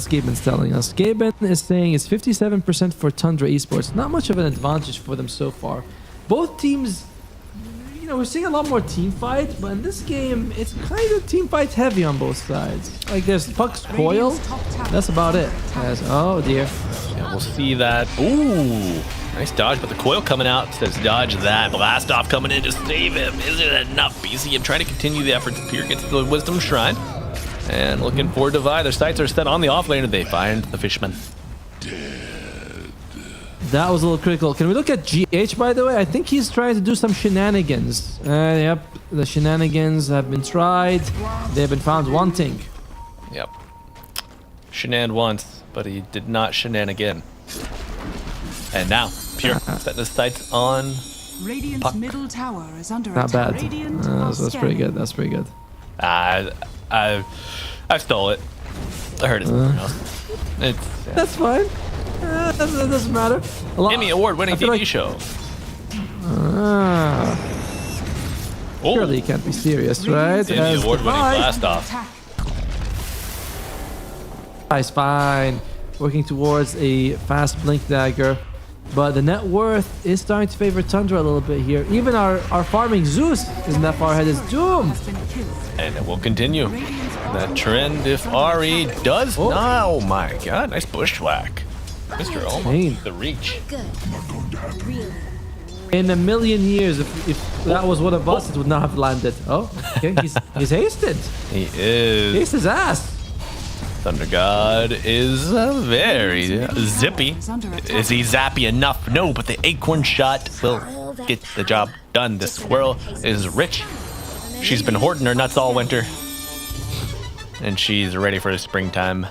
S15: Gaben telling us. Gaben is saying it's 57% for Tundra Esports. Not much of an advantage for them so far. Both teams, we're seeing a lot more team fight, but in this game, it's kind of team fight heavy on both sides. Like there's Puck's coil, that's about it. Oh dear.
S14: Yeah, we'll see that. Ooh, nice dodge, but the coil coming out says dodge that. Blast off coming in to save him. Is it enough? BCM trying to continue the efforts. Pure gets the Wisdom Shrine. And looking for Divide. Their sights are set on the offlane and they find the Fishman.
S15: That was a little critical. Can we look at GH, by the way? I think he's trying to do some shenanigans. Yep, the shenanigans have been tried. They've been found wanting.
S14: Yep. Shenan once, but he did not shenan again. And now, Pure set the sights on
S9: Radiant's middle tower is under
S15: Not
S9: attack.
S15: bad.
S9: Radiant
S15: That's pretty good. That's pretty good.
S14: I stole it. I heard it somewhere else.
S15: That's fine. That doesn't matter.
S14: Emmy award-winning TV show.
S15: Surely you can't be serious, right?
S14: Emmy award-winning blast off.
S15: Nice, fine. Working towards a fast blink dagger. But the net worth is starting to favor Tundra a little bit here. Even our farming Zeus isn't that far ahead as Doom.
S14: And it will continue. That trend if Ari does. Oh my god, nice bushwhack. Mr. Almost the reach.
S15: In a million years, if that was one of us, it would not have landed. Oh, okay. He's hasted.
S14: He is.
S15: Haste his ass.
S14: Thunder God is very zippy. Is he zappy enough? No, but the acorn shot will get the job done. The squirrel is rich. She's been hoarding her nuts all winter. And she's ready for the springtime.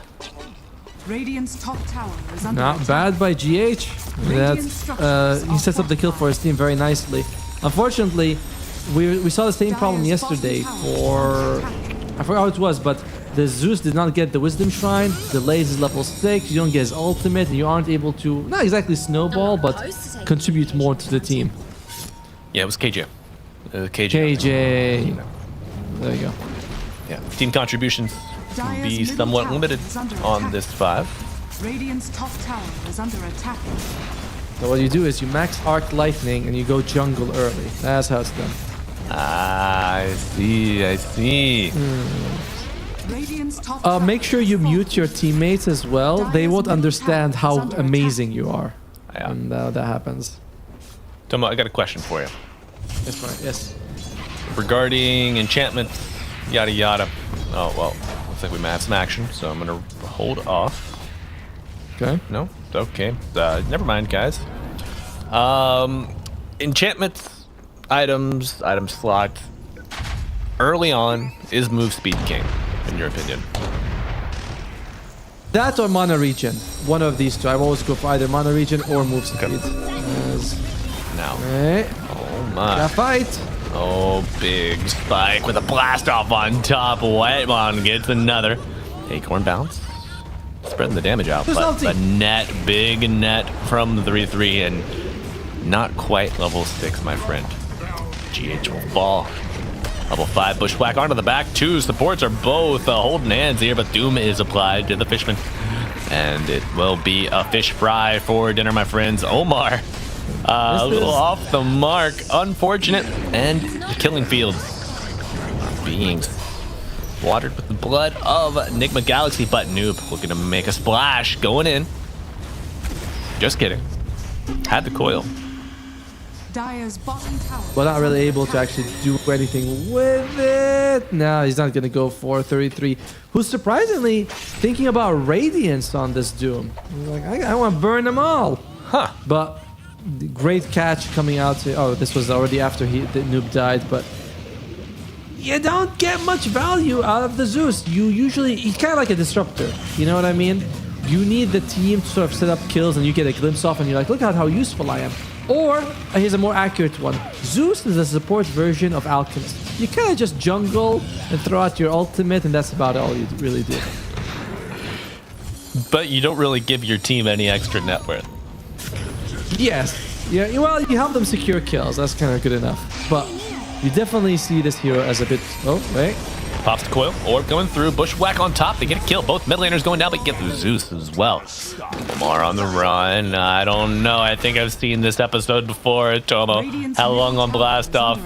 S9: Radiant's top tower is under
S15: Not bad by GH. He sets up the kill for his team very nicely. Unfortunately, we saw the same problem yesterday for... I forgot how it was, but the Zeus did not get the Wisdom Shrine. Delays his level 6. You don't get his ultimate, and you aren't able to, not exactly snowball, but contribute more to the team.
S14: Yeah, it was KJ.
S15: KJ. There you go.
S14: Yeah, team contributions can be somewhat limited on this 5.
S9: Radiant's top tower is under attack.
S15: So what you do is you max arc lightning and you go jungle early. That's how it's done.
S14: I see.
S9: Radiant's top
S15: Make sure you mute your teammates as well. They won't understand how amazing you are when that happens.
S14: Tomo, I got a question for you.
S15: Yes, right. Yes.
S14: Regarding enchantments, yada yada. Oh, well, looks like we might have some action, so I'm going to hold off.
S15: Okay.
S14: No? Okay. Never mind, guys. Enchantments, items, item slots. Early on, is move speed king, in your opinion?
S15: That or mana regen. One of these two. I always go for either mana regen or move speed.
S14: Now.
S15: Right.
S14: Oh my.
S15: That fight.
S14: Oh, big spike with a blast off on top. Whitemon gets another. Acorn bounce. Spreading the damage out, but the net, big net from the 3-3 and not quite level 6, my friend. GH will fall. Level 5 bushwhack onto the back. 2 supports are both holding hands here, but Doom is applied to the fishman. And it will be a fish fry for dinner, my friends. Omar, a little off the mark. Unfortunate. And the killing field being watered with the blood of Nigma Galaxy, but Noob looking to make a splash. Going in. Just kidding. Had the coil.
S9: Dire's bottom tower.
S15: But not really able to actually do anything with it. No, he's not going to go for 33. Who's surprisingly thinking about Radiance on this Doom. He's like, I want to burn them all.
S14: Huh.
S15: But great catch coming out. Oh, this was already after the Noob died, but you don't get much value out of the Zeus. He's kind of like a disruptor. You know what I mean? You need the team to sort of set up kills and you get a glimpse off and you're like, look at how useful I am. Or, here's a more accurate one. Zeus is a support version of Alchemist. You kind of just jungle and throw out your ultimate, and that's about all you really do.
S14: But you don't really give your team any extra net worth.
S15: Yes. Yeah. Well, you help them secure kills. That's kind of good enough. But you definitely see this hero as a bit... Oh, wait.
S14: Pops the coil. Orb going through. Bushwhack on top. They get a kill. Both mid laners going down, but get the Zeus as well. More on the run. I don't know. I think I've seen this episode before. Tomo. How long on blast off?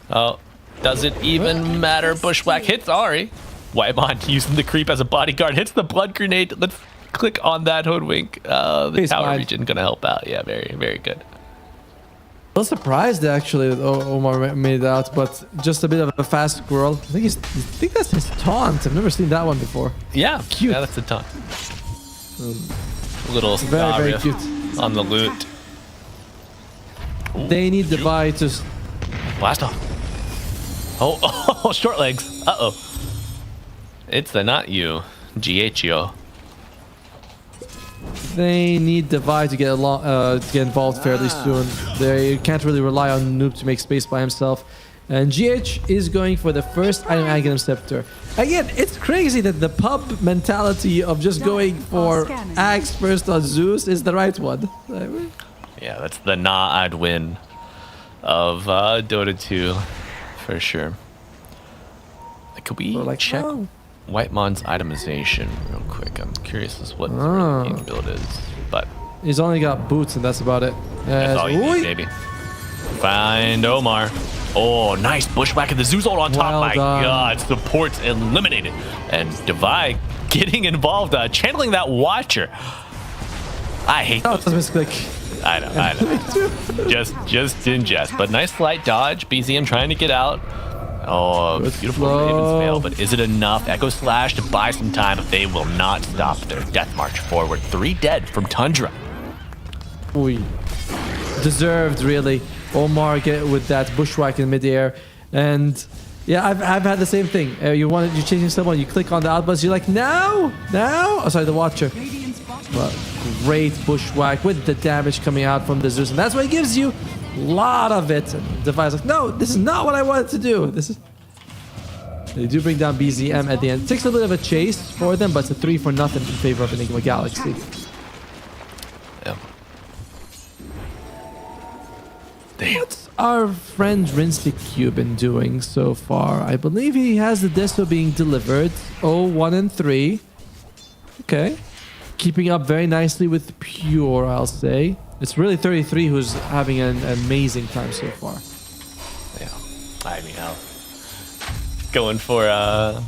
S14: Oh, does it even matter? Bushwhack hits Ari. Whitemon using the creep as a bodyguard. Hits the blood grenade. Let's click on that hoodwink. The tower region gonna help out. Yeah, very, very good.
S15: I was surprised actually that Omar made that, but just a bit of a fast squirrel. I think that's his taunt. I've never seen that one before.
S14: Yeah,
S15: cute.
S14: Yeah, that's a taunt. Little
S15: very cute
S14: on the loot.
S15: They need the buy to
S14: blast off. Oh, short legs. Uh-oh. It's the not you, GHO.
S15: They need Divide to get involved fairly soon. They can't really rely on Noob to make space by himself. And GH is going for the first item Aghanim Scepter. Again, it's crazy that the pub mentality of just going for Axe first on Zeus is the right one.
S14: Yeah, that's the I'd win of Dota 2 for sure. Could we check Whitemon's itemization real quick? I'm curious as what his build is, but
S15: he's only got boots and that's about it.
S14: That's all you need, baby. Find Omar. Oh, nice bushwhack of the Zeus ult on top.
S15: Well
S14: My
S15: done.
S14: God, support's eliminated, and Divide getting involved, channeling that Watcher. I hate those.
S15: Misclick.
S14: I know. just in jest, but nice slight dodge. BZM trying to get out. Oh, beautiful Raven's Mail, but is it enough? Echo Slash to buy some time, but they will not stop their death march forward. 3 dead from Tundra.
S15: Ooh. Deserved, really. Omar get with that bushwhack in midair, and yeah, I've had the same thing. You're chasing someone, you click on the outburst, you're like, no. Oh, sorry, the Watcher. But great bushwhack with the damage coming out from the Zeus, and that's what it gives you. Lot of it. And Devi's like, no, this is not what I wanted to do. They do bring down BZM at the end. Takes a bit of a chase for them, but it's a 3-0 in favor of Enigma Galaxy.
S14: Yeah.
S15: What's our friend Rinstic Q been doing so far? I believe he has the Desto being delivered. 1 and 3. Okay. Keeping up very nicely with Pure, I'll say. It's really 33 who's having an amazing time so far.
S14: Yeah. I mean, going for, I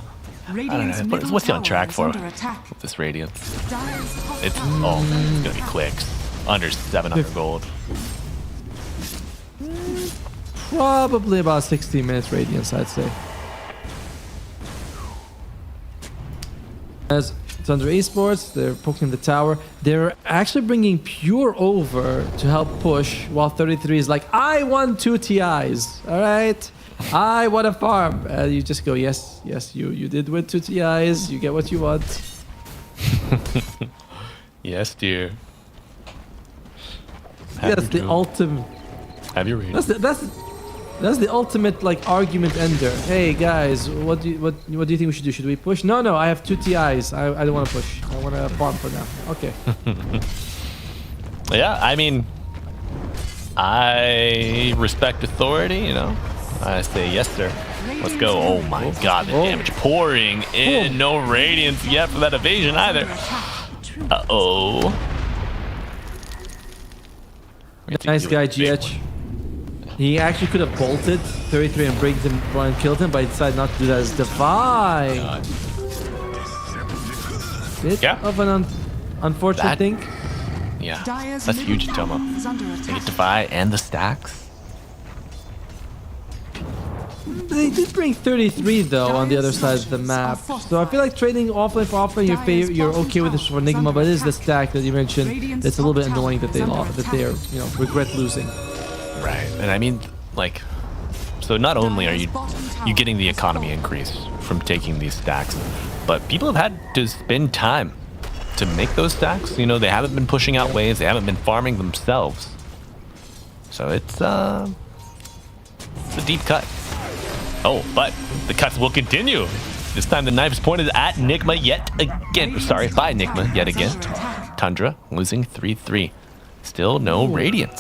S14: don't know, what's he on track for with this Radiance? It's gonna be quick. Under 700 gold.
S15: probably about 16 minutes radiance, I'd say. As Tundra Esports, they're poking the tower. They're actually bringing Pure over to help push, while 33 is like, I want 2 TIs, all right? I want a farm. You just go, yes, you did win 2 TIs. You get what you want.
S14: Yes, dear.
S15: That's the ultimate.
S14: Have your read.
S15: That's the ultimate like argument ender. Hey guys, what do you think we should do? Should we push? No, I have 2 TIs. I don't want to push. I want to farm for now. Okay.
S14: Yeah, I mean, I respect authority, you know. I say yes, sir. Let's go. Oh my god, the damage pouring in. No radiance yet for that evasion either. Uh-oh.
S15: Nice guy, GH. He actually could have bolted 33 and break him and killed him, but he decided not to do that. It's Defy. Bit of an unfortunate thing.
S14: Yeah, that's huge, Tomo. They get Defy and the stacks.
S15: They did bring 33 though on the other side of the map, so I feel like trading offlane for offlane, you're okay with this for Nigma, but it is the stack that you mentioned. It's a little bit annoying that they lost, that they're regret losing.
S14: Right, and I mean, like, so not only are you getting the economy increase from taking these stacks, but people have had to spend time to make those stacks. You know, they haven't been pushing out waves, they haven't been farming themselves. So it's a deep cut. Oh, but the cuts will continue. This time the knife is pointed at Nigma yet again. Sorry, by Nigma yet again. Tundra losing 3-3. Still no radiance.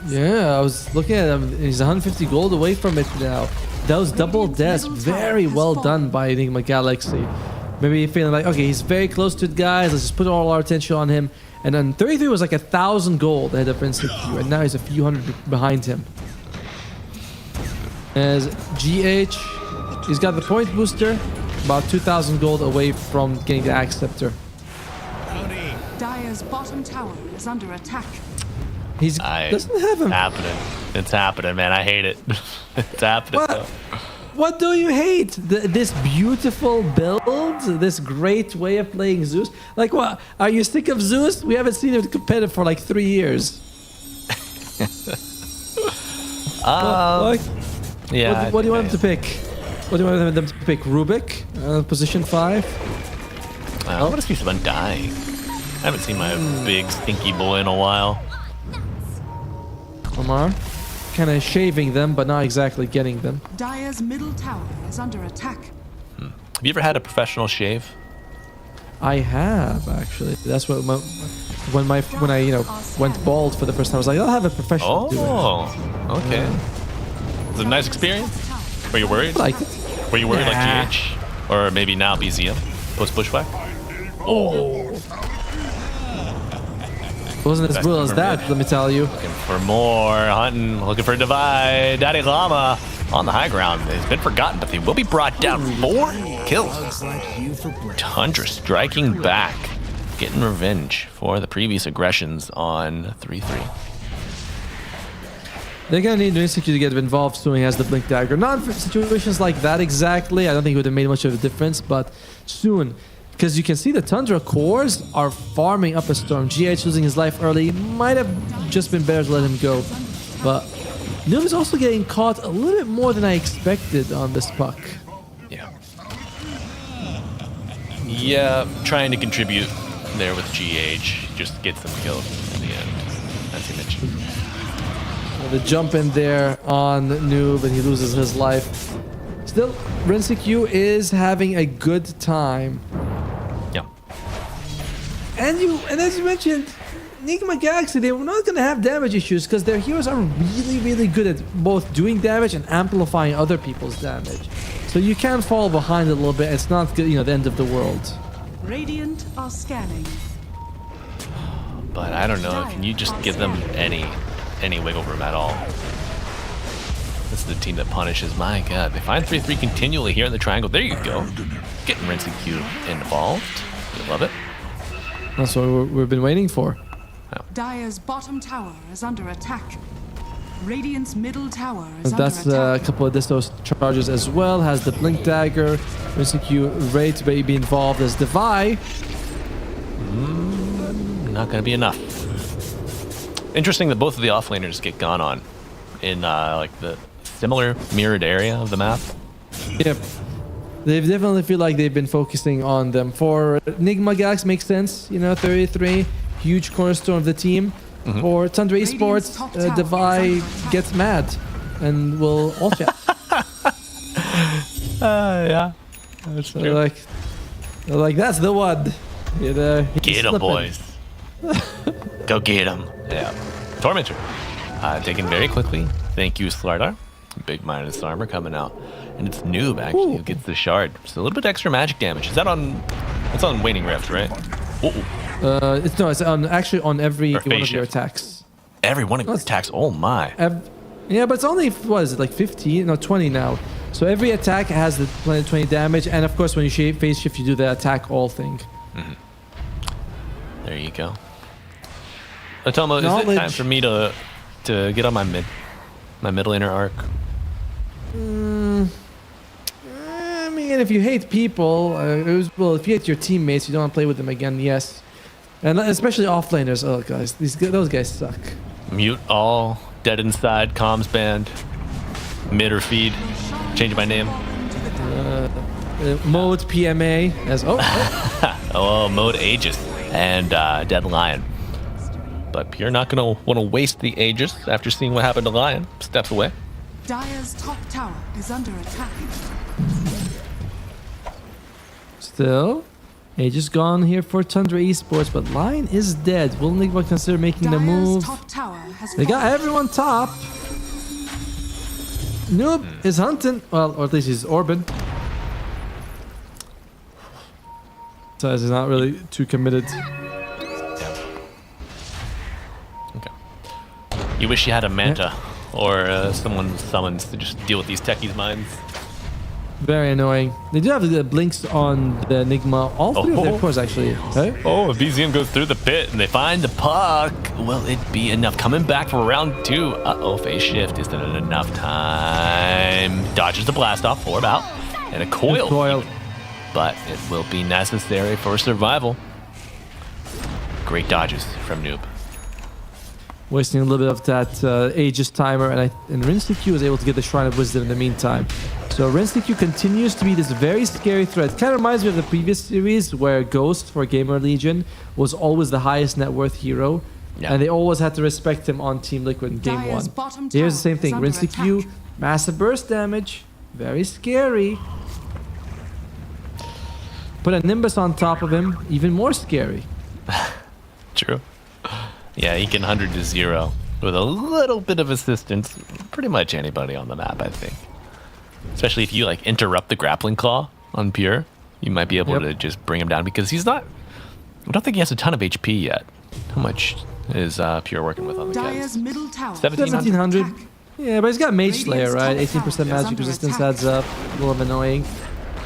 S15: Yeah, I was looking at him. He's 150 gold away from it now. That was double deaths. Very well done by Enigma Galaxy. Maybe feeling like, okay, he's very close to it, guys. Let's just put all our attention on him. And then 33 was like 1,000 gold ahead of NCQ, and now he's a few hundred behind him. As GH, he's got the point booster, about 2,000 gold away from getting the Axe Scepter.
S9: Dire's bottom tower is under attack.
S15: He doesn't have him.
S14: It's happening, man. I hate it. It's happening.
S15: What do you hate? This beautiful build? This great way of playing Zeus? Like what? Are you sick of Zeus? We haven't seen him competitive for like 3 years.
S14: Yeah.
S15: What do you want them to pick? What do you want them to pick? Rubik? Position 5?
S14: I want to see some Undying. I haven't seen my big stinky boy in a while.
S15: Omar, kind of shaving them, but not exactly getting them.
S9: Dire's middle tower is under attack.
S14: Have you ever had a professional shave?
S15: I have actually. That's what when I went bald for the first time. I was like, I'll have a professional do it.
S14: Oh, okay. Was it a nice experience? Were you worried?
S15: Like it.
S14: Were you worried like GH? Or maybe now BZM? Post bushwhack?
S15: Oh. It wasn't as brutal as that, let me tell you.
S14: Looking for more, hunting, looking for Divide. Daddy Llama on the high ground. He's been forgotten, but they will be brought down. 4 kills. Tundra striking back, getting revenge for the previous aggressions on 3-3.
S15: They're gonna need Insecure to get involved soon. He has the Blink Dagger. Not for situations like that exactly. I don't think it would have made much of a difference, but soon. Because you can see the Tundra cores are farming up a storm. GH losing his life early. Might have just been better to let him go. But Noom is also getting caught a little bit more than I expected on this puck.
S14: Yeah, trying to contribute there with GH. Just get some kills in the end, as he mentioned.
S15: The jump in there on Noob and he loses his life. Still, Q is having a good time.
S14: Yeah.
S15: And as you mentioned, Nigma Galaxy, they were not going to have damage issues because their heroes are really, really good at both doing damage and amplifying other people's damage. So you can fall behind a little bit. It's not good, the end of the world.
S9: Radiant are scanning.
S14: But I don't know. Can you just give them any wiggle room at all? This is the team that punishes. My god, they find 3-3 continually here in the triangle. There you go. Getting Rinsing Q involved. We love it.
S15: That's what we've been waiting for.
S9: Dire's bottom tower is under attack. Radiant's middle tower is
S15: That's
S9: under
S15: a couple of those charges as well. Has the Blink Dagger. Rinsecue ready to be involved as Devi.
S14: Not going to be enough. Interesting that both of the offlaners get gone on in like the similar mirrored area of the map.
S15: Yep. They definitely feel like they've been focusing on them. For Nigma Galaxy makes sense, you know, 33, huge cornerstone of the team. For Tundra Esports, Devi gets mad and will ult chat.
S14: Yeah.
S15: So like, that's the one. You know,
S14: Get him, boys. Go get him. Yeah. Tormentor. Taken very quickly. Thank you, Slardar. Big minus armor coming out. And it's Noob, actually, who gets the shard. So a little bit extra magic damage. Is that on... It's on Waning Rift, right?
S15: It's actually on every one of your
S14: shift.
S15: attacks.
S14: Every one of your attacks? Oh, my.
S15: Yeah, but it's only, what is it, like 15? No, 20 now. So every attack has the 20 damage. And of course, when you phase shift, you do the attack all thing.
S14: There you go. Otomo, is it time for me to get on my middle inner arc?
S15: I mean, if you hate people, if you hate your teammates, you don't want to play with them again, yes. And especially offlaners. Oh, guys, those guys suck.
S14: Mute all, dead inside, comms banned, mid or feed, change my name.
S15: Mode PMA as
S14: mode Aegis and Dead Lion. But you're not gonna want to waste the Aegis after seeing what happened to Lion. Steps away.
S9: Dire's top tower is under attack.
S15: Still, Aegis gone here for Tundra Esports, but Lion is dead. Will Nigma consider making the move?
S9: Top tower has
S15: They got everyone top. Noob is hunting. Well, or at least he's Orban. So he's not really too committed.
S14: Okay. You wish you had a Manta or someone summons to just deal with these techies' minds.
S15: Very annoying. They do have the blinks on the Nigma. All three of their cores, actually. Hey?
S14: Oh, if BZM goes through the pit and they find the puck, will it be enough? Coming back for round 2. Uh-oh, phase shift. Isn't it enough time? Dodges the blast off, orb out, and a coil. But it will be necessary for survival. Great dodges from Noob.
S15: Wasting a little bit of that Aegis timer, and Rinsecue was able to get the Shrine of Wisdom in the meantime. So Rinsecue continues to be this very scary threat. Kind of reminds me of the previous series where Ghost for GamerLegion was always the highest net worth hero. Yeah. And they always had to respect him on Team Liquid in Game 1. Here's the same thing. Rinsecue, massive burst damage, very scary. Put a Nimbus on top of him, even more scary.
S14: True. Yeah, he can 100 to 0 with a little bit of assistance. Pretty much anybody on the map, I think. Especially if you like interrupt the grappling claw on Pure, you might be able to just bring him down because he's not. I don't think he has a ton of HP yet. How much is Pure working with on the guys?
S15: 1700. Yeah, but he's got Mage Slayer, right? 18% magic resistance adds up. A little annoying.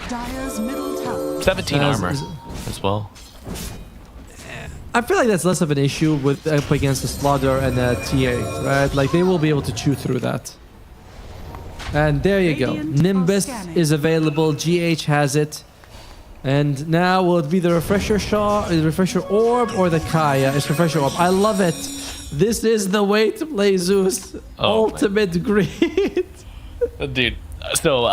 S14: 17 armor as well.
S15: I feel like that's less of an issue with up against the Slaughter and TA, right? Like they will be able to chew through that. And there you go. Nimbus is available. GH has it. And now will it be the refresher orb or the Kaya? It's refresher orb. I love it. This is the way to play Zeus. Ultimate greed.
S14: Dude, so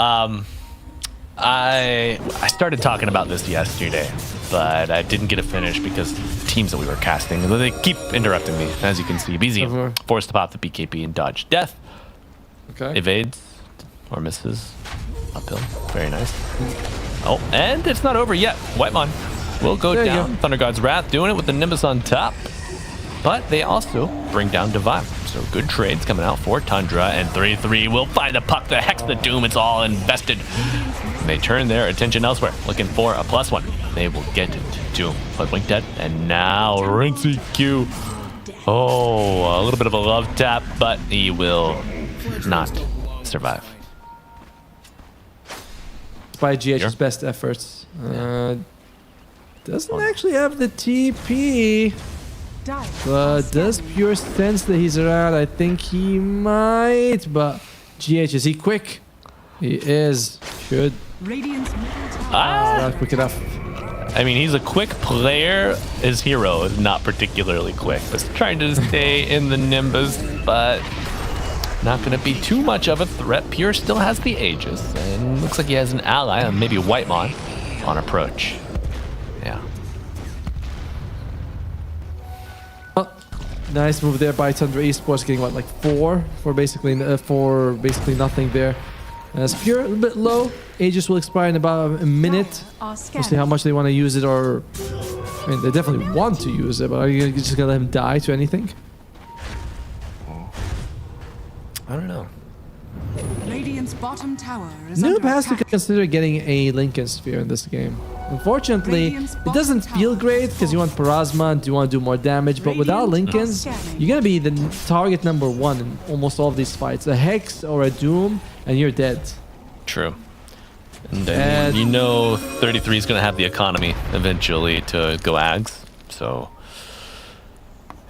S14: I started talking about this yesterday, but I didn't get a finish because teams that we were casting, they keep interrupting me. As you can see, BZ forced to pop the BKB and dodge death.
S15: Okay.
S14: Evades or misses. Uphill. Very nice. Oh, and it's not over yet. Whitemon will go down. Thunder God's Wrath doing it with the Nimbus on top. But they also bring down Divine. So good trades coming out for Tundra, and 3-3 will find the puck, the Hex, the Doom. It's all invested. They turn their attention elsewhere, looking for a +1. They will get it to him. But Blink dead, and now Rinsecue. Oh, a little bit of a love tap, but he will not survive.
S15: By GH's best efforts. Doesn't actually have the TP. But does Pure sense that he's around? I think he might, but GH, is he quick? He is. Should. Not quick enough.
S14: I mean, he's a quick player. His hero is not particularly quick. Just trying to stay in the Nimbus, but not going to be too much of a threat. Pure still has the Aegis, and looks like he has an ally, maybe Whitemon, on approach. Yeah.
S15: Oh, nice move there by Tundra Esports, getting what, like four for basically nothing there. As Pure a little bit low, Aegis will expire in about a minute. We'll see how much they want to use it, or I mean, they definitely want to use it, but are you just gonna let him die to anything?
S14: I don't know.
S9: Radiant's bottom tower is
S15: Noob has to consider getting a Lincoln Sphere in this game. Unfortunately, it doesn't feel great because you want Parasma and you want to do more damage, but without Lincolns, you're going to be the target number one in almost all of these fights. A Hex or a Doom, and you're dead.
S14: True. And then you know 33 is going to have the economy eventually to go Ags, so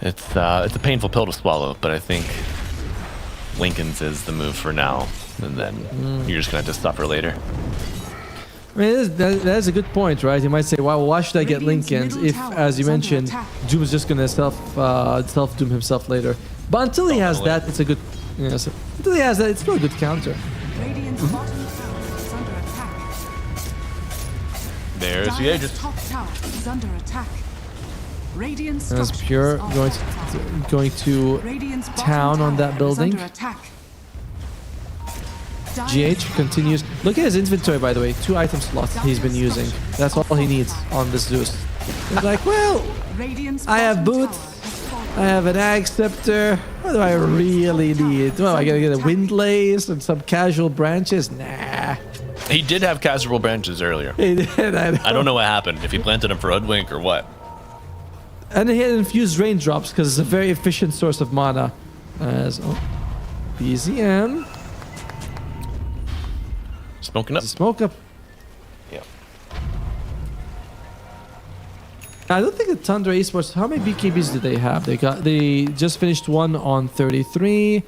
S14: it's a painful pill to swallow, but I think Lincoln's is the move for now, and then you're just going to have to suffer later.
S15: I mean, that is a good point, right? You might say, well, why should I get Lincolns if, as you mentioned, Doom is just going to self-doom himself later. But until he has that, it's a good... so until he has that, it's still a good counter.
S14: There's the Aegis.
S15: As Pure going to town on that building. GH continues. Look at his inventory, by the way. 2 item slots he's been using. That's all he needs on this Zeus. He's like, well, I have boots. I have an Ag Scepter. What do I really need? Well, I gotta get a Windlace and some casual branches? Nah.
S14: He did have casual branches earlier.
S15: He did. I
S14: don't know what happened. If he planted them for Hoodwink or what.
S15: And he had infused raindrops because it's a very efficient source of mana. As BZM.
S14: Smoking up.
S15: Smoke up.
S14: Yeah.
S15: I don't think the Tundra Esports, how many BKBs do they have? They just finished one on 33,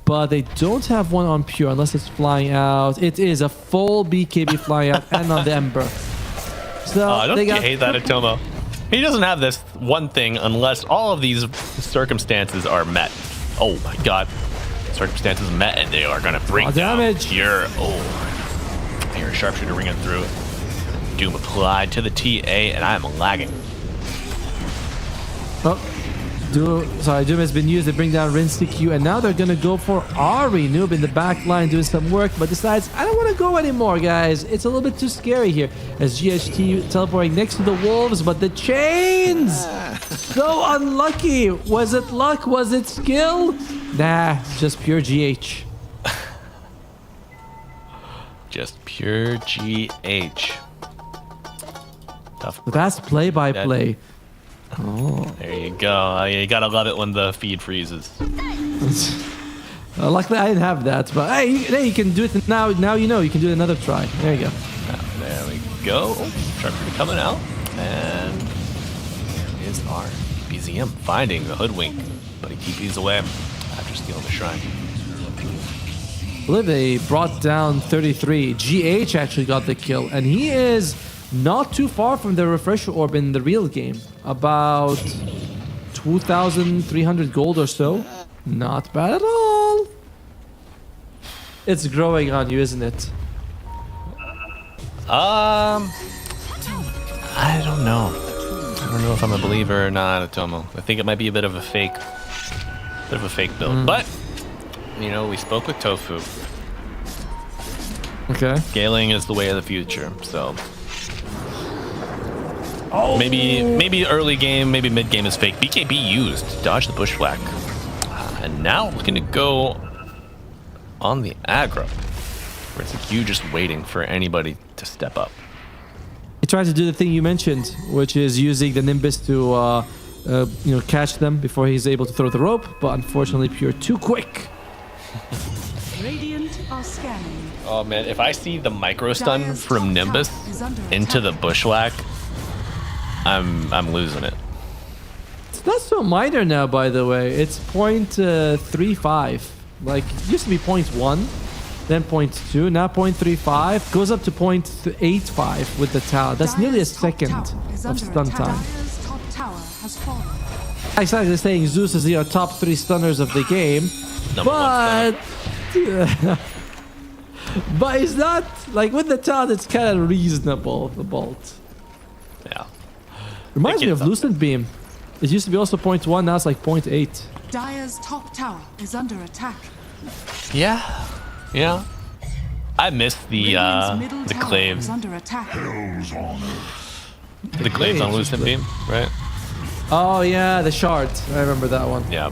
S15: but they don't have one on Pure unless it's flying out. It is a full BKB flying out and on the Ember. So
S14: don't you hate that, Atomo? He doesn't have this one thing unless all of these circumstances are met. Oh my god. Circumstances met, and they are going to bring down
S15: damage.
S14: Pure. Oh. Here, Sharpshooter ringing through. Doom applied to the TA, and I am lagging.
S15: Oh, Doom has been used to bring down Rinsti Q, and now they're going to go for Ari. Noob in the back line doing some work, but decides, I don't want to go anymore, guys. It's a little bit too scary here. As GHT teleporting next to the Wolves, but the chains! So unlucky. Was it luck? Was it skill? Nah, just pure GH.
S14: Just pure GH. Tough.
S15: That's play-by-play. Oh.
S14: There you go. You gotta love it when the feed freezes.
S15: Luckily, I didn't have that, but hey, you can do it now. Now you know you can do it another try. There you go.
S14: There we go. Sharpshooter coming out, and there is our BZM finding the Hoodwink, but he TPs away after stealing the shrine.
S15: I believe they brought down 33. GH actually got the kill, and he is not too far from the refresher orb in the real game. About 2,300 gold or so. Not bad at all. It's growing on you, isn't it?
S14: I don't know. I don't know if I'm a believer or not, Atomo. I think it might be a bit of a fake build, but you know, we spoke with Tofu.
S15: Okay.
S14: Scaling is the way of the future, so maybe early game, maybe mid game is fake. BKB used to dodge the bushwhack, and now looking to go on the aggro, where it's like you just waiting for anybody to step up.
S15: He tried to do the thing you mentioned, which is using the Nimbus to catch them before he's able to throw the rope, but unfortunately Pure too quick.
S9: Radiant are scanning.
S14: Oh man, if I see the micro stun from Nimbus into the bushwhack, I'm losing it.
S15: not so minor now, by the way. It's 0.35. Like, it used to be 0.1, then 0.2, now 0.35. Goes up to 0.85 with the tower. That's nearly a second of stun time.
S9: Top tower has fallen.
S15: Exactly saying Zeus is your top 3 stunners of the game. But but it's not like with the talent, it's kind of reasonable, the bolt.
S14: Yeah.
S15: Reminds me of Lucent Beam. It used to be also 0.1, now it's like 0.8.
S9: Dire's top tower is under attack.
S14: Yeah. I miss the
S9: Middle tower
S14: claves.
S9: is under attack.
S14: The claves on Lucent Beam, right?
S15: Oh yeah, the shards. I remember that one.
S14: Yeah.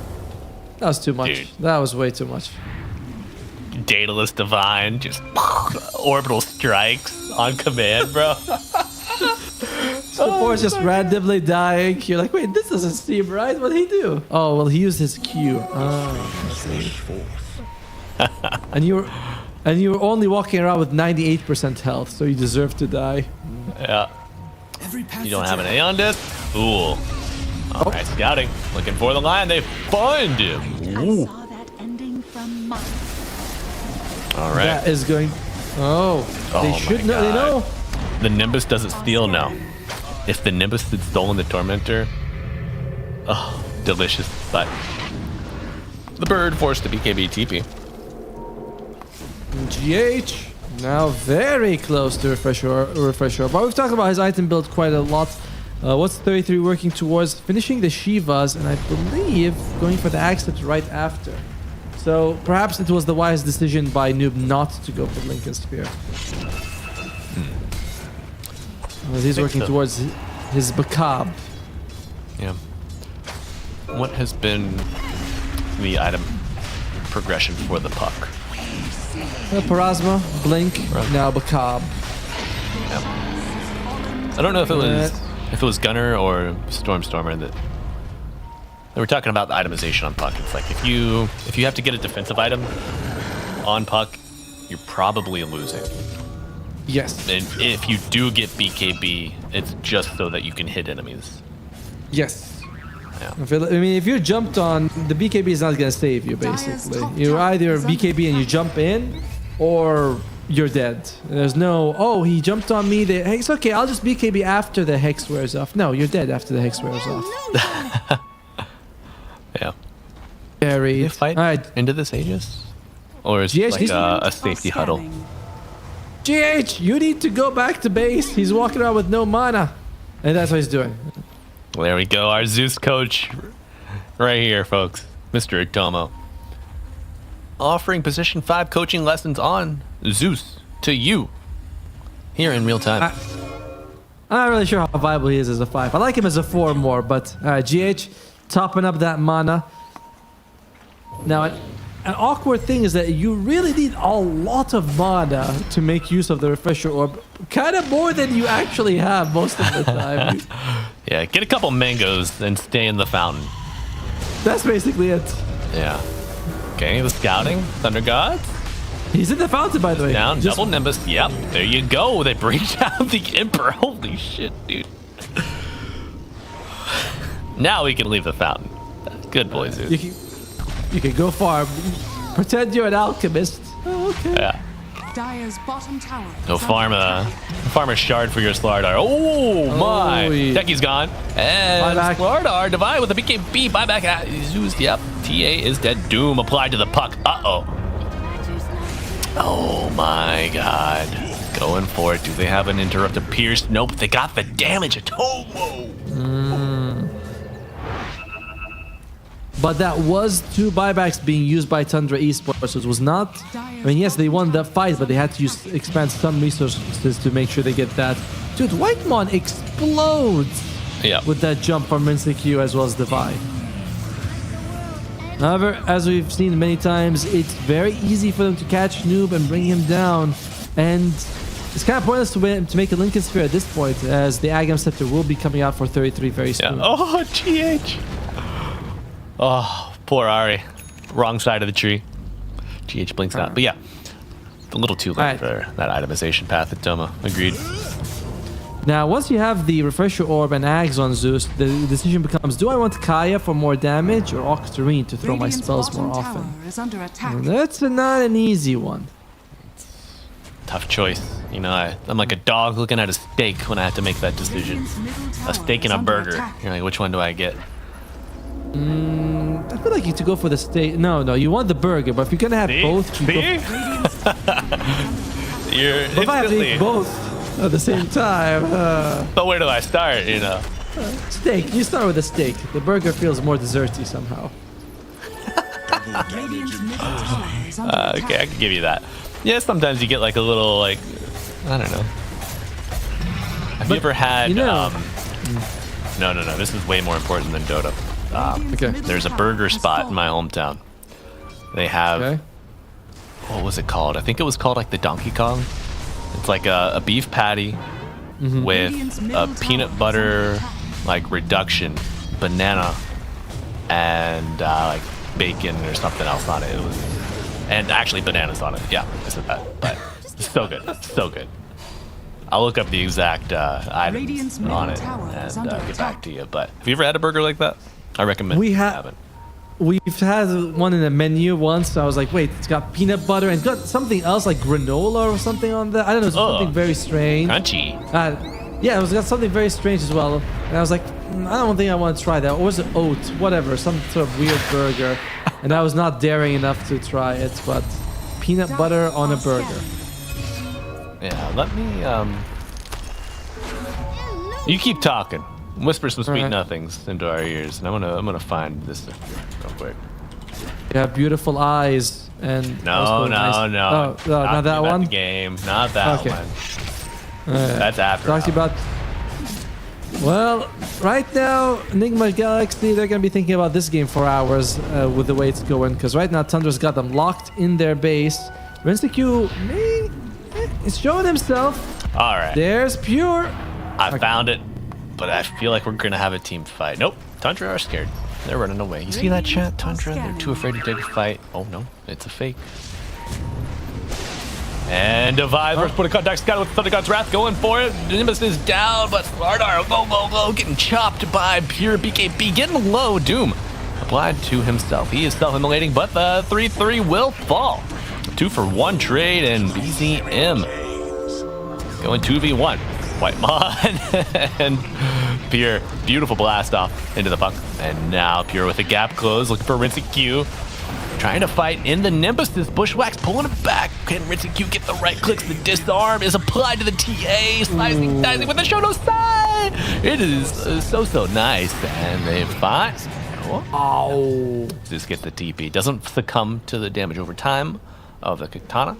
S15: That was too much.
S14: Dude.
S15: That was way too much.
S14: Daedalus Divine, just orbital strikes on command, bro.
S15: Support's just randomly dying. You're like, wait, this doesn't seem right. What did he do? Oh, well, he used his Q. Oh, I see. and you were only walking around with 98% health, so you deserve to die.
S14: Yeah. You don't have an Aeon Disc? Ooh. All right, scouting. Looking for the lion. They find him. Ooh.
S9: Saw that ending from mine.
S14: All right.
S15: That is going. Oh, they should know. They know.
S14: The Nimbus doesn't steal now. If the Nimbus had stolen the Tormentor, oh, delicious. But the bird forced the BKB TP.
S15: GH now very close to refresher. But we've talked about his item build quite a lot. What's 33 working towards? Finishing the Shivas, and I believe going for the Axeps right after. So perhaps it was the wise decision by Noob not to go for Lincoln Sphere. Well, he's working towards his Bakab.
S14: Yeah. What has been the item progression for the puck?
S15: Parasma, Blink, now Bakab.
S14: Yeah. I don't know if it was Gunner or Stormer that they were talking about the itemization on puck. It's like if you have to get a defensive item on puck, you're probably losing.
S15: Yes.
S14: And if you do get BKB, it's just so that you can hit enemies.
S15: Yes.
S14: Yeah.
S15: I mean, if you're jumped on, the BKB is not going to save you, basically. You're either BKB and you jump in, or you're dead. There's no, oh, he jumped on me. Hey, it's okay, I'll just BKB after the Hex wears off. No, you're dead after the Hex wears off.
S14: Yeah.
S15: Very.
S14: They fight into this Aegis? Or is it like a safety huddle?
S15: GH, you need to go back to base. He's walking around with no mana. And that's what he's doing.
S14: Well, there we go. Our Zeus coach right here, folks. Mr. Itomo. Offering position 5 coaching lessons on Zeus to you here in real time.
S15: I'm not really sure how viable he is as a 5. I like him as a 4 more, but GH, topping up that mana. Now, an awkward thing is that you really need a lot of mana to make use of the refresher orb. Kind of more than you actually have most of the time.
S14: Yeah, get a couple mangoes and stay in the fountain.
S15: That's basically it.
S14: Yeah. Okay, the scouting. Thunder Gods.
S15: He's in the fountain, by the way.
S14: Down, double Nimbus. Yep, there you go. They bring down the Emperor. Holy shit, dude. Now we can leave the fountain. Good boy, Zeus.
S15: You can go far. Pretend you're an alchemist. Oh, okay.
S14: Yeah.
S9: Dire's bottom tower.
S14: No farm a shard for your Slardar. Oh my! Techie's gone. And Slardar Divine with the BKB buyback. Zeus. Yep. TA is dead. Doom applied to the puck. Uh-oh. Oh my god. Going for it. Do they have an interrupted pierce? Nope. They got the damage. Atomo.
S15: But that was 2 buybacks being used by Tundra Esports, so it was not... I mean, yes, they won the fight, but they had to expend some resources to make sure they get that. Dude, Whitemon explodes with that jump from Q as well as Divine. However, as we've seen many times, it's very easy for them to catch Noob and bring him down. And it's kind of pointless to make a Lincoln Sphere at this point, as the Agam Scepter will be coming out for 33 very soon.
S14: Yeah. Oh, GH! Oh, poor Ari. Wrong side of the tree. GH blinks out. But yeah, a little too late for that itemization path at Doma. Agreed.
S15: Now, once you have the Refresher Orb and Ags on Zeus, the decision becomes, do I want Kaya for more damage or Xtreme to throw my spells more often?
S9: Is under attack.
S15: And that's not an easy one.
S14: Tough choice. You know, I'm like a dog looking at a steak when I have to make that decision. A steak and a burger. You're like, which one do I get?
S15: I feel like you to go for the steak. No, you want the burger, but if you're gonna have both, you
S14: You're
S15: but if I have to eat both at the same time.
S14: But where do I start? You know,
S15: steak. You start with the steak. The burger feels more desserty somehow.
S14: Okay, I can give you that. Yeah, sometimes you get like a little like, I don't know. Have you ever had?
S15: You know,
S14: no. This is way more important than Dota.
S15: Okay.
S14: There's a burger spot in my hometown. They have, what was it called? I think it was called like the Donkey Kong. It's like a beef patty with a peanut butter like reduction, banana, and like bacon or something else on it. And actually bananas on it. Yeah, I said that. But it's so good. So good. I'll look up the exact items on it and get back to you. But have you ever had a burger like that? I recommend
S15: we've had one in the menu once. So I was like, wait, it's got peanut butter and it's got something else like granola or something on there. I don't know, something very strange.
S14: Crunchy.
S15: Yeah, it was got something very strange as well. And I was like, I don't think I want to try that. Or was it oats? Whatever, some sort of weird burger. And I was not daring enough to try it, but peanut butter on a burger.
S14: Yeah, let me you keep talking. Whisper some sweet nothings into our ears, and I'm gonna find this real quick.
S15: You have beautiful eyes and
S14: no.
S15: Oh, not that one.
S14: The game, not that one. That's after.
S15: Talk to you about. Well, right now, Nigma Galaxy, they're gonna be thinking about this game for hours with the way it's going, because right now Tundra's got them locked in their base. Q is showing himself.
S14: All right.
S15: There's Pure.
S14: I found it, but I feel like we're gonna have a team fight. Nope, Tundra are scared. They're running away. You see that chat, Tundra? They're too afraid to take a fight. Oh no, it's a fake. And Divide versus put a contact Sky with Thunder God's Wrath going for it. Nimbus is down, but Slardar, go, getting chopped by Pure BKB, getting low. Doom applied to himself. He is self-immolating, but the 3-3 will fall. 2-for-1 trade, and BZM going 2v1. Whitemon and Pure. Beautiful blast off into the puck. And now Pure with a gap close, looking for Q. Trying to fight in the Nimbus. Bushwhack's pulling it back. Can Q get the right clicks? The disarm is applied to the TA. Slicing with the show no side. It is so nice. And they fight. Oh. Just get the TP. Doesn't succumb to the damage over time of the Katana.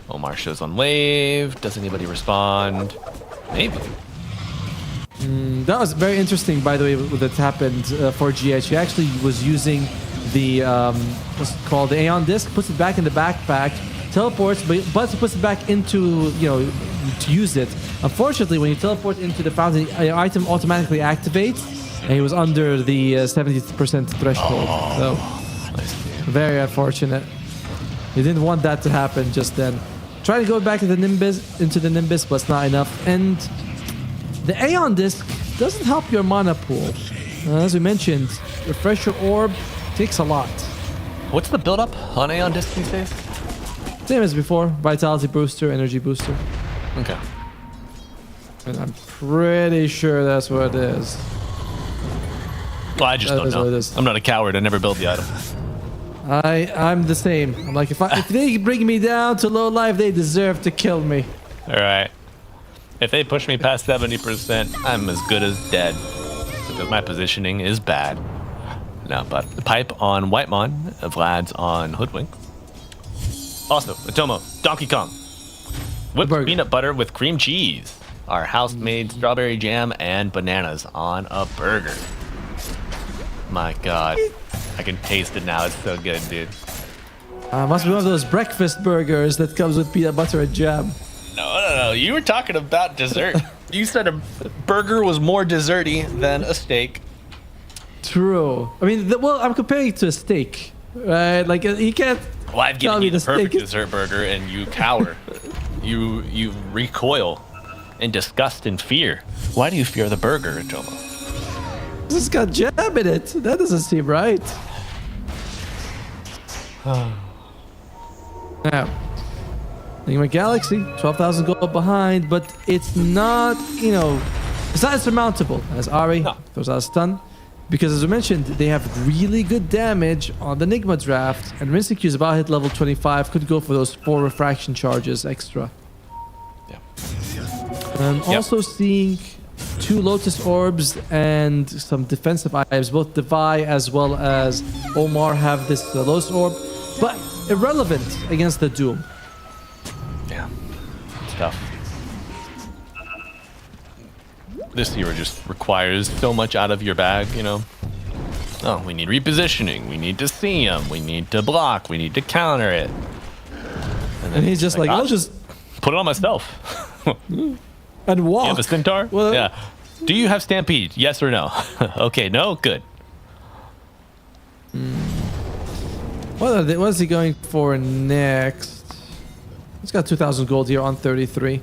S14: Omar shows on wave. Does anybody respond? Maybe.
S15: That was very interesting, by the way, that happened for GH. He actually was using the what's it called, the Aeon disc, puts it back in the backpack, teleports, but puts it back into, to use it. Unfortunately, when you teleport into the fountain, the item automatically activates, and he was under the 70% threshold. So very unfortunate. He didn't want that to happen just then. Try to go back into the Nimbus, but it's not enough. And the Aeon disc doesn't help your mana pool. As we mentioned, Refresher Orb takes a lot.
S14: What's the build-up on Aeon disc these days?
S15: Same as before. Vitality booster, energy booster.
S14: Okay.
S15: And I'm pretty sure that's what it is.
S14: Well, I just don't know. I'm not a coward. I never build the item.
S15: I'm the same. I'm like, if they bring me down to low life, they deserve to kill me.
S14: All right. If they push me past 70%, I'm as good as dead. Because my positioning is bad. No, but the pipe on Whitemon, Vlad's on Hoodwink. Also, Atomo, Donkey Kong. Whipped peanut butter with cream cheese. Our house-made strawberry jam and bananas on a burger. My God. I can taste it now. It's so good, dude.
S15: Must be one of those breakfast burgers that comes with peanut butter and jam.
S14: No. You were talking about dessert. You said a burger was more desserty than a steak.
S15: True. I mean, I'm comparing it to a steak, right? Like, you can't.
S14: Well, I've given you the perfect dessert burger, and you cower. you recoil in disgust and fear. Why do you fear the burger, Jomo?
S15: This has got jam in it. That doesn't seem right. Now, Nigma Galaxy, 12,000 gold behind, but it's not, it's not insurmountable as Ari throws out a stun. Because as I mentioned, they have really good damage on the Nigma draft, and Rinseq is about to hit level 25, could go for those 4 refraction charges extra. Also seeing 2 Lotus Orbs and some defensive items. Both Devi as well as Omar have this Lotus Orb, but irrelevant against the Doom.
S14: Yeah, it's tough. This hero just requires so much out of your bag, Oh, we need repositioning. We need to see him. We need to block. We need to counter it.
S15: And he's just like, I'll just
S14: put it on myself.
S15: And walk.
S14: You have a Centaur?
S15: Well,
S14: yeah. Do you have Stampede? Yes or no? Okay, no? Good.
S15: What is he going for next? He's got 2,000 gold here on 33.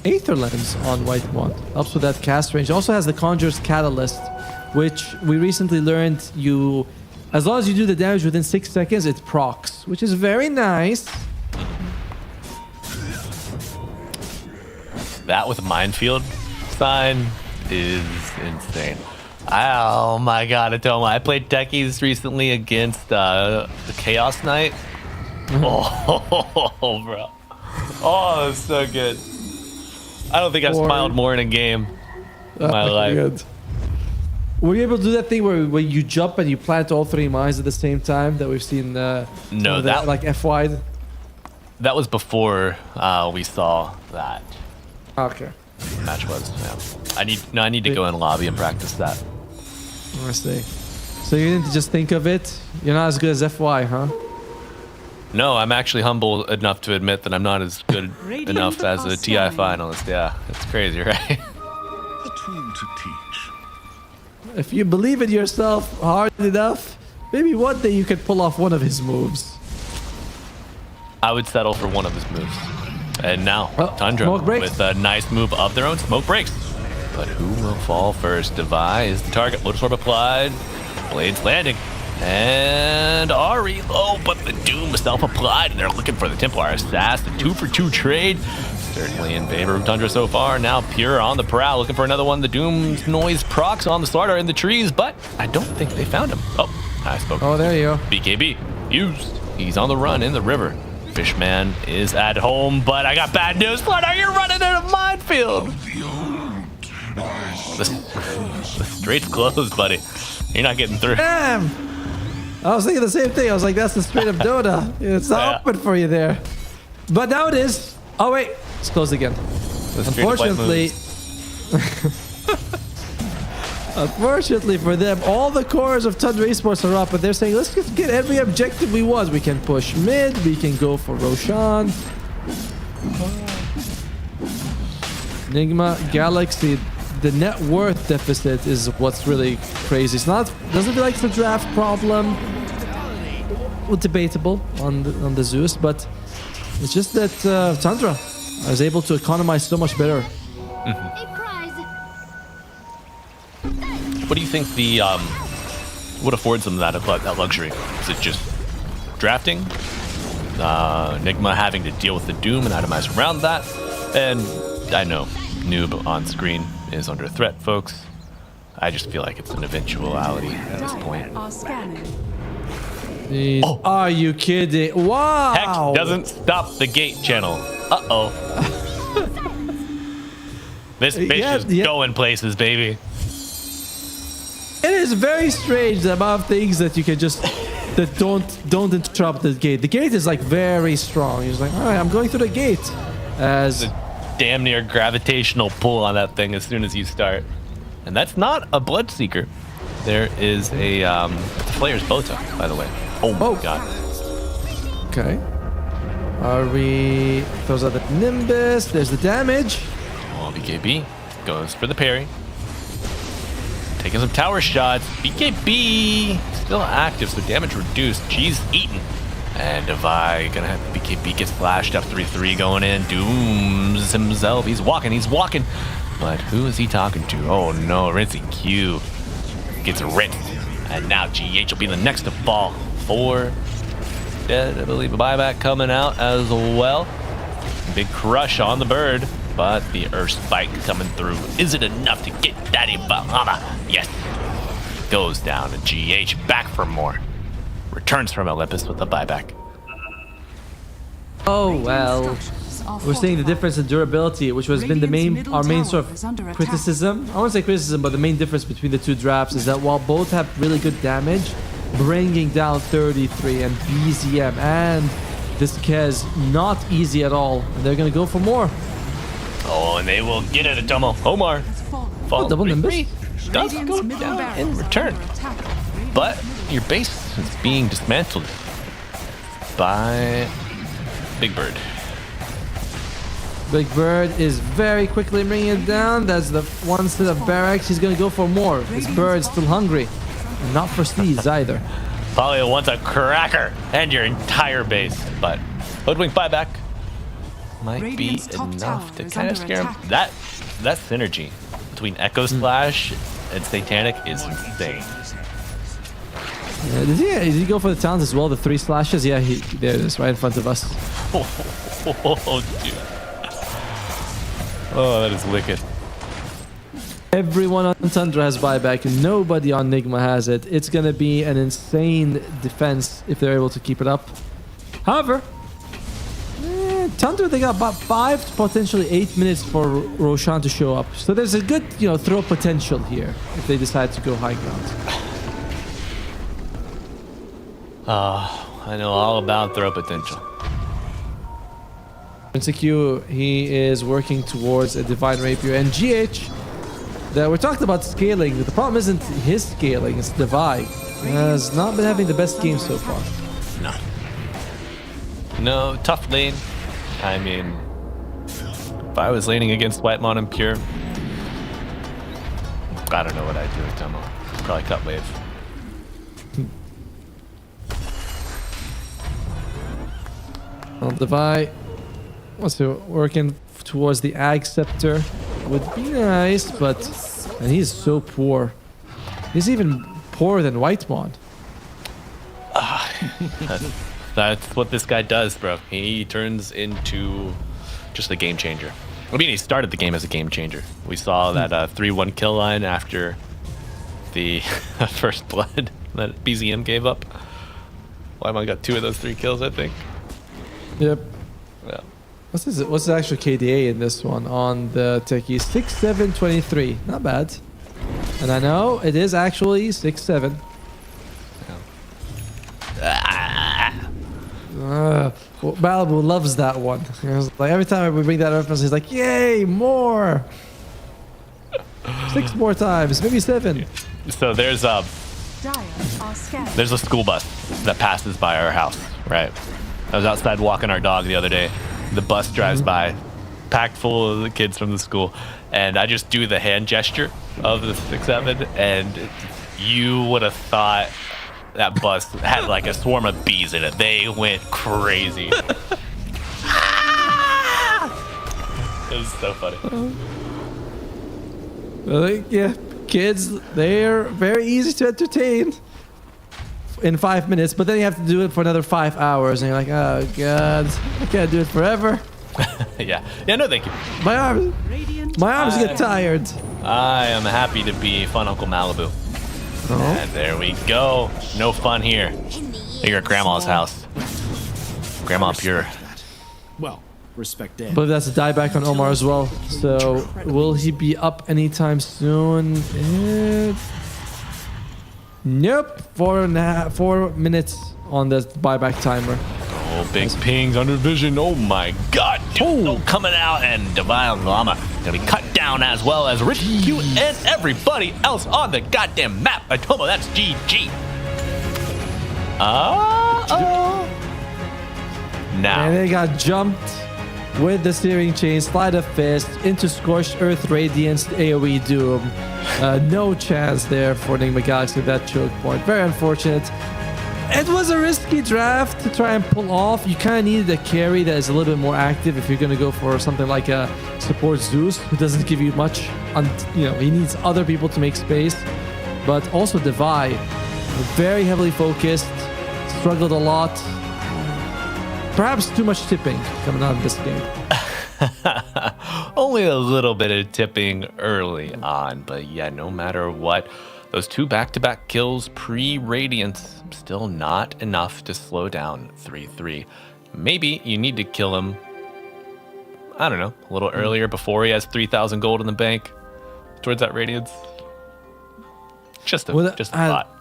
S15: Aether Lens on White Wand. Helps with that cast range. Also has the Conjurer's Catalyst, which we recently learned as long as you do the damage within 6 seconds, it procs, which is very nice.
S14: That with Minefield sign is insane. Oh my god, Atoma. I played Techies recently against the Chaos Knight. Oh, bro. Oh, it's so good. I don't think I've smiled more in a game in my life.
S15: Good. Were you able to do that thing where you jump and you plant all 3 mines at the same time that we've seen?
S14: No, that
S15: like F-wide.
S14: That was before we saw that.
S15: Okay.
S14: Match was. Yeah. I need to go in lobby and practice that.
S15: I see. So you didn't just think of it? You're not as good as FY, huh?
S14: No, I'm actually humble enough to admit that I'm not as good enough as a TI finalist. Yeah, it's crazy, right?
S10: A tool to teach.
S15: If you believe in yourself hard enough, maybe one day you could pull off one of his moves.
S14: I would settle for one of his moves. And now, Tundra with a nice move of their own. Smoke breaks. But who will fall first? Devi is the target. Lotus Orb applied. Blades landing. And Ari low, but the Doom is self-applied, and they're looking for the Templar Assassin. 2-for-2 trade. Certainly in favor of Tundra so far. Now Pure on the prowl, looking for another one. The Doom's noise procs on the start are in the trees, but I don't think they found him. Oh, I spoke.
S15: Oh, there you go.
S14: BKB used. He's on the run in the river. Fishman is at home, but I got bad news. What are you running in a minefield? The straight's closed, buddy. You're not getting through.
S15: Damn! I was thinking the same thing. I was like, that's the straight of Dota. It's not open for you there. But now it is. Oh, wait. It's closed again. Unfortunately... Unfortunately for them, all the cores of Tundra Esports are up, but they're saying, let's just get every objective we want. We can push mid, we can go for Roshan. Nigma Galaxy, the net worth deficit is what's really crazy. It's not, doesn't feel like it's a draft problem. Well, debatable on the Zeus, but it's just that Tundra was able to economize so much better.
S14: What do you think the what affords them that luxury? Is it just drafting? Nigma having to deal with the Doom and itemize around that? And I know noob on screen is under threat, folks. I just feel like it's an eventuality at this point.
S15: Oh. Are you kidding? Wow!
S14: Heck doesn't stop the gate channel. Uh-oh. This fish is going places, baby.
S15: It is very strange the amount of things that you can just that don't interrupt the gate. The gate is like very strong. You're just like, all right, I'm going through the gate. As
S14: damn near gravitational pull on that thing as soon as you start. And that's not a Bloodseeker. There is a Flayer's Bota, by the way. Oh my god.
S15: Okay. Ari throws out the Nimbus. There's the damage.
S14: Oh, BKB goes for the parry. Taking some tower shots. BKB still active, so damage reduced. Cheese eaten And Devi gonna have to be gets flashed up 3-3 going in. Dooms himself. He's walking. But who is he talking to? Oh no, Rinsey Q gets rinsed. And now GH will be the next to fall. 4 dead, I believe. A buyback coming out as well. Big crush on the bird. But the Earth Spike coming through. Is it enough to get Daddy Bahama? Yes. Goes down and GH back for more. Returns from Olympus with a buyback.
S15: Oh well. We're seeing the difference in durability, which has been our main sort of criticism. I won't say criticism, but the main difference between the two drafts is that while both have really good damage, bringing down 33 and BZM and this Kez not easy at all, and they're gonna go for more.
S14: Oh, and they will get it, Atomo. Omar. Fall
S15: double Nimbus.
S14: Does go down in return. But your base is being dismantled by Big Bird.
S15: Big Bird is very quickly bringing it down. That's the one set of barracks. He's going to go for more. This Bird's still hungry. Not for Steeds either.
S14: Probably wants a cracker and your entire base. But Hoodwink buyback might be enough to kind of scare him. That synergy between Echo Slash and Satanic is insane.
S15: Yeah, did he go for the talents as well? The 3 slashes? Yeah, there it is, right in front of us.
S14: Oh, dude. Oh, that is wicked.
S15: Everyone on Tundra has buyback, and nobody on Nigma has it. It's going to be an insane defense if they're able to keep it up. However, Tundra, they got about 5 to potentially 8 minutes for Roshan to show up. So there's a good, throw potential here if they decide to go high ground.
S14: I know all about throw potential.
S15: Q, he is working towards a Divine Rapier, and GH, that we talked about scaling, but the problem isn't his scaling, it's Divine. He has not been having the best game so far.
S14: No, tough lane. I mean, if I was laning against Whitemon and Pure, I don't know what I'd do with Demo. Probably cut wave.
S15: Well, Devi also working towards the Ag Scepter would be nice, but and he's so poor. He's even poorer than Whitemon.
S14: That's what this guy does, bro. He turns into just a game changer. I mean, he started the game as a game changer. We saw that 3-1 kill line after the first blood that BZM gave up. Whitemon got 2 of those 3 kills, I think.
S15: Yep.
S14: Yeah.
S15: What's the actual KDA in this one on the Techie? 6-7-23. Not bad. And I know it is actually 6-7. Malibu loves that one. Like every time we bring that reference, he's like, "Yay, more! 6 more times, maybe 7."
S14: So there's a school bus that passes by our house, right? I was outside walking our dog the other day. The bus drives by, packed full of the kids from the school, and I just do the hand gesture of the 6-7, and you would have thought that bus had like a swarm of bees in it. They went crazy. It was so funny.
S15: Yeah, kids, they're very easy to entertain in 5 minutes, but then you have to do it for another 5 hours, and you're like, oh god, I can't do it forever.
S14: Yeah, no, thank you.
S15: My arms get tired.
S14: I am happy to be Fun Uncle Malibu.
S15: Oh.
S14: And there we go. No fun here. You're at Grandma's house. Grandma Pure.
S20: Well, respect that.
S15: But that's a dieback on Omar as well. So will he be up anytime soon? Nope. 4 minutes on the buyback timer.
S14: Oh, big pings under vision. Oh my god. Dude, coming out, and Divine Llama gonna be cut down as well as Rich Q and everybody else on the goddamn map. Atomo, that's GG. Now.
S15: And they got jumped with the steering chain, slide of fist into Scorched Earth Radiance, AoE Doom. No chance there for Nigma Galaxy with that choke point. Very unfortunate. It was a risky draft to try and pull off. You kind of needed a carry that is a little bit more active if you're going to go for something like a support Zeus, who doesn't give you much. He needs other people to make space. But also Devi, very heavily focused, struggled a lot. Perhaps too much tipping coming out of this game.
S14: Only a little bit of tipping early on, but yeah, no matter what, those 2 back-to-back kills pre-Radiance, still not enough to slow down 3-3. Maybe you need to kill him, I don't know, a little earlier before he has 3,000 gold in the bank towards that Radiance. Just a thought.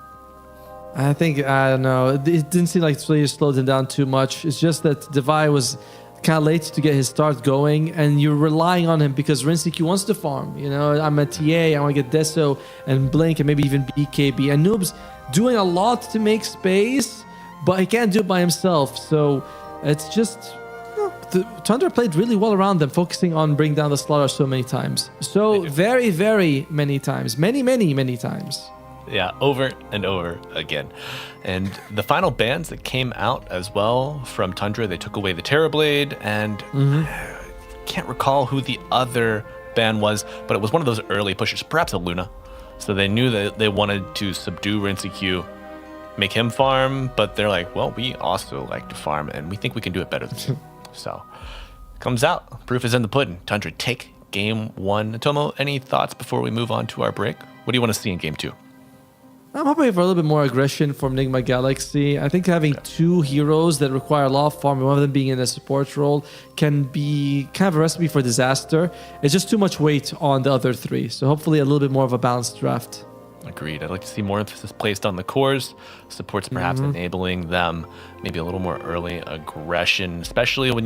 S15: I think, I don't know, it didn't seem like Slayer slowed him down too much. It's just that Devi was kind of late to get his start going, and you're relying on him because Rinseq wants to farm. I'm a TA, I want to get Deso and Blink and maybe even BKB. And Noob's doing a lot to make space, but he can't do it by himself. So it's just... Tundra played really well around them, focusing on bringing down the Slaughter so many times. So very, very many times. Many, many, many times.
S14: Yeah, over and over again. And the final bans that came out as well from Tundra, they took away the Terrorblade, and can't recall who the other ban was, but it was one of those early pushers, perhaps a Luna. So they knew that they wanted to subdue Rinseq, make him farm, but they're like, well, we also like to farm, and we think we can do it better than you. So, comes out. Proof is in the pudding. Tundra take game 1. Tomo, any thoughts before we move on to our break? What do you want to see in game 2?
S15: I'm hoping for a little bit more aggression from Nigma Galaxy. I think having 2 heroes that require a lot of farming, one of them being in a support role, can be kind of a recipe for disaster. It's just too much weight on the other 3. So hopefully a little bit more of a balanced draft.
S14: Agreed. I'd like to see more emphasis placed on the cores, supports perhaps enabling them maybe a little more early aggression, especially when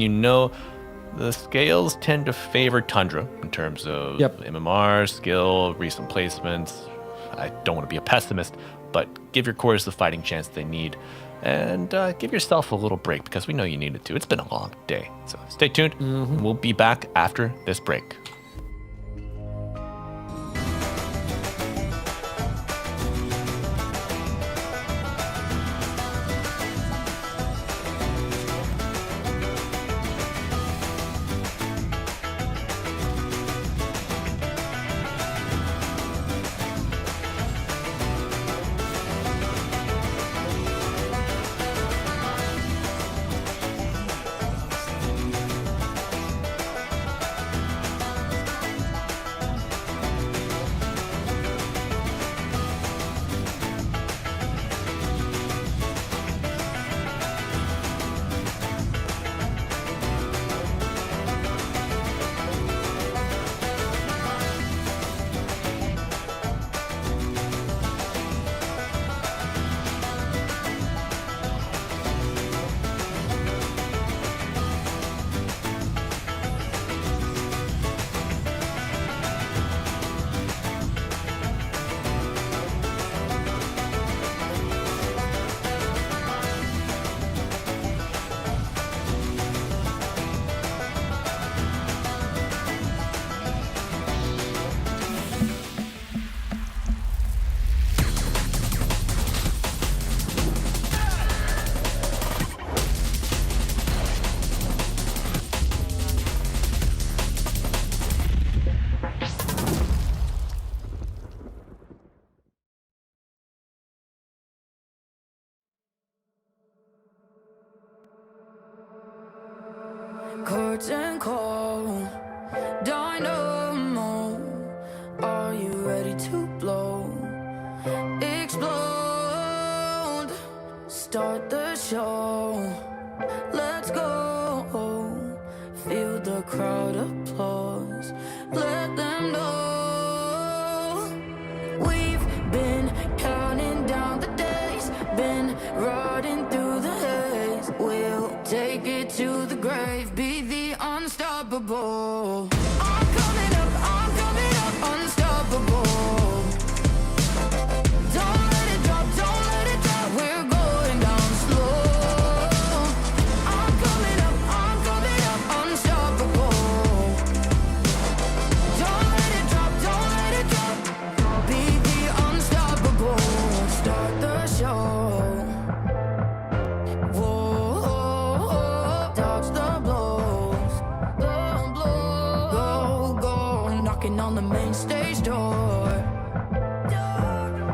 S14: the scales tend to favor Tundra in terms of MMR, skill, recent placements. I don't want to be a pessimist, but give your cores the fighting chance they need, and give yourself a little break because we know you need it too. It's been a long day. So stay tuned. We'll be back after this break.
S1: Curtain call, dynamo. Are you ready to blow? Explode, start the show. Let's go. Feel the crowd applause. Let them know. We've been counting down the days, been riding through the haze. We'll take it to the grave, be the unstoppable. I'm coming up, unstoppable. Don't let it drop, we're going down slow. I'm coming up, unstoppable. Don't let it drop, be the unstoppable. Start the show.
S2: knocking on the main stage door.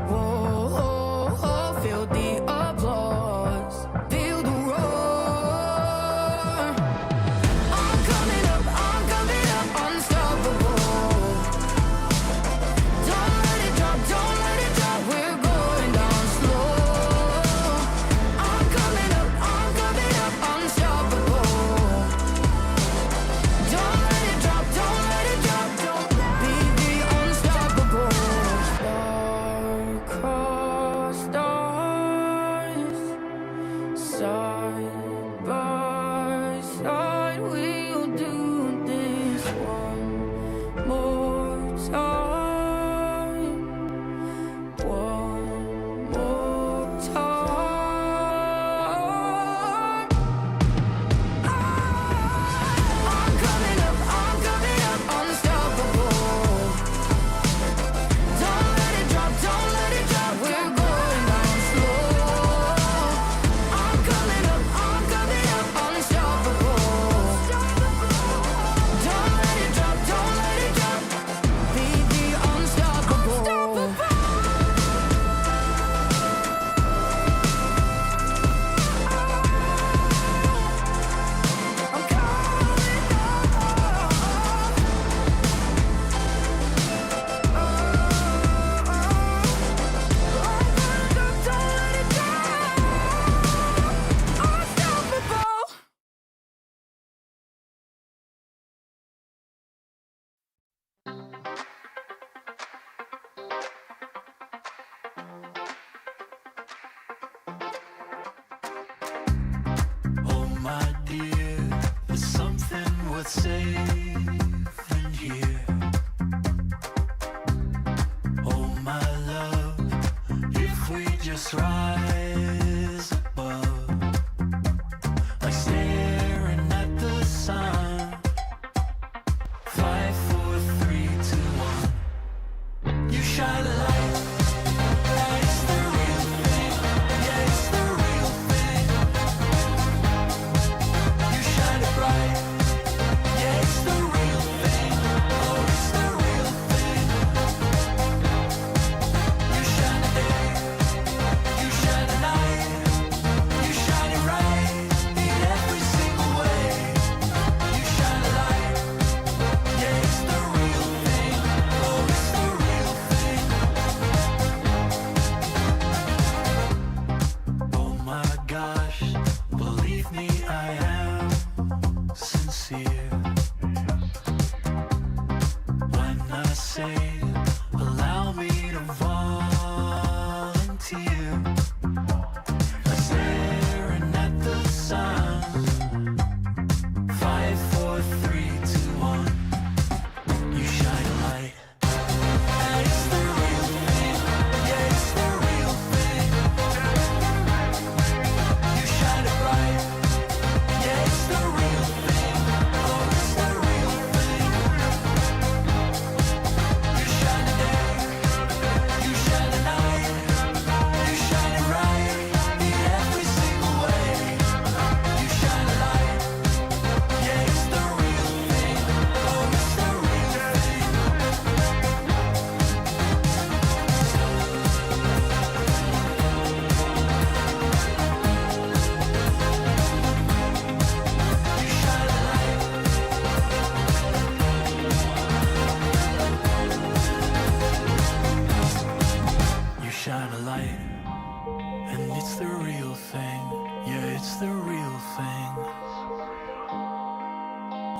S2: Whoa, feel the applause, feel the roar. I'm coming up, unstoppable. Don't let it drop, we're going down slow. I'm coming up, unstoppable. Don't let it drop, don't be the unstoppable. Star-crossed stars, side by side, we'll do this one more time. One more time. I'm coming up, unstoppable. Don't let it drop, we're going down slow. I'm coming up, unstoppable. Don't let it drop, be the unstoppable.
S13: Oh my dear, there's something worth saving here. Oh my love, if we just rise above, like staring at the sun. 5, 4, 3, 2, 1. You shine a light. It's the real thing. Yeah, it's the real thing. You shine it bright. Yeah, it's the real thing. Oh, it's the real thing. You shine a day. You shine a night. You shine it right in every single way. You shine a light. Yeah, it's the real thing. Oh, it's the real thing. Oh my gosh, believe me, I am sincere when I say, allow me to volunteer. Like staring at the sun. 5, 4, 3, 2, 1. You shine a light. And it's the real thing. Yeah, it's the real thing. You shine it bright. Yeah, it's the real thing. Oh, it's the real thing. You shine a day. You shine a night. You shine it right in every single way. You shine a light. Yeah, it's the real thing. Oh, it's the real thing. You shine a light, and it's the real thing. Yeah, it's the real thing.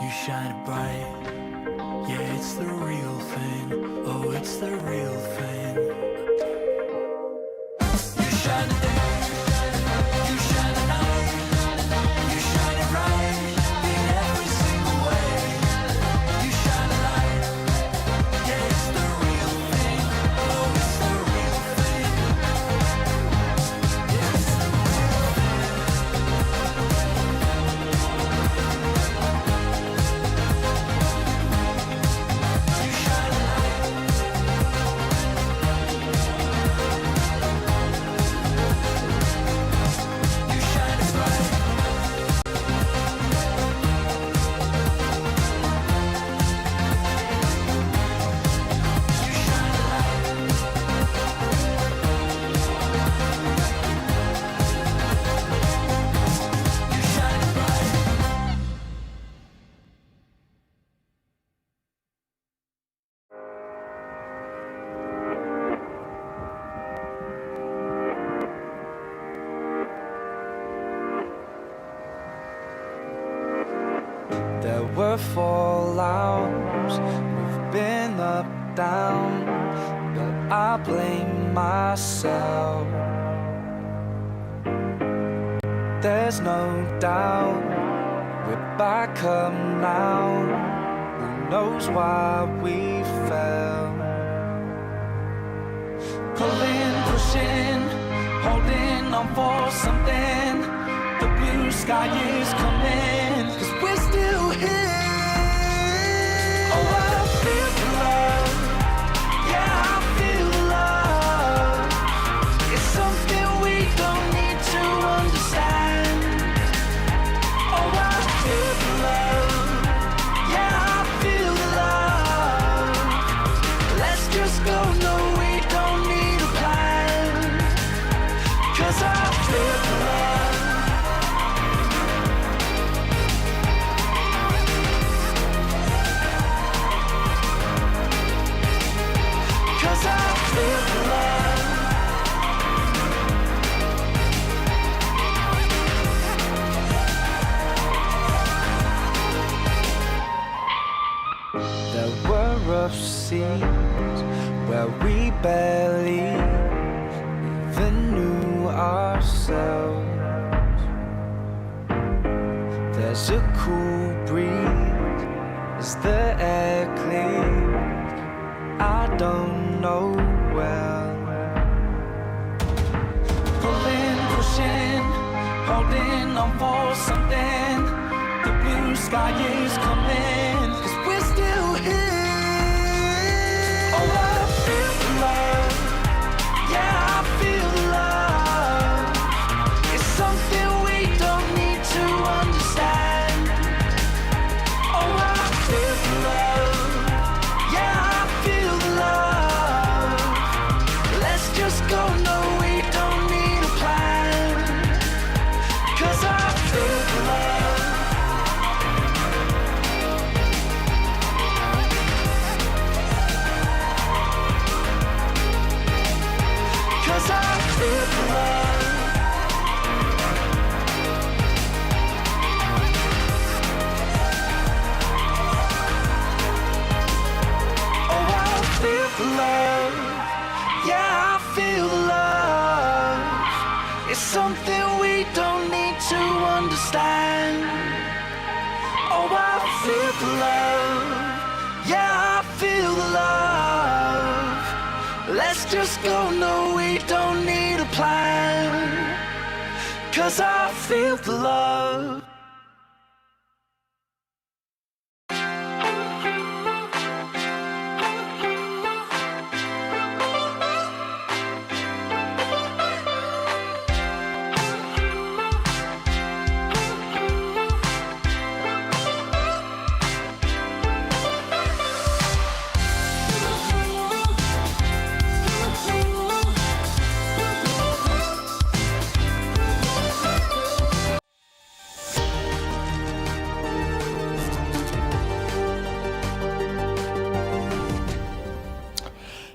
S13: You shine it bright. Yeah, it's the real thing. Oh, it's the real thing. You shine a day. You shine a night. You shine it right in every single way. You shine a light. Yeah, it's the real thing. Oh, it's the real thing. Yeah, it's the real thing. You shine a light.
S1: were fallouts. We've been up, down, but I blame myself. There's no doubt we're back up now. Who knows why we fell? Pulling, pushing, holding on for something. The blue sky is coming, 'cause we're still here. Oh, I feel the love. Yeah, I feel the love. It's something we don't need to understand. Oh, I feel the love. Yeah, I feel the love. Let's just go, no, we don't need a plan. 'Cause I feel the love. 'Cause I feel the love. There were rough seas where we barely even knew ourselves. There's a cool breeze as the air clears. I don't know well. Pulling, pushing, holding on for something. The blue sky is coming, 'cause we're still here. Oh, I feel the love. Yeah, I feel the love. It's something we don't need to understand. Oh, I feel the love. Yeah, I feel the love. Let's just go, no, we don't need a plan. 'Cause I feel the love. 'Cause I feel the love. Oh, I feel the love. Yeah, I feel the love. It's something we don't need to understand. Oh, I feel the love. Yeah, I feel the love. Let's just go, no, we don't need a plan. 'Cause I feel the love.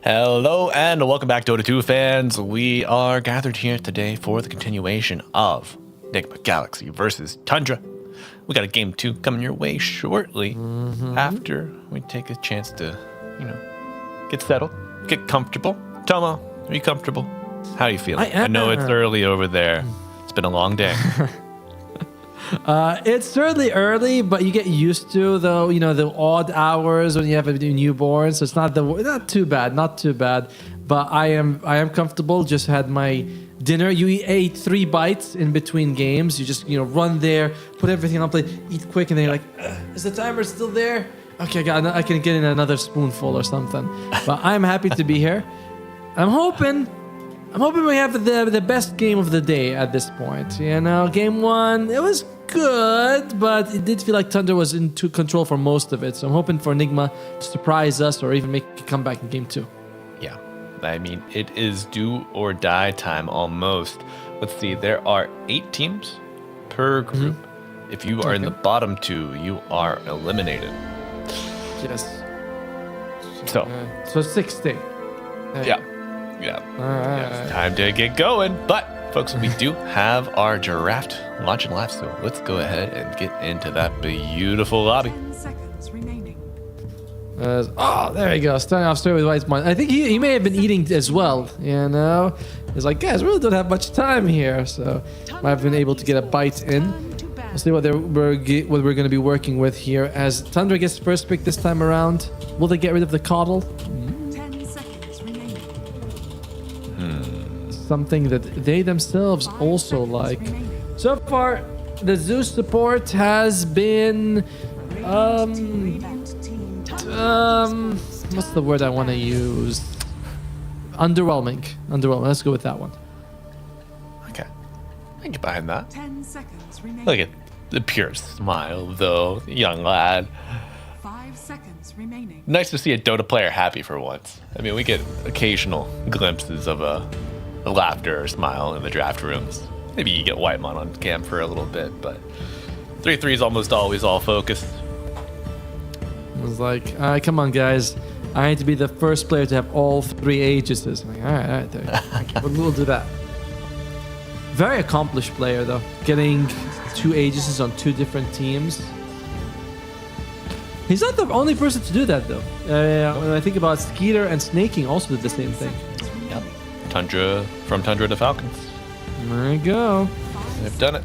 S14: Hello and welcome back, Dota 2 fans. We are gathered here today for the continuation of Nigma Galaxy versus Tundra. We got a game 2 coming your way shortly after we take a chance to, get settled, get comfortable. Tomo, are you comfortable? How are you feeling? I know it's early over there. It's been a long day.
S15: It's certainly early, but you get used to the odd hours when you have a newborn, so it's not too bad, But I am comfortable. Just had my dinner. You ate 3 bites in between games. You just run there, put everything on plate, eat quick, and then you're like, is the timer still there? Okay, I can get in another spoonful or something. But I'm happy to be here. I'm hoping we have the best game of the day at this point. Game 1, it was good, but it did feel like Tundra was in control for most of it. So I'm hoping for Nigma to surprise us or even make a comeback in game 2.
S14: Yeah, I mean, it is do or die time almost. Let's see, there are 8 teams per group. If you are in the bottom 2, you are eliminated.
S15: Yes.
S14: So
S15: 60.
S14: Yeah. It's time to get going, but folks, we do have our draft launching live, so let's go ahead and get into that beautiful lobby.
S15: There you go. Starting off straight with Whiteman. I think he may have been eating as well. You know, he's like, guys, we really don't have much time here, so might have been able to get a bite in. We'll see what we're going to be working with here as Tundra gets first pick this time around. Will they get rid of the coddle?
S9: 10 seconds remaining.
S15: Something that they themselves also like. So far, the Zeus support has been what's the word I want to use? Underwhelming. Let's go with that one.
S14: Okay, I can get behind that.
S9: 10 seconds remaining.
S14: Look at the pure smile, though, young lad.
S9: 5 seconds remaining.
S14: Nice to see a Dota player happy for once. I mean, we get occasional glimpses of a laughter or smile in the draft rooms. Maybe you get Whitemon on cam for a little bit, but 3-3 is almost always all focused.
S15: I was like, all right, come on, guys. I need to be the first player to have all 3 Aegises. I'm like, all right, there. We'll do that. Very accomplished player, though. Getting 2 Aegises on 2 different teams. He's not the only person to do that, though. When I think about Skeeter and Snaking also did the same thing.
S14: Yep. Tundra, from Tundra to Falcons.
S15: There you go.
S14: They've done it.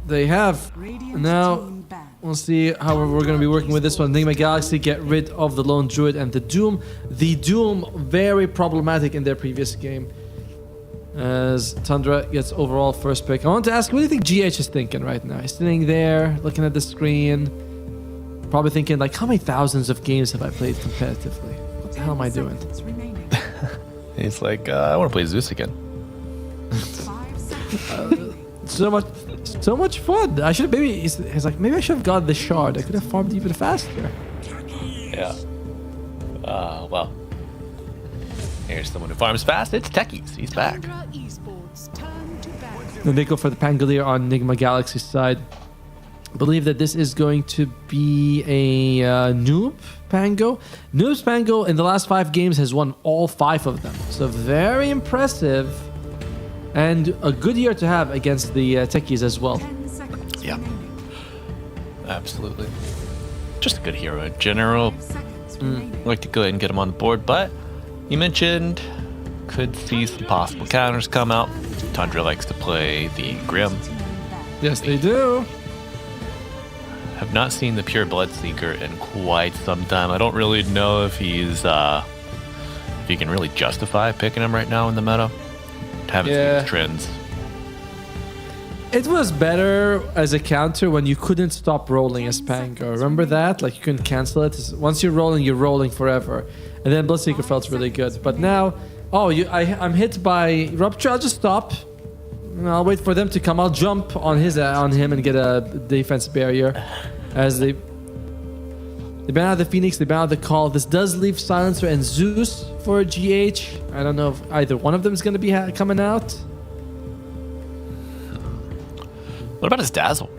S15: They have. Now, we'll see how we're going to be working with this one. Nigma Galaxy get rid of the Lone Druid and the Doom. The Doom, very problematic in their previous game. As Tundra gets overall first pick. I want to ask, what do you think GH is thinking right now? He's sitting there, looking at the screen. Probably thinking, like, how many thousands of games have I played competitively? What the hell am I doing?
S14: He's like, I want to play Zeus again.
S15: So much fun. I should maybe. He's like, maybe I should have got the shard. I could have farmed even faster.
S14: Yeah. Well. Here's someone who farms fast. It's Techies. He's back.
S9: Esports turn to battle.
S15: Then they go for the Pangolier on Nigma Galaxy's side. I believe that this is going to be a Noob Pango. Noob's Pango in the last 5 games has won all 5 of them. So very impressive. And a good year to have against the Techies as well.
S14: Yeah. Absolutely. Just a good hero in general. I'd like to go ahead and get him on the board, but you mentioned could see some possible counters come out. Tundra likes to play the Grim.
S15: Yes, they do.
S14: Have not seen the Pure Bloodseeker in quite some time. I don't really know if he's if you can really justify picking him right now in the meta. Haven't seen his trends.
S15: It was better as a counter when you couldn't stop rolling as Pango. Remember that? Like, you couldn't cancel it. Once you're rolling forever. And then Bloodseeker felt really good. But now, I'm hit by Rupture. I'll just stop. I'll wait for them to come. I'll jump on him and get a defense barrier. As they ban out the Phoenix, they ban out the Call. This does leave Silencer and Zeus for GH. I don't know if either one of them is going to be coming out.
S14: What about his Dazzle?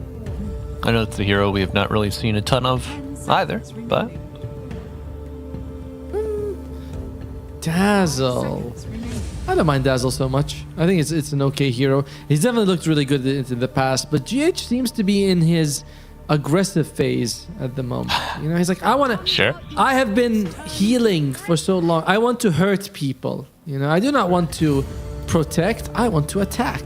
S14: I know it's a hero we have not really seen a ton of either, but...
S15: Dazzle. I don't mind Dazzle so much. I think it's an okay hero. He's definitely looked really good in the past, but GH seems to be in his aggressive phase at the moment. You know, he's like, I have been healing for so long. I want to hurt people. You know, I do not want to protect. I want to attack.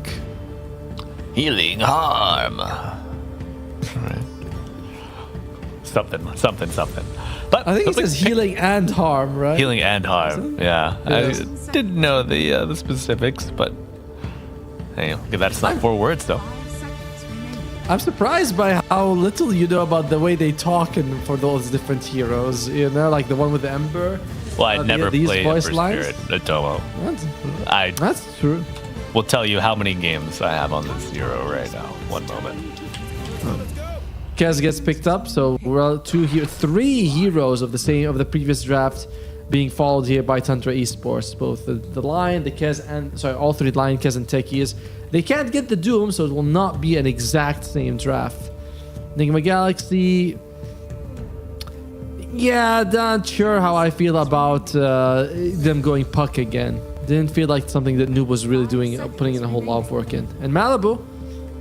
S14: Healing harm. Right. Something. But
S15: I think it says healing and harm, right?
S14: Healing and harm. Yeah.
S15: Yes.
S14: I didn't know the specifics, but hey, that's not 4 words though.
S15: I'm surprised by how little you know about the way they talk and for those different heroes. You know, like the one with the Ember.
S14: Well, I never played Ember Spirit Atomo.
S15: That's true.
S14: Will tell you how many games I have on this hero right now. One moment.
S15: Kez gets picked up, so we're 3 heroes of the previous draft being followed here by Tundra Esports. Both the Lion, the Kez, and all 3 Lion, Kez, and Techies. They can't get the Doom, so it will not be an exact same draft. Nigma Galaxy. Yeah, not sure how I feel about them going Puck again. Didn't feel like something that Noob was really doing, putting in a whole lot of work in. And Malibu,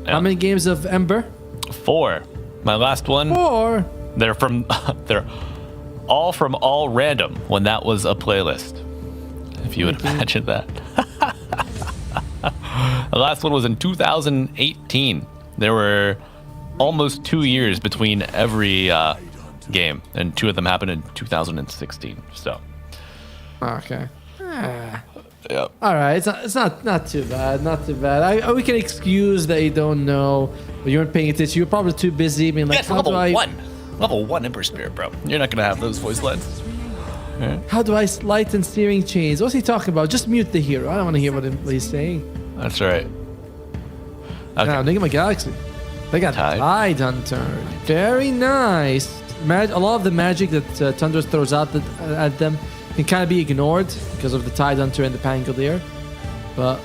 S15: how many games of Ember?
S14: 4. My last one.
S15: 4.
S14: They're all from all random when that was a playlist. If you would imagine that. The last one was in 2018. There were almost 2 years between every game, and 2 of them happened in 2016. So.
S15: Okay.
S14: Yep.
S15: All right, it's not too bad, not too bad. We can excuse that you don't know, but you weren't paying attention. You were probably too busy. I mean, like,
S14: Yes, level 1 Ember Spirit, bro. You're not gonna have those voice lines.
S15: How do I lighten searing chains? What's he talking about? Just mute the hero. I don't want to hear what he's saying.
S14: That's right. Okay.
S15: Now, Nigma Galaxy. They got Tide Hunter. Very nice. A lot of the magic that Tundra throws out at them can kind of be ignored because of the Tide Hunter and the Pangolier. But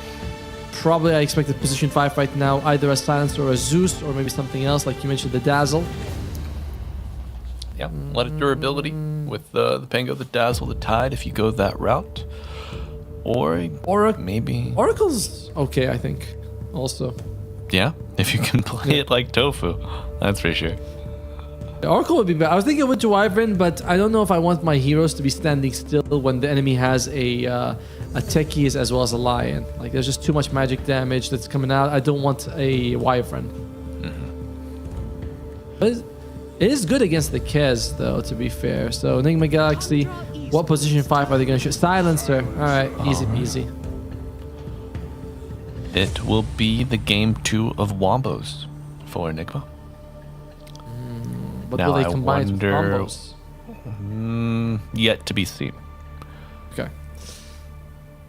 S15: probably I expect a position 5 right now, either a Silencer or a Zeus, or maybe something else, like you mentioned, the Dazzle.
S14: Yeah, a lot of durability with the Pango, the Dazzle, the Tide, if you go that route. Or maybe...
S15: Oracle's okay, I think, also.
S14: Yeah, if you can play it like Tofu, that's for sure.
S15: Oracle would be bad. I was thinking of Winter Wyvern, but I don't know if I want my heroes to be standing still when the enemy has a Techies as well as a Lion. Like, there's just too much magic damage that's coming out. I don't want a Wyvern. But it is good against the Kez, though, to be fair. So, Nigma Galaxy, what position 5 are they going to shoot? Silencer. Alright, easy peasy.
S14: It will be the game 2 of Wombos for Nigma.
S15: But
S14: now
S15: will they
S14: I
S15: combine
S14: wonder,
S15: combos?
S14: Yet to be seen.
S15: Okay.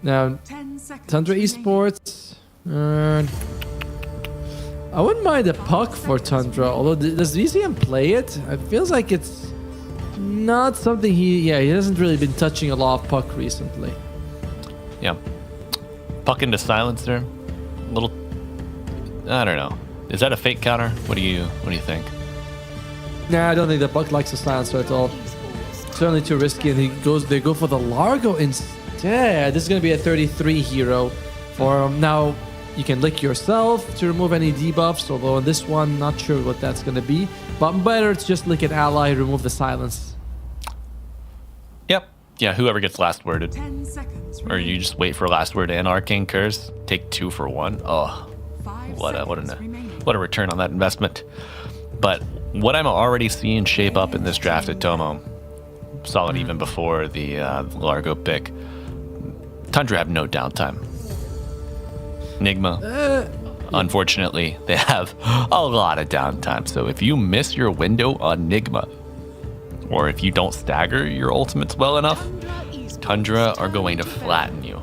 S15: Now, Tundra Esports. I wouldn't mind a puck for Tundra, although does VCM play it? It feels like it's not something he hasn't really been touching a lot of puck recently.
S14: Yeah. Puck into Silencer. Little, I don't know. Is that a fake counter? What do you think?
S15: Nah, I don't think the puck likes the Silencer at all. Certainly too risky, and they go for the Largo instead. This is going to be a 33 hero for him. Now, you can lick yourself to remove any debuffs, although on this one, not sure what that's going to be. But better to just lick an ally, remove the silence.
S14: Yep. Yeah, whoever gets last worded. Or you just wait for last word and Arcane Curse. Take 2 for 1. Oh, what a return on that investment. But what I'm already seeing shape up in this draft at Tomo, saw it even before the Largo pick. Tundra have no downtime. Nigma, unfortunately, they have a lot of downtime. So if you miss your window on Nigma, or if you don't stagger your ultimates well enough, Tundra are going to flatten you.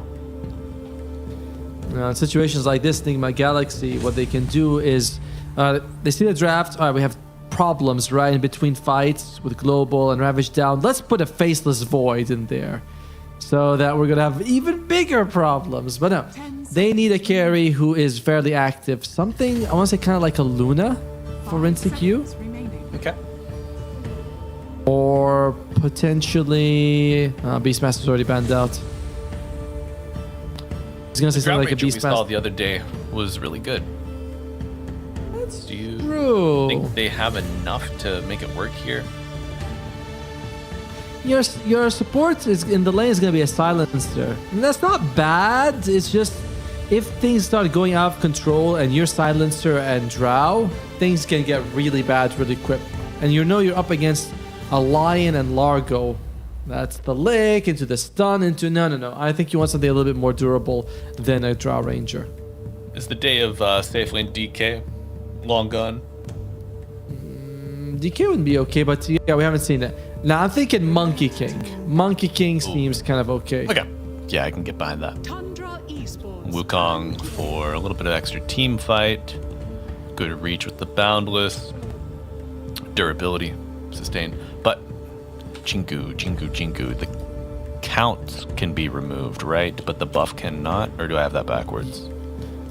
S15: In situations like this, Nigma Galaxy, what they can do is they see the draft. All right, we have problems right in between fights with Global and Ravage down. Let's put a Faceless Void in there so that we're going to have even bigger problems. But no, they need a carry who is fairly active. Something, I want to say kind of like a Luna for Q.
S14: Okay.
S15: Or potentially Beastmaster's already banned out. I was going to say something like a
S14: Beastmaster we saw
S15: Beastmaster.
S14: the other day was really good. Do you
S15: True.
S14: think they have enough to make it work here?
S15: Your support is in the lane is going to be a Silencer. And that's not bad. It's just if things start going out of control and you're Silencer and Drow, things can get really bad really quick. And you know you're up against a Lion and Largo. That's the lick into the stun into no. I think you want something a little bit more durable than a Drow Ranger.
S14: Is the day of safe lane DK long gone?
S15: DK would be okay, but yeah, we haven't seen it. Now I'm thinking Monkey King. Monkey King seems kind of okay.
S14: Okay. Yeah, I can get behind that.
S9: Tundra Esports.
S14: Wukong for a little bit of extra team fight. Good reach with the Boundless. Durability. Sustain. But Jingu. The counts can be removed, right? But the buff cannot? Or do I have that backwards?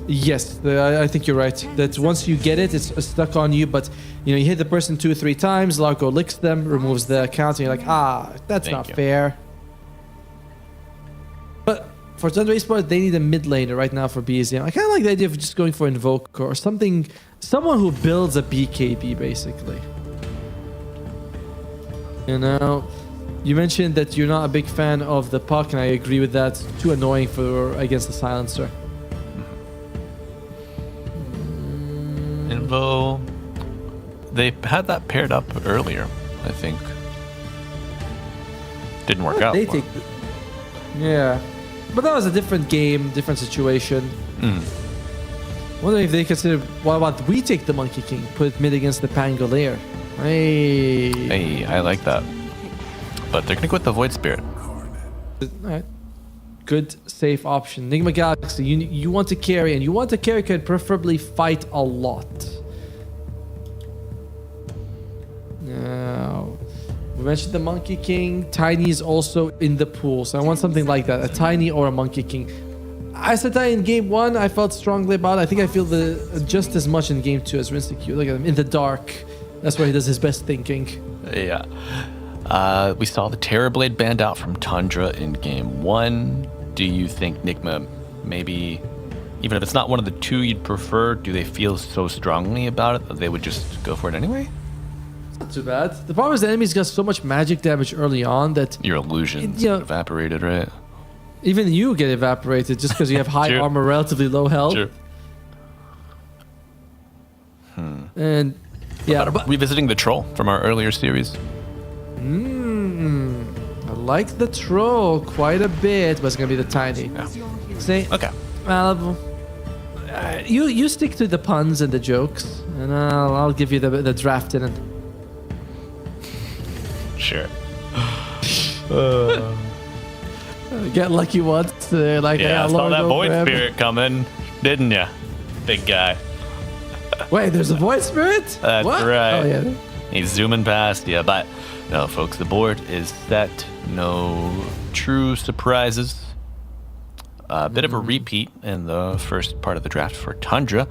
S15: Yes, I think you're right. That once you get it, it's stuck on you. But you hit the person 2 or 3 times. Largo licks them, removes the count, and you're like, that's not fair. But for Tundra Esports, they need a mid laner right now for BZM. I kind of like the idea of just going for Invoker or something, someone who builds a BKB basically. You know, you mentioned that you're not a big fan of the puck, and I agree with that. It's too annoying for against the silencer.
S14: Invo, they had that paired up earlier, I think. Didn't work out.
S15: They take, yeah, but that was a different game, different situation. Wondering if they consider, why about we take the Monkey King, put mid against the Pangolier.
S14: Hey, I like that. But they're gonna go with the Void Spirit.
S15: Alright. Good, safe option. Nigma Galaxy, you want to carry, and you want to carry could preferably fight a lot. Now, we mentioned the Monkey King. Tiny is also in the pool, so I want something like that, a Tiny or a Monkey King. I said that in game 1, I felt strongly about it. I think I feel just as much in game 2 as Rinsecu. Look at him, in the dark. That's where he does his best thinking.
S14: Yeah. We saw the Terrorblade banned out from Tundra in game 1. Do you think Nigma, maybe, even if it's not one of the two you'd prefer, do they feel so strongly about it that they would just go for it anyway?
S15: It's not too bad. The problem is the enemies got so much magic damage early on that
S14: your illusions evaporated, right?
S15: Even you get evaporated just because you have high armor, relatively low health.
S14: True.
S15: And yeah,
S14: but revisiting the troll from our earlier series.
S15: I like the troll quite a bit, but it's gonna be the Tiny. Say,
S14: okay.
S15: Well, you stick to the puns and the jokes, and I'll give you the draft in it.
S14: Sure.
S15: Get lucky once. Like
S14: I saw that Void Spirit coming, didn't ya, big guy?
S15: Wait, there's a Void Spirit?
S14: That's
S15: what?
S14: right.
S15: Oh, yeah.
S14: He's zooming past you, but no, folks, the board is set. No true surprises. A bit of a repeat in the first part of the draft for Tundra.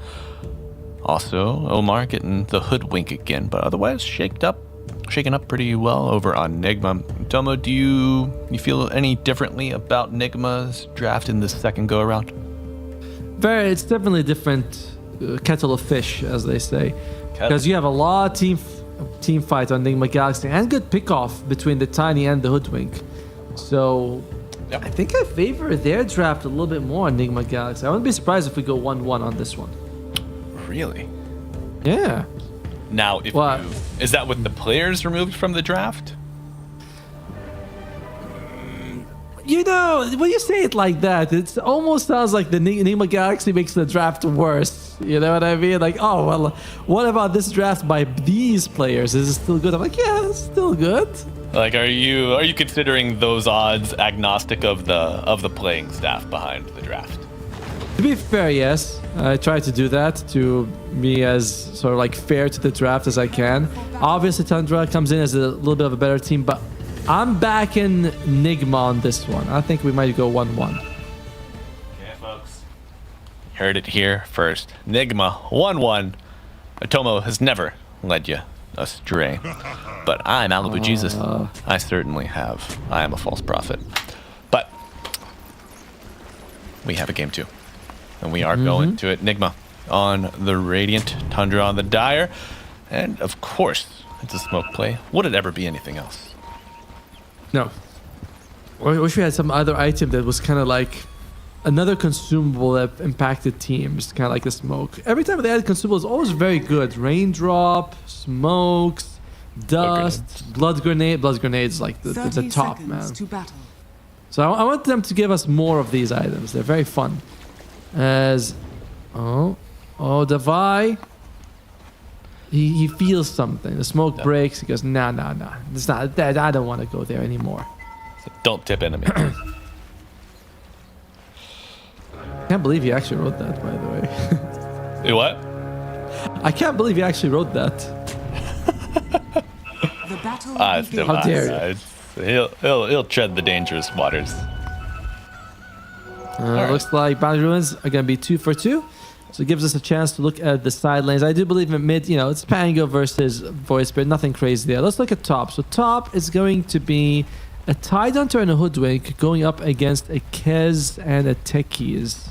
S14: Also, Omar getting the hoodwink again, but otherwise shaken up pretty well over on Nigma. Tomo, do you feel any differently about Nigma's draft in this second go around?
S15: It's definitely a different kettle of fish, as they say, because you have a lot of team fight on Nigma Galaxy and good pick-off between the Tiny and the Hoodwink. So I think I favor their draft a little bit more on Nigma Galaxy. I wouldn't be surprised if we go 1-1 on this one.
S14: Really?
S15: Yeah.
S14: Now, is that with the players removed from the draft?
S15: You know, when you say it like that, it almost sounds like the Nigma Galaxy makes the draft worse. You know what I mean? Like, oh, well, what about this draft by these players? Is it still good? I'm like, yeah, it's still good.
S14: Like, are you considering those odds agnostic of the playing staff behind the draft?
S15: To be fair, yes. I try to do that to be as sort of like fair to the draft as I can. Obviously, Tundra comes in as a little bit of a better team, but I'm backing Nigma on this one. I think we might go 1-1.
S14: Okay, folks. Heard it here first. Nigma, 1-1. Atomo has never led you astray. But I'm Malibu Jesus. I certainly have. I am a false prophet. But we have a game 2. And we are going to it. Nigma on the Radiant, Tundra on the Dire. And of course, it's a smoke play. Would it ever be anything else?
S15: No. I wish we had some other item that was kind of like another consumable that impacted teams, kind of like the smoke. Every time they add consumable, it's always very good. Raindrop, smokes, dust, blood grenade. Blood grenade is like the top, man. So I want them to give us more of these items. They're very fun. As Davai, he feels something. The smoke breaks. He goes, nah. It's not that. I don't want to go there anymore.
S14: So don't tip enemy.
S15: Can't believe he actually wrote that, by the way.
S14: Wait, what?
S15: I can't believe he actually wrote that.
S14: It's no
S15: How dare
S14: you? He'll tread the dangerous waters.
S15: Looks like Boundary Ruins are going to be 2 for 2. So it gives us a chance to look at the side lanes. I do believe in mid, it's Pango versus Void Spirit. Nothing crazy there. Let's look at top. So top is going to be a Tide Hunter and a Hoodwink going up against a Kez and a Techies.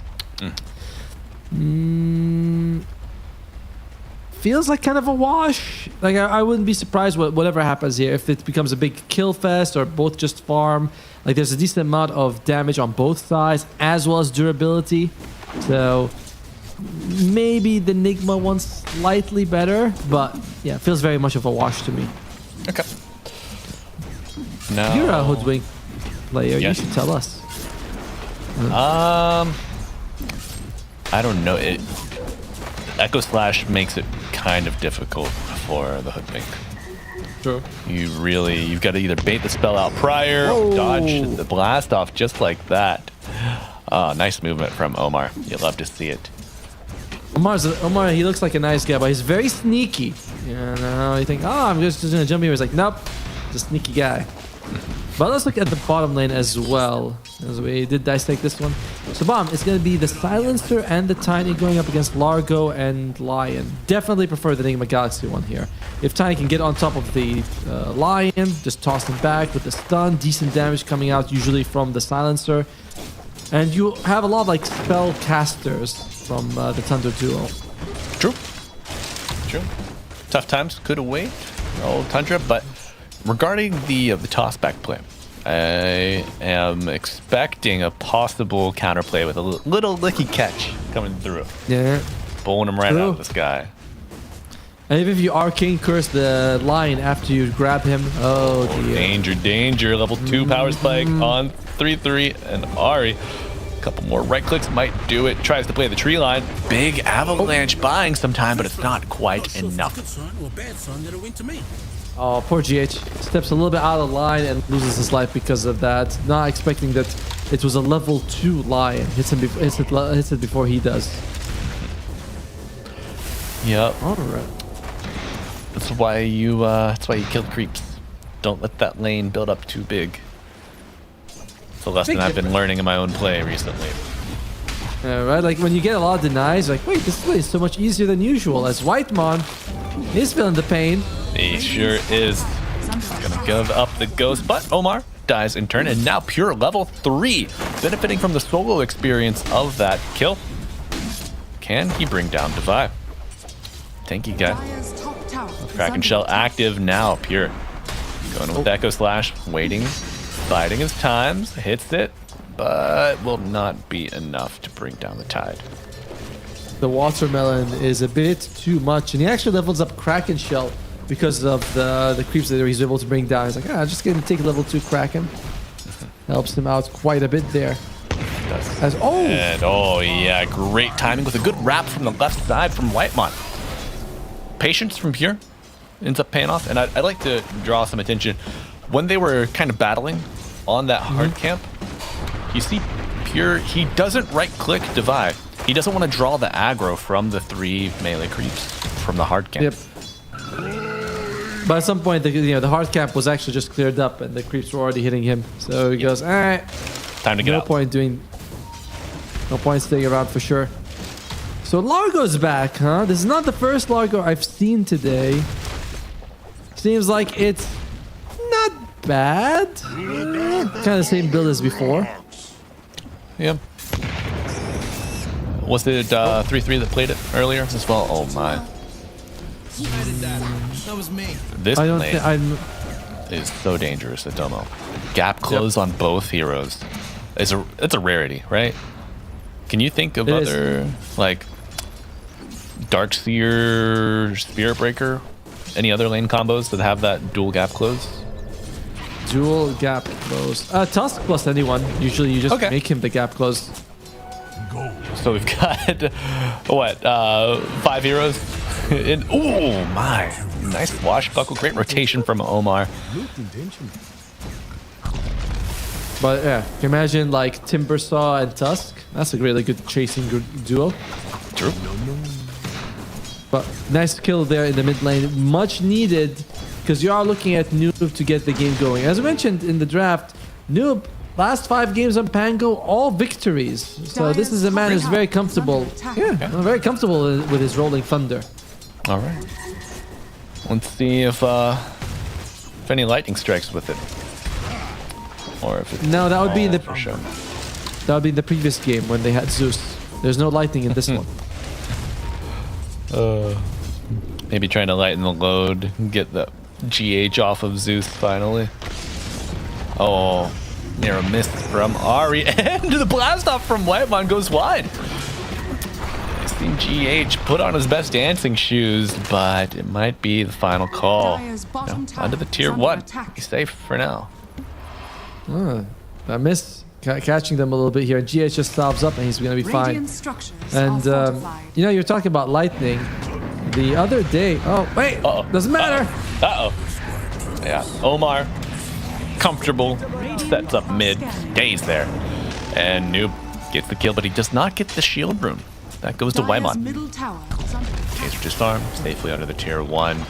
S15: Feels like kind of a wash. Like I wouldn't be surprised whatever happens here if it becomes a big kill fest or both just farm. Like there's a decent amount of damage on both sides as well as durability. So maybe the Nigma one's slightly better, but yeah, feels very much of a wash to me.
S14: Okay. No.
S15: You're a Hoodwink player.
S14: Yes.
S15: You should tell us.
S14: I don't know. Echo Slash makes it kind of difficult for the Hoodwink.
S15: Sure.
S14: You've got to either bait the spell out prior, or dodge the blast off just like that. Nice movement from Omar. You'd love to see it.
S15: Omar, he looks like a nice guy, but he's very sneaky. You know, you think, I'm just gonna jump here. He's like, nope, he's a sneaky guy. But let's look at the bottom lane as well, as we did dissect this one. So Bomb, it's going to be the Silencer and the Tiny going up against Largo and Lion. Definitely prefer the Nigma Galaxy one here. If Tiny can get on top of the Lion, just toss him back with the stun, decent damage coming out usually from the Silencer. And you have a lot of like spell casters from the Tundra duo.
S14: True. Tough times could await old Tundra, but regarding the toss-back play, I am expecting a possible counterplay with a little licky catch coming through.
S15: Yeah.
S14: Bowling him right out of the sky.
S15: And even if you arcane curse the Lion after you grab him, oh dear.
S14: Danger. Level 2 power spike on 3-3 and Ari. A couple more right clicks might do it. Tries to play the tree line. Big avalanche buying some time, but it's not quite enough.
S15: Oh, poor GH. Steps a little bit out of line and loses his life because of that. Not expecting that it was a level 2 Lion. Hits it before he does.
S14: Yep.
S15: Alright.
S14: That's why you kill creeps. Don't let that lane build up too big. It's a lesson I've been learning in my own play recently.
S15: Yeah, right? Like when you get a lot of denies, like, wait, this play is so much easier than usual. As Whitemon, he's feeling the pain.
S14: He sure is. Gonna give up the ghost, but Omar dies in turn, and now Pure level 3, benefiting from the solo experience of that kill. Can he bring down Devi? Tanky guy. Kraken Shell active now, Pure. Going with Echo Slash, waiting, biding his times, hits it, but will not be enough to bring down the tide.
S15: The Watermelon is a bit too much, and he actually levels up Kraken Shell because of the creeps that he's able to bring down. He's like, just gonna take level 2 Kraken. Helps him out quite a bit there.
S14: Yeah, great timing with a good wrap from the left side from Whitemon. Patience from Pure ends up paying off, and I'd like to draw some attention. When they were kind of battling on that hard camp, you see Pure, he doesn't right-click Devi. He doesn't want to draw the aggro from the 3 melee creeps from the hard camp.
S15: Yep. But at some point, the hard camp was actually just cleared up, and the creeps were already hitting him. So he goes, all right,
S14: time to get out.
S15: No point staying around for sure. So Largo's back, huh? This is not the first Largo I've seen today. Seems like it's not bad. Kind of the same build as before.
S14: Yeah. Was it 3-3 that played it earlier as well? Oh my.
S20: That was me.
S14: This lane is so dangerous at Domo. Gap close on both heroes. It's a rarity, right? Can you think of other like Darkseer, Spirit Breaker, any other lane combos that have that dual gap close?
S15: Dual gap close. Tusk plus anyone. Usually you just make him the gap close.
S14: So we've got what 5 heroes. Oh my, nice swashbuckle, great rotation from Omar.
S15: But yeah, can you imagine like Timbersaw and Tusk? That's a really good chasing duo.
S14: True.
S15: But nice kill there in the mid lane, much needed, because you are looking at Noob to get the game going. As I mentioned in the draft, Noob, last 5 games on Pango, all victories. So this is a man who's very comfortable. Yeah, very comfortable with his Rolling Thunder.
S14: All right. Let's see if any lightning strikes with it. Or if it's
S15: No, that would be the
S14: for sure.
S15: That would be the previous game when they had Zeus. There's no lightning in this one.
S14: Maybe trying to lighten the load, get the GH off of Zeus finally. Oh, near a miss from Ari, and the blast off from Whitemon goes wide. I seen GH put on his best dancing shoes, but it might be the final call. No, under the tier 1. He's safe for now.
S15: I missed catching them a little bit here. GH just stops up and he's going to be fine. And, you know, you're talking about lightning. The other day... Oh, wait! Doesn't matter!
S14: Yeah, Omar, comfortable, sets up mid, stays there. And Noob gets the kill, but he does not get the shield room. That goes to Whitemon. Taser disarm, safely under the tier 1.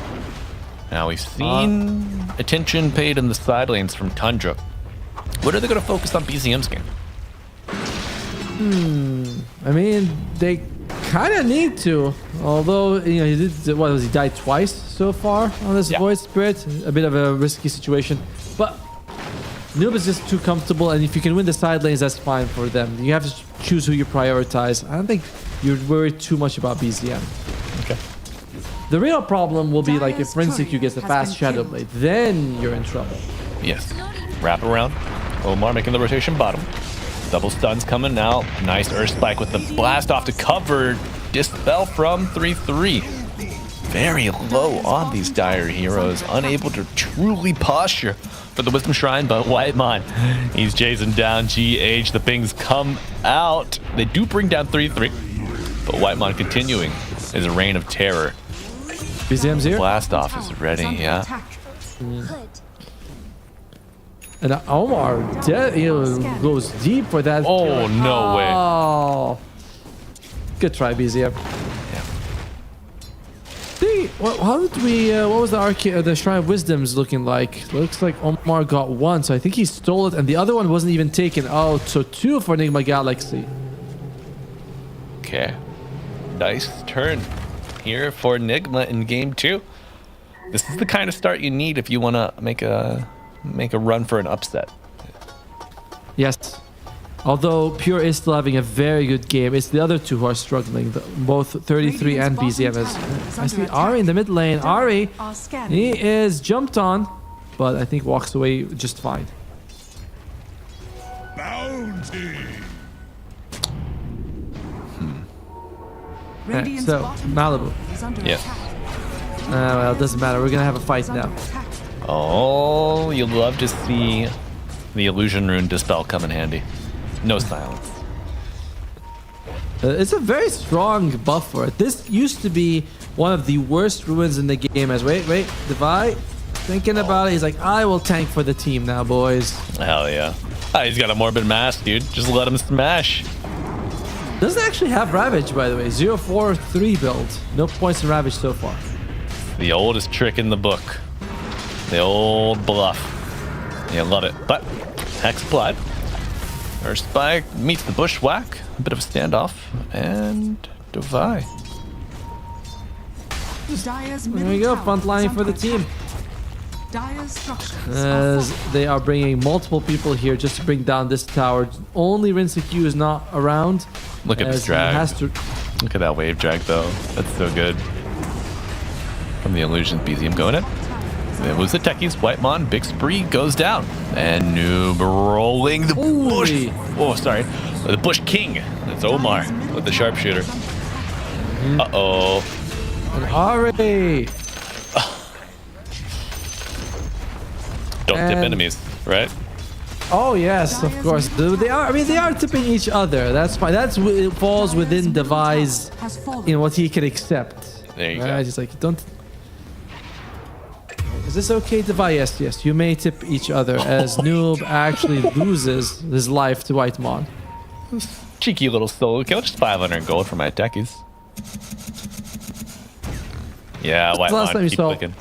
S14: Now we've seen attention paid in the side lanes from Tundra. What are they going to focus on BZM's game?
S15: I mean, they kind of need to. Although, you know, he died twice so far on this Void Spirit. A bit of a risky situation. But Noob is just too comfortable, and if you can win the side lanes, that's fine for them. You have to choose who you prioritize. I don't think you're worried too much about BZM.
S14: Okay.
S15: The real problem will be like if Rinseku gets the fast Shadow Blade, then you're in trouble.
S14: Yes. Wrap around. Omar making the rotation bottom. Double stuns coming out. Nice Earth Spike with the blast off to cover. Dispel from 3-3. Very low on these dire heroes. Unable to truly posture for the Wisdom Shrine, but Whitemon, he's chasing down GH. The pings come out. They do bring down 3-3, but Whitemon continuing his reign of terror.
S15: BZM's here.
S14: Blast off is ready, yeah.
S15: And Omar goes deep for that.
S14: Oh, no way.
S15: Oh. Good try, BZM. How did we? What was the Shrine of Wisdom's looking like? Looks like Omar got one, so I think he stole it, and the other one wasn't even taken. Oh, so 2 for Nigma Galaxy.
S14: Okay, nice turn here for Nigma in game 2. This is the kind of start you need if you want to make a run for an upset.
S15: Yes. Although Pure is still having a very good game, it's the other two who are struggling. Both 33 and BZM. I see Ari in the mid lane. Ari, he is jumped on, but I think walks away just fine.
S10: Bounty.
S15: So, Malibu.
S14: Yes.
S15: Well, it doesn't matter. We're going to have a fight now.
S14: Oh, you'd love to see the Illusion Rune Dispel come in handy. No silence.
S15: It's a very strong buff for it. This used to be one of the worst ruins in the game. As wait, Devi thinking about it. He's like, I will tank for the team now, boys.
S14: Hell yeah. He's got a Morbid Mass, dude. Just let him smash.
S15: Doesn't actually have Ravage, by the way. 0-4-3 build. No points in Ravage so far.
S14: The oldest trick in the book. The old bluff. Yeah, love it. But Hex applied. Earth Spike meets the Bushwhack. A bit of a standoff. And Devi.
S15: There we go. Front line for the team. As they are bringing multiple people here just to bring down this tower. Only Rinseku is not around.
S14: Look at this drag. Look at that wave drag, though. That's so good. From the Illusions, BZM going in. It was the techies. Whitemon, big spree goes down. And Noob rolling the bush. Oh, sorry. The Bush King. It's Omar with the sharpshooter. Uh-oh.
S15: And Ari.
S14: Don't tip enemies, right?
S15: Oh yes, of course. They are. I mean, they are tipping each other. That's fine. It falls within Devi's, what he can accept.
S14: There you go.
S15: Just like don't. Is this okay, Devi? Yes. You may tip each other as Noob actually loses his life to Whitemon.
S14: Cheeky little solo kill. Just 500 gold for my techies. Yeah, Whitemon, keep clicking.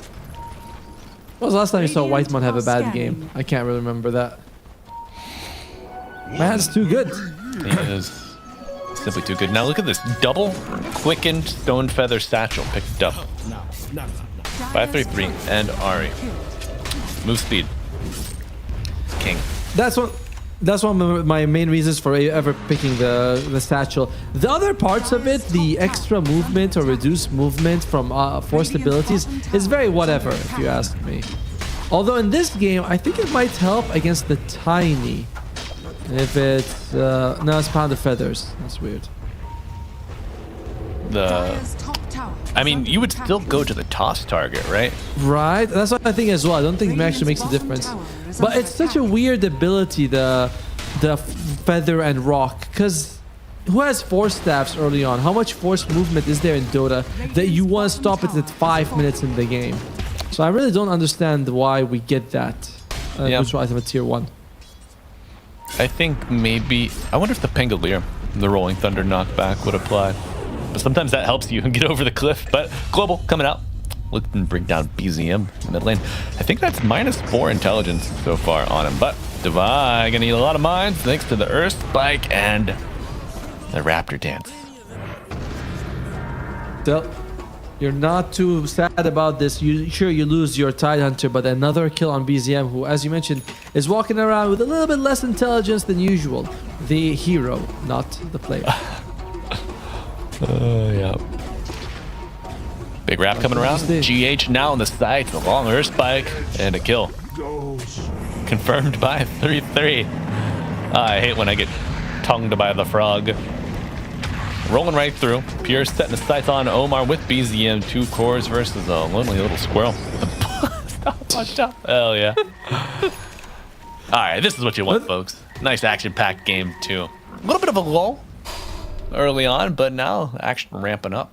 S15: When was the last time you saw Whitemon have a bad game? I can't really remember that. Man's too good.
S14: He is simply too good. Now look at this. Double quickened Stone Feather Satchel picked up. 533 and Ari. Move speed. King.
S15: That's one of my main reasons for ever picking the satchel. The other parts of it, the extra movement or reduced movement from forced abilities, is very whatever, if you ask me. Although in this game, I think it might help against the tiny. If it's no, it's Pound of Feathers. That's weird.
S14: I mean, you would still go to the toss target, right?
S15: Right, that's what I think as well. I don't think it actually makes a difference. But it's such a weird ability, the feather and rock, because who has force staffs early on? How much force movement is there in Dota that you want to stop it at 5 minutes in the game? So I really don't understand why we get that neutral item at tier 1.
S14: I think maybe... I wonder if the Pangolier, the Rolling Thunder knockback, would apply. But sometimes that helps you get over the cliff. But Global coming out. Looking to bring down BZM in the mid lane. I think that's -4 intelligence so far on him. But Divide gonna need a lot of mines thanks to the Earth Spike and the Raptor Dance.
S15: So, you're not too sad about this. Sure, you lose your Tide Hunter, but another kill on BZM, who, as you mentioned, is walking around with a little bit less intelligence than usual. The hero, not the player.
S14: Yeah. Big wrap coming around. GH now on the side. The long Earth Spike and a kill. Confirmed by 3-3. I hate when I get tongued by the frog. Rolling right through. Pure setting the sights on Omar with BZM. 2 cores versus a lonely little squirrel. Stop. Hell yeah. Alright, this is what you want, folks. Nice action-packed game, too. A little bit of a lull early on, but now action ramping up.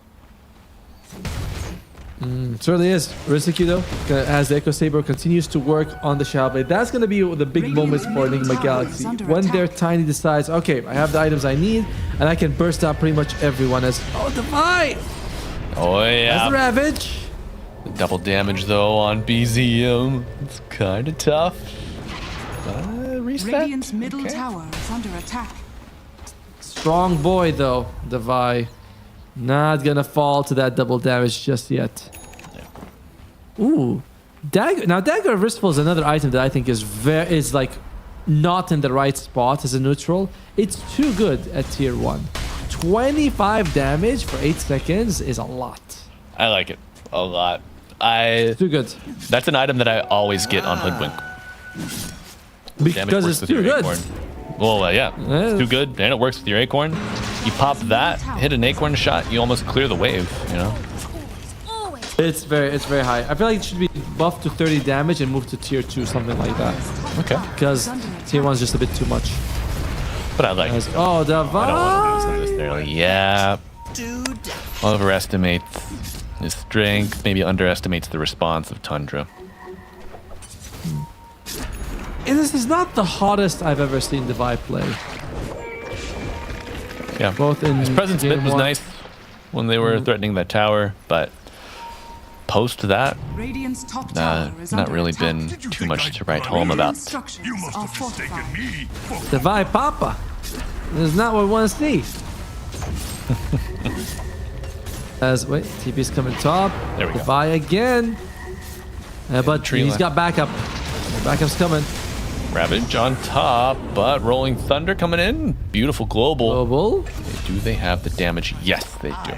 S15: Certainly is. Risiki though, as the Echo Saber continues to work on the Shadow Blade. That's going to be the big moments for Nigma Galaxy. When their Tiny decides, okay, I have the items I need, and I can burst out pretty much everyone as... Oh, Divide!
S14: Oh, yeah.
S15: That's the Ravage.
S14: The double damage, though, on BZM. It's kind of tough. Reset.
S9: Radiant's middle tower is under attack.
S15: Strong boy, though, Divide. Not gonna fall to that double damage just yet. Ooh, Dagger. Now, Dagger of Wristful is another item that I think is like not in the right spot as a neutral. It's too good at tier 1. 25 damage for 8 seconds is a lot.
S14: I like it a lot.
S15: Too good.
S14: That's an item that I always get on Hoodwink.
S15: Because it's too good.
S14: Well, yeah, it's too good, and it works with your Acorn. You pop that, hit an Acorn shot, you almost clear the wave, you know?
S15: It's very high. I feel like it should be buffed to 30 damage and moved to tier 2, something like that.
S14: Okay.
S15: Because tier 1 is just a bit too much.
S14: But I like it.
S15: Oh, Divide!
S14: I don't want to do this necessarily. Yeah. Overestimates his strength, maybe underestimates the response of Tundra.
S15: This is not the hottest I've ever seen Divide play.
S14: Yeah,
S15: both in
S14: his presence mid was nice when they were threatening that tower, but post that, not really been too much to write home about.
S15: Divide Papa. This is not what we want to see. Wait, TP's coming top.
S14: There we go.
S15: Divide again. But he's got backup. The backup's coming.
S14: Ravage on top, but Rolling Thunder coming in. Beautiful global. Do they have the damage? Yes, they do.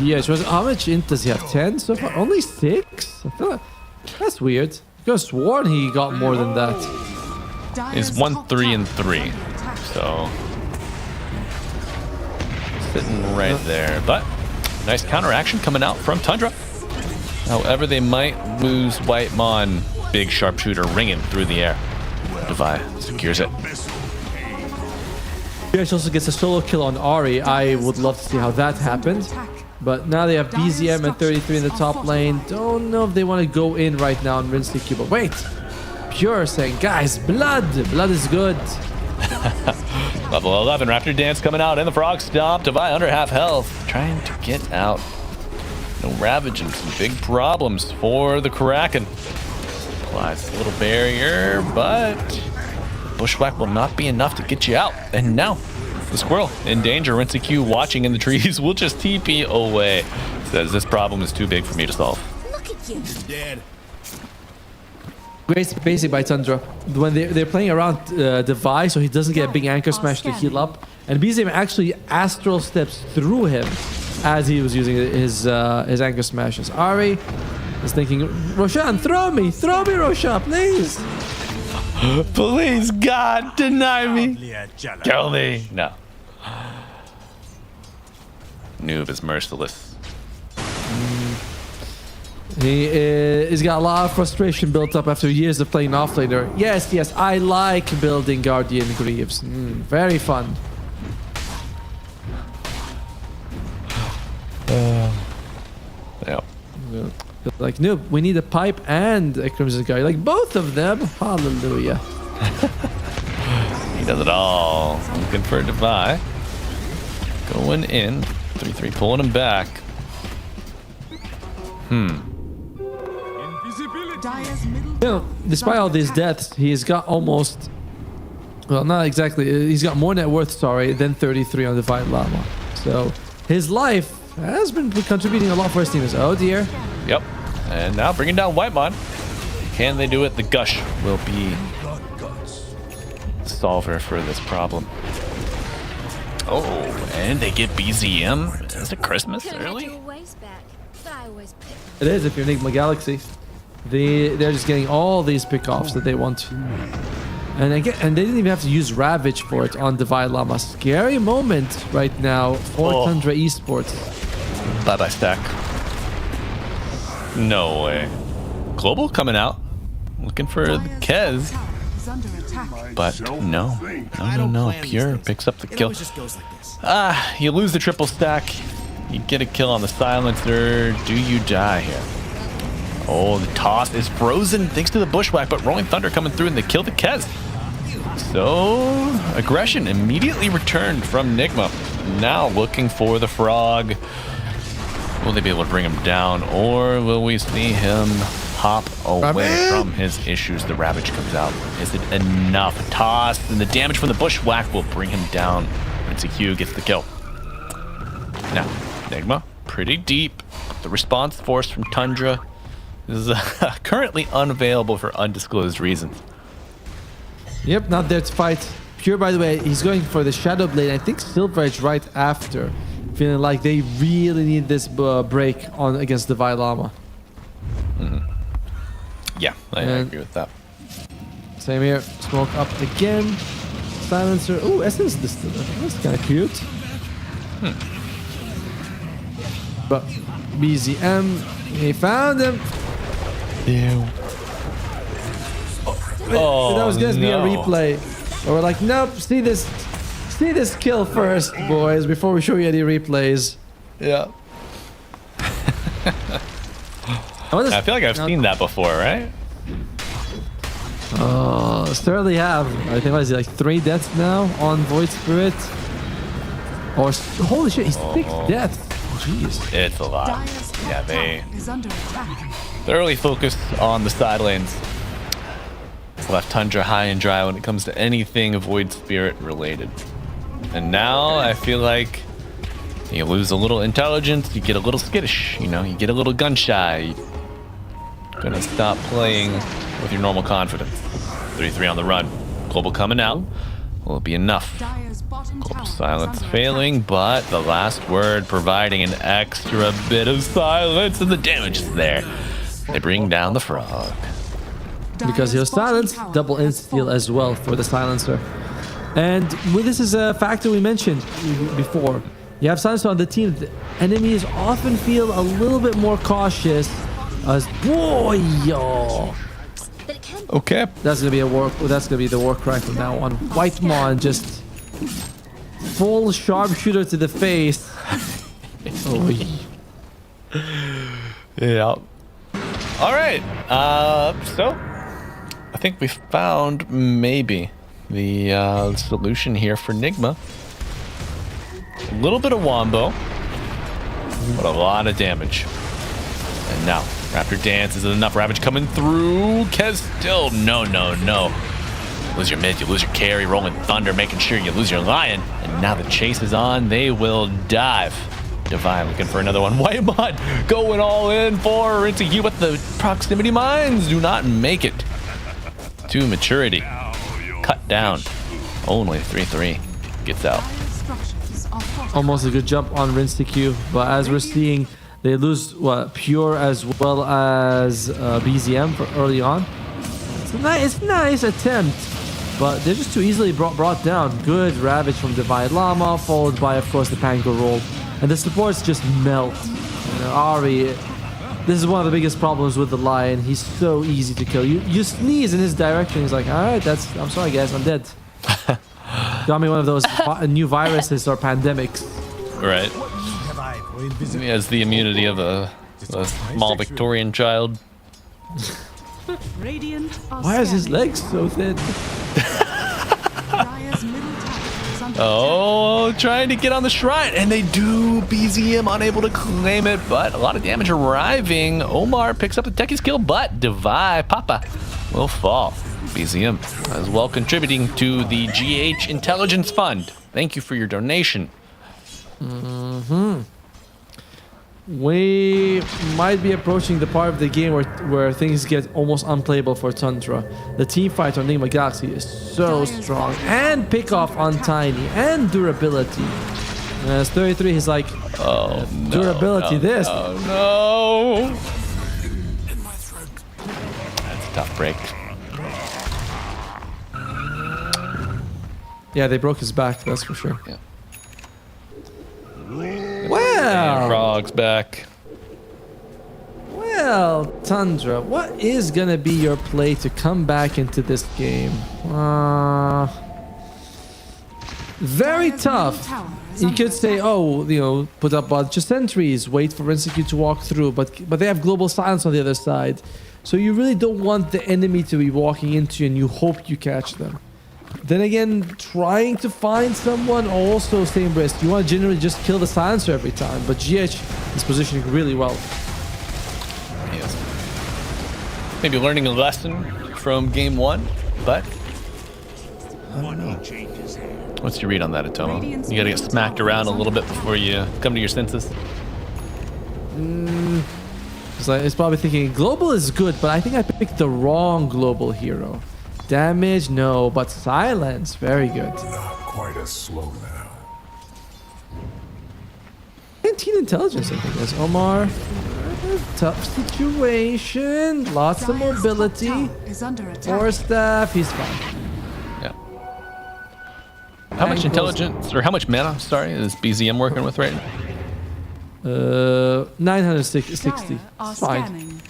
S15: Yeah, how much int does he have? 10 so far? Only 6? I feel like that's weird. I could have sworn he got more than that.
S14: Is 1, 3, and 3. So sitting right there. But nice counteraction coming out from Tundra. However, they might lose White Mon. Big sharpshooter ringing through the air. Divide secures it.
S15: He also gets a solo kill on Ahri. I would love to see how that happened. But now they have BZM and 33 in the top lane. Don't know if they want to go in right now on Rinsky. But wait. Pure saying, guys, blood is good.
S14: Level 11 Raptor Dance coming out and the Frog Stomp. Divide under half health. Trying to get out. No Ravage and some big problems for the Kraken. Applies a little barrier, but Bushwhack will not be enough to get you out. And now, the squirrel in danger. Rinsky watching in the trees will just TP away. Says this problem is too big for me to solve.
S17: Look at you.
S15: Good Great spacing by Tundra. When they're playing around Devi, so he doesn't get a big anchor smash to heal up. And BZM actually astral steps through him as he was using his anchor smashes. Ari is thinking, Roshan, throw me, Roshan, please.
S14: Please, God, deny me. Kill me. No. Noob is merciless.
S15: He's got a lot of frustration built up after years of playing offlaner. Yes, I like building Guardian Greaves. Very fun.
S14: Yeah.
S15: Like, no, we need a pipe and a Crimson Guard. Like, both of them. Hallelujah.
S14: He does it all. Looking for a Devi. Going in. 3-3 pulling him back.
S15: Despite all these deaths, he's got almost... Well, not exactly. He's got more net worth, than 33 on Divine Llama. So, his life has been contributing a lot for his team. Oh, dear.
S14: Yep. And now bringing down Whitemon. Can they do it? The Gush will be the solver for this problem. Oh, and they get BZM. Is it Christmas early?
S15: It is if you're Nigma Galaxy. They're just getting all these pickoffs that they want. And again, they didn't even have to use Ravage for it on Divine Llama. Scary moment right now for Tundra Esports.
S14: Bye-bye, Stack. No way. Global coming out. Looking for the Kez. But no. Pure picks up the kill. You lose the triple stack. You get a kill on the silencer. Do you die here? Oh, the toss is frozen thanks to the bushwhack, but Rolling Thunder coming through and they kill the Kez. So, aggression immediately returned from Nigma. Now looking for the frog. Will they be able to bring him down, or will we see him hop away from his issues? The Ravage comes out. Is it enough? Toss, and the damage from the bushwhack will bring him down. Rinse Hugh gets the kill. Now, Nigma, pretty deep. The response force from Tundra is currently unavailable for undisclosed reasons.
S15: Yep, not there to fight. Pure, by the way, he's going for the Shadow Blade. I think Silver Edge right after. Feeling like they really need this break on against the Llama.
S14: Yeah, I agree with that.
S15: Same here. Smoke up again. Silencer. Oh, Essence Distiller. That's kind of cute. But BZM, he found him.
S14: Ew.
S15: That was gonna be a replay. But we're like, nope. See this kill first, boys, before we show you any replays.
S14: Yeah. I feel like I've seen that before, right?
S15: Certainly have. I think what is it, like 3 deaths now on Void Spirit? Or holy shit, he's 6 deaths. Jeez.
S14: It's a lot. Yeah, they thoroughly focused on the side lanes. It's left Tundra high and dry when it comes to anything Void Spirit related. And now I feel like you lose a little intelligence, you get a little skittish, you get a little gun shy. You're gonna stop playing with your normal confidence. 3-3 on the run. Global coming out. Will it be enough? Global silence failing, but the last word providing an extra bit of silence, and the damage is there. They bring down the frog.
S15: Because he was silenced, double insta-steal as well for the silencer. And this is a factor we mentioned before. You have silencer on the team, the enemies often feel a little bit more cautious. As boy, yo.
S14: Okay.
S15: That's gonna be the war cry from now on. Whitemon just full sharpshooter to the face.
S14: Yeah. All right. So I think we found maybe the solution here for Nigma. A little bit of wombo, but a lot of damage. And now Raptor Dance, is it enough? Ravage coming through. Kez still, no. You lose your mid, you lose your carry, Rolling Thunder, making sure you lose your Lion. And now the chase is on, they will dive. Divine looking for another one. Whitemon going all in for Rinse Hugh, but the proximity mines do not make it. to maturity. Cut down. Only 3-3 gets out.
S15: Almost a good jump on Rinstiq, but as we're seeing, they lose Pure as well as BZM for early on. It's a nice attempt, but they're just too easily brought down. Good Ravage from Divine Llama, followed by, of course, the Pango roll. And the supports just melt. Ari, this is one of the biggest problems with the Lion. He's so easy to kill. You sneeze in his direction, he's like, alright, I'm sorry guys, I'm dead. Got me one of those new viruses or pandemics.
S14: Right. He has the immunity of a small Victorian child.
S15: Why is his legs so thin?
S14: Oh, trying to get on the shrine, and they do. BZM unable to claim it, but a lot of damage arriving. Omar picks up the Techies kill, but Divide Papa will fall. BZM as well contributing to the GH Intelligence Fund. Thank you for your donation.
S15: We might be approaching the part of the game where things get almost unplayable for Tundra. The team fight on Nigma Galaxy is so strong, and pick off on Tiny, and durability. As 33, he's like,
S14: oh,
S15: durability, this.
S14: No. That's a tough break.
S15: Yeah, they broke his back, that's for sure.
S14: Yeah.
S15: Well,
S14: Frog's back.
S15: Well, Tundra, what is gonna be your play to come back into this game? Very tough. You could say, oh, put up a bunch of sentries, wait for Rinstiq to walk through, but they have global silence on the other side, so you really don't want the enemy to be walking into you, and you hope you catch them. Then again, trying to find someone, also same risk. You want to generally just kill the silencer every time, but GH is positioning really well.
S14: Yes. Maybe learning a lesson from game one, but I don't know. What's your read on that, Atomo? You gotta get smacked around a little bit before you come to your senses.
S15: It's probably thinking global is good, but I think I picked the wrong global hero. Damage, no, but silence, very good.
S10: Not quite as slow now.
S15: 19 intelligence, I think. That's Omar. Tough situation. Lots of mobility. Force staff, he's fine.
S14: Yeah. How much intelligence, or how much mana, sorry, is BZM working with right now?
S15: 960. It's fine.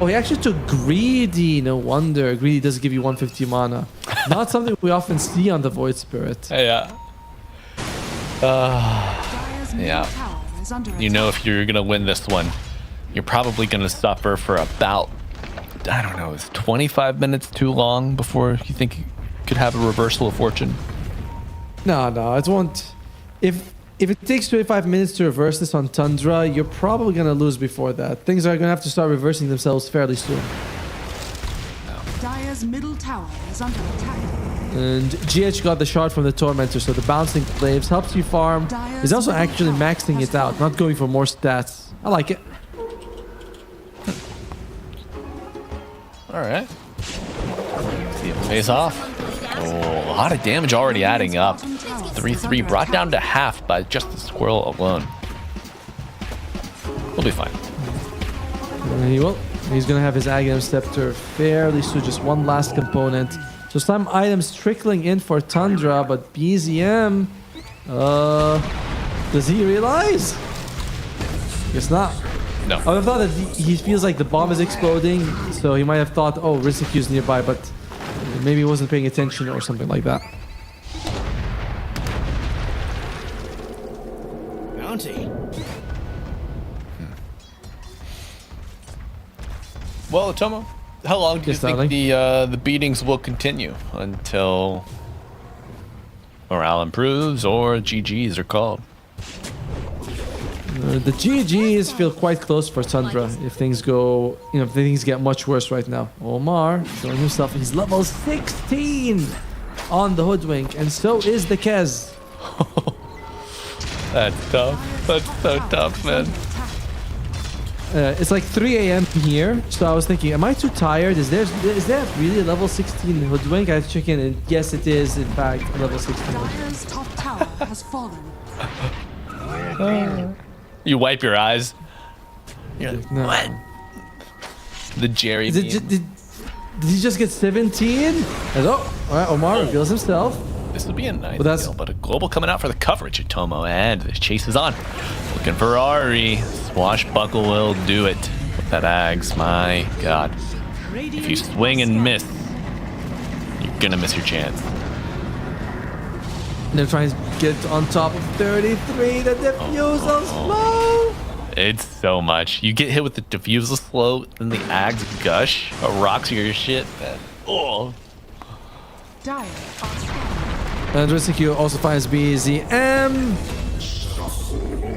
S15: Oh, he actually took Greedy. No wonder. Greedy does give you 150 mana. Not something we often see on the Void Spirit.
S14: Yeah. Yeah. You know, if you're going to win this one, you're probably going to suffer for about, I don't know, is 25 minutes too long before you think you could have a reversal of fortune?
S15: No, it won't. If it takes 25 minutes to reverse this on Tundra, you're probably going to lose before that. Things are going to have to start reversing themselves fairly soon.
S9: Dire's middle tower is under attack.
S15: And GH got the shard from the Tormentor, so the bouncing flames helps you farm. He's also actually maxing it out, not going for more stats. I like it.
S14: Alright. See if it pays off. Oh, a lot of damage already adding up. 3-3 brought down to half by just the squirrel alone. We'll be fine.
S15: He will. He's going to have his Aghanim Scepter fairly soon. Just one last component. So some items trickling in for Tundra, but BZM... does he realize? Guess not.
S14: No.
S15: I thought that he feels like the bomb is exploding, so he might have thought, oh, Rinstiq is nearby, but maybe he wasn't paying attention or something like that.
S20: Bounty.
S14: Well, Atomo, how long do you think the beatings will continue until morale improves or GGs are called?
S15: The GGs feel quite close for Tundra if things go, if things get much worse right now. Omar showing himself, he's level 16 on the Hoodwink, and so is the Kez.
S14: That's tough. That's so tough, man.
S15: It's like 3 a.m. here, so I was thinking, am I too tired? Is there really a level 16 Hoodwink? I check in, and yes, it is in fact a level 16.
S9: Dire's top tower has fallen.
S14: You wipe your eyes. You're like,
S15: No.
S14: what? The Jerry
S15: Did he just get 17? All right, Omar reveals himself.
S14: This would be a nice
S15: But that's-
S14: deal, but a global coming out for the coverage at Tomo, and the chase is on. Looking for Ari. Swashbuckle will do it with that Ags. My God. If you swing and miss, you're gonna miss your chance.
S15: They're trying to get on top of 33. The diffusal slow.
S14: It's so much. You get hit with the diffusal slow, then the Ags gush, rocks your shit. Oh.
S9: Dire are scanning.
S15: And Rizikyu also finds BZM.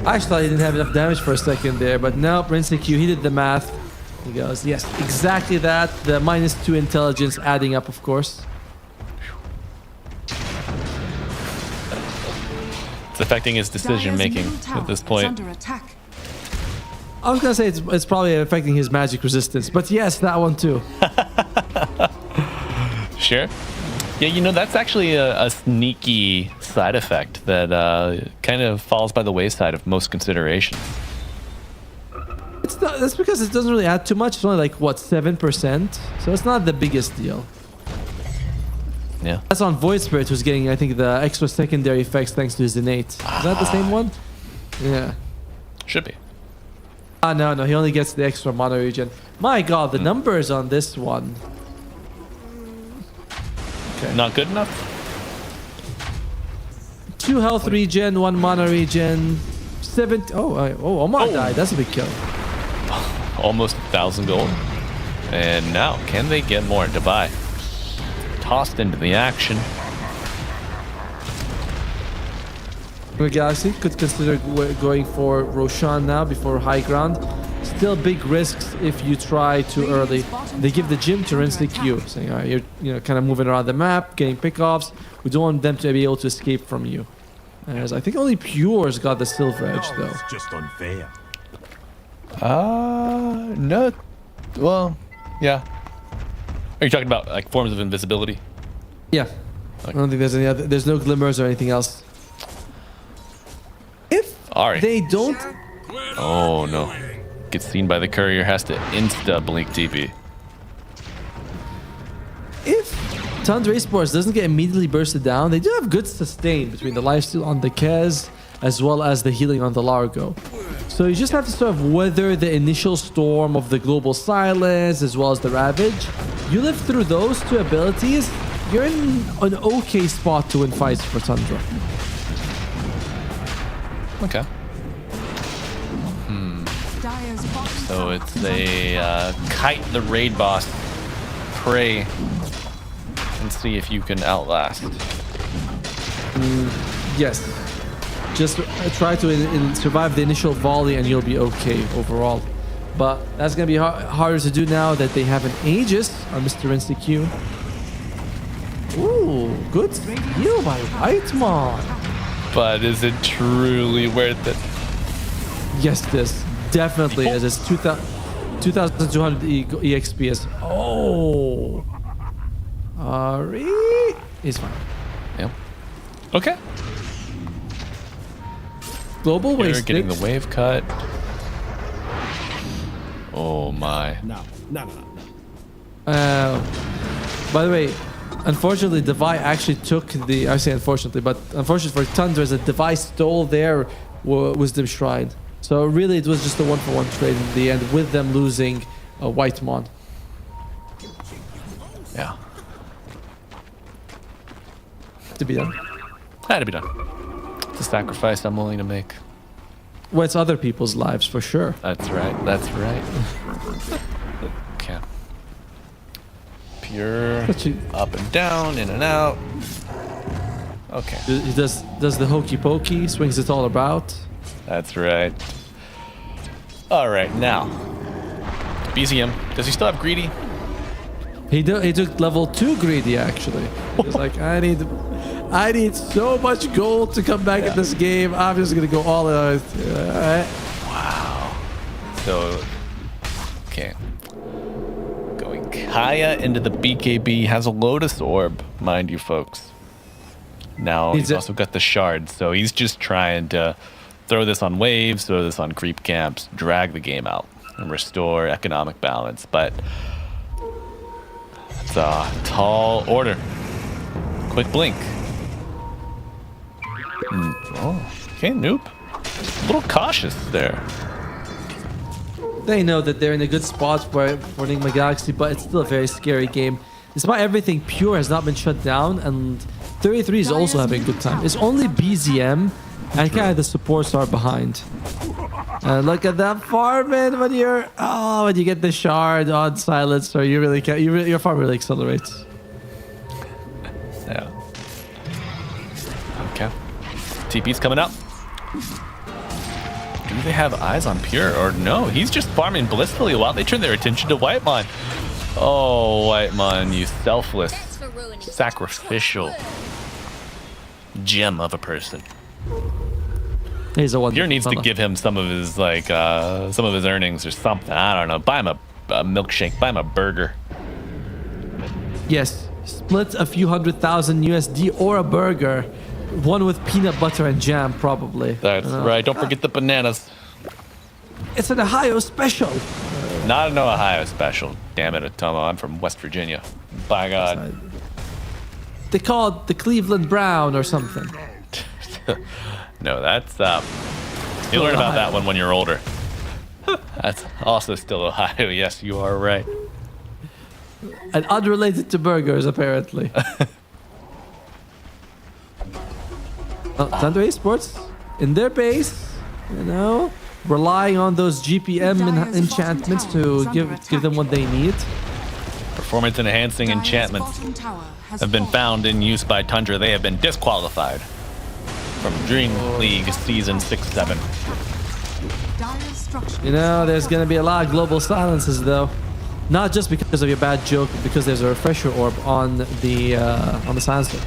S15: I actually thought he didn't have enough damage for a second there, but now Rizikyu, he did the math. He goes, yes, exactly that. The -2 intelligence adding up, of course.
S14: It's affecting his decision making at this point.
S9: Under attack.
S15: I was gonna say it's probably affecting his magic resistance, but yes, that one too.
S14: Sure. Yeah, you know, that's actually a sneaky side effect that kind of falls by the wayside of most considerations.
S15: It's not, that's because it doesn't really add too much. It's only like, what, 7%? So it's not the biggest deal.
S14: Yeah.
S15: That's on Void Spirit, who's getting, I think, the extra secondary effects thanks to his innate. Is that the same one? Yeah.
S14: Should be.
S15: No, he only gets the extra mana regen. My God, the numbers on this one. Okay.
S14: Not good enough?
S15: 2 health regen, 1 mana regen, 7. Omar died. That's a big kill.
S14: Almost 1,000 gold. And now, can they get more to buy? Tossed into the action.
S15: Galaxy could consider going for Roshan now before high ground. Still big risks if you try too early. They give the gym to Q, saying, all right, you're kind of moving around the map, getting pickoffs. We don't want them to be able to escape from you. As I think only Pure's got the silver edge though.
S10: It's just unfair.
S14: No. Well, yeah. Are you talking about like forms of invisibility?
S15: Yeah. I don't think there's any other. There's no glimmers or anything else. If
S14: Ari.
S15: they don't.
S14: Oh no. Gets seen by the courier, has to insta blink TP.
S15: If Tundra Esports doesn't get immediately bursted down, they do have good sustain between the lifesteal on the Kez as well as the healing on the Largo. So you just have to sort of weather the initial storm of the Global Silence as well as the Ravage. You live through those two abilities, you're in an okay spot to win fights for Tundra.
S14: Okay. So it's a kite the raid boss, pray, and see if you can outlast.
S15: Yes. Just try to survive the initial volley and you'll be okay overall. But that's going to be harder to do now that they have an Aegis on Mr. NCQ. Ooh, good steal by Whitemon.
S14: But is it truly worth it?
S15: Yes, it is. Definitely is. It's 2,200 EXP. Is Ari. He's fine.
S14: Yeah. Okay.
S15: Global
S14: You're
S15: waste.
S14: getting the wave cut. Oh my.
S20: No.
S15: By the way, unfortunately, Devi actually took the. I say unfortunately, but unfortunately for Tundra, the Devi stole their Wisdom Shrine. So really, it was just a 1-for-1 trade in the end, with them losing Whitemon.
S14: Yeah.
S15: To be done.
S14: Had to be done. It's a sacrifice I'm willing to make.
S15: Well, it's other people's lives for sure.
S14: That's right. That's right. Okay. Pure up and down, in and out. Okay.
S15: He does the hokey pokey, swings it all about.
S14: That's right. All right, now. BZM, does he still have greedy?
S15: He took level 2 greedy actually. He was like, I need so much gold to come back in this game. I'm just gonna go all out. All right.
S14: Wow. So Okay. Going Kaya into the BKB, has a Lotus Orb, mind you folks. Now he's also got the shard, so he's just trying to throw this on waves, throw this on creep camps, drag the game out, and restore economic balance. But it's a tall order. Quick blink. Oh, okay, Noob. A little cautious there.
S15: They know that they're in a good spot for Nigma Galaxy, but it's still a very scary game. Despite everything, Pure has not been shut down, and 33 is also having a good time. It's only BZM, and kind of the supports are behind. Look at that farming when you get the shard on silencer, you really can't. Your farm really accelerates.
S14: Yeah. Okay. TP's coming up. Do they have eyes on Pure or no? He's just farming blissfully while they turn their attention to Whitemon. Oh, Whitemon, you selfless, sacrificial gem of a person.
S15: He's a
S14: Pure needs to give him some of his earnings or something. I don't know. Buy him a milkshake. Buy him a burger.
S15: Yes, split a few $100,000 USD or a burger. One with peanut butter and jam, probably.
S14: That's right. Don't forget the bananas.
S15: It's an Ohio special.
S14: Not an Ohio special. Damn it, Atomo. I'm from West Virginia. By God.
S15: They call it the Cleveland Brown or something.
S14: No, that's you learn about that one when you're older. That's also still Ohio. Yes, you are right.
S15: And unrelated to burgers, apparently. Tundra Esports in their base, relying on those GPM enchantments to give them what they need.
S14: Performance enhancing enchantments have been found in use by Tundra. They have been disqualified from DreamLeague Season 6-7.
S15: There's going to be a lot of global silences, though. Not just because of your bad joke, but because there's a refresher orb on the silencer.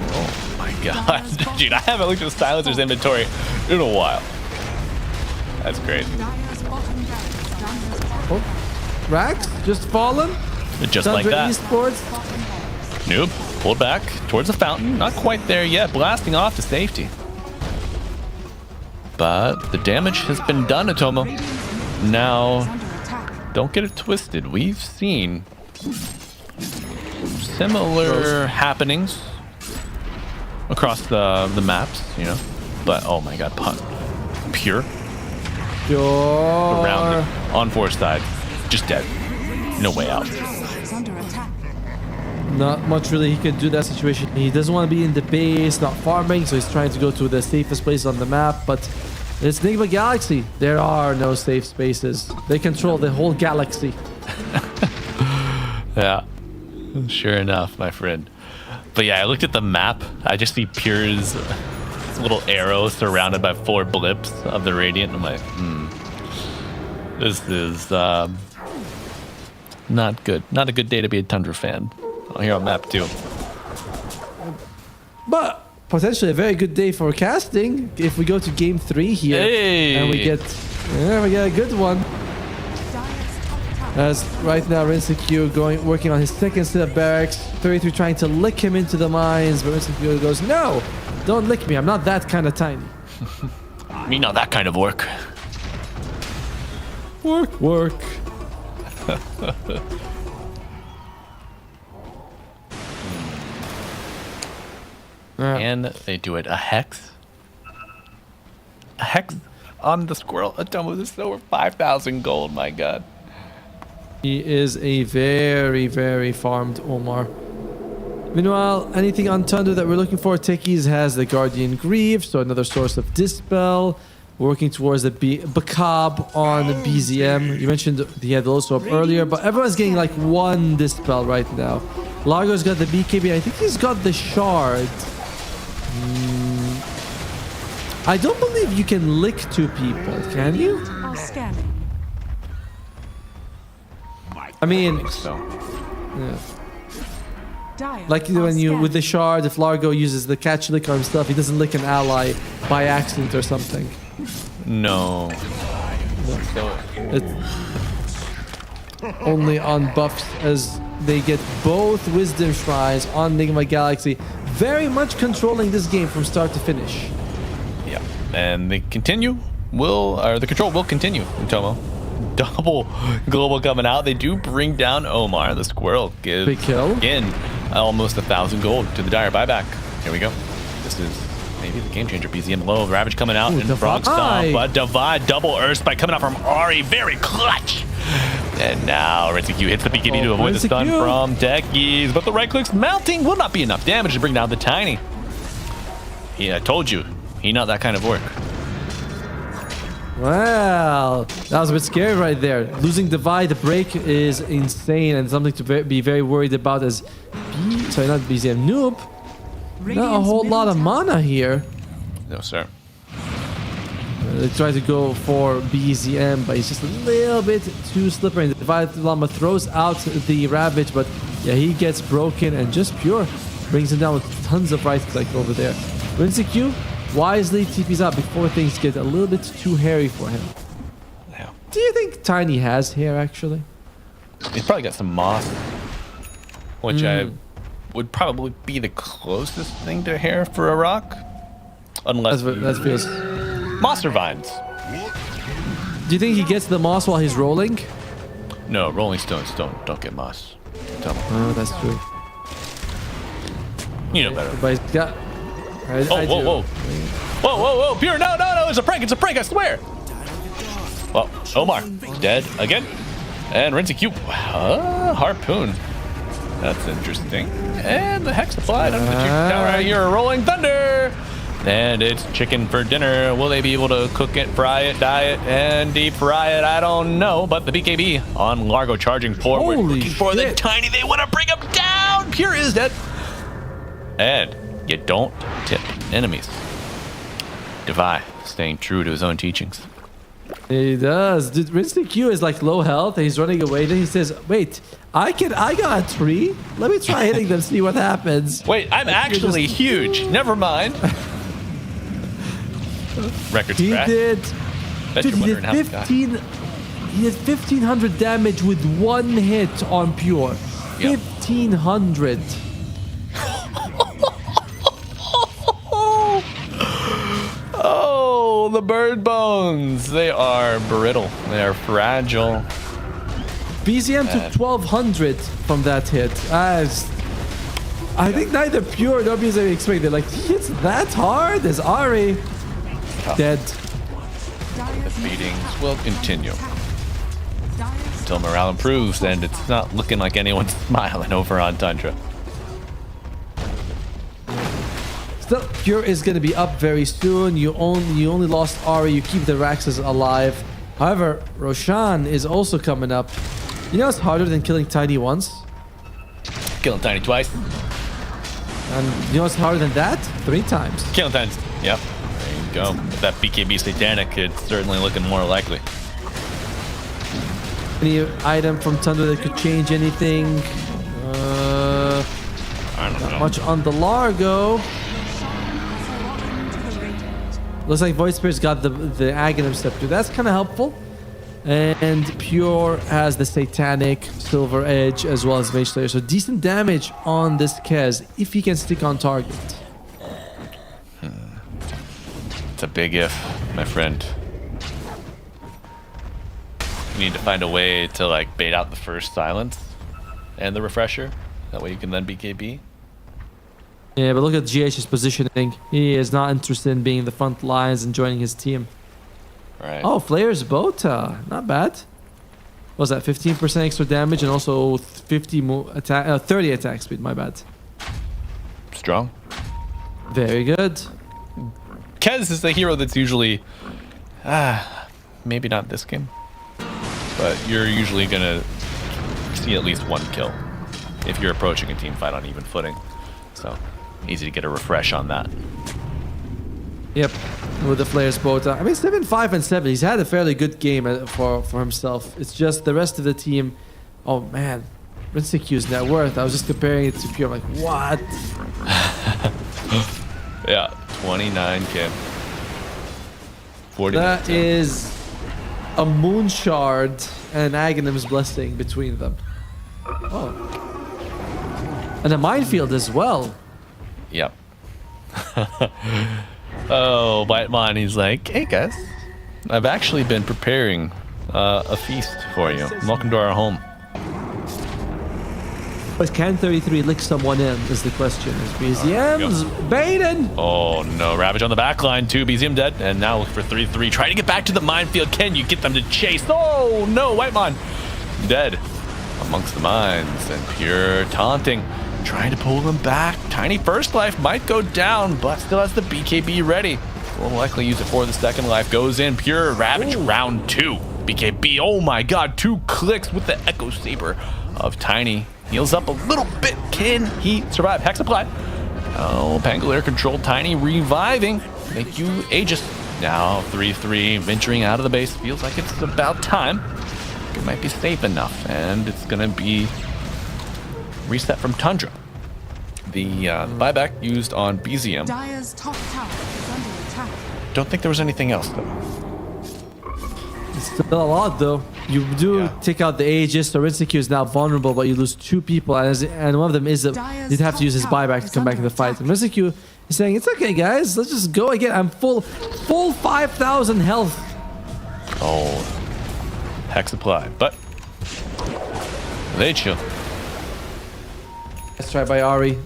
S14: Oh my God. Dude, I haven't looked at the silencer's inventory in a while. That's great.
S15: Oh, Rax just fallen.
S14: Just like that.
S15: Esports.
S14: Noob pulled back towards the fountain. Not quite there yet. Blasting off to safety. But the damage has been done, Atomo. Now, don't get it twisted. We've seen similar happenings across the maps, But oh my God, Pure. Around on force side, just dead. No way out.
S15: Not much really he can do that situation. He doesn't want to be in the base, not farming, so he's trying to go to the safest place on the map. But it's Nigma Galaxy. There are no safe spaces. They control the whole galaxy.
S14: Yeah, sure enough, my friend. But yeah, I looked at the map. I just see Pure's little arrow surrounded by 4 blips of the Radiant. I'm like, this is not good. Not a good day to be a Tundra fan. Here on map 2.
S15: But potentially a very good day for casting if we go to game 3 here. And we get a good one. As right now Rinseku working on his second set of barracks. 33 trying to lick him into the mines, but Rinseku goes, no, don't lick me, I'm not that kind of tiny.
S14: Me not that kind of work.
S15: Work.
S14: And they do it. A hex on the squirrel. Atomo, this is over 5,000 gold, my God.
S15: He is a very, very farmed Omar. Meanwhile, anything on Tundra that we're looking for, Techies has the Guardian Grief, so another source of Dispel. Working towards the Bakab on the BZM. You mentioned he had the low swap earlier, but everyone's getting like 1 Dispel right now. Largo's got the BKB. I think he's got the Shard. I don't believe you can lick 2 people, can you? I mean, yeah. Like when you with the shard, if Largo uses the catch lick on himself, he doesn't lick an ally by accident or something.
S14: No.
S15: So only on buffs as they get both Wisdom Shrines on Nigma Galaxy. Very much controlling this game from start to finish.
S14: Yeah, and the control will continue in Tomo. Double global coming out. They do bring down Omar. The squirrel gives
S15: big kill.
S14: Again, almost 1,000 gold to the dire buyback. Here we go. This is maybe the game changer. BZM low. Ravage coming out. And Frog Stomp. But Divide double Earth Spike coming out from Ari. Very clutch. And now Ritsuku hits the BKB to avoid the stun from Techies. But the right clicks mounting will not be enough damage to bring down the Tiny. Yeah, I told you. He not that kind of work.
S15: Wow, that was a bit scary right there. Losing Divide, the break is insane and something to be very worried about as not BZM Noob. Not a whole lot of mana here.
S14: No, sir.
S15: They try to go for BZM, but he's just a little bit too slippery. And the Divide Llama throws out the Ravage, but yeah, he gets broken and just Pure brings him down with tons of right click over there. Rinseq wisely TP's out before things get a little bit too hairy for him.
S14: Yeah.
S15: Do you think Tiny has hair, actually?
S14: He's probably got some moss, which I would probably be the closest thing to hair for a rock. Unless
S15: that feels...
S14: Moss or vines.
S15: Do you think he gets the moss while he's rolling?
S14: No, rolling stones don't get moss.
S15: Oh, that's true.
S14: You know better.
S15: But he's got...
S14: Whoa, Pure, no, it's a prank, I swear. Well, Omar, dead again. And Rinseq, Harpoon. That's interesting. And the Hex applied under the juke tower out here, Rolling Thunder. And it's chicken for dinner. Will they be able to cook it, fry it, dye it, and deep fry it? I don't know. But the BKB on Largo charging forward.
S15: Holy
S14: looking for
S15: shit.
S14: the Tiny. They want to bring him down. Pure is dead. And you don't tip enemies. Devi staying true to his own teachings.
S15: He does. Dude, Rinseq is like low health and he's running away. Then he says, wait, I got a tree. Let me try hitting them, see what happens.
S14: Wait, I'm actually huge. Never mind. Record scratch.
S15: Dude, he did 1,500 damage with one hit on Pure. Yep. 1,500.
S14: Oh, the bird bones. They are brittle. They are fragile.
S15: BZM took 1,200 from that hit. I think neither Pure nor BZM expected. Like, he hits that hard as Ari. Dead.
S14: The beatings will continue until morale improves, and it's not looking like anyone's smiling over on Tundra.
S15: Still, Pure is going to be up very soon. You only lost Ari. You keep the Raxes alive. However, Roshan is also coming up. You know it's harder than killing Tiny once?
S14: Killing Tiny twice.
S15: And you know what's harder than that? 3 times.
S14: Killing Tiny. Yep. There you go. With that BKB Satanic, it's certainly looking more likely.
S15: Any item from Tundra that could change anything?
S14: I don't know.
S15: Not much on the Largo. Looks like Void Spirit's got the Aghanim Scepter. That's kind of helpful. And Pure has the Satanic, Silver Edge, as well as Mage Slayer. So decent damage on this Kez if he can stick on target.
S14: It's a big if, my friend. You need to find a way to like bait out the first silence and the refresher. That way you can then BKB.
S15: Yeah, but look at GH's positioning. He is not interested in being in the front lines and joining his team.
S14: Right.
S15: Oh, Flayer's Bota. Not bad. What was that? 15% extra damage and also 30 attack speed. My bad.
S14: Strong.
S15: Very good.
S14: Kez is the hero that's usually, maybe not this game, but you're usually gonna see at least 1 kill if you're approaching a team fight on even footing. So easy to get a refresh on that.
S15: Yep, with the Flayer's Bota. I mean, 7-5 and 7. He's had a fairly good game for himself. It's just the rest of the team. Oh man, Rinseq's net worth. I was just comparing it to Pure. I'm like, what?
S14: Yeah, 29k. 40.
S15: That is a Moon Shard and Aghanim's Blessing between them. Oh. And a minefield as well.
S14: Yep. Oh, Whitemon, he's like, hey guys, I've actually been preparing a feast for you. Welcome to our home.
S15: But can 33 lick someone in is the question. Is BZM's baited?
S14: Oh no, Ravage on the back line too. BZM dead, and now for 3-3. Trying to get back to the minefield. Can you get them to chase? Oh no, Whitemon dead amongst the mines, and Pure taunting, trying to pull them back. Tiny first life might go down, but still has the BKB ready. Will likely use it for the second life. Goes in, Pure Ravage. Round 2. BKB, oh my god, 2 clicks with the Echo Saber of Tiny. Heals up a little bit. Can he survive? Hex applied. Oh, Pangolier controlled Tiny, reviving. Thank you, Aegis. Now 3-3, venturing out of the base. Feels like it's about time. It might be safe enough, and it's gonna be reset from Tundra. The buyback used on BZM.
S9: Dire's top tower is under attack.
S14: Don't think there was anything else though.
S15: It's still a lot though. You do take out the Aegis, so Rinseku is now vulnerable, but you lose 2 people, and one of them is that you'd have to use his buyback to come back in the fight. And Rinseku is saying, it's okay guys, let's just go again. I'm full 5,000 health.
S14: Oh, Hex applied, but they chill.
S15: Let's try by Ari.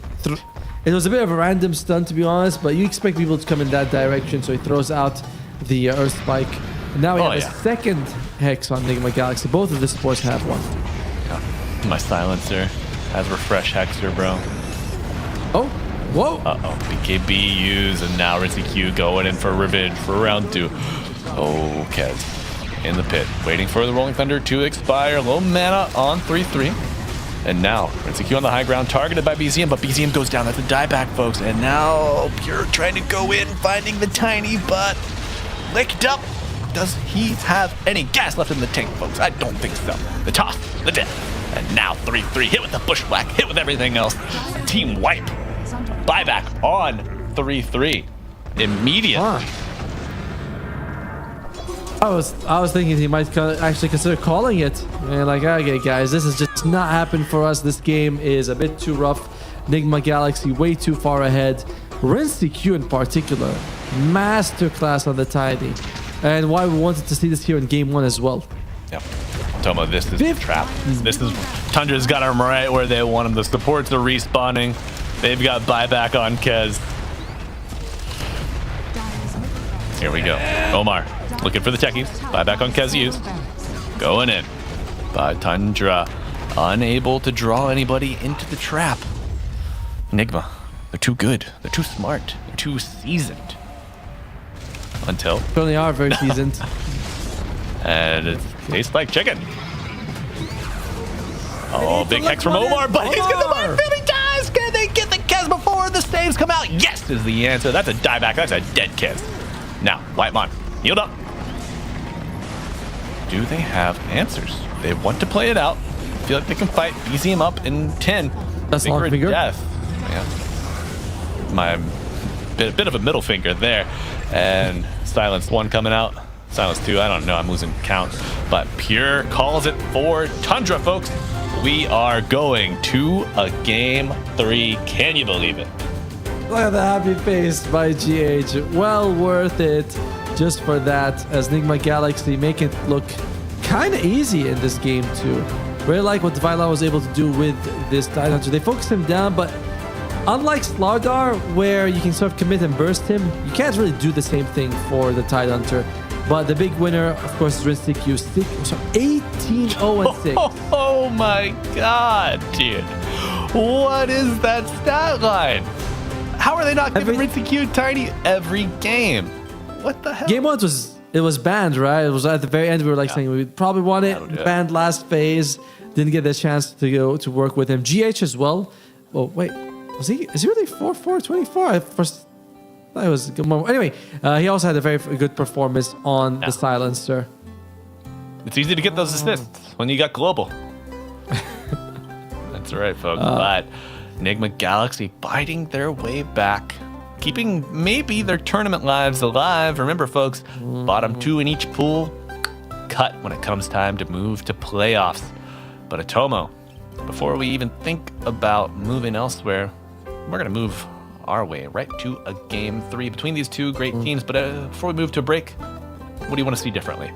S15: It was a bit of a random stun to be honest, but you expect people to come in that direction, so he throws out the Earth Spike. And now we have a second Hex on Nigma Galaxy. Both of the supports have one.
S14: Yeah. My silencer has refresh Hexer, bro.
S15: Oh, whoa.
S14: Uh-oh, BKB used, and now Rinseku going in for revenge for round 2. Oh, Kez in the pit, waiting for the Rolling Thunder to expire. Low mana on 3-3. And now, Rinseku on the high ground, targeted by BZM, but BZM goes down. That's a dieback, folks. And now, Pure trying to go in, finding the Tiny, but licked up. Does he have any gas left in the tank, folks? I don't think so. The toss, the death. And now 3-3, hit with the bushwhack, hit with everything else. Team wipe. Buyback on 3-3. Immediately.
S15: I was thinking he might actually consider calling it. And like, okay, guys, this is just not happening for us. This game is a bit too rough. Nigma Galaxy way too far ahead. Rinseku in particular, masterclass on the Tiny. And why we wanted to see this here in game 1 as well.
S14: Yep. Tomo, this is a trap. This is Tundra's got him right where they want him. The supports are respawning. They've got buyback on Kez. Here we go. Omar looking for the techies. Buyback on Kez used. Going in. But Tundra unable to draw anybody into the trap. Nigma, they're too good. They're too smart. They're too seasoned. Until
S15: they are very seasoned.
S14: And it tastes like chicken. Oh, big Hex from Omar, but he's gonna buy 50 times. Can they get the Kez before the saves come out? Yes is the answer. That's a dieback. That's a dead Kez. Now, Whitemon, healed up. Do they have answers? They want to play it out. Feel like they can fight BZM up in 10.
S15: That's long finger.
S14: Death. Yeah. My bit of a middle finger there. And Silence 1 coming out. Silence 2, I don't know, I'm losing count. But Pure calls it for Tundra, folks. We are going to a game 3. Can you believe it?
S15: Look at the happy face by GH. Well worth it just for that, as Nigma Galaxy make it look kind of easy in this game too. Really like what Vila was able to do with this Tidehunter. They focused him down, but unlike Slardar, where you can sort of commit and burst him, you can't really do the same thing for the Tidehunter. But the big winner, of course, is Rinseku. 18-0-6.
S14: Oh my god, dude. What is that stat line? How are they not giving Rinseku Tiny every game? What the hell?
S15: Game 1 was banned, right? It was at the very end. We were like saying we probably won it. Banned last phase. Didn't get the chance to go to work with him. GH as well. Oh wait, is he really 4-4-24? I first thought it was a good moment. Anyway, he also had a very good performance on the Silencer.
S14: It's easy to get those assists when you got global. That's right, folks. But Nigma Galaxy fighting their way back, keeping maybe their tournament lives alive. Remember, folks, bottom 2 in each pool. cut when it comes time to move to playoffs. But Atomo, before we even think about moving elsewhere, we're going to move our way right to a game 3 between these two great teams. But before we move to a break, what do you want to see differently?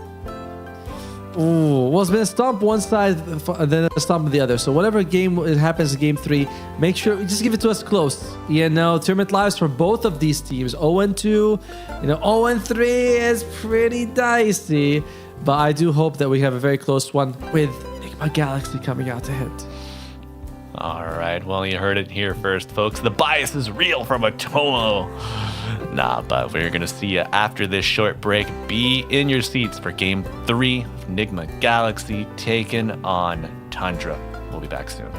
S15: Ooh, well, it's been a stomp one side, then a stomp on the other. So whatever game it happens in game 3, make sure just give it to us close. You know, tournament lives for both of these teams. 0-2, you know, 0-3 is pretty dicey. But I do hope that we have a very close one with Nigma Galaxy coming out to hit.
S14: All right, well, you heard it here first, folks. The bias is real from Atomo. Nah, but we're going to see you after this short break. Be in your seats for Game 3 of Nigma Galaxy taking on Tundra. We'll be back soon.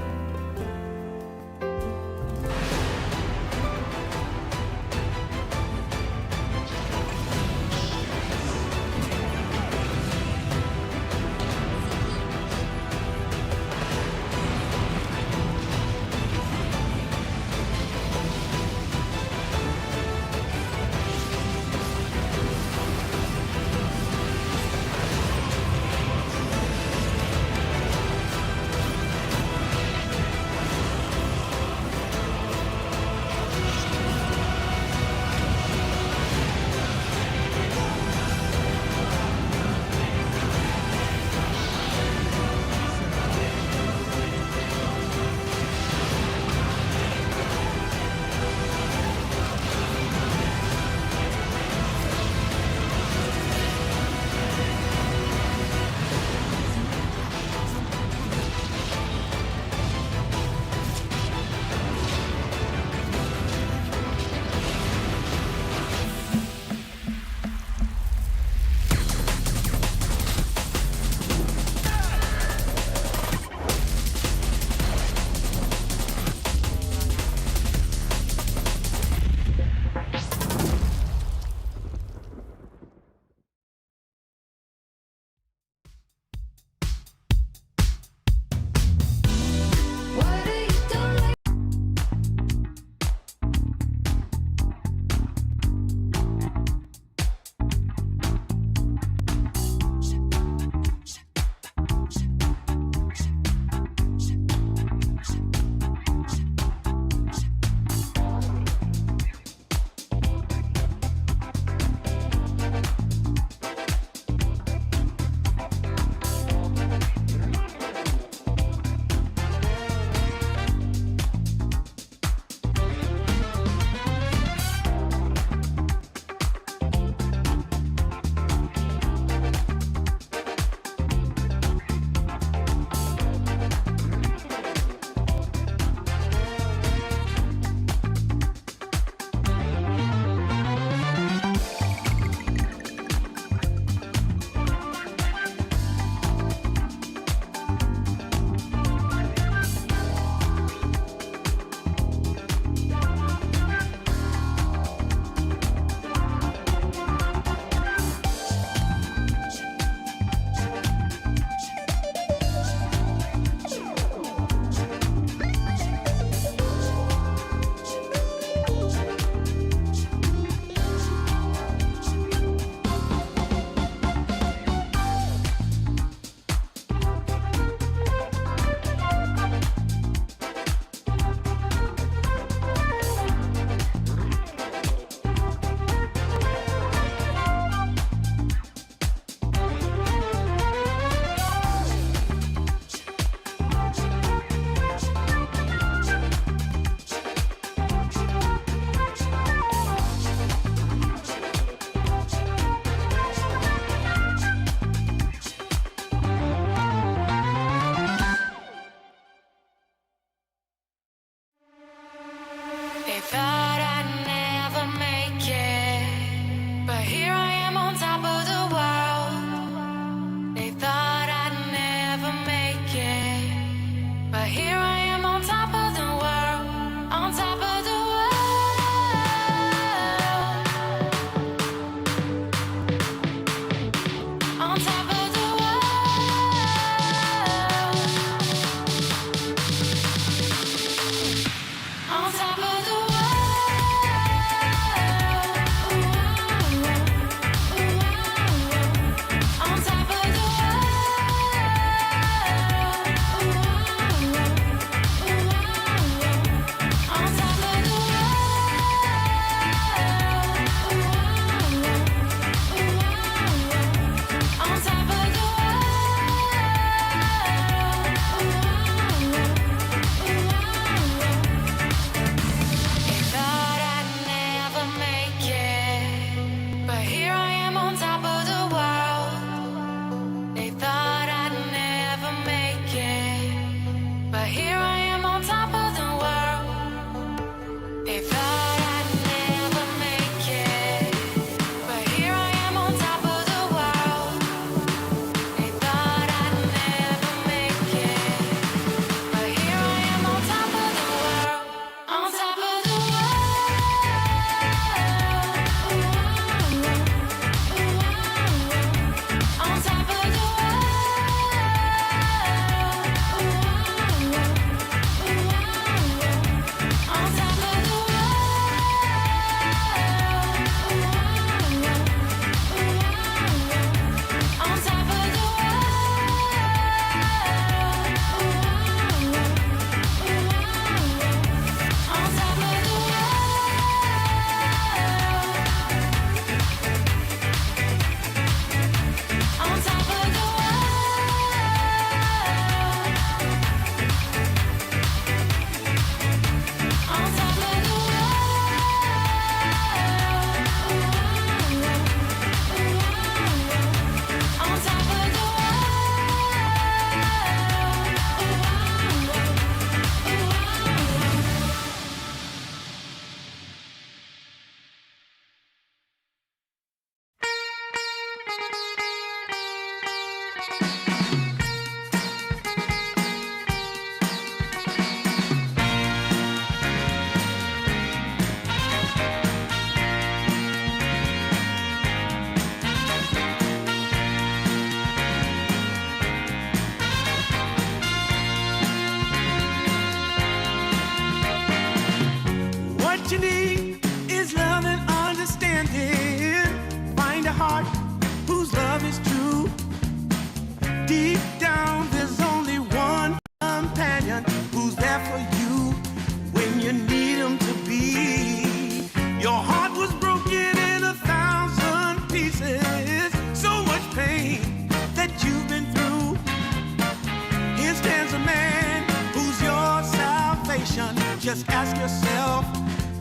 S2: Just ask yourself,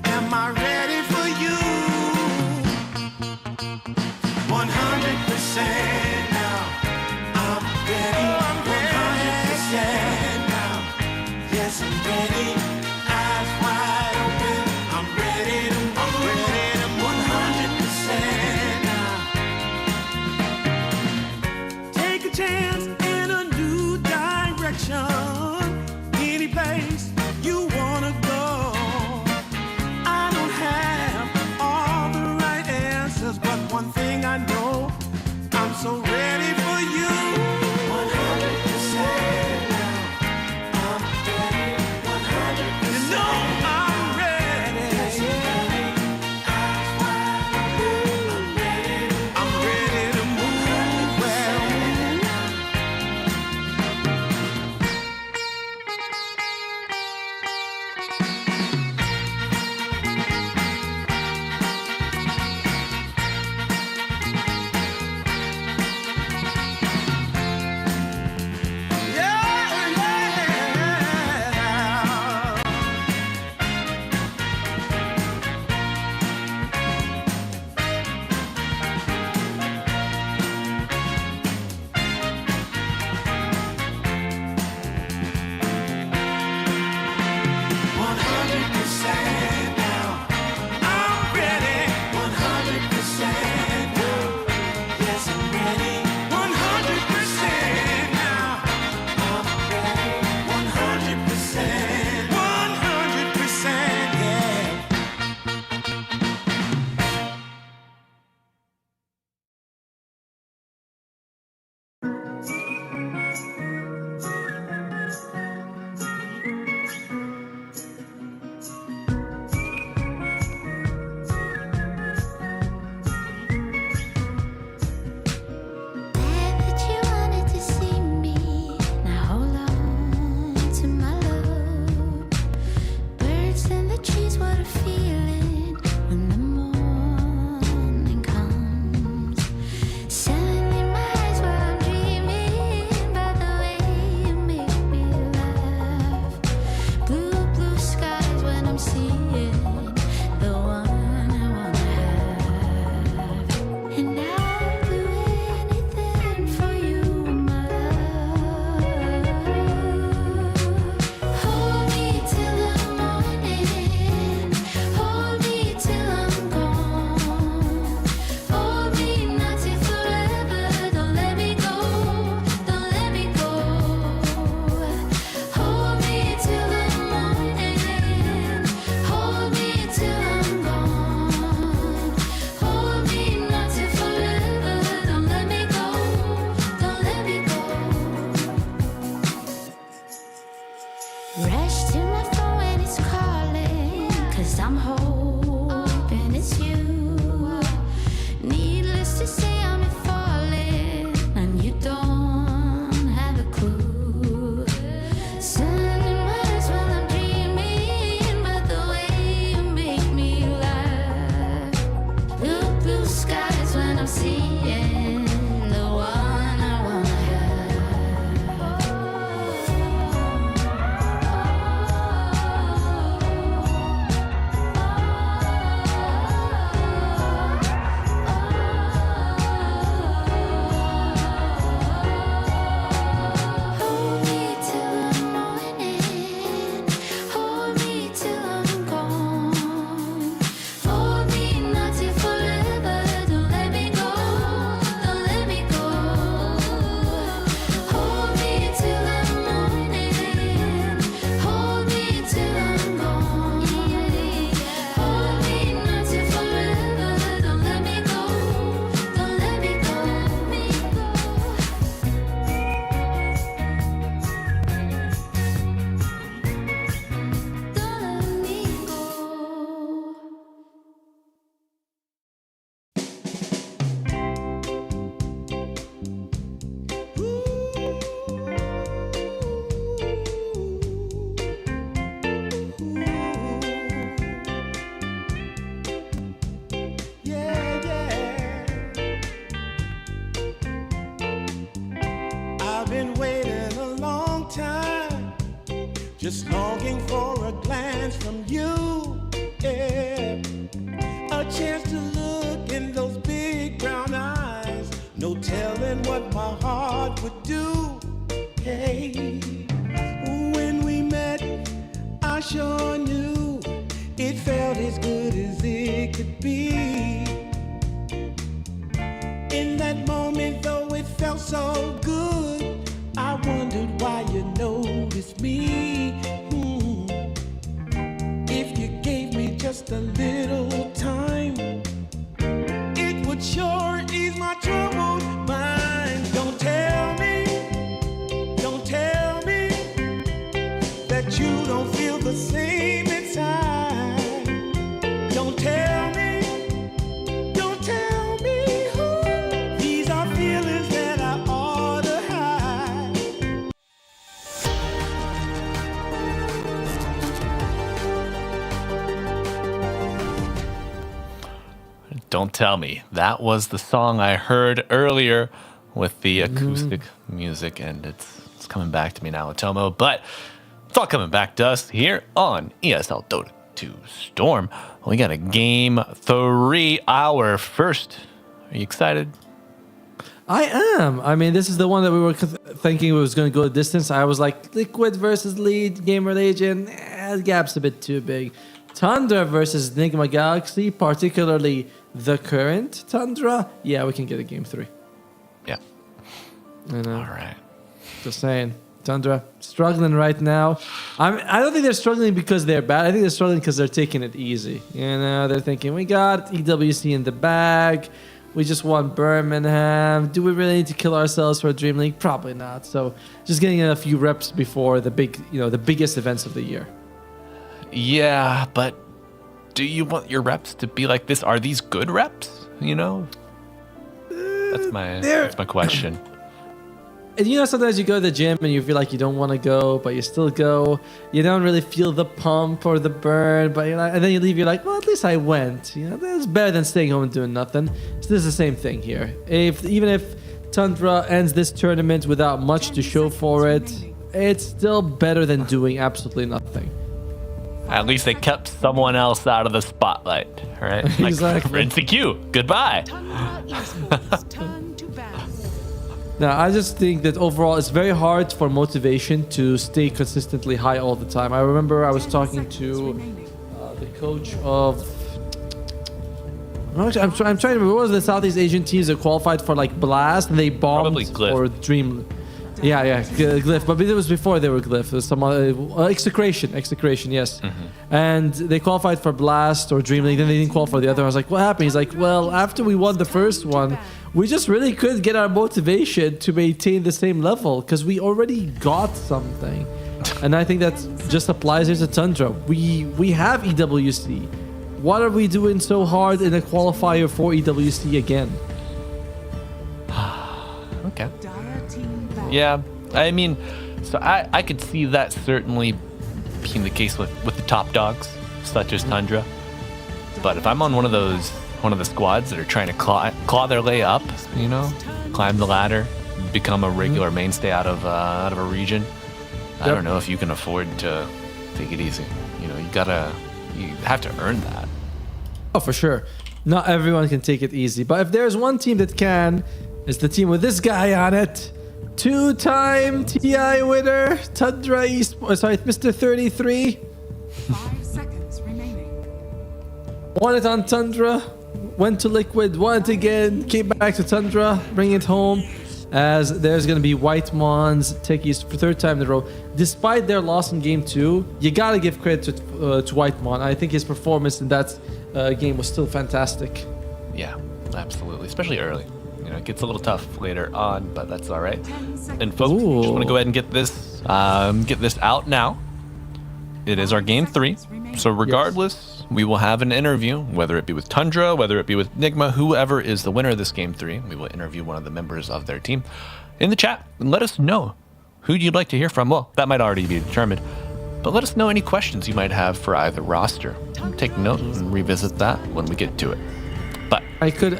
S2: am I ready for you? 100% now. I'm ready. 100% now. Yes, I'm ready. Eyes wide open. I'm ready to move. 100% now. Take a chance in a new direction. Any place you wanna go. I don't have all the right answers, but one thing I know, I'm so just longing for a glance from you. Yeah. A chance to look in those big brown eyes. No telling what my heart would do. Hey, when we met, I sure knew it felt as good as it could be. In that moment, though it felt so good, I wondered why you noticed me. If you gave me just a little time, it would sure ease my troubled mind. Don't tell me that you don't feel the same inside. Don't tell me, these are feelings that I ought to hide.
S14: Don't tell me. That was the song I heard earlier with the acoustic music, and it's coming back to me now, Atomo. But it's all coming back to us here on ESL Dota 2 Storm. We got a game 3, our first. Are you excited?
S15: I am. I mean, this is the one that we were thinking was going to go a distance. I was like, Liquid versus Lead, GamerLegion, the gap's a bit too big. Tundra versus Nigma Galaxy, particularly the current Tundra. Yeah, we can get a game 3.
S14: Yeah.
S15: I know.
S14: All right.
S15: Just saying. Tundra struggling right now. I don't think they're struggling because they're bad. I think they're struggling because they're taking it easy. You know, they're thinking, we got EWC in the bag. We just won Birmingham. Do we really need to kill ourselves for DreamLeague? Probably not. So just getting a few reps before the biggest events of the year.
S14: Yeah, but do you want your reps to be like this? Are these good reps? You know? That's my question.
S15: And you know, sometimes you go to the gym and you feel like you don't want to go, but you still go. You don't really feel the pump or the burn, but you're like, and then you leave. You're like, well, at least I went. You know, that's better than staying home and doing nothing. So this is the same thing here. Even if Tundra ends this tournament without much to show for it, it's still better than doing absolutely nothing.
S14: At least they kept someone else out of the spotlight, right? Like
S15: Exactly.
S14: NCQ, goodbye.
S15: Now, I just think that overall it's very hard for motivation to stay consistently high all the time. I remember I was talking to the coach of... I'm trying to remember, what was the Southeast Asian teams that qualified for like Blast and they bombed or Dream... Yeah, Glyph. But it was before they were Glyph. It was some Execration, yes. And they qualified for Blast or DreamLeague, then they didn't qualify for the other. I was like, what happened? He's like, well, after we won the first one, we just really couldn't get our motivation to maintain the same level because we already got something. And I think that just applies here to Tundra. We have EWC. What are we doing so hard in a qualifier for EWC again?
S14: Okay. Yeah, I mean, so I could see that certainly being the case with the top dogs, such as Tundra. But if I'm on one of the squads that are trying to claw their way up, you know, climb the ladder, become a regular mainstay out of a region, I don't know if you can afford to take it easy. You know, you have to earn that.
S15: Oh, for sure. Not everyone can take it easy, but if there's one team that can, it's the team with this guy on it. 2-time TI winner, Tundra Esports. Sorry, Mr. 33.
S9: 5 seconds remaining.
S15: Won it on Tundra, went to Liquid, won it again, came back to Tundra, bring it home. As there's going to be White Mons, Techies for 3rd time in a row. Despite their loss in game 2, you got to give credit to White Mon. I think his performance in that game was still fantastic.
S14: Yeah, absolutely, especially early. You know, it gets a little tough later on, but that's all right. And folks, just want to go ahead and get this out now. It is our game 3, so regardless, we will have an interview, whether it be with Tundra, whether it be with Nigma, whoever is the winner of this game 3. We will interview one of the members of their team in the chat and let us know who you'd like to hear from. Well, that might already be determined, but let us know any questions you might have for either roster. Take note and revisit that when we get to it. But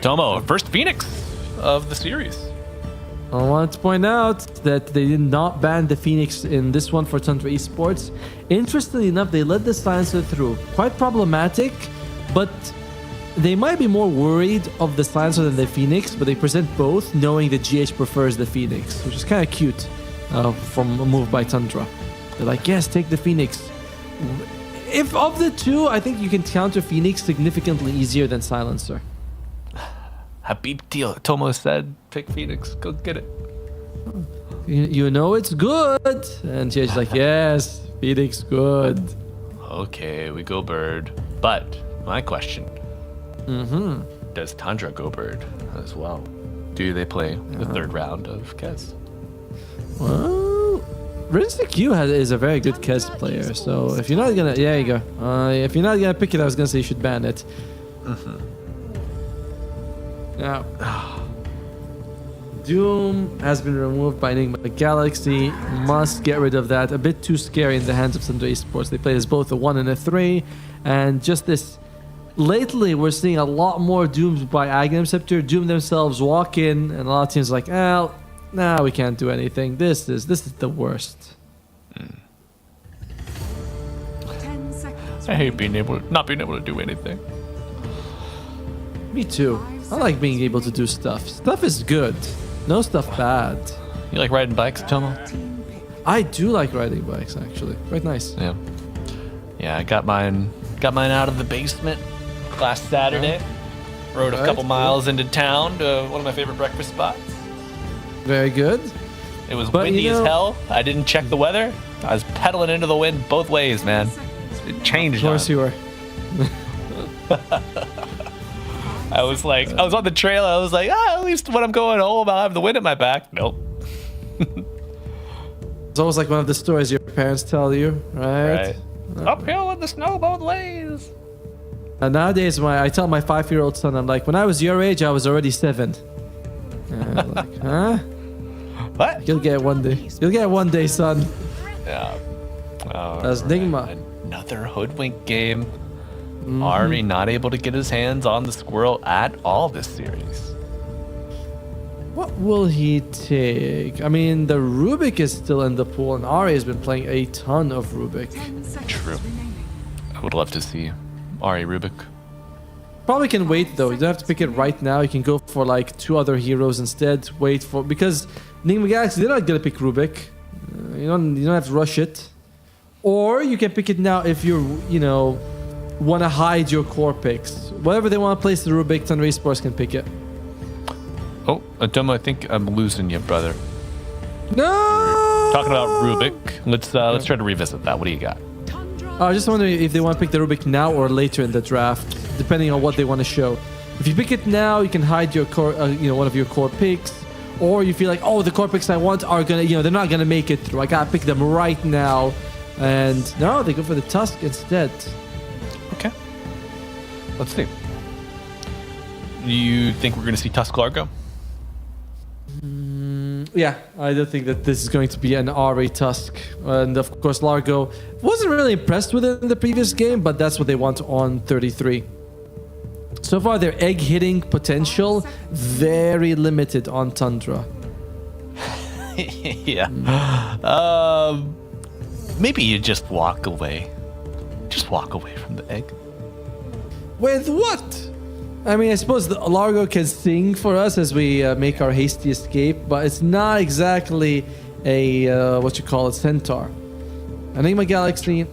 S14: Tomo, first Phoenix of the series.
S15: I want to point out that they did not ban the Phoenix in this one for Tundra Esports. Interestingly enough, they let the Silencer through. Quite problematic, but they might be more worried of the Silencer than the Phoenix, but they present both, knowing that GH prefers the Phoenix, which is kind of cute from a move by Tundra. They're like, yes, take the Phoenix. If of the two, I think you can counter Phoenix significantly easier than Silencer.
S14: Habib Tomo said, pick Phoenix. Go get it.
S15: You know it's good. And she's like, yes, Phoenix good.
S14: Okay, we go bird. But my question, does Tundra go bird as well? Do they play the third round of Kez?
S15: Well, Rinstic Q is a very good Kez player. So if you're not going to... Yeah, you go. If you're not going to pick it, I was going to say you should ban it. Now, Doom has been removed by Nigma Galaxy. Must get rid of that. A bit too scary in the hands of Tundra Esports. They play as both a 1 and a 3. And just this... Lately, we're seeing a lot more Dooms by Aghanim Scepter. Doom themselves walk in, and a lot of teams are like, oh, nah, we can't do anything. This is the worst.
S14: I hate not being able to do anything.
S15: Me too. I like being able to do stuff. Stuff is good. No stuff bad.
S14: You like riding bikes, Tomo?
S15: I do like riding bikes, actually. Quite nice.
S14: Yeah. Yeah, I got mine out of the basement last Saturday. Rode a couple miles into town to one of my favorite breakfast spots.
S15: Very good.
S14: It was windy as hell. I didn't check the weather. I was pedaling into the wind both ways, man. It changed.
S15: Of course you were.
S14: I was on the trail. I was like, at least when I'm going home, I'll have the wind at my back. Nope.
S15: It's always like one of the stories your parents tell you, right?
S14: Uphill in the snow both ways.
S15: And nowadays, I tell my 5-year-old son, I'm like, when I was your age, I was already 7. Like, huh?
S14: What?
S15: You'll get it one day. You'll get it one day, son.
S14: Yeah.
S15: That's Nigma.
S14: Another hoodwink game. Ari not able to get his hands on the squirrel at all this series.
S15: What will he take? I mean, the Rubik is still in the pool, and Ari has been playing a ton of Rubik.
S14: True. I would love to see Ari Rubik.
S15: Probably can wait though. You don't have to pick it right now. You can go for like 2 other heroes instead. Wait for, because Nigma Galaxy, they're not gonna pick Rubik. You don't have to rush it. Or you can pick it now if you want to hide your core picks. Whatever they want to place the Rubik, Tundra Esports can pick it.
S14: Oh, Tomo, I think I'm losing you, brother.
S15: No!
S14: Talking about Rubik. Let's try to revisit that. What do you got?
S15: I was just wondering if they want to pick the Rubik now or later in the draft, depending on what they want to show. If you pick it now, you can hide your core, one of your core picks, or you feel like, oh, the core picks I want are gonna, they're not gonna make it through. I gotta pick them right now, and no, they go for the Tusk instead.
S14: Okay. Let's see. You think we're gonna see Tusk Largo?
S15: Yeah, I do think that this is going to be an RA Tusk. And of course, Largo wasn't really impressed with it in the previous game, but that's what they want on 33. So far, their egg hitting potential, very limited on Tundra.
S14: Yeah. Maybe you just walk away. Just walk away from the egg.
S15: With what? I mean, I suppose the Largo can sing for us as we make our hasty escape, but it's not exactly a, centaur. Nigma Galaxy,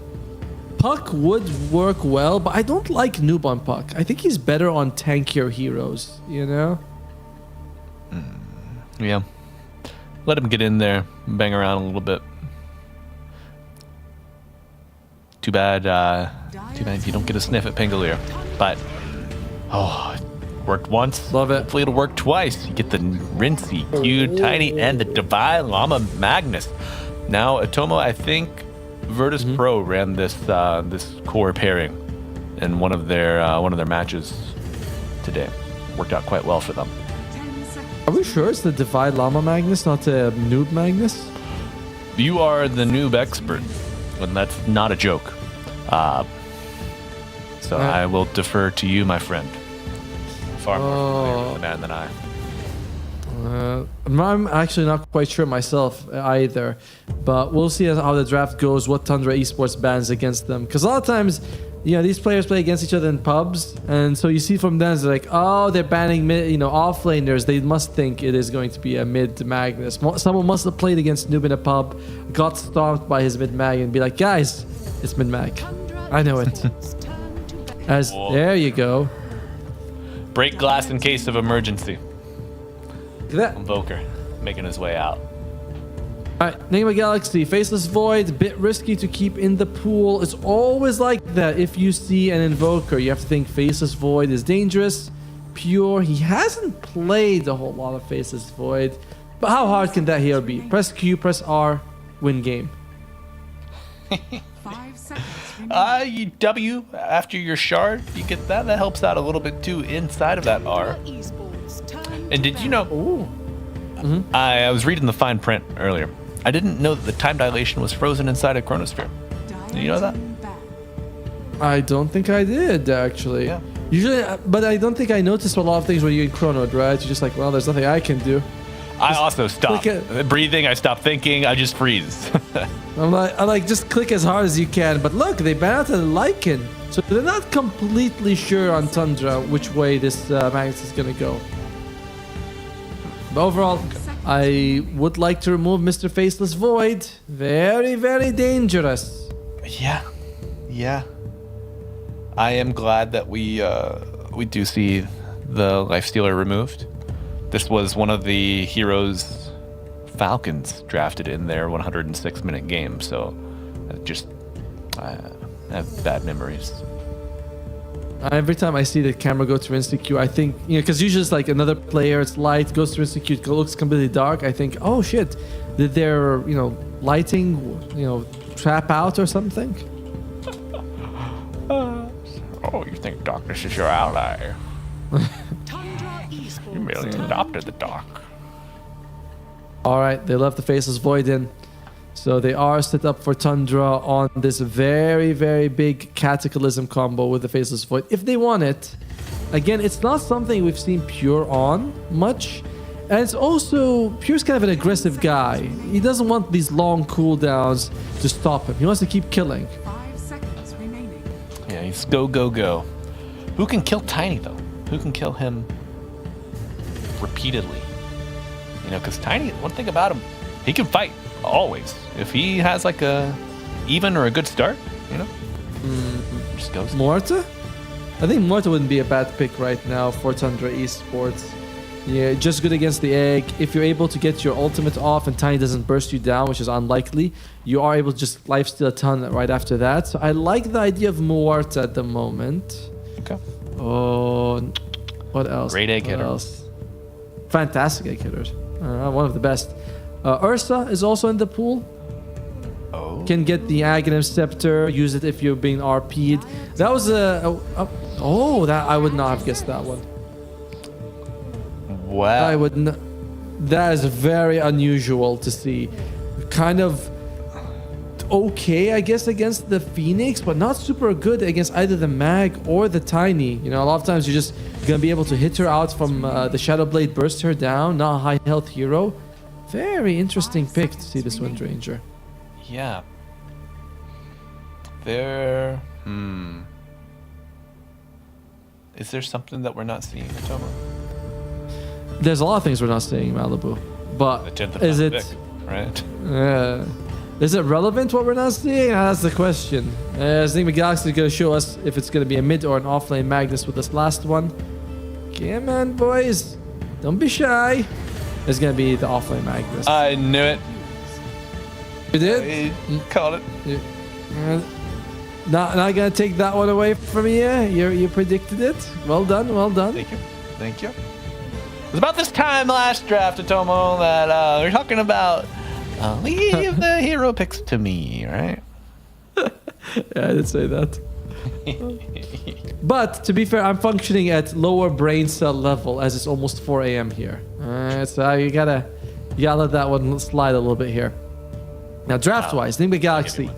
S15: Puck would work well, but I don't like noob on Puck. I think he's better on tankier heroes,
S14: Yeah. Let him get in there, bang around a little bit. Too bad you don't get a sniff at Pingalier, but... Oh, it worked once.
S15: Love it.
S14: Hopefully it'll work twice. You get the Rinsey, Q, Tiny, and the Divine Llama Magnus. Now, Atomo, I think Virtus Pro ran this core pairing in one of their matches today. Worked out quite well for them.
S15: Are we sure it's the Divine Llama Magnus, not the Noob Magnus?
S14: You are the noob expert, and that's not a joke. So I will defer to you, my friend. Far more familiar with the man than I.
S15: I'm actually not quite sure myself either, but we'll see how the draft goes, what Tundra Esports bans against them. Because a lot of times, these players play against each other in pubs, and so you see from them, they're like, oh, they're banning off laners. They must think it is going to be a mid Magnus. Someone must have played against Noob in a pub, got stomped by his mid mag, and be like, guys, it's mid mag. I know it. There you go.
S14: Break glass in case of emergency.
S15: That
S14: Invoker making his way out.
S15: Alright, Nigma Galaxy, Faceless Void, bit risky to keep in the pool. It's always like that. If you see an Invoker, you have to think Faceless Void is dangerous, pure. He hasn't played a whole lot of Faceless Void, but how hard can that hero be? Press Q, press R, win game.
S9: 5 seconds.
S14: You W after your shard, you get that. That helps out a little bit too inside of that R. And did you know? I was reading the fine print earlier. I didn't know that the time dilation was frozen inside a chronosphere. Did you know that?
S15: I don't think I did, actually.
S14: Yeah.
S15: Usually, but I don't think I noticed a lot of things when you're in chronoed, right? You're just like, well, there's nothing I can do.
S14: I also stop breathing. I stop thinking. I just freeze.
S15: I like just click as hard as you can. But look, they banned out a Lycan, so they're not completely sure on Tundra which way this Magnus is gonna go. But overall, I would like to remove Mr. Faceless Void. Very, very dangerous.
S14: Yeah. I am glad that we do see the Lifestealer removed. This was one of the heroes Falcons drafted in their 106-minute game, so I have bad memories.
S15: Every time I see the camera go to Insta-Q, I think, because usually it's like another player, it's light, goes to Insta-Q, it looks completely dark. I think, oh shit, did their, lighting, trap out or something?
S14: You think darkness is your ally? You merely adopted the dark.
S15: Alright, they left the Faceless Void in. So they are set up for Tundra on this very, very big Cataclysm combo with the Faceless Void. If they want it, again, it's not something we've seen Pure on much. And it's also, Pure's kind of an aggressive guy. He doesn't want these long cooldowns to stop him. He wants to keep killing.
S9: 5 seconds remaining.
S14: Yeah, he's go, go, go. Who can kill Tiny, though? Who can kill him repeatedly? Because Tiny, one thing about him, he can fight. Always. If he has like a even or a good start, just goes.
S15: Morta? I think Morta wouldn't be a bad pick right now for Tundra Esports. Yeah, just good against the egg. If you're able to get your ultimate off and Tiny doesn't burst you down, which is unlikely, you are able to just lifesteal a ton right after that. So I like the idea of Morta at the moment.
S14: Okay.
S15: Oh, what else?
S14: Great egg hitter.
S15: Fantastic egg hitters. One of the best. Ursa is also in the pool.
S14: Oh.
S15: Can get the Aghanim Scepter. Use it if you're being RP'd. That was that I would not have guessed that one.
S14: Wow.
S15: I would not. That is very unusual to see. Kind of okay, I guess, against the Phoenix, but not super good against either the Mag or the Tiny. A lot of times you're just gonna be able to hit her out from the Shadow Blade, burst her down. Not a high health hero. Very interesting pick to see this Wind Ranger.
S14: Yeah. Is there something that we're not seeing, Tomo?
S15: There's a lot of things we're not seeing, Malibu. But is it
S14: pick, right?
S15: Is it relevant what we're not seeing? That's the question. Nigma Galaxy is going to show us if it's going to be a mid or an offlane Magnus with this last one. Come on, boys. Don't be shy. It's going to be the offlane Magnus.
S14: I knew it.
S15: You did?
S14: Called it.
S15: Not going to take that one away from you. You predicted it. Well done. Well done.
S14: Thank you. It was about this time last draft, Atomo, that we're talking about leave the hero picks to me, right?
S15: Yeah, I did say that. But to be fair, I'm functioning at lower brain cell level as it's almost 4 a.m. here. So you gotta let that one slide a little bit here. Now, draft-wise, Nigma Galaxy,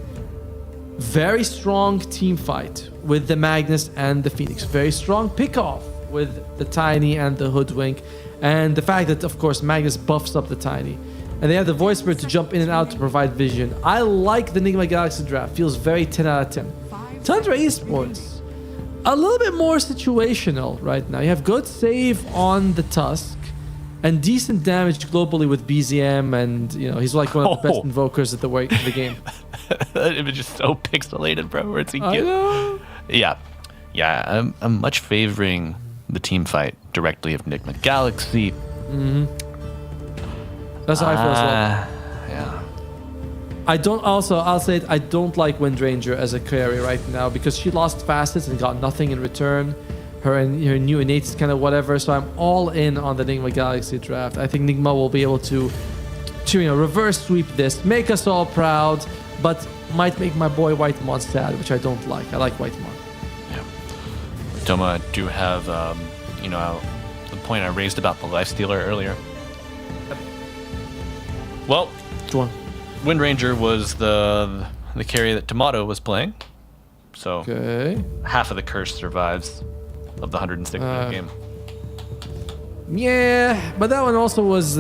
S15: very strong team fight with the Magnus and the Phoenix. Very strong pick-off with the Tiny and the Hoodwink, and the fact that, of course, Magnus buffs up the Tiny. And they have the Voice Spirit to jump in and out to provide vision. I like the Nigma Galaxy draft. Feels very 10 out of 10. Tundra Esports, a little bit more situational right now. You have good save on the Tusk and decent damage globally with BZM, and he's like one of the best invokers at the game.
S14: That image is so pixelated, bro. Where's he
S15: I know.
S14: Yeah. I'm much favoring the team fight directly of Nigma Galaxy.
S15: Mm-hmm. That's how I feel as well.
S14: Yeah.
S15: I'll say it, I don't like Windranger as a carry right now because she lost facets and got nothing in return. Her new innate is kind of whatever, so I'm all in on the Nigma Galaxy draft. I think Nigma will be able to reverse sweep this, make us all proud, but might make my boy Whitemon sad, which I don't like. I like Whitemon.
S14: Yeah. Toma, do you have, the point I raised about the Lifestealer earlier? Well, Windranger was the carry that Tomato was playing, so half of the curse survives of the 106-minute game.
S15: Yeah, but that one also was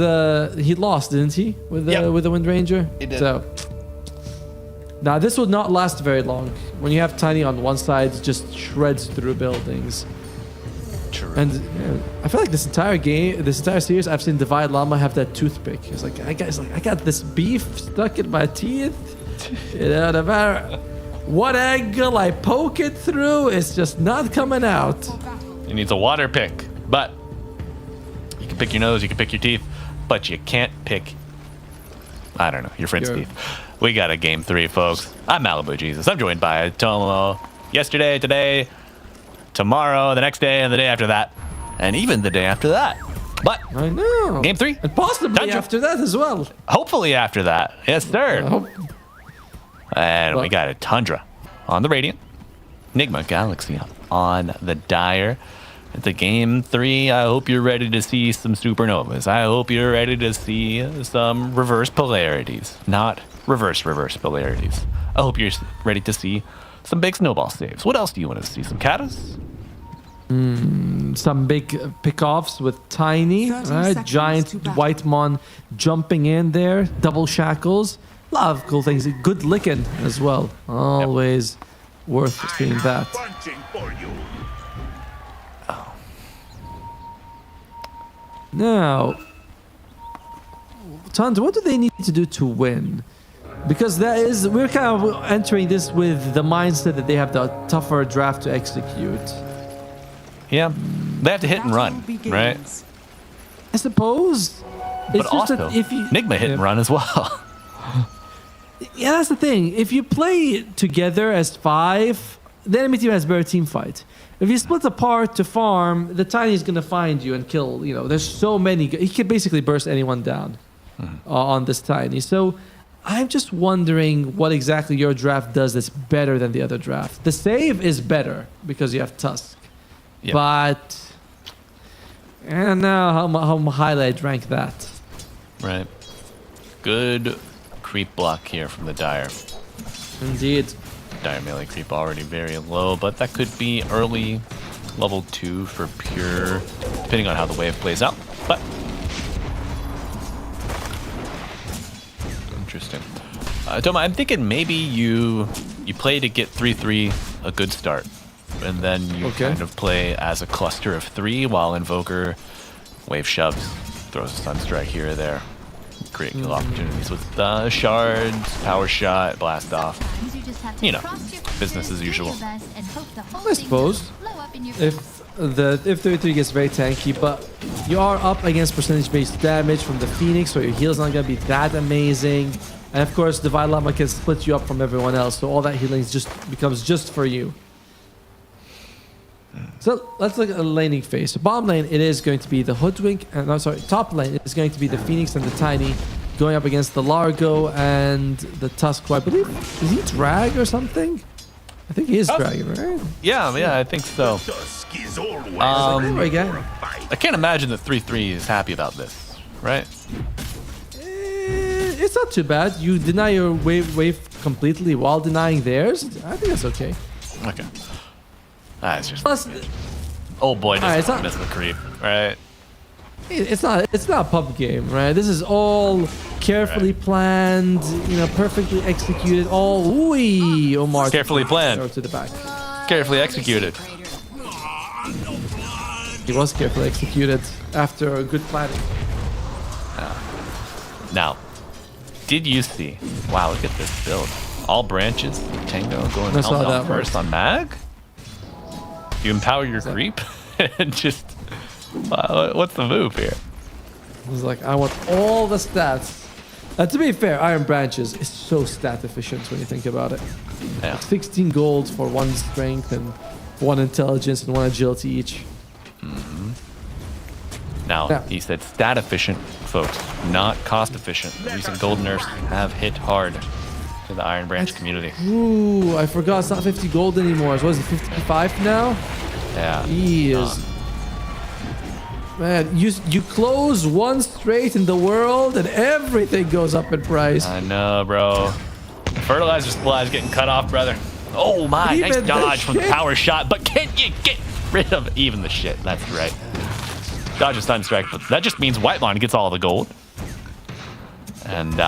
S15: he lost, didn't he, with the Windranger?
S14: He did.
S15: So now this would not last very long. When you have Tiny on one side, it just shreds through buildings.
S14: True.
S15: And I feel like this entire series, I've seen Divide Llama have that toothpick. He's like, I got this beef stuck in my teeth. No matter what angle I poke it through, it's just not coming out.
S14: He needs a water pick, but you can pick your nose, you can pick your teeth, but you can't pick, I don't know, your friend's teeth. We got a game 3, folks. I'm Malibu Jesus. I'm joined by Tomo yesterday, today, tomorrow, the next day, and the day after that, and even the day after that. But
S15: I know.
S14: Game 3.
S15: And possibly
S14: Tundra.
S15: after that as well.
S14: Hopefully after that. Yes, sir. And we got a Tundra on the Radiant. Nigma Galaxy on the Dire. It's a game 3. I hope you're ready to see some supernovas. I hope you're ready to see some reverse polarities. Not reverse polarities. I hope you're ready to see some big snowball saves. What else do you want to see? Some katas?
S15: Some big pickoffs with Tiny, right? Giant Whitemon jumping in there, double shackles. A lot of cool things. Good licking as well. Always worth seeing that. Now, Tundra, what do they need to do to win? Because we're kind of entering this with the mindset that they have the tougher draft to execute.
S14: Yeah, they have to hit and run, right?
S15: I suppose.
S14: But
S15: It's just
S14: also,
S15: that if you
S14: Nigma hit and run as well.
S15: Yeah, that's the thing. If you play together as 5, the enemy team has better team fight. If you split apart to farm, the Tiny is going to find you and kill. There's so many. He can basically burst anyone down on this Tiny. So I'm just wondering what exactly your draft does that's better than the other draft. The save is better because you have Tusk.
S14: Yep.
S15: But I don't know how highly I'd rank that.
S14: Right. Good creep block here from the Dire.
S15: Indeed.
S14: Dire melee creep already very low, but that could be early level 2 for pure, depending on how the wave plays out. But interesting. Toma, I'm thinking maybe you play to get 3-3 a good start, and then you kind of play as a cluster of 3 while Invoker wave shoves, throws a Sunstrike here or there. Create kill opportunities with shards, power shot, blast off. Business as usual.
S15: I suppose. If 33 gets very tanky, but you are up against percentage-based damage from the Phoenix, so your heal's not gonna be that amazing. And of course, Divide Llama can split you up from everyone else, so all that healing becomes just for you. So let's look at the laning phase. So bottom lane, it is going to be the Hoodwink, top lane is going to be the Phoenix and the Tiny going up against the Largo and the Tusk, who I believe, is he drag or something? I think he is dragging, right?
S14: Yeah, I think so. I can't imagine that 3-3 is happy about this, right?
S15: It's not too bad. You deny your wave completely while denying theirs. I think that's okay.
S14: Okay. It's just
S15: Plus,
S14: Oh boy,
S15: Alright,
S14: just missed the creep, right?
S15: It's not a pub game, right? This is all carefully planned, you know, perfectly executed. All ooey, Omar.
S14: Carefully planned.
S15: To the back.
S14: Carefully executed.
S15: He was carefully executed after a good planning.
S14: Now, did you see? Wow, look at this build. All branches. Tango going helmet on first on Mag. You empower your creep and just. What's the move here?
S15: He's like, I want all the stats. To be fair, Iron Branches is so stat efficient when you think about it.
S14: Yeah.
S15: 16 gold for 1 strength and 1 intelligence and 1 agility each.
S14: Now, he said stat efficient, folks, not cost efficient. The recent gold nerfs have hit hard to the Iron Branch community.
S15: Ooh, I forgot it's not 50 gold anymore. So what is it, 55 now?
S14: Yeah.
S15: He is. Man, you close 1 straight in the world and everything goes up in price.
S14: I know, bro. Fertilizer supply is getting cut off, brother. Oh my, nice dodge from the power shot, but can you get rid of even the shit? That's right. Dodge a stun strike, but that just means Whitemon gets all the gold. And,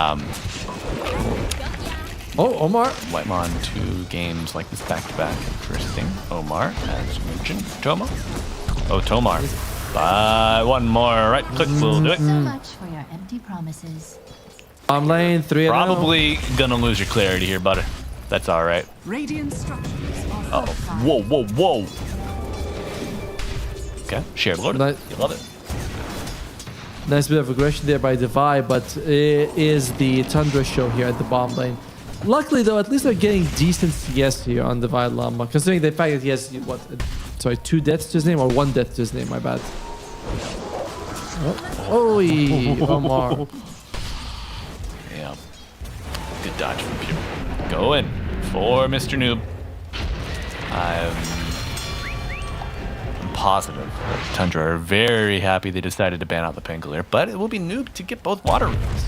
S15: oh, Omar.
S14: Whitemon 2 games like this back-to-back. Interesting. Omar, as mentioned. Tomo. Oh, Tomar. One more right click will do it.
S21: So much for your empty promises.
S15: I'm lane 3.
S14: Probably gonna lose your clarity here, butter. That's all right.
S9: Radiant structures are
S14: Oh, whoa, whoa, whoa. Okay, shared lord. You love it.
S15: Nice bit of aggression there by Divide, but it is the Tundra show here at the bottom lane. Luckily, though, at least they're getting decent CS here on Divide Llama, considering the fact that he has, what, sorry, 2 deaths to his name, or 1 death to his name, my bad. Oh, Omar.
S14: Yeah. Good dodge from Pew. Go in for Mr. Noob. I'm positive that Tundra are very happy they decided to ban out the Pangolier, but it will be Noob to get both water runes.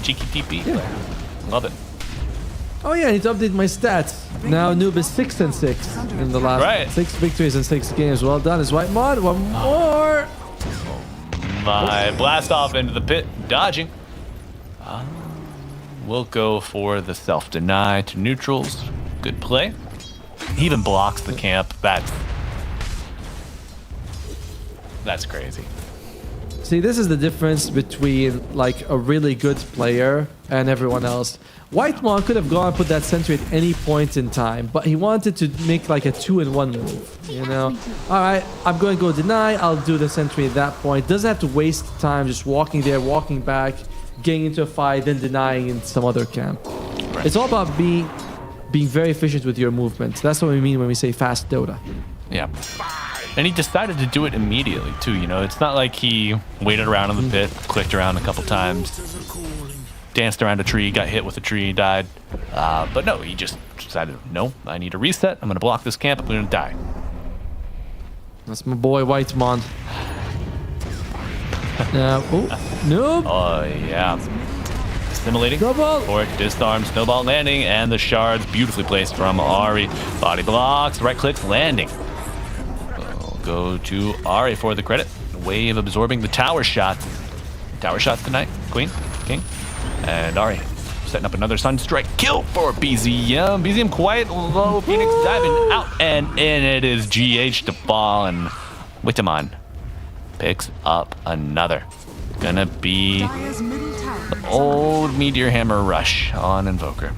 S14: Cheeky TP. Yeah. Love it.
S15: Oh yeah, I need to update my stats. Now Noob is 6-6 in the last 6 victories in 6 games. Well done, is Whitemon. 1 more.
S14: My blast off into the pit, dodging. We'll go for the self-deny to neutrals. Good play. He even blocks the camp. That's crazy.
S15: See, this is the difference between like a really good player and everyone else. Whitemon could have gone and put that sentry at any point in time, but he wanted to make like a 2-in-1 move, you know? All right, I'm going to go deny, I'll do the sentry at that point. Doesn't have to waste time just walking there, walking back, getting into a fight, then denying in some other camp. Right. It's all about being very efficient with your movements. That's what we mean when we say fast Dota.
S14: Yeah. And he decided to do it immediately, too, you know? It's not like he waited around in the pit, clicked around a couple times, danced around a tree, got hit with a tree, died. But no, he just decided, no, I need a reset. I'm going to block this camp. I'm going to die.
S15: That's my boy, Whitemon. Noob.
S14: Oh, yeah. Assimilating. Or disarm, snowball landing, and the shards beautifully placed from Ari. Body blocks, right clicks, landing. Go to Ari for the credit. Wave absorbing the tower shots. Tower shots tonight. Queen, King, and Ari setting up another Sunstrike kill for BZM. BZM quiet, low, Phoenix diving out and in. It is GH to fall, and Whitemon picks up another. Gonna be the old Meteor Hammer rush on Invoker.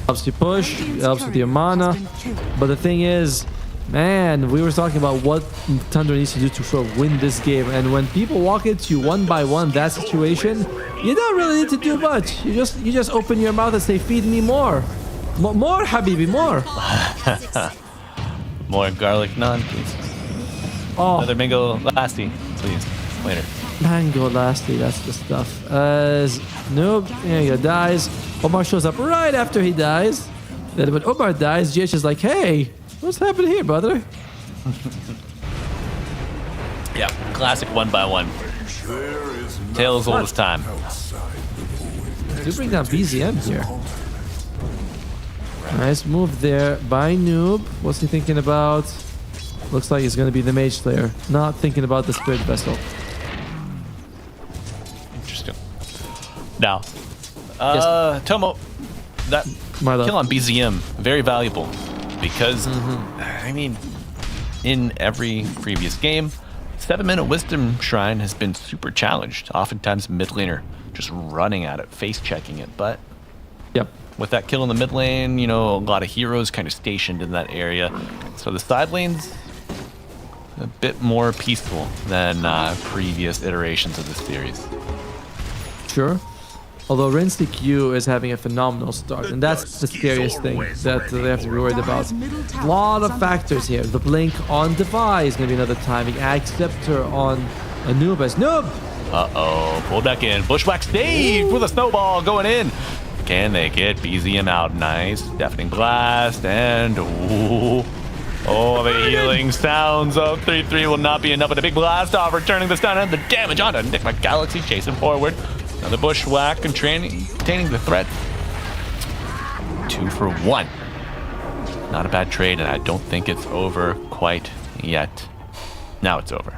S15: Helps you push, helps with your mana, but the thing is, man, we were talking about what Tundra needs to do to sort of win this game, and when people walk into you 1 by 1 that situation, you don't really need to do much. You just open your mouth and say, feed me more. More, Habibi, more.
S14: More garlic naan, please.
S15: Oh.
S14: Another mango lasty, please. Later.
S15: Mango lasty, that's the stuff. Noob, there you go, dies. Omar shows up right after he dies. Then when Omar dies, GH is like, hey, what's happening here, brother?
S14: Yeah, classic 1 by 1. Tales old as time.
S15: Do bring down BZM here. Nice move there by Noob. What's he thinking about? Looks like he's going to be the Mage Slayer. Not thinking about the Spirit Vessel.
S14: Interesting. Now,
S15: Yes.
S14: Tomo, that
S15: My love.
S14: kill on BZM, very valuable. Because, I mean, in every previous game, 7-minute Wisdom Shrine has been super challenged. Oftentimes mid laner just running at it, face checking it. But
S15: yep,
S14: with that kill in the mid lane, you know, a lot of heroes kind of stationed in that area. So the side lane's a bit more peaceful than previous iterations of this series.
S15: Sure. Although Rinstic Q is having a phenomenal start, and that's the scariest thing that they have to be worried about. A lot of factors here. The blink on Devi is going to be another timing. Acceptor on Anubis. Noob!
S14: Uh-oh, pulled back in. Bushwhack saved with a snowball going in. Can they get BZM out? Nice. Deafening blast, and ooh. Oh, the healing sounds of 3-3 will not be enough, but a big blast off, returning the stun and the damage onto Nigma Galaxy, chasing forward. Another Bushwhack containing the threat. 2 for 1. Not a bad trade, and I don't think it's over quite yet. Now it's over.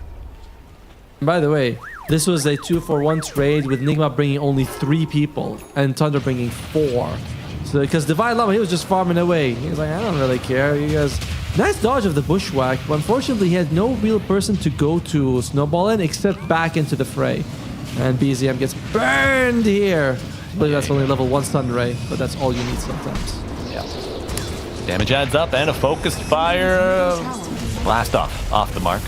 S15: By the way, this was a 2-for-1 trade with Nigma bringing only 3 people and Tundra bringing 4. So because Divine Lama, he was just farming away. He was like, I don't really care. You guys, nice dodge of the Bushwhack, but unfortunately he had no real person to go to snowball in except back into the fray. And BZM gets burned here. I believe that's only level 1 stun ray, but that's all you need sometimes.
S14: Yeah. Damage adds up and a focused fire. Blast off the mark.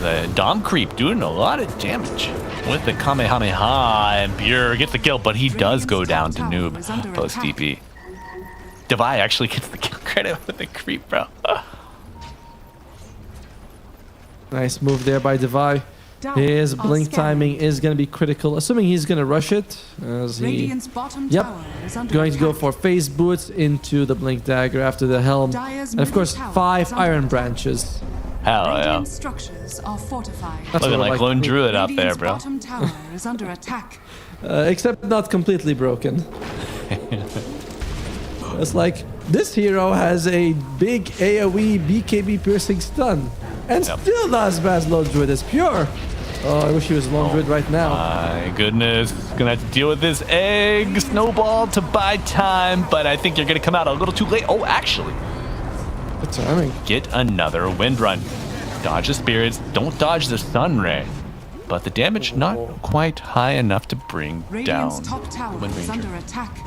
S14: The Dom Creep doing a lot of damage with the Kamehameha, and Pure gets the kill, but he does go down to Noob post DP. Devi actually gets the kill credit with the creep, bro.
S15: Nice move there by Devi. His blink timing is going to be critical, assuming he's going to rush it. As he, going to go for phase boots into the blink dagger after the helm. And of course, 5 iron branches.
S14: Hell yeah.
S9: Structures are fortified.
S14: Looking like Lone Druid out there, bro.
S9: Bottom tower is under attack.
S15: Except not completely broken. It's like, this hero has a big AoE BKB piercing stun. And still not as bad as Lone Druid is Pure. Oh, I wish he was Lone Druid right now.
S14: My goodness. Gonna have to deal with this egg snowball to buy time, but I think you're gonna come out a little too late. Oh, actually.
S15: Good timing.
S14: Get another wind run. Dodge the spirits. Don't dodge the sun ray. But the damage not quite high enough to bring down
S9: top tower
S14: Wind
S9: is
S14: Ranger.
S9: under attack.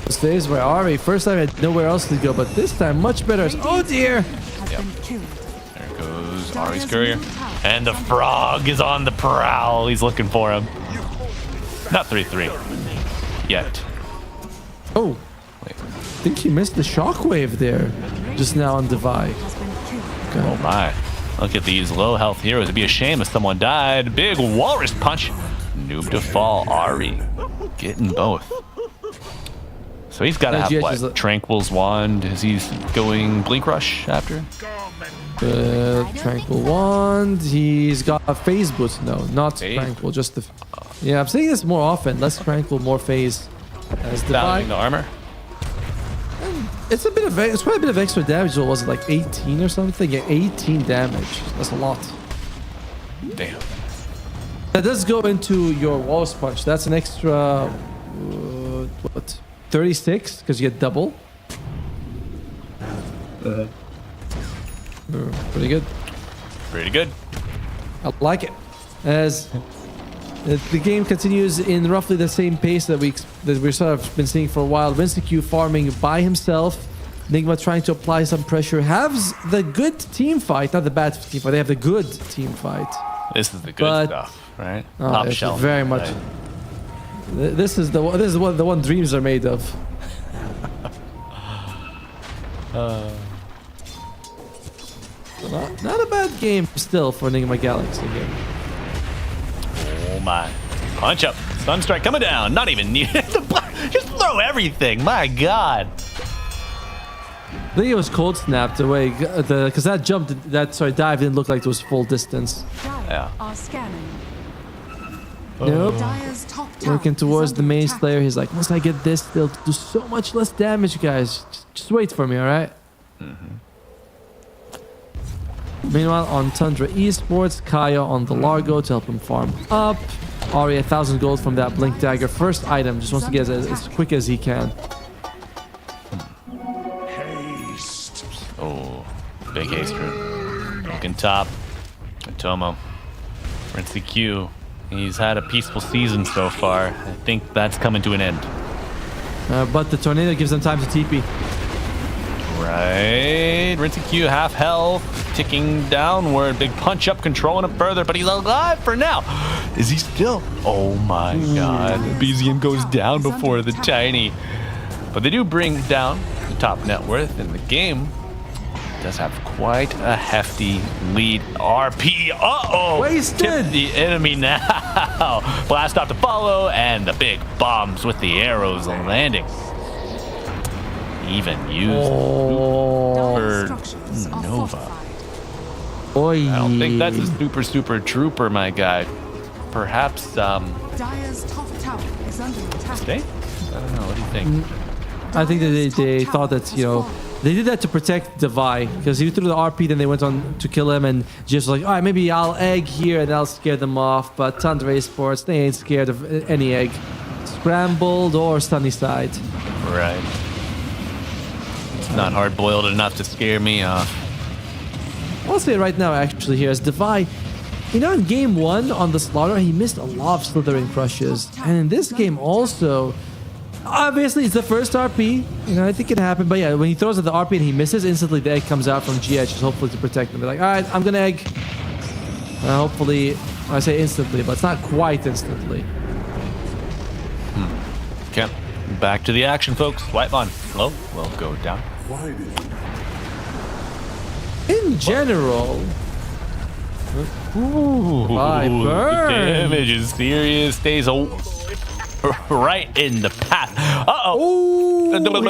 S15: Those days where Ari, first time I had nowhere else to go, but this time much better. Oh dear!
S14: There goes Ari's courier. And the frog is on the prowl. He's looking for him. Not 3-3 yet.
S15: Oh. I think he missed the shockwave there just now on Devi.
S14: Oh my. Look at these low health heroes. It'd be a shame if someone died. Big walrus punch. Noob to fall. Ari getting both. So he's got to have what? Tranquil's Wand. Is he going Blink Rush after?
S15: Tranquil Wand. He's got a phase boost. No, not Tranquil. Just the. Yeah, I'm saying this more often. Less Tranquil, more phase. As
S14: Valuing the armor.
S15: It's a bit of it's quite a bit of extra damage. Or was it like 18 or something? Yeah, 18 damage. That's a lot.
S14: Damn.
S15: That does go into your walrus punch. That's an extra what? 36 because you get double. Pretty good.
S14: Pretty good.
S15: I like it. As the game continues in roughly the same pace that we've sort of been seeing for a while. Rinstic farming by himself. Nigma trying to apply some pressure. Has the good team fight, not the bad team fight. They have the good team fight.
S14: This is the good stuff, right? Top shelf.
S15: Very much. This is what the one dreams are made of. Not a bad game still for Nigma Galaxy here.
S14: Oh my. Punch up. Sunstrike coming down. Not even near. Just throw everything. My God.
S15: I think it was cold snapped away because that dive didn't look like it was full distance.
S14: Yeah.
S9: Are scanning.
S15: Nope. Working towards the main slayer. He's like, once I get this, they'll do so much less damage, guys. Just wait for me, all right? Meanwhile, on Tundra Esports, Kaya on the Largo to help him farm up. Ari 1,000 gold from that Blink Dagger. First item, just wants to get as quick as he can.
S14: Oh, big haste room. Looking top. Tomo. Rinse Q. He's had a peaceful season so far. I think that's coming to an end.
S15: But the tornado gives them time to TP.
S14: Right. Rinse Q half health. Ticking downward. Big punch up, controlling him further, but he's alive for now. Is he still? Oh my god. BZM goes down before the tiny. But they do bring down the top net worth in the game. Does have quite a hefty lead. RP,
S15: wasted.
S14: Tip the enemy now. Blast off to follow, and the big bombs with the arrows landing. Even used for Nova.
S15: Oy.
S14: I don't think that's a super trooper, my guy. Perhaps
S9: Dire's top tower is under attack.
S14: stay? I don't know. What do you think?
S15: I think that they thought that, you know, they did that to protect Devi, because he threw the RP, then they went on to kill him, and just like, all right, maybe I'll egg here and I'll scare them off. But Tundra Esports, they ain't scared of any egg, scrambled or sunny side.
S14: Right. It's not hard boiled enough to scare me off.
S15: I'll say right now, actually, here is Devi. You know, in game 1 on the Slaughter, he missed a lot of Slithering Crushes, and in this game also. Obviously, it's the first RP. You know, I think it happened. But yeah, when he throws at the RP and he misses, instantly the egg comes out from GH, hopefully to protect him. They're like, all right, I'm going to egg. Hopefully, I say instantly, but it's not quite instantly.
S14: Okay, back to the action, folks. Whitemon, low will go down.
S15: In general...
S14: Ooh, the damage is serious. Stays right in the path. Uh-oh.
S15: No.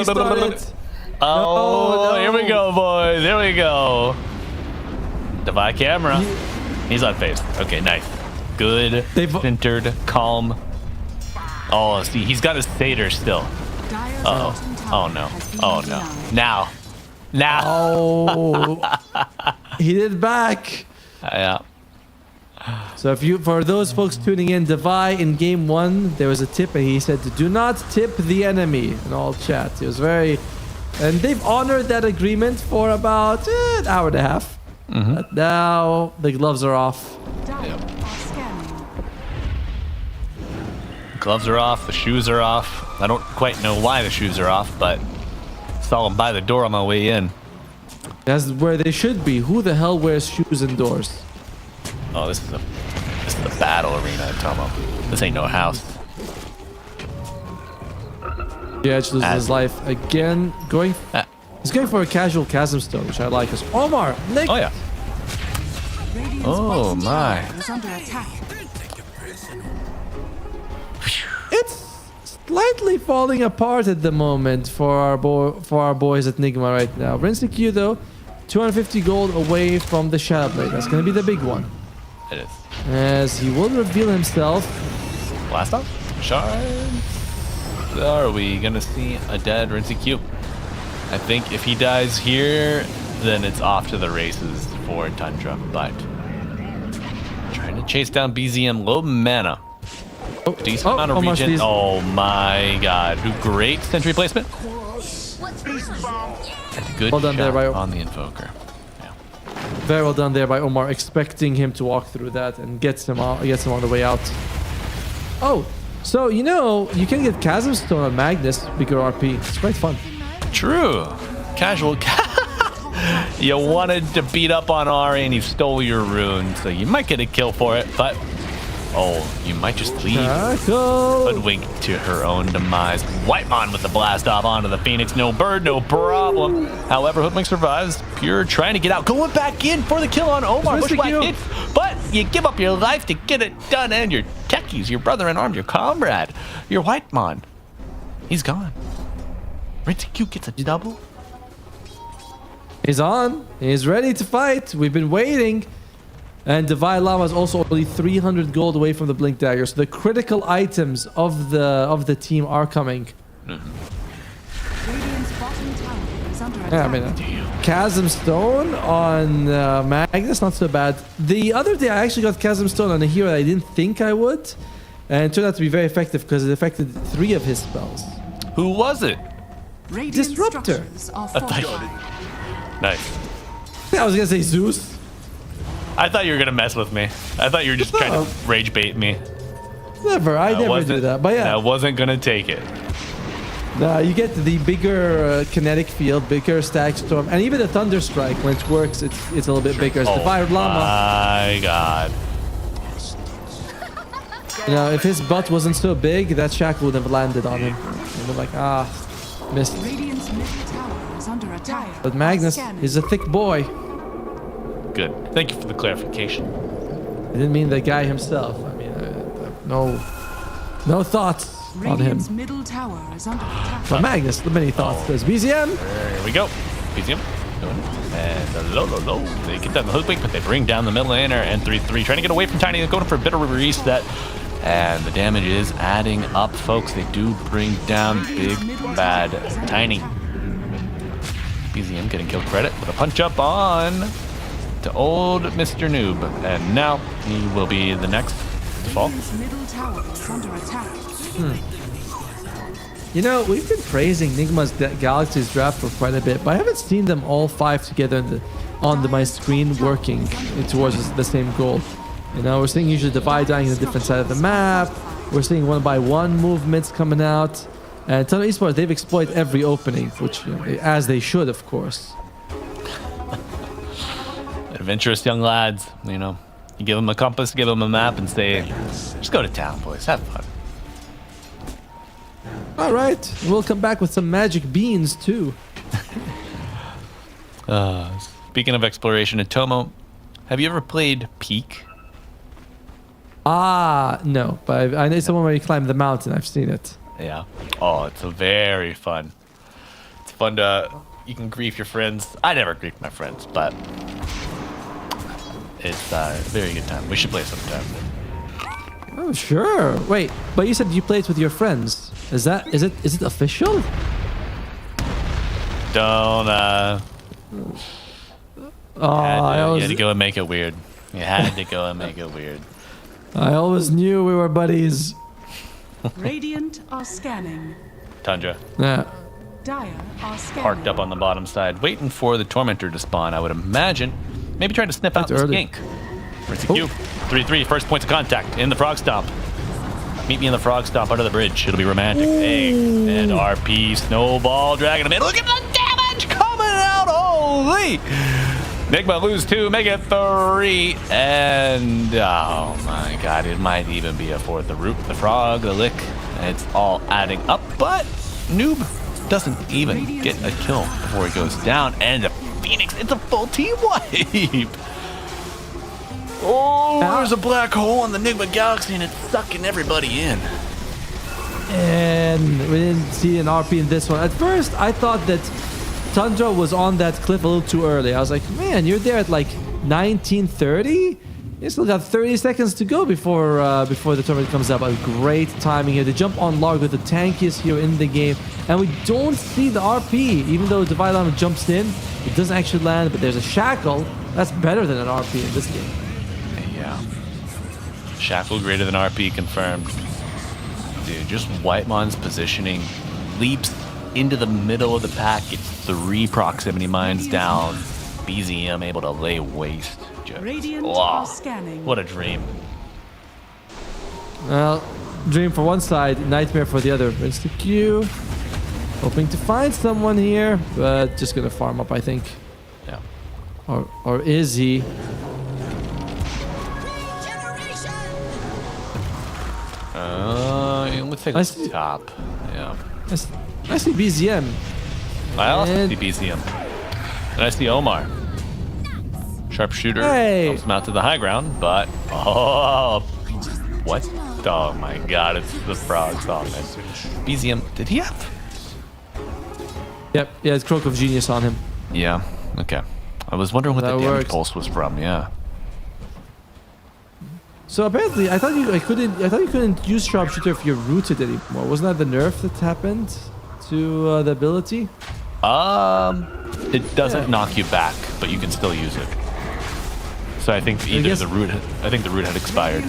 S14: Here we go, boys. Here we go. Devi camera. He's unfazed. Okay, nice. Good. Centered. Calm. Oh, see, he's got his Satyr still. Uh-oh. Oh, no. Oh, no. Now.
S15: Oh. He did back.
S14: Yeah.
S15: So for those folks tuning in, Devi in game 1, there was a tip, and he said to do not tip the enemy in all chat. It was very, and they've honored that agreement for about an hour and a half. But now the gloves are off.
S14: Gloves are off. The shoes are off. I don't quite know why the shoes are off, but saw them by the door on my way in.
S15: That's where they should be. Who the hell wears shoes indoors?
S14: Oh, this is a battle arena, Tomo. This ain't no house.
S15: Yeah, loses his life again. He's going for a casual chasm stone, which I like. As Omar, Nick.
S14: Oh yeah. Oh my.
S15: It's slightly falling apart at the moment for our boys at Nigma right now. Rinse Q though, 250 gold away from the Shadow Blade. That's going to be the big one.
S14: It is.
S15: As he will reveal himself.
S14: Blast off? Shard? Are we going to see a dead Rinse Q? I think if he dies here, then it's off to the races for Tundra. But trying to chase down BZM, low mana. Decent amount of regen. Oh my god. Great sentry placement. And good shot there on the Invoker.
S15: Very well done there by Omar, expecting him to walk through that and gets him on the way out. Oh, so you know, you can get Chasm Stone on Magnus, bigger RP. It's quite fun.
S14: True. Casual. You wanted to beat up on Ari and he stole your rune, so you might get a kill for it, but you might just leave. Hoodwinked to her own demise. Whitemon with the blast off onto the Phoenix. No bird, no problem. However, Hoodwink survives. Pure trying to get out. Going back in for the kill on Omar. Bushwhack hits, but you give up your life to get it done, and your techies, your brother in arms, your comrade, your Whitemon. He's gone. Rinse Q gets a double.
S15: He's on. He's ready to fight. We've been waiting. And Devi Lama is also only 300 gold away from the Blink Dagger. So the critical items of the team are coming. Yeah, I mean, Chasm Stone on Magnus, not so bad. The other day, I actually got Chasm Stone on a hero that I didn't think I would. And it turned out to be very effective because it affected 3 of his spells.
S14: Who was it?
S15: Disruptor.
S14: Nice.
S15: I was going to say Zeus.
S14: I thought you were going to mess with me. I thought you were just trying to rage bait me.
S15: Never. I never do that. But yeah.
S14: I wasn't going to take it.
S15: You get the bigger kinetic field, bigger stack storm, and even the Thunder Strike, when it works, it's a little bit bigger. It's the Fire Llama.
S14: My God.
S15: You know, if his butt wasn't so big, that shackle would have landed on him. And we're like, missed.
S9: Radiant's middle tower is under attack.
S15: But Magnus is a thick boy.
S14: Good. Thank you for the clarification.
S15: I didn't mean the guy himself. I mean, no thoughts on him.
S9: Radiant's middle tower is under attack.
S15: But Magnus, the many thoughts. There's BZM.
S14: There we go. BZM. And low. They get down the hook, but they bring down the middle laner and 3-3. Trying to get away from Tiny. They're going for a bit of a reset. And the damage is adding up, folks. They do bring down big, bad Tiny. BZM getting kill credit with a punch up on to old Mr. Noob. And now he will be the next to fall.
S9: Middle tower is under attack.
S15: You know, we've been praising Nigma's Galaxy's draft for quite a bit, but I haven't seen them all 5 together on my screen working towards the same goal. You know, we're seeing usually Divide dying on a different side of the map. We're seeing 1-by-1 movements coming out. And Tundra Esports, they've exploited every opening, which, you know, as they should, of course.
S14: Adventurous young lads, you know. You give them a compass, give them a map, and say, just go to town, boys. Have fun.
S15: All right. We'll come back with some magic beans, too.
S14: Speaking of exploration, Atomo, have you ever played Peak?
S15: No. But I know someone where you climb the mountain. I've seen it.
S14: Yeah. Oh, it's very fun. It's fun to... You can grief your friends. I never grief my friends, but... It's a very good time. We should play sometime.
S15: Oh, sure. Wait, but you said you played with your friends. Is it official?
S14: Don't, you had to go and make it weird. You had to go and make it weird.
S15: I always knew we were buddies.
S9: Radiant are scanning.
S14: Tundra.
S15: Yeah.
S9: Dire are scanning.
S14: Parked up on the bottom side, waiting for the Tormentor to spawn, I would imagine. Maybe trying to sniff out the skink. Where's the Q? 3-3, first points of contact in the Frog Stomp. Meet me in the Frog Stomp under the bridge. It'll be romantic. Egg and RP, Snowball, dragging him in. Look at the damage coming out. Holy! Nigma lose 2, make it 3. And, oh my God, it might even be a 4th. The root, the frog, the lick. It's all adding up, but Noob doesn't even get a kill before he goes down. And the Phoenix, it's a full team wipe. Oh, there's a black hole in the Nigma Galaxy and it's sucking everybody in.
S15: And we didn't see an RP in this one. At first, I thought that Tundra was on that cliff a little too early. I was like, man, you're there at like 1930? You still got 30 seconds to go before the tournament comes up. A great timing here. The jump on Larg with the tankiest hero in the game. And we don't see the RP. Even though Divide Llama jumps in, it doesn't actually land, but there's a shackle. That's better than an RP in this game.
S14: Yeah. Shackle greater than RP confirmed. Dude, just Whitemon's positioning. Leaps into the middle of the pack. It's 3 proximity mines down. BZM able to lay waste. Wow. What a dream.
S15: Well, dream for one side, nightmare for the other. Insta Q. Hoping to find someone here, but just gonna farm up, I think.
S14: Yeah.
S15: Or is he?
S14: It looks like it's top. Yeah.
S15: I see BZM.
S14: I also see BZM. And I see Omar. Sharpshooter helps him out to the high ground, but what? Oh my God, it's the frogs on it. BZM, did he have?
S15: Yep, yeah, it's Croak of Genius on him.
S14: Yeah, okay. I was wondering what the damage pulse was from. Yeah.
S15: So apparently, I thought you couldn't use Sharpshooter if you're rooted anymore. Wasn't that the nerf that happened to the ability?
S14: it doesn't knock you back, but you can still use it. So I think either the root had expired.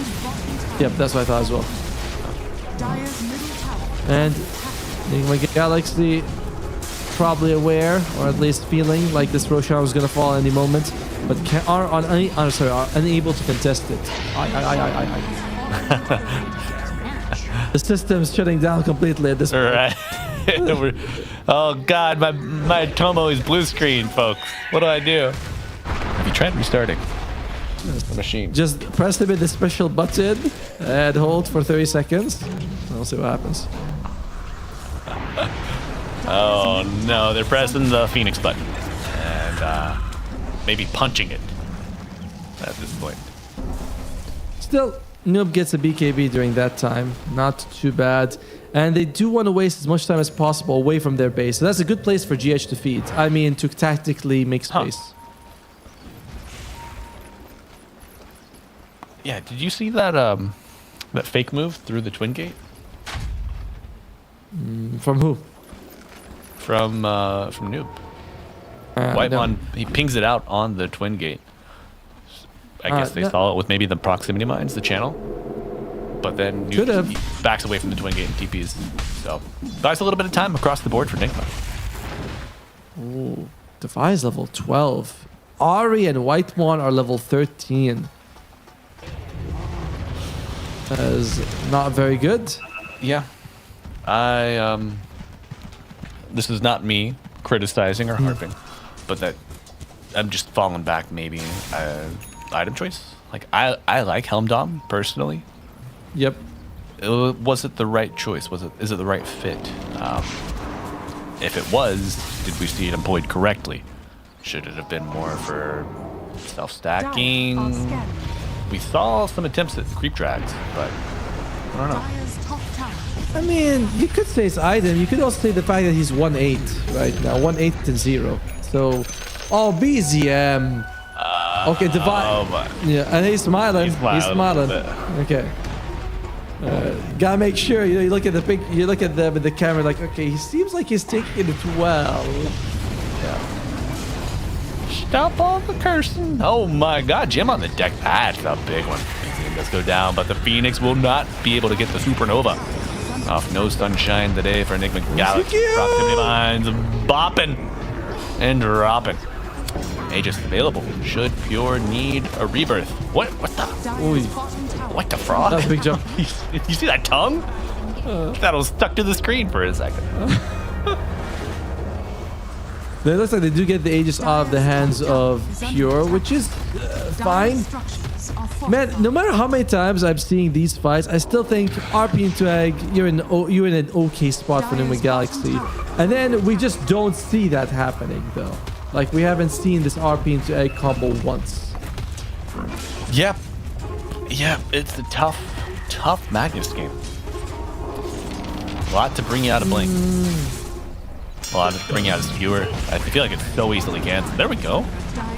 S15: Yep, that's what I thought as well. And Nigma Galaxy probably aware, or at least feeling like this Roshan was gonna fall any moment, but are unable to contest it. The system's shutting down completely at this point.
S14: Right. Oh god, my Tomo is blue screen, folks. What do I do? Have you tried restarting the machine?
S15: Just press the special button and hold for 30 seconds. We'll see what happens.
S14: Oh no, they're pressing the Phoenix button and maybe punching it at this point.
S15: Still, Noob gets a BKB during that time. Not too bad. And they do want to waste as much time as possible away from their base. So that's a good place for GH to feed. I mean, to tactically make space.
S14: Yeah, did you see that that fake move through the twin gate?
S15: From who?
S14: From Noob. Whitemon, he pings it out on the twin gate. I guess they saw it with maybe the proximity mines, the channel. But then Noob backs away from the twin gate and TPs. So buys a little bit of time across the board for Nigma.
S15: Ooh, Defi's level 12. Ari and Whitemon are level 13. That is not very good.
S14: Yeah. This is not me criticizing or harping, but that I'm just falling back maybe item choice. Like I like Helm Dom personally.
S15: Yep.
S14: Was it the right choice? Is it the right fit? If it was, did we see it employed correctly? Should it have been more for self-stacking? We saw some attempts at creep drags, but I don't know.
S15: I mean, you could say it's item. You could also say the fact that he's 1-8 right now. 1-8 and 0. So, BZM. Okay, Devi. Yeah, and he's smiling. He's smiling. Okay. Gotta make sure you look at the pic. You look at them in the camera like, okay, he seems like he's taking it well. Yeah.
S14: Stop all the cursing. Oh my god, Jim on the deck. That's a big one. Let's go down, but the Phoenix will not be able to get the Supernova. Off no sunshine today for Nigma Galaxy. Proximity mines bopping and dropping. Aegis available. Should Pure need a rebirth? What the?
S15: Ooh.
S14: What the frog?
S15: That's a big jump.
S14: You see that tongue? That was stuck to the screen for a second.
S15: It looks like they do get the Aegis out of the hands of Pure, which is fine. Man, no matter how many times I'm seeing these fights, I still think RP into Egg, you're in an okay spot for Nigma Galaxy. And then we just don't see that happening, though. Like, we haven't seen this RP into Egg combo once.
S14: Yep. Yeah, it's a tough Magnus game. A lot to bring you out of Blink. A lot to bring you out of Skewer. I feel like it's so easily canceled. There we go.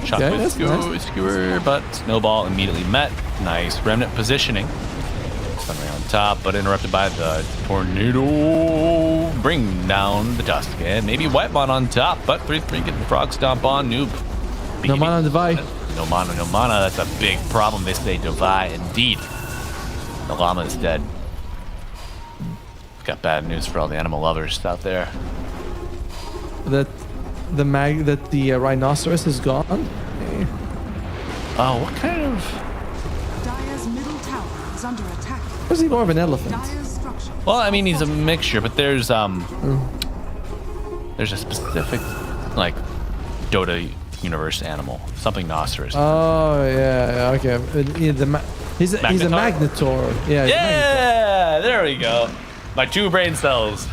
S14: Shot with Skewer, but Snowball immediately met. Nice Remnant positioning. Sunray on top, but interrupted by the Tornado. Bring down the Tusk. And maybe Whitemon on top, but 3-3 getting the Frog Stomp on Noob.
S15: No mana on Devi.
S14: No mana. That's a big problem. They say Devi indeed. The llama is dead. Got bad news for all the animal lovers out there.
S15: That the rhinoceros is gone.
S14: Oh, what kind of?
S9: Dire's middle tower is under attack.
S15: Or is he more of an elephant?
S14: Well, I mean, he's a mixture, but there's a specific like Dota universe animal, something rhinoceros.
S15: Oh yeah, okay. He's a Magnetor.
S14: Yeah, there we go. My two brain cells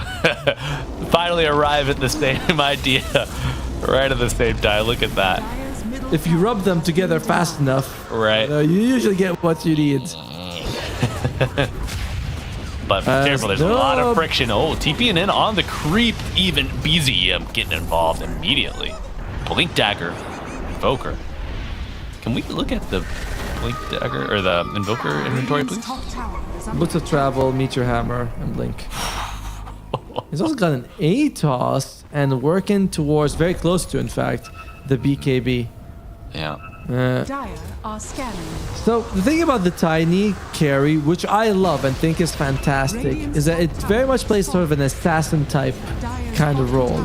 S14: finally arrive at the same idea right at the same time. Look at that.
S15: If you rub them together fast enough,
S14: right,
S15: you usually get what you need.
S14: But be careful, there's a lot of friction. Oh, TPing in on the creep. Even BZM getting involved immediately. Blink Dagger, Invoker. Can we look at the Blink Dagger or the Invoker inventory, please?
S15: Boots of Travel, Meteor Hammer, and Blink. He's also got an ATOS and working towards, very close to, in fact, the BKB.
S14: Yeah.
S9: Dire are scanning.
S15: So the thing about the tiny carry, which I love and think is fantastic, is that it very much plays sort of an assassin type kind of role.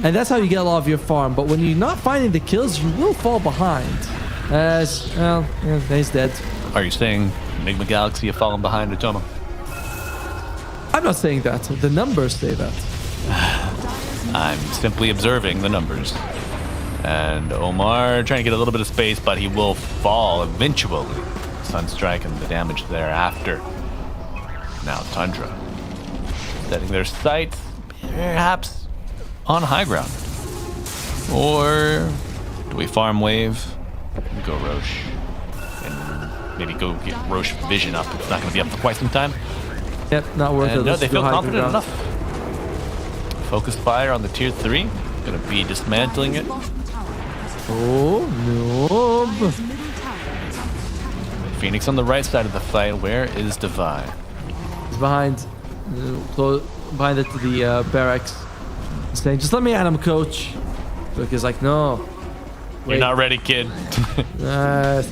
S15: And that's how you get a lot of your farm. But when you're not finding the kills, you will fall behind. As, well, yeah, he's dead.
S14: Are you saying Nigma Galaxy have fallen behind Atomo?
S15: I'm not saying that. The numbers say that.
S14: I'm simply observing the numbers. And Omar trying to get a little bit of space, but he will fall eventually. Sunstrike and the damage thereafter. Now Tundra setting their sights perhaps on high ground. Or do we farm wave? Go Roche. And maybe go get Roche vision up. It's not going to be up for quite some time.
S15: Yep, not worth it.
S14: No, they feel
S15: high
S14: confident
S15: ground.
S14: enough. Focus fire on the tier 3. Going to be dismantling it.
S15: Oh, no.
S14: Phoenix on the right side of the fight. Where is Divine?
S15: He's behind the barracks. He's saying, just let me at him, coach. Look, he's like, no.
S14: Wait. You're not ready, kid.
S15: I'll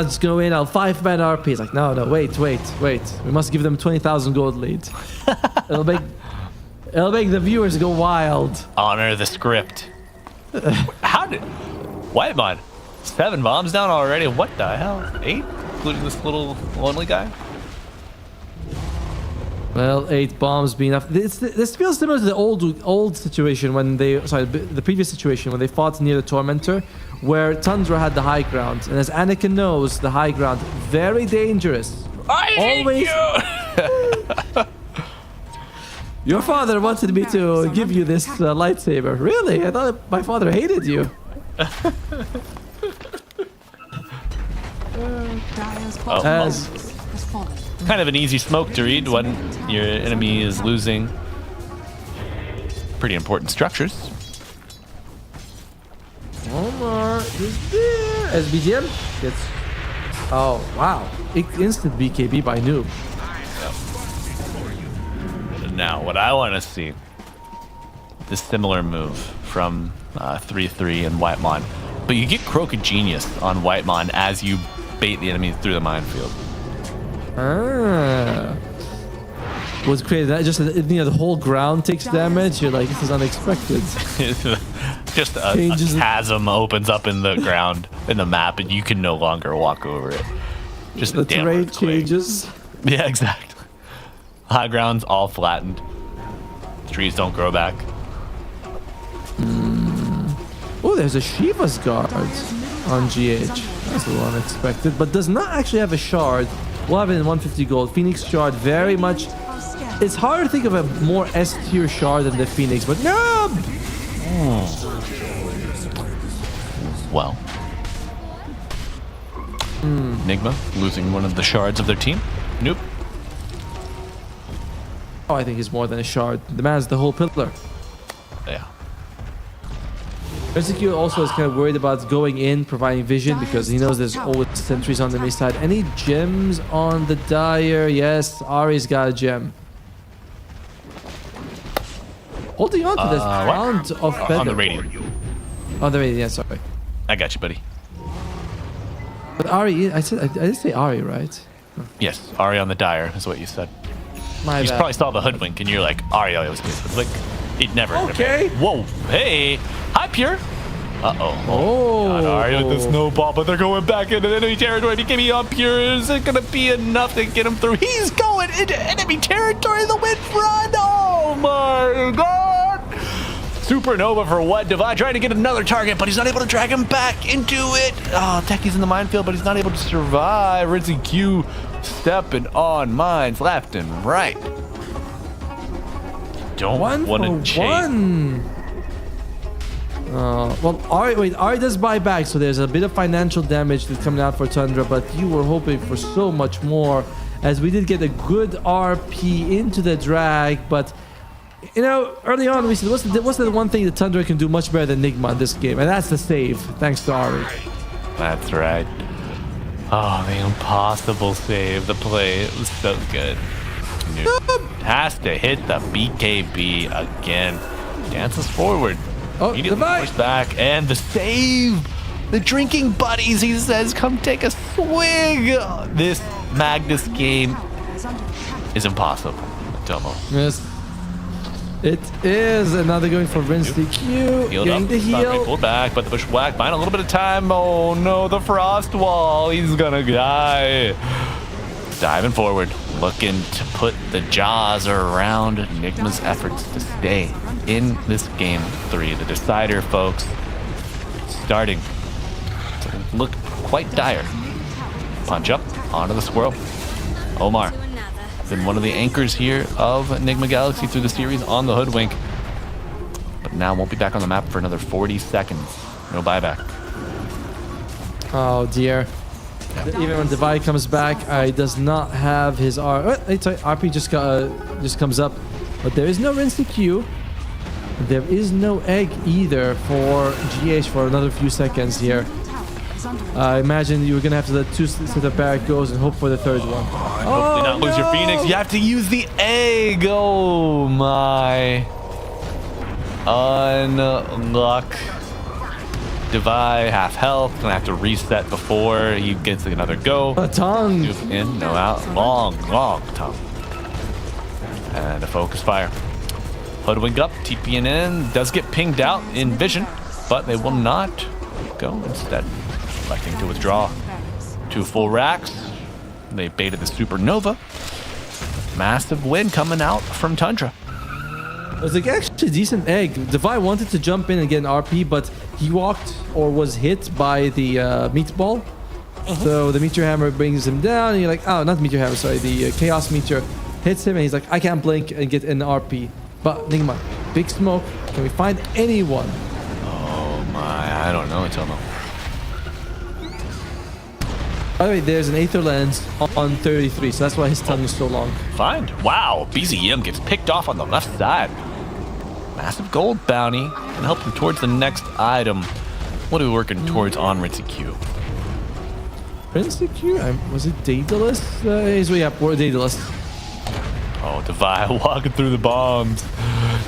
S15: just go in. I'll 5-man RP. He's like, no, wait. We must give them 20,000 gold lead. It'll make the viewers go wild.
S14: Honor the script. How did... Whitemon? 7 bombs down already? What the hell? 8? Including this little lonely guy?
S15: Well, 8 bombs being enough. This feels similar to the old situation when the previous situation when they fought near the Tormentor, where Tundra had the high ground. And as Anakin knows, the high ground, very dangerous.
S14: Always. Hate you!
S15: Your father wanted me to give you this lightsaber. Really? I thought my father hated you.
S14: Kind of an easy smoke to read when your enemy is losing pretty important structures.
S15: Omar is there. SBGM gets... Oh, wow. Instant BKB by Noob.
S14: Now, what I want to see, this similar move from 3-3 and Whitemon, but you get Crooked Genius on Whitemon as you bait the enemy through the minefield.
S15: Was created that just the whole ground takes damage. You're like, this is unexpected.
S14: Just a chasm opens up in the ground in the map, and you can no longer walk over it. Just
S15: the terrain changes.
S14: Yeah, exactly. High ground's all flattened. Trees don't grow back.
S15: Oh, there's a Shiva's guard on GH. That's a little unexpected, but does not actually have a shard. We'll have it in 150 gold. Phoenix shard, very much. It's hard to think of a more S tier shard than the Phoenix, but no.
S14: Well, Nigma losing one of the shards of their team. Nope.
S15: Oh, I think he's more than a shard. The man's the whole pillar.
S14: Yeah.
S15: Execute also is kind of worried about going in, providing vision, because he knows there's always sentries on the main side. Any gems on the Dire? Yes, Ari's got a gem. Holding on to this round of feather.
S14: On the radiant.
S15: On the radiant, yeah, sorry.
S14: I got you, buddy.
S15: But Ari, I did say Ari, right?
S14: Yes, Ari on the Dire is what you said.
S15: My
S14: You
S15: bad.
S14: probably saw the hoodwink, and you're like, Ari always gets hoodwink. He'd never.
S15: Okay.
S14: Whoa, hey, hi, Pure. Uh-oh.
S15: Oh.
S14: God, Ari with the snowball, but they're going back into enemy territory. BKB on Pure. Is it going to be enough to get him through? He's going into enemy territory. The wind front. Oh, my God. Supernova for what? Divide trying to get another target, but he's not able to drag him back into it. Oh, Techie's in the minefield, but he's not able to survive. Rinzy Q stepping on mines left and right. Don't want to chase.
S15: Well, Ari does buy back, so there's a bit of financial damage that's coming out for Tundra, but you were hoping for so much more, as we did get a good RP into the drag, but you know, early on we said, what's the one thing that Tundra can do much better than Nigma in this game, and that's the save, thanks to Ari.
S14: That's right. Oh, the impossible save, the play, it was so good. has to hit the BKB again. Dances forward.
S15: Oh,
S14: immediately pushed back, and the save. The drinking buddies, he says, come take a swig. This Magnus game is impossible, Tomo.
S15: Yes. It is. And now they're going for Rinse DQ.
S14: Healed
S15: Getting
S14: up,
S15: the heal.
S14: pulled back, but the bushwhack buying a little bit of time. Oh no, the frost wall. He's gonna die. Diving forward, looking to put the jaws around Nigma's efforts to stay in this game 3. The decider, folks, starting to look quite dire. Punch up onto the squirrel. Omar, been one of the anchors here of Nigma Galaxy through the series on the Hoodwink, but now won't be back on the map for another 40 seconds. No buyback.
S15: Oh dear. Even when Divide comes back, he does not have his RP just comes up, but there is no Rinse DQ. There is no egg either for GH for another few seconds here. I imagine you're gonna have to let 2 set of barrack goes and hope for the 3rd one.
S14: Hopefully not lose your Phoenix. You have to use the egg. Oh my. Unluck. Divide, half health. Gonna have to reset before he gets another go.
S15: A tongue.
S14: In, no out. Long tongue. And a focus fire. Hoodwink up, TPing in. Does get pinged out in vision, but they will not go instead. Electing to withdraw. 2 full racks. They baited the Supernova. Massive win coming out from Tundra.
S15: It was like actually a decent egg. Divide wanted to jump in and get an RP, but he walked or was hit by the meatball. So the meteor hammer brings him down, and you're like, oh, not meteor hammer, sorry, the chaos meteor hits him, and he's like, I can't blink and get an RP. But Nigma, big smoke. Can we find anyone?
S14: Oh my, I don't know, Tomo.
S15: By the way, there's an Aether Lens on 33, so that's why his tongue is so long.
S14: Fine. Wow, BZM gets picked off on the left side. Massive gold bounty can help him towards the next item. What are we working towards on Rinse Q?
S15: Rinse Q? Was it Daedalus? We're Daedalus.
S14: Oh, Divide walking through the bombs.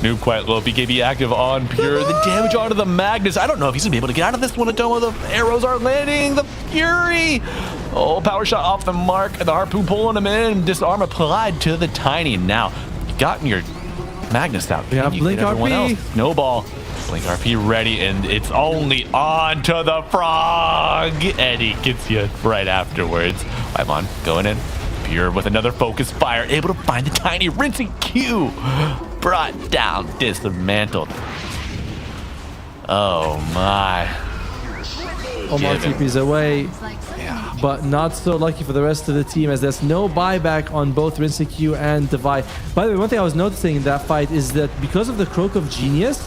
S14: Noob quite low. BKB active on Pure. The damage onto the Magnus. I don't know if he's going to be able to get out of this one. Atomo. The arrows are landing. The Fury. Oh, power shot off the mark. The harpoon pulling him in. Disarm applied to the Tiny. Now, you've gotten your Magnus out.
S15: Yeah, Blink RP.
S14: Snowball. Blink RP ready, and it's only on to the Frog. Eddie gets you right afterwards. Ivon going in. Pure with another focus fire, able to find the Tiny. Rinsing Q, brought down, dismantled. Oh my.
S15: Omar TP's away, but not so lucky for the rest of the team, as there's no buyback on both Rinse Q and Divide. By the way, one thing I was noticing in that fight is that because of the Croak of Genius,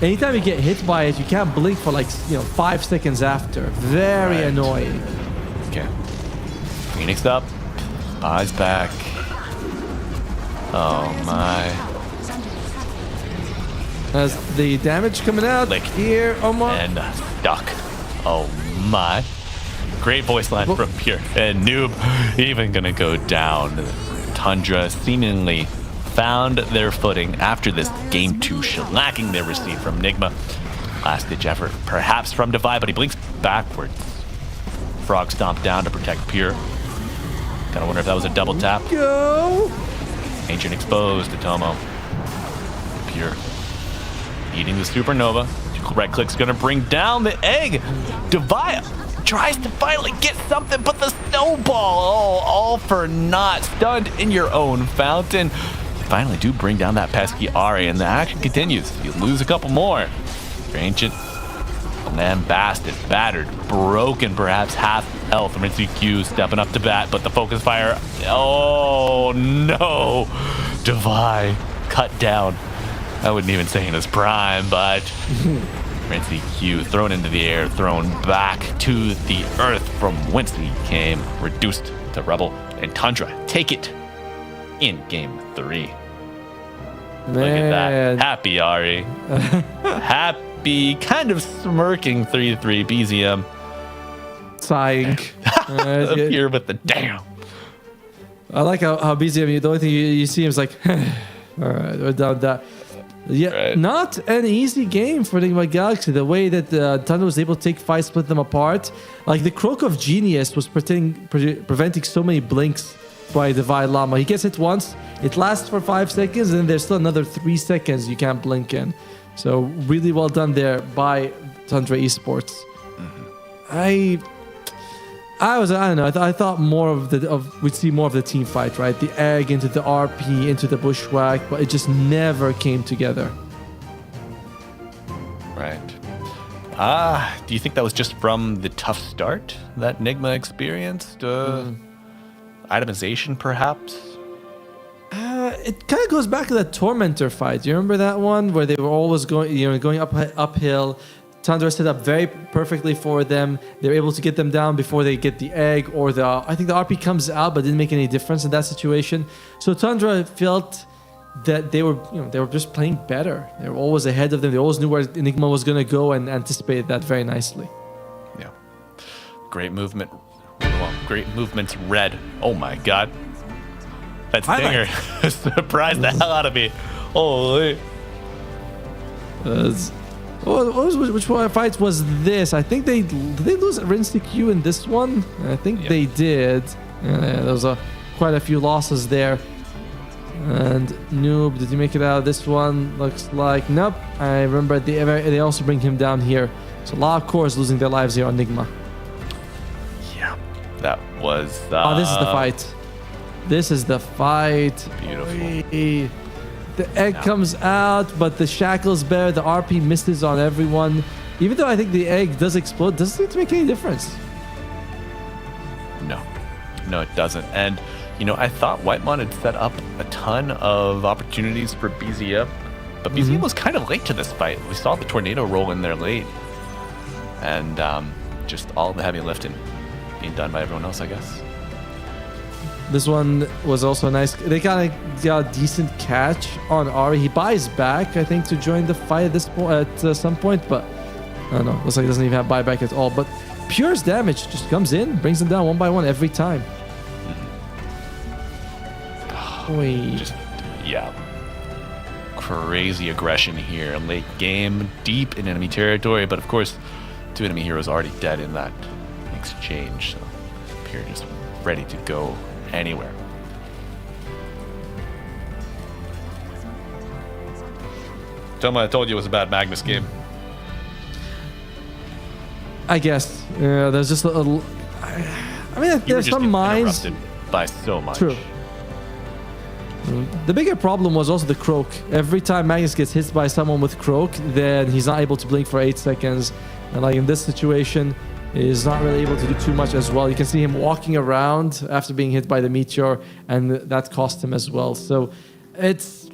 S15: anytime you get hit by it, you can't blink for like 5 seconds after. Very annoying.
S14: Okay. Phoenix up. Eyes back. Oh my.
S15: As the damage coming out here, Omar.
S14: And stuck. Oh my. Great voice line from Pure. And Noob even gonna go down. Tundra seemingly found their footing after this game 2 shellacking they received from Nigma. Last ditch effort perhaps from Divide, but he blinks backwards. Frog stomped down to protect Pure. Gotta wonder if that was a double tap.
S15: Go!
S14: Ancient exposed to Tomo. Pure. Eating the Supernova. Right click's gonna bring down the egg. Divide tries to finally get something, but the snowball, all for naught. Stunned in your own fountain. You finally do bring down that pesky Ari, and the action continues. You lose a couple more. Your Ancient lambasted, battered, broken, perhaps half health. Rinse Q stepping up to bat, but the focus fire. Oh no! Divide cut down. I wouldn't even say in his prime, but Rinse Q thrown into the air, thrown back to the earth from whence he came, reduced to rubble, and Tundra take it in game 3. Look at that. Happy Ari. Happy, kind of smirking 3-3 BZM.
S15: Sighing.
S14: Here with the damn.
S15: I like how busy I mean. The only thing you see him is like, all right, we're done that. Yeah, not an easy game for Nigma Galaxy. The way that Tundra was able to take fights, split them apart. Like the Croak of Genius was preventing so many blinks by Divine Llama. He gets hit once, it lasts for 5 seconds, and then there's still another 3 seconds you can't blink in. So really well done there by Tundra Esports. I don't know. I thought more we'd see more of the team fight, right? The egg into the RP into the bushwhack, but it just never came together.
S14: Right. Do you think that was just from the tough start that Nigma experienced? Itemization, perhaps?
S15: It kind of goes back to that Tormentor fight. You remember that one where they were always going uphill? Tundra set up very perfectly for them. They're able to get them down before they get the egg, or I think the RP comes out, but didn't make any difference in that situation. So Tundra felt that they were just playing better. They were always ahead of them. They always knew where Nigma was going to go and anticipated that very nicely.
S14: Yeah. Great movement. Well, great movements, red. Oh my god. That stinger surprised the hell out of me. Holy.
S15: Which one fights was this? I think did they lose Rinse Q in this one? I think they did. There was quite a few losses there. And Noob, did he make it out of this one? Looks like nope. I remember they also bring him down here. So a lot of cores losing their lives here on Nigma.
S14: Yeah, that was.
S15: This is the fight. This is the fight.
S14: Beautiful.
S15: The egg comes out, but the shackle's better. The RP misses on everyone. Even though I think the egg does explode, doesn't seem to make any difference.
S14: No, it doesn't. And, I thought Whitemon had set up a ton of opportunities for BZM, but BZM was kind of late to this fight. We saw the tornado roll in there late. And just all the heavy lifting being done by everyone else, I guess.
S15: This one was also nice. They kind of got a decent catch on Ari. He buys back, I think, to join the fight at this point at some point, but I don't know. Looks like he doesn't even have buyback at all. But Pure's damage just comes in, brings them down one by one every time.
S14: Crazy aggression here. Late game, deep in enemy territory, but of course, 2 enemy heroes already dead in that exchange. So Pure just ready to go anywhere. Toma, I told you it was a bad Magnus game.
S15: I guess. There's just a little. I mean, there's some minds.
S14: Interrupted by so much.
S15: True. The bigger problem was also the Croak. Every time Magnus gets hit by someone with Croak, then he's not able to blink for 8 seconds. And like in this situation, he's not really able to do too much as well. You can see him walking around after being hit by the meteor, and that cost him as well. So it's...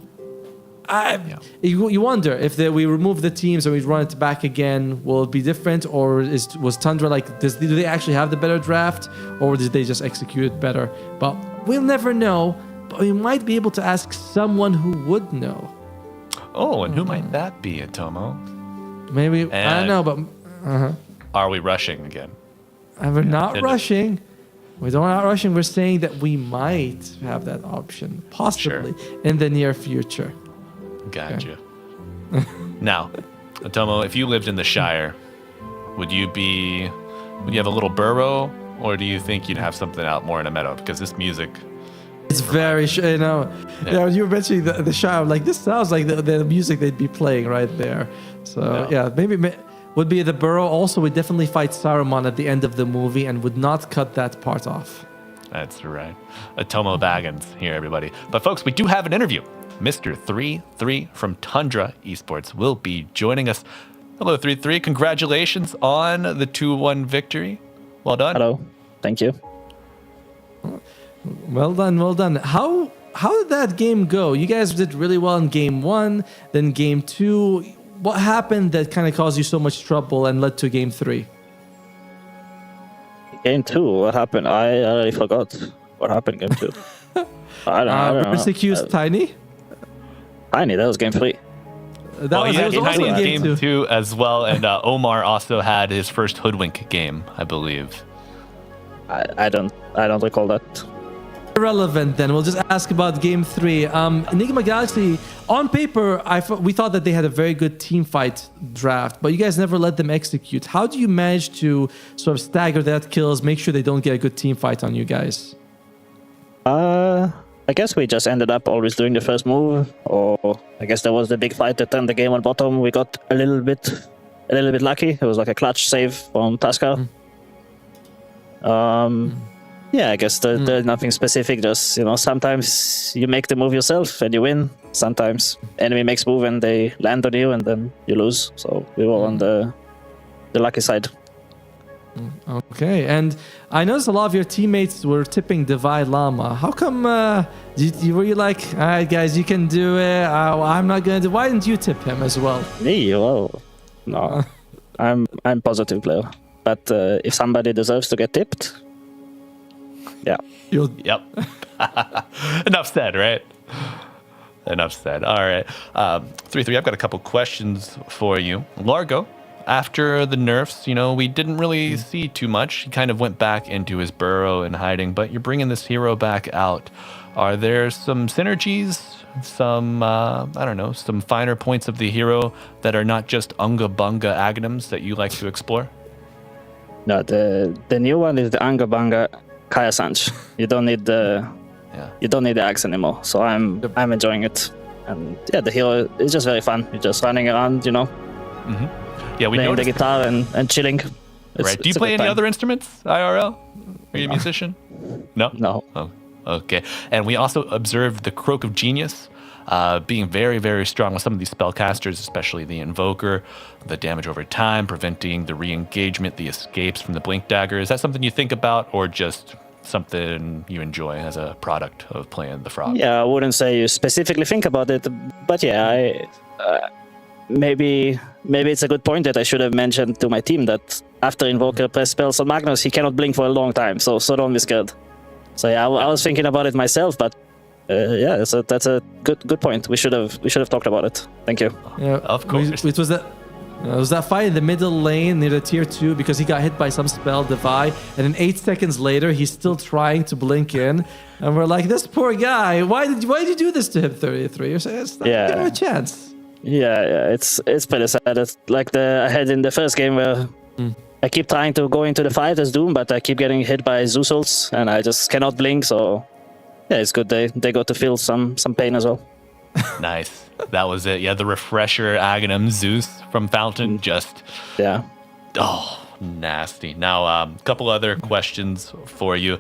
S15: You wonder if we remove the teams and we run it back again, will it be different? Or was Tundra like, do they actually have the better draft? Or did they just execute it better? But we'll never know. But we might be able to ask someone who would know.
S14: Oh, and who might that be, Atomo?
S15: Maybe, I don't know, but...
S14: Are we rushing again?
S15: We're not rushing. We're not rushing. We're saying that we might have that option, possibly, in the near future.
S14: Gotcha. Okay. Now, Atomo, if you lived in the Shire, would you have a little burrow, or do you think you'd have something out more in a meadow? Because this music...
S15: It's very, you were mentioning the Shire, like this sounds like the music they'd be playing right there. So maybe would be the burrow. Also, would definitely fight Saruman at the end of the movie and would not cut that part off.
S14: That's right. Atomo Baggins here, everybody. But folks, we do have an interview. Mr. 3-3 from Tundra Esports will be joining us. Hello, 3-3. Congratulations on the 2-1 victory. Well done.
S8: Hello. Thank you.
S15: Well done, well done. How did that game go? You guys did really well in game 1, then game 2. What happened that kind of caused you so much trouble and led to game 3?
S8: Game 2, what happened? I already forgot what happened in game 2. I don't know.
S15: Persecute's Tiny?
S8: Tiny, that was game 3.
S15: That was also in
S14: game 2 as well, and Omar also had his first Hoodwink game, I believe.
S8: I don't recall that.
S15: irrelevant then. We'll just ask about Game 3. Nigma Galaxy, on paper, we thought that they had a very good team fight draft, but you guys never let them execute. How do you manage to sort of stagger that kills, make sure they don't get a good team fight on you guys?
S8: I guess we just ended up always doing the first move, or I guess there was the big fight that turned the game on bottom. We got a little bit lucky. It was like a clutch save from Pascal. Yeah, I guess there's nothing specific. Just, sometimes you make the move yourself and you win. Sometimes enemy makes move and they land on you and then you lose. So we were on the lucky side.
S15: Okay, and I noticed a lot of your teammates were tipping Divide Llama. How come were you like, all right, guys, you can do it. I'm not gonna do. Why didn't you tip him as well?
S8: Me? Well, no, I'm positive player. But if somebody deserves to get tipped, yeah.
S14: Yep. Enough said, right? Enough said. All right. 3-3, I've got a couple questions for you. Largo, after the nerfs, we didn't really see too much. He kind of went back into his burrow and hiding, but you're bringing this hero back out. Are there some synergies, some, some finer points of the hero that are not just Unga Bunga Agnums that you like to explore?
S8: No, the new one is the Unga Bunga Kaya Sanch. You don't need the axe anymore. So I'm enjoying it, and the hero is just very fun. You're just running around,
S14: Mm-hmm. Yeah, we
S8: playing
S14: noticed
S8: the guitar and chilling.
S14: Right. Do you play any other instruments, IRL? Are you a musician? No.
S8: No.
S14: Oh, okay. And we also observed the Croak of Genius being very, very strong with some of these spellcasters, especially the Invoker, the damage over time, preventing the re-engagement, the escapes from the Blink Dagger. Is that something you think about, or just something you enjoy as a product of playing the Frog?
S8: Yeah, I wouldn't say you specifically think about it, but yeah, maybe it's a good point that I should have mentioned to my team that after Invoker press spells on Magnus, he cannot blink for a long time, so don't be scared. So yeah, I was thinking about it myself, but so that's a good point. We should have talked about it. Thank you.
S15: Yeah,
S14: of course.
S15: It was that fight in the middle lane near the tier 2 because he got hit by some spell, Divide, and then 8 seconds later he's still trying to blink in, and we're like, this poor guy. Why did you do this to him? 33. You're saying give him a chance.
S8: Yeah, it's pretty sad. It's like I had in the first game where I keep trying to go into the fight as Doom, but I keep getting hit by Zeus ults, and I just cannot blink. So yeah, it's good they got to feel some pain as well.
S14: Nice. That was it. Yeah, the refresher Aghanim Zeus from Fountain just nasty. Now, a couple other questions for you.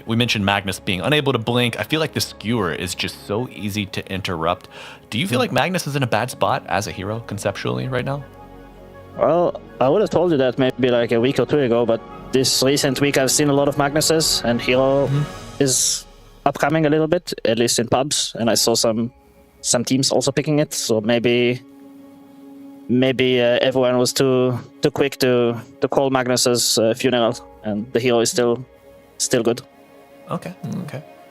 S14: We mentioned Magnus being unable to blink. I feel like the skewer is just so easy to interrupt. Do you feel like Magnus is in a bad spot as a hero conceptually right now?
S8: Well, I would have told you that maybe like a week or 2 ago, but this recent week I've seen a lot of Magnuses, and hero is upcoming a little bit, at least in pubs, and I saw some teams also picking it. So maybe everyone was too quick to call Magnus's funeral, and the hero is still good.
S14: Okay.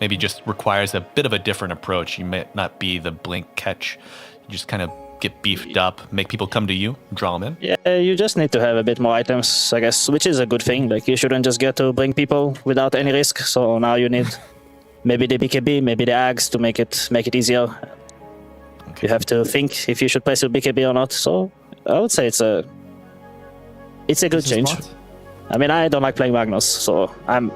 S14: Maybe just requires a bit of a different approach. You might not be the blink catch. You just kind of get beefed up, make people come to you, draw them in.
S8: Yeah, you just need to have a bit more items, I guess, which is a good thing. Like, you shouldn't just get to bring people without any risk. So now you need maybe the BKB, maybe the Ags to make it easier. Okay. You have to think if you should place your BKB or not. So I would say it's a good change. I mean, I don't like playing Magnus, so I'm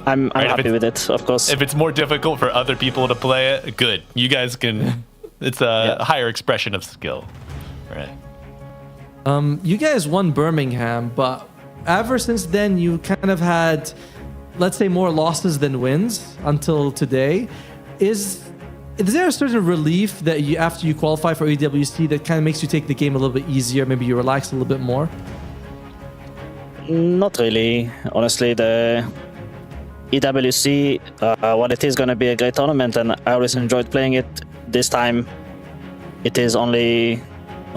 S8: happy with it, of course.
S14: If it's more difficult for other people to play it, good. You guys can. It's a higher expression of skill, right?
S15: You guys won Birmingham, but ever since then you kind of had, let's say, more losses than wins until today. Is there a certain relief that you, after you qualify for EWC, that kind of makes you take the game a little bit easier? Maybe you relax a little bit more?
S8: Not really. Honestly, the EWC, while it is going to be a great tournament, and I always enjoyed playing it, this time it is only,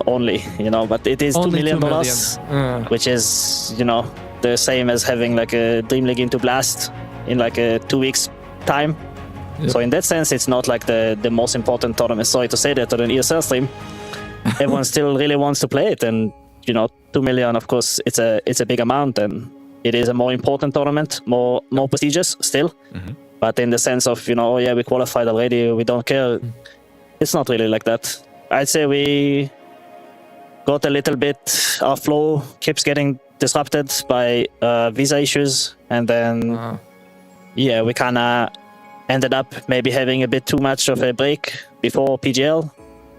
S8: but it is $2 million, which is, the same as having like a DreamLeague into Blast in like a 2 weeks time. Yep. So in that sense, it's not like the most important tournament. Sorry to say that on an ESL stream. Everyone still really wants to play it, and 2 million, of course, it's a big amount, and it is a more important tournament, more prestigious still. But in the sense of, oh yeah, we qualified already, we don't care. It's not really like that. I'd say we got a little bit, our flow keeps getting disrupted by visa issues. And then, we kind of ended up maybe having a bit too much of a break before PGL.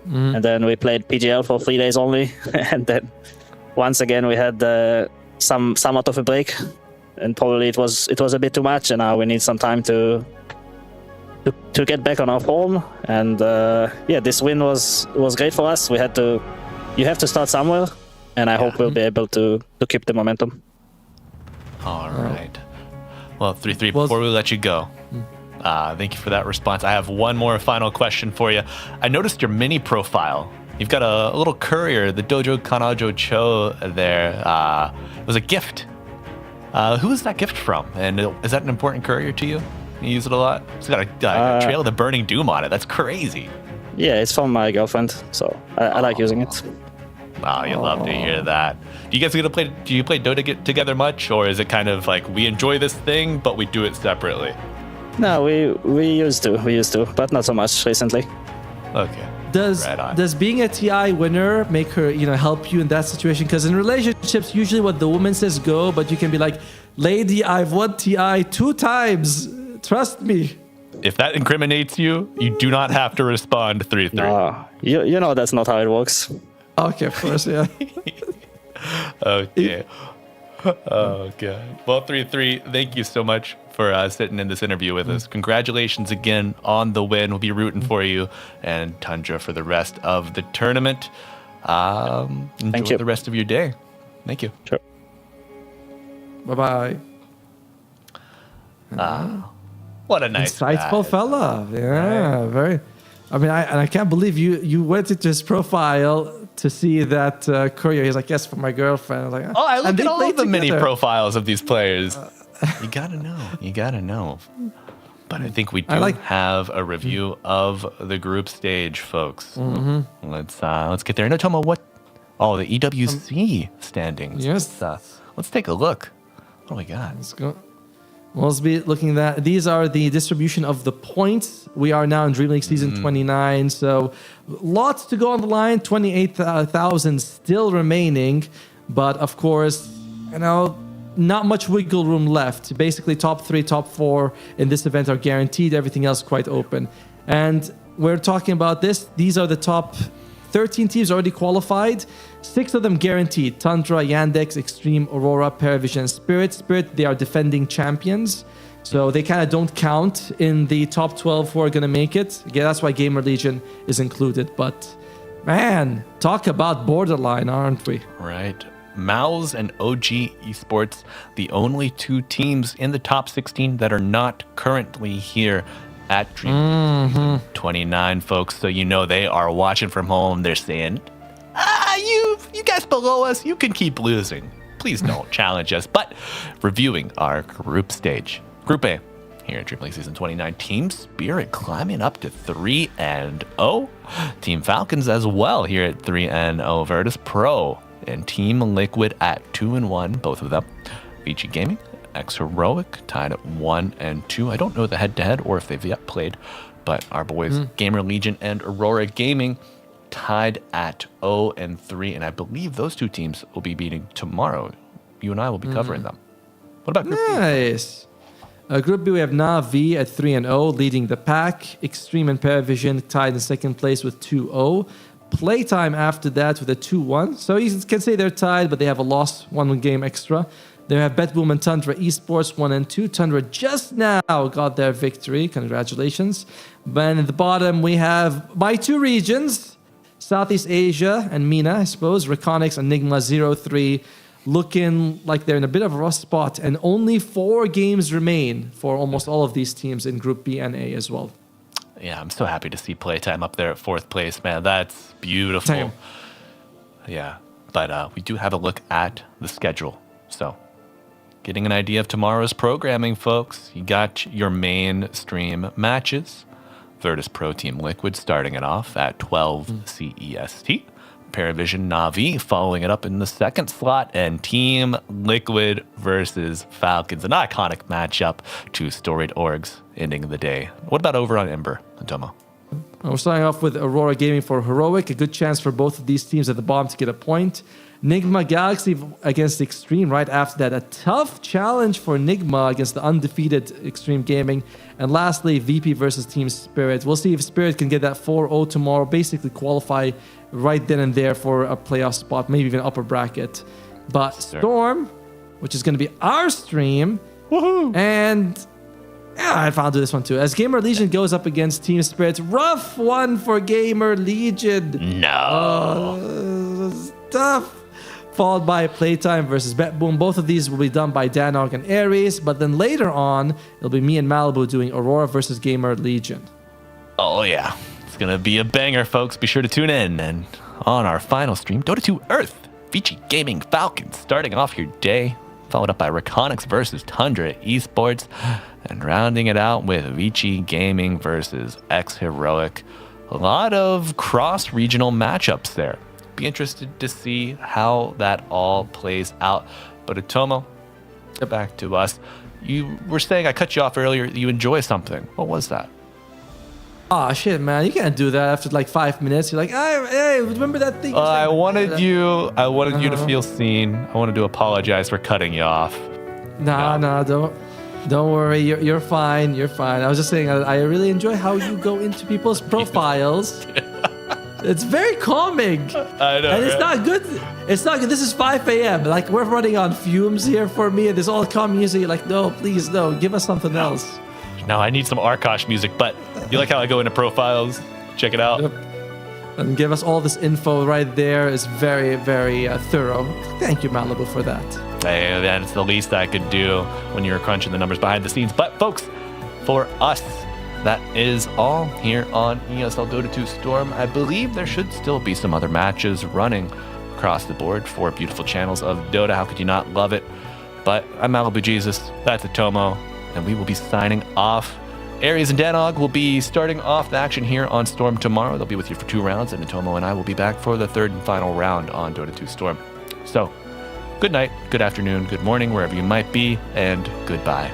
S8: And then we played PGL for 3 days only. And then once again, we had somewhat of a break. And probably it was a bit too much, and now we need some time to get back on our form. And this win was great for us. You have to start somewhere, and I hope we'll be able to keep the momentum.
S14: All right. Well, 3-3, before we let you go, thank you for that response. I have one more final question for you. I noticed your mini profile. You've got a little courier, the Dojo Kanajo Cho there. It was a gift. Who is that gift from? And is that an important courier to you? You use it a lot? It's got a Trail of the Burning Doom on it. That's crazy.
S8: Yeah, it's from my girlfriend, so I like using it.
S14: Wow, you love to hear that. Do you guys get to play? Do you play Dota together much, or is it kind of like we enjoy this thing, but we do it separately?
S8: No, we used to, but not so much recently.
S14: Okay.
S15: Does being a TI winner make her, help you in that situation? Because in relationships, usually what the woman says go, but you can be like, lady, I've won TI 2 times. Trust me.
S14: If that incriminates you, you do not have to respond 3-3.
S8: No, you know that's not how it works.
S15: Okay, of course, yeah.
S14: Okay. Oh, God. Well, 3-3, thank you so much for sitting in this interview with us. Congratulations again on the win. We'll be rooting for you and Tundra for the rest of the tournament. Enjoy the rest of your day. Thank you.
S8: Sure.
S15: Bye-bye.
S14: What a nice
S15: insightful
S14: guy.
S15: fella. Yeah, right. Very. I mean, I can't believe you went into his profile to see that courier. He's like, yes, for my girlfriend. I was like,
S14: I look at all of the mini
S15: together.
S14: profiles of these players. You gotta know. But I think we do have a review of the group stage, folks. Let's get there. No, Tomo, what? Oh, the EWC standings.
S15: Yes.
S14: Let's take a look. What do we got?
S15: Let's go. We'll be looking at that. These are the distribution of the points. We are now in DreamLeague season 29, so lots to go on the line. 28,000 still remaining, but of course, not much wiggle room left. Basically, top 3, top 4 in this event are guaranteed. Everything else quite open. And we're talking about this. These are the top 13 teams already qualified. 6 of them guaranteed. Tundra, Yandex, Xtreme, Aurora, Paravision, Spirit. Spirit, they are defending champions. So they kind of don't count in the top 12 who are going to make it. Yeah, that's why GamerLegion is included. But, man, talk about borderline, aren't we?
S14: Right. Mouse and OG Esports, the only 2 teams in the top 16 that are not currently here at DreamLeague 29, folks. So they are watching from home. They're saying, you guys below us, you can keep losing. Please don't challenge us. But reviewing our group stage. Group A here at DreamLeague Season 29. Team Spirit climbing up to 3-0. Team Falcons as well here at 3-0. Virtus Pro and Team Liquid at 2-1, both of them. VG Gaming, X Heroic tied at 1-2. I don't know the head-to-head or if they've yet played, but our boys GamerLegion and Aurora Gaming tied at 0-3, and I believe those 2 teams will be meeting tomorrow. You and I will be covering them. What about Group B?
S15: Nice. Group B, we have Na'Vi at 3-0, leading the pack. Xtreme and Paravision tied in second place with 2-0. Playtime after that with a 2-1. So you can say they're tied, but they have a loss, 1 game extra. They have Betboom and Tundra Esports 1-2. Tundra just now got their victory. Congratulations. Then at the bottom, we have my 2 regions, Southeast Asia and MENA, I suppose. Reconics and Nigma 0-3, looking like they're in a bit of a rough spot. And only 4 games remain for almost all of these teams in Group B and A as well.
S14: Yeah, I'm so happy to see Playtime up there at 4th place, man. That's beautiful.
S15: Same.
S14: Yeah, but we do have a look at the schedule. So, getting an idea of tomorrow's programming, folks. You got your mainstream matches. Virtus Pro Team Liquid starting it off at 12 CEST. Paravision Na'Vi following it up in the second slot, and Team Liquid versus Falcons. An iconic matchup, two storied orgs ending the day. What about over on Ember, Antomo?
S15: We're starting off with Aurora Gaming for Heroic. A good chance for both of these teams at the bottom to get a point. Nigma Galaxy against Xtreme right after that. A tough challenge for Nigma against the undefeated Xtreme Gaming. And lastly, VP versus Team Spirit. We'll see if Spirit can get that 4-0 tomorrow. Basically qualify right then and there for a playoff spot, maybe even upper bracket. But Storm, which is going to be our stream. Woohoo! And yeah, I'll do this one too. As GamerLegion goes up against Team Spirit. Rough one for GamerLegion.
S14: No.
S15: Tough. Followed by Playtime versus BetBoom. Both of these will be done by Danog and Aries, but then later on, it'll be me and Malibu doing Aurora versus GamerLegion.
S14: Oh yeah, it's gonna be a banger, folks. Be sure to tune in. And on our final stream, Dota 2 Earth, Vici Gaming Falcons starting off your day, followed up by Reconics versus Tundra Esports, and rounding it out with Vici Gaming versus X Heroic. A lot of cross-regional matchups there. Be interested to see how that all plays out. But Atomo, get back to us. You were saying, I cut you off earlier, you enjoy something. What was that?
S15: Oh shit, man! You can't do that after like 5 minutes. You're like, hey, remember that thing?
S14: I wanted you to feel seen. I wanted to apologize for cutting you off.
S15: Nah, don't worry. You're fine. You're fine. I was just saying, I really enjoy how you go into people's profiles. It's very calming.
S14: I know.
S15: And it's not good. It's not good. This is 5 a.m. Like, we're running on fumes here for me. And there's all calm music. You're like, no, please, no. Give us something else.
S14: No, I need some Arkosh music. But you like how I go into profiles? Check it out.
S15: Yep. And give us all this info right there. Is very, very thorough. Thank you, Malibu, for that.
S14: Hey, that's the least I could do when you're crunching the numbers behind the scenes. But, folks, for us, that is all here on ESL Dota 2 Storm. I believe there should still be some other matches running across the board. 4 beautiful channels of Dota. How could you not love it? But I'm Malibu Jesus. That's Atomo. And we will be signing off. Aries and Danog will be starting off the action here on Storm tomorrow. They'll be with you for 2 rounds. And Atomo and I will be back for the 3rd and final round on Dota 2 Storm. So, good night, good afternoon, good morning, wherever you might be. And goodbye.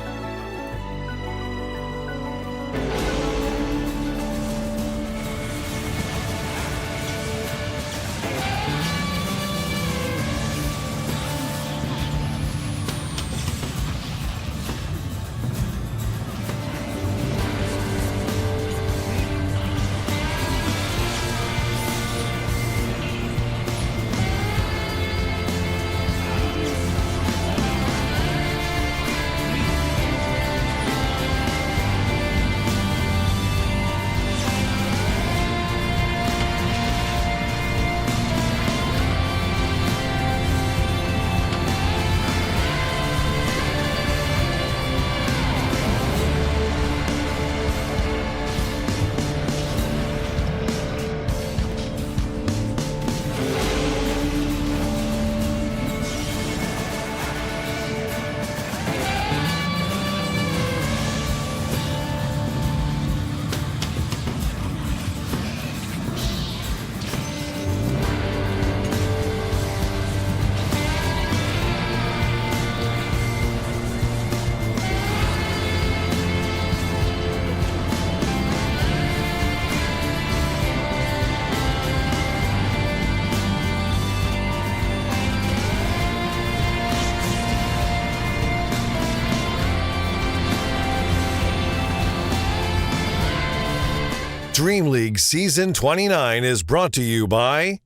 S3: DreamLeague Season 29 is brought to you by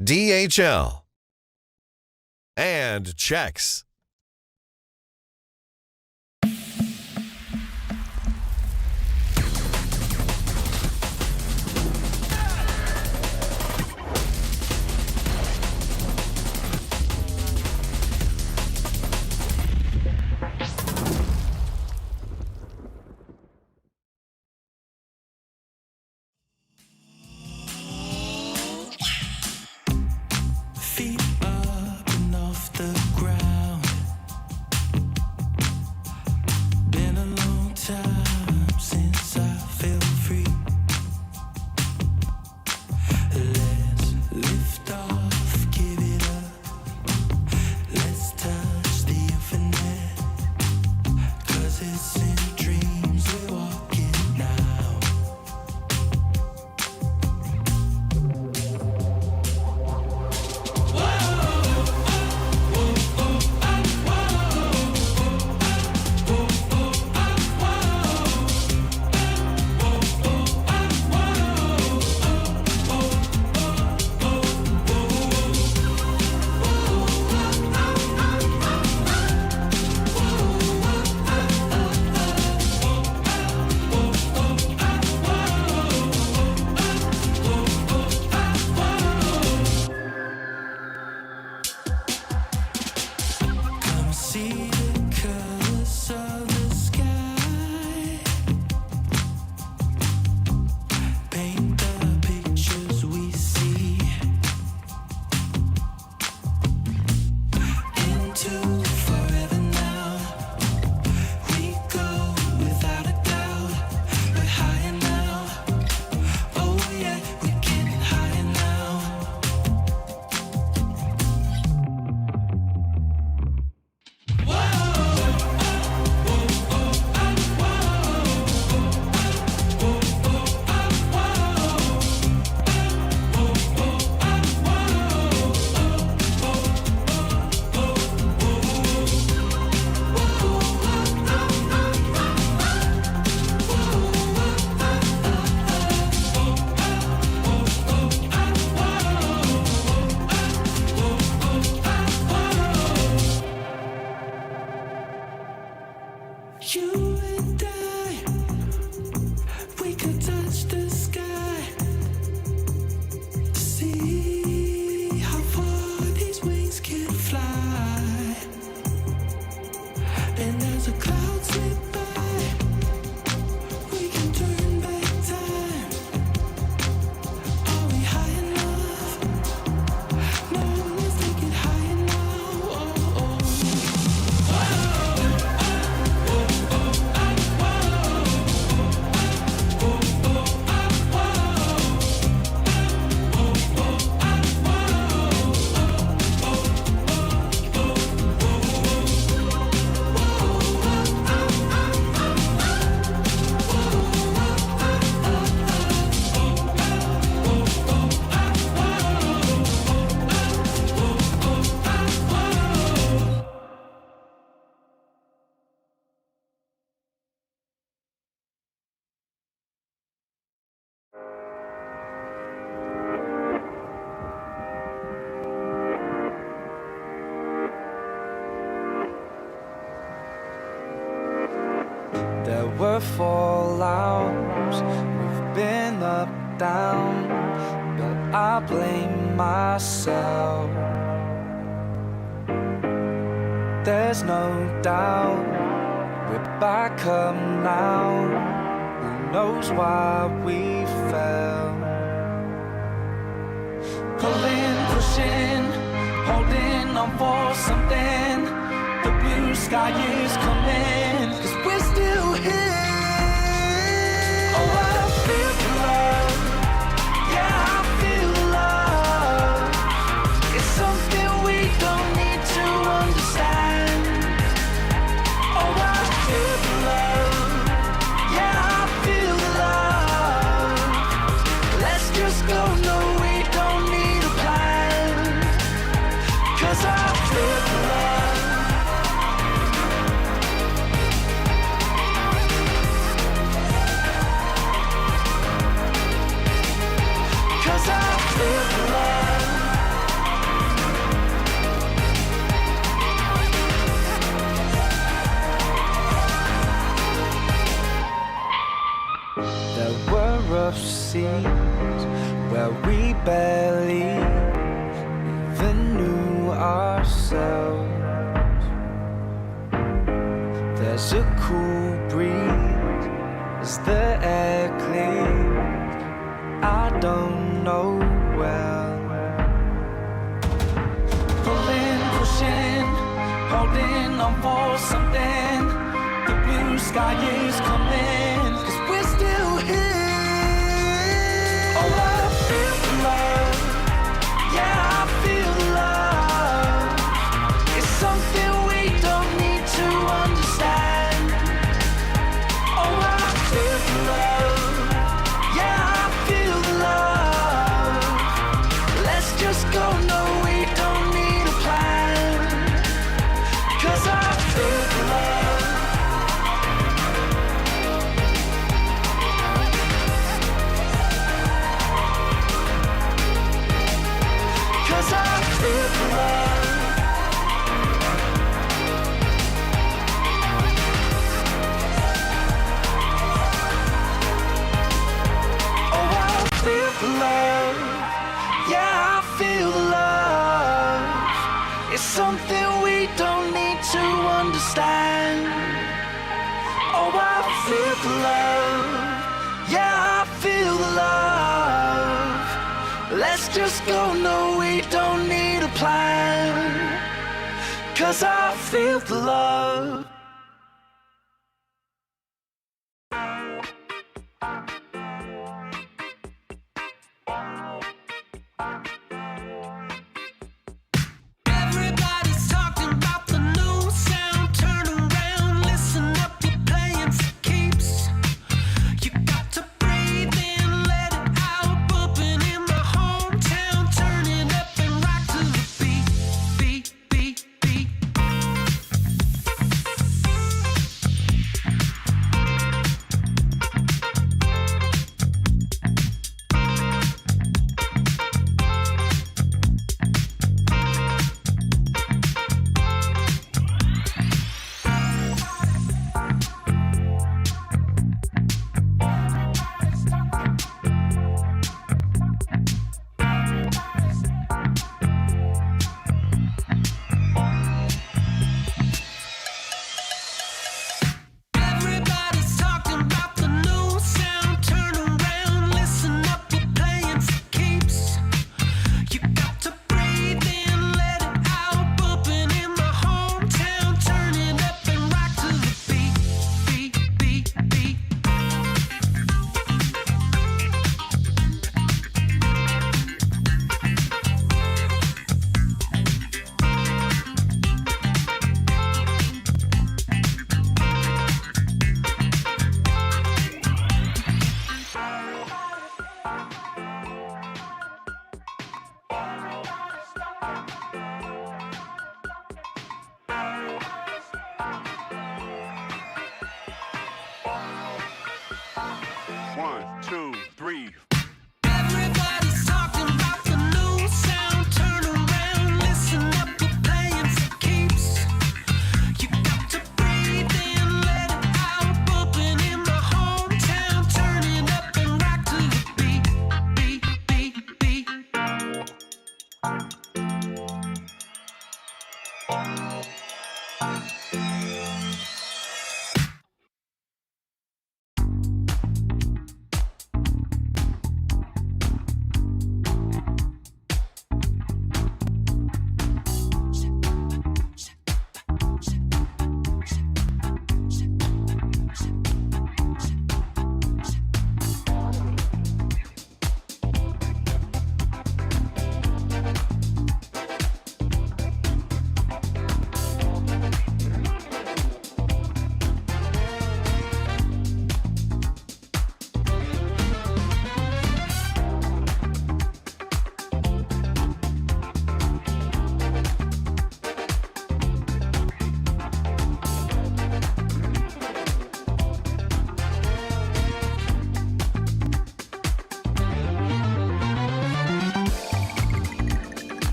S3: DHL and Chex.
S13: Feet up and off the ground. Been a long time since I felt free. Let's lift off.
S1: were fallouts. We've been up, down, but I blame myself. There's no doubt we're back up now. Who knows why we fell? Pulling, pushing, holding on for something. The blue sky is coming, 'cause we're still here. Oh, I feel the love. Yeah, I feel the love. It's something we don't need to understand. Oh, I feel the love. Yeah, I feel the love. Let's just go, no, we don't need a plan. 'Cause I feel the love. 'Cause I feel the love. There were rough seas where we barely even knew ourselves. There's a cool breeze as the air clears. I don't know well. Pulling, pushing, holding on for something. The blue sky is coming, 'cause we're still here. Oh, I feel the love. Yeah, I feel the love. It's something we don't need to understand. Oh, I feel the love. Yeah, I feel the love. Let's just go, no, we don't need a plan. 'Cause I feel the love. 'Cause I feel the love. Oh, I feel the love. Yeah, I feel the love. It's something we don't need to understand. Oh, I feel the love. Yeah, I feel the love. Let's just go, no, we don't need a plan. 'Cause I feel the love.
S13: Everybody's talking about the new sound. Turn around, listen up, you're playing for keeps. You got to breathe in, let it out. Bumping in my hometown, turn it up and rock to the beat, beat, beat, beat.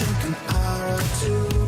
S13: think an hour or two.